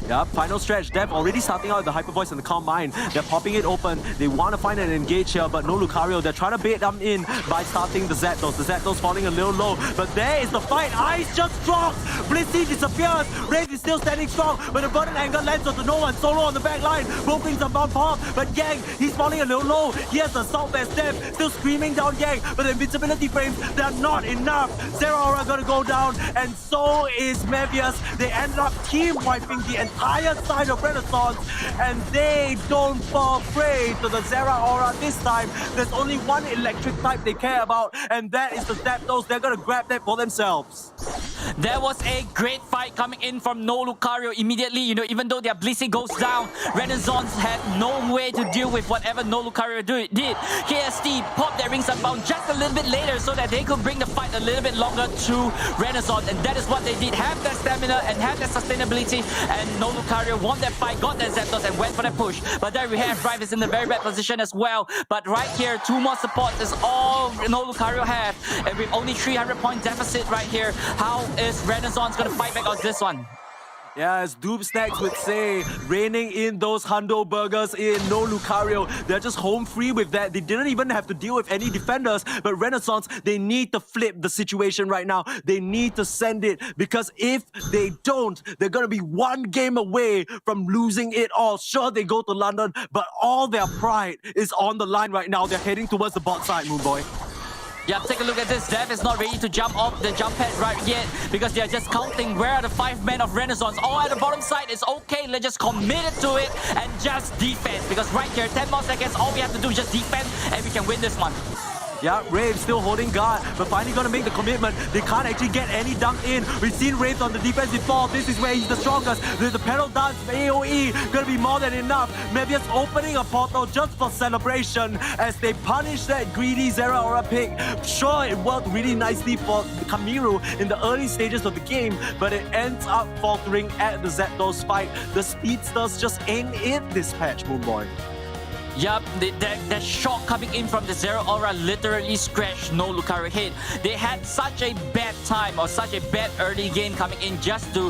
Yeah, final stretch. Dev already starting out with the Hyper Voice and the Calm Mind. They're popping it open. They want to find an engage here, but no Lucario. They're trying to bait them in by starting the Zapdos. The Zapdos falling a little low, but there is the fight. Ice just drops. Blissey disappears. Wraith is still standing strong, but the Burden Anger lands onto no one. Solo on the back line. Both things are bound pop, but Yang, he's falling a little low. He has the Assault Vest. Dev still screaming down Yang, but the invincibility frames, they're not enough. Zeraora gonna go down, and so is Mevius. They ended up team wiping the entire higher side of Renaissance, and they don't fall prey to the Zera Aura this time. There's only one electric type they care about, and that is the Zapdos. They're gonna grab that for themselves. There was a great fight coming in from No Lucario immediately. Even though their Blissey goes down, Renaissance had no way to deal with whatever No Lucario did. KST popped their Rings Unbound just a little bit later so that they could bring the fight a little bit longer to Renaissance, and that is what they did. Have that stamina and have that sustainability, and No Lucario won that fight, got that Zapdos, and went for that push. But there we have Rive is in a very bad position as well. But right here, 2 more supports is all No Lucario have, and with only 300-point deficit right here, how is Renaissance gonna fight back on this one? Yeah, as Doob Snacks would say, reining in those hundo burgers in No Lucario. They're just home free with that. They didn't even have to deal with any defenders. But Renaissance, they need to flip the situation right now. They need to send it, because if they don't, they're going to be 1 game away from losing it all. Sure, they go to London, but all their pride is on the line right now. They're heading towards the bot side, Moonboy. Yeah, take a look at this. Dev is not ready to jump off the jump pad right yet because they are just counting where are the 5 men of Renaissance. All at the bottom side, it's okay. Let's just commit it to it and just defend, because right here, 10 more seconds, all we have to do is just defend and we can win this one. Yeah, Rave still holding guard, but finally gonna make the commitment. They can't actually get any dunk in. We've seen Rave on the defense before. This is where he's the strongest. There's the pedal dance, AoE, gonna be more than enough. Mebius opening a portal just for celebration as they punish that greedy Zera Aura pick. Sure, it worked really nicely for Kamiru in the early stages of the game, but it ends up faltering at the Zapdos fight. The speedsters just ain't in this patch, Moonboy. Yup, that shot coming in from the Zero Aura literally scratched No Lucario head. They had such a bad time or such a bad early game coming in just to,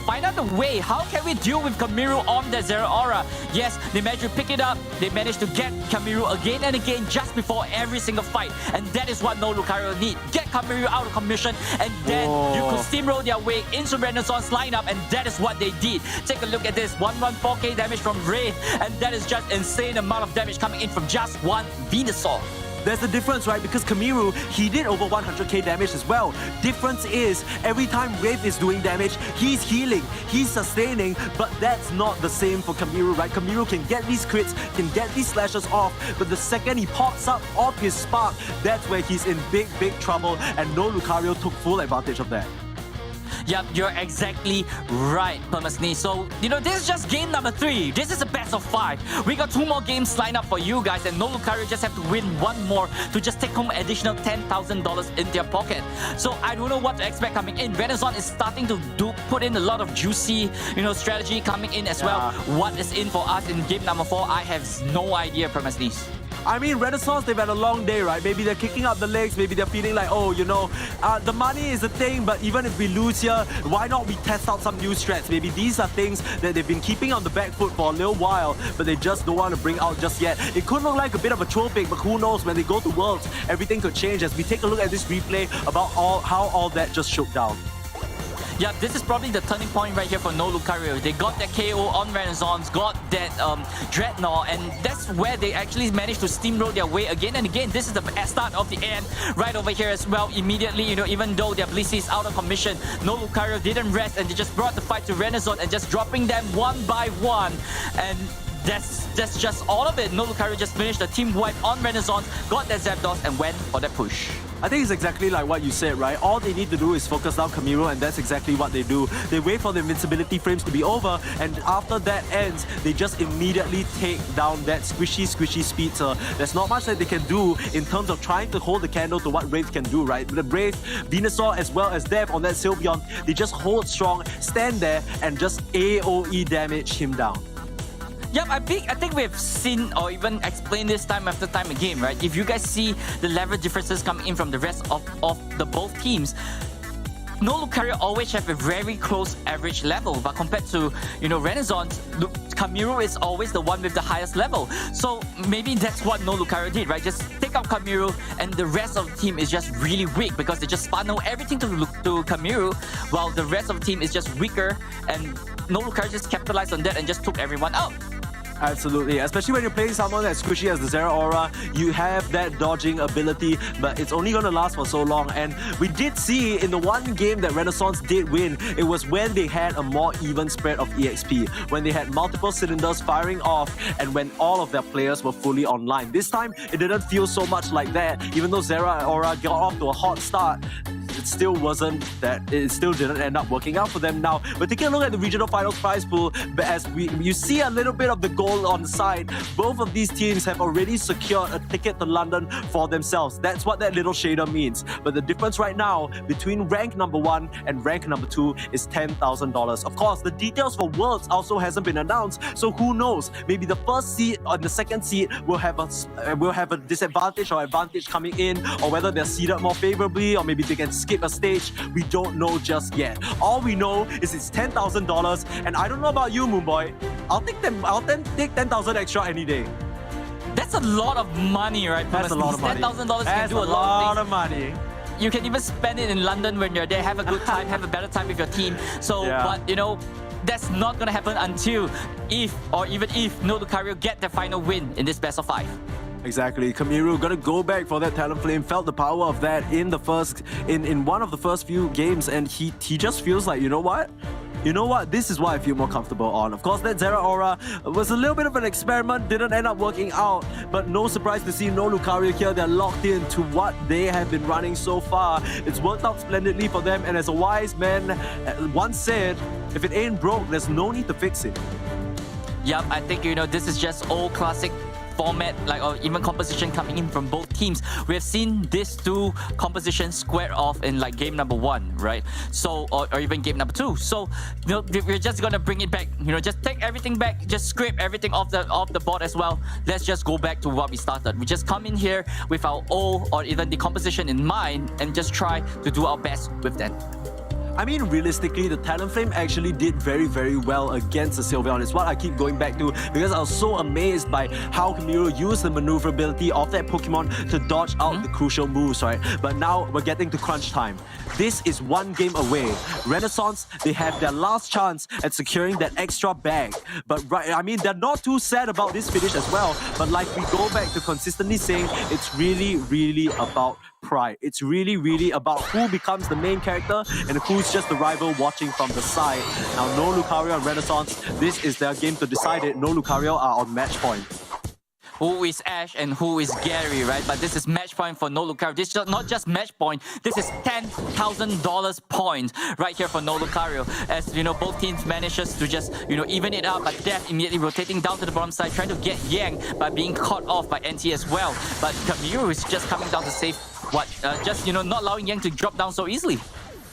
find out the way. How can we deal with Kamiru on the Zero Aura? Yes, they managed to pick it up. They managed to get Kamiru again and again just before every single fight. And that is what No Lucario need. Get Kamiru out of commission, and then you could steamroll their way into Renaissance lineup, and that is what they did. Take a look at this. 114k damage from Wraith, and that is just insane amount of damage coming in from just one Venusaur. There's a difference, right? Because Kamiru, he did over 100k damage as well. Difference is, every time Wraith is doing damage, he's healing, he's sustaining, but that's not the same for Kamiru, right? Kamiru can get these crits, can get these slashes off, but the second he pops up off his spark, that's where he's in big, big trouble, and No Lucario took full advantage of that. Yep, you're exactly right, Permasney. So, this is just game number 3. This is a best of 5. We got 2 more games lined up for you guys, and No Lucario just have to win 1 more to just take home additional $10,000 in their pocket. So I don't know what to expect coming in. Renaissance is starting to put in a lot of juicy, strategy coming in as well. What is in for us in game number 4? I have no idea, Permasney. I mean, Renaissance, they've had a long day, right? Maybe they're kicking up the legs, maybe they're feeling like, the money is a thing, but even if we lose here, why not we test out some new strats? Maybe these are things that they've been keeping on the back foot for a little while, but they just don't want to bring out just yet. It could look like a bit of a troll pick, but who knows, when they go to Worlds, everything could change as we take a look at this replay about how all that just shook down. Yeah, this is probably the turning point right here for No Lucario. They got that KO on Renaissance, got that Dreadnought, and that's where they actually managed to steamroll their way again and again. This is the start of the end right over here as well. Immediately, even though their Blissey is out of commission, No Lucario didn't rest, and they just brought the fight to Renaissance and just dropping them 1 by 1. And that's just all of it. No Lucario just finished the team wipe on Renaissance, got that Zapdos, and went for that push. I think it's exactly like what you said, right? All they need to do is focus down Kamiru, and that's exactly what they do. They wait for the invincibility frames to be over, and after that ends, they just immediately take down that squishy speedster. There's not much that they can do in terms of trying to hold the candle to what Wraith can do, right? The Brave, Venusaur, as well as Dev on that Sylveon, they just hold strong, stand there, and just AoE damage him down. Yep, I think we've seen or even explained this time after time again, right? If you guys see the level differences coming in from the rest of the both teams, No Lucario always have a very close average level, but compared to, Renaissance, Kamiru is always the one with the highest level. So maybe that's what No Lucario did, right? Just take out Kamiru, and the rest of the team is just really weak because they just funnel everything to Kamiru, while the rest of the team is just weaker, and No Lucario just capitalized on that and just took everyone out. Absolutely, especially when you're playing someone as squishy as the Zera Aura, you have that dodging ability, but it's only going to last for so long. And we did see in the one game that Renaissance did win, it was when they had a more even spread of EXP, when they had multiple cylinders firing off, and when all of their players were fully online. This time, it didn't feel so much like that. Even though Zera Aura got off to a hot start, it still didn't end up working out for them. Now, we're taking a look at the regional finals prize pool, but as you see a little bit of the goal on the side, both of these teams have already secured a ticket to London for themselves. That's what that little shader means. But the difference right now between rank number 1 and rank number 2 is $10,000. Of course, the details for Worlds also hasn't been announced, so who knows? Maybe the first seed or the second seed will have a disadvantage or advantage coming in, or whether they're seeded more favorably, or maybe they can skip a stage. We don't know just yet. All we know is it's $10,000, and I don't know about you, Moonboy. I'll take $10,000 extra any day. That's a lot of money, right? That's a lot of money. $10,000 can do a lot of money. You can even spend it in London when you're there, have a good time, have a better time with your team. So, but you know, that's not gonna happen until even if No Lucario get their final win in this best of 5. Exactly. Kamiru gonna go back for that Talon Flame, felt the power of that in one of the first few games, and he just feels like, you know what? This is what I feel more comfortable on. Of course, that Zera Aura was a little bit of an experiment, didn't end up working out, but no surprise to see No Lucario here. They're locked in to what they have been running so far. It's worked out splendidly for them, and as a wise man once said, if it ain't broke, there's no need to fix it. Yep, I think, this is just old classic format, or even composition coming in from both teams. We have seen these two compositions square off in game number 1, right? So, or even game number 2. So, we're just gonna bring it back. Just take everything back, just scrape everything off the board as well. Let's just go back to what we started. We just come in here with our O or even the composition in mind and just try to do our best with that. I mean, realistically, the Talonflame actually did very, very well against the Sylveon. It's what I keep going back to because I was so amazed by how Kamiru used the maneuverability of that Pokemon to dodge out the crucial moves, right? But now we're getting to crunch time. This is one game away. Renaissance, they have their last chance at securing that extra bag. But they're not too sad about this finish as well. But like we go back to consistently saying, it's really, really about pride. It's really, really about who becomes the main character and who's just the rival watching from the side. Now, No Lucario and Renaissance, this is their game to decide it. No Lucario are on match point. Who is Ash and who is Gary, right? But this is match point for No Lucario. This is not just match point. This is $10,000 point right here for No Lucario. As both teams manages to just even it out. But Death immediately rotating down to the bottom side, trying to get Yang, but being caught off by NT as well. But Kamiru is just coming down to save not allowing Yang to drop down so easily.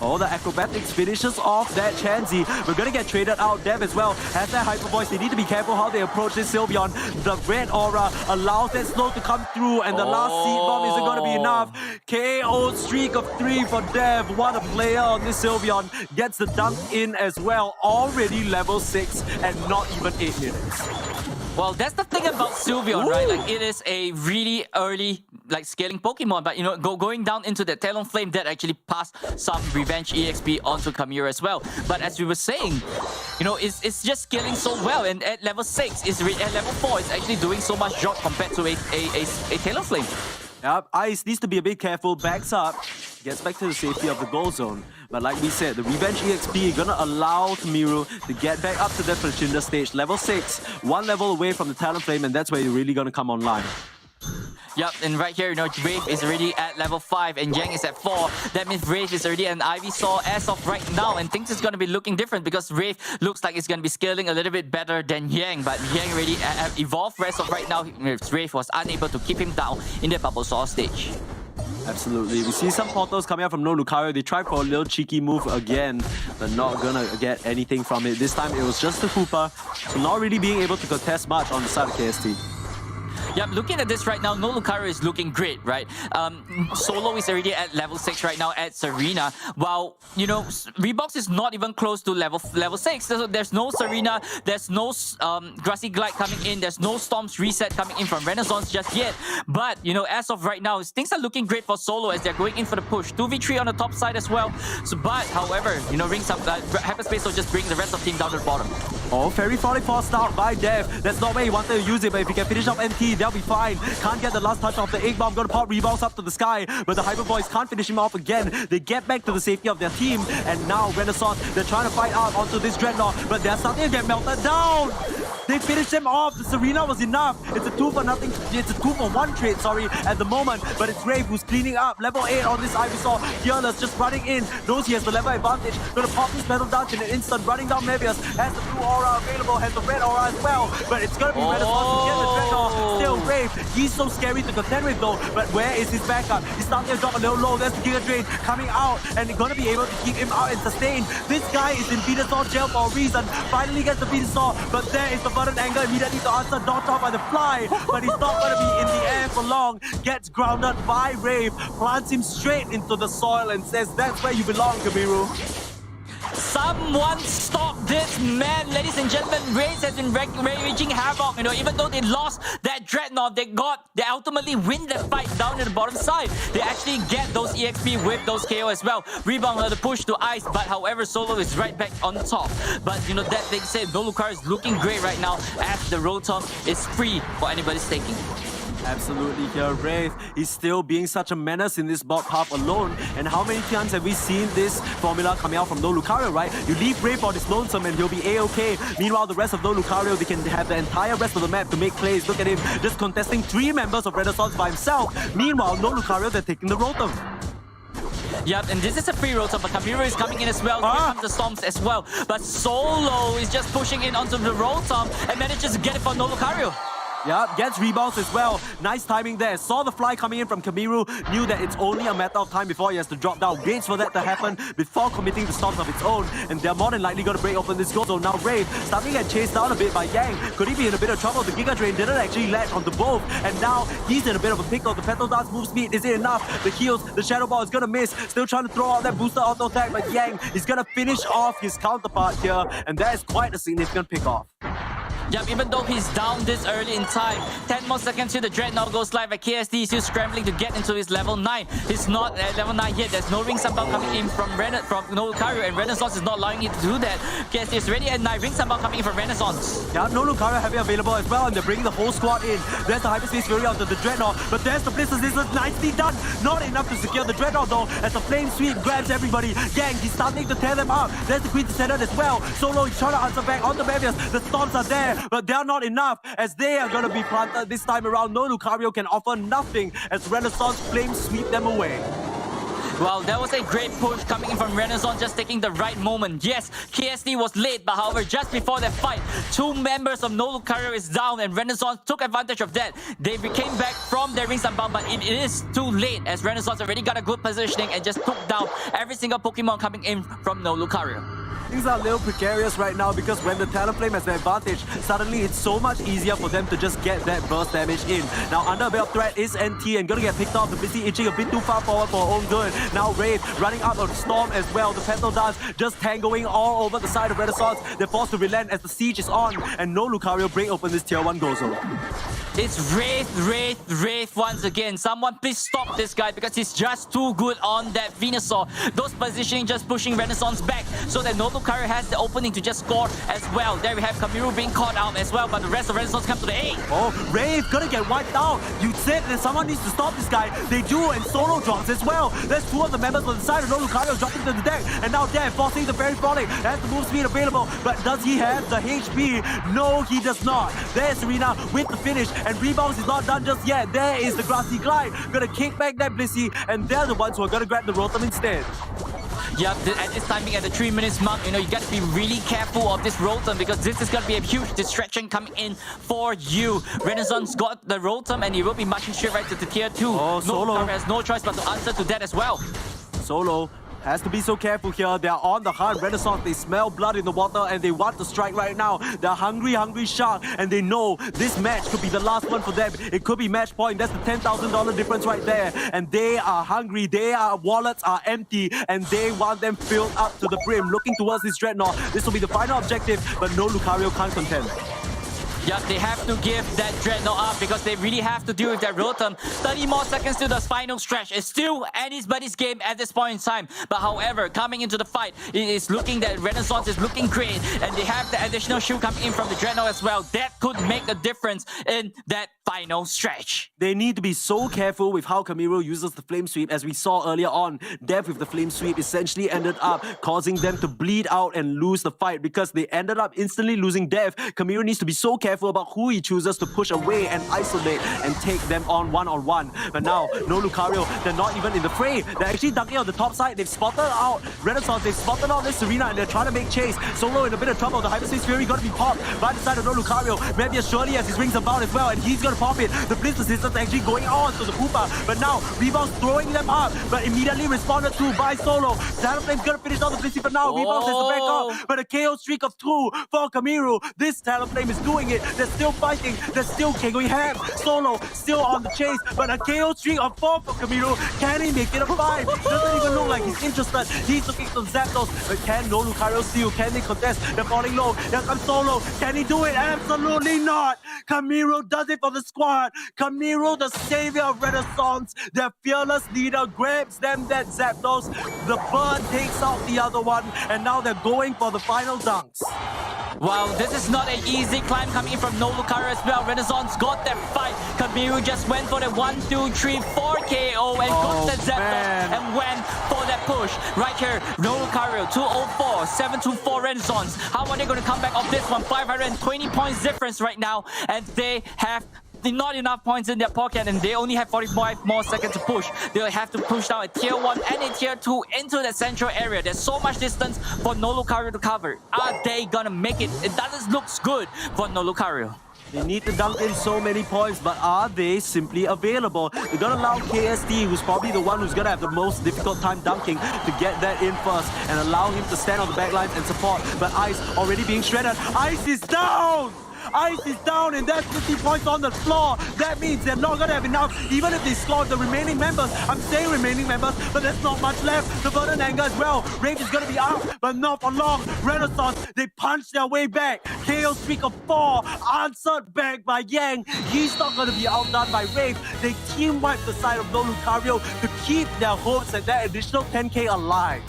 Oh, the acrobatics finishes off that Chansey. We're gonna get traded out. Dev as well has that Hyper Voice. They need to be careful how they approach this Sylveon. The red aura allows that slow to come through, and the last seed bomb isn't gonna be enough. KO streak of 3 for Dev. What a player on this Sylveon. Gets the dunk in as well. Already level 6 and not even 8 minutes. Well, that's the thing about Sylveon, right? It is a really early scaling Pokemon, but going down into the Talonflame that actually passed some Revenge EXP onto Kamiru as well. But as we were saying, it's just scaling so well, and at level 6, at level 4, it's actually doing so much job compared to a Talonflame. Yep, Ice needs to be a bit careful, backs up, gets back to the safety of the goal zone. But like we said, the Revenge EXP gonna allow Kamiru to get back up to that Prachindra stage. Level 6, 1 level away from the Talonflame, and that's where you're really gonna come online. Yep, and right here, Wraith is already at level 5 and Yang is at 4. That means Wraith is already an Ivysaur as of right now, and things is going to be looking different because Wraith looks like it's going to be scaling a little bit better than Yang, but Yang already evolved. Rest of right now, Wraith was unable to keep him down in the Bulbasaur stage. Absolutely. We see some portals coming out from No Lucario. They tried for a little cheeky move again, but not gonna get anything from it. This time it was just a Hoopa, so not really being able to contest much on the side of KST. Yeah, looking at this right now, No Lucario is looking great, right? Solo is already at level 6 right now at Serena, while, Reebox is not even close to level 6. So there's no Serena, there's no Grassy Glide coming in, there's no Storm's Reset coming in from Renaissance just yet. But, as of right now, things are looking great for Solo as they're going in for the push. 2v3 on the top side as well. So, but, however, Rings up, Hyperspace will just bring the rest of the team down to the bottom. Oh, very frolic force start by Dev. That's not where he wanted to use it, but if he can finish off NT, they'll be fine. Can't get the last touch of the egg bomb. Gonna pop rebounds up to the sky, but the Hyper Boys can't finish him off again. They get back to the safety of their team, and now Renaissance, they're trying to fight out onto this Dreadnought, but they're starting to get melted down. They finished him off. The Serena was enough. It's a 2-for-nothing. It's a 2-for-1 trade, sorry, at the moment. But it's Rave who's cleaning up. Level 8 on this Ivysaur. Fearless just running in. Knows he has the level advantage. Gonna pop this metal dance in an instant. Running down Mebius. Has the blue aura available. Has the red aura as well. But it's gonna be Renaissance to get the Dreadnought. Still Rave. He's so scary to contend with though. But where is his backup? He's starting to drop a little low. There's the Giga Drain coming out. And they're gonna be able to keep him out and sustain. This guy is in Venusaur jail for a reason. Finally gets the Venusaur. But there is the button angle immediately to answer, knocked out by the fly, but he's not going to be in the air for long. Gets grounded by Rave, plants him straight into the soil and says, that's where you belong, Kamiru. Someone stop this man, ladies and gentlemen. Raze has been raging havoc. You know, even though they lost that Dreadnought, they ultimately win the fight down at the bottom side. They actually get those EXP with those KO as well. Rebound the push to ice, but however, Solo is right back on top. But you know, that being said, No Lucario is looking great right now as the Rotom is free for anybody's taking. Absolutely here, Wraith is still being such a menace in this bot path alone. And how many times have we seen this formula coming out from No Lucario, right? You leave Wraith on his lonesome and he'll be A-okay. Meanwhile, the rest of No Lucario, they can have the entire rest of the map to make plays. Look at him, just contesting 3 members of Renaissance by himself. Meanwhile, No Lucario, they're taking the Rotom. Yep, and this is a free Rotom, but Kamiru is coming in as well. Here comes the Storms as well. But Solo is just pushing in onto the Rotom and manages to get it for No Lucario. Yeah, gets rebounds as well. Nice timing there. Saw the fly coming in from Kamiru. Knew that it's only a matter of time before he has to drop down. Waits for that to happen before committing the storms of its own. And they're more than likely going to break open this goal zone. Now Rave starting to get chased down a bit by Yang. Could he be in a bit of trouble? The Giga Drain didn't actually latch onto both. And now he's in a bit of a pickle. The Petal Dance move speed, is it enough? The heals, the Shadow Ball is going to miss. Still trying to throw out that booster auto attack. But Yang is going to finish off his counterpart here. And that is quite a significant pick off. Yep, even though he's down this early in time, 10 more seconds till the Dreadnought goes live at KSD. He's still scrambling to get into his level 9. He's not at level 9 yet. There's no Ring Sunbound coming in from No Lucario, and Renaissance is not allowing you to do that. KSD is ready at 9. Ring Sunbound coming in from Renaissance. Yeah, No Lucario heavy available as well, and they're bringing the whole squad in. There's the Hyperspace Fury onto the Dreadnought, but there's the Blizzard. This is nicely done. Not enough to secure the Dreadnought though, as the Flame Sweep grabs everybody. Yang, he's starting to tear them up. There's the Queen Descendant as well. Solo is trying to answer back on the Mebius. The Storms are there, but they're not enough, as they are going to be planted this time around. No Lucario can offer nothing as Renaissance Flames sweep them away. Well, that was a great push coming in from Renaissance, just taking the right moment. Yes, KSD was late, but however, just before the fight, 2 members of No Lucario is down, and Renaissance took advantage of that. They came back from their Ring Sunbound, but it is too late, as Renaissance already got a good positioning and just took down every single Pokemon coming in from No Lucario. Things are a little precarious right now because when the Talonflame has the advantage, suddenly it's so much easier for them to just get that burst damage in. Now under a bit of threat is NT and gonna get picked off. The Blissey itching a bit too far forward for her own good. Now Wraith running out of Storm as well. The Petal Dance just tangoing all over the side of Renaissance. They're forced to relent as the siege is on, and No Lucario break open this tier 1 goal zone. It's Wraith once again. Someone please stop this guy because he's just too good on that Venusaur. Those positioning just pushing Renaissance back so that No Lucario has the opening to just score as well. There we have Kamiru being caught out as well, but the rest of Renaissance come to the aid. Oh, Wraith gonna get wiped out. You said that someone needs to stop this guy. They do, and Solo drops as well. There's 2 of the members on the side of No Lucario dropping to the deck, and now they're forcing the Fairy Frolic. Has the move speed available, but does he have the HP? No, he does not. There's Serena with the finish, and rebounds is not done just yet. There is the Grassy Glide. Gonna kick back that Blissey, and they're the ones who are gonna grab the Rotom instead. Yep, at this timing at the 3 minutes mark, you know, you got to be really careful of this Rotom because this is going to be a huge distraction coming in for you. Renaissance got the Rotom and he will be marching straight right to the tier 2. Oh, Solo has no choice but to answer to that as well. Solo has to be so careful here. They're on the hunt. Renaissance, they smell blood in the water and they want to strike right now. They're hungry shark, and they know this match could be the last one for them. It could be match point. That's the $10,000 difference right there. And they are hungry. Their wallets are empty and they want them filled up to the brim. Looking towards this Dreadnought. This will be the final objective, but No Lucario can't contend. Yes, they have to give that Dreadnought up because they really have to deal with that Rotom. 30 more seconds to the final stretch. It's still anybody's game at this point in time. But however, coming into the fight, it is looking that Renaissance is looking great. And they have the additional shield coming in from the Dreadnought as well. That could make a difference in that final stretch. They need to be so careful with how Kamiru uses the Flame Sweep. As we saw earlier on, Dev with the Flame Sweep essentially ended up causing them to bleed out and lose the fight because they ended up instantly losing Dev. Kamiru needs to be so careful about who he chooses to push away and isolate and take them on one-on-one. But now, no Lucario, they're not even in the fray. They're actually dunking on the top side. They've spotted out Renaissance, they've spotted out this Serena, and they're trying to make chase. Solo in a bit of trouble. The Hyperspace Fury got to be popped by the side of no Lucario. Maybe as surely as his rings about as well, and he's going to pop it. The Blitz Assistance actually going on to the Koopa, but now Rebound's throwing them up, but immediately responded to by Solo. Talonflame's going to finish off the Blissey, but now Rebound has to back up. But a KO streak of 2 for Kamiru. This Talonflame is doing it. They're still fighting. They're still going ham. Solo still on the chase, but a KO streak of 4 for Kamiru. Can he make it a 5? Doesn't even look like he's interested. He's looking for Zapdos, but can no Lucario steal? Can they contest? They're falling low. Here comes Solo. Can he do it? Absolutely not. Kamiru does it for the squad. Kamiru, the savior of Renaissance. Their fearless leader grabs them that Zapdos. The bird takes out the other one, and now they're going for the final dunks. Wow, this is not an easy climb coming in from no Lucario as well. Renaissance got that fight. Kamiru just went for the 1, 2, 3, 4 KO and got the Zapdos and went for that push. Right here, no Lucario, 204, 724 Renaissance. How are they going to come back off this one? 520 points difference right now, and they have not enough points in their pocket, and they only have 45 more seconds to push. They'll have to push down a tier 1 and a tier 2 into the central area. There's so much distance for no Lucario to cover. Are they gonna make it? It doesn't look good for no Lucario. They need to dunk in so many points, but are they simply available? They're gonna allow KSD, who's probably the one who's gonna have the most difficult time dunking, to get that in first and allow him to stand on the back lines and support. But Ice already being shredded. Ice is down! Ice is down, and that's 50 points on the floor. That means they're not gonna have enough, even if they score the remaining members. I'm saying remaining members, but there's not much left. The Verdant Anger as well. Rage is gonna be out, but not for long. Renaissance, they punch their way back. KO streak of 4, answered back by Yang. He's not gonna be outdone by Rave. They team wipe the side of no Lucario to keep their hopes at that additional 10k alive.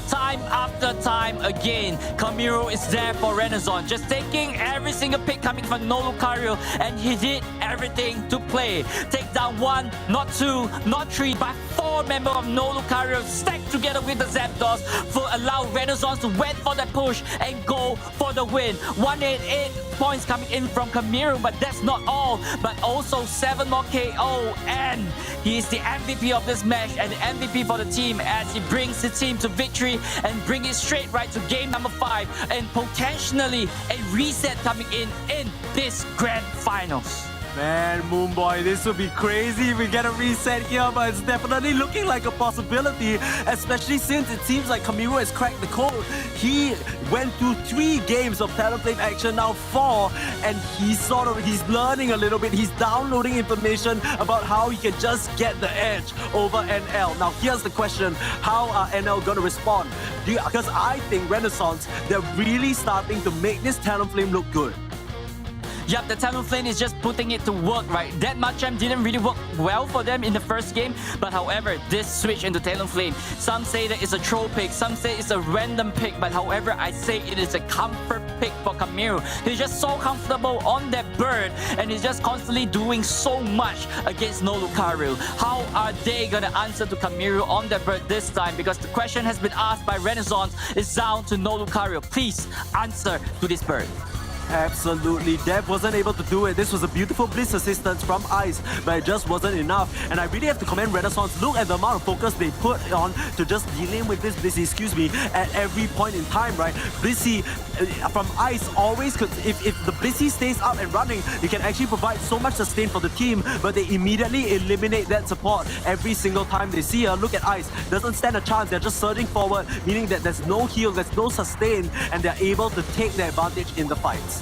Time after time again, Kamiru is there for Renaissance, just taking every single pick coming from no Lucario, and he did everything to play. Take down 1, not 2, not 3, but 4 members of no Lucario stacked together with the Zapdos for allow Renaissance to wait for the push and go for the win. 188 points coming in from Kamiru, but that's not all, but also 7 more KO, and he is the MVP of this match and the MVP for the team as he brings the team to victory and bring it straight right to game number 5 and potentially a reset coming in this grand finals. Man, Moonboy, this would be crazy if we get a reset here, but it's definitely looking like a possibility, especially since it seems like Kamiru has cracked the code. He went through 3 games of Talonflame action, now 4, and he's learning a little bit. He's downloading information about how he can just get the edge over NL. Now, here's the question. How are NL going to respond? Because I think Renaissance, they're really starting to make this Talonflame look good. Yep, the Talonflame is just putting it to work, right? That Machamp didn't really work well for them in the first game, but however, this switch into Talonflame, some say that it's a troll pick, some say it's a random pick, but however, I say it is a comfort pick for Kamiru. He's just so comfortable on that bird, and he's just constantly doing so much against no Lucario. How are they gonna answer to Kamiru on that bird this time? Because the question has been asked by Renaissance, is down to no Lucario. Please answer to this bird. Absolutely. Dev wasn't able to do it. This was a beautiful Blitz assistance from Ice, but it just wasn't enough. And I really have to commend Renaissance. Look at the amount of focus they put on to just dealing with this Blissey, at every point in time, right? Blissey from Ice always, if the Blissey stays up and running, you can actually provide so much sustain for the team, but they immediately eliminate that support every single time they see her. Look at Ice. Doesn't stand a chance. They're just surging forward, meaning that there's no heal, there's no sustain, and they're able to take the advantage in the fights.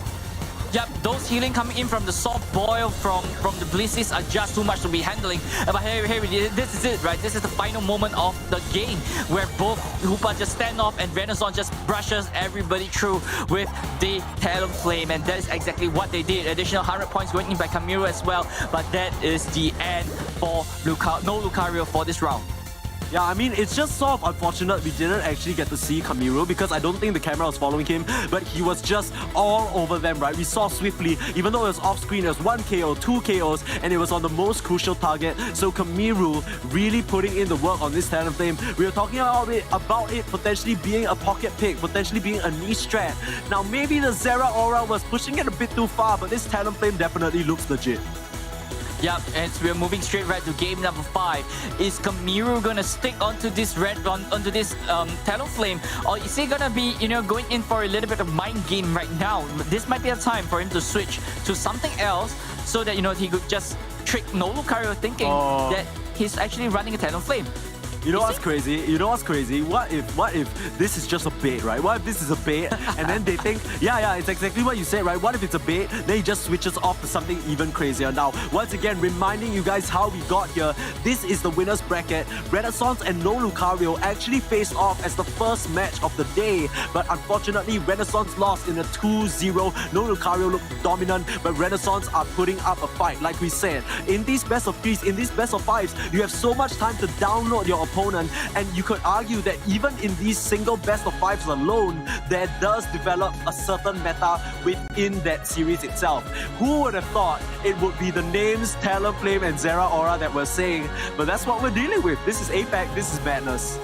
Yep, those healing coming in from the soft boil from the Blissies are just too much to be handling. But here, this is it, right? This is the final moment of the game where both Hoopa just stand off and Renaissance just brushes everybody through with the Talonflame, and that is exactly what they did. Additional 100 points going in by Kamiru as well, but that is the end for no Lucario for this round. Yeah, I mean, it's just sort of unfortunate we didn't actually get to see Kamiru because I don't think the camera was following him, but he was just all over them, right? We saw swiftly, even though it was off screen, it was 1 KO, 2 KOs, and it was on the most crucial target. So Kamiru really putting in the work on this Talonflame. We were talking about it potentially being a pocket pick, potentially being a niche strat. Now, maybe the Zera Aura was pushing it a bit too far, but this Talonflame definitely looks legit. Yep, and we're moving straight right to game number 5. Is Kamiru gonna stick onto this Talonflame, or is he gonna be, going in for a little bit of mind game right now? This might be a time for him to switch to something else so that, he could just trick no Lucario thinking that he's actually running a Talonflame. You know what's crazy? What if this is just a bait, right? What if this is a bait and then they think, yeah, it's exactly what you said, right? What if it's a bait, then he just switches off to something even crazier. Now, once again, reminding you guys how we got here. This is the winner's bracket. Renaissance and no Lucario actually faced off as the first match of the day, but unfortunately, Renaissance lost in a 2-0. No Lucario looked dominant, but Renaissance are putting up a fight. Like we said, in these best of 3s, in these best of 5s, you have so much time to download your opponent, and you could argue that even in these single best of 5s alone, there does develop a certain meta within that series itself. Who would have thought it would be the names Talonflame and Zera Aura that we're saying? But that's what we're dealing with. This is APAC, this is madness.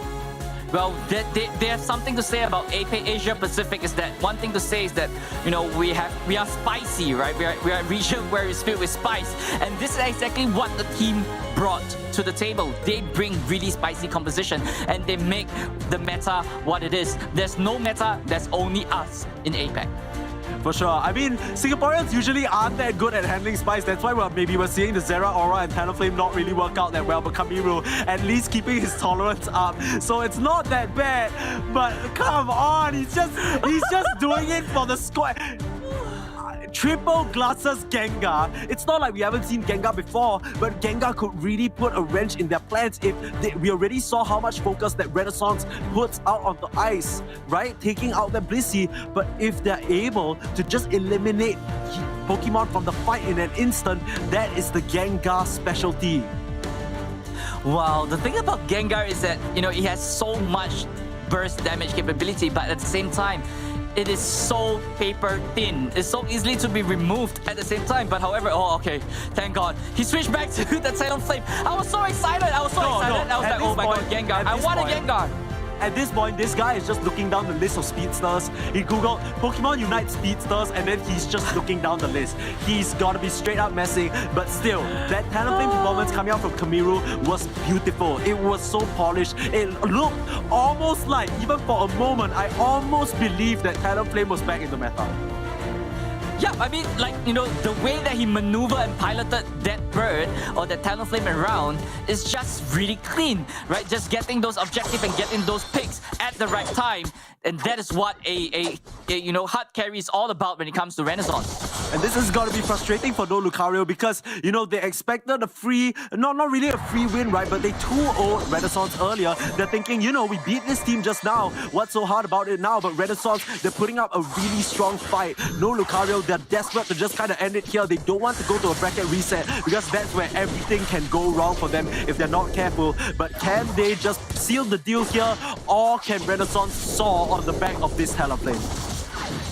Well, they have something to say about Asia Pacific. Is that one thing to say is that we are spicy, right? We are a region where it's filled with spice, and this is exactly what the team brought to the table. They bring really spicy composition, and they make the meta what it is. There's no meta. There's only us in APAC. For sure. I mean, Singaporeans usually aren't that good at handling spice. That's why we're seeing the Zera Aura and Talonflame not really work out that well, but Kamiru at least keeping his tolerance up. So it's not that bad. But come on, he's just doing it for the squad. Triple glasses Gengar. It's not like we haven't seen Gengar before, but Gengar could really put a wrench in their plans if we already saw how much focus that Renaissance puts out on the ice, right? Taking out the Blissey. But if they're able to just eliminate Pokemon from the fight in an instant, that is the Gengar specialty. Wow, the thing about Gengar is that, he has so much burst damage capability, but at the same time, it is so paper thin. It's so easily to be removed at the same time. But however, okay, thank God. He switched back to the Talonflame. I was so excited. I was like, oh my God, Gengar. I want a Gengar. At this point, this guy is just looking down the list of speedsters. He googled Pokémon UNITE speedsters, and then he's just looking down the list. He's gotta be straight up messing, but still, that Talonflame performance coming out from Kamiru was beautiful. It was so polished. It looked almost like, even for a moment, I almost believed that Talonflame was back in the meta. Yeah, I mean, the way that he maneuvered and piloted that bird or that Talonflame around is just really clean, right? Just getting those objectives and getting those picks at the right time. And that is what a hard carry is all about when it comes to Renaissance. And this is going to be frustrating for no Lucario because, they expected a free, not really a free win, right? But they 2-0'd Renaissance earlier. They're thinking, we beat this team just now. What's so hard about it now? But Renaissance, they're putting up a really strong fight. No Lucario, they're desperate to just kind of end it here. They don't want to go to a bracket reset because that's where everything can go wrong for them if they're not careful. But can they just seal the deal here, or can Renaissance soar on the back of this Talonflame?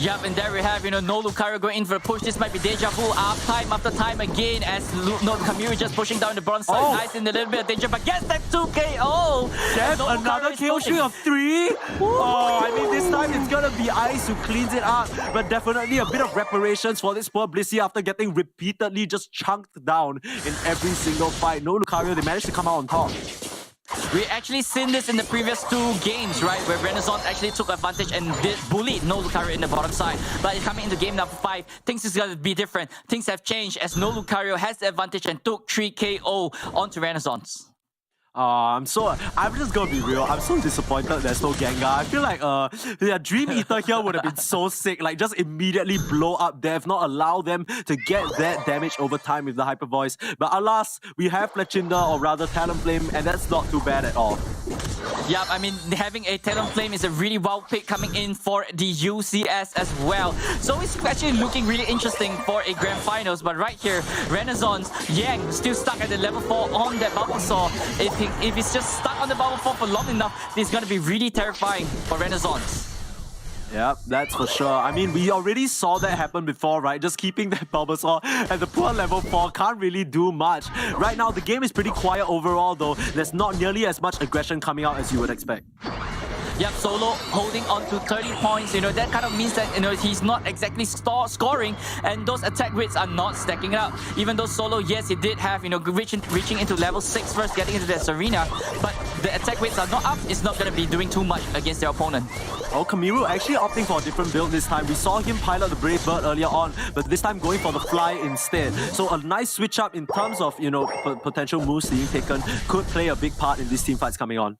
Yep, and there we have, no Lucario going in for a push. This might be deja vu time after time again as no Kamiru just pushing down the bronze side. Nice in a little bit of danger, but gets that 2KO! That's another kill streak of 3? I mean, this time it's gonna be Ice who cleans it up, but definitely a bit of reparations for this poor Blissey after getting repeatedly just chunked down in every single fight. No Lucario, they managed to come out on top. We actually seen this in the previous 2 games, right? Where Renaissance actually took advantage and bullied no Lucario in the bottom side. But coming into game number 5, things is going to be different. Things have changed as no Lucario has the advantage and took 3 KO onto Renaissance. I'm just gonna be real. I'm so disappointed there's no Gengar. I feel like Dream Eater here would have been so sick. Like just immediately blow up Dev, not allow them to get that damage over time with the Hyper Voice. But alas, we have Fletchinder, or rather Talonflame, and that's not too bad at all. Yeah, I mean, having a Talonflame is a really wild pick coming in for the UCS as well. So it's actually looking really interesting for a Grand Finals. But right here, Renaissance, Yang still stuck at the level 4 on that Bulbasaur. If it's just stuck on the Bubble 4 for long enough, it's going to be really terrifying for Renaissance. Yeah, that's for sure. I mean, we already saw that happen before, right? Just keeping that Bulbasaur at the poor level 4 can't really do much. Right now, the game is pretty quiet overall, though. There's not nearly as much aggression coming out as you would expect. Yep, Solo holding on to 30 points. That kind of means that he's not exactly scoring, and those attack rates are not stacking up. Even though Solo, yes, he did have reaching into level 6 first, getting into this arena, but the attack rates are not up. It's not going to be doing too much against their opponent. Oh, Kamiru actually opting for a different build this time. We saw him pilot the Brave Bird earlier on, but this time going for the Fly instead. So a nice switch up in terms of potential moves being taken could play a big part in these team fights coming on.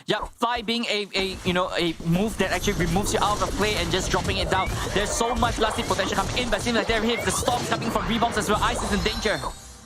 Yeah, Fly being a move that actually removes you out of play and just dropping it down. There's so much lasting potential coming in, but it seems like there is the storms coming from rebounds as well. Ice is in danger.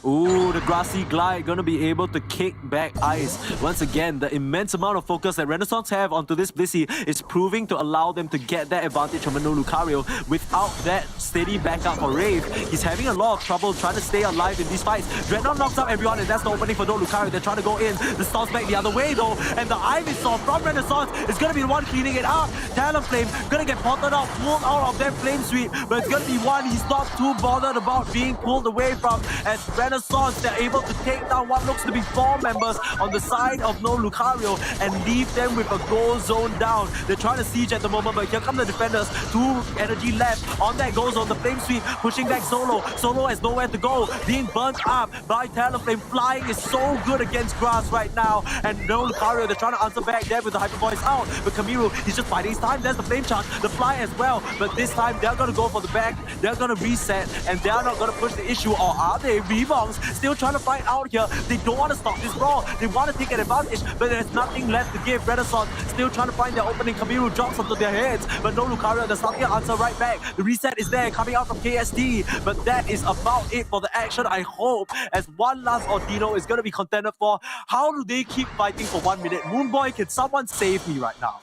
Ooh, the Grassy Glide gonna be able to kick back Ice. Once again, the immense amount of focus that Renaissance have onto this Blissey is proving to allow them to get that advantage from No Lucario. Without that steady backup for Rave, he's having a lot of trouble trying to stay alive in these fights. Dreadnought knocks up everyone, and that's the opening for No Lucario. They're trying to go in. The Storm's back the other way though, and the Ivysaur from Renaissance is gonna be the one cleaning it up. Talonflame gonna get potted out, pulled out of that Flame Sweep, but it's gonna be one he's not too bothered about being pulled away from, as Renaissance, they're able to take down what looks to be 4 members on the side of No Lucario and leave them with a goal zone down. They're trying to siege at the moment, but here come the defenders. 2 energy left on that goal zone. The Flame Sweep pushing back Solo. Solo has nowhere to go, being burnt up by Talonflame. Flying is so good against grass right now, and No Lucario, they're trying to answer back there with the Hyper Voice out. But Kamiru, he's just biding his time. There's the Flame Charge, the Fly as well, but this time they're gonna go for the back. They're gonna reset, and they're not gonna push the issue, or are they? Rebounds still trying to fight out here. They don't want to stop this brawl. They want to take an advantage, but there's nothing left to give. Renaissance still trying to find their opening. Kamiru drops onto their heads, but No Lucario, there's nothing to answer right back. The reset is there coming out from KSD, but that is about it for the action. I hope as one last Ordino is going to be contended for. How do they keep fighting for 1 minute? Moonboy, can someone save me right now?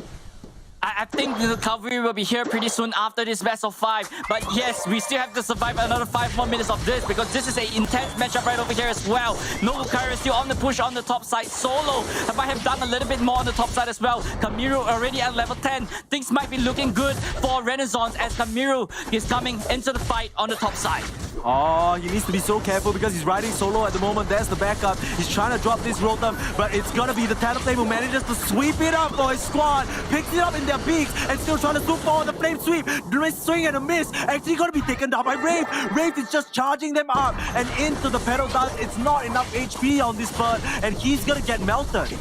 I think the recovery will be here pretty soon after this best of 5. But yes, we still have to survive another 5 more minutes of this, because this is an intense matchup right over here as well. No Lucario is still on the push on the top side. Solo might have done a little bit more on the top side as well. Kamiru already at level 10. Things might be looking good for Renaissance as Kamiru is coming into the fight on the top side. Oh, he needs to be so careful because he's riding Solo at the moment. There's the backup. He's trying to drop this Rotom, but it's gonna be the Talonflame who manages to sweep it up for his squad. Picks it up in their beaks and still trying to swoop forward the Flame Sweep. Swing and a miss. Actually gonna be taken down by Rave. Rave is just charging them up and into the pedal dance. It's not enough HP on this bird, and he's gonna get melted.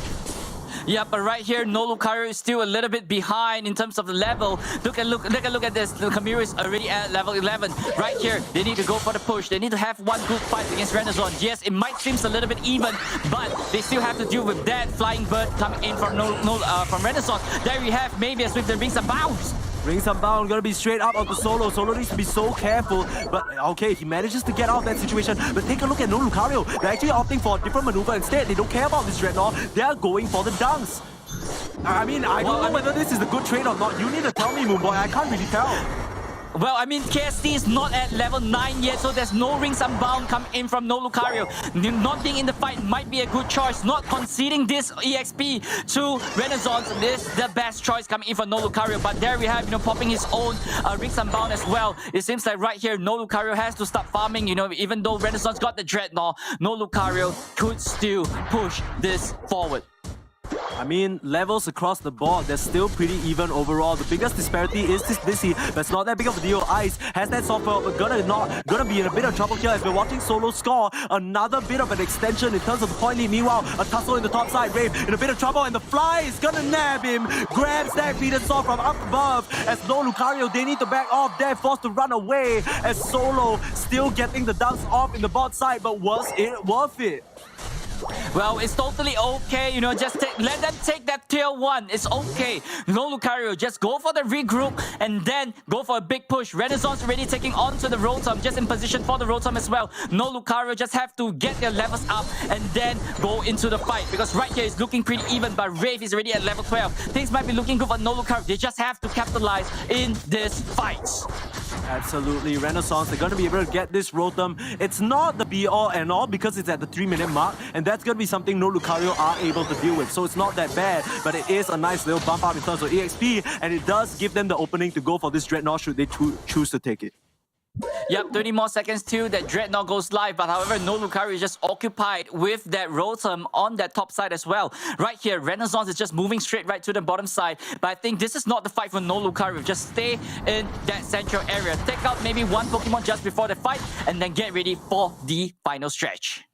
Yeah, but right here, No Lucario is still a little bit behind in terms of the level. Look at this. Kamiru is already at level 11. Right here, they need to go for the push. They need to have one good fight against Renaissance. Yes, it might seem a little bit even, but they still have to deal with that flying bird coming in from from Renaissance. There we have maybe a Swift and Rings and Bounce. Rings Unbound gonna be straight up onto Solo. Solo needs to be so careful, but okay, he manages to get out of that situation. But take a look at No Lucario. They're actually opting for a different maneuver instead. They don't care about this Dreadnought. They're going for the dunks. I mean, I don't know whether this is a good trade or not. You need to tell me, Moonboy. I can't really tell. Well, I mean, KSD is not at level 9 yet, so there's no Rings Unbound come in from No Lucario. Not being in the fight might be a good choice. Not conceding this EXP to Renaissance is the best choice coming in from No Lucario. But there we have, popping his own Rings Unbound as well. It seems like right here, No Lucario has to start farming. Even though Renaissance got the Dreadnought, No Lucario could still push this forward. I mean, levels across the board, they're still pretty even overall. The biggest disparity is this Blissey, but it's not that big of a deal. Ice has that software, but gonna be in a bit of trouble here as we're watching Solo score another bit of an extension in terms of the point lead. Meanwhile, a tussle in the top side. Rave in a bit of trouble, and the Fly is gonna nab him. Grabs that Venusaur from up above as No Lucario, they need to back off. They're forced to run away as Solo still getting the dunks off in the bot side, but was it worth it? Well, it's totally okay, you know, just let them take that tier 1. It's okay. No Lucario, just go for the regroup and then go for a big push. Renaissance already taking on to the Rotom, just in position for the Rotom as well. No Lucario just have to get their levels up and then go into the fight, because right here it's looking pretty even, but Wraith is already at level 12. Things might be looking good for No Lucario. They just have to capitalize in this fight. Absolutely, Renaissance, they're going to be able to get this Rotom. It's not the be-all and all because it's at the 3-minute mark, and that's going to be something No Lucario are able to deal with. So it's not that bad, but it is a nice little bump up in terms of EXP, and it does give them the opening to go for this Dreadnought should they choose to take it. Yep, 30 more seconds till that Dreadnought goes live, but however, No Lucario is just occupied with that Rotom on that top side as well. Right here, Renaissance is just moving straight right to the bottom side, but I think this is not the fight for No Lucario. Just stay in that central area. Take out maybe one Pokemon just before the fight, and then get ready for the final stretch.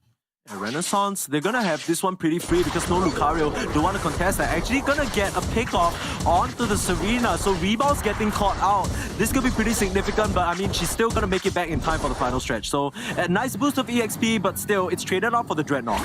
Renaissance, they're gonna have this one pretty free because No Lucario don't want to contest. They're actually gonna get a pick off onto the Serena, so Rebound's getting caught out. This could be pretty significant, but I mean, she's still gonna make it back in time for the final stretch. So a nice boost of EXP, but still, it's traded off for the Dreadnought.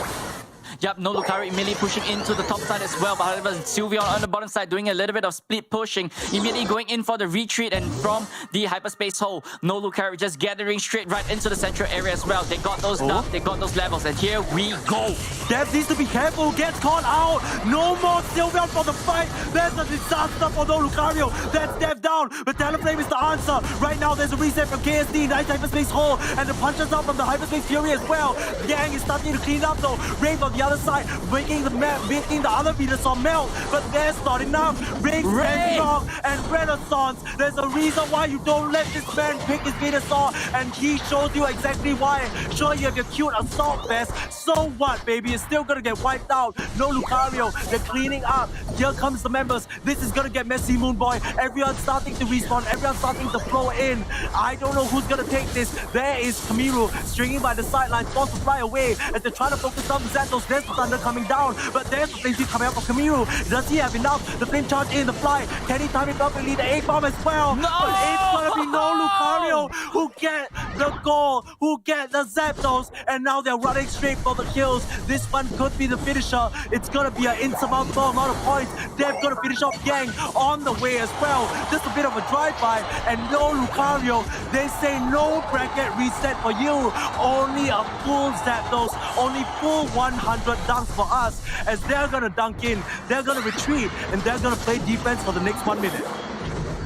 Yep, No Lucario immediately pushing into the top side as well, but however, Sylveon on the bottom side doing a little bit of split pushing, immediately going in for the retreat, and from the hyperspace hole, No Lucario just gathering straight right into the central area as well. They got those stuff, they got those levels, and here we go. Dev needs to be careful, gets caught out. No more Sylveon for the fight. There's a disaster for No Lucario. That's Dev down, but Talonflame is the answer. Right now, there's a reset from KSD, nice hyperspace hole, and the punches out from the hyperspace Fury as well. Yang is starting to clean up though. Wraith on the other side, making the other Venusaur melt, but that's not enough. Wraith stands strong, and Renaissance, there's a reason why you don't let this man pick his Venusaur, and he shows you exactly why. Sure, you have your cute assault vest, so what, baby? It's still gonna get wiped out. No Lucario, they're cleaning up. Here comes the members. This is gonna get messy, Moon Boy. Everyone's starting to respawn, everyone's starting to flow in. I don't know who's gonna take this. There is Kamiru stringing by the sidelines, forced to fly away as they're trying to focus on the Zapdos. There's the Thunder coming down, but there's the Flame Seed coming out from Kamiru. Does he have enough? The Flame Charge in the fly. Can he time it properly? The 8-bomb as well. No! But it's gonna be No Lucario who get the goal, who get the Zapdos, and now they're running straight for the kills. This one could be the finisher. It's gonna be an insurmountable amount of points. They're gonna finish off Yang on the way as well. Just a bit of a drive-by, and No Lucario, they say no bracket reset for you. Only a full Zapdos, only full 100 dunks for us, as they're gonna dunk in, they're gonna retreat, and they're gonna play defense for the next 1 minute.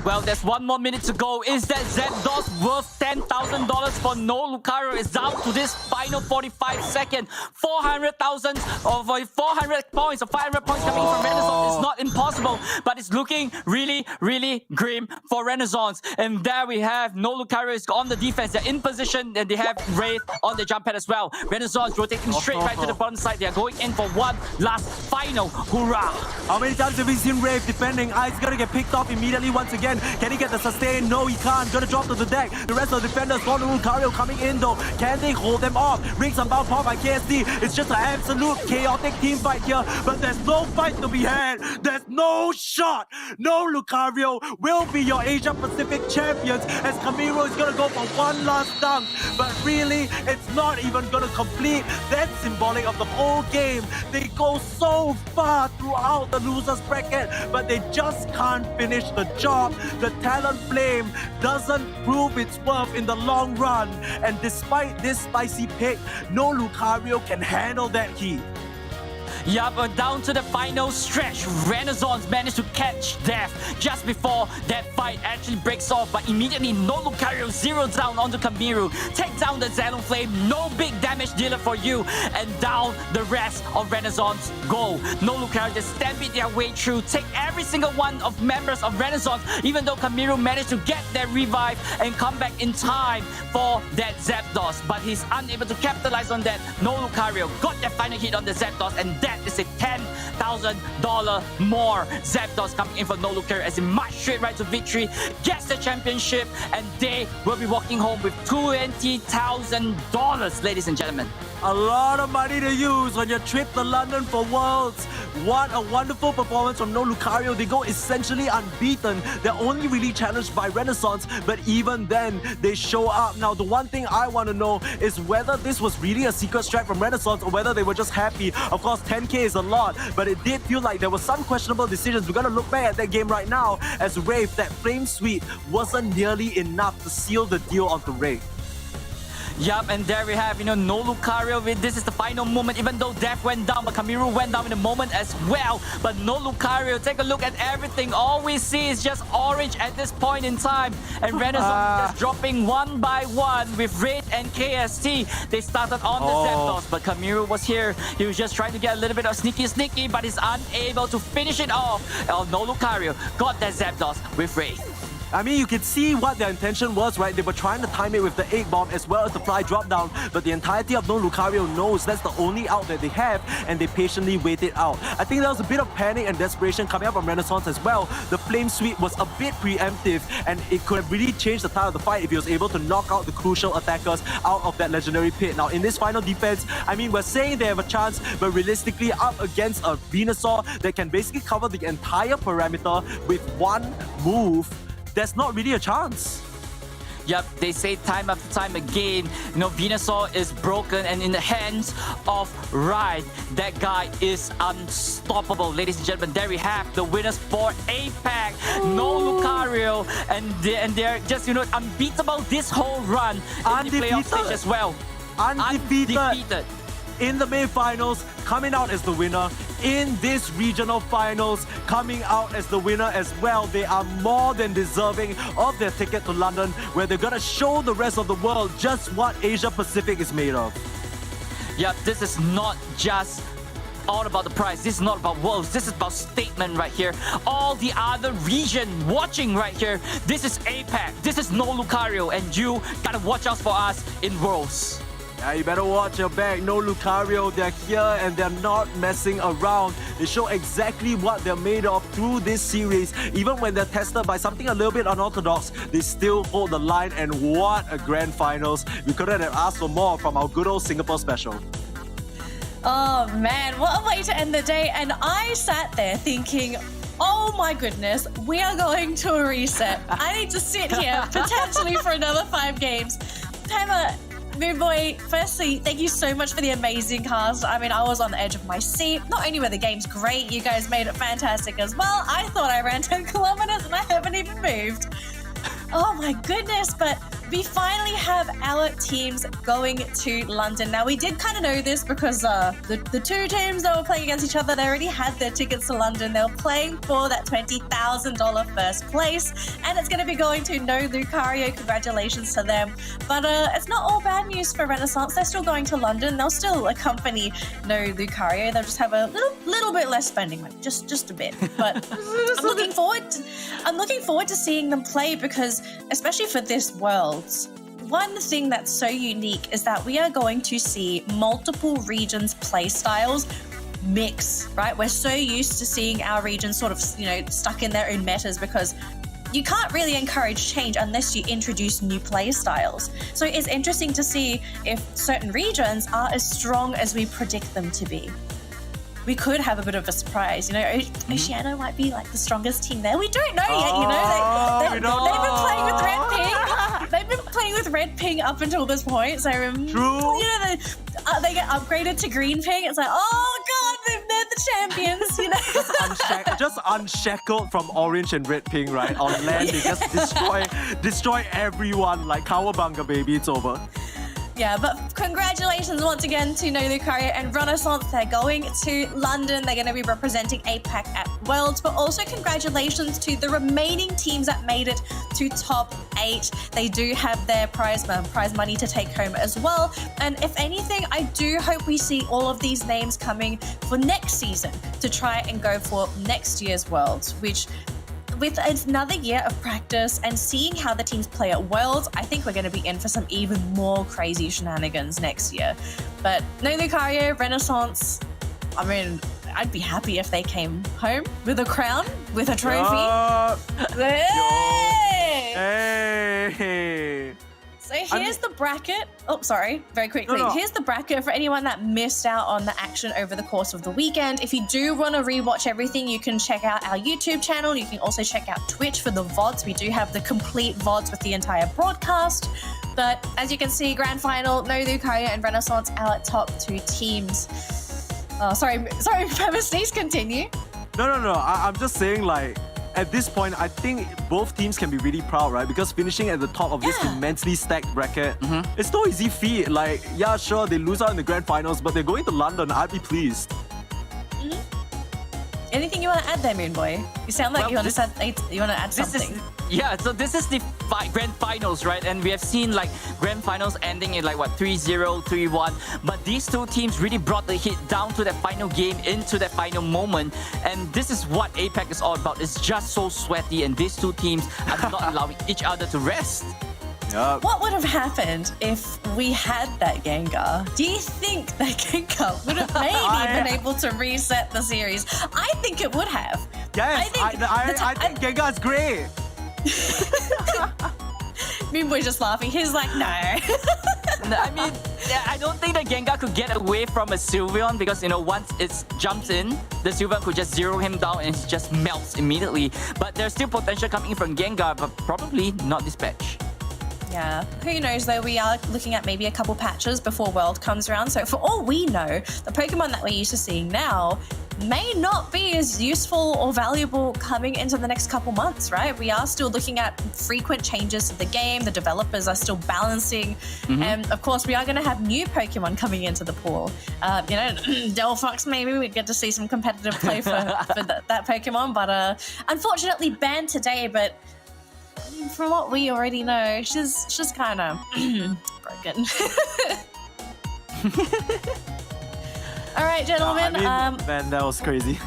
Well, there's 1 more minute to go. Is that Zapdos worth $10,000 for No Lucario? It's down to this final 45 seconds. 400,000 or 400 points or 500 points coming from Renaissance. It's not impossible, but it's looking really, really grim for Renaissance. And there we have No Lucario is on the defense. They're in position, and they have Wraith on the jump pad as well. Renaissance rotating straight right to the bottom side. They're going in for one last final hurrah. How many times have we seen Wraith defending? He's gonna get picked off immediately once again. Can he get the sustain? No, he can't. Gonna drop to the deck. The rest of the defenders, for Lucario coming in though. Can they hold them off? Rings unbound power by KSD. It's just an absolute chaotic team fight here, but there's no fight to be had. There's no shot. No Lucario will be your Asia Pacific champions, as Kamiru is gonna go for one last dunk. But really, it's not even gonna complete. That's symbolic of the whole game. They go so far throughout the losers bracket, but they just can't finish the job. The Talonflame doesn't prove its worth in the long run, and despite this spicy pick, No Lucario can handle that heat. Yeah, but down to the final stretch, Renaissance managed to catch Death just before that fight actually breaks off, but immediately No Lucario zeroes down onto Kamiru, take down the Talonflame, no big damage dealer for you, and down the rest of Renaissance go. No Lucario just stampede their way through, take every single one of members of Renaissance, even though Kamiru managed to get that revive and come back in time for that Zapdos, but he's unable to capitalize on that. No Lucario got that final hit on the Zapdos, and that is a $10,000 more. Zapdos coming in for No Lucario as he marched straight right to victory, gets the championship, and they will be walking home with $20,000, ladies and gentlemen. A lot of money to use on your trip to London for Worlds. What a wonderful performance from No Lucario. They go essentially unbeaten. They're only really challenged by Renaissance, but even then, they show up. Now, the one thing I want to know is whether this was really a secret strat from Renaissance or whether they were just happy. Of course, 10k is a lot, but it did feel like there were some questionable decisions. We're going to look back at that game right now as Wraith, that Flame Suite, wasn't nearly enough to seal the deal onto Wraith. Yup, and there we have, no Lucario. This is the final moment, even though Death went down, but Kamiru went down in the moment as well. But no Lucario. Take a look at everything. All we see is just orange at this point in time. And Renaissance just dropping one by one with Wraith and KST. They started on the Zapdos, but Kamiru was here. He was just trying to get a little bit of sneaky, but he's unable to finish it off. Oh, no Lucario got that Zapdos with Wraith. I mean, you can see what their intention was, right? They were trying to time it with the Egg Bomb as well as the Fly Drop Down, but the entirety of No Lucario knows that's the only out that they have, and they patiently wait it out. I think there was a bit of panic and desperation coming up from Renaissance as well. The Flame Sweep was a bit preemptive, and it could have really changed the tide of the fight if he was able to knock out the crucial attackers out of that legendary pit. Now, in this final defense, I mean, we're saying they have a chance, but realistically, up against a Venusaur that can basically cover the entire parameter with one move, there's not really a chance. Yep, they say time after time again, Venusaur is broken, and in the hands of Ride, that guy is unstoppable. Ladies and gentlemen, there we have the winners for APAC. No Lucario, and they're just, unbeatable this whole run in the playoff stage as well. Undefeated. In the main finals, coming out as the winner. In this regional finals, coming out as the winner as well. They are more than deserving of their ticket to London, where they're gonna show the rest of the world just what Asia Pacific is made of. Yep, this is not just all about the prize. This is not about Worlds. This is about statement right here. All the other region watching right here. This is APAC. This is No Lucario, and you gotta watch out for us in Worlds. Yeah, you better watch your back. No Lucario, they're here and they're not messing around. They show exactly what they're made of through this series. Even when they're tested by something a little bit unorthodox, they still hold the line, and what a grand finals. We couldn't have asked for more from our good old Singapore special. Oh man, what a way to end the day. And I sat there thinking, oh my goodness, we are going to a reset. I need to sit here potentially for another 5 games. Timer. Moon Boy, firstly, thank you so much for the amazing cast. I mean, I was on the edge of my seat. Not only were the games great, you guys made it fantastic as well. I thought I ran 10 kilometers and I haven't even moved. Oh my goodness, but we finally have our teams going to London. Now, we did kind of know this because the two teams that were playing against each other, they already had their tickets to London. They were playing for that $20,000 first place, and it's going to be going to No Lucario. Congratulations to them. But it's not all bad news for Renaissance. They're still going to London. They'll still accompany No Lucario. They'll just have a little bit less spending money, just a bit. But I'm looking forward to seeing them play, because especially for this Worlds, one thing that's so unique is that we are going to see multiple regions' play styles mix, right? We're so used to seeing our regions sort of, stuck in their own metas, because you can't really encourage change unless you introduce new play styles. So it's interesting to see if certain regions are as strong as we predict them to be. We could have a bit of a surprise, Oceania might be like the strongest team there. We don't know yet, They've been playing with Red Ping. They've been playing with Red Ping up until this point. So, True. They get upgraded to Green Ping. It's like, oh god, they're the champions, Just unshackled from Orange and Red Ping, right? On land, they just destroy everyone like Cowabunga, baby. It's over. Yeah, but congratulations once again to No Lucario and Renaissance. They're going to London. They're going to be representing APAC at Worlds, but also congratulations to the remaining teams that made it to top 8. They do have their prize money to take home as well. And if anything, I do hope we see all of these names coming for next season to try and go for next year's Worlds, which, with another year of practice and seeing how the teams play at Worlds, I think we're going to be in for some even more crazy shenanigans next year. But No Lucario, Renaissance, I mean, I'd be happy if they came home with a crown, with a trophy. Hey! Hey! So here's the bracket. Oh, sorry, very quickly. No. Here's the bracket for anyone that missed out on the action over the course of the weekend. If you do want to rewatch everything, you can check out our YouTube channel. You can also check out Twitch for the VODs. We do have the complete VODs with the entire broadcast. But as you can see, Grand Final, No Lucario and Renaissance our top 2 teams. Sorry, Please continue. No. I'm just saying, like, at this point, I think both teams can be really proud, right? Because finishing at the top of this immensely stacked bracket, it's no easy feat. Like, yeah, sure, they lose out in the Grand Finals, but they're going to London. I'd be pleased. Anything you want to add there, Moonboy? You sound like you want to add something. So this is the Grand Finals, right? And we have seen like Grand Finals ending in like what 3-0, 3-1. But these two teams really brought the hit down to that final game, into that final moment. And this is what APAC is all about. It's just so sweaty, and these two teams are not allowing each other to rest. Yep. What would have happened if we had that Gengar? Do you think that Gengar would have maybe been able to reset the series? I think it would have. Yes, I think Gengar's great. Moonboy's just laughing. He's like, no. I mean, I don't think that Gengar could get away from a Sylveon because, you know, once it jumps in, the Sylveon could just zero him down and he just melts immediately. But there's still potential coming from Gengar, but probably not this patch. Yeah, who knows though, we are looking at maybe a couple patches before World comes around. So for all we know, the Pokemon that we're used to seeing now may not be as useful or valuable coming into the next couple months, right? We are still looking at frequent changes to the game. The developers are still balancing. And of course, we are going to have new Pokemon coming into the pool. You know, Delphox, maybe we get to see some competitive play for that Pokemon. But unfortunately banned today, but from what we already know, she's kind of broken. All right, gentlemen. Man, that was crazy.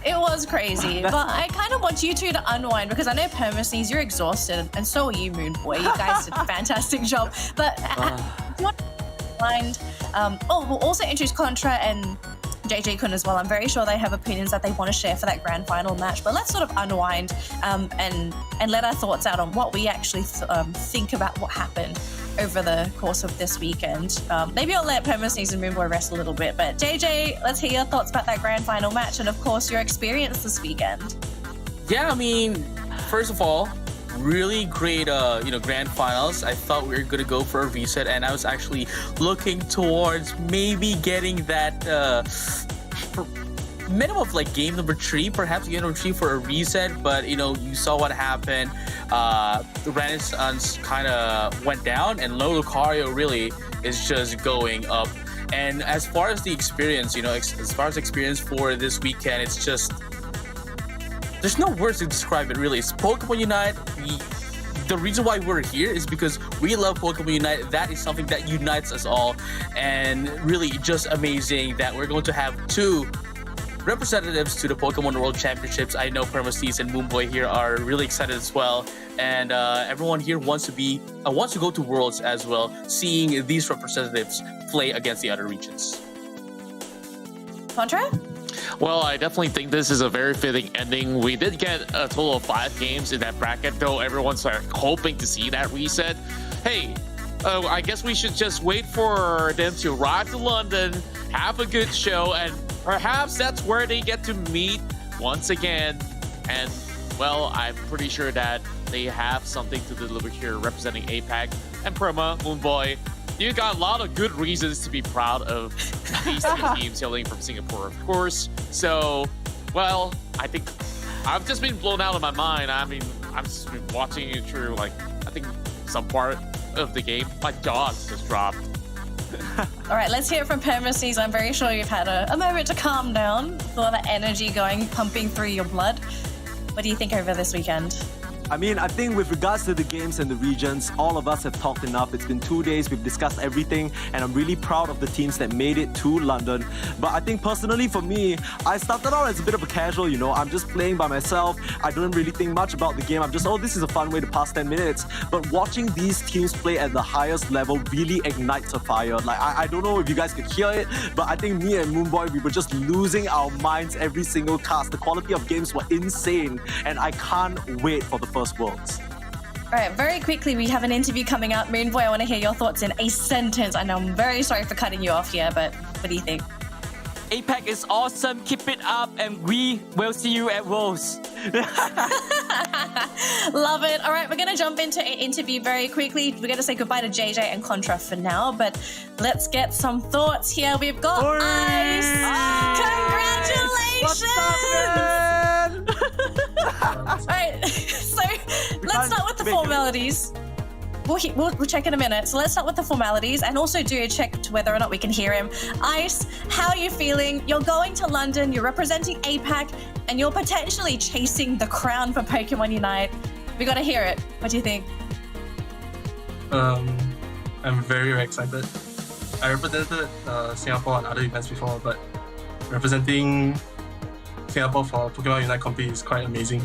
It was crazy, but I kind of want you two to unwind because I know Permacees, you're exhausted, and so are you, Moonboy. You guys did a fantastic job. But do you want to unwind? We'll also introduce Contra and JJ Kun as well. I'm very sure they have opinions that they want to share for that grand final match. But let's sort of unwind and let our thoughts out on what we actually think about what happened over the course of this weekend. Maybe I'll let Permacees and Moonboy rest a little bit. But JJ, let's hear your thoughts about that grand final match and, of course, your experience this weekend. Yeah, I mean, first of all, really great, grand finals. I thought we were gonna go for a reset, and I was actually looking towards maybe getting that minimum of like game number 3, perhaps game number 3 for a reset. But you know, you saw what happened. The Renaissance kind of went down, and Low Lucario really is just going up. And as far as the experience, as far as experience for this weekend, it's just. There's no words to describe it, really. It's Pokémon UNITE. The reason why we're here is because we love Pokémon UNITE. That is something that unites us all. And really just amazing that we're going to have 2 representatives to the Pokémon World Championships. I know Permacees and Moonboy here are really excited as well. And everyone here wants to go to Worlds as well, seeing these representatives play against the other regions. Contra? Well, I definitely think this is a very fitting ending. We did get a total of 5 games in that bracket, though everyone's hoping to see that reset. Hey, I guess we should just wait for them to arrive to London, have a good show, and perhaps that's where they get to meet once again. And, well, I'm pretty sure that they have something to deliver here representing APAC. And Perma, Moonboy, you got a lot of good reasons to be proud of these 2 teams hailing from Singapore, of course. So, well, I think I've just been blown out of my mind. I mean, I've just been watching it through, I think some part of the game. My jaw just dropped. All right, let's hear it from Permacees. I'm very sure you've had a moment to calm down. A lot of energy pumping through your blood. What do you think over this weekend? I mean, I think with regards to the games and the regions, all of us have talked enough. It's been 2 days, we've discussed everything, and I'm really proud of the teams that made it to London. But I think personally for me, I started out as a bit of a casual, I'm just playing by myself. I don't really think much about the game. I'm just, this is a fun way to pass 10 minutes. But watching these teams play at the highest level really ignites a fire. I don't know if you guys could hear it, but I think me and Moonboy, we were just losing our minds every single cast. The quality of games were insane, and I can't wait for the first Worlds. All right, very quickly, we have an interview coming up. Moonboy, I want to hear your thoughts in a sentence. I know I'm very sorry for cutting you off here, but what do you think? APAC is awesome. Keep it up, and we will see you at Worlds. Love it. All right, we're going to jump into an interview very quickly. We're going to say goodbye to JJ and Contra for now, but let's get some thoughts here. We've got Ice. Congratulations! All right, so let's start with the formalities. We'll check in a minute. So let's start with the formalities and also do a check to whether or not we can hear him. Ice, how are you feeling? You're going to London, you're representing APAC, and you're potentially chasing the crown for Pokemon Unite. We gotta hear it. What do you think? I'm very, very excited. I represented Singapore on other events before, but representing Singapore for Pokemon Unite compete is quite amazing.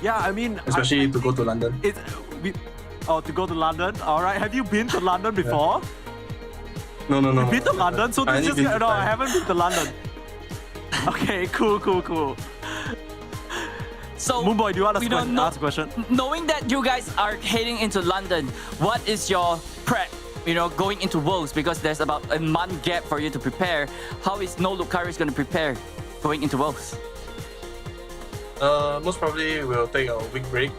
Yeah, I mean, especially to go to London. To go to London. All right. Have you been to London before? No. You've been to London, so this is just I haven't been to London. Okay, cool. So, Moonboy, do you want to ask a question? Knowing that you guys are heading into London, what is your prep? Going into Worlds, because there's about a month gap for you to prepare. How is No Lucaris going to prepare going into Worlds? Most probably we'll take a week break,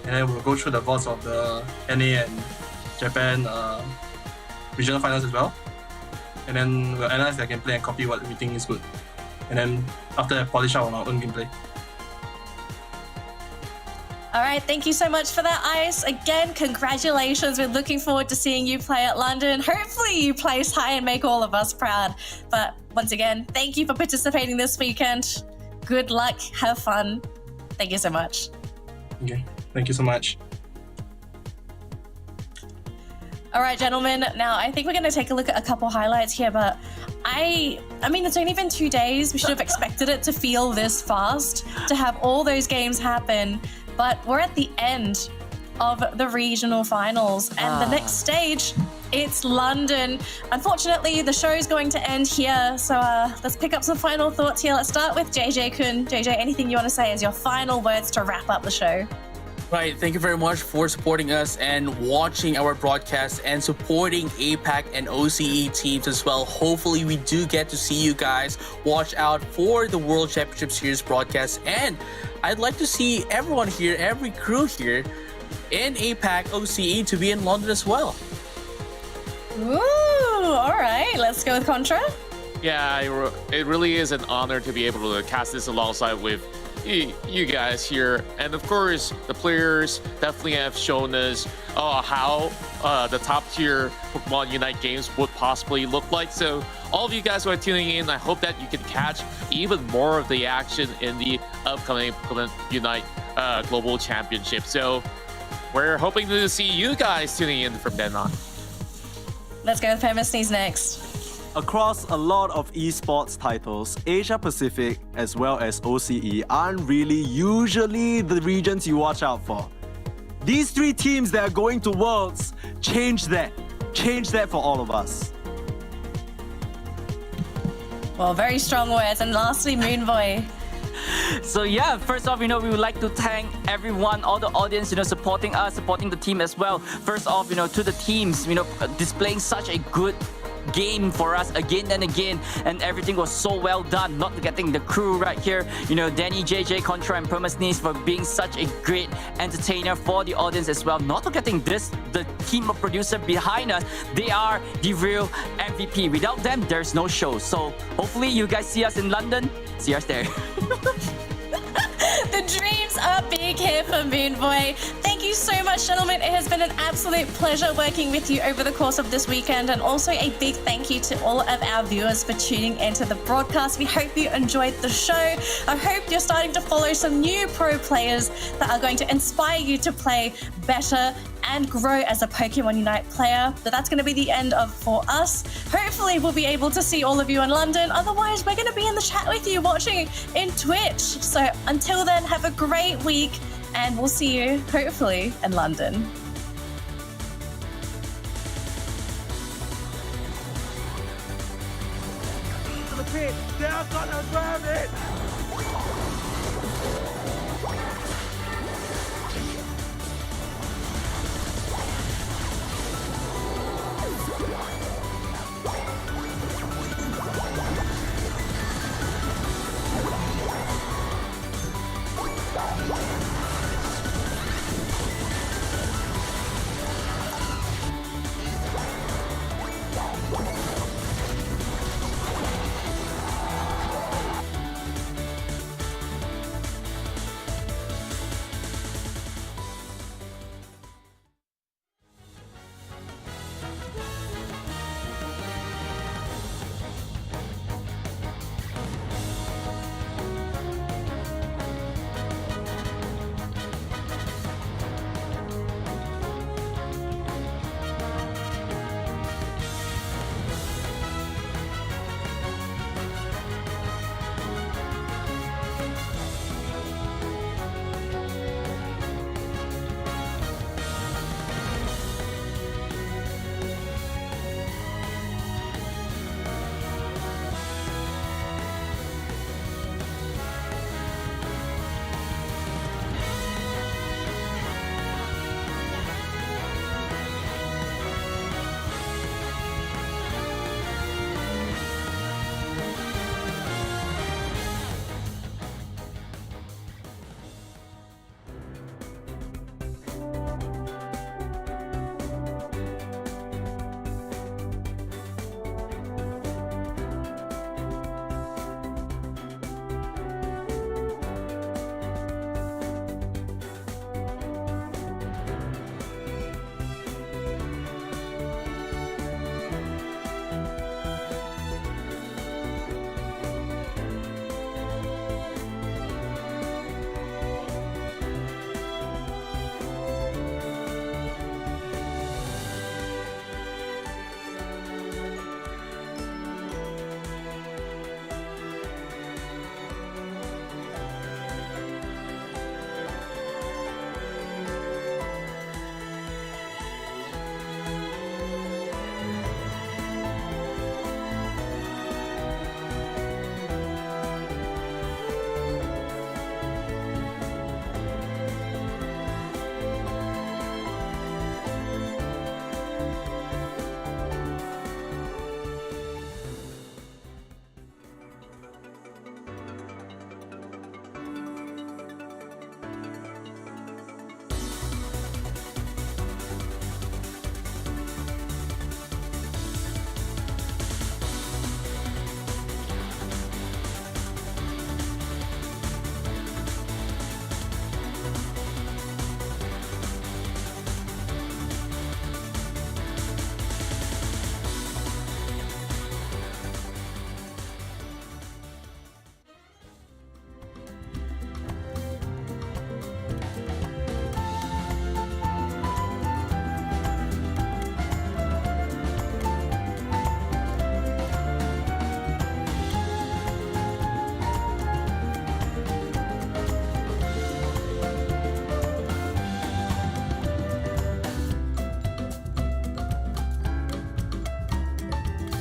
and then we'll go through the boards of the NA and Japan regional finals as well. And then we'll analyze their gameplay and copy what we think is good. And then after that, polish out on our own gameplay. All right, thank you so much for that, Ice. Again, congratulations. We're looking forward to seeing you play at London. Hopefully you place high and make all of us proud. But once again, thank you for participating this weekend. Good luck, have fun. Thank you so much. Okay, thank you so much. All right, gentlemen. Now, I think we're going to take a look at a couple highlights here, but I mean, it's only been 2 days. We should have expected it to feel this fast, to have all those games happen. But we're at the end of the regional finals, and the next stage, it's London. Unfortunately, the show is going to end here, so let's pick up some final thoughts here. Let's start with JJ-kun. JJ, anything you want to say as your final words to wrap up the show? Right, thank you very much for supporting us and watching our broadcast and supporting APAC and OCE teams as well. Hopefully we do get to see you guys. Watch out for the World Championship Series broadcast, and I'd like to see everyone here, every crew here in APAC OCE to be in London as well. Ooh, all right, let's go with Contra. Yeah, it really is an honor to be able to cast this alongside with you guys here. And of course, the players definitely have shown us how the top tier Pokemon Unite games would possibly look like. So all of you guys who are tuning in, I hope that you can catch even more of the action in the upcoming Pokemon Unite Global Championship. So we're hoping to see you guys tuning in from then on. Let's go with Permasneeze next. Across a lot of esports titles, Asia Pacific as well as OCE aren't really usually the regions you watch out for. These 3 teams that are going to Worlds change that for all of us. Well, very strong words. And lastly, Moonboy. So yeah, first off, we would like to thank everyone, all the audience, supporting us, supporting the team as well. First off, to the teams, displaying such a good game for us again and again, and everything was so well done. Not forgetting the crew right here, Danny, JJ, Contra, and Permasneeze for being such a great entertainer for the audience as well. Not forgetting the team of producer behind us. They are the real MVP. Without them, there's no show. So hopefully you guys see us in London. See us there. The dreams are big here for Moonboy. Thank you so much, gentlemen. It has been an absolute pleasure working with you over the course of this weekend, and also a big thank you to all of our viewers for tuning into the broadcast. We hope you enjoyed the show. I hope you're starting to follow some new pro players that are going to inspire you to play better and grow as a Pokemon Unite player. But that's going to be the end for us. Hopefully we'll be able to see all of you in London. Otherwise, we're going to be in the chat with you watching in Twitch. So until then, have a great week, and we'll see you hopefully in London. They're gonna grab it!